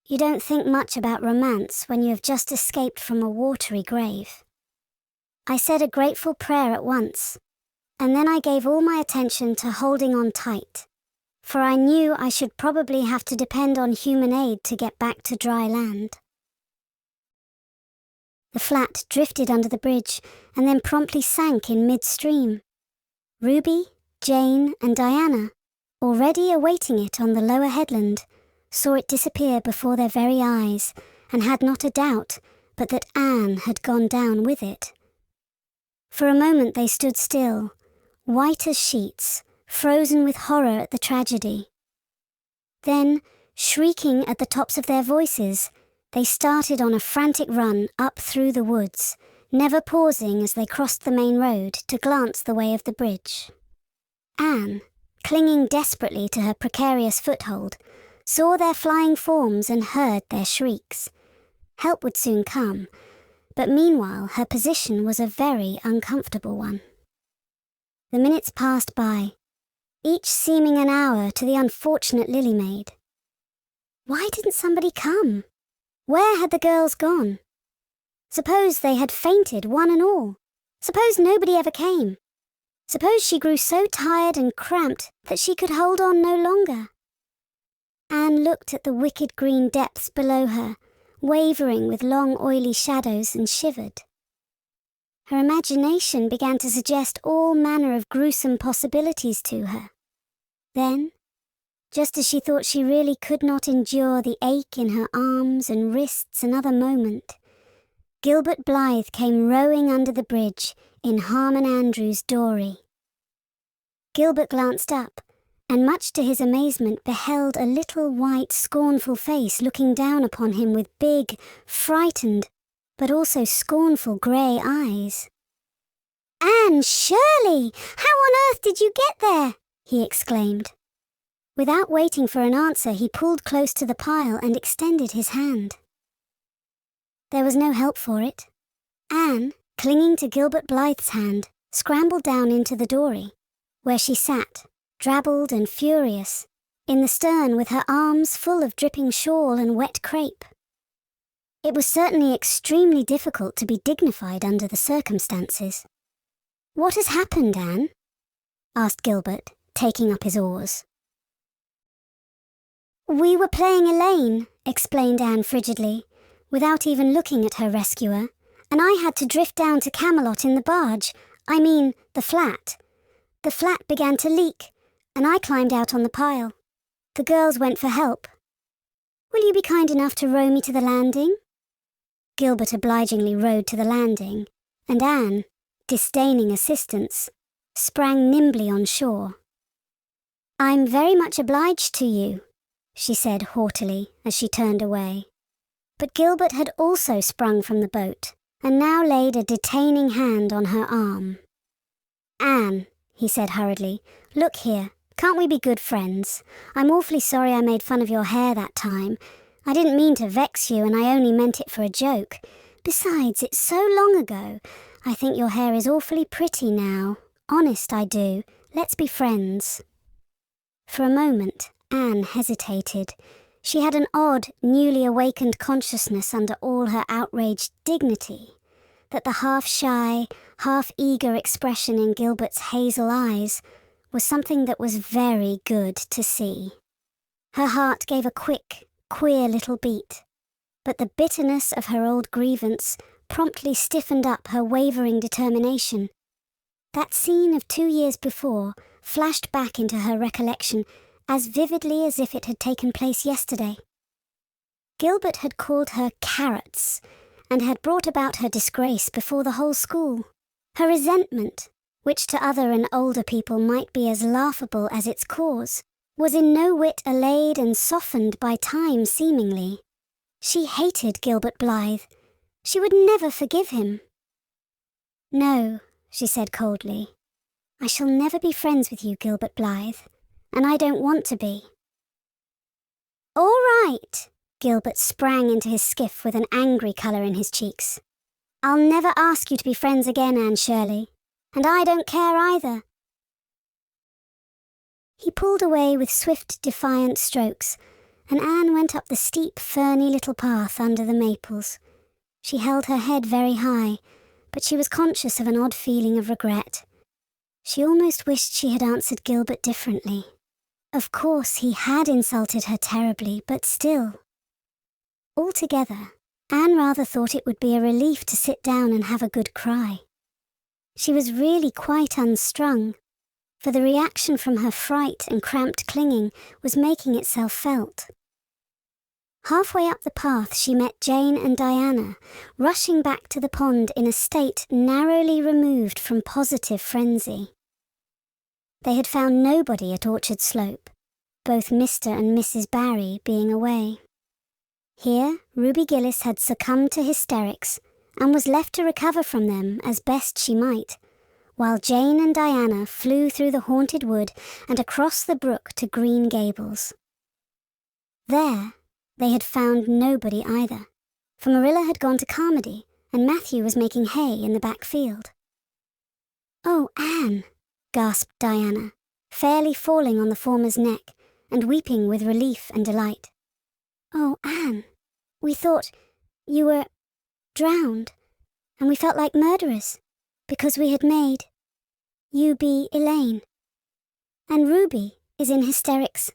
[SPEAKER 2] You don't think much about romance when you have just escaped from a watery grave. I said a grateful prayer at once, and then I gave all my attention to holding on tight, for I knew I should probably have to depend on human aid to get back to dry land. The flat drifted under the bridge and then promptly sank in midstream. Ruby, Jane, and Diana, already awaiting it on the lower headland, saw it disappear before their very eyes, and had not a doubt but that Anne had gone down with it. For a moment they stood still, white as sheets, frozen with horror at the tragedy. Then, shrieking at the tops of their voices, they started on a frantic run up through the woods, never pausing as they crossed the main road to glance the way of the bridge. Anne, clinging desperately to her precarious foothold, saw their flying forms and heard their shrieks. Help would soon come, but meanwhile her position was a very uncomfortable one. The minutes passed by, each seeming an hour to the unfortunate Lily Maid. Why didn't somebody come? Where had the girls gone? Suppose they had fainted, one and all? Suppose nobody ever came? Suppose she grew so tired and cramped that she could hold on no longer? Anne looked at the wicked green depths below her, wavering with long oily shadows, and shivered. Her imagination began to suggest all manner of gruesome possibilities to her. Then, just as she thought she really could not endure the ache in her arms and wrists another moment, Gilbert Blythe came rowing under the bridge in Harmon Andrew's dory. Gilbert glanced up, and much to his amazement beheld a little white, scornful face looking down upon him with big, frightened, but also scornful grey eyes. "Anne Shirley! How on earth did you get there?" he exclaimed. Without waiting for an answer, he pulled close to the pile and extended his hand. There was no help for it. Anne, clinging to Gilbert Blythe's hand, scrambled down into the dory, where she sat, drabbled and furious, in the stern with her arms full of dripping shawl and wet crepe. It was certainly extremely difficult to be dignified under the circumstances. "What has happened, Anne?" asked Gilbert, taking up his oars. "We were playing Elaine," explained Anne frigidly, without even looking at her rescuer, "and I had to drift down to Camelot in the barge, I mean the flat. The flat began to leak, and I climbed out on the pile. The girls went for help. Will you be kind enough to row me to the landing?" Gilbert obligingly rowed to the landing, and Anne, disdaining assistance, sprang nimbly on shore. "I'm very much obliged to you," she said haughtily as she turned away. But Gilbert had also sprung from the boat, and now laid a detaining hand on her arm. "Anne," he said hurriedly, "look here, can't we be good friends? I'm awfully sorry I made fun of your hair that time. I didn't mean to vex you, and I only meant it for a joke. Besides, it's so long ago. I think your hair is awfully pretty now. Honest, I do. Let's be friends." For a moment, Anne hesitated. She had an odd, newly awakened consciousness under all her outraged dignity, that the half-shy, half-eager expression in Gilbert's hazel eyes was something that was very good to see. Her heart gave a quick, queer little beat, but the bitterness of her old grievance promptly stiffened up her wavering determination. That scene of 2 years before flashed back into her recollection as vividly as if it had taken place yesterday. Gilbert had called her carrots and had brought about her disgrace before the whole school. Her resentment, which to other and older people might be as laughable as its cause, was in no whit allayed and softened by time seemingly. She hated Gilbert Blythe. She would never forgive him. "No," she said coldly. "I shall never be friends with you, Gilbert Blythe, and I don't want to be." "All right," Gilbert sprang into his skiff with an angry colour in his cheeks. "I'll never ask you to be friends again, Anne Shirley, and I don't care either." He pulled away with swift, defiant strokes, and Anne went up the steep, ferny little path under the maples. She held her head very high, but she was conscious of an odd feeling of regret. She almost wished she had answered Gilbert differently. Of course, he had insulted her terribly, but still. Altogether, Anne rather thought it would be a relief to sit down and have a good cry. She was really quite unstrung, for the reaction from her fright and cramped clinging was making itself felt. Halfway up the path she met Jane and Diana, rushing back to the pond in a state narrowly removed from positive frenzy. They had found nobody at Orchard Slope, both Mr. and Mrs. Barry being away. Here, Ruby Gillis had succumbed to hysterics and was left to recover from them as best she might, while Jane and Diana flew through the haunted wood and across the brook to Green Gables. There, they had found nobody either, for Marilla had gone to Carmody and Matthew was making hay in the back field. "Oh, Anne," gasped Diana, fairly falling on the former's neck and weeping with relief and delight. "Oh, Anne, we thought you were drowned, and we felt like murderers because we had made you be Elaine. And Ruby is in hysterics.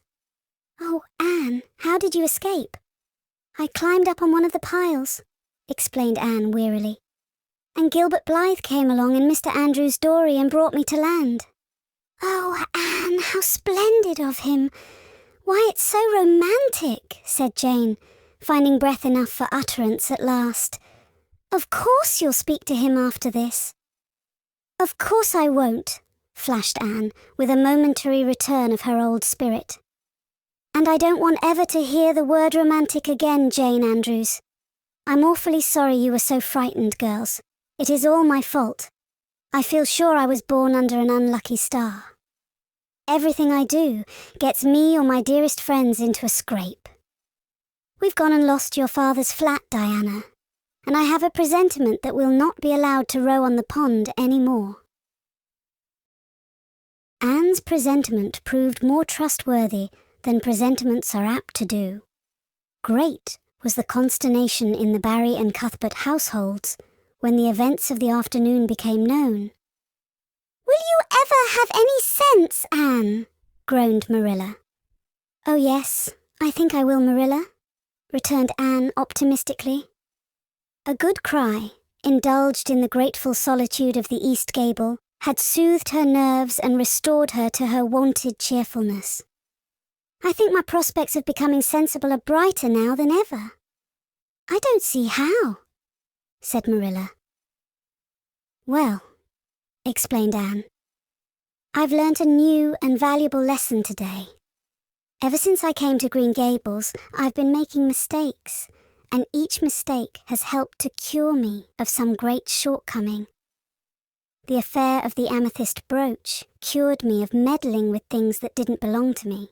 [SPEAKER 2] Oh, Anne, how did you escape?" "I climbed up on one of the piles," explained Anne wearily. "And Gilbert Blythe came along in Mr. Andrews' dory and brought me to land." "Oh, Anne, how splendid of him! Why, it's so romantic," said Jane, finding breath enough for utterance at last. "Of course you'll speak to him after this." "Of course I won't," flashed Anne, with a momentary return of her old spirit. "And I don't want ever to hear the word romantic again, Jane Andrews. I'm awfully sorry you were so frightened, girls. It is all my fault. I feel sure I was born under an unlucky star. Everything I do gets me or my dearest friends into a scrape. We've gone and lost your father's flat, Diana, and I have a presentiment that we'll not be allowed to row on the pond any more." Anne's presentiment proved more trustworthy than presentiments are apt to do. Great was the consternation in the Barry and Cuthbert households when the events of the afternoon became known. "Will you ever have any sense, Anne?" groaned Marilla. "Oh yes, I think I will, Marilla," returned Anne optimistically. A good cry, indulged in the grateful solitude of the East Gable, had soothed her nerves and restored her to her wonted cheerfulness. "I think my prospects of becoming sensible are brighter now than ever." "I don't see how," said Marilla. "Well," explained Anne, "I've learnt a new and valuable lesson today. Ever since I came to Green Gables, I've been making mistakes, and each mistake has helped to cure me of some great shortcoming. The affair of the amethyst brooch cured me of meddling with things that didn't belong to me.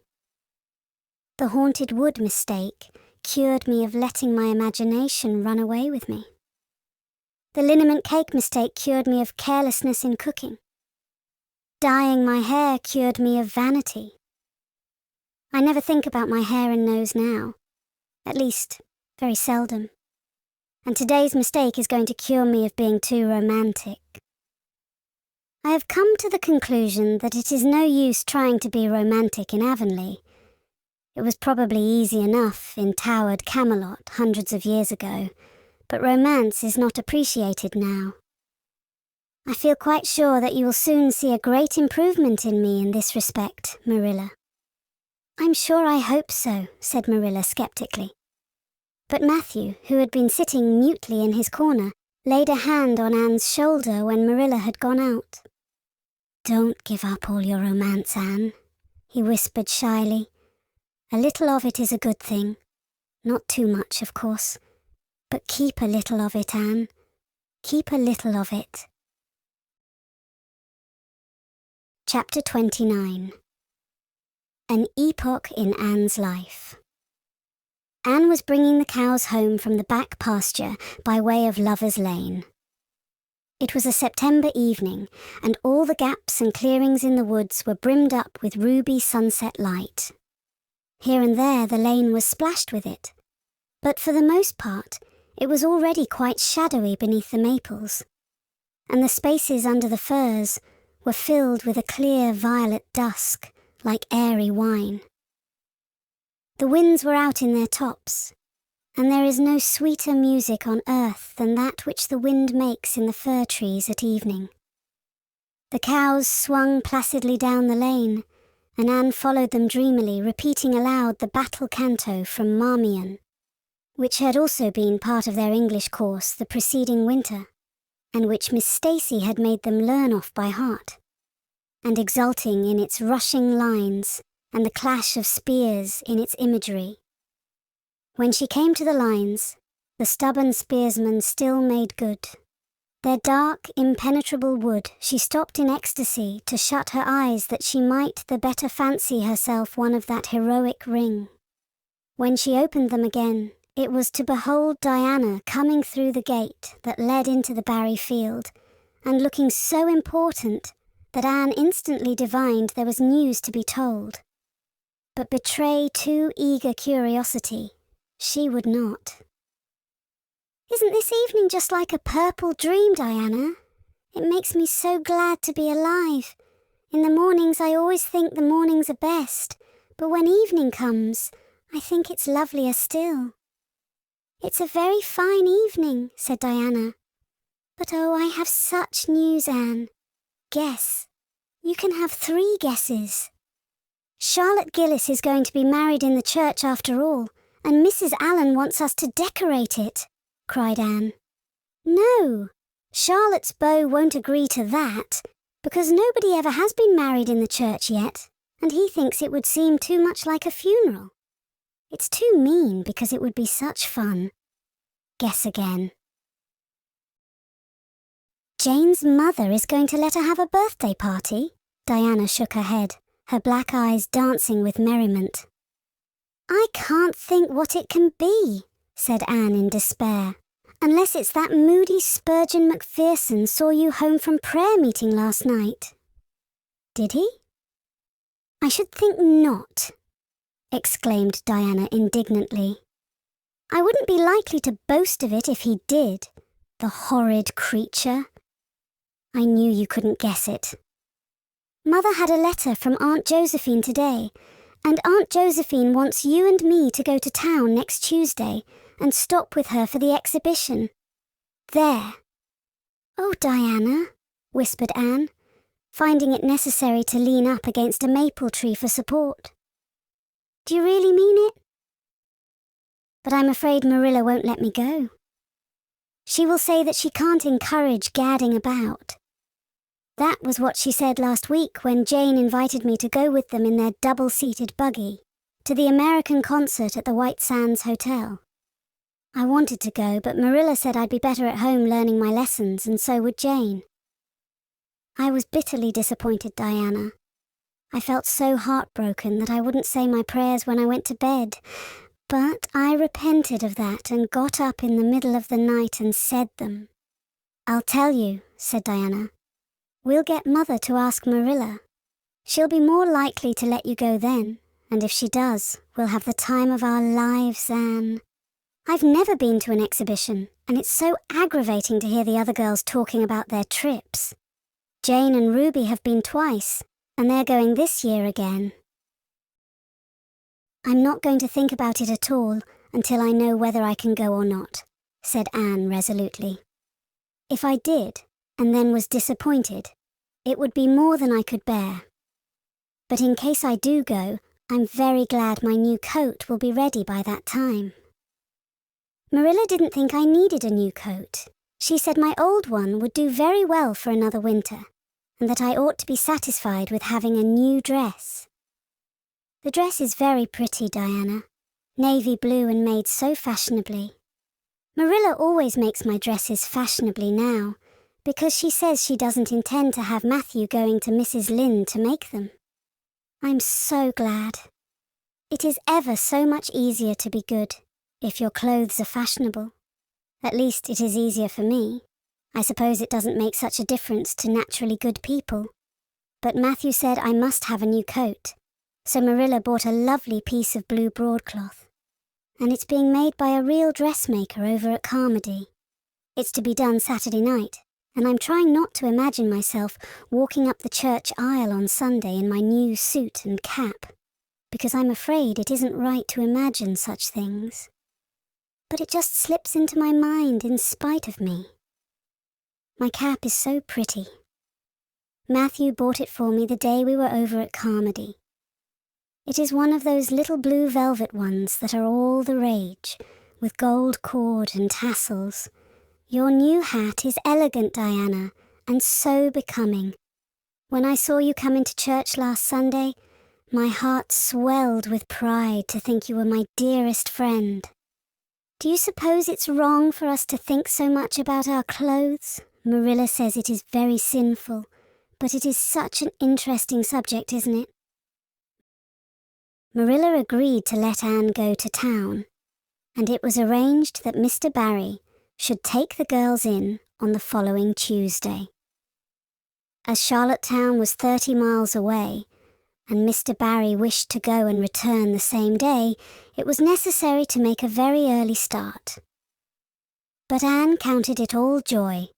[SPEAKER 2] The haunted wood mistake cured me of letting my imagination run away with me. The liniment cake mistake cured me of carelessness in cooking. Dyeing my hair cured me of vanity. I never think about my hair and nose now, at least very seldom. And today's mistake is going to cure me of being too romantic. I have come to the conclusion that it is no use trying to be romantic in Avonlea. It was probably easy enough in towered Camelot hundreds of years ago, but romance is not appreciated now. I feel quite sure that you will soon see a great improvement in me in this respect, Marilla. I'm sure I hope so, said Marilla skeptically. But Matthew, who had been sitting mutely in his corner, laid a hand on Anne's shoulder when Marilla had gone out. Don't give up all your romance, Anne, he whispered shyly. A little of it is a good thing. Not too much, of course. But keep a little of it, Anne. Keep a little of it. Chapter 29. An epoch in Anne's life. Anne was bringing the cows home from the back pasture by way of Lover's Lane. It was a September evening, and all the gaps and clearings in the woods were brimmed up with ruby sunset light. Here and there the lane was splashed with it, but for the most part it was already quite shadowy beneath the maples, and the spaces under the firs were filled with a clear violet dusk, like airy wine. The winds were out in their tops, and there is no sweeter music on earth than that which the wind makes in the fir trees at evening. The cows swung placidly down the lane, and Anne followed them dreamily, repeating aloud the battle canto from Marmion, which had also been part of their English course the preceding winter, and which Miss Stacy had made them learn off by heart, and exulting in its rushing lines and the clash of spears in its imagery. When she came to the lines, the stubborn spearsmen still made good. Their dark, impenetrable wood she stopped in ecstasy to shut her eyes that she might the better fancy herself one of that heroic ring. When she opened them again, it was to behold Diana coming through the gate that led into the Barry field, and looking so important that Anne instantly divined there was news to be told. But betray too eager curiosity she would not. Isn't this evening just like a purple dream, Diana? It makes me so glad to be alive. In the mornings I always think the mornings are best, but when evening comes, I think it's lovelier still. It's a very fine evening, said Diana. But oh, I have such news, Anne. Guess. You can have 3 guesses. Charlotte Gillis is going to be married in the church after all, and Mrs. Allen wants us to decorate it, cried Anne. No, Charlotte's beau won't agree to that, because nobody ever has been married in the church yet, and he thinks it would seem too much like a funeral. It's too mean because it would be such fun. Guess again. Jane's mother is going to let her have a birthday party? Diana shook her head, her black eyes dancing with merriment. I can't think what it can be, said Anne in despair, unless it's that moody Spurgeon Macpherson saw you home from prayer meeting last night. Did he? I should think not, exclaimed Diana indignantly. I wouldn't be likely to boast of it if he did, the horrid creature. I knew you couldn't guess it. Mother had a letter from Aunt Josephine today, and Aunt Josephine wants you and me to go to town next Tuesday and stop with her for the exhibition. There. Oh, Diana, whispered Anne, finding it necessary to lean up against a maple tree for support. Do you really mean it? But I'm afraid Marilla won't let me go. She will say that she can't encourage gadding about. That was what she said last week when Jane invited me to go with them in their double-seated buggy to the American concert at the White Sands Hotel. I wanted to go, but Marilla said I'd be better at home learning my lessons, and so would Jane. I was bitterly disappointed, Diana. I felt so heartbroken that I wouldn't say my prayers when I went to bed, but I repented of that and got up in the middle of the night and said them. I'll tell you, said Diana. We'll get Mother to ask Marilla. She'll be more likely to let you go then, and if she does, we'll have the time of our lives, Anne. I've never been to an exhibition, and it's so aggravating to hear the other girls talking about their trips. Jane and Ruby have been twice, and they're going this year again. I'm not going to think about it at all until I know whether I can go or not, said Anne resolutely. If I did, and then was disappointed, it would be more than I could bear. But in case I do go, I'm very glad my new coat will be ready by that time. Marilla didn't think I needed a new coat. She said my old one would do very well for another winter, and that I ought to be satisfied with having a new dress. The dress is very pretty, Diana. Navy blue and made so fashionably. Marilla always makes my dresses fashionably now, because she says she doesn't intend to have Matthew going to Mrs. Lynde to make them. I'm so glad. It is ever so much easier to be good if your clothes are fashionable. At least it is easier for me. I suppose it doesn't make such a difference to naturally good people. But Matthew said I must have a new coat, so Marilla bought a lovely piece of blue broadcloth. And it's being made by a real dressmaker over at Carmody. It's to be done Saturday night, and I'm trying not to imagine myself walking up the church aisle on Sunday in my new suit and cap, because I'm afraid it isn't right to imagine such things. But it just slips into my mind in spite of me. My cap is so pretty. Matthew bought it for me the day we were over at Carmody. It is one of those little blue velvet ones that are all the rage, with gold cord and tassels. Your new hat is elegant, Diana, and so becoming. When I saw you come into church last Sunday, my heart swelled with pride to think you were my dearest friend. Do you suppose it's wrong for us to think so much about our clothes? Marilla says it is very sinful, but it is such an interesting subject, isn't it? Marilla agreed to let Anne go to town, and it was arranged that Mr. Barry should take the girls in on the following Tuesday. As Charlottetown was 30 miles away, and Mr. Barry wished to go and return the same day, it was necessary to make a very early start. But Anne counted it all joy,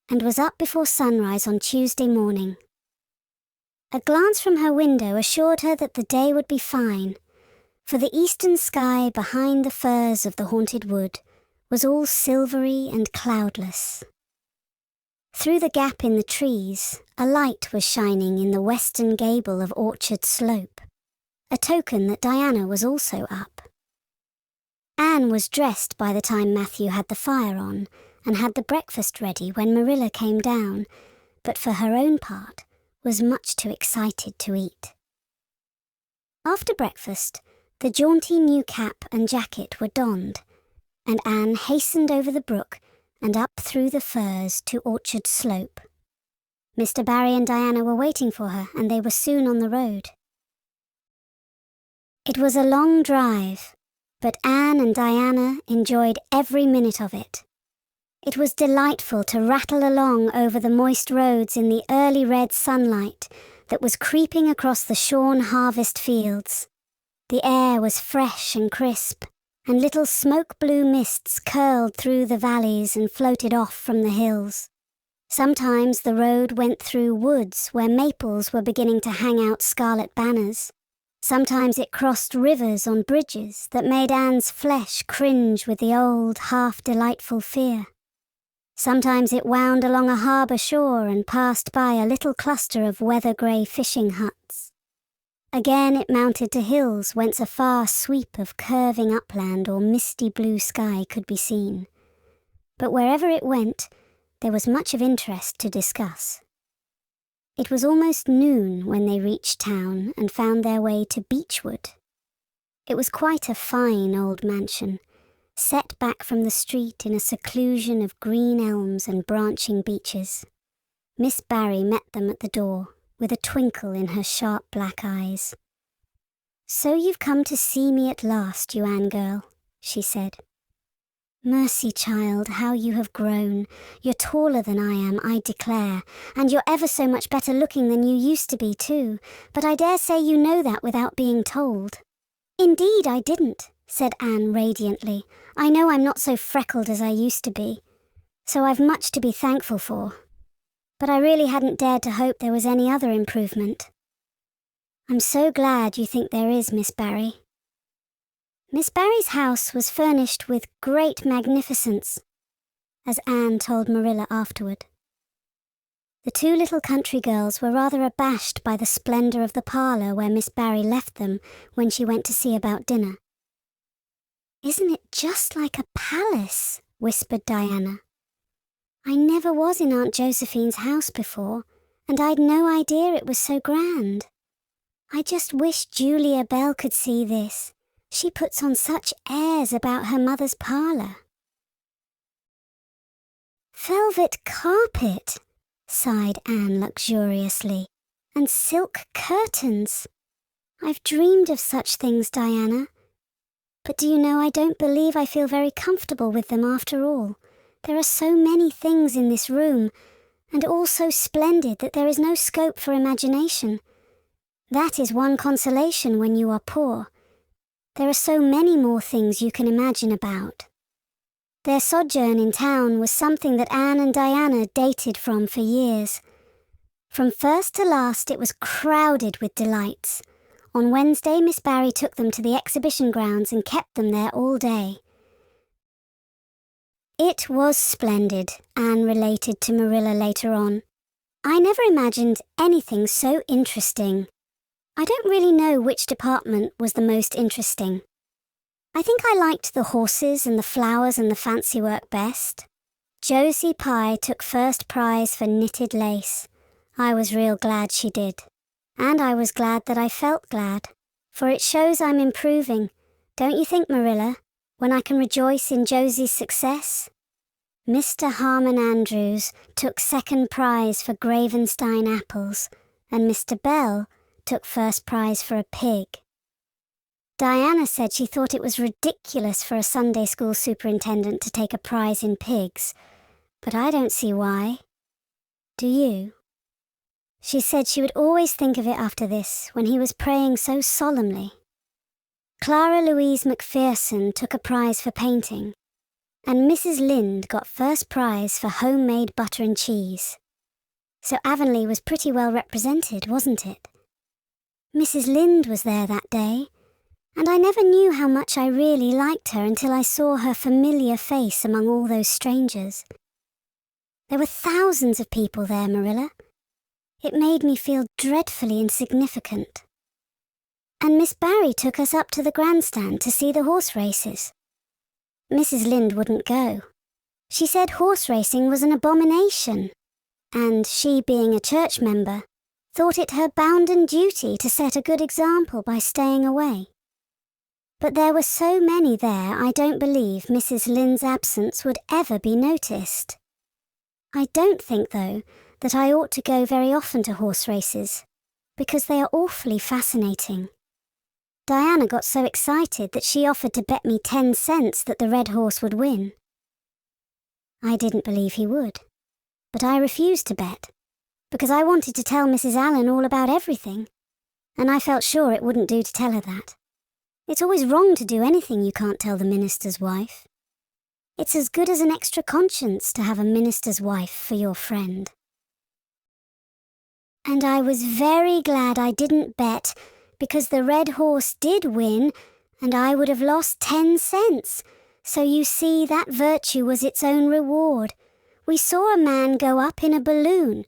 [SPEAKER 2] and was up before sunrise on Tuesday morning. A glance from her window assured her that the day would be fine, for the eastern sky behind the firs of the haunted wood was all silvery and cloudless. Through the gap in the trees, a light was shining in the western gable of Orchard Slope, a token that Diana was also up. Anne was dressed by the time Matthew had the fire on, and had the breakfast ready when Marilla came down, but for her own part was much too excited to eat. After breakfast, the jaunty new cap and jacket were donned, and Anne hastened over the brook and up through the firs to Orchard Slope. Mr. Barry and Diana were waiting for her, and they were soon on the road. It was a long drive, but Anne and Diana enjoyed every minute of it. It was delightful to rattle along over the moist roads in the early red sunlight that was creeping across the shorn harvest fields. The air was fresh and crisp, and little smoke-blue mists curled through the valleys and floated off from the hills. Sometimes the road went through woods where maples were beginning to hang out scarlet banners. Sometimes it crossed rivers on bridges that made Anne's flesh cringe with the old, half-delightful fear. Sometimes it wound along a harbour shore and passed by a little cluster of weather-grey fishing huts. Again it mounted to hills whence a far sweep of curving upland or misty blue sky could be seen. But wherever it went, there was much of interest to discuss. It was almost noon when they reached town and found their way to Beechwood. It was quite a fine old mansion, set back from the street in a seclusion of green elms and branching beeches. Miss Barry met them at the door, with a twinkle in her sharp black eyes. "So you've come to see me at last, you Anne girl," she said. "Mercy, child, how you have grown. You're taller than I am, I declare, and you're ever so much better looking than you used to be, too, but I dare say you know that without being told." "Indeed, I didn't," said Anne radiantly. "I know I'm not so freckled as I used to be, so I've much to be thankful for. But I really hadn't dared to hope there was any other improvement." "I'm so glad you think there is, Miss Barry." Miss Barry's house was furnished with great magnificence, as Anne told Marilla afterward. The two little country girls were rather abashed by the splendour of the parlour where Miss Barry left them when she went to see about dinner. "Isn't it just like a palace?" whispered Diana. "I never was in Aunt Josephine's house before, and I'd no idea it was so grand. I just wish Julia Bell could see this. She puts on such airs about her mother's parlour." "Velvet carpet," sighed Anne luxuriously, "and silk curtains. I've dreamed of such things, Diana. But do you know, I don't believe I feel very comfortable with them after all. There are so many things in this room, and all so splendid that there is no scope for imagination. That is one consolation when you are poor. There are so many more things you can imagine about." Their sojourn in town was something that Anne and Diana dated from for years. From first to last it was crowded with delights. On Wednesday, Miss Barry took them to the exhibition grounds and kept them there all day. "It was splendid," Anne related to Marilla later on. "I never imagined anything so interesting. I don't really know which department was the most interesting. I think I liked the horses and the flowers and the fancy work best. Josie Pye took first prize for knitted lace. I was real glad she did. And I was glad that I felt glad, for it shows I'm improving, don't you think, Marilla, when I can rejoice in Josie's success? Mr. Harmon Andrews took second prize for Gravenstein apples, and Mr. Bell took first prize for a pig. Diana said she thought it was ridiculous for a Sunday school superintendent to take a prize in pigs, but I don't see why. Do you? She said she would always think of it after this, when he was praying so solemnly. Clara Louise Macpherson took a prize for painting, and Mrs. Lynde got first prize for homemade butter and cheese. So Avonlea was pretty well represented, wasn't it? Mrs. Lynde was there that day, and I never knew how much I really liked her until I saw her familiar face among all those strangers. There were thousands of people there, Marilla. It made me feel dreadfully insignificant. And Miss Barry took us up to the grandstand to see the horse races. Mrs. Lynde wouldn't go. She said horse racing was an abomination, and she, being a church member, thought it her bounden duty to set a good example by staying away. But there were so many there, I don't believe Mrs. Lynde's absence would ever be noticed. I don't think, though, that I ought to go very often to horse races, because they are awfully fascinating. Diana got so excited that she offered to bet me 10 cents that the red horse would win. I didn't believe he would, but I refused to bet, because I wanted to tell Mrs. Allen all about everything, and I felt sure it wouldn't do to tell her that. It's always wrong to do anything you can't tell the minister's wife. It's as good as an extra conscience to have a minister's wife for your friend. And I was very glad I didn't bet, because the red horse did win, and I would have lost 10 cents. So you see, that virtue was its own reward. We saw a man go up in a balloon.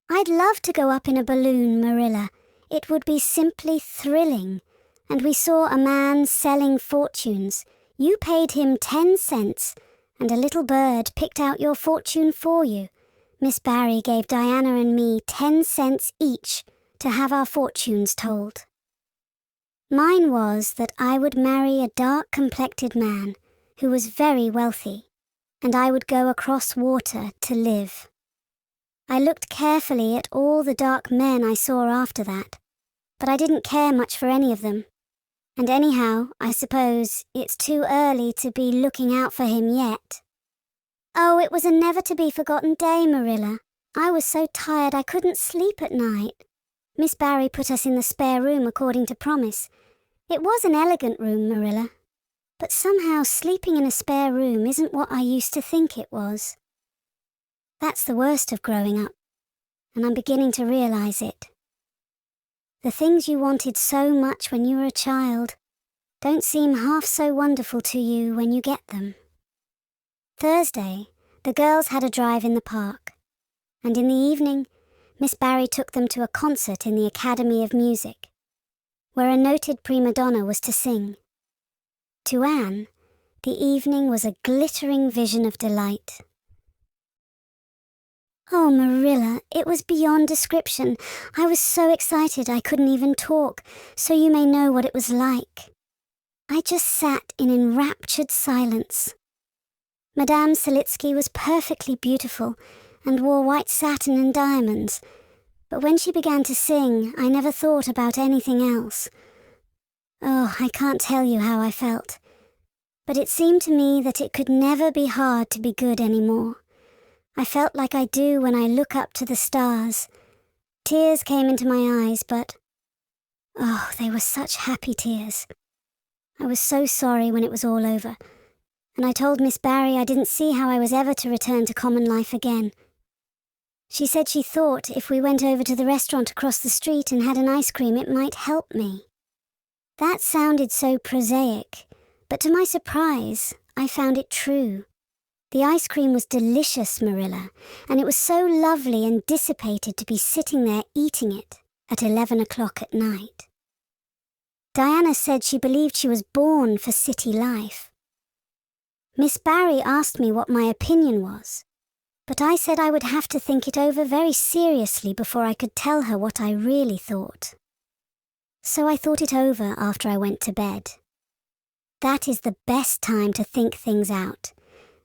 [SPEAKER 2] I'd love to go up in a balloon, Marilla. It would be simply thrilling. And we saw a man selling fortunes. You paid him 10 cents, and a little bird picked out your fortune for you. Miss Barry gave Diana and me 10 cents each to have our fortunes told. Mine was that I would marry a dark-complected man who was very wealthy, and I would go across water to live. I looked carefully at all the dark men I saw after that, but I didn't care much for any of them. And anyhow, I suppose it's too early to be looking out for him yet. Oh, it was a never-to-be-forgotten day, Marilla. I was so tired I couldn't sleep at night. Miss Barry put us in the spare room according to promise. It was an elegant room, Marilla. But somehow sleeping in a spare room isn't what I used to think it was. That's the worst of growing up, and I'm beginning to realize it. The things you wanted so much when you were a child don't seem half so wonderful to you when you get them. Thursday, the girls had a drive in the park, and in the evening, Miss Barry took them to a concert in the Academy of Music, where a noted prima donna was to sing. To Anne, the evening was a glittering vision of delight. Oh, Marilla, it was beyond description. I was so excited I couldn't even talk, so you may know what it was like. I just sat in enraptured silence. Madame Selitsky was perfectly beautiful and wore white satin and diamonds, but when she began to sing, I never thought about anything else. Oh, I can't tell you how I felt, but it seemed to me that it could never be hard to be good anymore. I felt like I do when I look up to the stars. Tears came into my eyes, but oh, they were such happy tears. I was so sorry when it was all over, and I told Miss Barry I didn't see how I was ever to return to common life again. She said she thought if we went over to the restaurant across the street and had an ice cream, it might help me. That sounded so prosaic, but to my surprise, I found it true. The ice cream was delicious, Marilla, and it was so lovely and dissipated to be sitting there eating it at 11 o'clock at night. Diana said she believed she was born for city life. Miss Barry asked me what my opinion was, but I said I would have to think it over very seriously before I could tell her what I really thought. So I thought it over after I went to bed. That is the best time to think things out.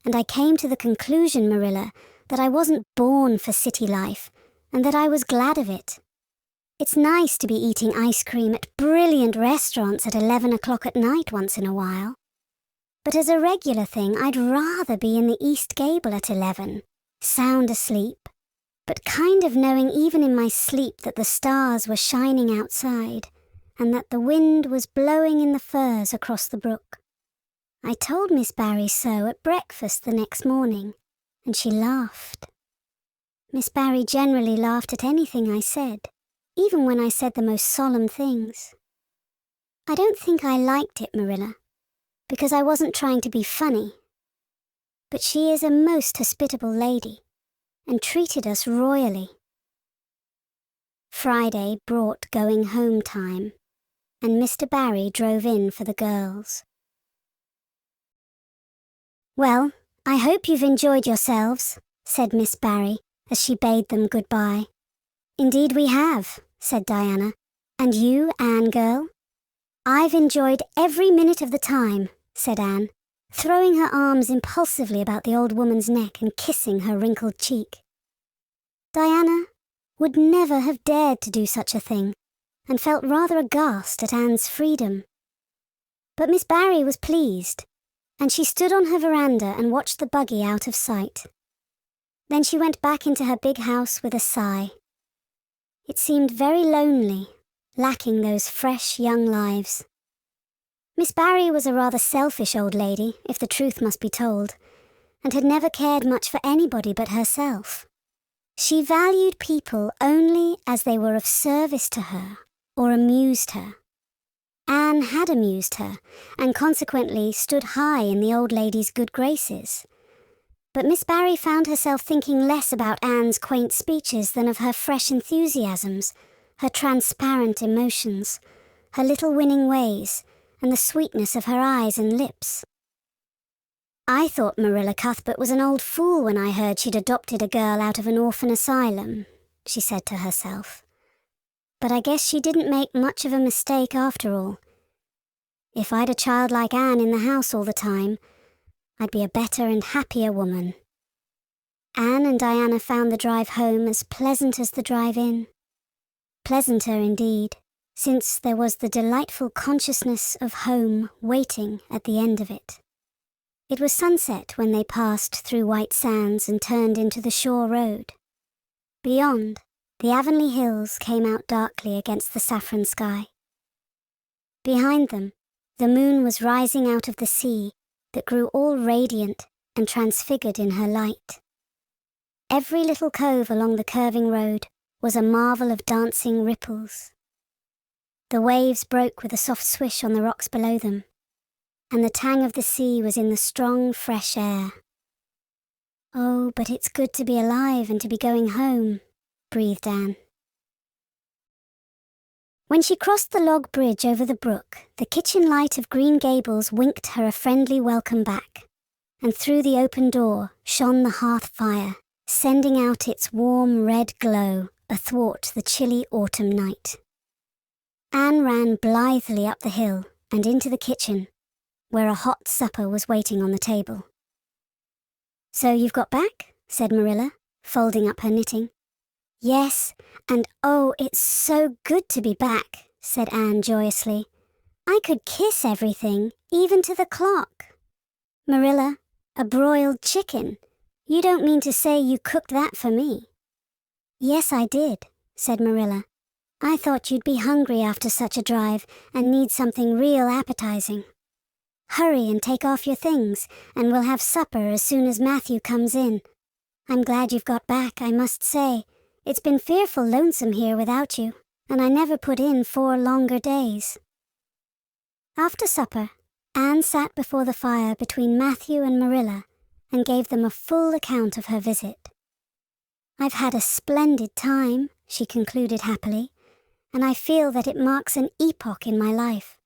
[SPEAKER 2] And I came to the conclusion, Marilla, that I wasn't born for city life, and that I was glad of it. It's nice to be eating ice cream at brilliant restaurants at 11 o'clock at night once in a while. But as a regular thing, I'd rather be in the East Gable at 11, sound asleep, but kind of knowing even in my sleep that the stars were shining outside, and that the wind was blowing in the firs across the brook. I told Miss Barry so at breakfast the next morning, and she laughed. Miss Barry generally laughed at anything I said, even when I said the most solemn things. I don't think I liked it, Marilla, because I wasn't trying to be funny. But she is a most hospitable lady, and treated us royally. Friday brought going home time, and Mr. Barry drove in for the girls. "Well, I hope you've enjoyed yourselves," said Miss Barry as she bade them goodbye. "Indeed we have," said Diana. "And you, Anne girl?" "I've enjoyed every minute of the time," said Anne, throwing her arms impulsively about the old woman's neck and kissing her wrinkled cheek. Diana would never have dared to do such a thing, and felt rather aghast at Anne's freedom. But Miss Barry was pleased, and she stood on her veranda and watched the buggy out of sight. Then she went back into her big house with a sigh. It seemed very lonely, lacking those fresh young lives. Miss Barry was a rather selfish old lady, if the truth must be told, and had never cared much for anybody but herself. She valued people only as they were of service to her or amused her. Anne had amused her, and consequently stood high in the old lady's good graces. But Miss Barry found herself thinking less about Anne's quaint speeches than of her fresh enthusiasms, her transparent emotions, her little winning ways, and the sweetness of her eyes and lips. "I thought Marilla Cuthbert was an old fool when I heard she'd adopted a girl out of an orphan asylum," she said to herself. "But I guess she didn't make much of a mistake after all. If I'd a child like Anne in the house all the time, I'd be a better and happier woman." Anne and Diana found the drive home as pleasant as the drive in. Pleasanter indeed, since there was the delightful consciousness of home waiting at the end of it. It was sunset when they passed through White Sands and turned into the shore road. Beyond, the Avonlea hills came out darkly against the saffron sky. Behind them, the moon was rising out of the sea that grew all radiant and transfigured in her light. Every little cove along the curving road was a marvel of dancing ripples. The waves broke with a soft swish on the rocks below them, and the tang of the sea was in the strong, fresh air. "Oh, but it's good to be alive and to be going home," breathed Anne. When she crossed the log bridge over the brook, the kitchen light of Green Gables winked her a friendly welcome back, and through the open door shone the hearth fire, sending out its warm red glow athwart the chilly autumn night. Anne ran blithely up the hill and into the kitchen, where a hot supper was waiting on the table. "So you've got back?" said Marilla, folding up her knitting. "Yes, and oh, it's so good to be back," said Anne joyously. "I could kiss everything, even to the clock." "Marilla, a broiled chicken. You don't mean to say you cooked that for me?" "Yes, I did," said Marilla. "I thought you'd be hungry after such a drive and need something real appetizing. Hurry and take off your things, and we'll have supper as soon as Matthew comes in. I'm glad you've got back, I must say. It's been fearful lonesome here without you, and I never put in 4 longer days." After supper, Anne sat before the fire between Matthew and Marilla and gave them a full account of her visit. "I've had a splendid time," she concluded happily, "and I feel that it marks an epoch in my life.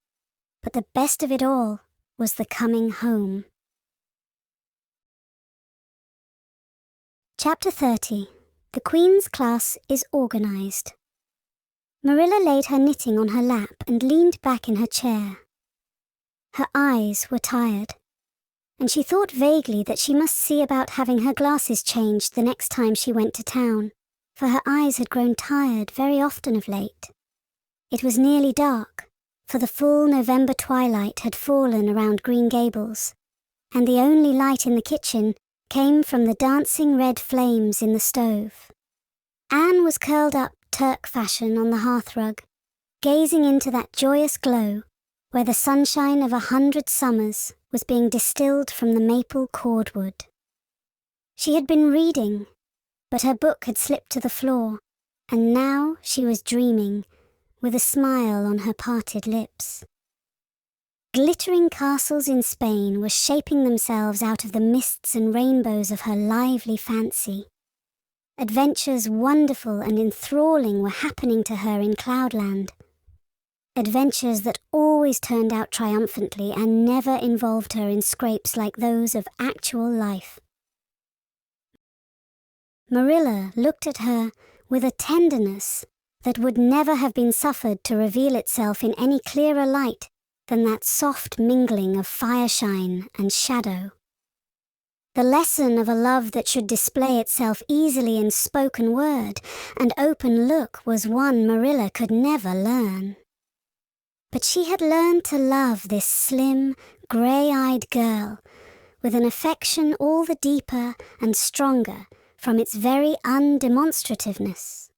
[SPEAKER 2] But the best of it all was the coming home." Chapter 30. The Queen's Class is Organized. Marilla laid her knitting on her lap and leaned back in her chair. Her eyes were tired, and she thought vaguely that she must see about having her glasses changed the next time she went to town, for her eyes had grown tired very often of late. It was nearly dark, for the full November twilight had fallen around Green Gables, and the only light in the kitchen came from the dancing red flames in the stove. Anne was curled up Turk fashion on the hearthrug, gazing into that joyous glow where the sunshine of 100 summers was being distilled from the maple cordwood. She had been reading, but her book had slipped to the floor, and now she was dreaming, with a smile on her parted lips. Glittering castles in Spain were shaping themselves out of the mists and rainbows of her lively fancy. Adventures wonderful and enthralling were happening to her in Cloudland. Adventures that always turned out triumphantly and never involved her in scrapes like those of actual life. Marilla looked at her with a tenderness that would never have been suffered to reveal itself in any clearer light than that soft mingling of fireshine and shadow. The lesson of a love that should display itself easily in spoken word and open look was one Marilla could never learn. But she had learned to love this slim, grey-eyed girl with an affection all the deeper and stronger from its very undemonstrativeness.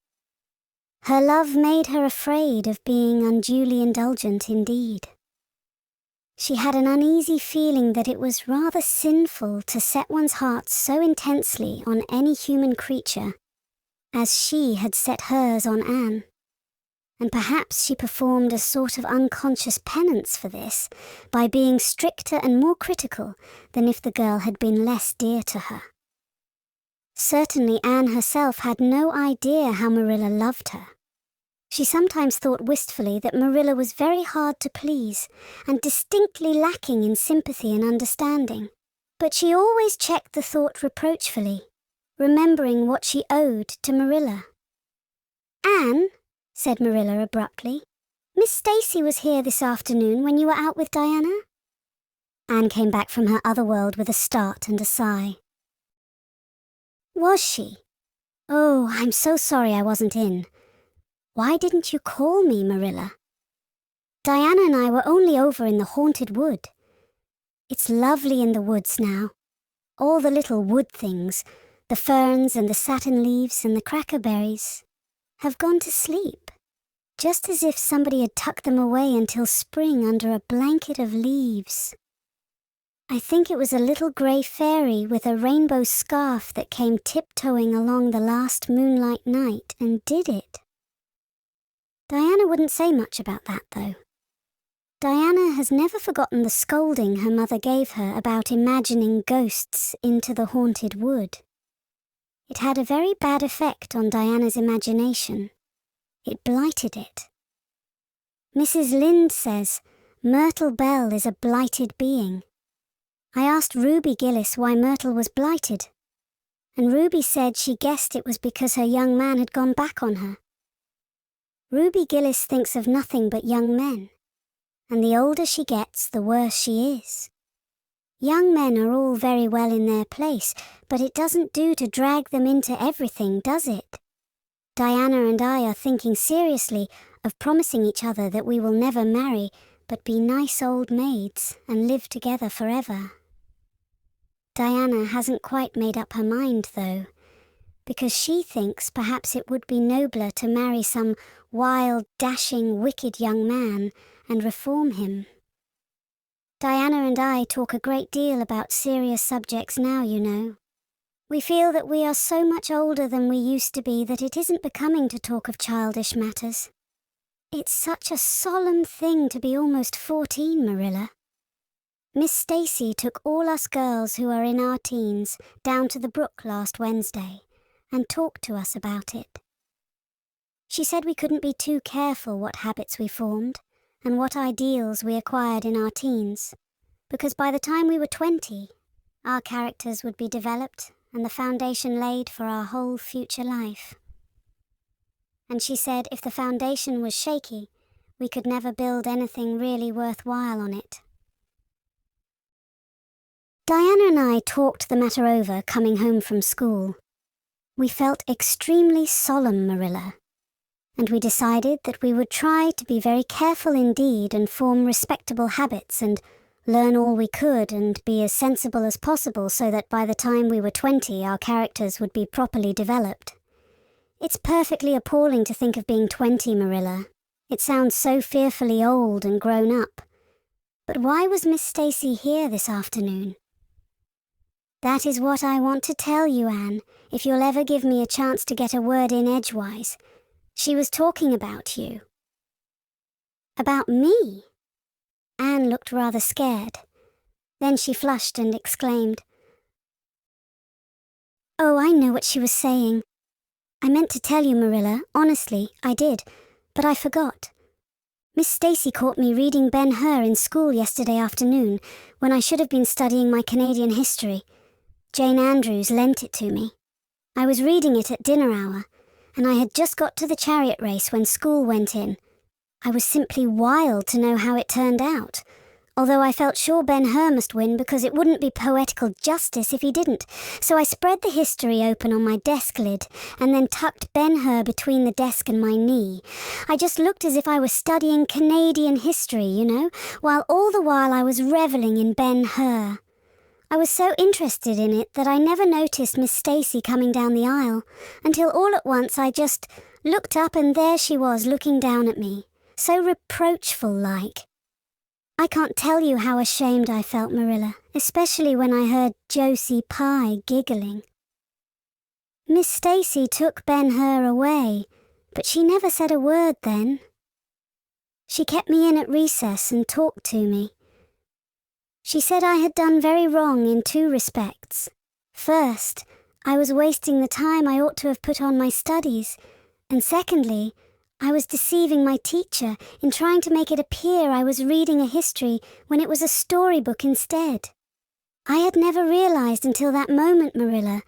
[SPEAKER 2] Her love made her afraid of being unduly indulgent indeed. She had an uneasy feeling that it was rather sinful to set one's heart so intensely on any human creature as she had set hers on Anne, and perhaps she performed a sort of unconscious penance for this by being stricter and more critical than if the girl had been less dear to her. Certainly Anne herself had no idea how Marilla loved her. She sometimes thought wistfully that Marilla was very hard to please and distinctly lacking in sympathy and understanding, but she always checked the thought reproachfully, remembering what she owed to Marilla. "Anne," said Marilla abruptly, "Miss Stacy was here this afternoon when you were out with Diana." Anne came back from her other world with a start and a sigh. "Was she? Oh, I'm so sorry I wasn't in. Why didn't you call me, Marilla? Diana and I were only over in the haunted wood. It's lovely in the woods now. All the little wood things, the ferns and the satin leaves and the crackerberries, have gone to sleep, just as if somebody had tucked them away until spring under a blanket of leaves. I think it was a little grey fairy with a rainbow scarf that came tiptoeing along the last moonlight night and did it. Diana wouldn't say much about that, though. Diana has never forgotten the scolding her mother gave her about imagining ghosts into the haunted wood. It had a very bad effect on Diana's imagination. It blighted it. Mrs. Lynde says Myrtle Bell is a blighted being. I asked Ruby Gillis why Myrtle was blighted, and Ruby said she guessed it was because her young man had gone back on her. Ruby Gillis thinks of nothing but young men, and the older she gets, the worse she is. Young men are all very well in their place, but it doesn't do to drag them into everything, does it? Diana and I are thinking seriously of promising each other that we will never marry, but be nice old maids and live together forever. Diana hasn't quite made up her mind, though, because she thinks perhaps it would be nobler to marry some wild, dashing, wicked young man and reform him. Diana and I talk a great deal about serious subjects now, you know. We feel that we are so much older than we used to be that it isn't becoming to talk of childish matters. It's such a solemn thing to be almost 14, Marilla. Miss Stacy took all us girls who are in our teens down to the brook last Wednesday and talked to us about it. She said we couldn't be too careful what habits we formed and what ideals we acquired in our teens, because by the time we were 20, our characters would be developed and the foundation laid for our whole future life. And she said if the foundation was shaky, we could never build anything really worthwhile on it. Diana and I talked the matter over coming home from school. We felt extremely solemn, Marilla, and we decided that we would try to be very careful indeed and form respectable habits and learn all we could and be as sensible as possible so that by the time we were 20 our characters would be properly developed. It's perfectly appalling to think of being 20, Marilla. It sounds so fearfully old and grown up. But why was Miss Stacy here this afternoon? That is what I want to tell you, Anne, if you'll ever give me a chance to get a word in edgewise. She was talking about you. About me? Anne looked rather scared. Then she flushed and exclaimed, "Oh, I know what she was saying. I meant to tell you, Marilla, honestly, I did, but I forgot. Miss Stacy caught me reading Ben-Hur in school yesterday afternoon when I should have been studying my Canadian history. Jane Andrews lent it to me. I was reading it at dinner hour, and I had just got to the chariot race when school went in. I was simply wild to know how it turned out, although I felt sure Ben-Hur must win because it wouldn't be poetical justice if he didn't. So I spread the history open on my desk lid and then tucked Ben-Hur between the desk and my knee. I just looked as if I was studying Canadian history, you know, while all the while I was reveling in Ben-Hur. I was so interested in it that I never noticed Miss Stacy coming down the aisle, until all at once I just looked up and there she was looking down at me, so reproachful-like. I can't tell you how ashamed I felt, Marilla, especially when I heard Josie Pye giggling. Miss Stacy took Ben-Hur away, but she never said a word then. She kept me in at recess and talked to me. She said I had done very wrong in 2 respects. First, I was wasting the time I ought to have put on my studies, and secondly, I was deceiving my teacher in trying to make it appear I was reading a history when it was a storybook instead. I had never realized until that moment, Marilla,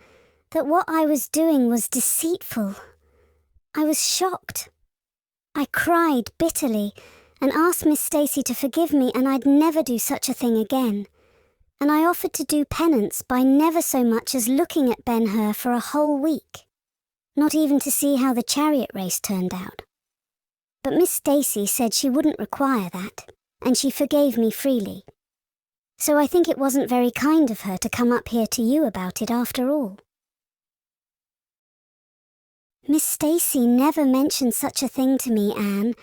[SPEAKER 2] that what I was doing was deceitful. I was shocked. I cried bitterly and asked Miss Stacy to forgive me, and I'd never do such a thing again. And I offered to do penance by never so much as looking at Ben-Hur for a whole week, not even to see how the chariot race turned out. But Miss Stacy said she wouldn't require that, and she forgave me freely. So I think it wasn't very kind of her to come up here to you about it after all. Miss Stacy never mentioned such a thing to me, Anne,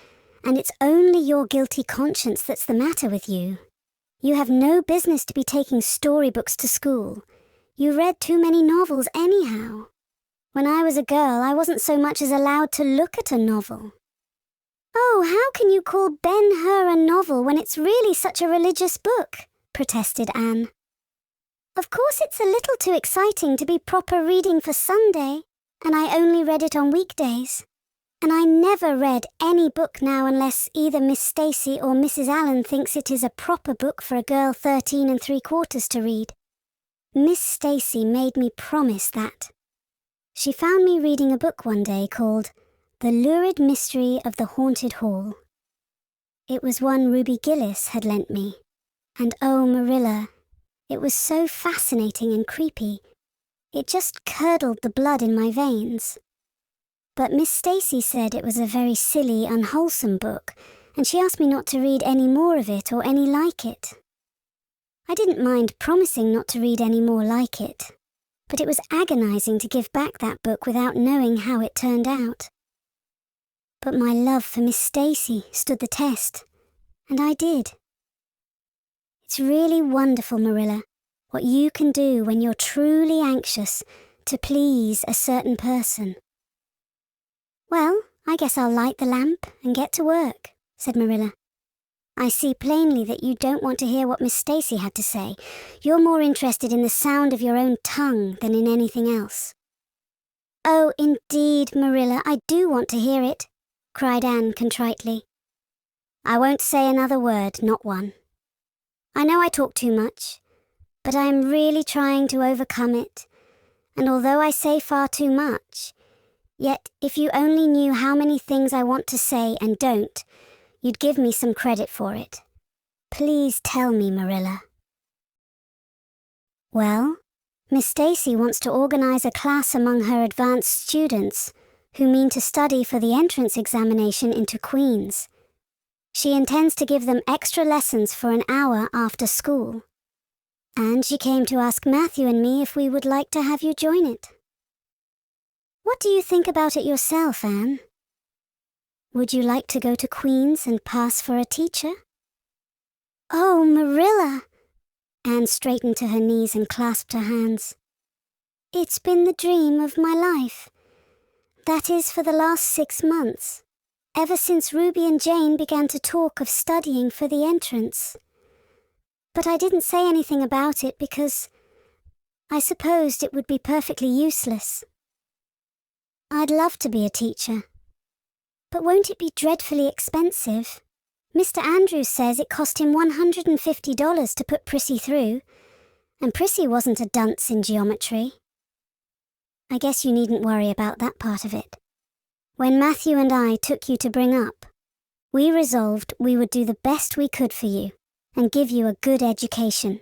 [SPEAKER 2] and it's only your guilty conscience that's the matter with you. You have no business to be taking storybooks to school. You read too many novels anyhow. When I was a girl, I wasn't so much as allowed to look at a novel. "Oh, how can you call Ben-Hur a novel when it's really such a religious book?" protested Anne. "Of course it's a little too exciting to be proper reading for Sunday, and I only read it on weekdays. And I never read any book now unless either Miss Stacy or Mrs. Allen thinks it is a proper book for a girl 13 3/4 to read. Miss Stacy made me promise that. She found me reading a book one day called The Lurid Mystery of the Haunted Hall. It was one Ruby Gillis had lent me, and oh, Marilla, it was so fascinating and creepy. It just curdled the blood in my veins. But Miss Stacy said it was a very silly, unwholesome book, and she asked me not to read any more of it or any like it. I didn't mind promising not to read any more like it, but it was agonizing to give back that book without knowing how it turned out. But my love for Miss Stacy stood the test, and I did. It's really wonderful, Marilla, what you can do when you're truly anxious to please a certain person. "Well, I guess I'll light the lamp and get to work," said Marilla. "I see plainly that you don't want to hear what Miss Stacy had to say. You're more interested in the sound of your own tongue than in anything else." "Oh, indeed, Marilla, I do want to hear it," cried Anne contritely. "I won't say another word, not one. I know I talk too much, but I am really trying to overcome it, and although I say far too much, yet if you only knew how many things I want to say and don't, you'd give me some credit for it. Please tell me, Marilla." "Well, Miss Stacy wants to organize a class among her advanced students who mean to study for the entrance examination into Queen's. She intends to give them extra lessons for an hour after school. And she came to ask Matthew and me if we would like to have you join it. What do you think about it yourself, Anne? Would you like to go to Queen's and pass for a teacher?" "Oh, Marilla!" Anne straightened to her knees and clasped her hands. "It's been the dream of my life. That is, for the last 6 months, ever since Ruby and Jane began to talk of studying for the entrance. But I didn't say anything about it because I supposed it would be perfectly useless. I'd love to be a teacher. But won't it be dreadfully expensive? Mr. Andrews says it cost him $150 to put Prissy through, and Prissy wasn't a dunce in geometry. I guess you needn't worry about that part of it. When Matthew and I took you to bring up, we resolved we would do the best we could for you and give you a good education.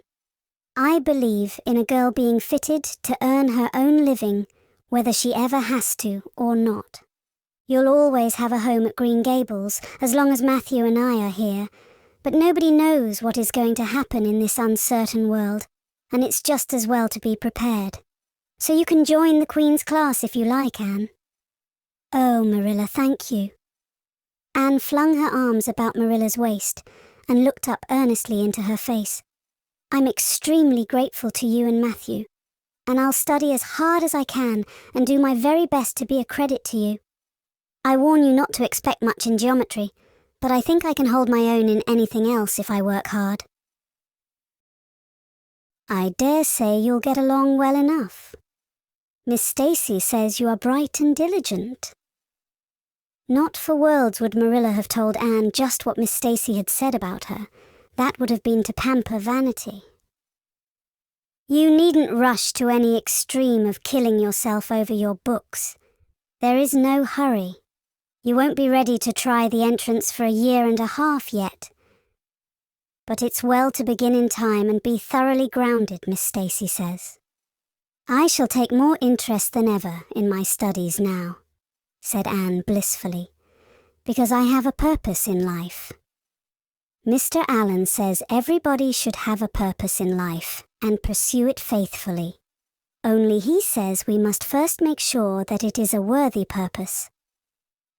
[SPEAKER 2] I believe in a girl being fitted to earn her own living, whether she ever has to or not. You'll always have a home at Green Gables as long as Matthew and I are here, but nobody knows what is going to happen in this uncertain world, and it's just as well to be prepared. So you can join the Queen's class if you like, Anne." "Oh, Marilla, thank you." Anne flung her arms about Marilla's waist and looked up earnestly into her face. "I'm extremely grateful to you and Matthew, and I'll study as hard as I can and do my very best to be a credit to you. I warn you not to expect much in geometry, but I think I can hold my own in anything else if I work hard." "I dare say you'll get along well enough. Miss Stacy says you are bright and diligent." Not for worlds would Marilla have told Anne just what Miss Stacy had said about her. That would have been to pamper vanity. "You needn't rush to any extreme of killing yourself over your books. There is no hurry. You won't be ready to try the entrance for 1.5 years yet. But it's well to begin in time and be thoroughly grounded, Miss Stacy says." "I shall take more interest than ever in my studies now," said Anne blissfully, "because I have a purpose in life. Mr. Allen says everybody should have a purpose in life and pursue it faithfully. Only he says we must first make sure that it is a worthy purpose.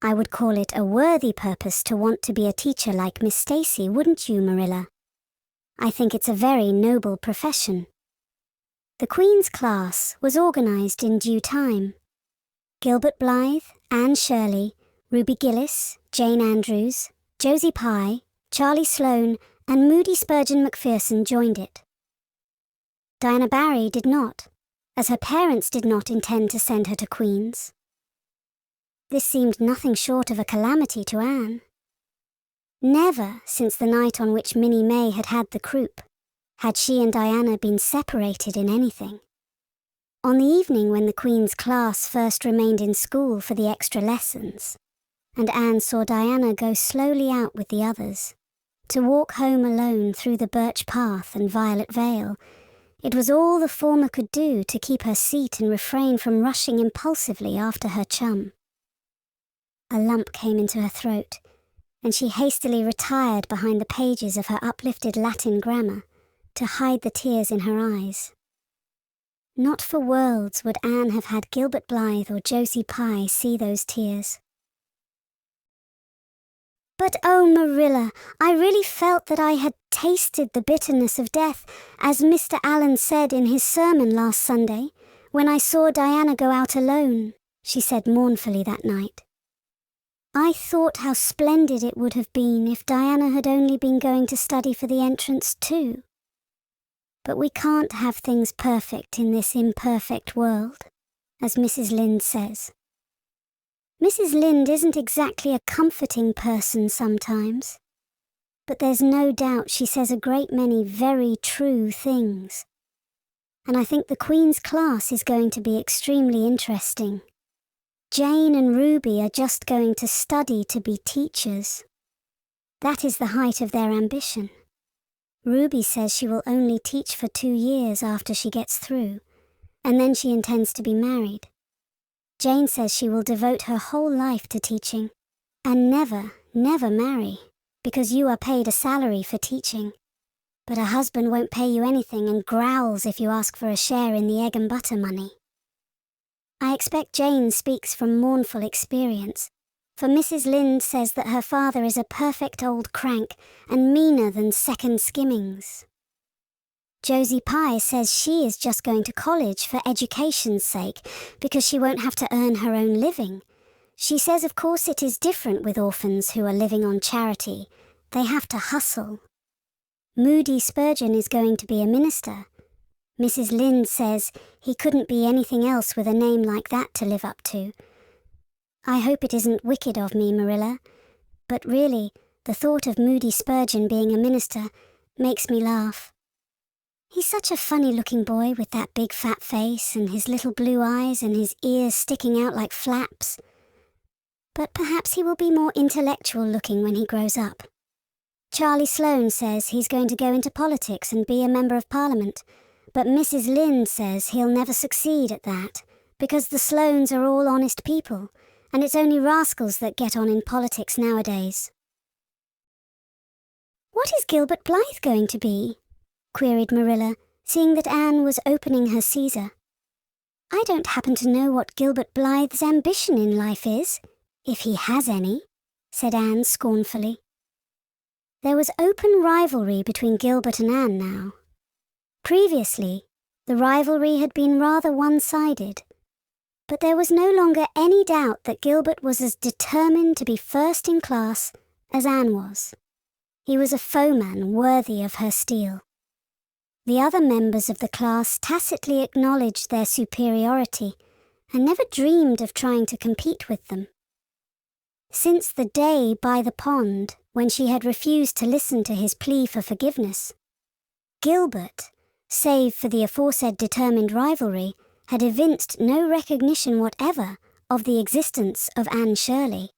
[SPEAKER 2] I would call it a worthy purpose to want to be a teacher like Miss Stacy, wouldn't you, Marilla? I think it's a very noble profession." The Queen's class was organized in due time. Gilbert Blythe, Anne Shirley, Ruby Gillis, Jane Andrews, Josie Pye, Charlie Sloane, and Moody Spurgeon Macpherson joined it. Diana Barry did not, as her parents did not intend to send her to Queen's. This seemed nothing short of a calamity to Anne. Never since the night on which Minnie May had had the croup had she and Diana been separated in anything. On the evening when the Queen's class first remained in school for the extra lessons, and Anne saw Diana go slowly out with the others, to walk home alone through the birch path and violet vale, it was all the former could do to keep her seat and refrain from rushing impulsively after her chum. A lump came into her throat, and she hastily retired behind the pages of her uplifted Latin grammar to hide the tears in her eyes. Not for worlds would Anne have had Gilbert Blythe or Josie Pye see those tears. But oh, Marilla, I really felt that I had tasted the bitterness of death, as Mr. Allen said in his sermon last Sunday, when I saw Diana go out alone, she said mournfully that night. I thought how splendid it would have been if Diana had only been going to study for the entrance too. But we can't have things perfect in this imperfect world, as Mrs. Lynde says. Mrs. Lynde isn't exactly a comforting person sometimes, but there's no doubt she says a great many very true things. And I think the Queen's class is going to be extremely interesting. Jane and Ruby are just going to study to be teachers. That is the height of their ambition. Ruby says she will only teach for 2 years after she gets through, and then she intends to be married. Jane says she will devote her whole life to teaching, and never, never marry, because you are paid a salary for teaching. But her husband won't pay you anything and growls if you ask for a share in the egg and butter money. I expect Jane speaks from mournful experience, for Mrs. Lynde says that her father is a perfect old crank and meaner than second skimmings. Josie Pye says she is just going to college for education's sake because she won't have to earn her own living. She says of course it is different with orphans who are living on charity. They have to hustle. Moody Spurgeon is going to be a minister. Mrs. Lynde says he couldn't be anything else with a name like that to live up to. I hope it isn't wicked of me, Marilla, but really, the thought of Moody Spurgeon being a minister makes me laugh. He's such a funny-looking boy with that big fat face and his little blue eyes and his ears sticking out like flaps. But perhaps he will be more intellectual-looking when he grows up. Charlie Sloane says he's going to go into politics and be a member of Parliament, but Mrs. Lynde says he'll never succeed at that, because the Sloanes are all honest people, and it's only rascals that get on in politics nowadays. "What is Gilbert Blythe going to be?" queried Marilla, seeing that Anne was opening her Caesar. "I don't happen to know what Gilbert Blythe's ambition in life is, if he has any," said Anne scornfully. There was open rivalry between Gilbert and Anne now. Previously, the rivalry had been rather one-sided, but there was no longer any doubt that Gilbert was as determined to be first in class as Anne was. He was a foeman worthy of her steel. The other members of the class tacitly acknowledged their superiority and never dreamed of trying to compete with them. Since the day by the pond when she had refused to listen to his plea for forgiveness, Gilbert, save for the aforesaid determined rivalry, had evinced no recognition whatever of the existence of Anne Shirley.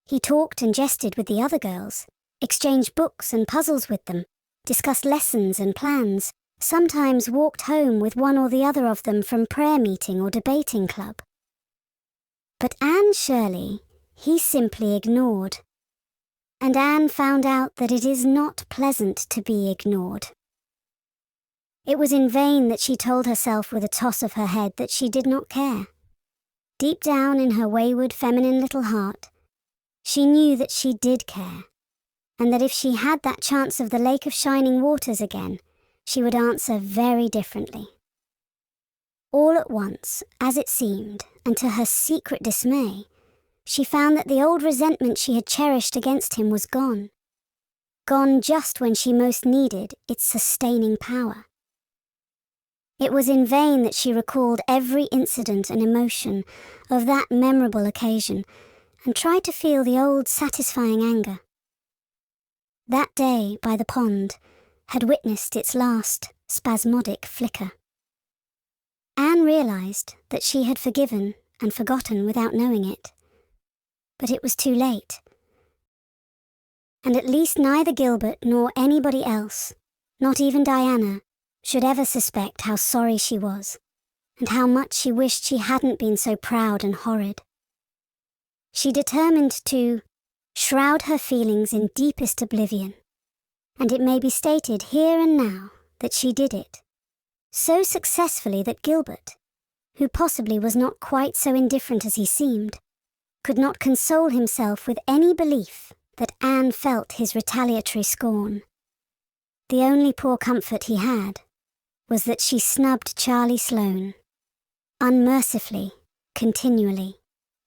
[SPEAKER 2] He talked and jested with the other girls, exchanged books and puzzles with them, discussed lessons and plans, sometimes walked home with one or the other of them from prayer meeting or debating club. But Anne Shirley he simply ignored. And Anne found out that it is not pleasant to be ignored. It was in vain that she told herself with a toss of her head that she did not care. Deep down in her wayward feminine little heart, she knew that she did care, and that if she had that chance of the Lake of Shining Waters again, she would answer very differently. All at once, as it seemed, and to her secret dismay, she found that the old resentment she had cherished against him was gone. Gone just when she most needed its sustaining power. It was in vain that she recalled every incident and emotion of that memorable occasion and tried to feel the old satisfying anger. That day by the pond had witnessed its last spasmodic flicker. Anne realized that she had forgiven and forgotten without knowing it. But it was too late. And at least neither Gilbert nor anybody else, not even Diana, should ever suspect how sorry she was, and how much she wished she hadn't been so proud and horrid. She determined to shroud her feelings in deepest oblivion, and it may be stated here and now that she did it, so successfully that Gilbert, who possibly was not quite so indifferent as he seemed, could not console himself with any belief that Anne felt his retaliatory scorn. The only poor comfort he had was that she snubbed Charlie Sloane, unmercifully, continually,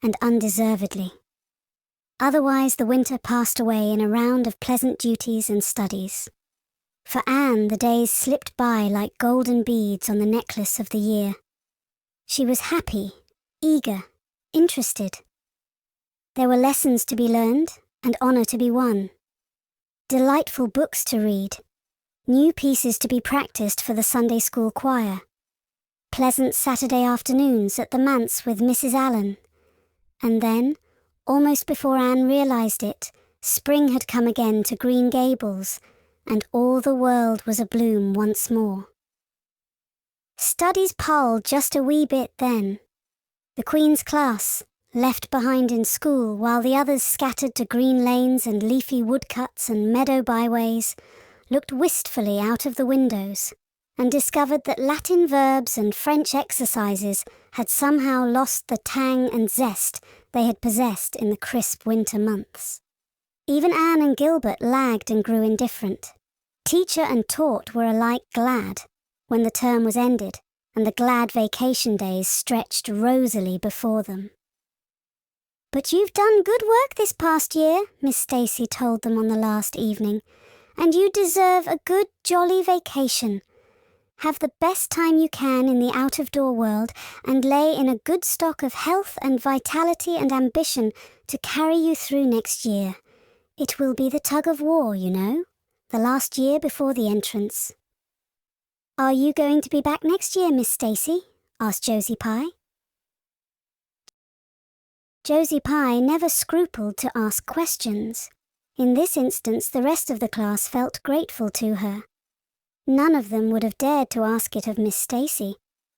[SPEAKER 2] and undeservedly. Otherwise the winter passed away in a round of pleasant duties and studies. For Anne the days slipped by like golden beads on the necklace of the year. She was happy, eager, interested. There were lessons to be learned and honour to be won. Delightful books to read, new pieces to be practised for the Sunday school choir, pleasant Saturday afternoons at the manse with Mrs. Allen. And then, almost before Anne realised it, spring had come again to Green Gables, and all the world was abloom once more. Studies palled just a wee bit then. The Queen's class, left behind in school while the others scattered to green lanes and leafy woodcuts and meadow byways, looked wistfully out of the windows and discovered that Latin verbs and French exercises had somehow lost the tang and zest they had possessed in the crisp winter months. Even Anne and Gilbert lagged and grew indifferent. Teacher and taught were alike glad when the term was ended and the glad vacation days stretched rosily before them. "But you've done good work this past year," Miss Stacy told them on the last evening, "and you deserve a good jolly vacation. Have the best time you can in the out-of-door world and lay in a good stock of health and vitality and ambition to carry you through next year. It will be the tug of war, you know, the last year before the entrance." "Are you going to be back next year, Miss Stacy?" asked Josie Pye. Josie Pye never scrupled to ask questions. In this instance, the rest of the class felt grateful to her. None of them would have dared to ask it of Miss Stacy,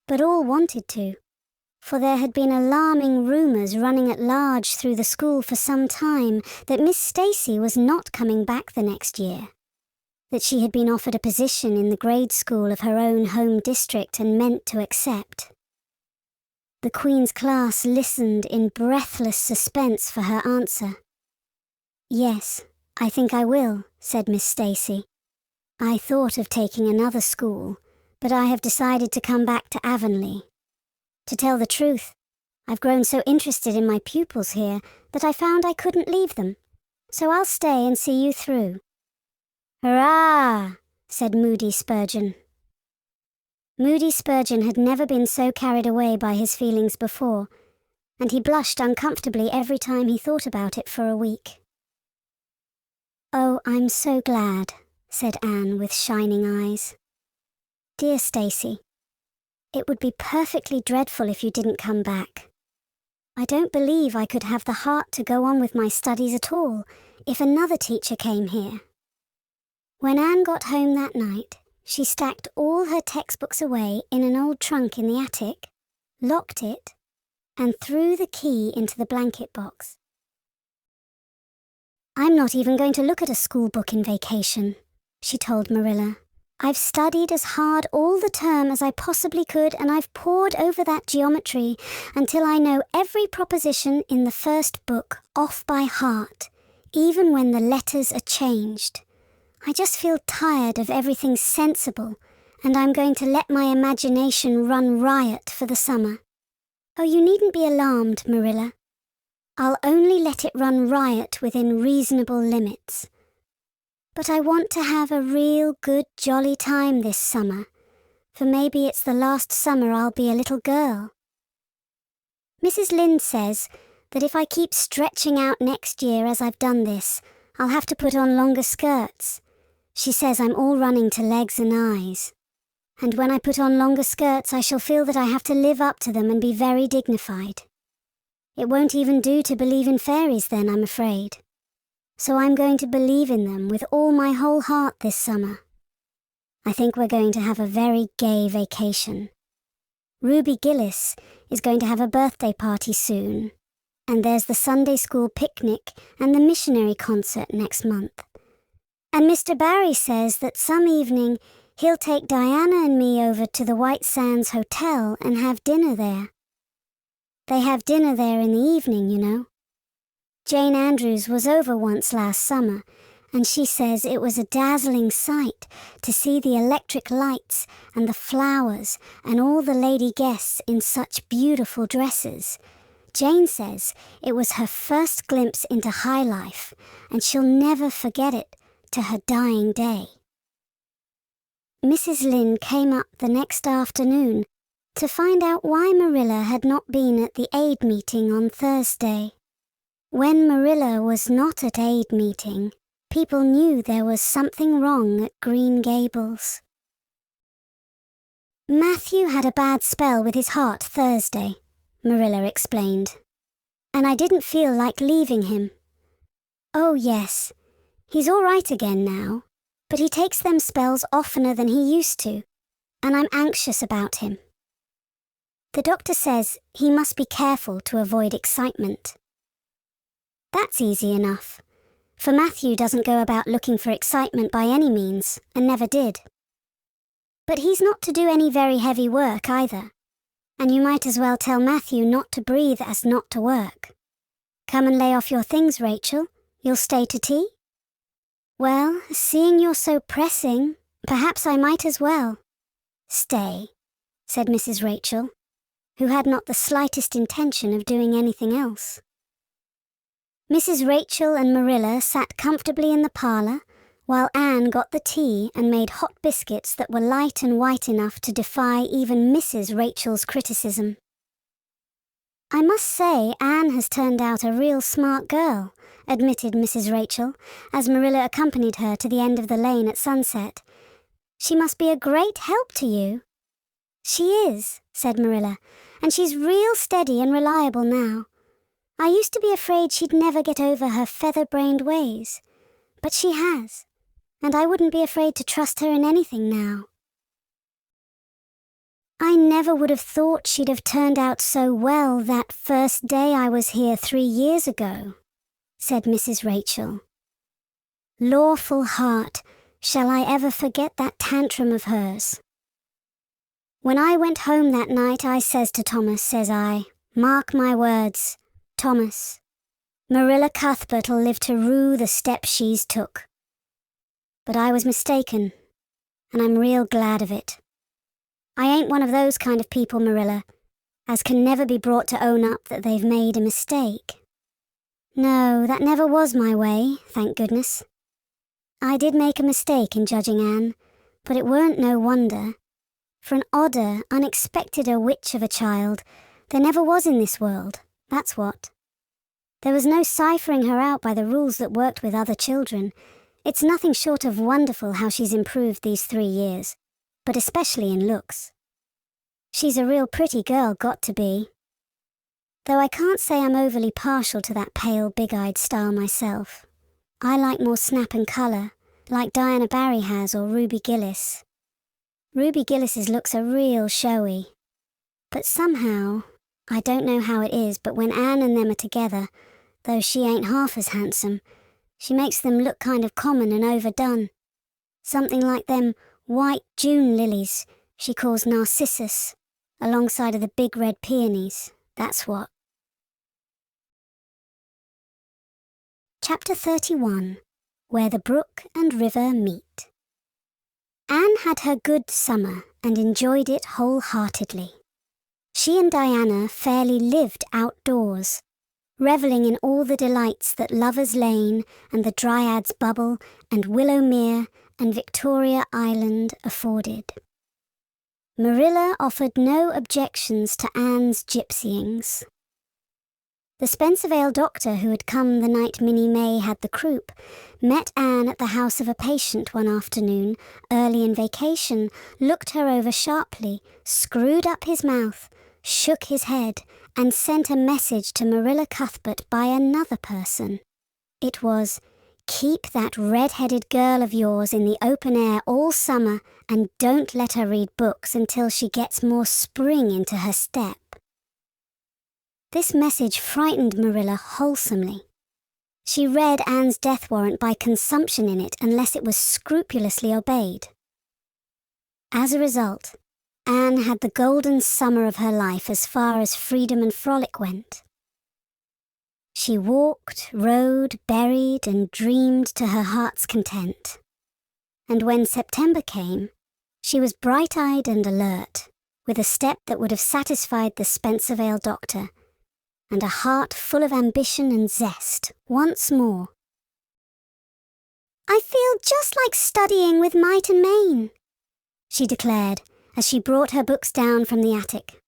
[SPEAKER 2] but all wanted to, for there had been alarming rumours running at large through the school for some time that Miss Stacy was not coming back the next year, that she had been offered a position in the grade school of her own home district and meant to accept. The Queen's class listened in breathless suspense for her answer. "Yes, I think I will," said Miss Stacy. "I thought of taking another school, but I have decided to come back to Avonlea. To tell the truth, I've grown so interested in my pupils here that I found I couldn't leave them, so I'll stay and see you through." "Hurrah!" said Moody Spurgeon. Moody Spurgeon had never been so carried away by his feelings before, and he blushed uncomfortably every time he thought about it for a week. "Oh, I'm so glad," said Anne with shining eyes. "Dear Stacy, it would be perfectly dreadful if you didn't come back. I don't believe I could have the heart to go on with my studies at all if another teacher came here." When Anne got home that night, she stacked all her textbooks away in an old trunk in the attic, locked it, and threw the key into the blanket box. "I'm not even going to look at a school book in vacation," she told Marilla. "I've studied as hard all the term as I possibly could, and I've pored over that geometry until I know every proposition in the first book off by heart, even when the letters are changed. I just feel tired of everything sensible, and I'm going to let my imagination run riot for the summer. Oh, you needn't be alarmed, Marilla. I'll only let it run riot within reasonable limits. But I want to have a real good jolly time this summer, for maybe it's the last summer I'll be a little girl. Mrs. Lynde says that if I keep stretching out next year as I've done this, I'll have to put on longer skirts. She says I'm all running to legs and eyes. And when I put on longer skirts, I shall feel that I have to live up to them and be very dignified. It won't even do to believe in fairies then, I'm afraid. So I'm going to believe in them with all my whole heart this summer. I think we're going to have a very gay vacation. Ruby Gillis is going to have a birthday party soon. And there's the Sunday school picnic and the missionary concert next month. And Mr. Barry says that some evening he'll take Diana and me over to the White Sands Hotel and have dinner there. They have dinner there in the evening, you know. Jane Andrews was over once last summer, and she says it was a dazzling sight to see the electric lights and the flowers and all the lady guests in such beautiful dresses. Jane says it was her first glimpse into high life, and she'll never forget it to her dying day. Mrs. Lynde came up the next afternoon to find out why Marilla had not been at the aid meeting on Thursday. When Marilla was not at aid meeting, people knew there was something wrong at Green Gables. Matthew had a bad spell with his heart Thursday, Marilla explained, and I didn't feel like leaving him. Oh yes, he's all right again now, but he takes them spells oftener than he used to, and I'm anxious about him. The doctor says he must be careful to avoid excitement. That's easy enough, for Matthew doesn't go about looking for excitement by any means, and never did. But he's not to do any very heavy work either, and you might as well tell Matthew not to breathe as not to work. Come and lay off your things, Rachel. You'll stay to tea? Well, seeing you're so pressing, perhaps I might as well. Stay, said Mrs. Rachel, who had not the slightest intention of doing anything else. Mrs. Rachel and Marilla sat comfortably in the parlour, while Anne got the tea and made hot biscuits that were light and white enough to defy even Mrs. Rachel's criticism. I must say Anne has turned out a real smart girl, admitted Mrs. Rachel, as Marilla accompanied her to the end of the lane at sunset. She must be a great help to you. She is, said Marilla, and she's real steady and reliable now. I used to be afraid she'd never get over her feather-brained ways, but she has, and I wouldn't be afraid to trust her in anything now. I never would have thought she'd have turned out so well that first day I was here 3 years ago, said Mrs. Rachel. Lawful heart, shall I ever forget that tantrum of hers? When I went home that night, I says to Thomas, says I, mark my words, Thomas, Marilla Cuthbert'll live to rue the step she's took. But I was mistaken, and I'm real glad of it. I ain't one of those kind of people, Marilla, as can never be brought to own up that they've made a mistake. No, that never was my way, thank goodness. I did make a mistake in judging Anne, but it weren't no wonder. For an odder, unexpecteder witch of a child, there never was in this world, that's what. There was no ciphering her out by the rules that worked with other children. It's nothing short of wonderful how she's improved these 3 years, but especially in looks. She's a real pretty girl, got to be. Though I can't say I'm overly partial to that pale, big-eyed style myself. I like more snap and colour, like Diana Barry has or Ruby Gillis. Ruby Gillis's looks are real showy. But somehow, I don't know how it is, but when Anne and them are together, though she ain't half as handsome, she makes them look kind of common and overdone. Something like them white June lilies she calls narcissus, alongside of the big red peonies, that's what. Chapter 31, Where the Brook and River Meet. Anne had her good summer and enjoyed it wholeheartedly. She and Diana fairly lived outdoors. revelling in all the delights that Lover's Lane and the Dryad's Bubble and Willowmere and Victoria Island afforded. Marilla offered no objections to Anne's gypsyings. The Spencervale doctor who had come the night Minnie May had the croup met Anne at the house of a patient one afternoon, early in vacation, looked her over sharply, screwed up his mouth, shook his head, and sent a message to Marilla Cuthbert by another person. It was, "Keep that red-headed girl of yours in the open air all summer and don't let her read books until she gets more spring into her step." This message frightened Marilla wholesomely. She read Anne's death warrant by consumption in it unless it was scrupulously obeyed. As a result, Anne had the golden summer of her life as far as freedom and frolic went. She walked, rode, berried, and dreamed to her heart's content. And when September came, she was bright-eyed and alert, with a step that would have satisfied the Spencervale doctor, and a heart full of ambition and zest once more. "I feel just like studying with might and main," she declared as she brought her books down from the attic.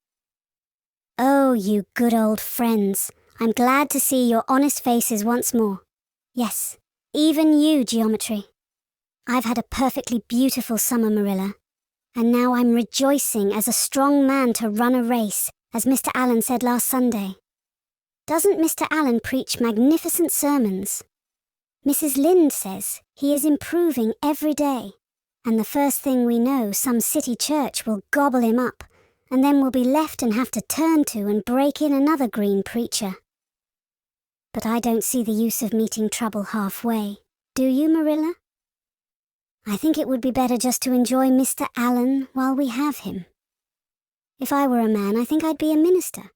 [SPEAKER 2] "Oh, you good old friends, I'm glad to see your honest faces once more. Yes, even you, geometry. I've had a perfectly beautiful summer, Marilla, and now I'm rejoicing as a strong man to run a race, as Mr. Allen said last Sunday. Doesn't Mr. Allen preach magnificent sermons? Mrs. Lynde says he is improving every day, and the first thing we know, some city church will gobble him up, and then we'll be left and have to turn to and break in another green preacher. But I don't see the use of meeting trouble halfway. Do you, Marilla? I think it would be better just to enjoy Mr. Allen while we have him. If I were a man, I think I'd be a minister.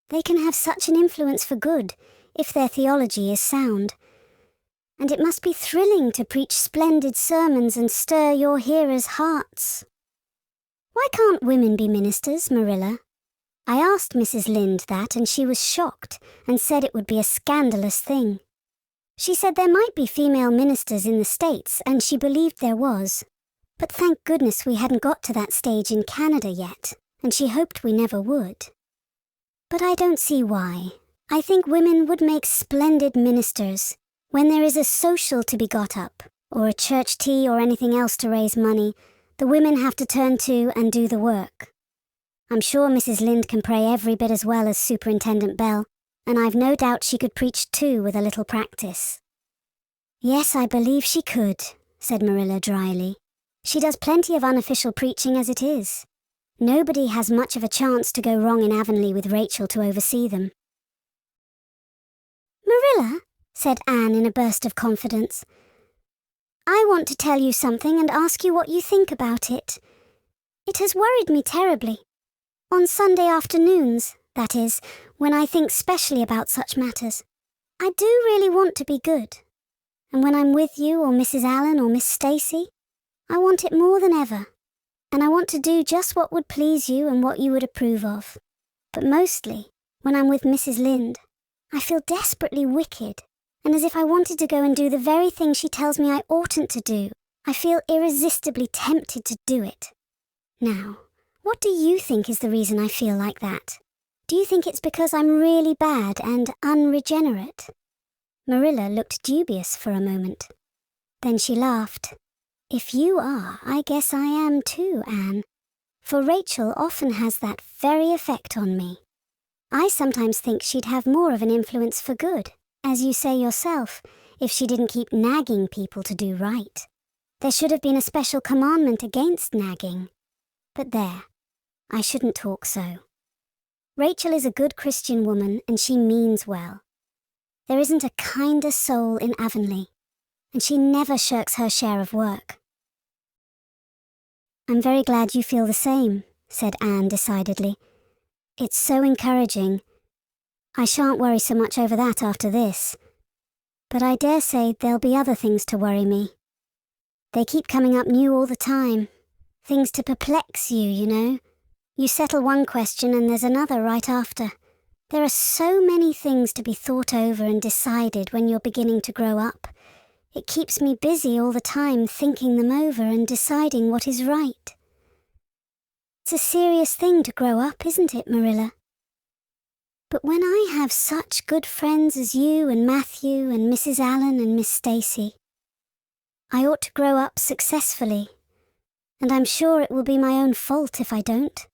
[SPEAKER 2] They can have such an influence for good, if their theology is sound. And it must be thrilling to preach splendid sermons and stir your hearers' hearts. Why can't women be ministers, Marilla? I asked Mrs. Lynde that, and she was shocked and said it would be a scandalous thing. She said there might be female ministers in the States, and she believed there was. But thank goodness we hadn't got to that stage in Canada yet, and she hoped we never would. But I don't see why. I think women would make splendid ministers. When there is a social to be got up, or a church tea or anything else to raise money, the women have to turn to and do the work. I'm sure Mrs. Lynde can pray every bit as well as Superintendent Bell, and I've no doubt she could preach too with a little practice. Yes, I believe she could, said Marilla dryly. She does plenty of unofficial preaching as it is. Nobody has much of a chance to go wrong in Avonlea with Rachel to oversee them. Marilla, said Anne in a burst of confidence, I want to tell you something and ask you what you think about it. It has worried me terribly. On Sunday afternoons, that is, when I think specially about such matters, I do really want to be good. And when I'm with you or Mrs. Allen or Miss Stacy, I want it more than ever. And I want to do just what would please you and what you would approve of. But mostly, when I'm with Mrs. Lynde, I feel desperately wicked, and as if I wanted to go and do the very thing she tells me I oughtn't to do. I feel irresistibly tempted to do it. Now, what do you think is the reason I feel like that? Do you think it's because I'm really bad and unregenerate? Marilla looked dubious for a moment. Then she laughed. If you are, I guess I am too, Anne. For Rachel often has that very effect on me. I sometimes think she'd have more of an influence for good, as you say yourself, if she didn't keep nagging people to do right. There should have been a special commandment against nagging. But there, I shouldn't talk so. Rachel is a good Christian woman, and she means well. There isn't a kinder soul in Avonlea, and she never shirks her share of work. I'm very glad you feel the same, said Anne decidedly. It's so encouraging. I shan't worry so much over that after this. But I dare say there'll be other things to worry me. They keep coming up new all the time. Things to perplex you, you know. You settle one question and there's another right after. There are so many things to be thought over and decided when you're beginning to grow up. It keeps me busy all the time thinking them over and deciding what is right. It's a serious thing to grow up, isn't it, Marilla? But when I have such good friends as you and Matthew and Mrs. Allen and Miss Stacy, I ought to grow up successfully, and I'm sure it will be my own fault if I don't.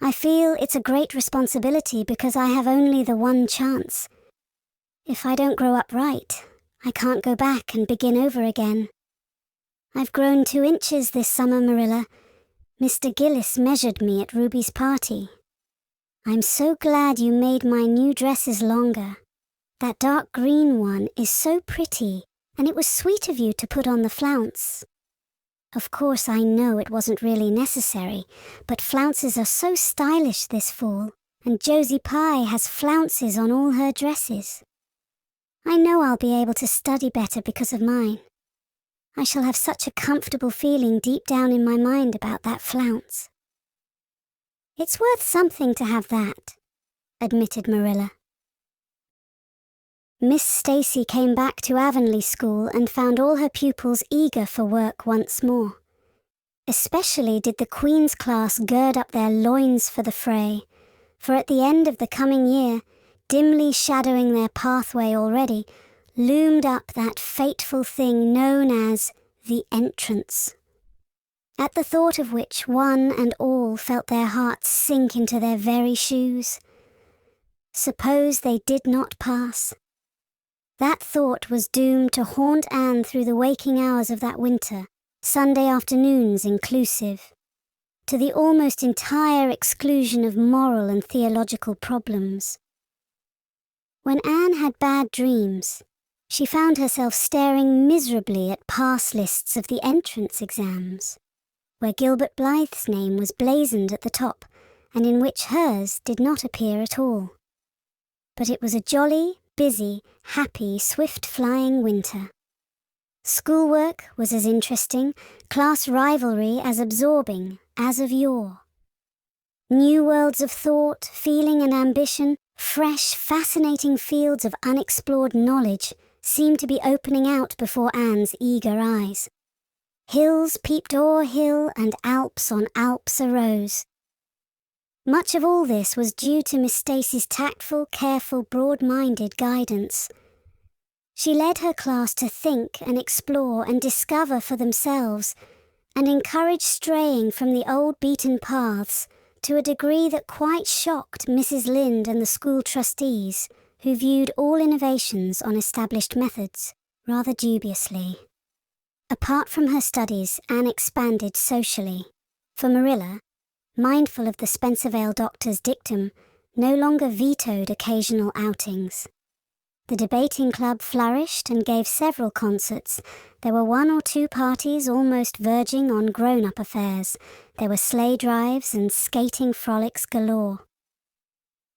[SPEAKER 2] I feel it's a great responsibility because I have only the one chance. If I don't grow up right, I can't go back and begin over again. I've grown 2 inches this summer, Marilla. Mr. Gillis measured me at Ruby's party. I'm so glad you made my new dresses longer. That dark green one is so pretty, and it was sweet of you to put on the flounce. Of course, I know it wasn't really necessary, but flounces are so stylish this fall, and Josie Pye has flounces on all her dresses. I know I'll be able to study better because of mine. I shall have such a comfortable feeling deep down in my mind about that flounce. It's worth something to have that, admitted Marilla. Miss Stacy came back to Avonlea School and found all her pupils eager for work once more. Especially did the Queen's class gird up their loins for the fray, for at the end of the coming year, dimly shadowing their pathway already, loomed up that fateful thing known as the entrance, at the thought of which one and all felt their hearts sink into their very shoes. Suppose they did not pass? That thought was doomed to haunt Anne through the waking hours of that winter, Sunday afternoons inclusive, to the almost entire exclusion of moral and theological problems. When Anne had bad dreams, she found herself staring miserably at pass lists of the entrance exams, where Gilbert Blythe's name was blazoned at the top, and in which hers did not appear at all. But it was a jolly, busy, happy, swift-flying winter. Schoolwork was as interesting, class rivalry as absorbing as of yore. New worlds of thought, feeling and ambition, fresh, fascinating fields of unexplored knowledge seemed to be opening out before Anne's eager eyes. Hills peeped o'er hill and Alps on Alps arose. Much of all this was due to Miss Stacy's tactful, careful, broad-minded guidance. She led her class to think and explore and discover for themselves, and encouraged straying from the old beaten paths to a degree that quite shocked Mrs. Lynde and the school trustees, who viewed all innovations on established methods rather dubiously. Apart from her studies, Anne expanded socially. For Marilla, mindful of the Spencervale doctor's dictum, no longer vetoed occasional outings. The debating club flourished and gave several concerts. There were 1 or 2 parties almost verging on grown-up affairs. There were sleigh drives and skating frolics galore.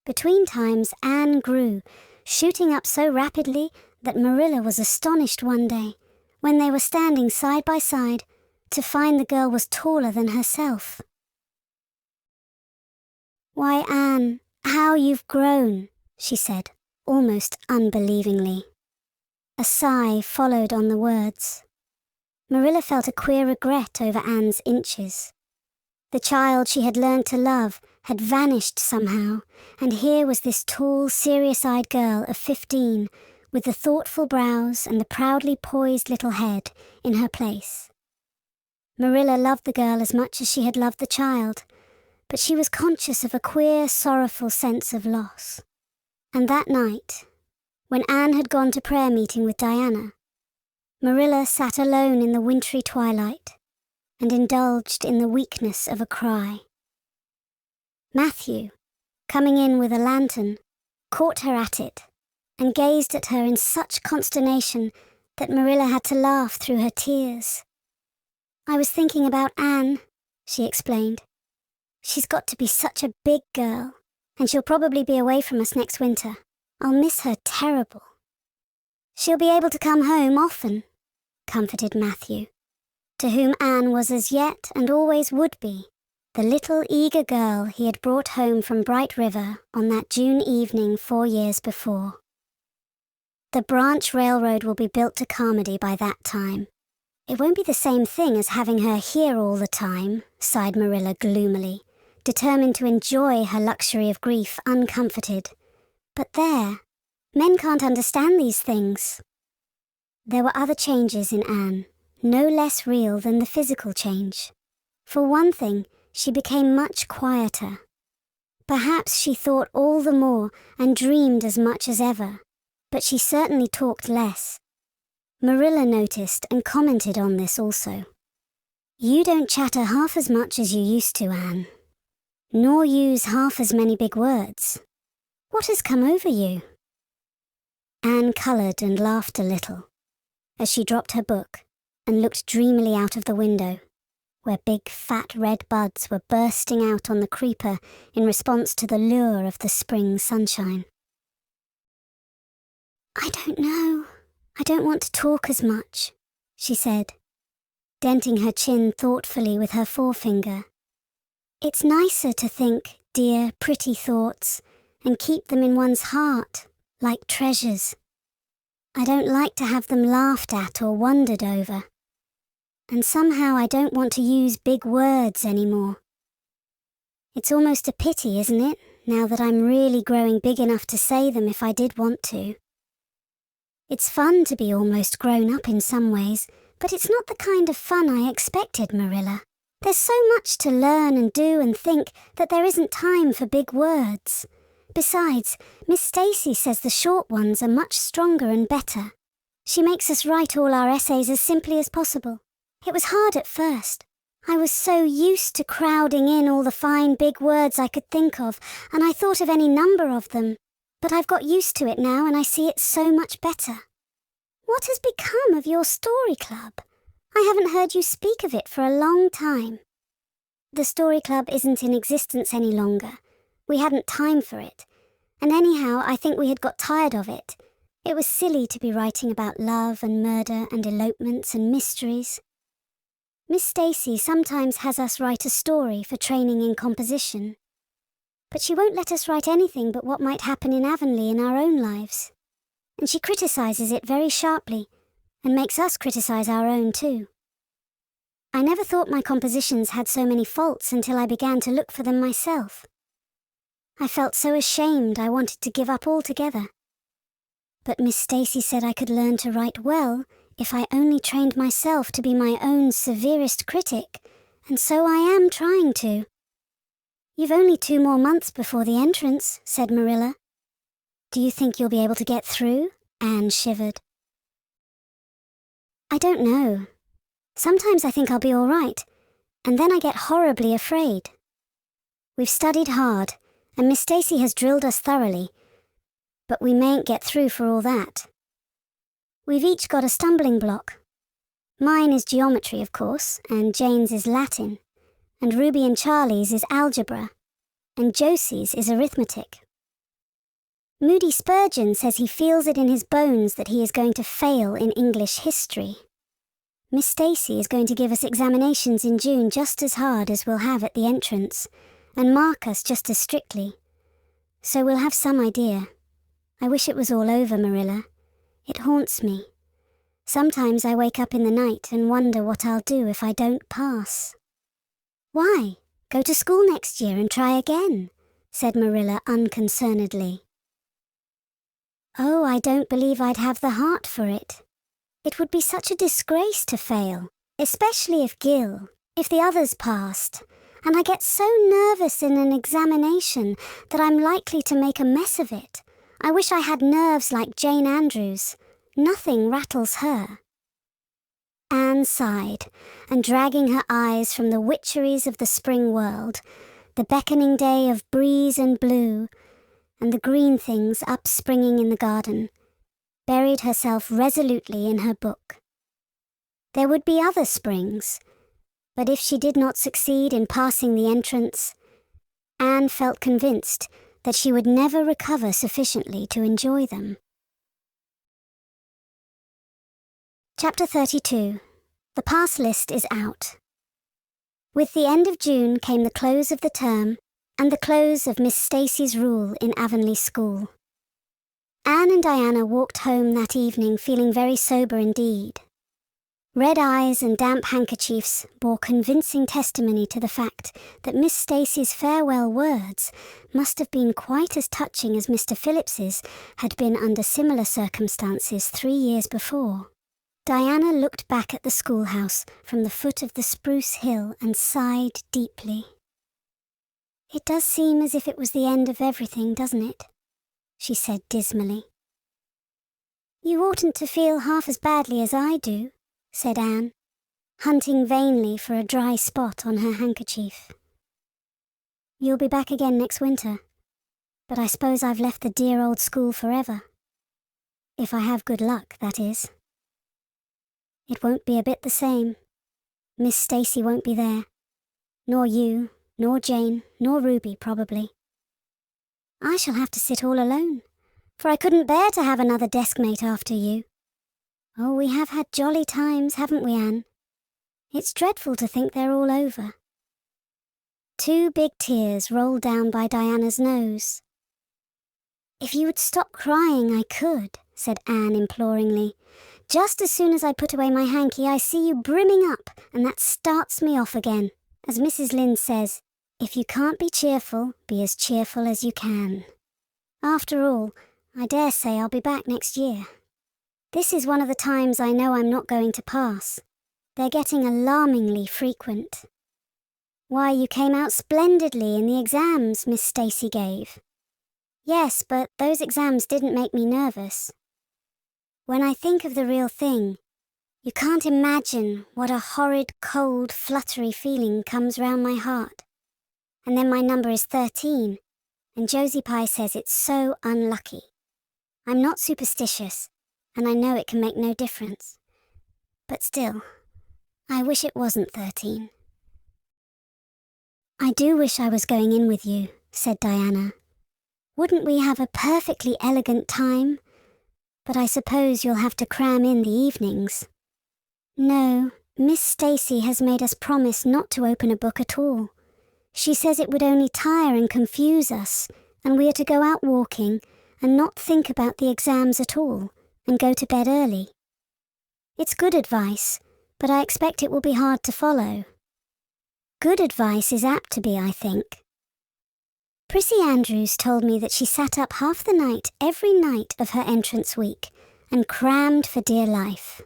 [SPEAKER 2] Between times, Anne grew, shooting up so rapidly that Marilla was astonished one day, when they were standing side by side, to find the girl was taller than herself. "Why, Anne, how you've grown," she said, almost unbelievingly. A sigh followed on the words. Marilla felt a queer regret over Anne's inches. The child she had learned to love had vanished somehow, and here was this tall, serious-eyed girl of 15, with the thoughtful brows and the proudly poised little head in her place. Marilla loved the girl as much as she had loved the child, but she was conscious of a queer, sorrowful sense of loss. And that night, when Anne had gone to prayer meeting with Diana, Marilla sat alone in the wintry twilight and indulged in the weakness of a cry. Matthew, coming in with a lantern, caught her at it and gazed at her in such consternation that Marilla had to laugh through her tears. "I was thinking about Anne," she explained. "She's got to be such a big girl, and she'll probably be away from us next winter. I'll miss her terrible." "She'll be able to come home often," comforted Matthew, to whom Anne was as yet and always would be the little eager girl he had brought home from Bright River on that June evening 4 years before. The branch railroad will be built to Carmody by that time. It won't be the same thing as having her here all the time, sighed Marilla gloomily, determined to enjoy her luxury of grief uncomforted. But there, men can't understand these things. There were other changes in Anne, no less real than the physical change. For one thing, she became much quieter. Perhaps she thought all the more and dreamed as much as ever, but she certainly talked less. Marilla noticed and commented on this also. You don't chatter half as much as you used to, Anne, nor use half as many big words. What has come over you? Anne coloured and laughed a little as she dropped her book and looked dreamily out of the window, where big fat red buds were bursting out on the creeper in response to the lure of the spring sunshine. I don't know. I don't want to talk as much, she said, denting her chin thoughtfully with her forefinger. It's nicer to think dear, pretty thoughts and keep them in one's heart, like treasures. I don't like to have them laughed at or wondered over. And somehow I don't want to use big words anymore. It's almost a pity, isn't it, now that I'm really growing big enough to say them if I did want to. It's fun to be almost grown up in some ways, but it's not the kind of fun I expected, Marilla. There's so much to learn and do and think that there isn't time for big words. Besides, Miss Stacy says the short ones are much stronger and better. She makes us write all our essays as simply as possible. It was hard at first. I was so used to crowding in all the fine big words I could think of, and I thought of any number of them. But I've got used to it now and I see it so much better. What has become of your story club? I haven't heard you speak of it for a long time. The story club isn't in existence any longer. We hadn't time for it. And anyhow, I think we had got tired of it. It was silly to be writing about love and murder and elopements and mysteries. Miss Stacy sometimes has us write a story for training in composition. But she won't let us write anything but what might happen in Avonlea in our own lives. And she criticises it very sharply, and makes us criticise our own too. I never thought my compositions had so many faults until I began to look for them myself. I felt so ashamed I wanted to give up altogether. But Miss Stacy said I could learn to write well if I only trained myself to be my own severest critic, and so I am trying to. You've only 2 more months before the entrance, said Marilla. Do you think you'll be able to get through? Anne shivered. I don't know. Sometimes I think I'll be all right, and then I get horribly afraid. We've studied hard, and Miss Stacy has drilled us thoroughly, but we mayn't get through for all that. We've each got a stumbling block. Mine is geometry, of course, and Jane's is Latin, and Ruby and Charlie's is algebra, and Josie's is arithmetic. Moody Spurgeon says he feels it in his bones that he is going to fail in English history. Miss Stacy is going to give us examinations in June just as hard as we'll have at the entrance, and mark us just as strictly. So we'll have some idea. I wish it was all over, Marilla. It haunts me. Sometimes I wake up in the night and wonder what I'll do if I don't pass. Why? Go to school next year and try again, said Marilla unconcernedly. Oh, I don't believe I'd have the heart for it. It would be such a disgrace to fail, especially if the others passed, and I get so nervous in an examination that I'm likely to make a mess of it. I wish I had nerves like Jane Andrews. Nothing rattles her. Anne sighed, and dragging her eyes from the witcheries of the spring world, the beckoning day of breeze and blue, and the green things upspringing in the garden, buried herself resolutely in her book. There would be other springs, but if she did not succeed in passing the entrance, Anne felt convinced that she would never recover sufficiently to enjoy them. Chapter 32. The pass list is out. With the end of June came the close of the term and the close of Miss Stacy's rule in Avonlea School. Anne and Diana walked home that evening feeling very sober indeed. Red eyes and damp handkerchiefs bore convincing testimony to the fact that Miss Stacy's farewell words must have been quite as touching as Mr. Phillips's had been under similar circumstances 3 years before. Diana looked back at the schoolhouse from the foot of the spruce hill and sighed deeply. "It does seem as if it was the end of everything, doesn't it?" she said dismally. "You oughtn't to feel half as badly as I do," said Anne, hunting vainly for a dry spot on her handkerchief. "You'll be back again next winter, but I suppose I've left the dear old school forever. If I have good luck, that is. It won't be a bit the same. Miss Stacy won't be there. Nor you, nor Jane, nor Ruby, probably. I shall have to sit all alone, for I couldn't bear to have another deskmate after you. Oh, we have had jolly times, haven't we, Anne? It's dreadful to think they're all over." 2 big tears rolled down by Diana's nose. "If you would stop crying, I could," said Anne imploringly. "Just as soon as I put away my hanky, I see you brimming up, and that starts me off again. As Mrs. Lynde says, if you can't be cheerful as you can. After all, I dare say I'll be back next year. This is one of the times I know I'm not going to pass. They're getting alarmingly frequent. Why, you came out splendidly in the exams Miss Stacy gave." "Yes, but those exams didn't make me nervous. When I think of the real thing, you can't imagine what a horrid, cold, fluttery feeling comes round my heart. And then my number is 13, and Josie Pye says it's so unlucky. I'm not superstitious, and I know it can make no difference. But still, I wish it wasn't 13. "I do wish I was going in with you," said Diana. "Wouldn't we have a perfectly elegant time? But I suppose you'll have to cram in the evenings." "No, Miss Stacy has made us promise not to open a book at all. She says it would only tire and confuse us, and we are to go out walking and not think about the exams at all, and go to bed early. It's good advice, but I expect it will be hard to follow. Good advice is apt to be, I think. Prissy Andrews told me that she sat up half the night every night of her entrance week and crammed for dear life.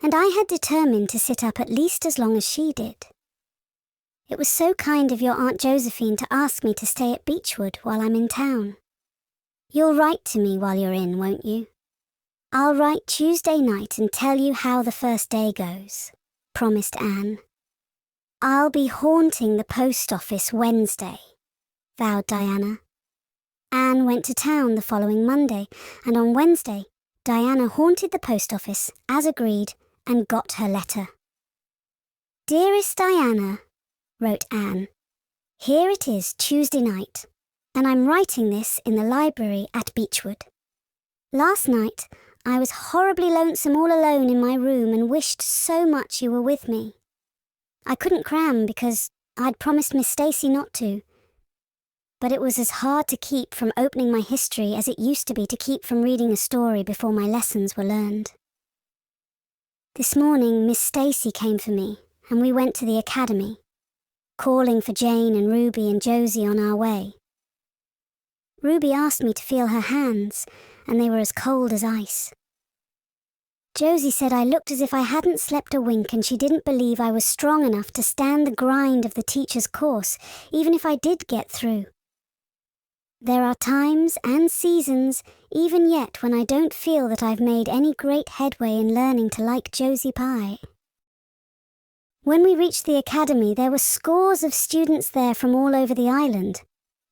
[SPEAKER 2] And I had determined to sit up at least as long as she did. It was so kind of your Aunt Josephine to ask me to stay at Beechwood while I'm in town. You'll write to me while you're in, won't you? I'll write Tuesday night and tell you how the first day goes, promised Anne. I'll be haunting the post office Wednesday, vowed Diana. Anne went to town the following Monday, and on Wednesday, Diana haunted the post office, as agreed, and got her letter. Dearest Diana, wrote Anne, here it is Tuesday night, and I'm writing this in the library at Beechwood. Last night, I was horribly lonesome all alone in my room and wished so much you were with me. I couldn't cram because I'd promised Miss Stacy not to. But it was as hard to keep from opening my history as it used to be to keep from reading a story before my lessons were learned. This morning, Miss Stacy came for me, and we went to the academy, calling for Jane and Ruby and Josie on our way. Ruby asked me to feel her hands, and they were as cold as ice. Josie said I looked as if I hadn't slept a wink, and she didn't believe I was strong enough to stand the grind of the teacher's course, even if I did get through. There are times and seasons, even yet, when I don't feel that I've made any great headway in learning to like Josie Pye. When we reached the academy, there were scores of students there from all over the island.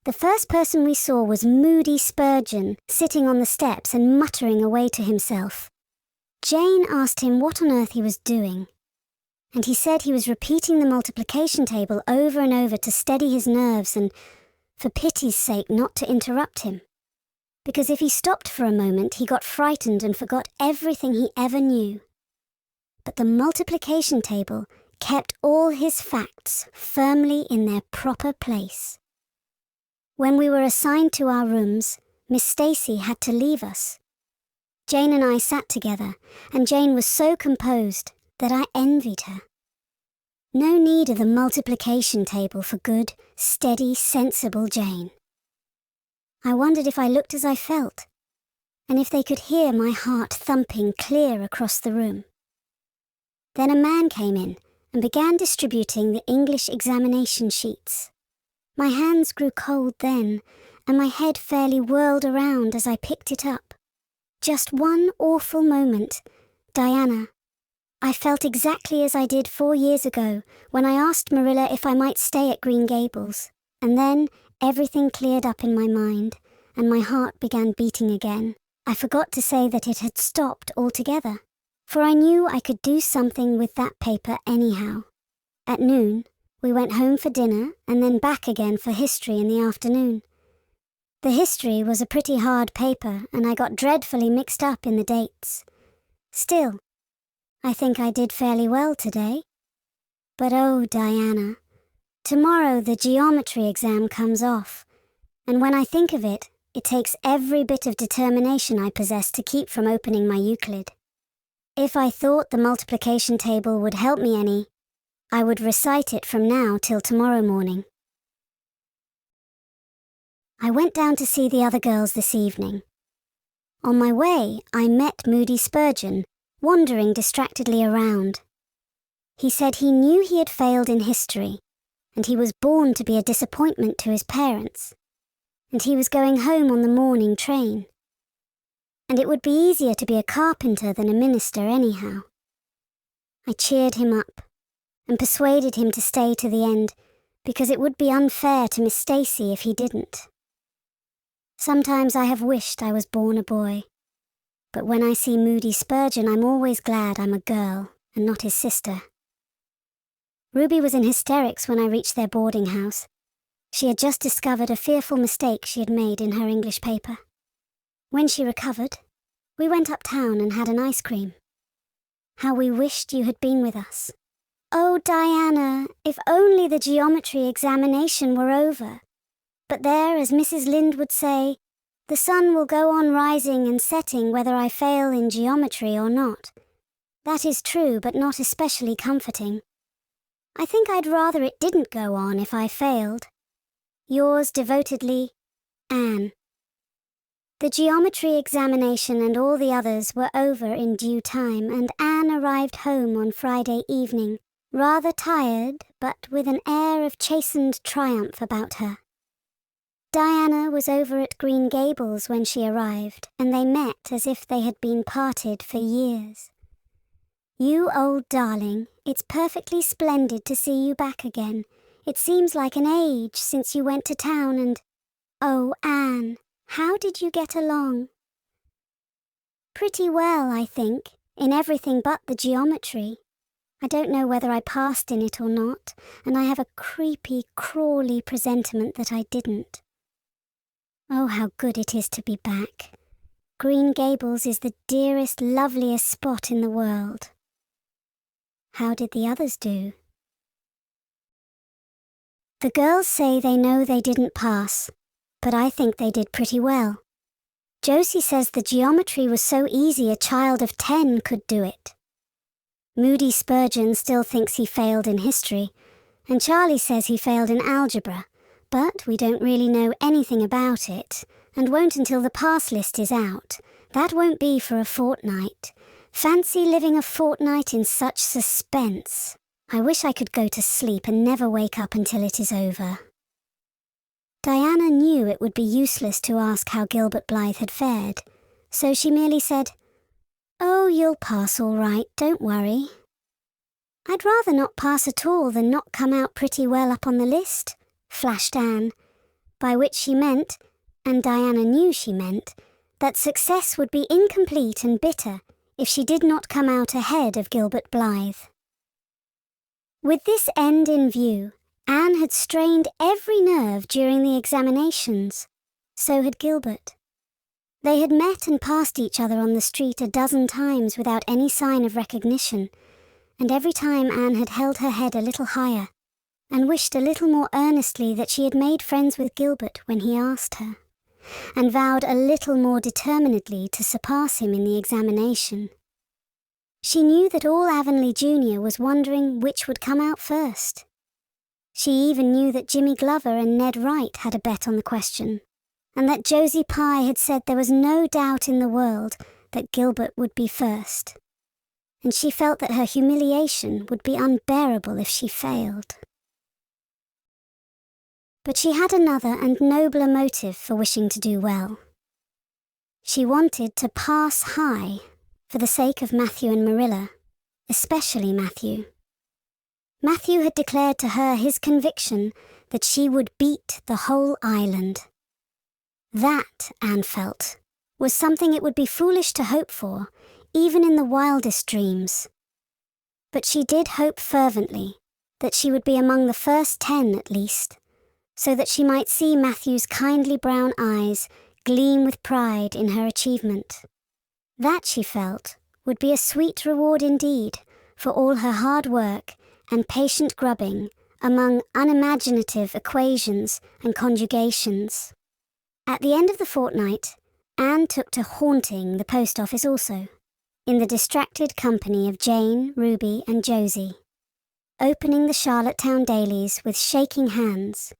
[SPEAKER 2] The first person we saw was Moody Spurgeon, sitting on the steps and muttering away to himself. Jane asked him what on earth he was doing, and he said he was repeating the multiplication table over and over to steady his nerves and, for pity's sake, not to interrupt him. Because if he stopped for a moment, he got frightened and forgot everything he ever knew. But the multiplication table kept all his facts firmly in their proper place. When we were assigned to our rooms, Miss Stacy had to leave us. Jane and I sat together, and Jane was so composed that I envied her. No need of the multiplication table for good, steady, sensible Jane. I wondered if I looked as I felt, and if they could hear my heart thumping clear across the room. Then a man came in and began distributing the English examination sheets. My hands grew cold then, and my head fairly whirled around as I picked it up. Just one awful moment, Diana. I felt exactly as I did 4 years ago when I asked Marilla if I might stay at Green Gables, and then everything cleared up in my mind, and my heart began beating again. I forgot to say that it had stopped altogether, for I knew I could do something with that paper anyhow. At noon, we went home for dinner and then back again for history in the afternoon. The history was a pretty hard paper and I got dreadfully mixed up in the dates. Still, I think I did fairly well today. But oh, Diana, tomorrow the geometry exam comes off, and when I think of it, it takes every bit of determination I possess to keep from opening my Euclid. If I thought the multiplication table would help me any, I would recite it from now till tomorrow morning. I went down to see the other girls this evening. On my way, I met Moody Spurgeon, wandering distractedly around. He said he knew he had failed in history, and he was born to be a disappointment to his parents, and he was going home on the morning train. And it would be easier to be a carpenter than a minister anyhow. I cheered him up and persuaded him to stay to the end, because it would be unfair to Miss Stacy if he didn't. Sometimes I have wished I was born a boy, but when I see Moody Spurgeon, I'm always glad I'm a girl and not his sister. Ruby was in hysterics when I reached their boarding house. She had just discovered a fearful mistake she had made in her English paper. When she recovered, we went uptown and had an ice cream. How we wished you had been with us. Oh, Diana, if only the geometry examination were over. But there, as Mrs. Lynde would say, the sun will go on rising and setting whether I fail in geometry or not. That is true, but not especially comforting. I think I'd rather it didn't go on if I failed. Yours devotedly, Anne. The geometry examination and all the others were over in due time, and Anne arrived home on Friday evening, rather tired, but with an air of chastened triumph about her. Diana was over at Green Gables when she arrived, and they met as if they had been parted for years. You old darling, it's perfectly splendid to see you back again. It seems like an age since you went to town and... Oh, Anne, how did you get along? Pretty well, I think, in everything but the geometry. I don't know whether I passed in it or not, and I have a creepy, crawly presentiment that I didn't. Oh, how good it is to be back. Green Gables is the dearest, loveliest spot in the world. How did the others do? The girls say they know they didn't pass, but I think they did pretty well. Josie says the geometry was so easy a child of 10 could do it. Moody Spurgeon still thinks he failed in history, and Charlie says he failed in algebra, but we don't really know anything about it, and won't until the pass list is out. That won't be for a fortnight. Fancy living a fortnight in such suspense. I wish I could go to sleep and never wake up until it is over. Diana knew it would be useless to ask how Gilbert Blythe had fared, so she merely said, "Oh, you'll pass all right, don't worry." "I'd rather not pass at all than not come out pretty well up on the list," flashed Anne, by which she meant, and Diana knew she meant, that success would be incomplete and bitter if she did not come out ahead of Gilbert Blythe. With this end in view, Anne had strained every nerve during the examinations. So had Gilbert. They had met and passed each other on the street a dozen times without any sign of recognition, and every time Anne had held her head a little higher and wished a little more earnestly that she had made friends with Gilbert when he asked her, and vowed a little more determinedly to surpass him in the examination. She knew that all Avonlea Junior was wondering which would come out first. She even knew that Jimmy Glover and Ned Wright had a bet on the question, and that Josie Pye had said there was no doubt in the world that Gilbert would be first. And she felt that her humiliation would be unbearable if she failed. But she had another and nobler motive for wishing to do well. She wanted to pass high for the sake of Matthew and Marilla, especially Matthew. Matthew had declared to her his conviction that she would beat the whole island. That, Anne felt, was something it would be foolish to hope for, even in the wildest dreams. But she did hope fervently that she would be among the first 10 at least, so that she might see Matthew's kindly brown eyes gleam with pride in her achievement. That, she felt, would be a sweet reward indeed for all her hard work and patient grubbing among unimaginative equations and conjugations. At the end of the fortnight, Anne took to haunting the post office also, in the distracted company of Jane, Ruby, and Josie, opening the Charlottetown dailies with shaking hands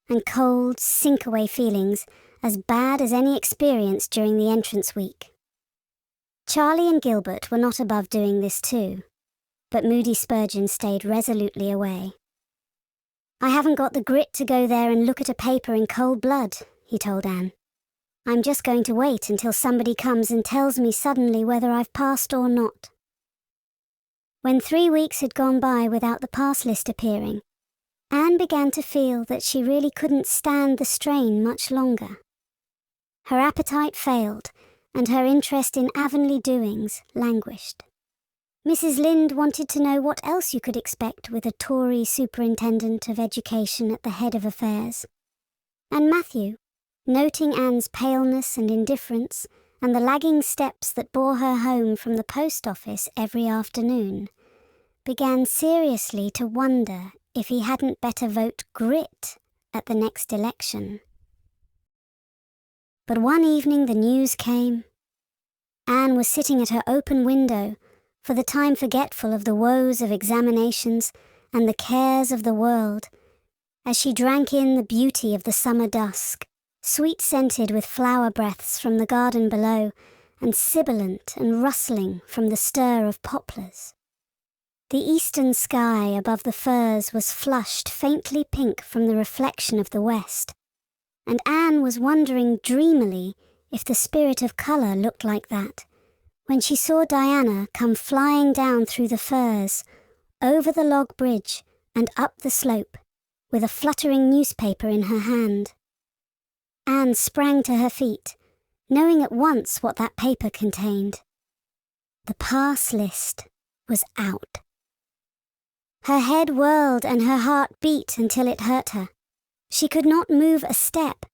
[SPEAKER 2] and cold, sink-away feelings as bad as any experience during the entrance week. Charlie and Gilbert were not above doing this too, but Moody Spurgeon stayed resolutely away. "I haven't got the grit to go there and look at a paper in cold blood," he told Anne. "I'm just going to wait until somebody comes and tells me suddenly whether I've passed or not." When 3 weeks had gone by without the pass list appearing, Anne began to feel that she really couldn't stand the strain much longer. Her appetite failed, and her interest in Avonlea doings languished. Mrs. Lynde wanted to know what else you could expect with a Tory superintendent of education at the head of affairs. And Matthew, noting Anne's paleness and indifference and the lagging steps that bore her home from the post office every afternoon, began seriously to wonder if he hadn't better vote grit at the next election. But one evening the news came. Anne was sitting at her open window, for the time forgetful of the woes of examinations and the cares of the world, as she drank in the beauty of the summer dusk, sweet-scented with flower breaths from the garden below, and sibilant and rustling from the stir of poplars. The eastern sky above the firs was flushed faintly pink from the reflection of the west, and Anne was wondering dreamily if the spirit of colour looked like that, when she saw Diana come flying down through the firs, over the log bridge and up the slope, with a fluttering newspaper in her hand. Anne sprang to her feet, knowing at once what that paper contained. The pass list was out. Her head whirled and her heart beat until it hurt her. She could not move a step.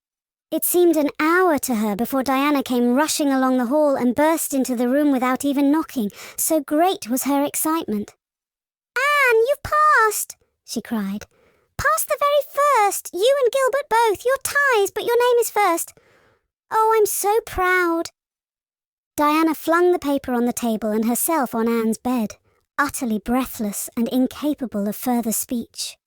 [SPEAKER 2] It seemed an hour to her before Diana came rushing along the hall and burst into the room without even knocking, so great was her excitement. "Anne, you've passed!" she cried. "Passed the very first! You and Gilbert both! You're ties, but your name is first! Oh, I'm so proud!" Diana flung the paper on the table and herself on Anne's bed, utterly breathless and incapable of further speech.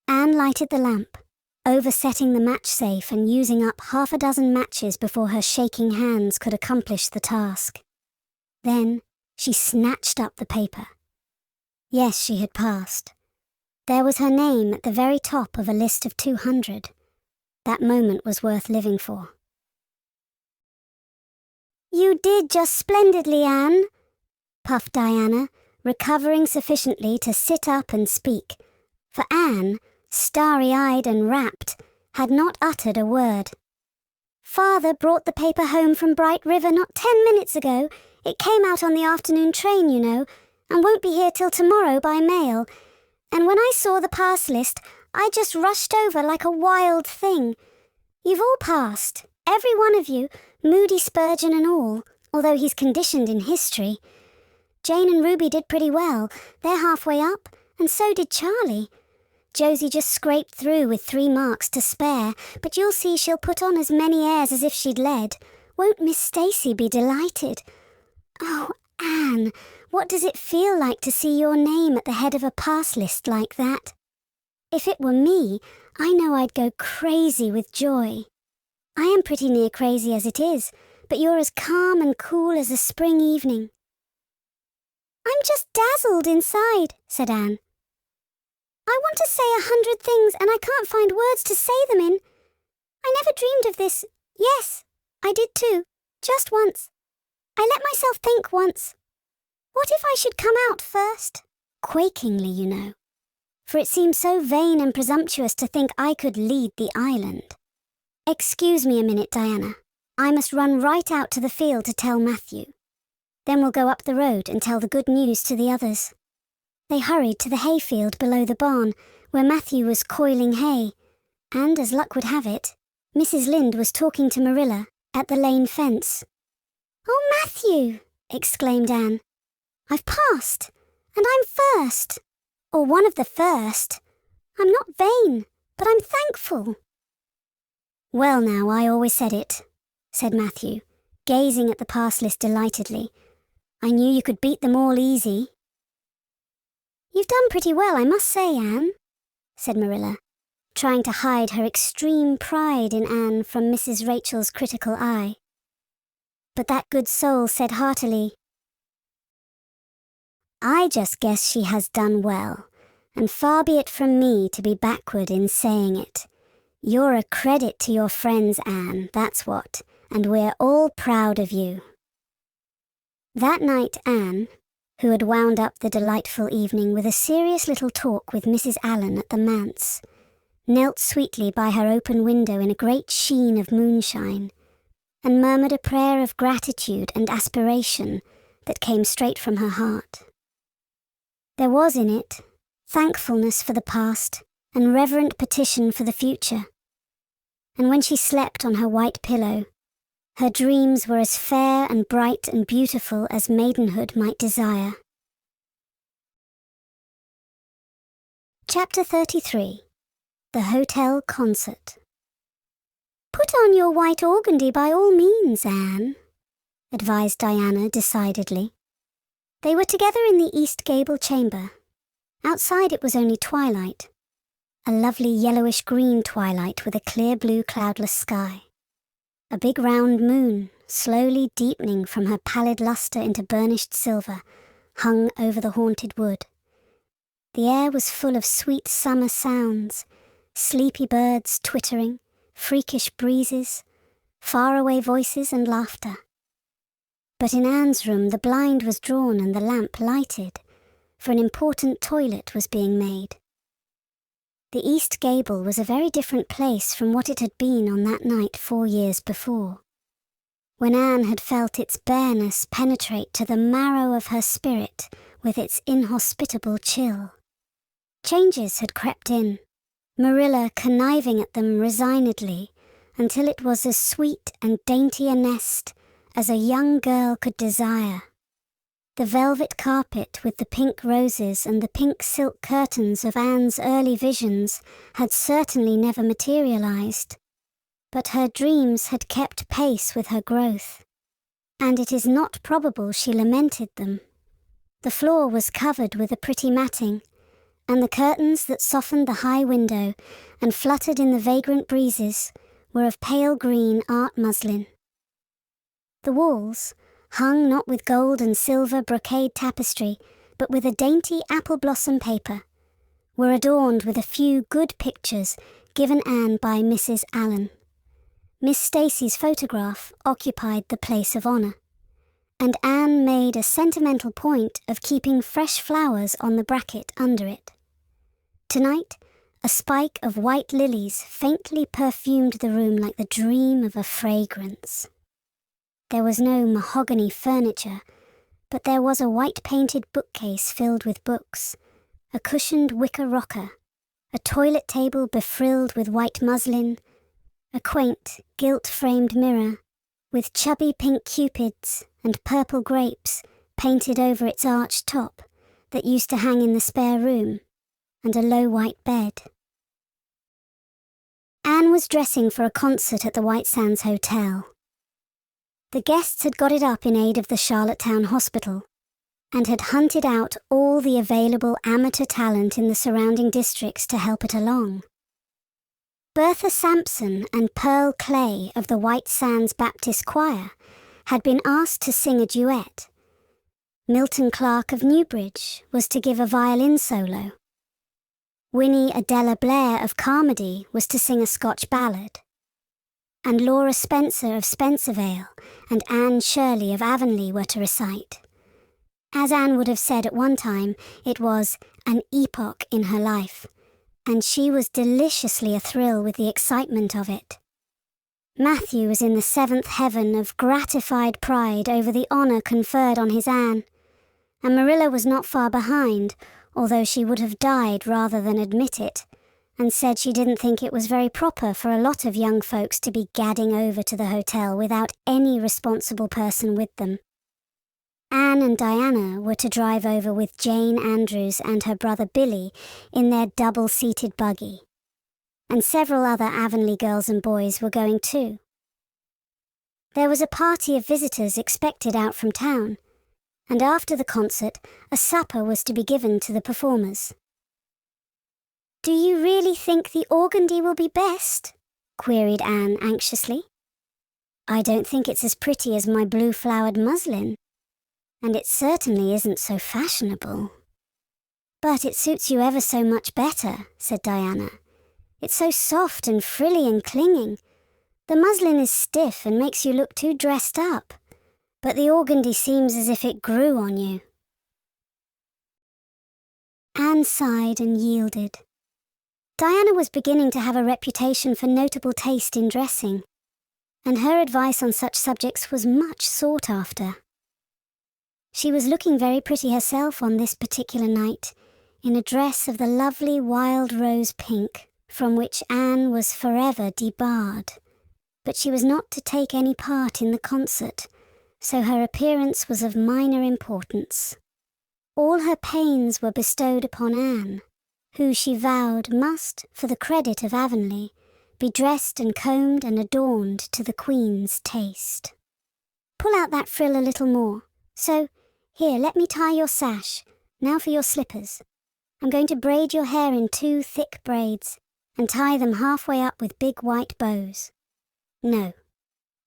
[SPEAKER 2] Anne lighted the lamp, oversetting the match safe and using up 6 matches before her shaking hands could accomplish the task. Then she snatched up the paper. Yes, she had passed. There was her name at the very top of a list of 200. That moment was worth living for. "You did just splendidly, Anne," puffed Diana, recovering sufficiently to sit up and speak, for Anne, starry-eyed and rapt, had not uttered a word. "Father brought the paper home from Bright River not 10 minutes ago. It came out on the afternoon train, you know, and won't be here till tomorrow by mail. And when I saw the pass list, I just rushed over like a wild thing. You've all passed, every one of you, Moody Spurgeon and all, although he's conditioned in history. Jane and Ruby did pretty well. They're halfway up, and so did Charlie. Josie just scraped through with 3 marks to spare, but you'll see she'll put on as many airs as if she'd led. Won't Miss Stacy be delighted? Oh, Anne, what does it feel like to see your name at the head of a pass list like that? If it were me, I know I'd go crazy with joy. I am pretty near crazy as it is, but you're as calm and cool as a spring evening. I'm just dazzled inside, said Anne. I want to say 100 things and I can't find words to say them in. I never dreamed of this. Yes, I did too. Just once. I let myself think once. What if I should come out first? Quakingly, you know. For it seemed so vain and presumptuous to think I could lead the island. Excuse me a minute, Diana. I must run right out to the field to tell Matthew. Then we'll go up the road and tell the good news to the others. They hurried to the hayfield below the barn, where Matthew was coiling hay, and, as luck would have it, Mrs. Lynde was talking to Marilla at the lane fence. "Oh, Matthew!" exclaimed Anne. "I've passed, and I'm first, or one of the first. I'm not vain, but I'm thankful." "Well now, I always said it," said Matthew, gazing at the pass list delightedly. "I knew you could beat them all easy." "You've done pretty well, I must say, Anne," said Marilla, trying to hide her extreme pride in Anne from Mrs. Rachel's critical eye. But that good soul said heartily, "I just guess she has done well, and far be it from me to be backward in saying it. You're a credit to your friends, Anne, that's what, and we're all proud of you." That night Anne, who had wound up the delightful evening with a serious little talk with Mrs. Allen at the manse, knelt sweetly by her open window in a great sheen of moonshine, and murmured a prayer of gratitude and aspiration that came straight from her heart. There was in it thankfulness for the past and reverent petition for the future, and when she slept on her white pillow, her dreams were as fair and bright and beautiful as maidenhood might desire. Chapter 33. The Hotel Concert. "Put on your white organdy by all means, Anne," advised Diana decidedly. They were together in the east gable chamber. Outside it was only twilight, a lovely yellowish-green twilight with a clear blue cloudless sky. A big round moon, slowly deepening from her pallid lustre into burnished silver, hung over the haunted wood. The air was full of sweet summer sounds, sleepy birds twittering, freakish breezes, faraway voices and laughter. But in Anne's room the blind was drawn and the lamp lighted, for an important toilet was being made. The east gable was a very different place from what it had been on that night 4 years before, when Anne had felt its bareness penetrate to the marrow of her spirit with its inhospitable chill. Changes had crept in, Marilla conniving at them resignedly until it was as sweet and dainty a nest as a young girl could desire. The velvet carpet with the pink roses and the pink silk curtains of Anne's early visions had certainly never materialized, but her dreams had kept pace with her growth, and it is not probable she lamented them. The floor was covered with a pretty matting, and the curtains that softened the high window and fluttered in the vagrant breezes were of pale green art muslin. The walls, hung not with gold and silver brocade tapestry, but with a dainty apple blossom paper, were adorned with a few good pictures given Anne by Mrs. Allen. Miss Stacy's photograph occupied the place of honor, and Anne made a sentimental point of keeping fresh flowers on the bracket under it. Tonight, a spike of white lilies faintly perfumed the room like the dream of a fragrance. There was no mahogany furniture, but there was a white-painted bookcase filled with books, a cushioned wicker rocker, a toilet table befrilled with white muslin, a quaint, gilt-framed mirror, with chubby pink cupids and purple grapes painted over its arched top that used to hang in the spare room, and a low white bed. Anne was dressing for a concert at the White Sands Hotel. The guests had got it up in aid of the Charlottetown Hospital and had hunted out all the available amateur talent in the surrounding districts to help it along. Bertha Sampson and Pearl Clay of the White Sands Baptist Choir had been asked to sing a duet. Milton Clark of Newbridge was to give a violin solo. Winnie Adela Blair of Carmody was to sing a Scotch ballad. And Laura Spencer of Spencervale and Anne Shirley of Avonlea were to recite. As Anne would have said at one time, it was an epoch in her life, and she was deliciously athrill with the excitement of it. Matthew was in the seventh heaven of gratified pride over the honour conferred on his Anne, and Marilla was not far behind, although she would have died rather than admit it, and said she didn't think it was very proper for a lot of young folks to be gadding over to the hotel without any responsible person with them. Anne and Diana were to drive over with Jane Andrews and her brother Billy in their double-seated buggy, and several other Avonlea girls and boys were going too. There was a party of visitors expected out from town, and after the concert, a supper was to be given to the performers. "Do you really think the organdy will be best?" queried Anne anxiously. "I don't think it's as pretty as my blue-flowered muslin, and it certainly isn't so fashionable." "But it suits you ever so much better," said Diana. "It's so soft and frilly and clinging. The muslin is stiff and makes you look too dressed up, but the organdy seems as if it grew on you." Anne sighed and yielded. Diana was beginning to have a reputation for notable taste in dressing, and her advice on such subjects was much sought after. She was looking very pretty herself on this particular night, in a dress of the lovely wild rose pink, from which Anne was forever debarred. But she was not to take any part in the concert, so her appearance was of minor importance. All her pains were bestowed upon Anne, who she vowed must, for the credit of Avonlea, be dressed and combed and adorned to the Queen's taste. "Pull out that frill a little more. So, here, let me tie your sash. Now for your slippers. I'm going to braid your hair in 2 thick braids and tie them halfway up with big white bows. No,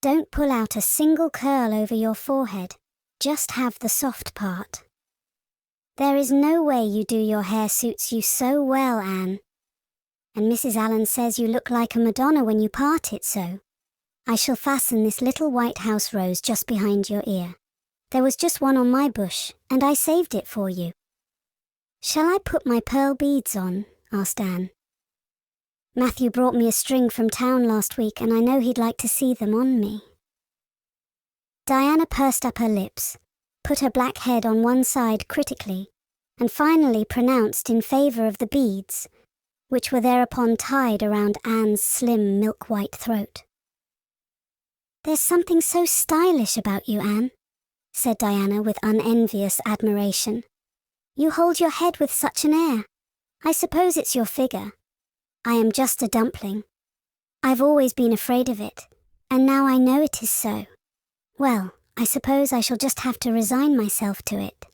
[SPEAKER 2] don't pull out a single curl over your forehead. Just have the soft part. There is no way you do your hair suits you so well, Anne. And Mrs. Allen says you look like a Madonna when you part it so. I shall fasten this little white house rose just behind your ear. There was just one on my bush, and I saved it for you." "Shall I put my pearl beads on?" asked Anne. "Matthew brought me a string from town last week, and I know he'd like to see them on me." Diana pursed up her lips, put her black head on one side critically, and finally pronounced in favour of the beads, which were thereupon tied around Anne's slim milk-white throat. "There's something so stylish about you, Anne," said Diana with unenvious admiration. "You hold your head with such an air. I suppose it's your figure. I am just a dumpling. I've always been afraid of it, and now I know it is so. Well, I suppose I shall just have to resign myself to it."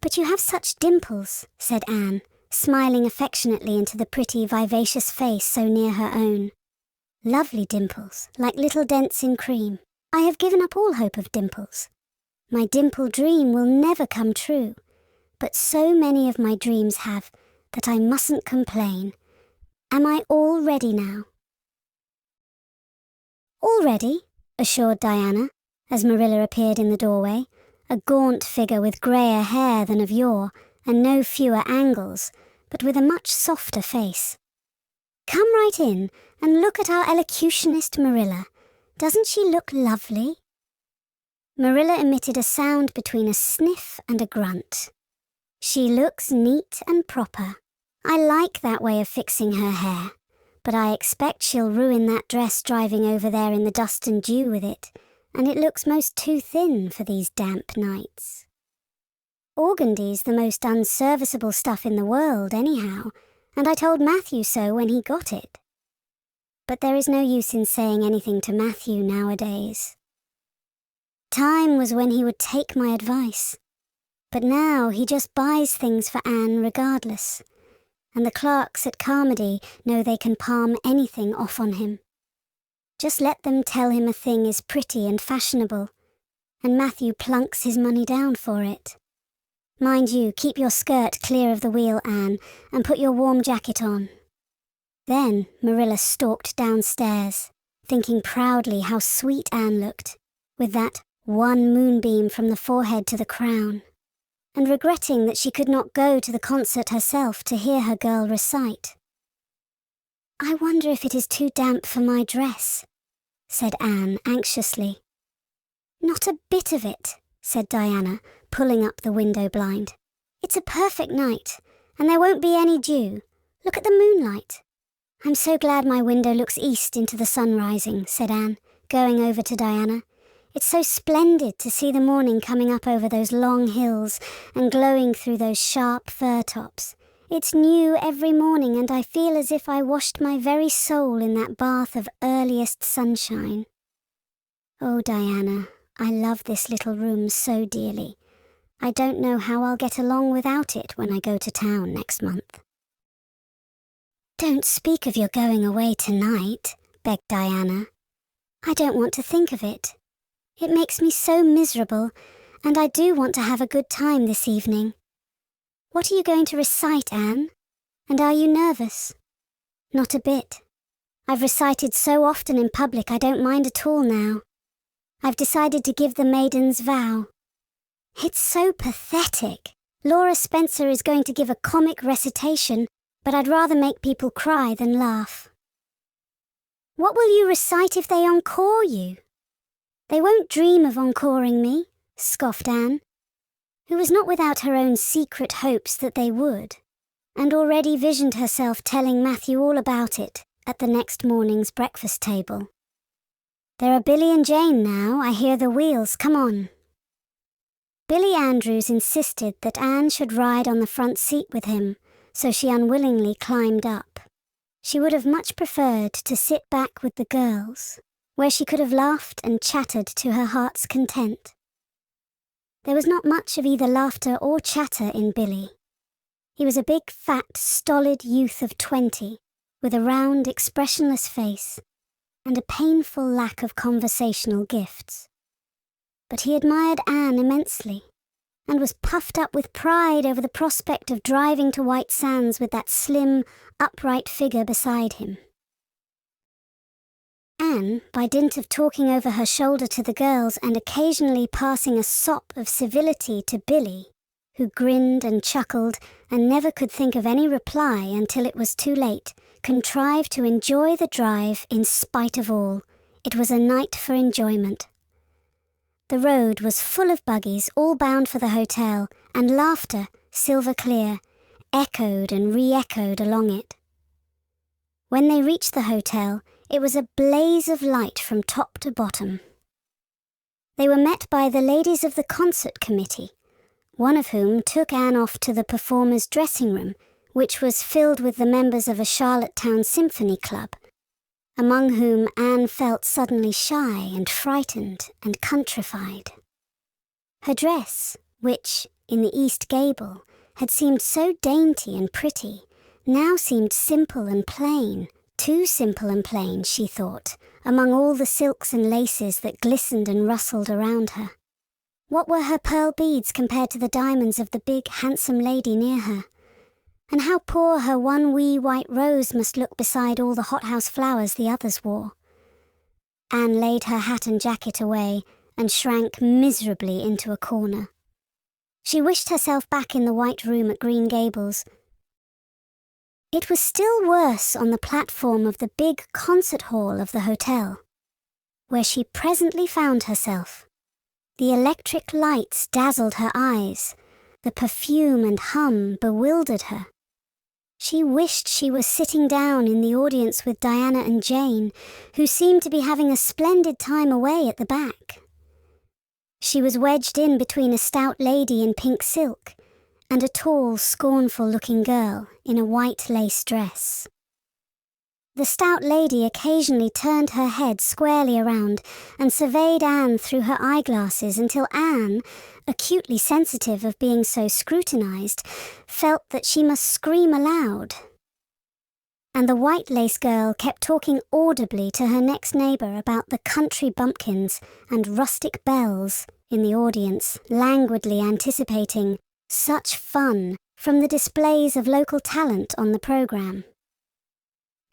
[SPEAKER 2] "But you have such dimples," said Anne, smiling affectionately into the pretty, vivacious face so near her own. "Lovely dimples, like little dents in cream. I have given up all hope of dimples. My dimple dream will never come true, but so many of my dreams have that I mustn't complain. Am I all ready now?" "All ready," assured Diana, as Marilla appeared in the doorway, a gaunt figure with greyer hair than of yore, and no fewer angles, but with a much softer face. "Come right in and look at our elocutionist Marilla. Doesn't she look lovely?" Marilla emitted a sound between a sniff and a grunt. "She looks neat and proper. I like that way of fixing her hair, but I expect she'll ruin that dress driving over there in the dust and dew with it, and it looks most too thin for these damp nights. Organdy's the most unserviceable stuff in the world anyhow, and I told Matthew so when he got it. But there is no use in saying anything to Matthew nowadays. Time was when he would take my advice, but now he just buys things for Anne regardless, and the clerks at Carmody know they can palm anything off on him. Just let them tell him a thing is pretty and fashionable, and Matthew plunks his money down for it. Mind you, keep your skirt clear of the wheel, Anne, and put your warm jacket on. Then Marilla stalked downstairs, thinking proudly how sweet Anne looked, with that one moonbeam from the forehead to the crown, and regretting that she could not go to the concert herself to hear her girl recite. "I wonder if it is too damp for my dress," said Anne anxiously. "Not a bit of it," said Diana, pulling up the window blind. "It's a perfect night, and there won't be any dew. Look at the moonlight." "I'm so glad my window looks east into the sun rising," said Anne, going over to Diana. "It's so splendid to see the morning coming up over those long hills and glowing through those sharp fir tops. It's new every morning, and I feel as if I washed my very soul in that bath of earliest sunshine. Oh, Diana, I love this little room so dearly. I don't know how I'll get along without it when I go to town next month." "Don't speak of your going away tonight," begged Diana. "I don't want to think of it. It makes me so miserable, and I do want to have a good time this evening. What are you going to recite, Anne? And are you nervous?" "Not a bit. I've recited so often in public I don't mind at all now. I've decided to give the Maiden's Vow. It's so pathetic. Laura Spencer is going to give a comic recitation, but I'd rather make people cry than laugh." "What will you recite if they encore you?" "They won't dream of encoring me," scoffed Anne, who was not without her own secret hopes that they would, and already visioned herself telling Matthew all about it at the next morning's breakfast table. "There are Billy and Jane now. I hear the wheels. Come on." Billy Andrews insisted that Anne should ride on the front seat with him, so she unwillingly climbed up. She would have much preferred to sit back with the girls, where she could have laughed and chattered to her heart's content. There was not much of either laughter or chatter in Billy. He was a big, fat, stolid youth of 20, with a round, expressionless face and a painful lack of conversational gifts. But he admired Anne immensely, and was puffed up with pride over the prospect of driving to White Sands with that slim, upright figure beside him. Anne, by dint of talking over her shoulder to the girls and occasionally passing a sop of civility to Billy, who grinned and chuckled and never could think of any reply until it was too late, contrived to enjoy the drive in spite of all. It was a night for enjoyment. The road was full of buggies, all bound for the hotel, and laughter, silver clear, echoed and re-echoed along it. When they reached the hotel, it was a blaze of light from top to bottom. They were met by the ladies of the concert committee, one of whom took Anne off to the performers' dressing room, which was filled with the members of a Charlottetown symphony club, among whom Anne felt suddenly shy and frightened and countrified. Her dress, which, in the East Gable, had seemed so dainty and pretty, now seemed simple and plain, too simple and plain, she thought, among all the silks and laces that glistened and rustled around her. What were her pearl beads compared to the diamonds of the big, handsome lady near her? And how poor her one wee white rose must look beside all the hothouse flowers the others wore. Anne laid her hat and jacket away and shrank miserably into a corner. She wished herself back in the white room at Green Gables. It was still worse on the platform of the big concert hall of the hotel, where she presently found herself. The electric lights dazzled her eyes. The perfume and hum bewildered her. She wished she was sitting down in the audience with Diana and Jane, who seemed to be having a splendid time away at the back. She was wedged in between a stout lady in pink silk and a tall, scornful-looking girl in a white lace dress. The stout lady occasionally turned her head squarely around and surveyed Anne through her eyeglasses until Anne, acutely sensitive of being so scrutinized, felt that she must scream aloud. And the white lace girl kept talking audibly to her next neighbour about the country bumpkins and rustic belles in the audience, languidly anticipating such fun from the displays of local talent on the programme.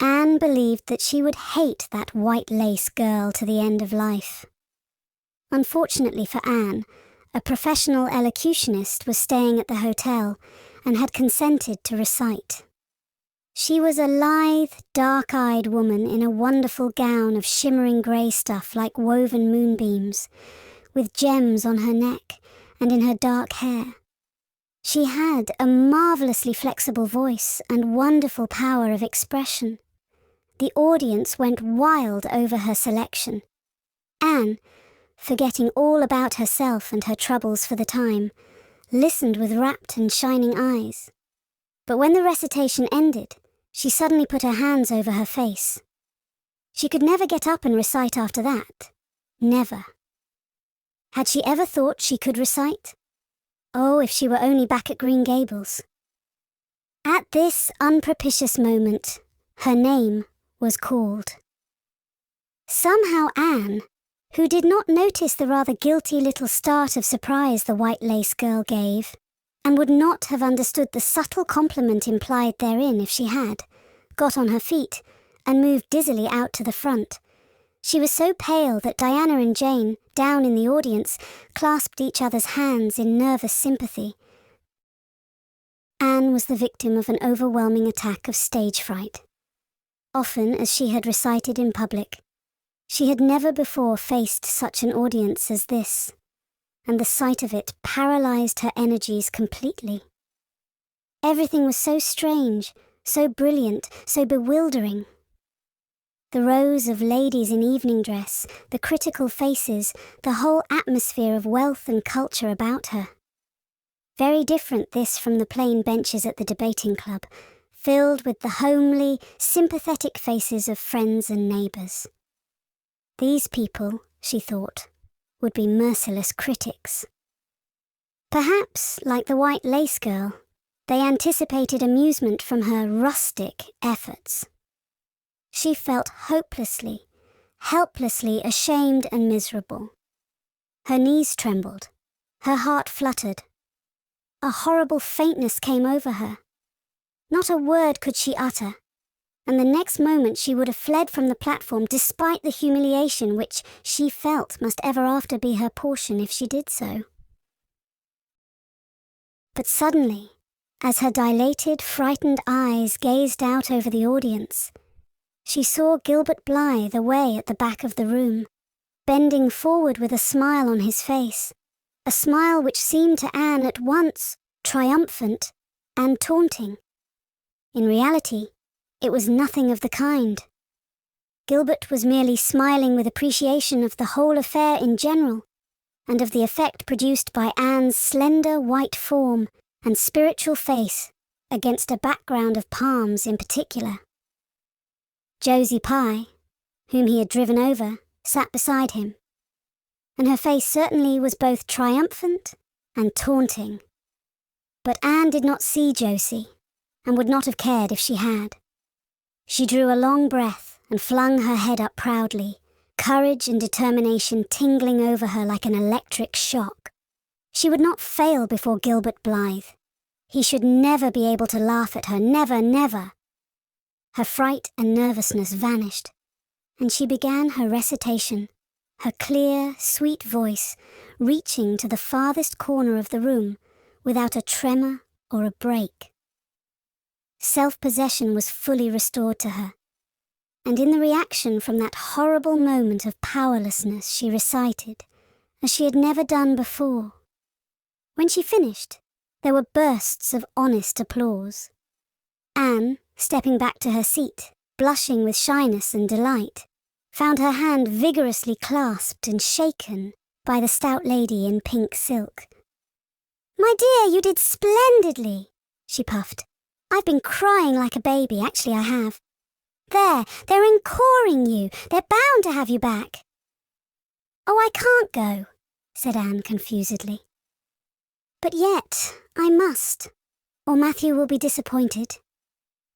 [SPEAKER 2] Anne believed that she would hate that white lace girl to the end of life. Unfortunately for Anne, a professional elocutionist was staying at the hotel and had consented to recite. She was a lithe, dark-eyed woman in a wonderful gown of shimmering grey stuff like woven moonbeams, with gems on her neck and in her dark hair. She had a marvellously flexible voice and wonderful power of expression. The audience went wild over her selection. Anne, forgetting all about herself and her troubles for the time, listened with rapt and shining eyes. But when the recitation ended, she suddenly put her hands over her face. She could never get up and recite after that. Never. Had she ever thought she could recite? Oh, if she were only back at Green Gables. At this unpropitious moment, her name was called. Somehow Anne, who did not notice the rather guilty little start of surprise the white lace girl gave, and would not have understood the subtle compliment implied therein if she had, got on her feet and moved dizzily out to the front. She was so pale that Diana and Jane, down in the audience, clasped each other's hands in nervous sympathy. Anne was the victim of an overwhelming attack of stage fright. Often as she had recited in public, she had never before faced such an audience as this, and the sight of it paralyzed her energies completely. Everything was so strange, so brilliant, so bewildering. The rows of ladies in evening dress, the critical faces, the whole atmosphere of wealth and culture about her. Very different this from the plain benches at the debating club, filled with the homely, sympathetic faces of friends and neighbours. These people, she thought, would be merciless critics. Perhaps, like the white lace girl, they anticipated amusement from her rustic efforts. She felt hopelessly, helplessly ashamed and miserable. Her knees trembled, her heart fluttered. A horrible faintness came over her. Not a word could she utter, and the next moment she would have fled from the platform despite the humiliation which she felt must ever after be her portion if she did so. But suddenly, as her dilated, frightened eyes gazed out over the audience, she saw Gilbert Blythe away at the back of the room, bending forward with a smile on his face, a smile which seemed to Anne at once triumphant and taunting. In reality, it was nothing of the kind. Gilbert was merely smiling with appreciation of the whole affair in general, and of the effect produced by Anne's slender white form and spiritual face against a background of palms in particular. Josie Pye, whom he had driven over, sat beside him, and her face certainly was both triumphant and taunting. But Anne did not see Josie, and would not have cared if she had. She drew a long breath and flung her head up proudly, courage and determination tingling over her like an electric shock. She would not fail before Gilbert Blythe. He should never be able to laugh at her, never, never. Her fright and nervousness vanished, and she began her recitation, her clear, sweet voice reaching to the farthest corner of the room without a tremor or a break. Self-possession was fully restored to her, and in the reaction from that horrible moment of powerlessness she recited, as she had never done before. When she finished, there were bursts of honest applause. Anne, stepping back to her seat, blushing with shyness and delight, found her hand vigorously clasped and shaken by the stout lady in pink silk. "My dear, you did splendidly," she puffed. "I've been crying like a baby, actually I have. They're encoring you. They're bound to have you back." "Oh, I can't go," said Anne confusedly. "But yet, I must, or Matthew will be disappointed.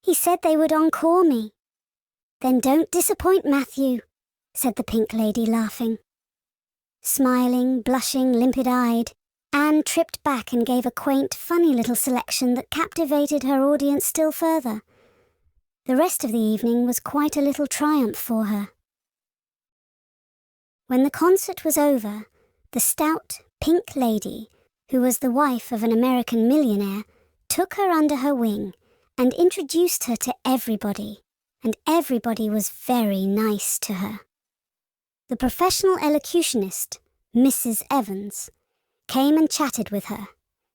[SPEAKER 2] He said they would encore me." "Then don't disappoint Matthew," said the pink lady, laughing. Smiling, blushing, limpid-eyed, Anne tripped back and gave a quaint, funny little selection that captivated her audience still further. The rest of the evening was quite a little triumph for her. When the concert was over, the stout, pink lady, who was the wife of an American millionaire, took her under her wing and introduced her to everybody, and everybody was very nice to her. The professional elocutionist, Mrs. Evans, came and chatted with her,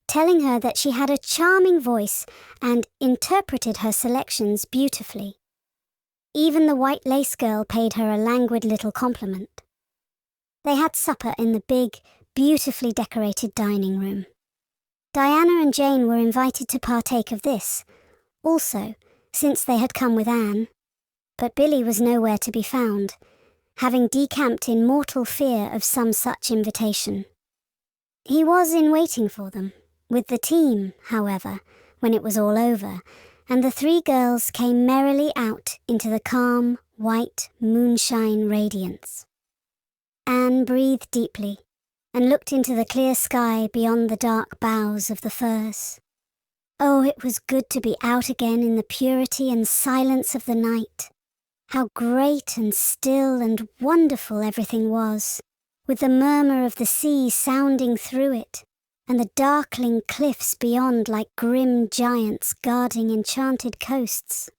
[SPEAKER 2] telling her that she had a charming voice and interpreted her selections beautifully. Even the white lace girl paid her a languid little compliment. They had supper in the big, beautifully decorated dining room. Diana and Jane were invited to partake of this, also, since they had come with Anne, but Billy was nowhere to be found, having decamped in mortal fear of some such invitation. He was in waiting for them, with the team, however, when it was all over, and the three girls came merrily out into the calm, white moonshine radiance. Anne breathed deeply and looked into the clear sky beyond the dark boughs of the firs. Oh, it was good to be out again in the purity and silence of the night. How great and still and wonderful everything was, with the murmur of the sea sounding through it, and the darkling cliffs beyond like grim giants guarding enchanted coasts.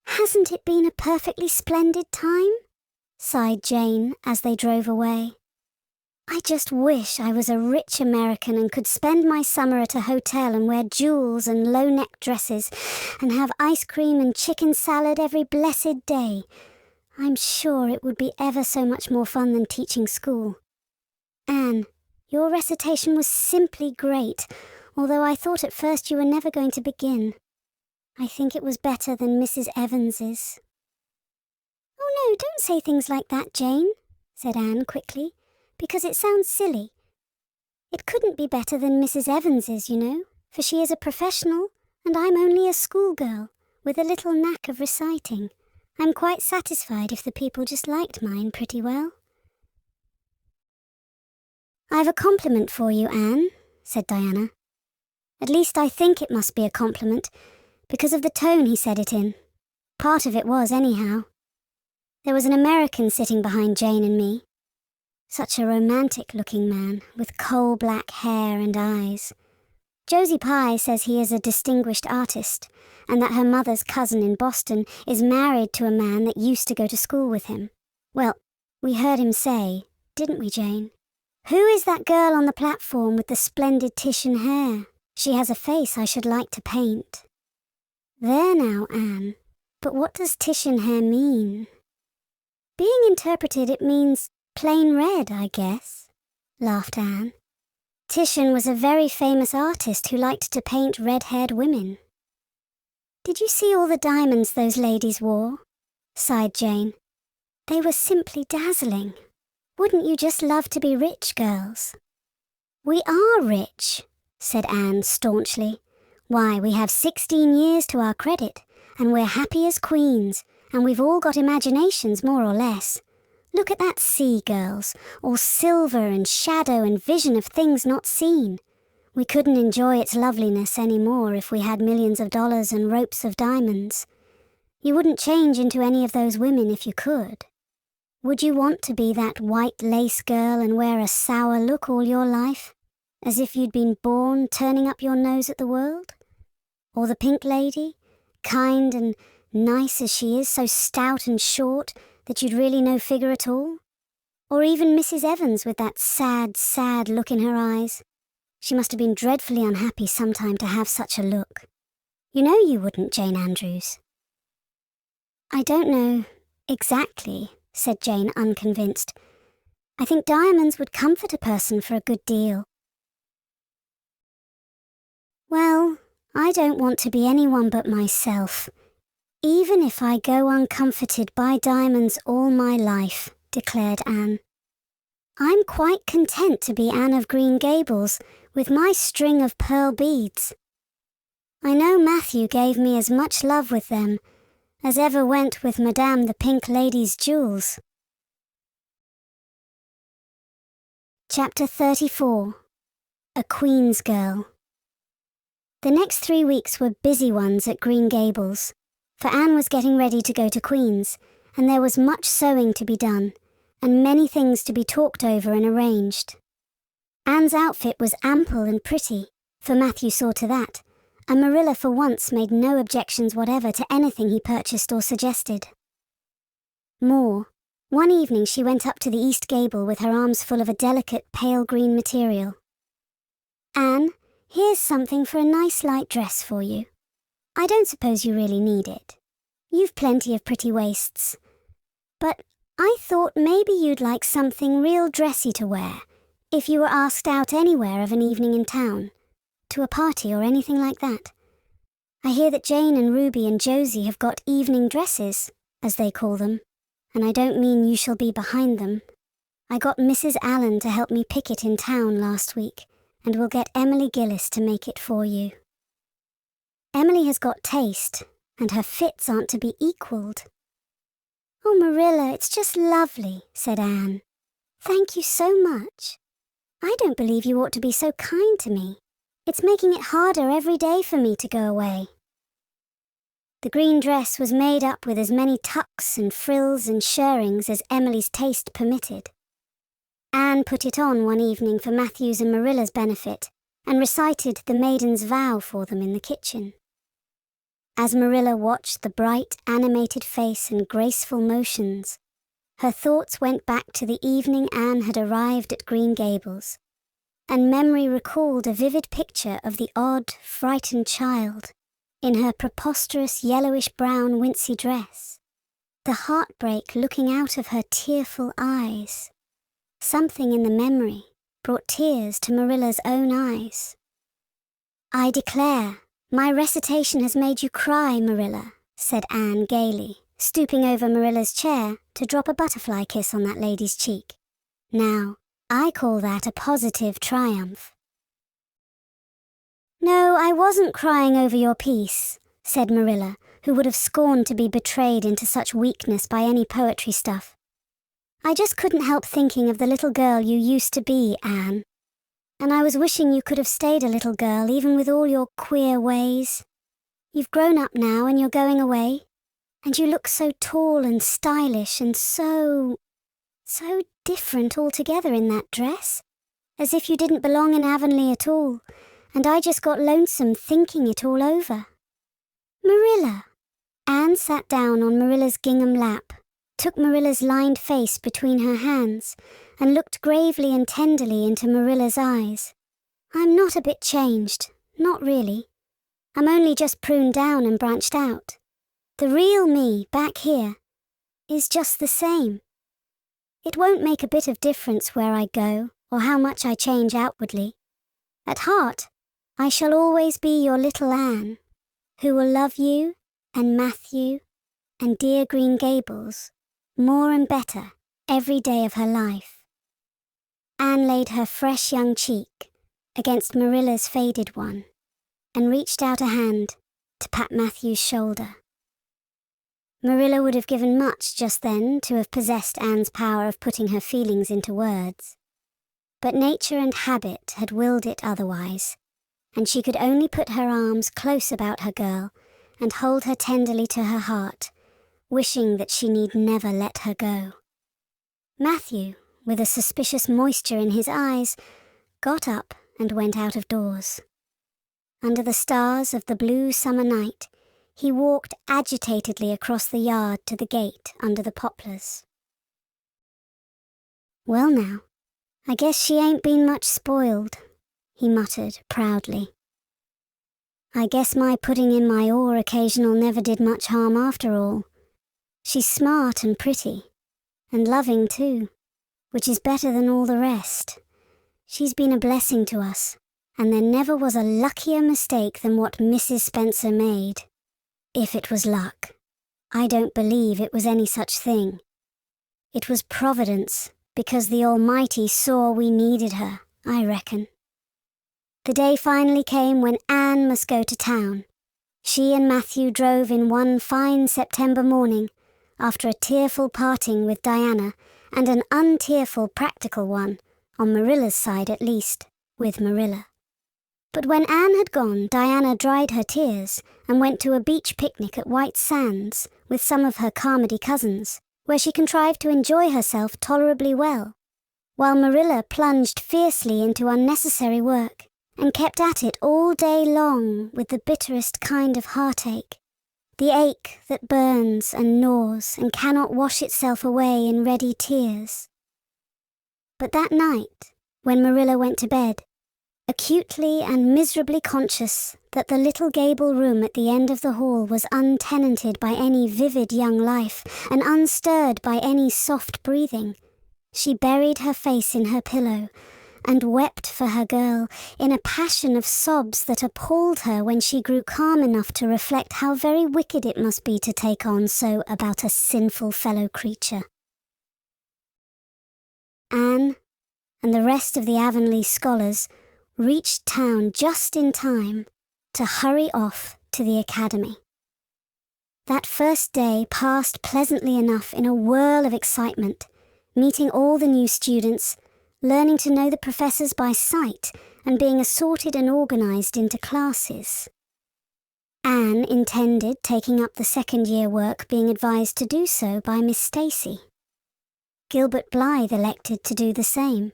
[SPEAKER 2] "Hasn't it been a perfectly splendid time?" sighed Jane as they drove away. "I just wish I was a rich American and could spend my summer at a hotel and wear jewels and low-neck dresses and have ice cream and chicken salad every blessed day. I'm sure it would be ever so much more fun than teaching school. Anne, your recitation was simply great, although I thought at first you were never going to begin. I think it was better than Mrs. Evans's." "Oh no, don't say things like that, Jane," said Anne quickly, "because it sounds silly. It couldn't be better than Mrs. Evans's, you know, for she is a professional, and I'm only a schoolgirl, with a little knack of reciting. I'm quite satisfied if the people just liked mine pretty well." "I've a compliment for you, Anne," said Diana. "At least I think it must be a compliment, because of the tone he said it in. Part of it was, anyhow. There was an American sitting behind Jane and me. Such a romantic-looking man, with coal-black hair and eyes. Josie Pye says he is a distinguished artist, and that her mother's cousin in Boston is married to a man that used to go to school with him. Well, we heard him say, didn't we, Jane? 'Who is that girl on the platform with the splendid Titian hair? She has a face I should like to paint.' There now, Anne, but what does Titian hair mean?" "Being interpreted, it means plain red, I guess," laughed Anne. "Titian was a very famous artist who liked to paint red-haired women." "Did you see all the diamonds those ladies wore?" sighed Jane. "They were simply dazzling. Wouldn't you just love to be rich, girls?" "We are rich," said Anne staunchly. "Why, we have 16 years to our credit, and we're happy as queens, and we've all got imaginations more or less. Look at that sea, girls, all silver and shadow and vision of things not seen. We couldn't enjoy its loveliness any more if we had millions of dollars and ropes of diamonds. You wouldn't change into any of those women if you could. Would you want to be that white lace girl and wear a sour look all your life, as if you'd been born turning up your nose at the world? Or the pink lady, kind and nice as she is, so stout and short that you'd really no figure at all? Or even Mrs. Evans with that sad, sad look in her eyes? She must have been dreadfully unhappy sometime to have such a look. You know you wouldn't, Jane Andrews." "I don't know exactly," said Jane, unconvinced. I think diamonds would comfort a person for a good deal. Well, I don't want to be anyone but myself, even if I go uncomforted by diamonds all my life, declared Anne. I'm quite content to be Anne of Green Gables with my string of pearl beads. I know Matthew gave me as much love with them as ever went with Madame the Pink Lady's jewels. Chapter 34. A Queen's Girl. The next 3 weeks were busy ones at Green Gables, for Anne was getting ready to go to Queen's, and there was much sewing to be done, and many things to be talked over and arranged. Anne's outfit was ample and pretty, for Matthew saw to that, and Marilla for once made no objections whatever to anything he purchased or suggested. More, one evening she went up to the east gable with her arms full of a delicate pale green material. Anne, here's something for a nice light dress for you. I don't suppose you really need it. You've plenty of pretty waists. But I thought maybe you'd like something real dressy to wear if you were asked out anywhere of an evening in town, to a party or anything like that. I hear that Jane and Ruby and Josie have got evening dresses, as they call them, and I don't mean you shall be behind them. I got Mrs. Allen to help me pick it in town last week, and we'll get Emily Gillis to make it for you. Emily has got taste, and her fits aren't to be equalled. Oh, Marilla, it's just lovely, said Anne. Thank you so much. I don't believe you ought to be so kind to me. It's making it harder every day for me to go away. The green dress was made up with as many tucks and frills and shirrings as Emily's taste permitted. Anne put it on one evening for Matthew's and Marilla's benefit and recited the maiden's vow for them in the kitchen. As Marilla watched the bright, animated face and graceful motions, her thoughts went back to the evening Anne had arrived at Green Gables, and memory recalled a vivid picture of the odd, frightened child in her preposterous yellowish-brown wincey dress, the heartbreak looking out of her tearful eyes. Something in the memory brought tears to Marilla's own eyes. I declare, my recitation has made you cry, Marilla, said Anne gaily, stooping over Marilla's chair to drop a butterfly kiss on that lady's cheek. Now, I call that a positive triumph. No, I wasn't crying over your piece, said Marilla, who would have scorned to be betrayed into such weakness by any poetry stuff. I just couldn't help thinking of the little girl you used to be, Anne. And I was wishing you could have stayed a little girl even with all your queer ways. You've grown up now and you're going away, and you look so tall and stylish and so different altogether in that dress, as if you didn't belong in Avonlea at all, and I just got lonesome thinking it all over. Marilla! Anne sat down on Marilla's gingham lap, took Marilla's lined face between her hands, and looked gravely and tenderly into Marilla's eyes. I'm not a bit changed, not really. I'm only just pruned down and branched out. The real me, back here, is just the same. It won't make a bit of difference where I go, or how much I change outwardly. At heart, I shall always be your little Anne, who will love you, and Matthew, and dear Green Gables, more and better every day of her life. Anne laid her fresh young cheek against Marilla's faded one, and reached out a hand to pat Matthew's shoulder. Marilla would have given much just then to have possessed Anne's power of putting her feelings into words. But nature and habit had willed it otherwise, and she could only put her arms close about her girl and hold her tenderly to her heart, wishing that she need never let her go. Matthew, with a suspicious moisture in his eyes, got up and went out of doors. Under the stars of the blue summer night, he walked agitatedly across the yard to the gate under the poplars. Well now, I guess she ain't been much spoiled, he muttered proudly. I guess my putting in my oar occasional never did much harm after all. She's smart and pretty, and loving too, which is better than all the rest. She's been a blessing to us, and there never was a luckier mistake than what Mrs. Spencer made. If it was luck, I don't believe it was any such thing. It was providence, because the Almighty saw we needed her, I reckon. The day finally came when Anne must go to town. She and Matthew drove in one fine September morning, after a tearful parting with Diana, and an untearful practical one, on Marilla's side at least, with Marilla. But when Anne had gone, Diana dried her tears and went to a beach picnic at White Sands with some of her Carmody cousins, where she contrived to enjoy herself tolerably well, while Marilla plunged fiercely into unnecessary work and kept at it all day long with the bitterest kind of heartache, the ache that burns and gnaws and cannot wash itself away in ready tears. But that night, when Marilla went to bed, acutely and miserably conscious that the little gable room at the end of the hall was untenanted by any vivid young life and unstirred by any soft breathing, she buried her face in her pillow and wept for her girl in a passion of sobs that appalled her when she grew calm enough to reflect how very wicked it must be to take on so about a sinful fellow creature. Anne and the rest of the Avonlea scholars reached town just in time to hurry off to the academy. That first day passed pleasantly enough in a whirl of excitement, meeting all the new students, learning to know the professors by sight, and being assorted and organized into classes. Anne intended taking up the second-year work, being advised to do so by Miss Stacy. Gilbert Blythe elected to do the same.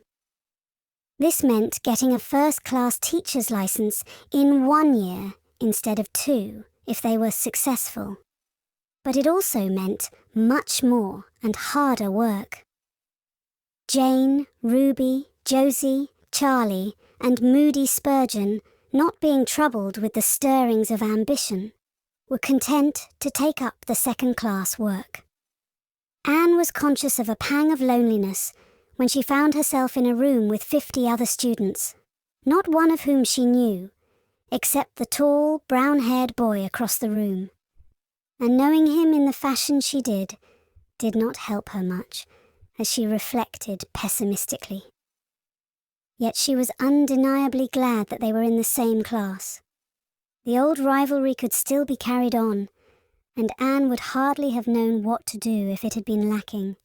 [SPEAKER 2] This meant getting a first-class teacher's license in 1 year instead of 2 if they were successful. But it also meant much more and harder work. Jane, Ruby, Josie, Charlie, and moody Spurgeon, not being troubled with the stirrings of ambition, were content to take up the second-class work. Anne was conscious of a pang of loneliness when she found herself in a room with 50 other students, not one of whom she knew, except the tall, brown-haired boy across the room. And knowing him in the fashion she did not help her much, as she reflected pessimistically. Yet she was undeniably glad that they were in the same class. The old rivalry could still be carried on, and Anne would hardly have known what to do if it had been lacking.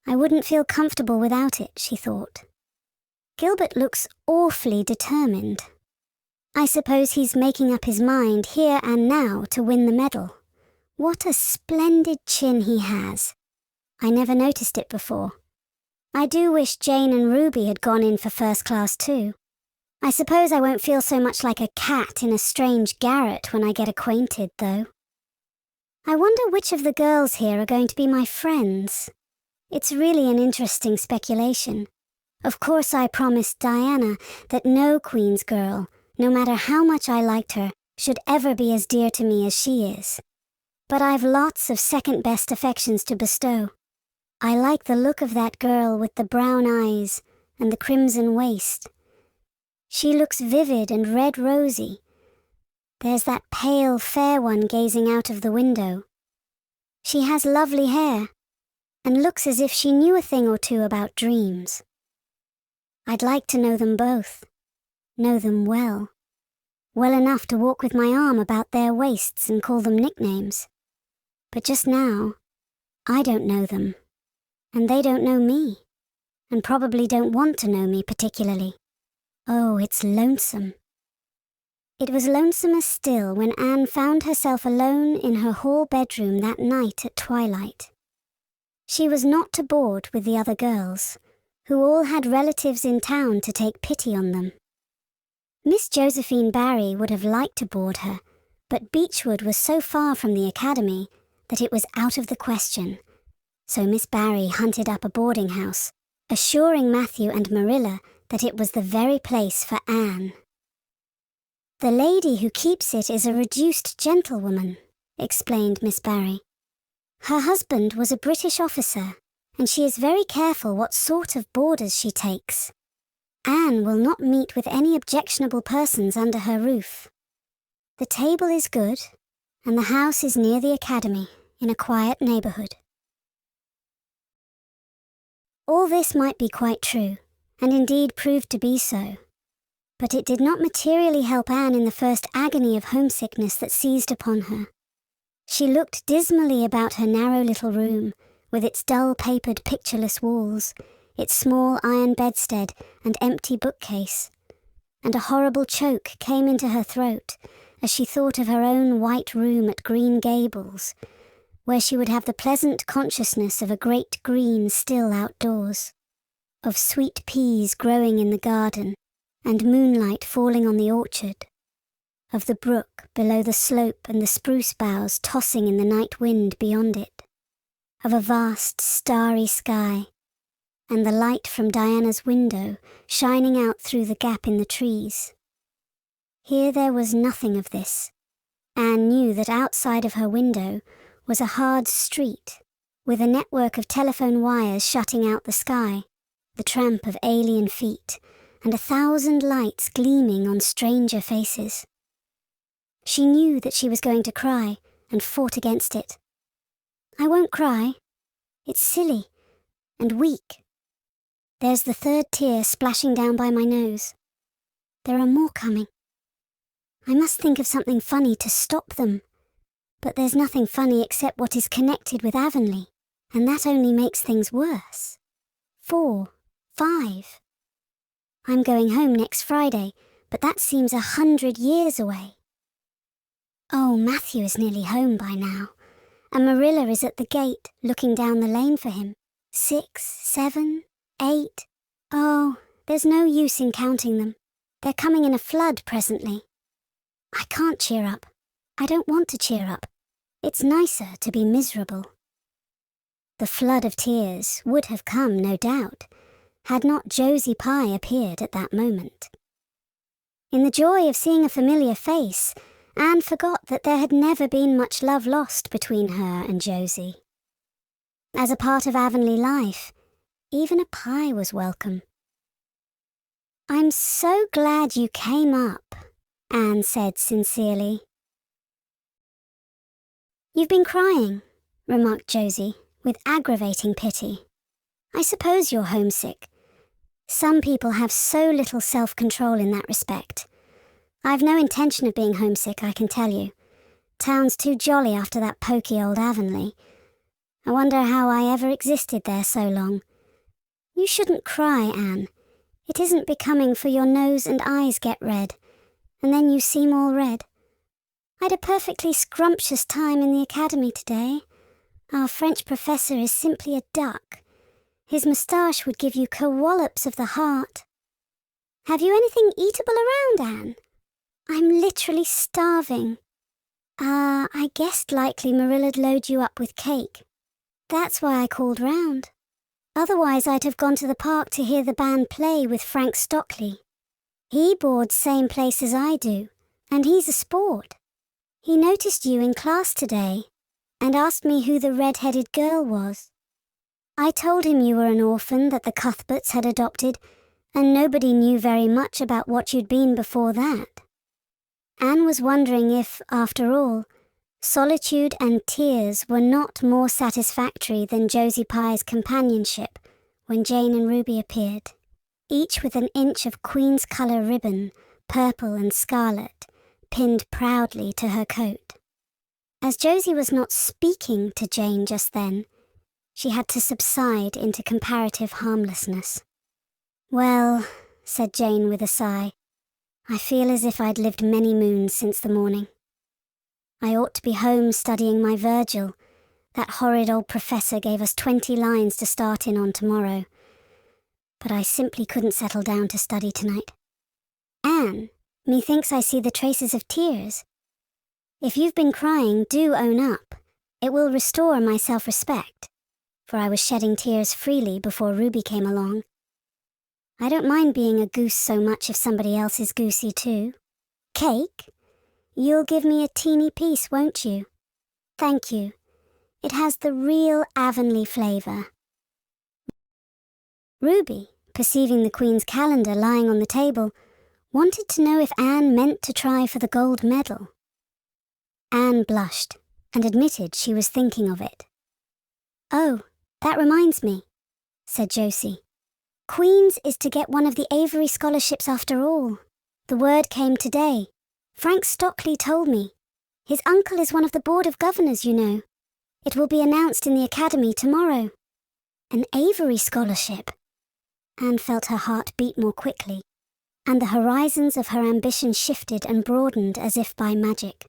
[SPEAKER 2] I wouldn't feel comfortable without it, she thought. Gilbert looks awfully determined. I suppose he's making up his mind here and now to win the medal. What a splendid chin he has. I never noticed it before. I do wish Jane and Ruby had gone in for first class too. I suppose I won't feel so much like a cat in a strange garret when I get acquainted, though. I wonder which of the girls here are going to be my friends. It's really an interesting speculation. Of course I promised Diana that no Queen's girl, no matter how much I liked her, should ever be as dear to me as she is. But I've lots of second-best affections to bestow. I like the look of that girl with the brown eyes and the crimson waist. She looks vivid and red-rosy. There's that pale, fair one gazing out of the window. She has lovely hair, and looks as if she knew a thing or two about dreams. I'd like to know them both, know them well enough to walk with my arm about their waists and call them nicknames. But just now, I don't know them, and they don't know me, and probably don't want to know me particularly. Oh, it's lonesome. It was lonesomer still when Anne found herself alone in her hall bedroom that night at twilight. She was not to board with the other girls, who all had relatives in town to take pity on them. Miss Josephine Barry would have liked to board her, but Beechwood was so far from the academy that it was out of the question. So Miss Barry hunted up a boarding house, assuring Matthew and Marilla that it was the very place for Anne. "The lady who keeps it is a reduced gentlewoman," explained Miss Barry. "Her husband was a British officer, and she is very careful what sort of boarders she takes. Anne will not meet with any objectionable persons under her roof. The table is good, and the house is near the academy, in a quiet neighbourhood. All this might be quite true, and indeed proved to be so. But it did not materially help Anne in the first agony of homesickness that seized upon her. She looked dismally about her narrow little room, with its dull-papered pictureless walls, its small iron bedstead and empty bookcase, and a horrible choke came into her throat as she thought of her own white room at Green Gables, where she would have the pleasant consciousness of a great green still outdoors, of sweet peas growing in the garden, and moonlight falling on the orchard, of the brook below the slope and the spruce boughs tossing in the night wind beyond it, of a vast starry sky, and the light from Diana's window shining out through the gap in the trees. Here there was nothing of this. Anne knew that outside of her window was a hard street, with a network of telephone wires shutting out the sky, the tramp of alien feet, and 1,000 lights gleaming on stranger faces. She knew that she was going to cry, and fought against it. I won't cry. It's silly, and weak. There's the third tear splashing down by my nose. There are more coming. I must think of something funny to stop them. But there's nothing funny except what is connected with Avonlea, and that only makes things worse. 4, 5. I'm going home next Friday, but that seems 100 years away. Oh, Matthew is nearly home by now, and Marilla is at the gate looking down the lane for him. 6, 7, 8. Oh, there's no use in counting them. They're coming in a flood presently. I can't cheer up. I don't want to cheer up. It's nicer to be miserable. The flood of tears would have come, no doubt, had not Josie Pye appeared at that moment. In the joy of seeing a familiar face, Anne forgot that there had never been much love lost between her and Josie. As a part of Avonlea life, even a pie was welcome. I'm so glad you came up, Anne said sincerely. You've been crying, remarked Josie, with aggravating pity. I suppose you're homesick. Some people have so little self-control in that respect. I've no intention of being homesick, I can tell you. Town's too jolly after that poky old Avonlea. I wonder how I ever existed there so long. You shouldn't cry, Anne. It isn't becoming, for your nose and eyes get red, and then you seem all red. I had a perfectly scrumptious time in the academy today. Our French professor is simply a duck. His moustache would give you kerwallops of the heart. Have you anything eatable around, Anne? I'm literally starving. I guessed likely Marilla'd load you up with cake. That's why I called round. Otherwise I'd have gone to the park to hear the band play with Frank Stockley. He boards same place as I do, and he's a sport. He noticed you in class today, and asked me who the red-headed girl was. I told him you were an orphan that the Cuthberts had adopted, and nobody knew very much about what you'd been before that. Anne was wondering if, after all, solitude and tears were not more satisfactory than Josie Pye's companionship when Jane and Ruby appeared, each with an inch of Queen's colour ribbon, purple and scarlet, pinned proudly to her coat. As Josie was not speaking to Jane just then, she had to subside into comparative harmlessness. Well, said Jane with a sigh, I feel as if I'd lived many moons since the morning. I ought to be home studying my Virgil. That horrid old professor gave us 20 lines to start in on tomorrow. But I simply couldn't settle down to study tonight. Anne, methinks I see the traces of tears. If you've been crying, do own up. It will restore my self-respect, for I was shedding tears freely before Ruby came along. I don't mind being a goose so much if somebody else is goosey too. Cake? You'll give me a teeny piece, won't you? Thank you. It has the real Avonlea flavour. Ruby, perceiving the Queen's calendar lying on the table, wanted to know if Anne meant to try for the gold medal. Anne blushed and admitted she was thinking of it. "Oh, that reminds me," said Josie. "Queen's is to get one of the Avery scholarships after all. The word came today. Frank Stockley told me. His uncle is one of the Board of Governors, you know. It will be announced in the Academy tomorrow." An Avery scholarship! Anne felt her heart beat more quickly, and the horizons of her ambition shifted and broadened as if by magic.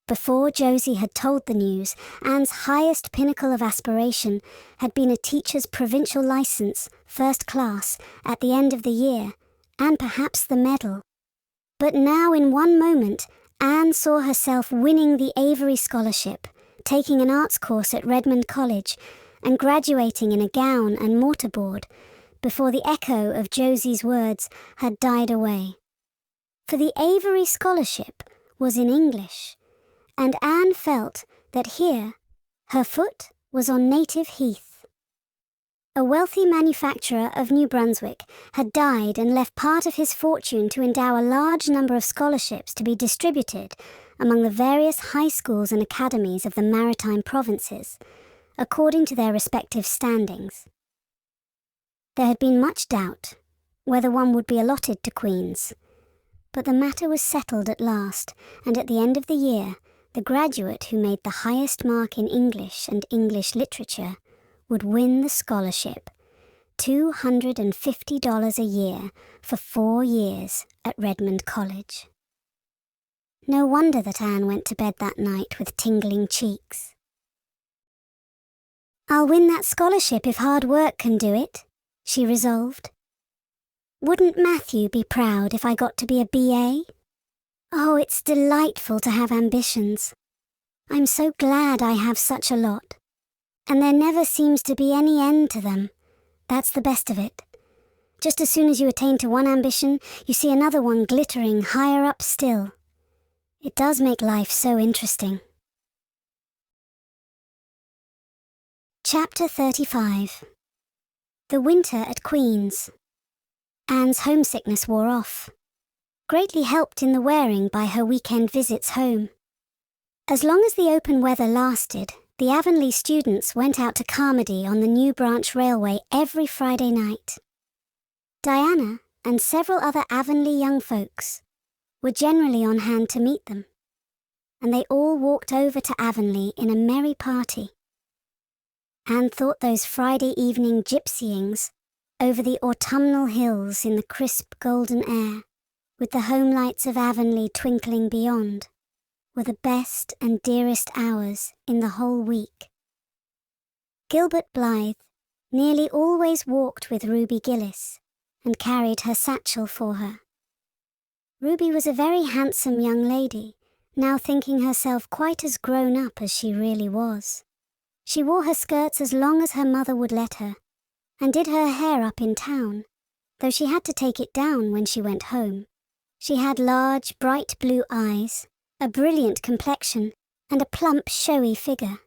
[SPEAKER 2] Before Josie had told the news, Anne's highest pinnacle of aspiration had been a teacher's provincial license, first class, at the end of the year, and perhaps the medal. But now in one moment, Anne saw herself winning the Avery Scholarship, taking an arts course at Redmond College, and graduating in a gown and mortarboard, before the echo of Josie's words had died away. For the Avery Scholarship was in English, and Anne felt that here her foot was on native heath. A wealthy manufacturer of New Brunswick had died and left part of his fortune to endow a large number of scholarships to be distributed among the various high schools and academies of the maritime provinces, according to their respective standings. There had been much doubt whether one would be allotted to Queen's, but the matter was settled at last, and at the end of the year, the graduate who made the highest mark in English and English literature would win the scholarship, $250 a year for 4 years at Redmond College. No wonder that Anne went to bed that night with tingling cheeks. "I'll win that scholarship if hard work can do it," she resolved. "Wouldn't Matthew be proud if I got to be a BA? Oh, it's delightful to have ambitions. I'm so glad I have such a lot. And there never seems to be any end to them. That's the best of it. Just as soon as you attain to one ambition, you see another one glittering higher up still. It does make life so interesting." Chapter 35. The winter at Queen's. Anne's homesickness wore off, greatly helped in the wearing by her weekend visits home. As long as the open weather lasted, the Avonlea students went out to Carmody on the New Branch Railway every Friday night. Diana and several other Avonlea young folks were generally on hand to meet them, and they all walked over to Avonlea in a merry party. Anne thought those Friday evening gypsyings over the autumnal hills in the crisp golden air, with the home lights of Avonlea twinkling beyond, were the best and dearest hours in the whole week. Gilbert Blythe nearly always walked with Ruby Gillis and carried her satchel for her. Ruby was a very handsome young lady, now thinking herself quite as grown up as she really was. She wore her skirts as long as her mother would let her, and did her hair up in town, though she had to take it down when she went home. She had large, bright blue eyes, a brilliant complexion, and a plump, showy figure.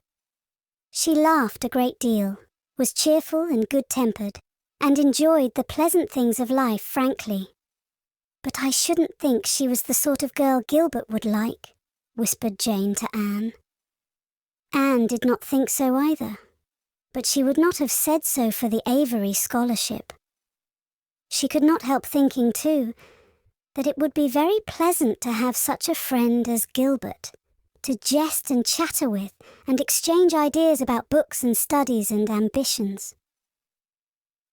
[SPEAKER 2] She laughed a great deal, was cheerful and good-tempered, and enjoyed the pleasant things of life frankly. "But I shouldn't think she was the sort of girl Gilbert would like," whispered Jane to Anne. Anne did not think so either, but she would not have said so for the Avery scholarship. She could not help thinking, too, that it would be very pleasant to have such a friend as Gilbert, to jest and chatter with and exchange ideas about books and studies and ambitions.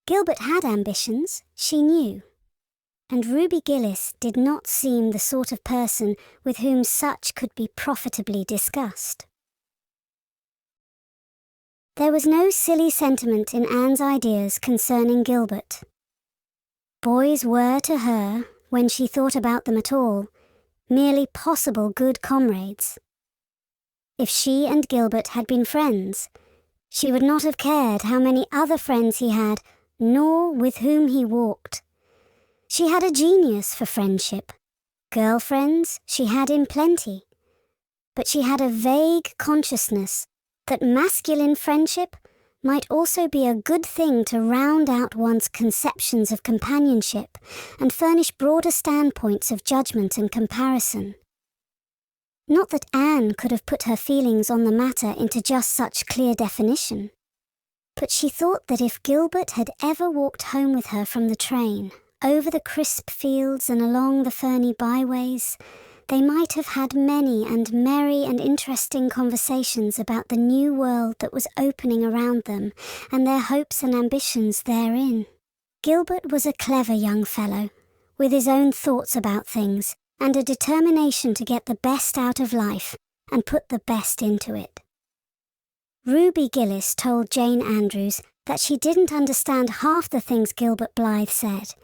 [SPEAKER 2] Gilbert had ambitions, she knew, and Ruby Gillis did not seem the sort of person with whom such could be profitably discussed. There was no silly sentiment in Anne's ideas concerning Gilbert. Boys were to her, when she thought about them at all, merely possible good comrades. If she and Gilbert had been friends, she would not have cared how many other friends he had, nor with whom he walked. She had a genius for friendship. Girlfriends she had in plenty. But she had a vague consciousness that masculine friendship might also be a good thing to round out one's conceptions of companionship and furnish broader standpoints of judgment and comparison. Not that Anne could have put her feelings on the matter into just such clear definition, but she thought that if Gilbert had ever walked home with her from the train, over the crisp fields and along the ferny byways, they might have had many and merry and interesting conversations about the new world that was opening around them and their hopes and ambitions therein. Gilbert was a clever young fellow, with his own thoughts about things and a determination to get the best out of life and put the best into it. Ruby Gillis told Jane Andrews that she didn't understand half the things Gilbert Blythe said.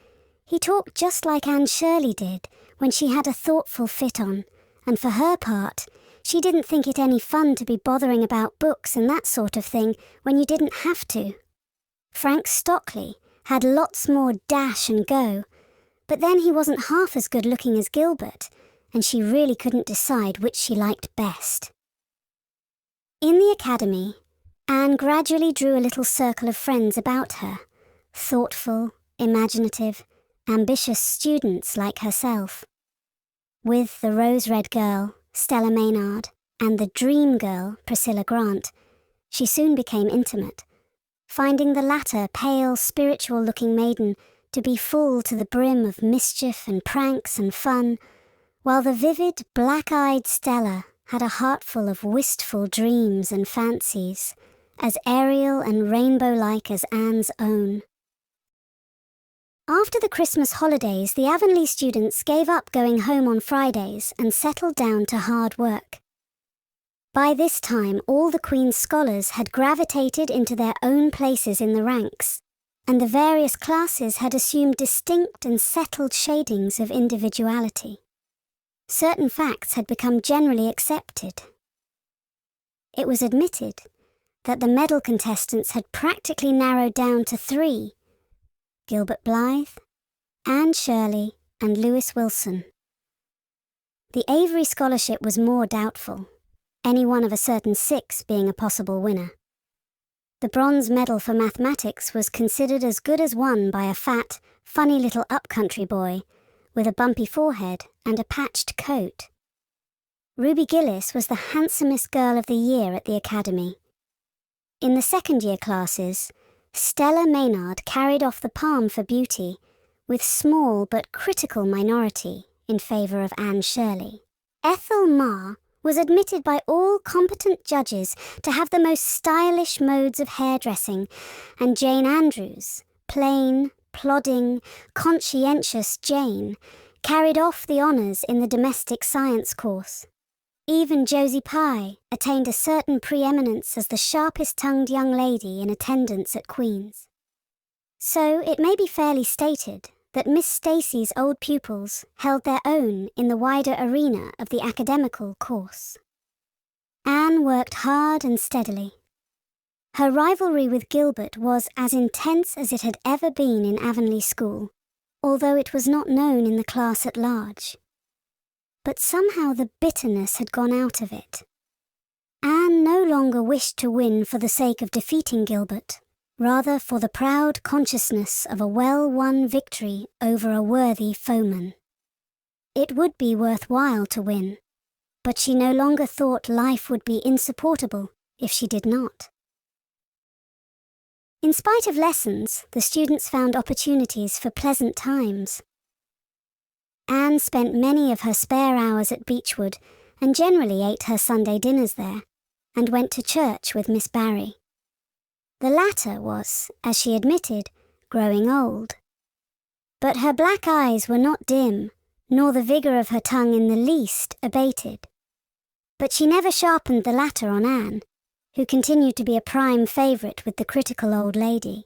[SPEAKER 2] He talked just like Anne Shirley did when she had a thoughtful fit on, and for her part, she didn't think it any fun to be bothering about books and that sort of thing when you didn't have to. Frank Stockley had lots more dash and go, but then he wasn't half as good looking as Gilbert, and she really couldn't decide which she liked best. In the academy, Anne gradually drew a little circle of friends about her, thoughtful, imaginative, ambitious students like herself. With the rose-red girl, Stella Maynard, and the dream girl, Priscilla Grant, she soon became intimate, finding the latter pale, spiritual-looking maiden to be full to the brim of mischief and pranks and fun, while the vivid, black-eyed Stella had a heart full of wistful dreams and fancies, as aerial and rainbow-like as Anne's own. After the Christmas holidays, the Avonlea students gave up going home on Fridays and settled down to hard work. By this time, all the Queen's scholars had gravitated into their own places in the ranks, and the various classes had assumed distinct and settled shadings of individuality. Certain facts had become generally accepted. It was admitted that the medal contestants had practically narrowed down to 3: Gilbert Blythe, Anne Shirley, and Lewis Wilson. The Avery Scholarship was more doubtful, any one of a certain 6 being a possible winner. The bronze medal for mathematics was considered as good as won by a fat, funny little up-country boy with a bumpy forehead and a patched coat. Ruby Gillis was the handsomest girl of the year at the academy. In the second-year classes, Stella Maynard carried off the palm for beauty, with small but critical minority in favour of Anne Shirley. Ethel Marr was admitted by all competent judges to have the most stylish modes of hairdressing, and Jane Andrews, plain, plodding, conscientious Jane, carried off the honours in the domestic science course. Even Josie Pye attained a certain preeminence as the sharpest-tongued young lady in attendance at Queen's. So it may be fairly stated that Miss Stacy's old pupils held their own in the wider arena of the academical course. Anne worked hard and steadily. Her rivalry with Gilbert was as intense as it had ever been in Avonlea School, although it was not known in the class at large. But somehow the bitterness had gone out of it. Anne no longer wished to win for the sake of defeating Gilbert, rather for the proud consciousness of a well-won victory over a worthy foeman. It would be worthwhile to win, but she no longer thought life would be insupportable if she did not. In spite of lessons, the students found opportunities for pleasant times. Anne spent many of her spare hours at Beechwood and generally ate her Sunday dinners there, and went to church with Miss Barry. The latter was, as she admitted, growing old. But her black eyes were not dim, nor the vigour of her tongue in the least abated. But she never sharpened the latter on Anne, who continued to be a prime favourite with the critical old lady.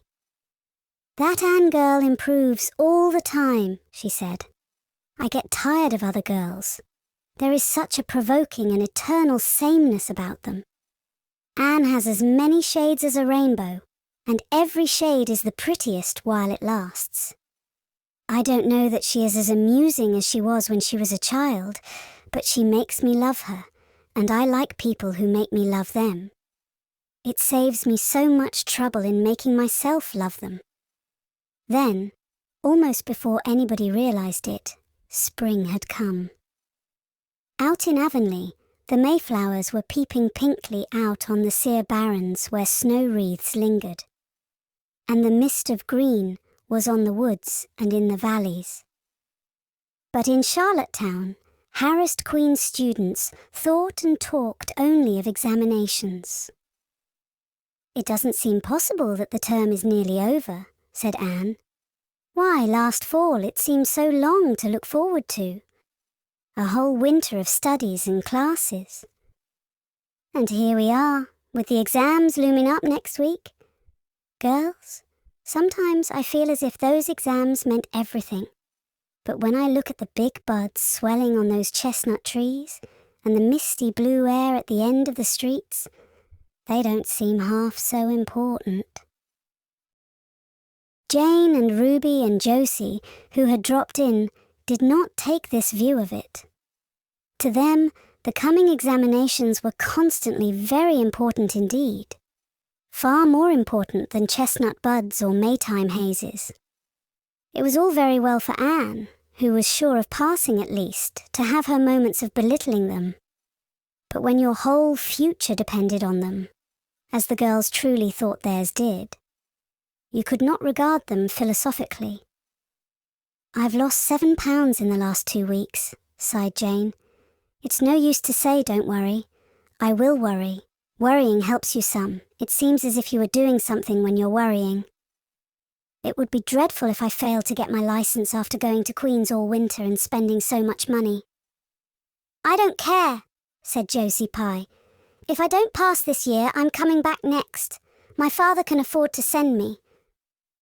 [SPEAKER 2] "That Anne girl improves all the time," she said. "I get tired of other girls. There is such a provoking and eternal sameness about them. Anne has as many shades as a rainbow, and every shade is the prettiest while it lasts. I don't know that she is as amusing as she was when she was a child, but she makes me love her, and I like people who make me love them. It saves me so much trouble in making myself love them." Then, almost before anybody realized it, spring had come. Out in Avonlea, the mayflowers were peeping pinkly out on the sere barrens where snow wreaths lingered, and the mist of green was on the woods and in the valleys. But in Charlottetown, harassed Queen's students thought and talked only of examinations. "It doesn't seem possible that the term is nearly over," said Anne. "Why, last fall it seemed so long to look forward to. A whole winter of studies and classes. And here we are, with the exams looming up next week. Girls, sometimes I feel as if those exams meant everything. But when I look at the big buds swelling on those chestnut trees and the misty blue air at the end of the streets, they don't seem half so important." Jane and Ruby and Josie, who had dropped in, did not take this view of it. To them, the coming examinations were constantly very important indeed, far more important than chestnut buds or Maytime hazes. It was all very well for Anne, who was sure of passing at least, to have her moments of belittling them. But when your whole future depended on them, as the girls truly thought theirs did, you could not regard them philosophically. "I've lost 7 pounds in the last 2 weeks, sighed Jane. "It's no use to say don't worry. I will worry. Worrying helps you some. It seems as if you were doing something when you're worrying. It would be dreadful if I failed to get my license after going to Queen's all winter and spending so much money." "I don't care," said Josie Pye. "If I don't pass this year, I'm coming back next. My father can afford to send me.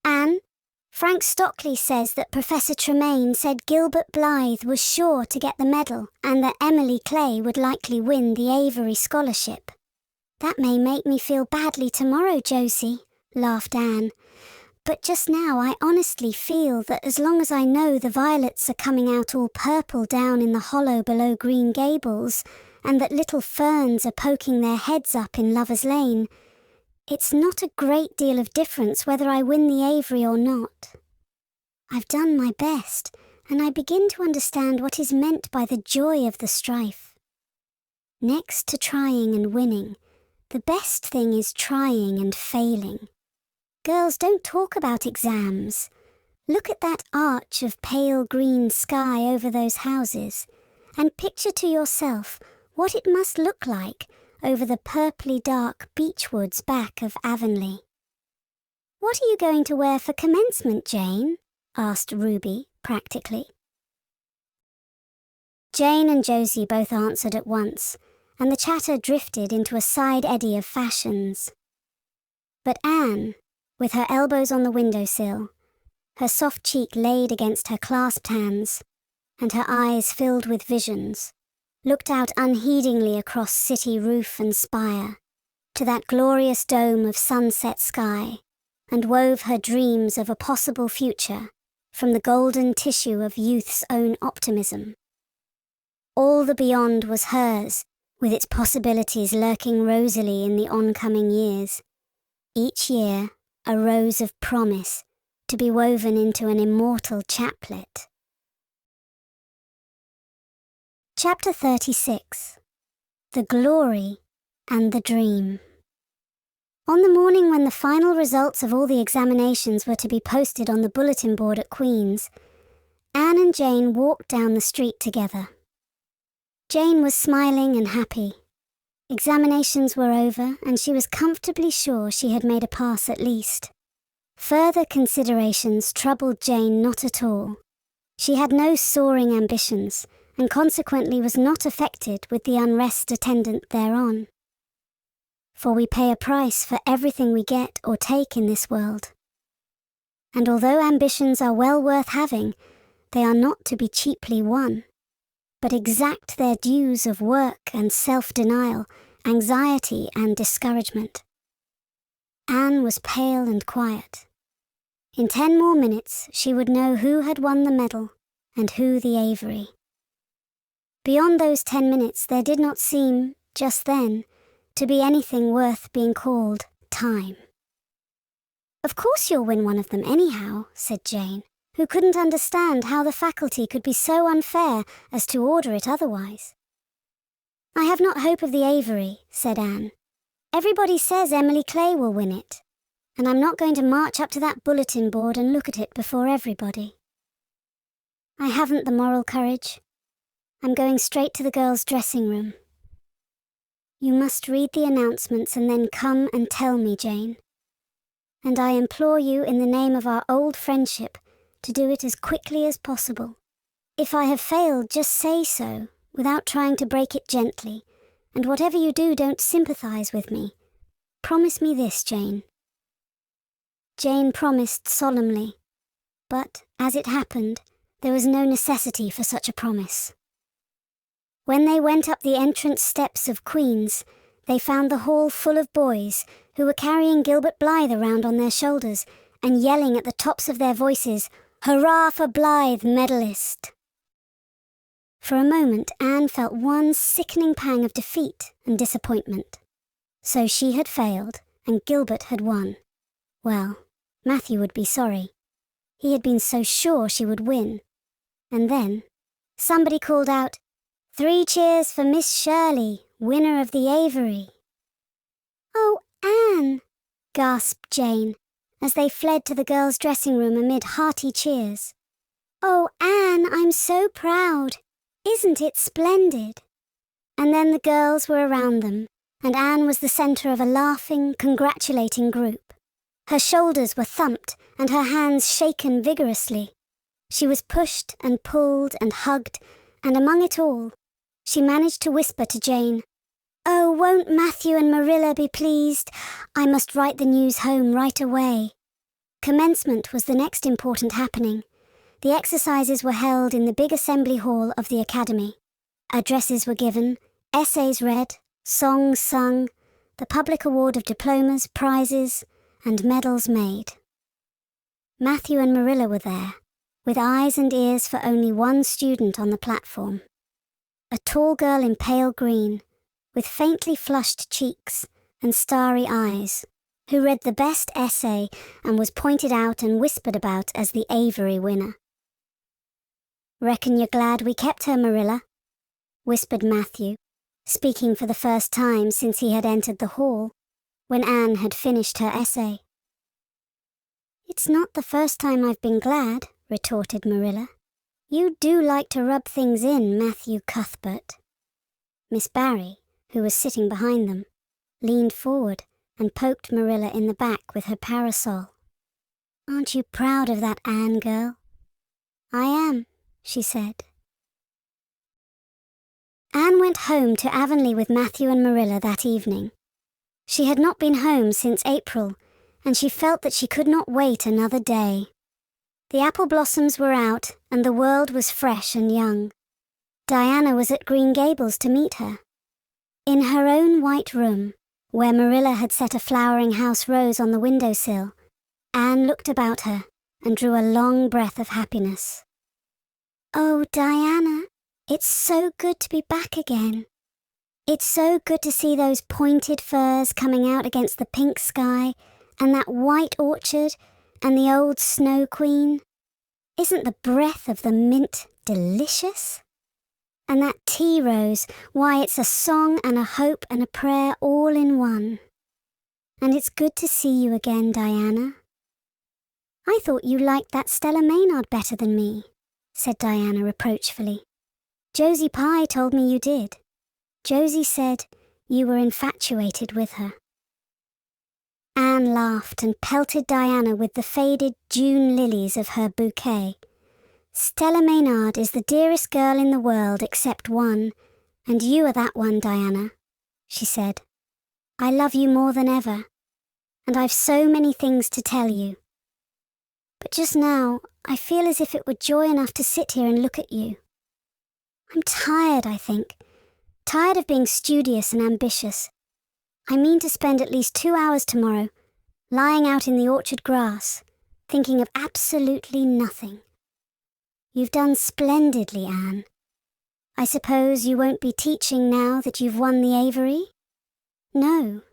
[SPEAKER 2] Anne, Frank Stockley says that Professor Tremaine said Gilbert Blythe was sure to get the medal and that Emily Clay would likely win the Avery Scholarship." "That may make me feel badly tomorrow, Josie," laughed Anne. "But just now I honestly feel that as long as I know the violets are coming out all purple down in the hollow below Green Gables and that little ferns are poking their heads up in Lover's Lane, it's not a great deal of difference whether I win the Avery or not. I've done my best, and I begin to understand what is meant by the joy of the strife. Next to trying and winning, the best thing is trying and failing. Girls, don't talk about exams. Look at that arch of pale green sky over those houses, and picture to yourself what it must look like over the purply dark beech woods back of Avonlea." "What are you going to wear for commencement, Jane?" asked Ruby, practically. Jane and Josie both answered at once, and the chatter drifted into a side eddy of fashions. But Anne, with her elbows on the windowsill, her soft cheek laid against her clasped hands, and her eyes filled with visions, looked out unheedingly across city roof and spire, to that glorious dome of sunset sky, and wove her dreams of a possible future from the golden tissue of youth's own optimism. All the beyond was hers, with its possibilities lurking rosily in the oncoming years. Each year, a rose of promise, to be woven into an immortal chaplet. Chapter 36. The Glory and the Dream. On the morning when the final results of all the examinations were to be posted on the bulletin board at Queen's, Anne and Jane walked down the street together. Jane was smiling and happy. Examinations were over, and she was comfortably sure she had made a pass at least. Further considerations troubled Jane not at all. She had no soaring ambitions, and consequently was not affected with the unrest attendant thereon. For we pay a price for everything we get or take in this world. And although ambitions are well worth having, they are not to be cheaply won, but exact their dues of work and self-denial, anxiety and discouragement. Anne was pale and quiet. In 10 more minutes she would know who had won the medal and who the Avery. Beyond those 10 minutes there did not seem, just then, to be anything worth being called time. "Of course you'll win one of them anyhow," said Jane, who couldn't understand how the faculty could be so unfair as to order it otherwise. "I have not hope of the Avery," said Anne. "Everybody says Emily Clay will win it, and I'm not going to march up to that bulletin board and look at it before everybody. I haven't the moral courage. I'm going straight to the girls' dressing room." "You must read the announcements and then come and tell me, Jane. And I implore you in the name of our old friendship to do it as quickly as possible. If I have failed, just say so, without trying to break it gently, and whatever you do, don't sympathize with me. Promise me this, Jane." Jane promised solemnly, but, as it happened, there was no necessity for such a promise. When they went up the entrance steps of Queen's, they found the hall full of boys who were carrying Gilbert Blythe around on their shoulders and yelling at the tops of their voices, "Hurrah for Blythe, medalist!" For a moment, Anne felt one sickening pang of defeat and disappointment. So she had failed, and Gilbert had won. Well, Matthew would be sorry. He had been so sure she would win. And then, somebody called out, "3 cheers for Miss Shirley, winner of the Avery." "Oh, Anne!" gasped Jane, as they fled to the girls' dressing room amid hearty cheers. "Oh, Anne, I'm so proud. Isn't it splendid?" And then the girls were around them, and Anne was the centre of a laughing, congratulating group. Her shoulders were thumped and her hands shaken vigorously. She was pushed and pulled and hugged, and among it all, she managed to whisper to Jane, "Oh, won't Matthew and Marilla be pleased? I must write the news home right away." Commencement was the next important happening. The exercises were held in the big assembly hall of the academy. Addresses were given, essays read, songs sung, the public award of diplomas, prizes, and medals made. Matthew and Marilla were there, with eyes and ears for only one student on the platform. A tall girl in pale green, with faintly flushed cheeks and starry eyes, who read the best essay and was pointed out and whispered about as the Avery winner. "Reckon you're glad we kept her, Marilla," whispered Matthew, speaking for the first time since he had entered the hall, when Anne had finished her essay. "It's not the first time I've been glad," retorted Marilla. "You do like to rub things in, Matthew Cuthbert." Miss Barry, who was sitting behind them, leaned forward and poked Marilla in the back with her parasol. "Aren't you proud of that Anne girl?" "I am," she said. Anne went home to Avonlea with Matthew and Marilla that evening. She had not been home since April, and she felt that she could not wait another day. The apple blossoms were out, and the world was fresh and young. Diana was at Green Gables to meet her. In her own white room, where Marilla had set a flowering house rose on the windowsill, Anne looked about her and drew a long breath of happiness. "Oh, Diana, it's so good to be back again. It's so good to see those pointed firs coming out against the pink sky, and that white orchard, and the old Snow Queen. Isn't the breath of the mint delicious? And that tea rose, why, it's a song and a hope and a prayer all in one. And it's good to see you again, Diana." "I thought you liked that Stella Maynard better than me," said Diana reproachfully. "Josie Pye told me you did. Josie said you were infatuated with her." Anne laughed and pelted Diana with the faded June lilies of her bouquet. "Stella Maynard is the dearest girl in the world except one, and you are that one, Diana," she said. "I love you more than ever, and I've so many things to tell you. But just now, I feel as if it were joy enough to sit here and look at you. I'm tired, I think. Tired of being studious and ambitious. I mean to spend at least 2 hours tomorrow, lying out in the orchard grass, thinking of absolutely nothing. You've done splendidly, Anne. I suppose you won't be teaching now that you've won the Avery?" No,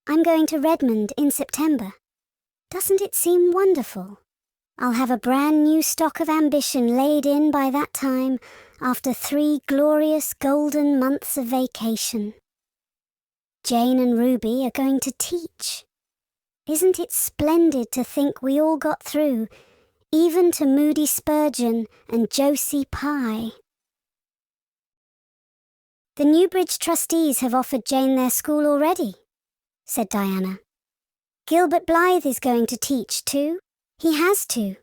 [SPEAKER 2] I'm going to Redmond in September. Doesn't it seem wonderful? I'll have a brand new stock of ambition laid in by that time after 3 glorious golden months of vacation. Jane and Ruby are going to teach. Isn't it splendid to think we all got through, even to Moody Spurgeon and Josie Pye? The Newbridge trustees have offered Jane their school already, said Diana. Gilbert Blythe is going to teach too. He has to.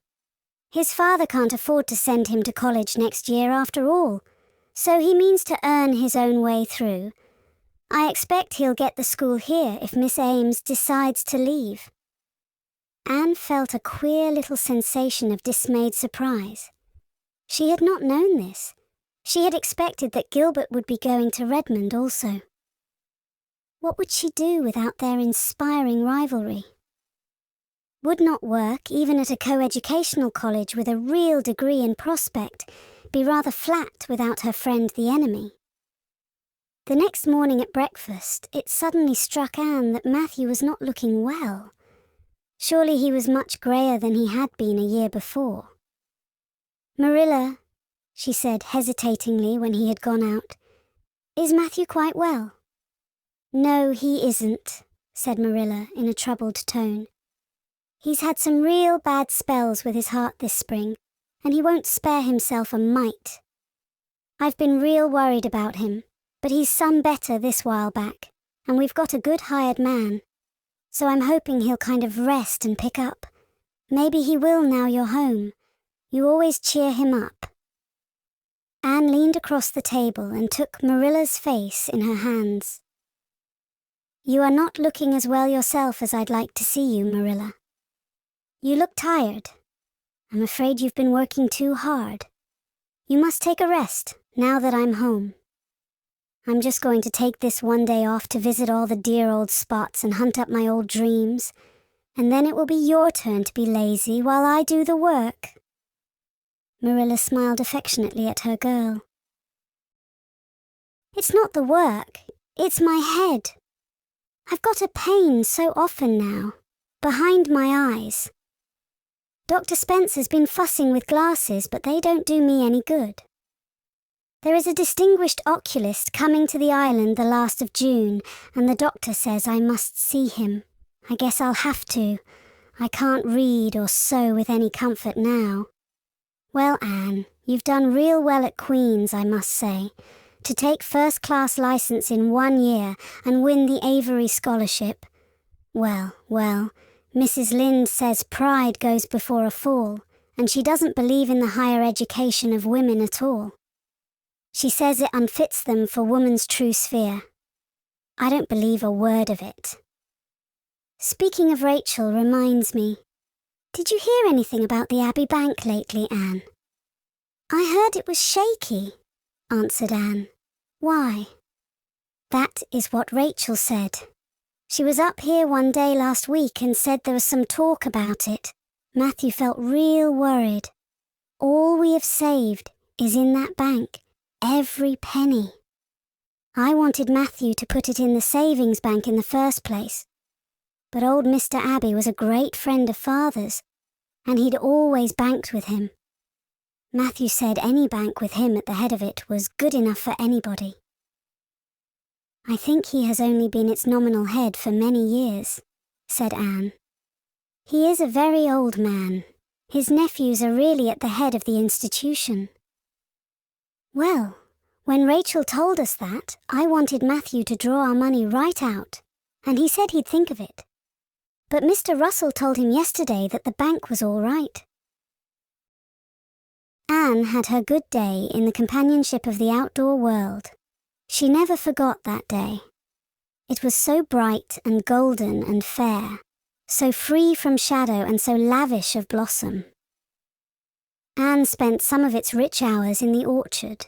[SPEAKER 2] His father can't afford to send him to college next year after all, so he means to earn his own way through. I expect he'll get the school here if Miss Ames decides to leave. Anne felt a queer little sensation of dismayed surprise. She had not known this. She had expected that Gilbert would be going to Redmond also. What would she do without their inspiring rivalry? Would not work, even at a co-educational college with a real degree in prospect, be rather flat without her friend the enemy? The next morning at breakfast, it suddenly struck Anne that Matthew was not looking well. Surely he was much greyer than he had been a year before. "Marilla," she said hesitatingly when he had gone out, "is Matthew quite well?" "No, he isn't," said Marilla in a troubled tone. "He's had some real bad spells with his heart this spring, and he won't spare himself a mite. I've been real worried about him, but he's some better this while back, and we've got a good hired man. So I'm hoping he'll kind of rest and pick up. Maybe he will now you're home. You always cheer him up." Anne leaned across the table and took Marilla's face in her hands. "You are not looking as well yourself as I'd like to see you, Marilla. You look tired. I'm afraid you've been working too hard. You must take a rest now that I'm home. I'm just going to take this one day off to visit all the dear old spots and hunt up my old dreams, and then it will be your turn to be lazy while I do the work." Marilla smiled affectionately at her girl. "It's not the work, it's my head. I've got a pain so often now, behind my eyes. Dr. Spencer's been fussing with glasses, but they don't do me any good. There is a distinguished oculist coming to the island the last of June, and the doctor says I must see him. I guess I'll have to. I can't read or sew with any comfort now. Well, Anne, you've done real well at Queen's, I must say. To take first-class license in 1 year and win the Avery Scholarship. Well, Mrs. Lynde says pride goes before a fall, and she doesn't believe in the higher education of women at all. She says it unfits them for woman's true sphere. I don't believe a word of it. Speaking of Rachel reminds me, did you hear anything about the Abbey Bank lately, Anne? I heard it was shaky, answered Anne. Why? That is what Rachel said. She was up here one day last week and said there was some talk about it. Matthew felt real worried. All we have saved is in that bank, every penny. I wanted Matthew to put it in the savings bank in the first place. But old Mr. Abbey was a great friend of Father's, and he'd always banked with him. Matthew said any bank with him at the head of it was good enough for anybody. I think he has only been its nominal head for many years, said Anne. He is a very old man. His nephews are really at the head of the institution. Well, when Rachel told us that, I wanted Matthew to draw our money right out, and he said he'd think of it. But Mr. Russell told him yesterday that the bank was all right. Anne had her good day in the companionship of the outdoor world. She never forgot that day. It was so bright and golden and fair, so free from shadow and so lavish of blossom. Anne spent some of its rich hours in the orchard.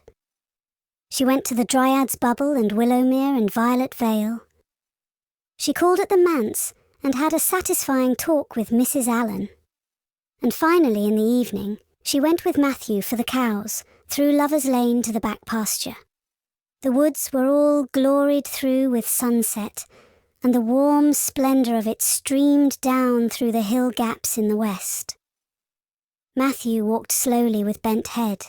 [SPEAKER 2] She went to the Dryad's Bubble and Willowmere and Violet Vale. She called at the manse and had a satisfying talk with Mrs. Allen. And finally, in the evening, she went with Matthew for the cows through Lover's Lane to the back pasture. The woods were all gloried through with sunset, and the warm splendour of it streamed down through the hill gaps in the west. Matthew walked slowly with bent head.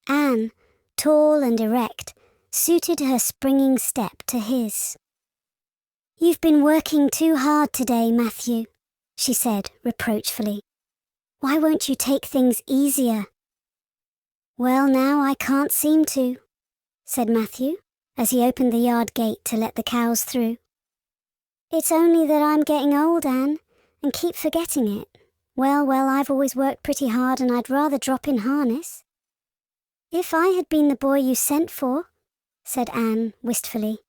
[SPEAKER 2] Anne, tall and erect, suited her springing step to his. "You've been working too hard today, Matthew," she said reproachfully. "Why won't you take things easier?" "Well, now I can't seem to," said Matthew, as he opened the yard gate to let the cows through. "It's only that I'm getting old, Anne, and keep forgetting it. Well, I've always worked pretty hard and I'd rather drop in harness." "If I had been the boy you sent for," said Anne wistfully,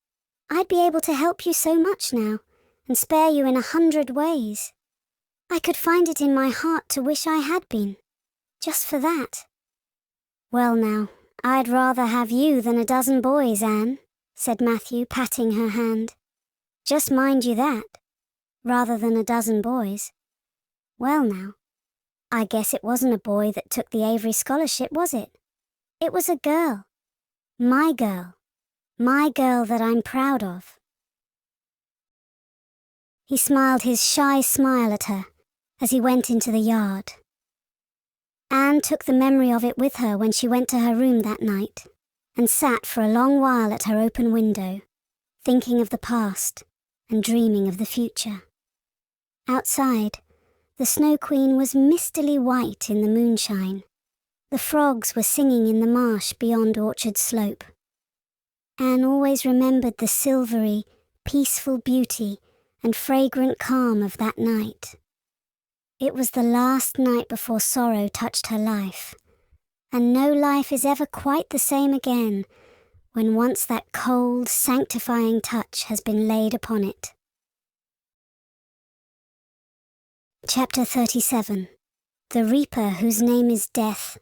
[SPEAKER 2] "I'd be able to help you so much now, and spare you in 100 ways. I could find it in my heart to wish I had been, just for that." "Well now, I'd rather have you than a dozen boys, Anne," said Matthew, patting her hand. "Just mind you that, rather than a dozen boys. Well now, I guess it wasn't a boy that took the Avery scholarship, was it? It was a girl. My girl that I'm proud of." He smiled his shy smile at her as he went into the yard. Anne took the memory of it with her when she went to her room that night and sat for a long while at her open window, thinking of the past and dreaming of the future. Outside, the Snow Queen was mistily white in the moonshine. The frogs were singing in the marsh beyond Orchard Slope. Anne always remembered the silvery, peaceful beauty and fragrant calm of that night. It was the last night before sorrow touched her life, and no life is ever quite the same again when once that cold, sanctifying touch has been laid upon it. Chapter 37. The Reaper Whose Name is Death.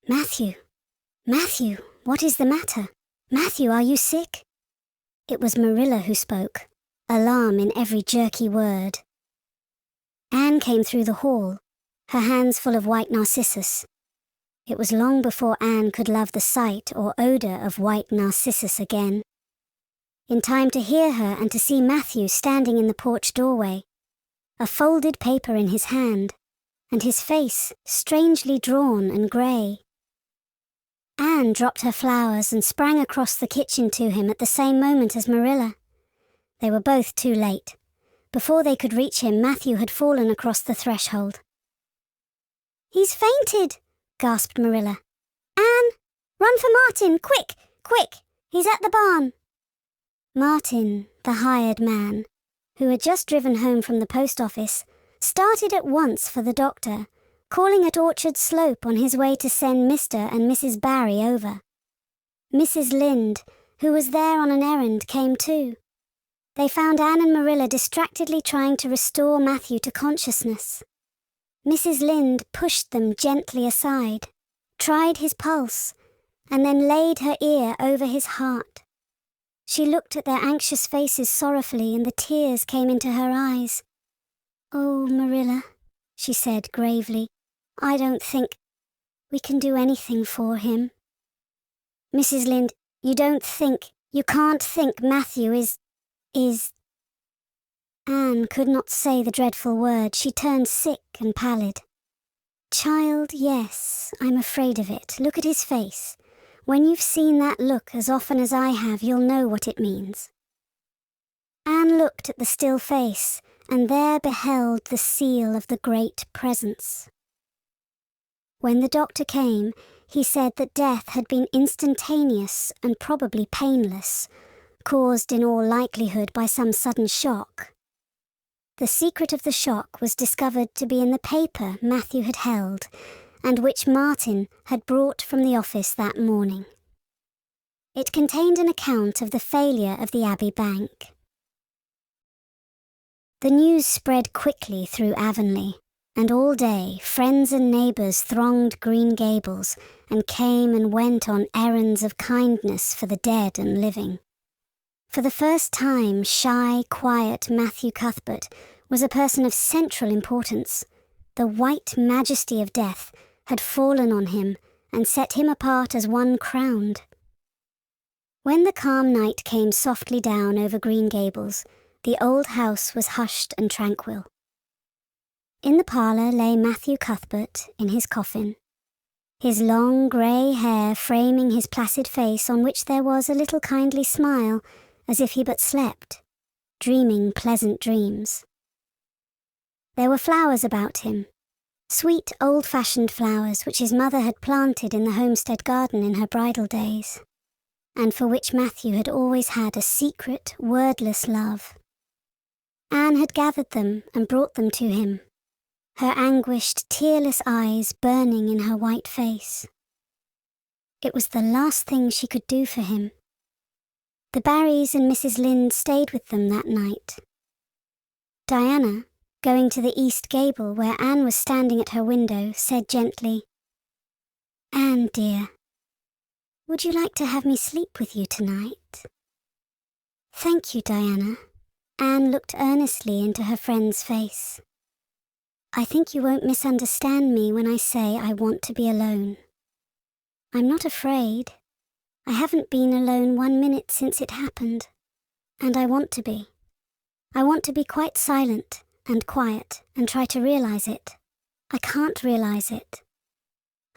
[SPEAKER 2] "Matthew, what is the matter? Matthew, are you sick?" It was Marilla who spoke, alarm in every jerky word. Anne came through the hall, her hands full of white narcissus. It was long before Anne could love the sight or odour of white narcissus again. In time to hear her and to see Matthew standing in the porch doorway, a folded paper in his hand, and his face strangely drawn and grey. Anne dropped her flowers and sprang across the kitchen to him at the same moment as Marilla. They were both too late. Before they could reach him, Matthew had fallen across the threshold. "He's fainted," gasped Marilla. "Anne, run for Martin, quick! He's at the barn." Martin, the hired man, who had just driven home from the post office, started at once for the doctor, calling at Orchard Slope on his way to send Mr. and Mrs. Barry over. Mrs. Lynde, who was there on an errand, came too. They found Anne and Marilla distractedly trying to restore Matthew to consciousness. Mrs. Lynde pushed them gently aside, tried his pulse, and then laid her ear over his heart. She looked at their anxious faces sorrowfully, and the tears came into her eyes. "Oh, Marilla," she said gravely, "I don't think we can do anything for him." "Mrs. Lynde, you can't think Matthew is... Anne could not say the dreadful word. She turned sick and pallid. "Child, yes, I'm afraid of it. Look at his face. When you've seen that look as often as I have, you'll know what it means." Anne looked at the still face, and there beheld the seal of the Great Presence. When the doctor came, he said that death had been instantaneous and probably painless, caused in all likelihood by some sudden shock. The secret of the shock was discovered to be in the paper Matthew had held, and which Martin had brought from the office that morning. It contained an account of the failure of the Abbey Bank. The news spread quickly through Avonlea, and all day friends and neighbours thronged Green Gables and came and went on errands of kindness for the dead and living. For the first time, shy, quiet Matthew Cuthbert was a person of central importance. The white majesty of death had fallen on him and set him apart as one crowned. When the calm night came softly down over Green Gables, the old house was hushed and tranquil. In the parlour lay Matthew Cuthbert in his coffin, his long grey hair framing his placid face on which there was a little kindly smile, as if he but slept, dreaming pleasant dreams. There were flowers about him, sweet old-fashioned flowers which his mother had planted in the homestead garden in her bridal days, and for which Matthew had always had a secret, wordless love. Anne had gathered them and brought them to him, her anguished, tearless eyes burning in her white face. It was the last thing she could do for him. The Barrys and Mrs. Lynde stayed with them that night. Diana, going to the east gable where Anne was standing at her window, said gently, "Anne, dear, would you like to have me sleep with you tonight?" "Thank you, Diana." Anne looked earnestly into her friend's face. "I think you won't misunderstand me when I say I want to be alone. I'm not afraid. I haven't been alone 1 minute since it happened, and I want to be. I want to be quite silent and quiet and try to realize it. I can't realize it.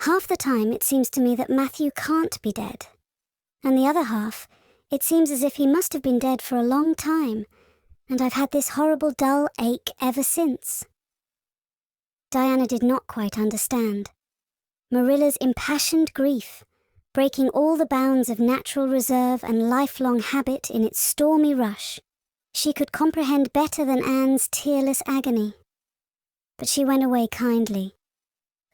[SPEAKER 2] Half the time it seems to me that Matthew can't be dead, and the other half, it seems as if he must have been dead for a long time, and I've had this horrible dull ache ever since." Diana did not quite understand. Marilla's impassioned grief, breaking all the bounds of natural reserve and lifelong habit in its stormy rush, she could comprehend better than Anne's tearless agony. But she went away kindly,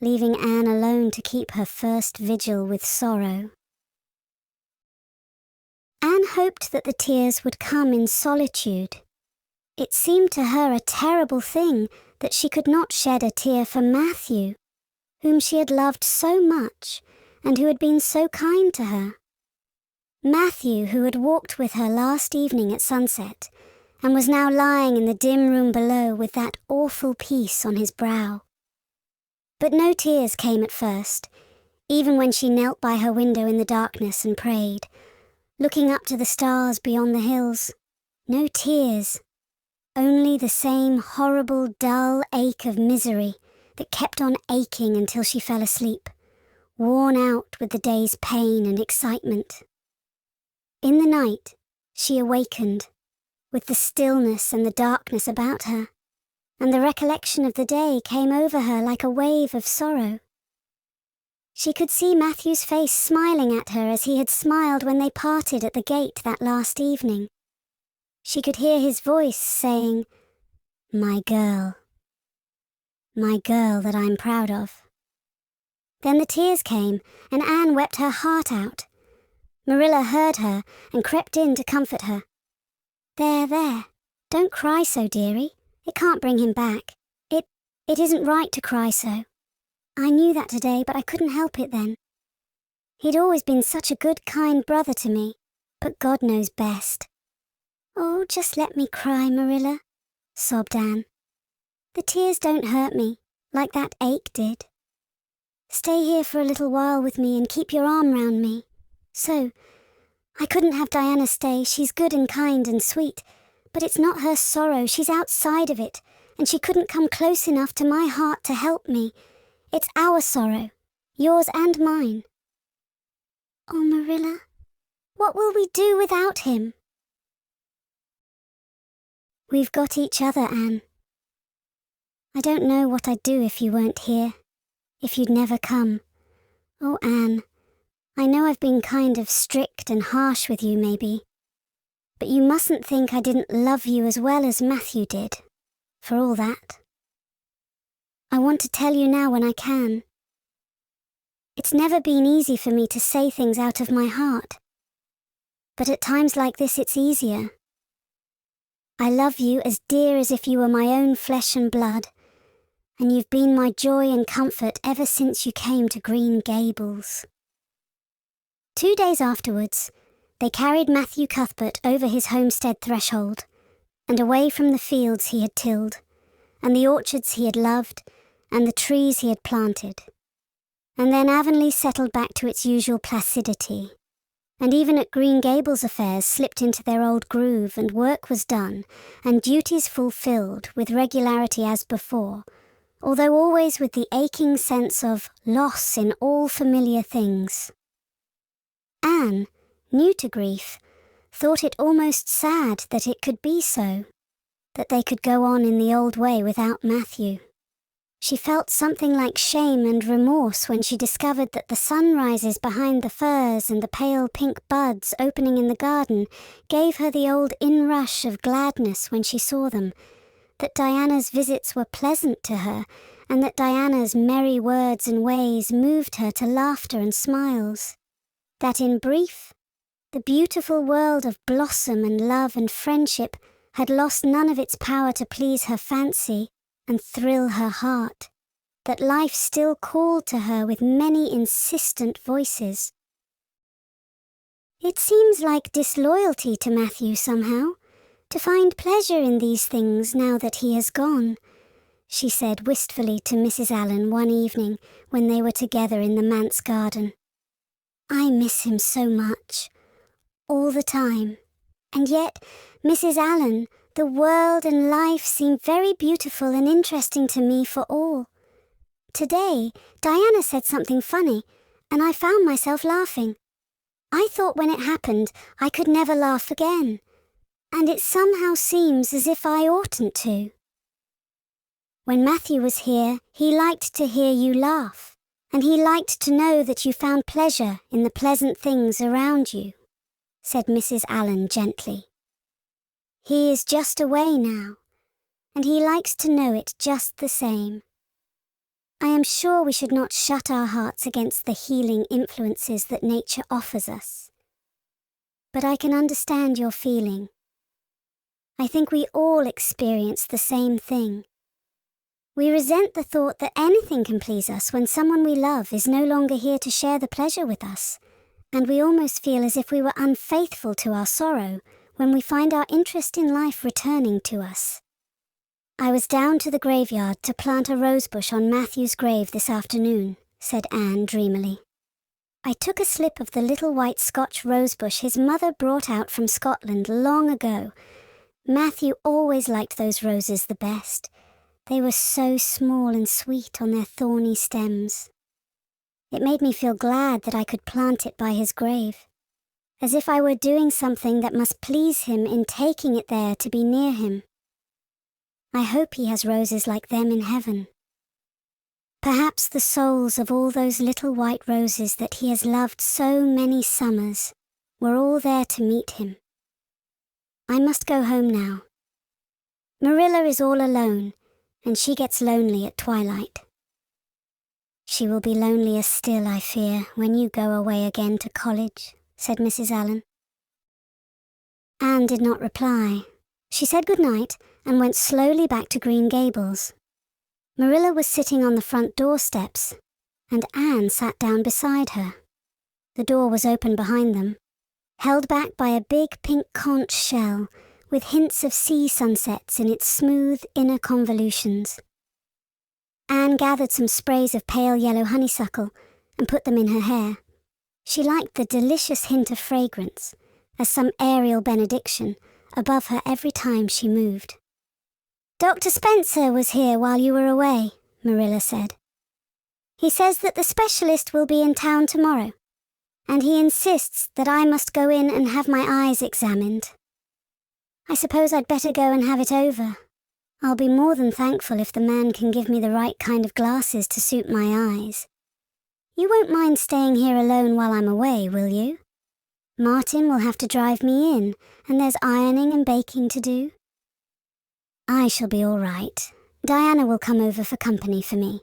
[SPEAKER 2] leaving Anne alone to keep her first vigil with sorrow. Anne hoped that the tears would come in solitude. It seemed to her a terrible thing that she could not shed a tear for Matthew, whom she had loved so much and who had been so kind to her. Matthew, who had walked with her last evening at sunset, and was now lying in the dim room below with that awful peace on his brow. But no tears came at first, even when she knelt by her window in the darkness and prayed, looking up to the stars beyond the hills. No tears, only the same horrible, dull ache of misery that kept on aching until she fell asleep, worn out with the day's pain and excitement. In the night, she awakened, with the stillness and the darkness about her, and the recollection of the day came over her like a wave of sorrow. She could see Matthew's face smiling at her as he had smiled when they parted at the gate that last evening. She could hear his voice saying, my girl that I'm proud of." Then the tears came, and Anne wept her heart out. Marilla heard her and crept in to comfort her. There, don't cry so, dearie. It can't bring him back. It isn't right to cry so. I knew that today, but I couldn't help it then. He'd always been such a good, kind brother to me, but God knows best." "Oh, just let me cry, Marilla," sobbed Anne. "The tears don't hurt me, like that ache did. Stay here for a little while with me and keep your arm round me. So, I couldn't have Diana stay. She's good and kind and sweet, but it's not her sorrow. She's outside of it, and she couldn't come close enough to my heart to help me. It's our sorrow, yours and mine." "Oh, Marilla, what will we do without him?" "We've got each other, Anne. I don't know what I'd do if you weren't here, if you'd never come. Oh, Anne, I know I've been kind of strict and harsh with you, maybe, but you mustn't think I didn't love you as well as Matthew did, for all that. I want to tell you now when I can. It's never been easy for me to say things out of my heart, but at times like this it's easier. I love you as dear as if you were my own flesh and blood, and you've been my joy and comfort ever since you came to Green Gables." 2 days afterwards, they carried Matthew Cuthbert over his homestead threshold, and away from the fields he had tilled, and the orchards he had loved, and the trees he had planted. And then Avonlea settled back to its usual placidity, And even at Green Gables affairs slipped into their old groove, and work was done, and duties fulfilled with regularity as before, although always with the aching sense of loss in all familiar things. Anne, new to grief, thought it almost sad that it could be so, that they could go on in the old way without Matthew. She felt something like shame and remorse when she discovered that the sunrises behind the firs and the pale pink buds opening in the garden gave her the old inrush of gladness when she saw them, that Diana's visits were pleasant to her, and that Diana's merry words and ways moved her to laughter and smiles. That in brief, the beautiful world of blossom and love and friendship had lost none of its power to please her fancy and thrill her heart, that life still called to her with many insistent voices. "It seems like disloyalty to Matthew somehow, to find pleasure in these things now that he has gone," she said wistfully to Mrs. Allen one evening when they were together in the manse garden. "I miss him so much, all the time. And yet, Mrs. Allen, the world and life seem very beautiful and interesting to me for all. Today, Diana said something funny, and I found myself laughing. I thought when it happened I could never laugh again, and it somehow seems as if I oughtn't to. When Matthew was here, he liked to hear you laugh, and he liked to know that you found pleasure in the pleasant things around you," said Mrs. Allen gently. "He is just away now, and he likes to know it just the same. I am sure we should not shut our hearts against the healing influences that nature offers us. But I can understand your feeling. I think we all experience the same thing. We resent the thought that anything can please us when someone we love is no longer here to share the pleasure with us, and we almost feel as if we were unfaithful to our sorrow when we find our interest in life returning to us. I was down to the graveyard to plant a rosebush on Matthew's grave this afternoon," said Anne dreamily. "I took a slip of the little white Scotch rosebush his mother brought out from Scotland long ago. Matthew always liked those roses the best. They were so small and sweet on their thorny stems. It made me feel glad that I could plant it by his grave, as if I were doing something that must please him in taking it there to be near him. I hope he has roses like them in heaven. Perhaps the souls of all those little white roses that he has loved so many summers were all there to meet him. I must go home now. Marilla is all alone, and she gets lonely at twilight. She will be lonelier still, I fear, when you go away again to college," said Mrs. Allen. Anne did not reply. She said good night and went slowly back to Green Gables. Marilla was sitting on the front door steps, and Anne sat down beside her. The door was open behind them, held back by a big pink conch shell with hints of sea sunsets in its smooth inner convolutions. Anne gathered some sprays of pale yellow honeysuckle and put them in her hair. She liked the delicious hint of fragrance, as some aerial benediction, above her every time she moved. "Dr. Spencer was here while you were away," Marilla said. "He says that the specialist will be in town tomorrow, and he insists that I must go in and have my eyes examined. I suppose I'd better go and have it over. I'll be more than thankful if the man can give me the right kind of glasses to suit my eyes. You won't mind staying here alone while I'm away, will you? Martin will have to drive me in, and there's ironing and baking to do." "I shall be all right. Diana will come over for company for me.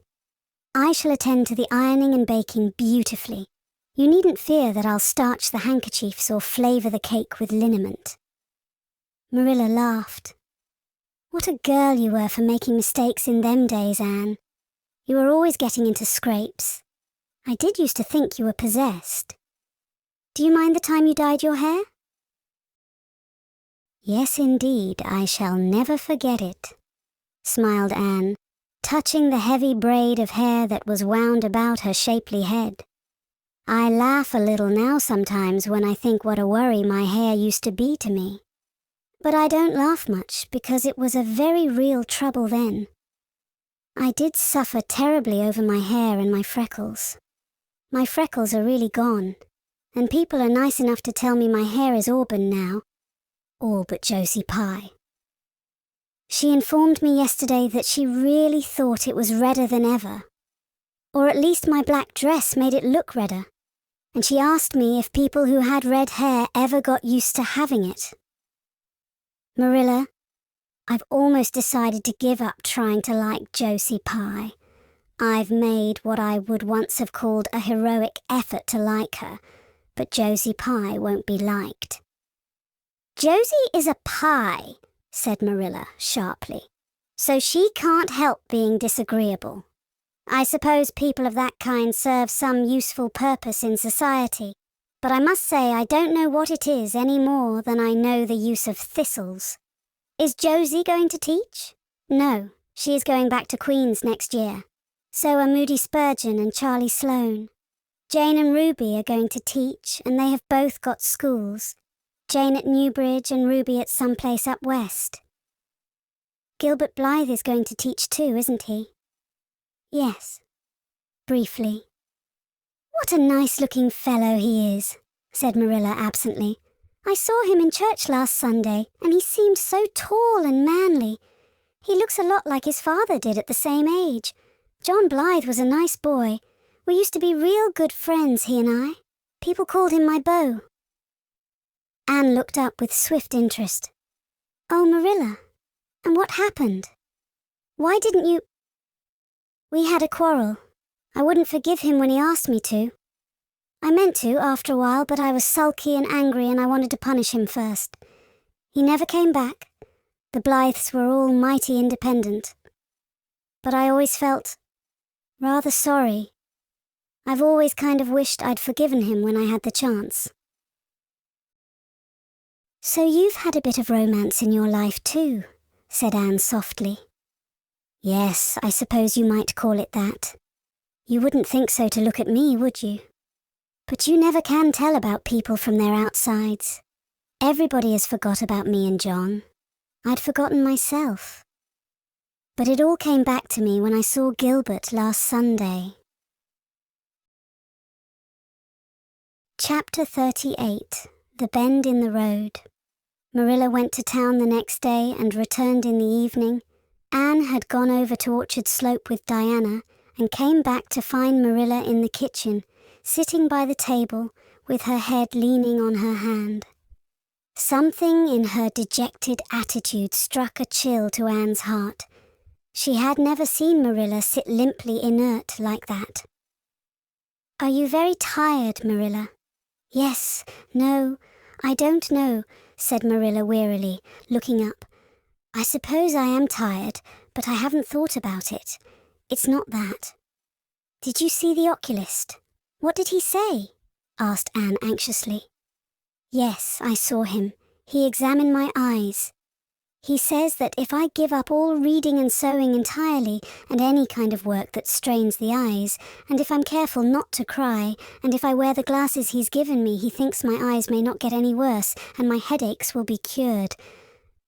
[SPEAKER 2] I shall attend to the ironing and baking beautifully. You needn't fear that I'll starch the handkerchiefs or flavour the cake with liniment." Marilla laughed. "What a girl you were for making mistakes in them days, Anne. You were always getting into scrapes. I did used to think you were possessed. Do you mind the time you dyed your hair?" "Yes, indeed, I shall never forget it," smiled Anne, touching the heavy braid of hair that was wound about her shapely head. I laugh a little now sometimes when I think what a worry my hair used to be to me. But I don't laugh much because it was a very real trouble then. I did suffer terribly over my hair and my freckles. My freckles are really gone, and people are nice enough to tell me my hair is auburn now. All but Josie Pye. She informed me yesterday that she really thought it was redder than ever. Or at least my black dress made it look redder. And she asked me if people who had red hair ever got used to having it. Marilla, I've almost decided to give up trying to like Josie Pye. I've made what I would once have called a heroic effort to like her, but Josie Pye won't be liked. Josie is a pie, said Marilla sharply, so she can't help being disagreeable. I suppose people of that kind serve some useful purpose in society, but I must say I don't know what it is any more than I know the use of thistles. Is Josie going to teach? No, she is going back to Queen's next year. So are Moody Spurgeon and Charlie Sloane. Jane and Ruby are going to teach, and they have both got schools. Jane at Newbridge and Ruby at some place up west. Gilbert Blythe is going to teach too, isn't he? Yes, briefly. What a nice-looking fellow he is, said Marilla absently. I saw him in church last Sunday, and he seemed so tall and manly. He looks a lot like his father did at the same age. John Blythe was a nice boy. We used to be real good friends, he and I. People called him my beau. Anne looked up with swift interest. Oh, Marilla, and what happened? Why didn't you... We had a quarrel. I wouldn't forgive him when he asked me to. I meant to after a while, but I was sulky and angry and I wanted to punish him first. He never came back. The Blythes were all mighty independent. But I always felt rather sorry. I've always kind of wished I'd forgiven him when I had the chance. So you've had a bit of romance in your life too, said Anne softly. Yes, I suppose you might call it that. You wouldn't think so to look at me, would you? But you never can tell about people from their outsides. Everybody has forgot about me and John. I'd forgotten myself. But it all came back to me when I saw Gilbert last Sunday. Chapter 38. The Bend in the Road. Marilla went to town the next day and returned in the evening. Anne had gone over to Orchard Slope with Diana and came back to find Marilla in the kitchen, sitting by the table with her head leaning on her hand. Something in her dejected attitude struck a chill to Anne's heart. She had never seen Marilla sit limply inert like that. Are you very tired, Marilla? Yes, no, I don't know, said Marilla wearily, looking up. I suppose I am tired, but I haven't thought about it. It's not that. Did you see the oculist? What did he say? Asked Anne anxiously. Yes, I saw him. He examined my eyes. He says that if I give up all reading and sewing entirely, and any kind of work that strains the eyes, and if I'm careful not to cry, and if I wear the glasses he's given me, he thinks my eyes may not get any worse, and my headaches will be cured.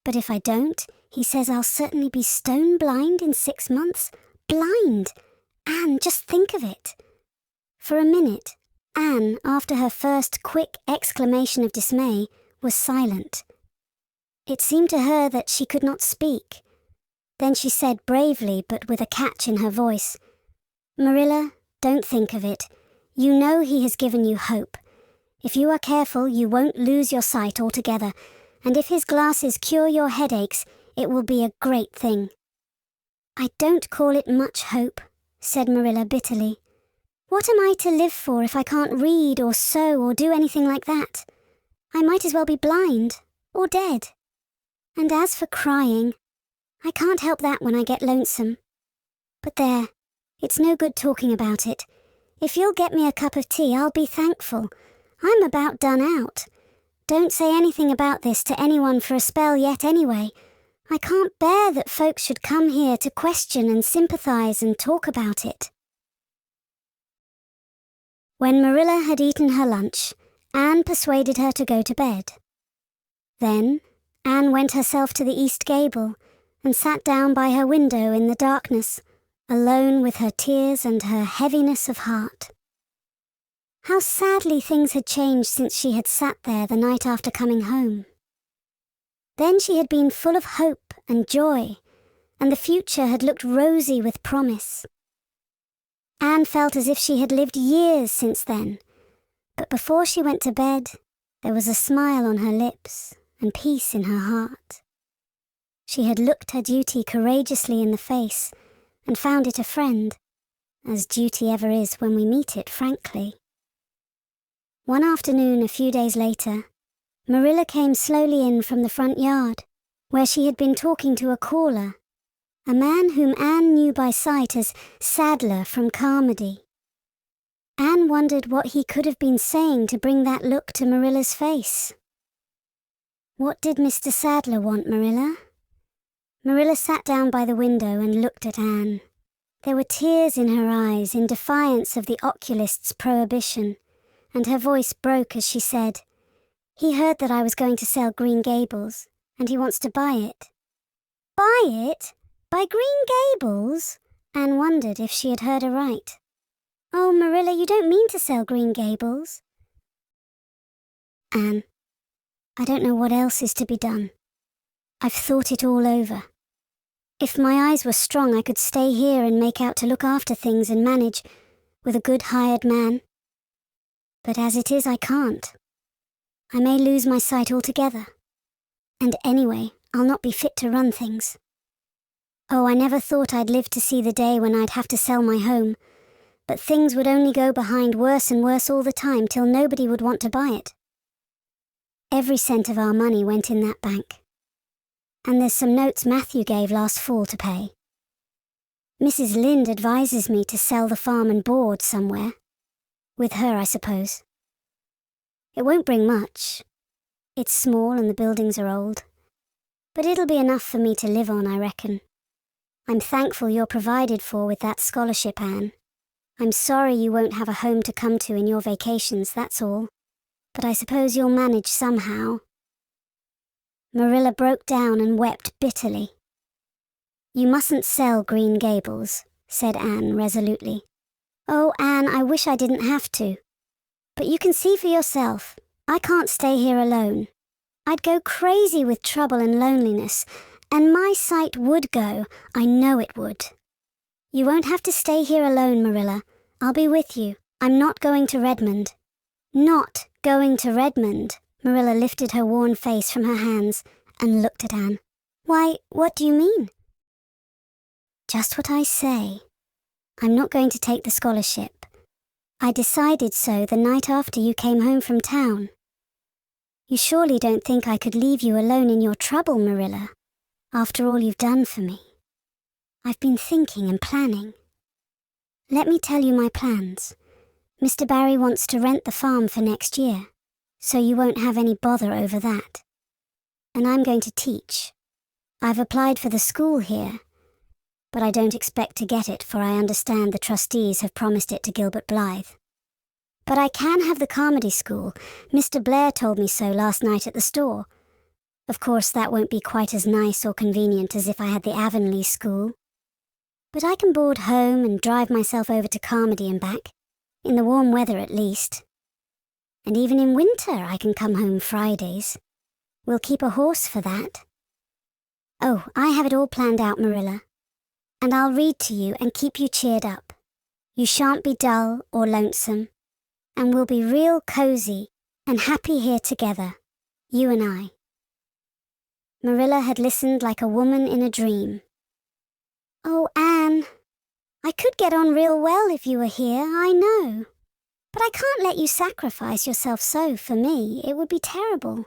[SPEAKER 2] But if I don't, he says I'll certainly be stone blind in 6 months. Blind! Anne, just think of it. For a minute, Anne, after her first quick exclamation of dismay, was silent. It seemed to her that she could not speak. Then she said bravely, but with a catch in her voice, Marilla, don't think of it. You know he has given you hope. If you are careful, you won't lose your sight altogether, and if his glasses cure your headaches, it will be a great thing. I don't call it much hope, said Marilla bitterly. What am I to live for if I can't read or sew or do anything like that? I might as well be blind or dead. And as for crying, I can't help that when I get lonesome. But there, it's no good talking about it. If you'll get me a cup of tea, I'll be thankful. I'm about done out. Don't say anything about this to anyone for a spell yet anyway. I can't bear that folks should come here to question and sympathize and talk about it. When Marilla had eaten her lunch, Anne persuaded her to go to bed. Then Anne went herself to the east gable and sat down by her window in the darkness, alone with her tears and her heaviness of heart. How sadly things had changed since she had sat there the night after coming home. Then she had been full of hope and joy, and the future had looked rosy with promise. Anne felt as if she had lived years since then, but before she went to bed, there was a smile on her lips and peace in her heart. She had looked her duty courageously in the face and found it a friend, as duty ever is when we meet it frankly. One afternoon a few days later, Marilla came slowly in from the front yard, where she had been talking to a caller, a man whom Anne knew by sight as Sadler from Carmody. Anne wondered what he could have been saying to bring that look to Marilla's face. What did Mr. Sadler want, Marilla? Marilla sat down by the window and looked at Anne. There were tears in her eyes in defiance of the oculist's prohibition, and her voice broke as she said, "He heard that I was going to sell Green Gables, and he wants to buy it." "Buy it? By Green Gables?" Anne wondered if she had heard aright. "Oh, Marilla, you don't mean to sell Green Gables." "Anne, I don't know what else is to be done. I've thought it all over. If my eyes were strong, I could stay here and make out to look after things and manage, with a good hired man. But as it is, I can't. I may lose my sight altogether. And anyway, I'll not be fit to run things. Oh, I never thought I'd live to see the day when I'd have to sell my home, but things would only go behind worse and worse all the time till nobody would want to buy it. Every cent of our money went in that bank. And there's some notes Matthew gave last fall to pay. Mrs. Lynde advises me to sell the farm and board somewhere. With her, I suppose. It won't bring much. It's small and the buildings are old. But it'll be enough for me to live on, I reckon. I'm thankful you're provided for with that scholarship, Anne. I'm sorry you won't have a home to come to in your vacations, that's all. But I suppose you'll manage somehow." Marilla broke down and wept bitterly. "You mustn't sell Green Gables," said Anne resolutely. "Oh, Anne, I wish I didn't have to. But you can see for yourself, I can't stay here alone. I'd go crazy with trouble and loneliness, and my sight would go, I know it would. You won't have to stay here alone, Marilla. I'll be with you. I'm not going to Redmond." "Not going to Redmond?" Marilla lifted her worn face from her hands and looked at Anne. "Why, what do you mean?" "Just what I say. I'm not going to take the scholarship. I decided so the night after you came home from town. You surely don't think I could leave you alone in your trouble, Marilla, after all you've done for me. I've been thinking and planning. Let me tell you my plans. Mr. Barry wants to rent the farm for next year, so you won't have any bother over that. And I'm going to teach. I've applied for the school here, but I don't expect to get it, for I understand the trustees have promised it to Gilbert Blythe. But I can have the Carmody school. Mr. Blair told me so last night at the store. Of course, that won't be quite as nice or convenient as if I had the Avonlea school. But I can board home and drive myself over to Carmody and back, in the warm weather at least. And even in winter I can come home Fridays. We'll keep a horse for that. Oh, I have it all planned out, Marilla. And I'll read to you and keep you cheered up. You shan't be dull or lonesome. And we'll be real cozy and happy here together, you and I." Marilla had listened like a woman in a dream. "Oh, Anne, I could get on real well if you were here, I know. But I can't let you sacrifice yourself so for me. It would be terrible."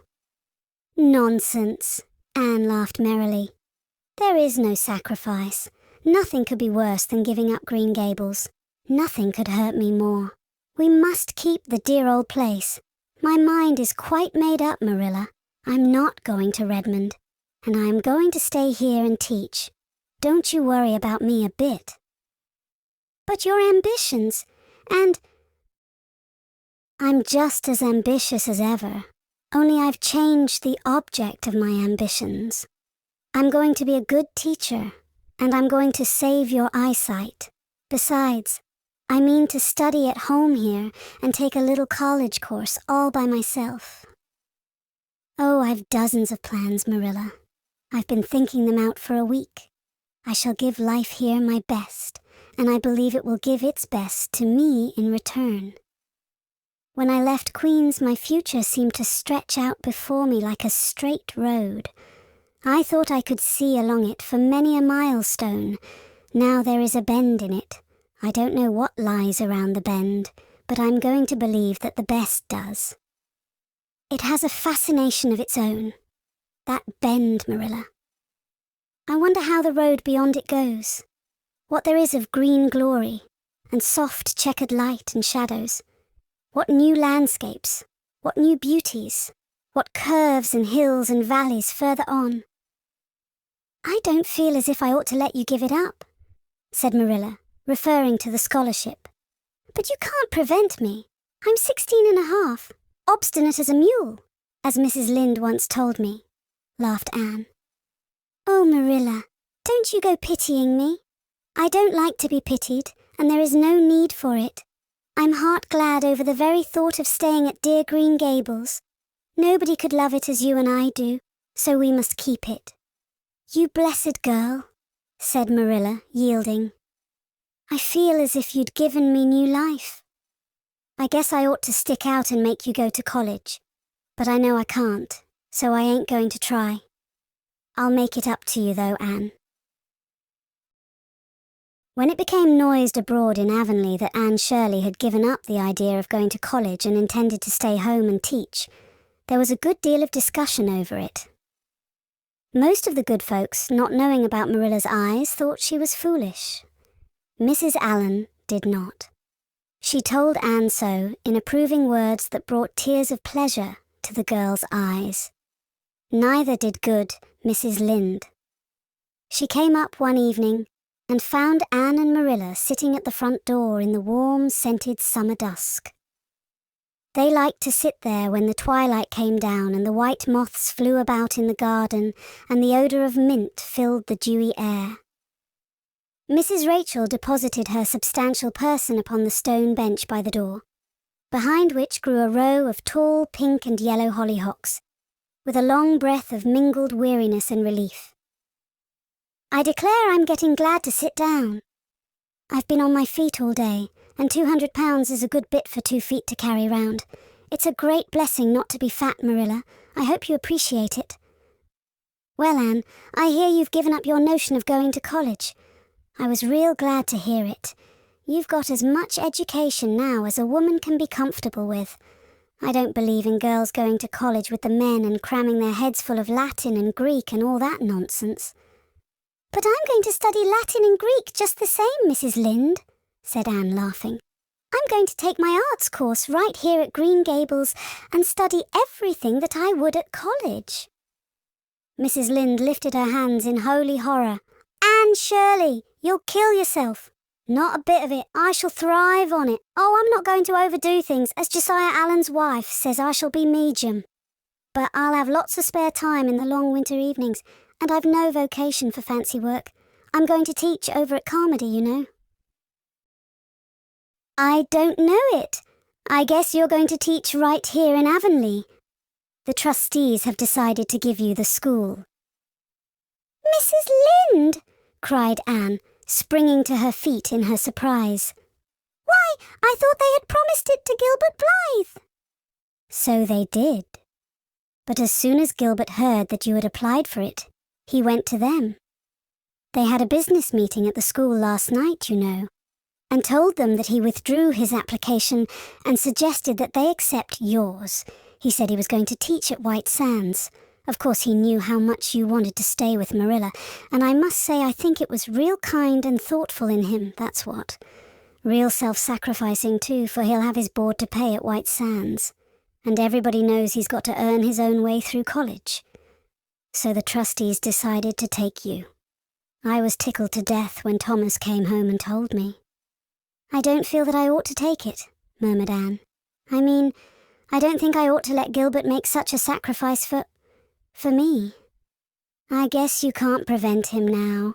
[SPEAKER 2] "Nonsense," Anne laughed merrily. "There is no sacrifice. Nothing could be worse than giving up Green Gables. Nothing could hurt me more. We must keep the dear old place. My mind is quite made up, Marilla. I'm not going to Redmond, and I am going to stay here and teach. Don't you worry about me a bit." "But your ambitions, and—" I'm just as ambitious as ever, only I've changed the object of my ambitions. I'm going to be a good teacher, and I'm going to save your eyesight. Besides, I mean to study at home here and take a little college course all by myself. Oh, I've dozens of plans, Marilla. I've been thinking them out for a week. I shall give life here my best, and I believe it will give its best to me in return. When I left Queen's, my future seemed to stretch out before me like a straight road. I thought I could see along it for many a milestone. Now there is a bend in it. I don't know what lies around the bend, but I'm going to believe that the best does. It has a fascination of its own. That bend, Marilla. I wonder how the road beyond it goes. What there is of green glory, and soft checkered light and shadows. What new landscapes, what new beauties, what curves and hills and valleys further on. I don't feel as if I ought to let you give it up, said Marilla, referring to the scholarship. But you can't prevent me. I'm 16 and a half, obstinate as a mule, as Mrs. Lynde once told me, laughed Anne. Oh, Marilla, don't you go pitying me. I don't like to be pitied, and there is no need for it. I'm heart glad over the very thought of staying at dear Green Gables. Nobody could love it as you and I do, so we must keep it. You blessed girl, said Marilla, yielding. I feel as if you'd given me new life. I guess I ought to stick out and make you go to college, but I know I can't, so I ain't going to try. I'll make it up to you though, Anne. When it became noised abroad in Avonlea that Anne Shirley had given up the idea of going to college and intended to stay home and teach, there was a good deal of discussion over it. Most of the good folks, not knowing about Marilla's eyes, thought she was foolish. Mrs. Allen did not. She told Anne so in approving words that brought tears of pleasure to the girl's eyes. Neither did good Mrs. Lynde. She came up one evening and found Anne and Marilla sitting at the front door in the warm, scented summer dusk. They liked to sit there when the twilight came down and the white moths flew about in the garden and the odour of mint filled the dewy air. Mrs. Rachel deposited her substantial person upon the stone bench by the door, behind which grew a row of tall pink and yellow hollyhocks, with a long breath of mingled weariness and relief. I declare I'm getting glad to sit down. I've been on my feet all day, and 200 pounds is a good bit for 2 feet to carry round. It's a great blessing not to be fat, Marilla. I hope you appreciate it. Well, Anne, I hear you've given up your notion of going to college. I was real glad to hear it. You've got as much education now as a woman can be comfortable with. I don't believe in girls going to college with the men and cramming their heads full of Latin and Greek and all that nonsense. But I'm going to study Latin and Greek just the same, Mrs. Lynde, said Anne, laughing. I'm going to take my arts course right here at Green Gables and study everything that I would at college. Mrs. Lynde lifted her hands in holy horror. Anne Shirley, you'll kill yourself. Not a bit of it. I shall thrive on it. Oh, I'm not going to overdo things, as Josiah Allen's wife says I shall be medium. But I'll have lots of spare time in the long winter evenings, and I've no vocation for fancy work. I'm going to teach over at Carmody, you know. I don't know it. I guess you're going to teach right here in Avonlea. The trustees have decided to give you the school. Mrs. Lynde, cried Anne, springing to her feet in her surprise. Why, I thought they had promised it to Gilbert Blythe. So they did. But as soon as Gilbert heard that you had applied for it, he went to them. They had a business meeting at the school last night, you know, and told them that he withdrew his application and suggested that they accept yours. He said he was going to teach at White Sands. Of course, he knew how much you wanted to stay with Marilla, and I must say I think it was real kind and thoughtful in him, that's what. Real self-sacrificing, too, for he'll have his board to pay at White Sands, and everybody knows he's got to earn his own way through college. So the trustees decided to take you. I was tickled to death when Thomas came home and told me. I don't feel that I ought to take it, murmured Anne. I mean, I don't think I ought to let Gilbert make such a sacrifice for me. I guess you can't prevent him now.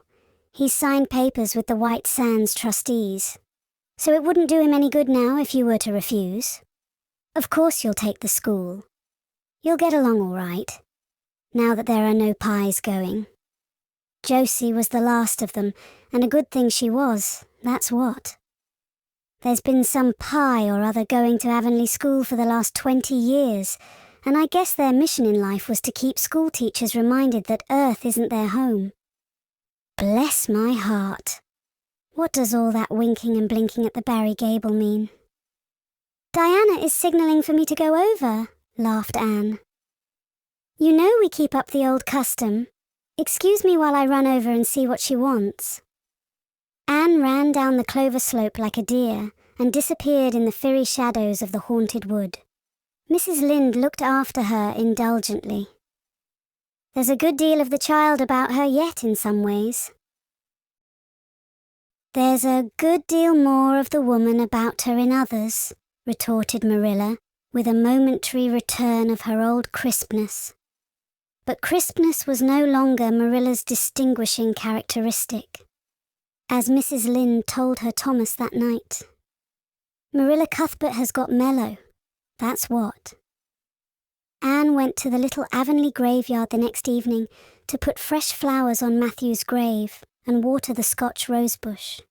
[SPEAKER 2] He's signed papers with the White Sands trustees. So it wouldn't do him any good now if you were to refuse. Of course you'll take the school. You'll get along all right, now that there are no pies going. Josie was the last of them, and a good thing she was, that's what. There's been some pie or other going to Avonlea School for the last 20 years, and I guess their mission in life was to keep school teachers reminded that Earth isn't their home. Bless my heart. What does all that winking and blinking at the Barry Gable mean? Diana is signalling for me to go over, laughed Anne. You know we keep up the old custom. Excuse me while I run over and see what she wants. Anne ran down the clover slope like a deer and disappeared in the fiery shadows of the haunted wood. Mrs. Lynde looked after her indulgently. There's a good deal of the child about her yet in some ways. There's a good deal more of the woman about her in others, retorted Marilla, with a momentary return of her old crispness. But crispness was no longer Marilla's distinguishing characteristic, as Mrs. Lynde told her Thomas that night. Marilla Cuthbert has got mellow, that's what. Anne went to the little Avonlea graveyard the next evening to put fresh flowers on Matthew's grave and water the Scotch rosebush.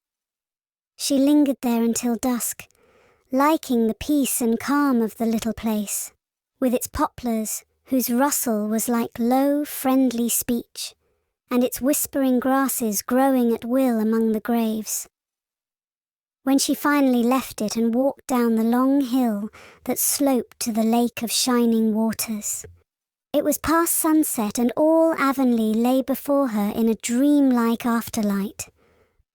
[SPEAKER 2] She lingered there until dusk, liking the peace and calm of the little place, with its poplars whose rustle was like low, friendly speech, and its whispering grasses growing at will among the graves. When she finally left it and walked down the long hill that sloped to the lake of shining waters, it was past sunset and all Avonlea lay before her in a dreamlike afterlight,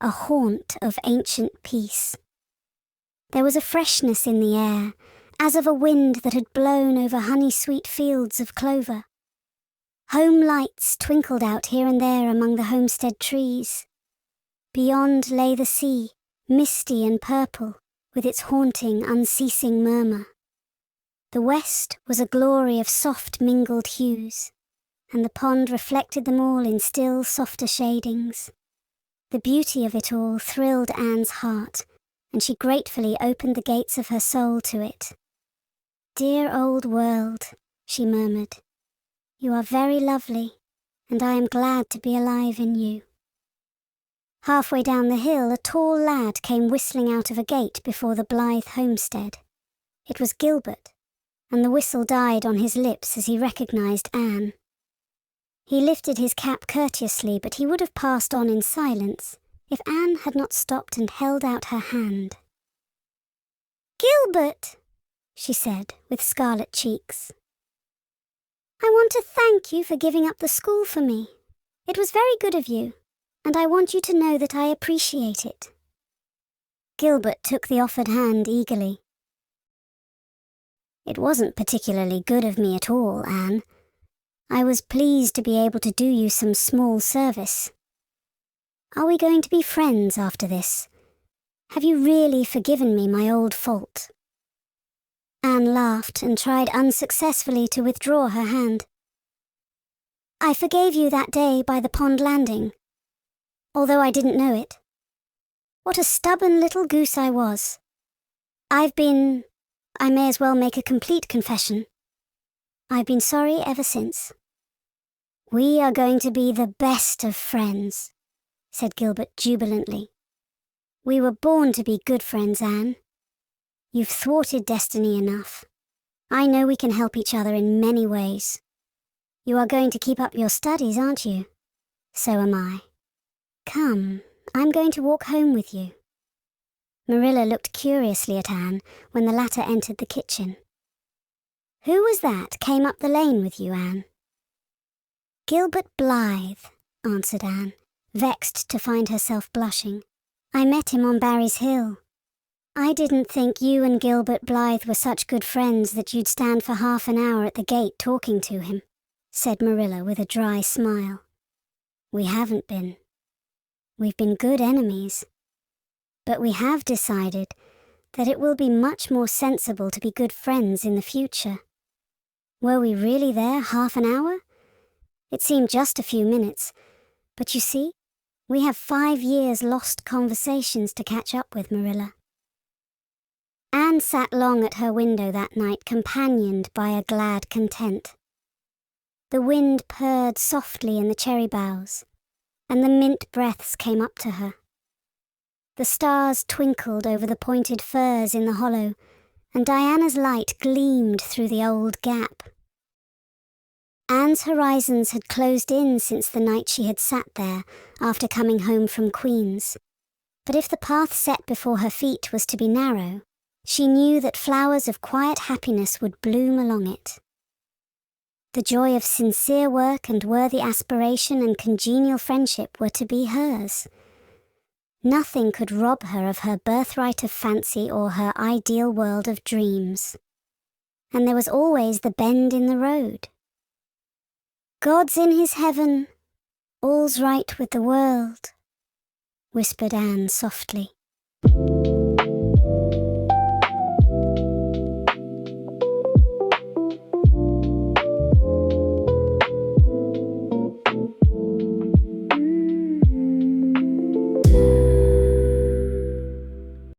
[SPEAKER 2] a haunt of ancient peace. There was a freshness in the air, as of a wind that had blown over honey-sweet fields of clover. Home lights twinkled out here and there among the homestead trees. Beyond lay the sea, misty and purple, with its haunting, unceasing murmur. The west was a glory of soft mingled hues, and the pond reflected them all in still softer shadings. The beauty of it all thrilled Anne's heart, and she gratefully opened the gates of her soul to it. "Dear old world," she murmured, "you are very lovely, and I am glad to be alive in you." Halfway down the hill, a tall lad came whistling out of a gate before the Blythe homestead. It was Gilbert, and the whistle died on his lips as he recognized Anne. He lifted his cap courteously, but he would have passed on in silence if Anne had not stopped and held out her hand. "Gilbert," she said, with scarlet cheeks. "I want to thank you for giving up the school for me. It was very good of you, and I want you to know that I appreciate it." Gilbert took the offered hand eagerly. "It wasn't particularly good of me at all, Anne. I was pleased to be able to do you some small service. Are we going to be friends after this? Have you really forgiven me my old fault?" Anne laughed and tried unsuccessfully to withdraw her hand. "I forgave you that day by the pond landing, although I didn't know it. What a stubborn little goose I was. I may as well make a complete confession. I've been sorry ever since." "We are going to be the best of friends," said Gilbert jubilantly. "We were born to be good friends, Anne. You've thwarted destiny enough. I know we can help each other in many ways. You are going to keep up your studies, aren't you? So am I. Come, I'm going to walk home with you." Marilla looked curiously at Anne when the latter entered the kitchen. "Who was that came up the lane with you, Anne?" "Gilbert Blythe," answered Anne, vexed to find herself blushing. "I met him on Barry's Hill. I didn't think you and Gilbert Blythe were such good friends that you'd stand for half an hour at the gate talking to him," said Marilla with a dry smile. "We haven't been. We've been good enemies. But we have decided that it will be much more sensible to be good friends in the future. Were we really there half an hour? It seemed just a few minutes, but you see, we have 5 years lost conversations to catch up with, Marilla. Anne sat long at her window that night, companioned by a glad content. The wind purred softly in the cherry boughs, and the mint breaths came up to her. The stars twinkled over the pointed firs in the hollow, and Diana's light gleamed through the old gap. Anne's horizons had closed in since the night she had sat there after coming home from Queen's, but if the path set before her feet was to be narrow, she knew that flowers of quiet happiness would bloom along it. The joy of sincere work and worthy aspiration and congenial friendship were to be hers. Nothing could rob her of her birthright of fancy or her ideal world of dreams. And there was always the bend in the road. "God's in his heaven, all's right with the world," whispered Anne softly.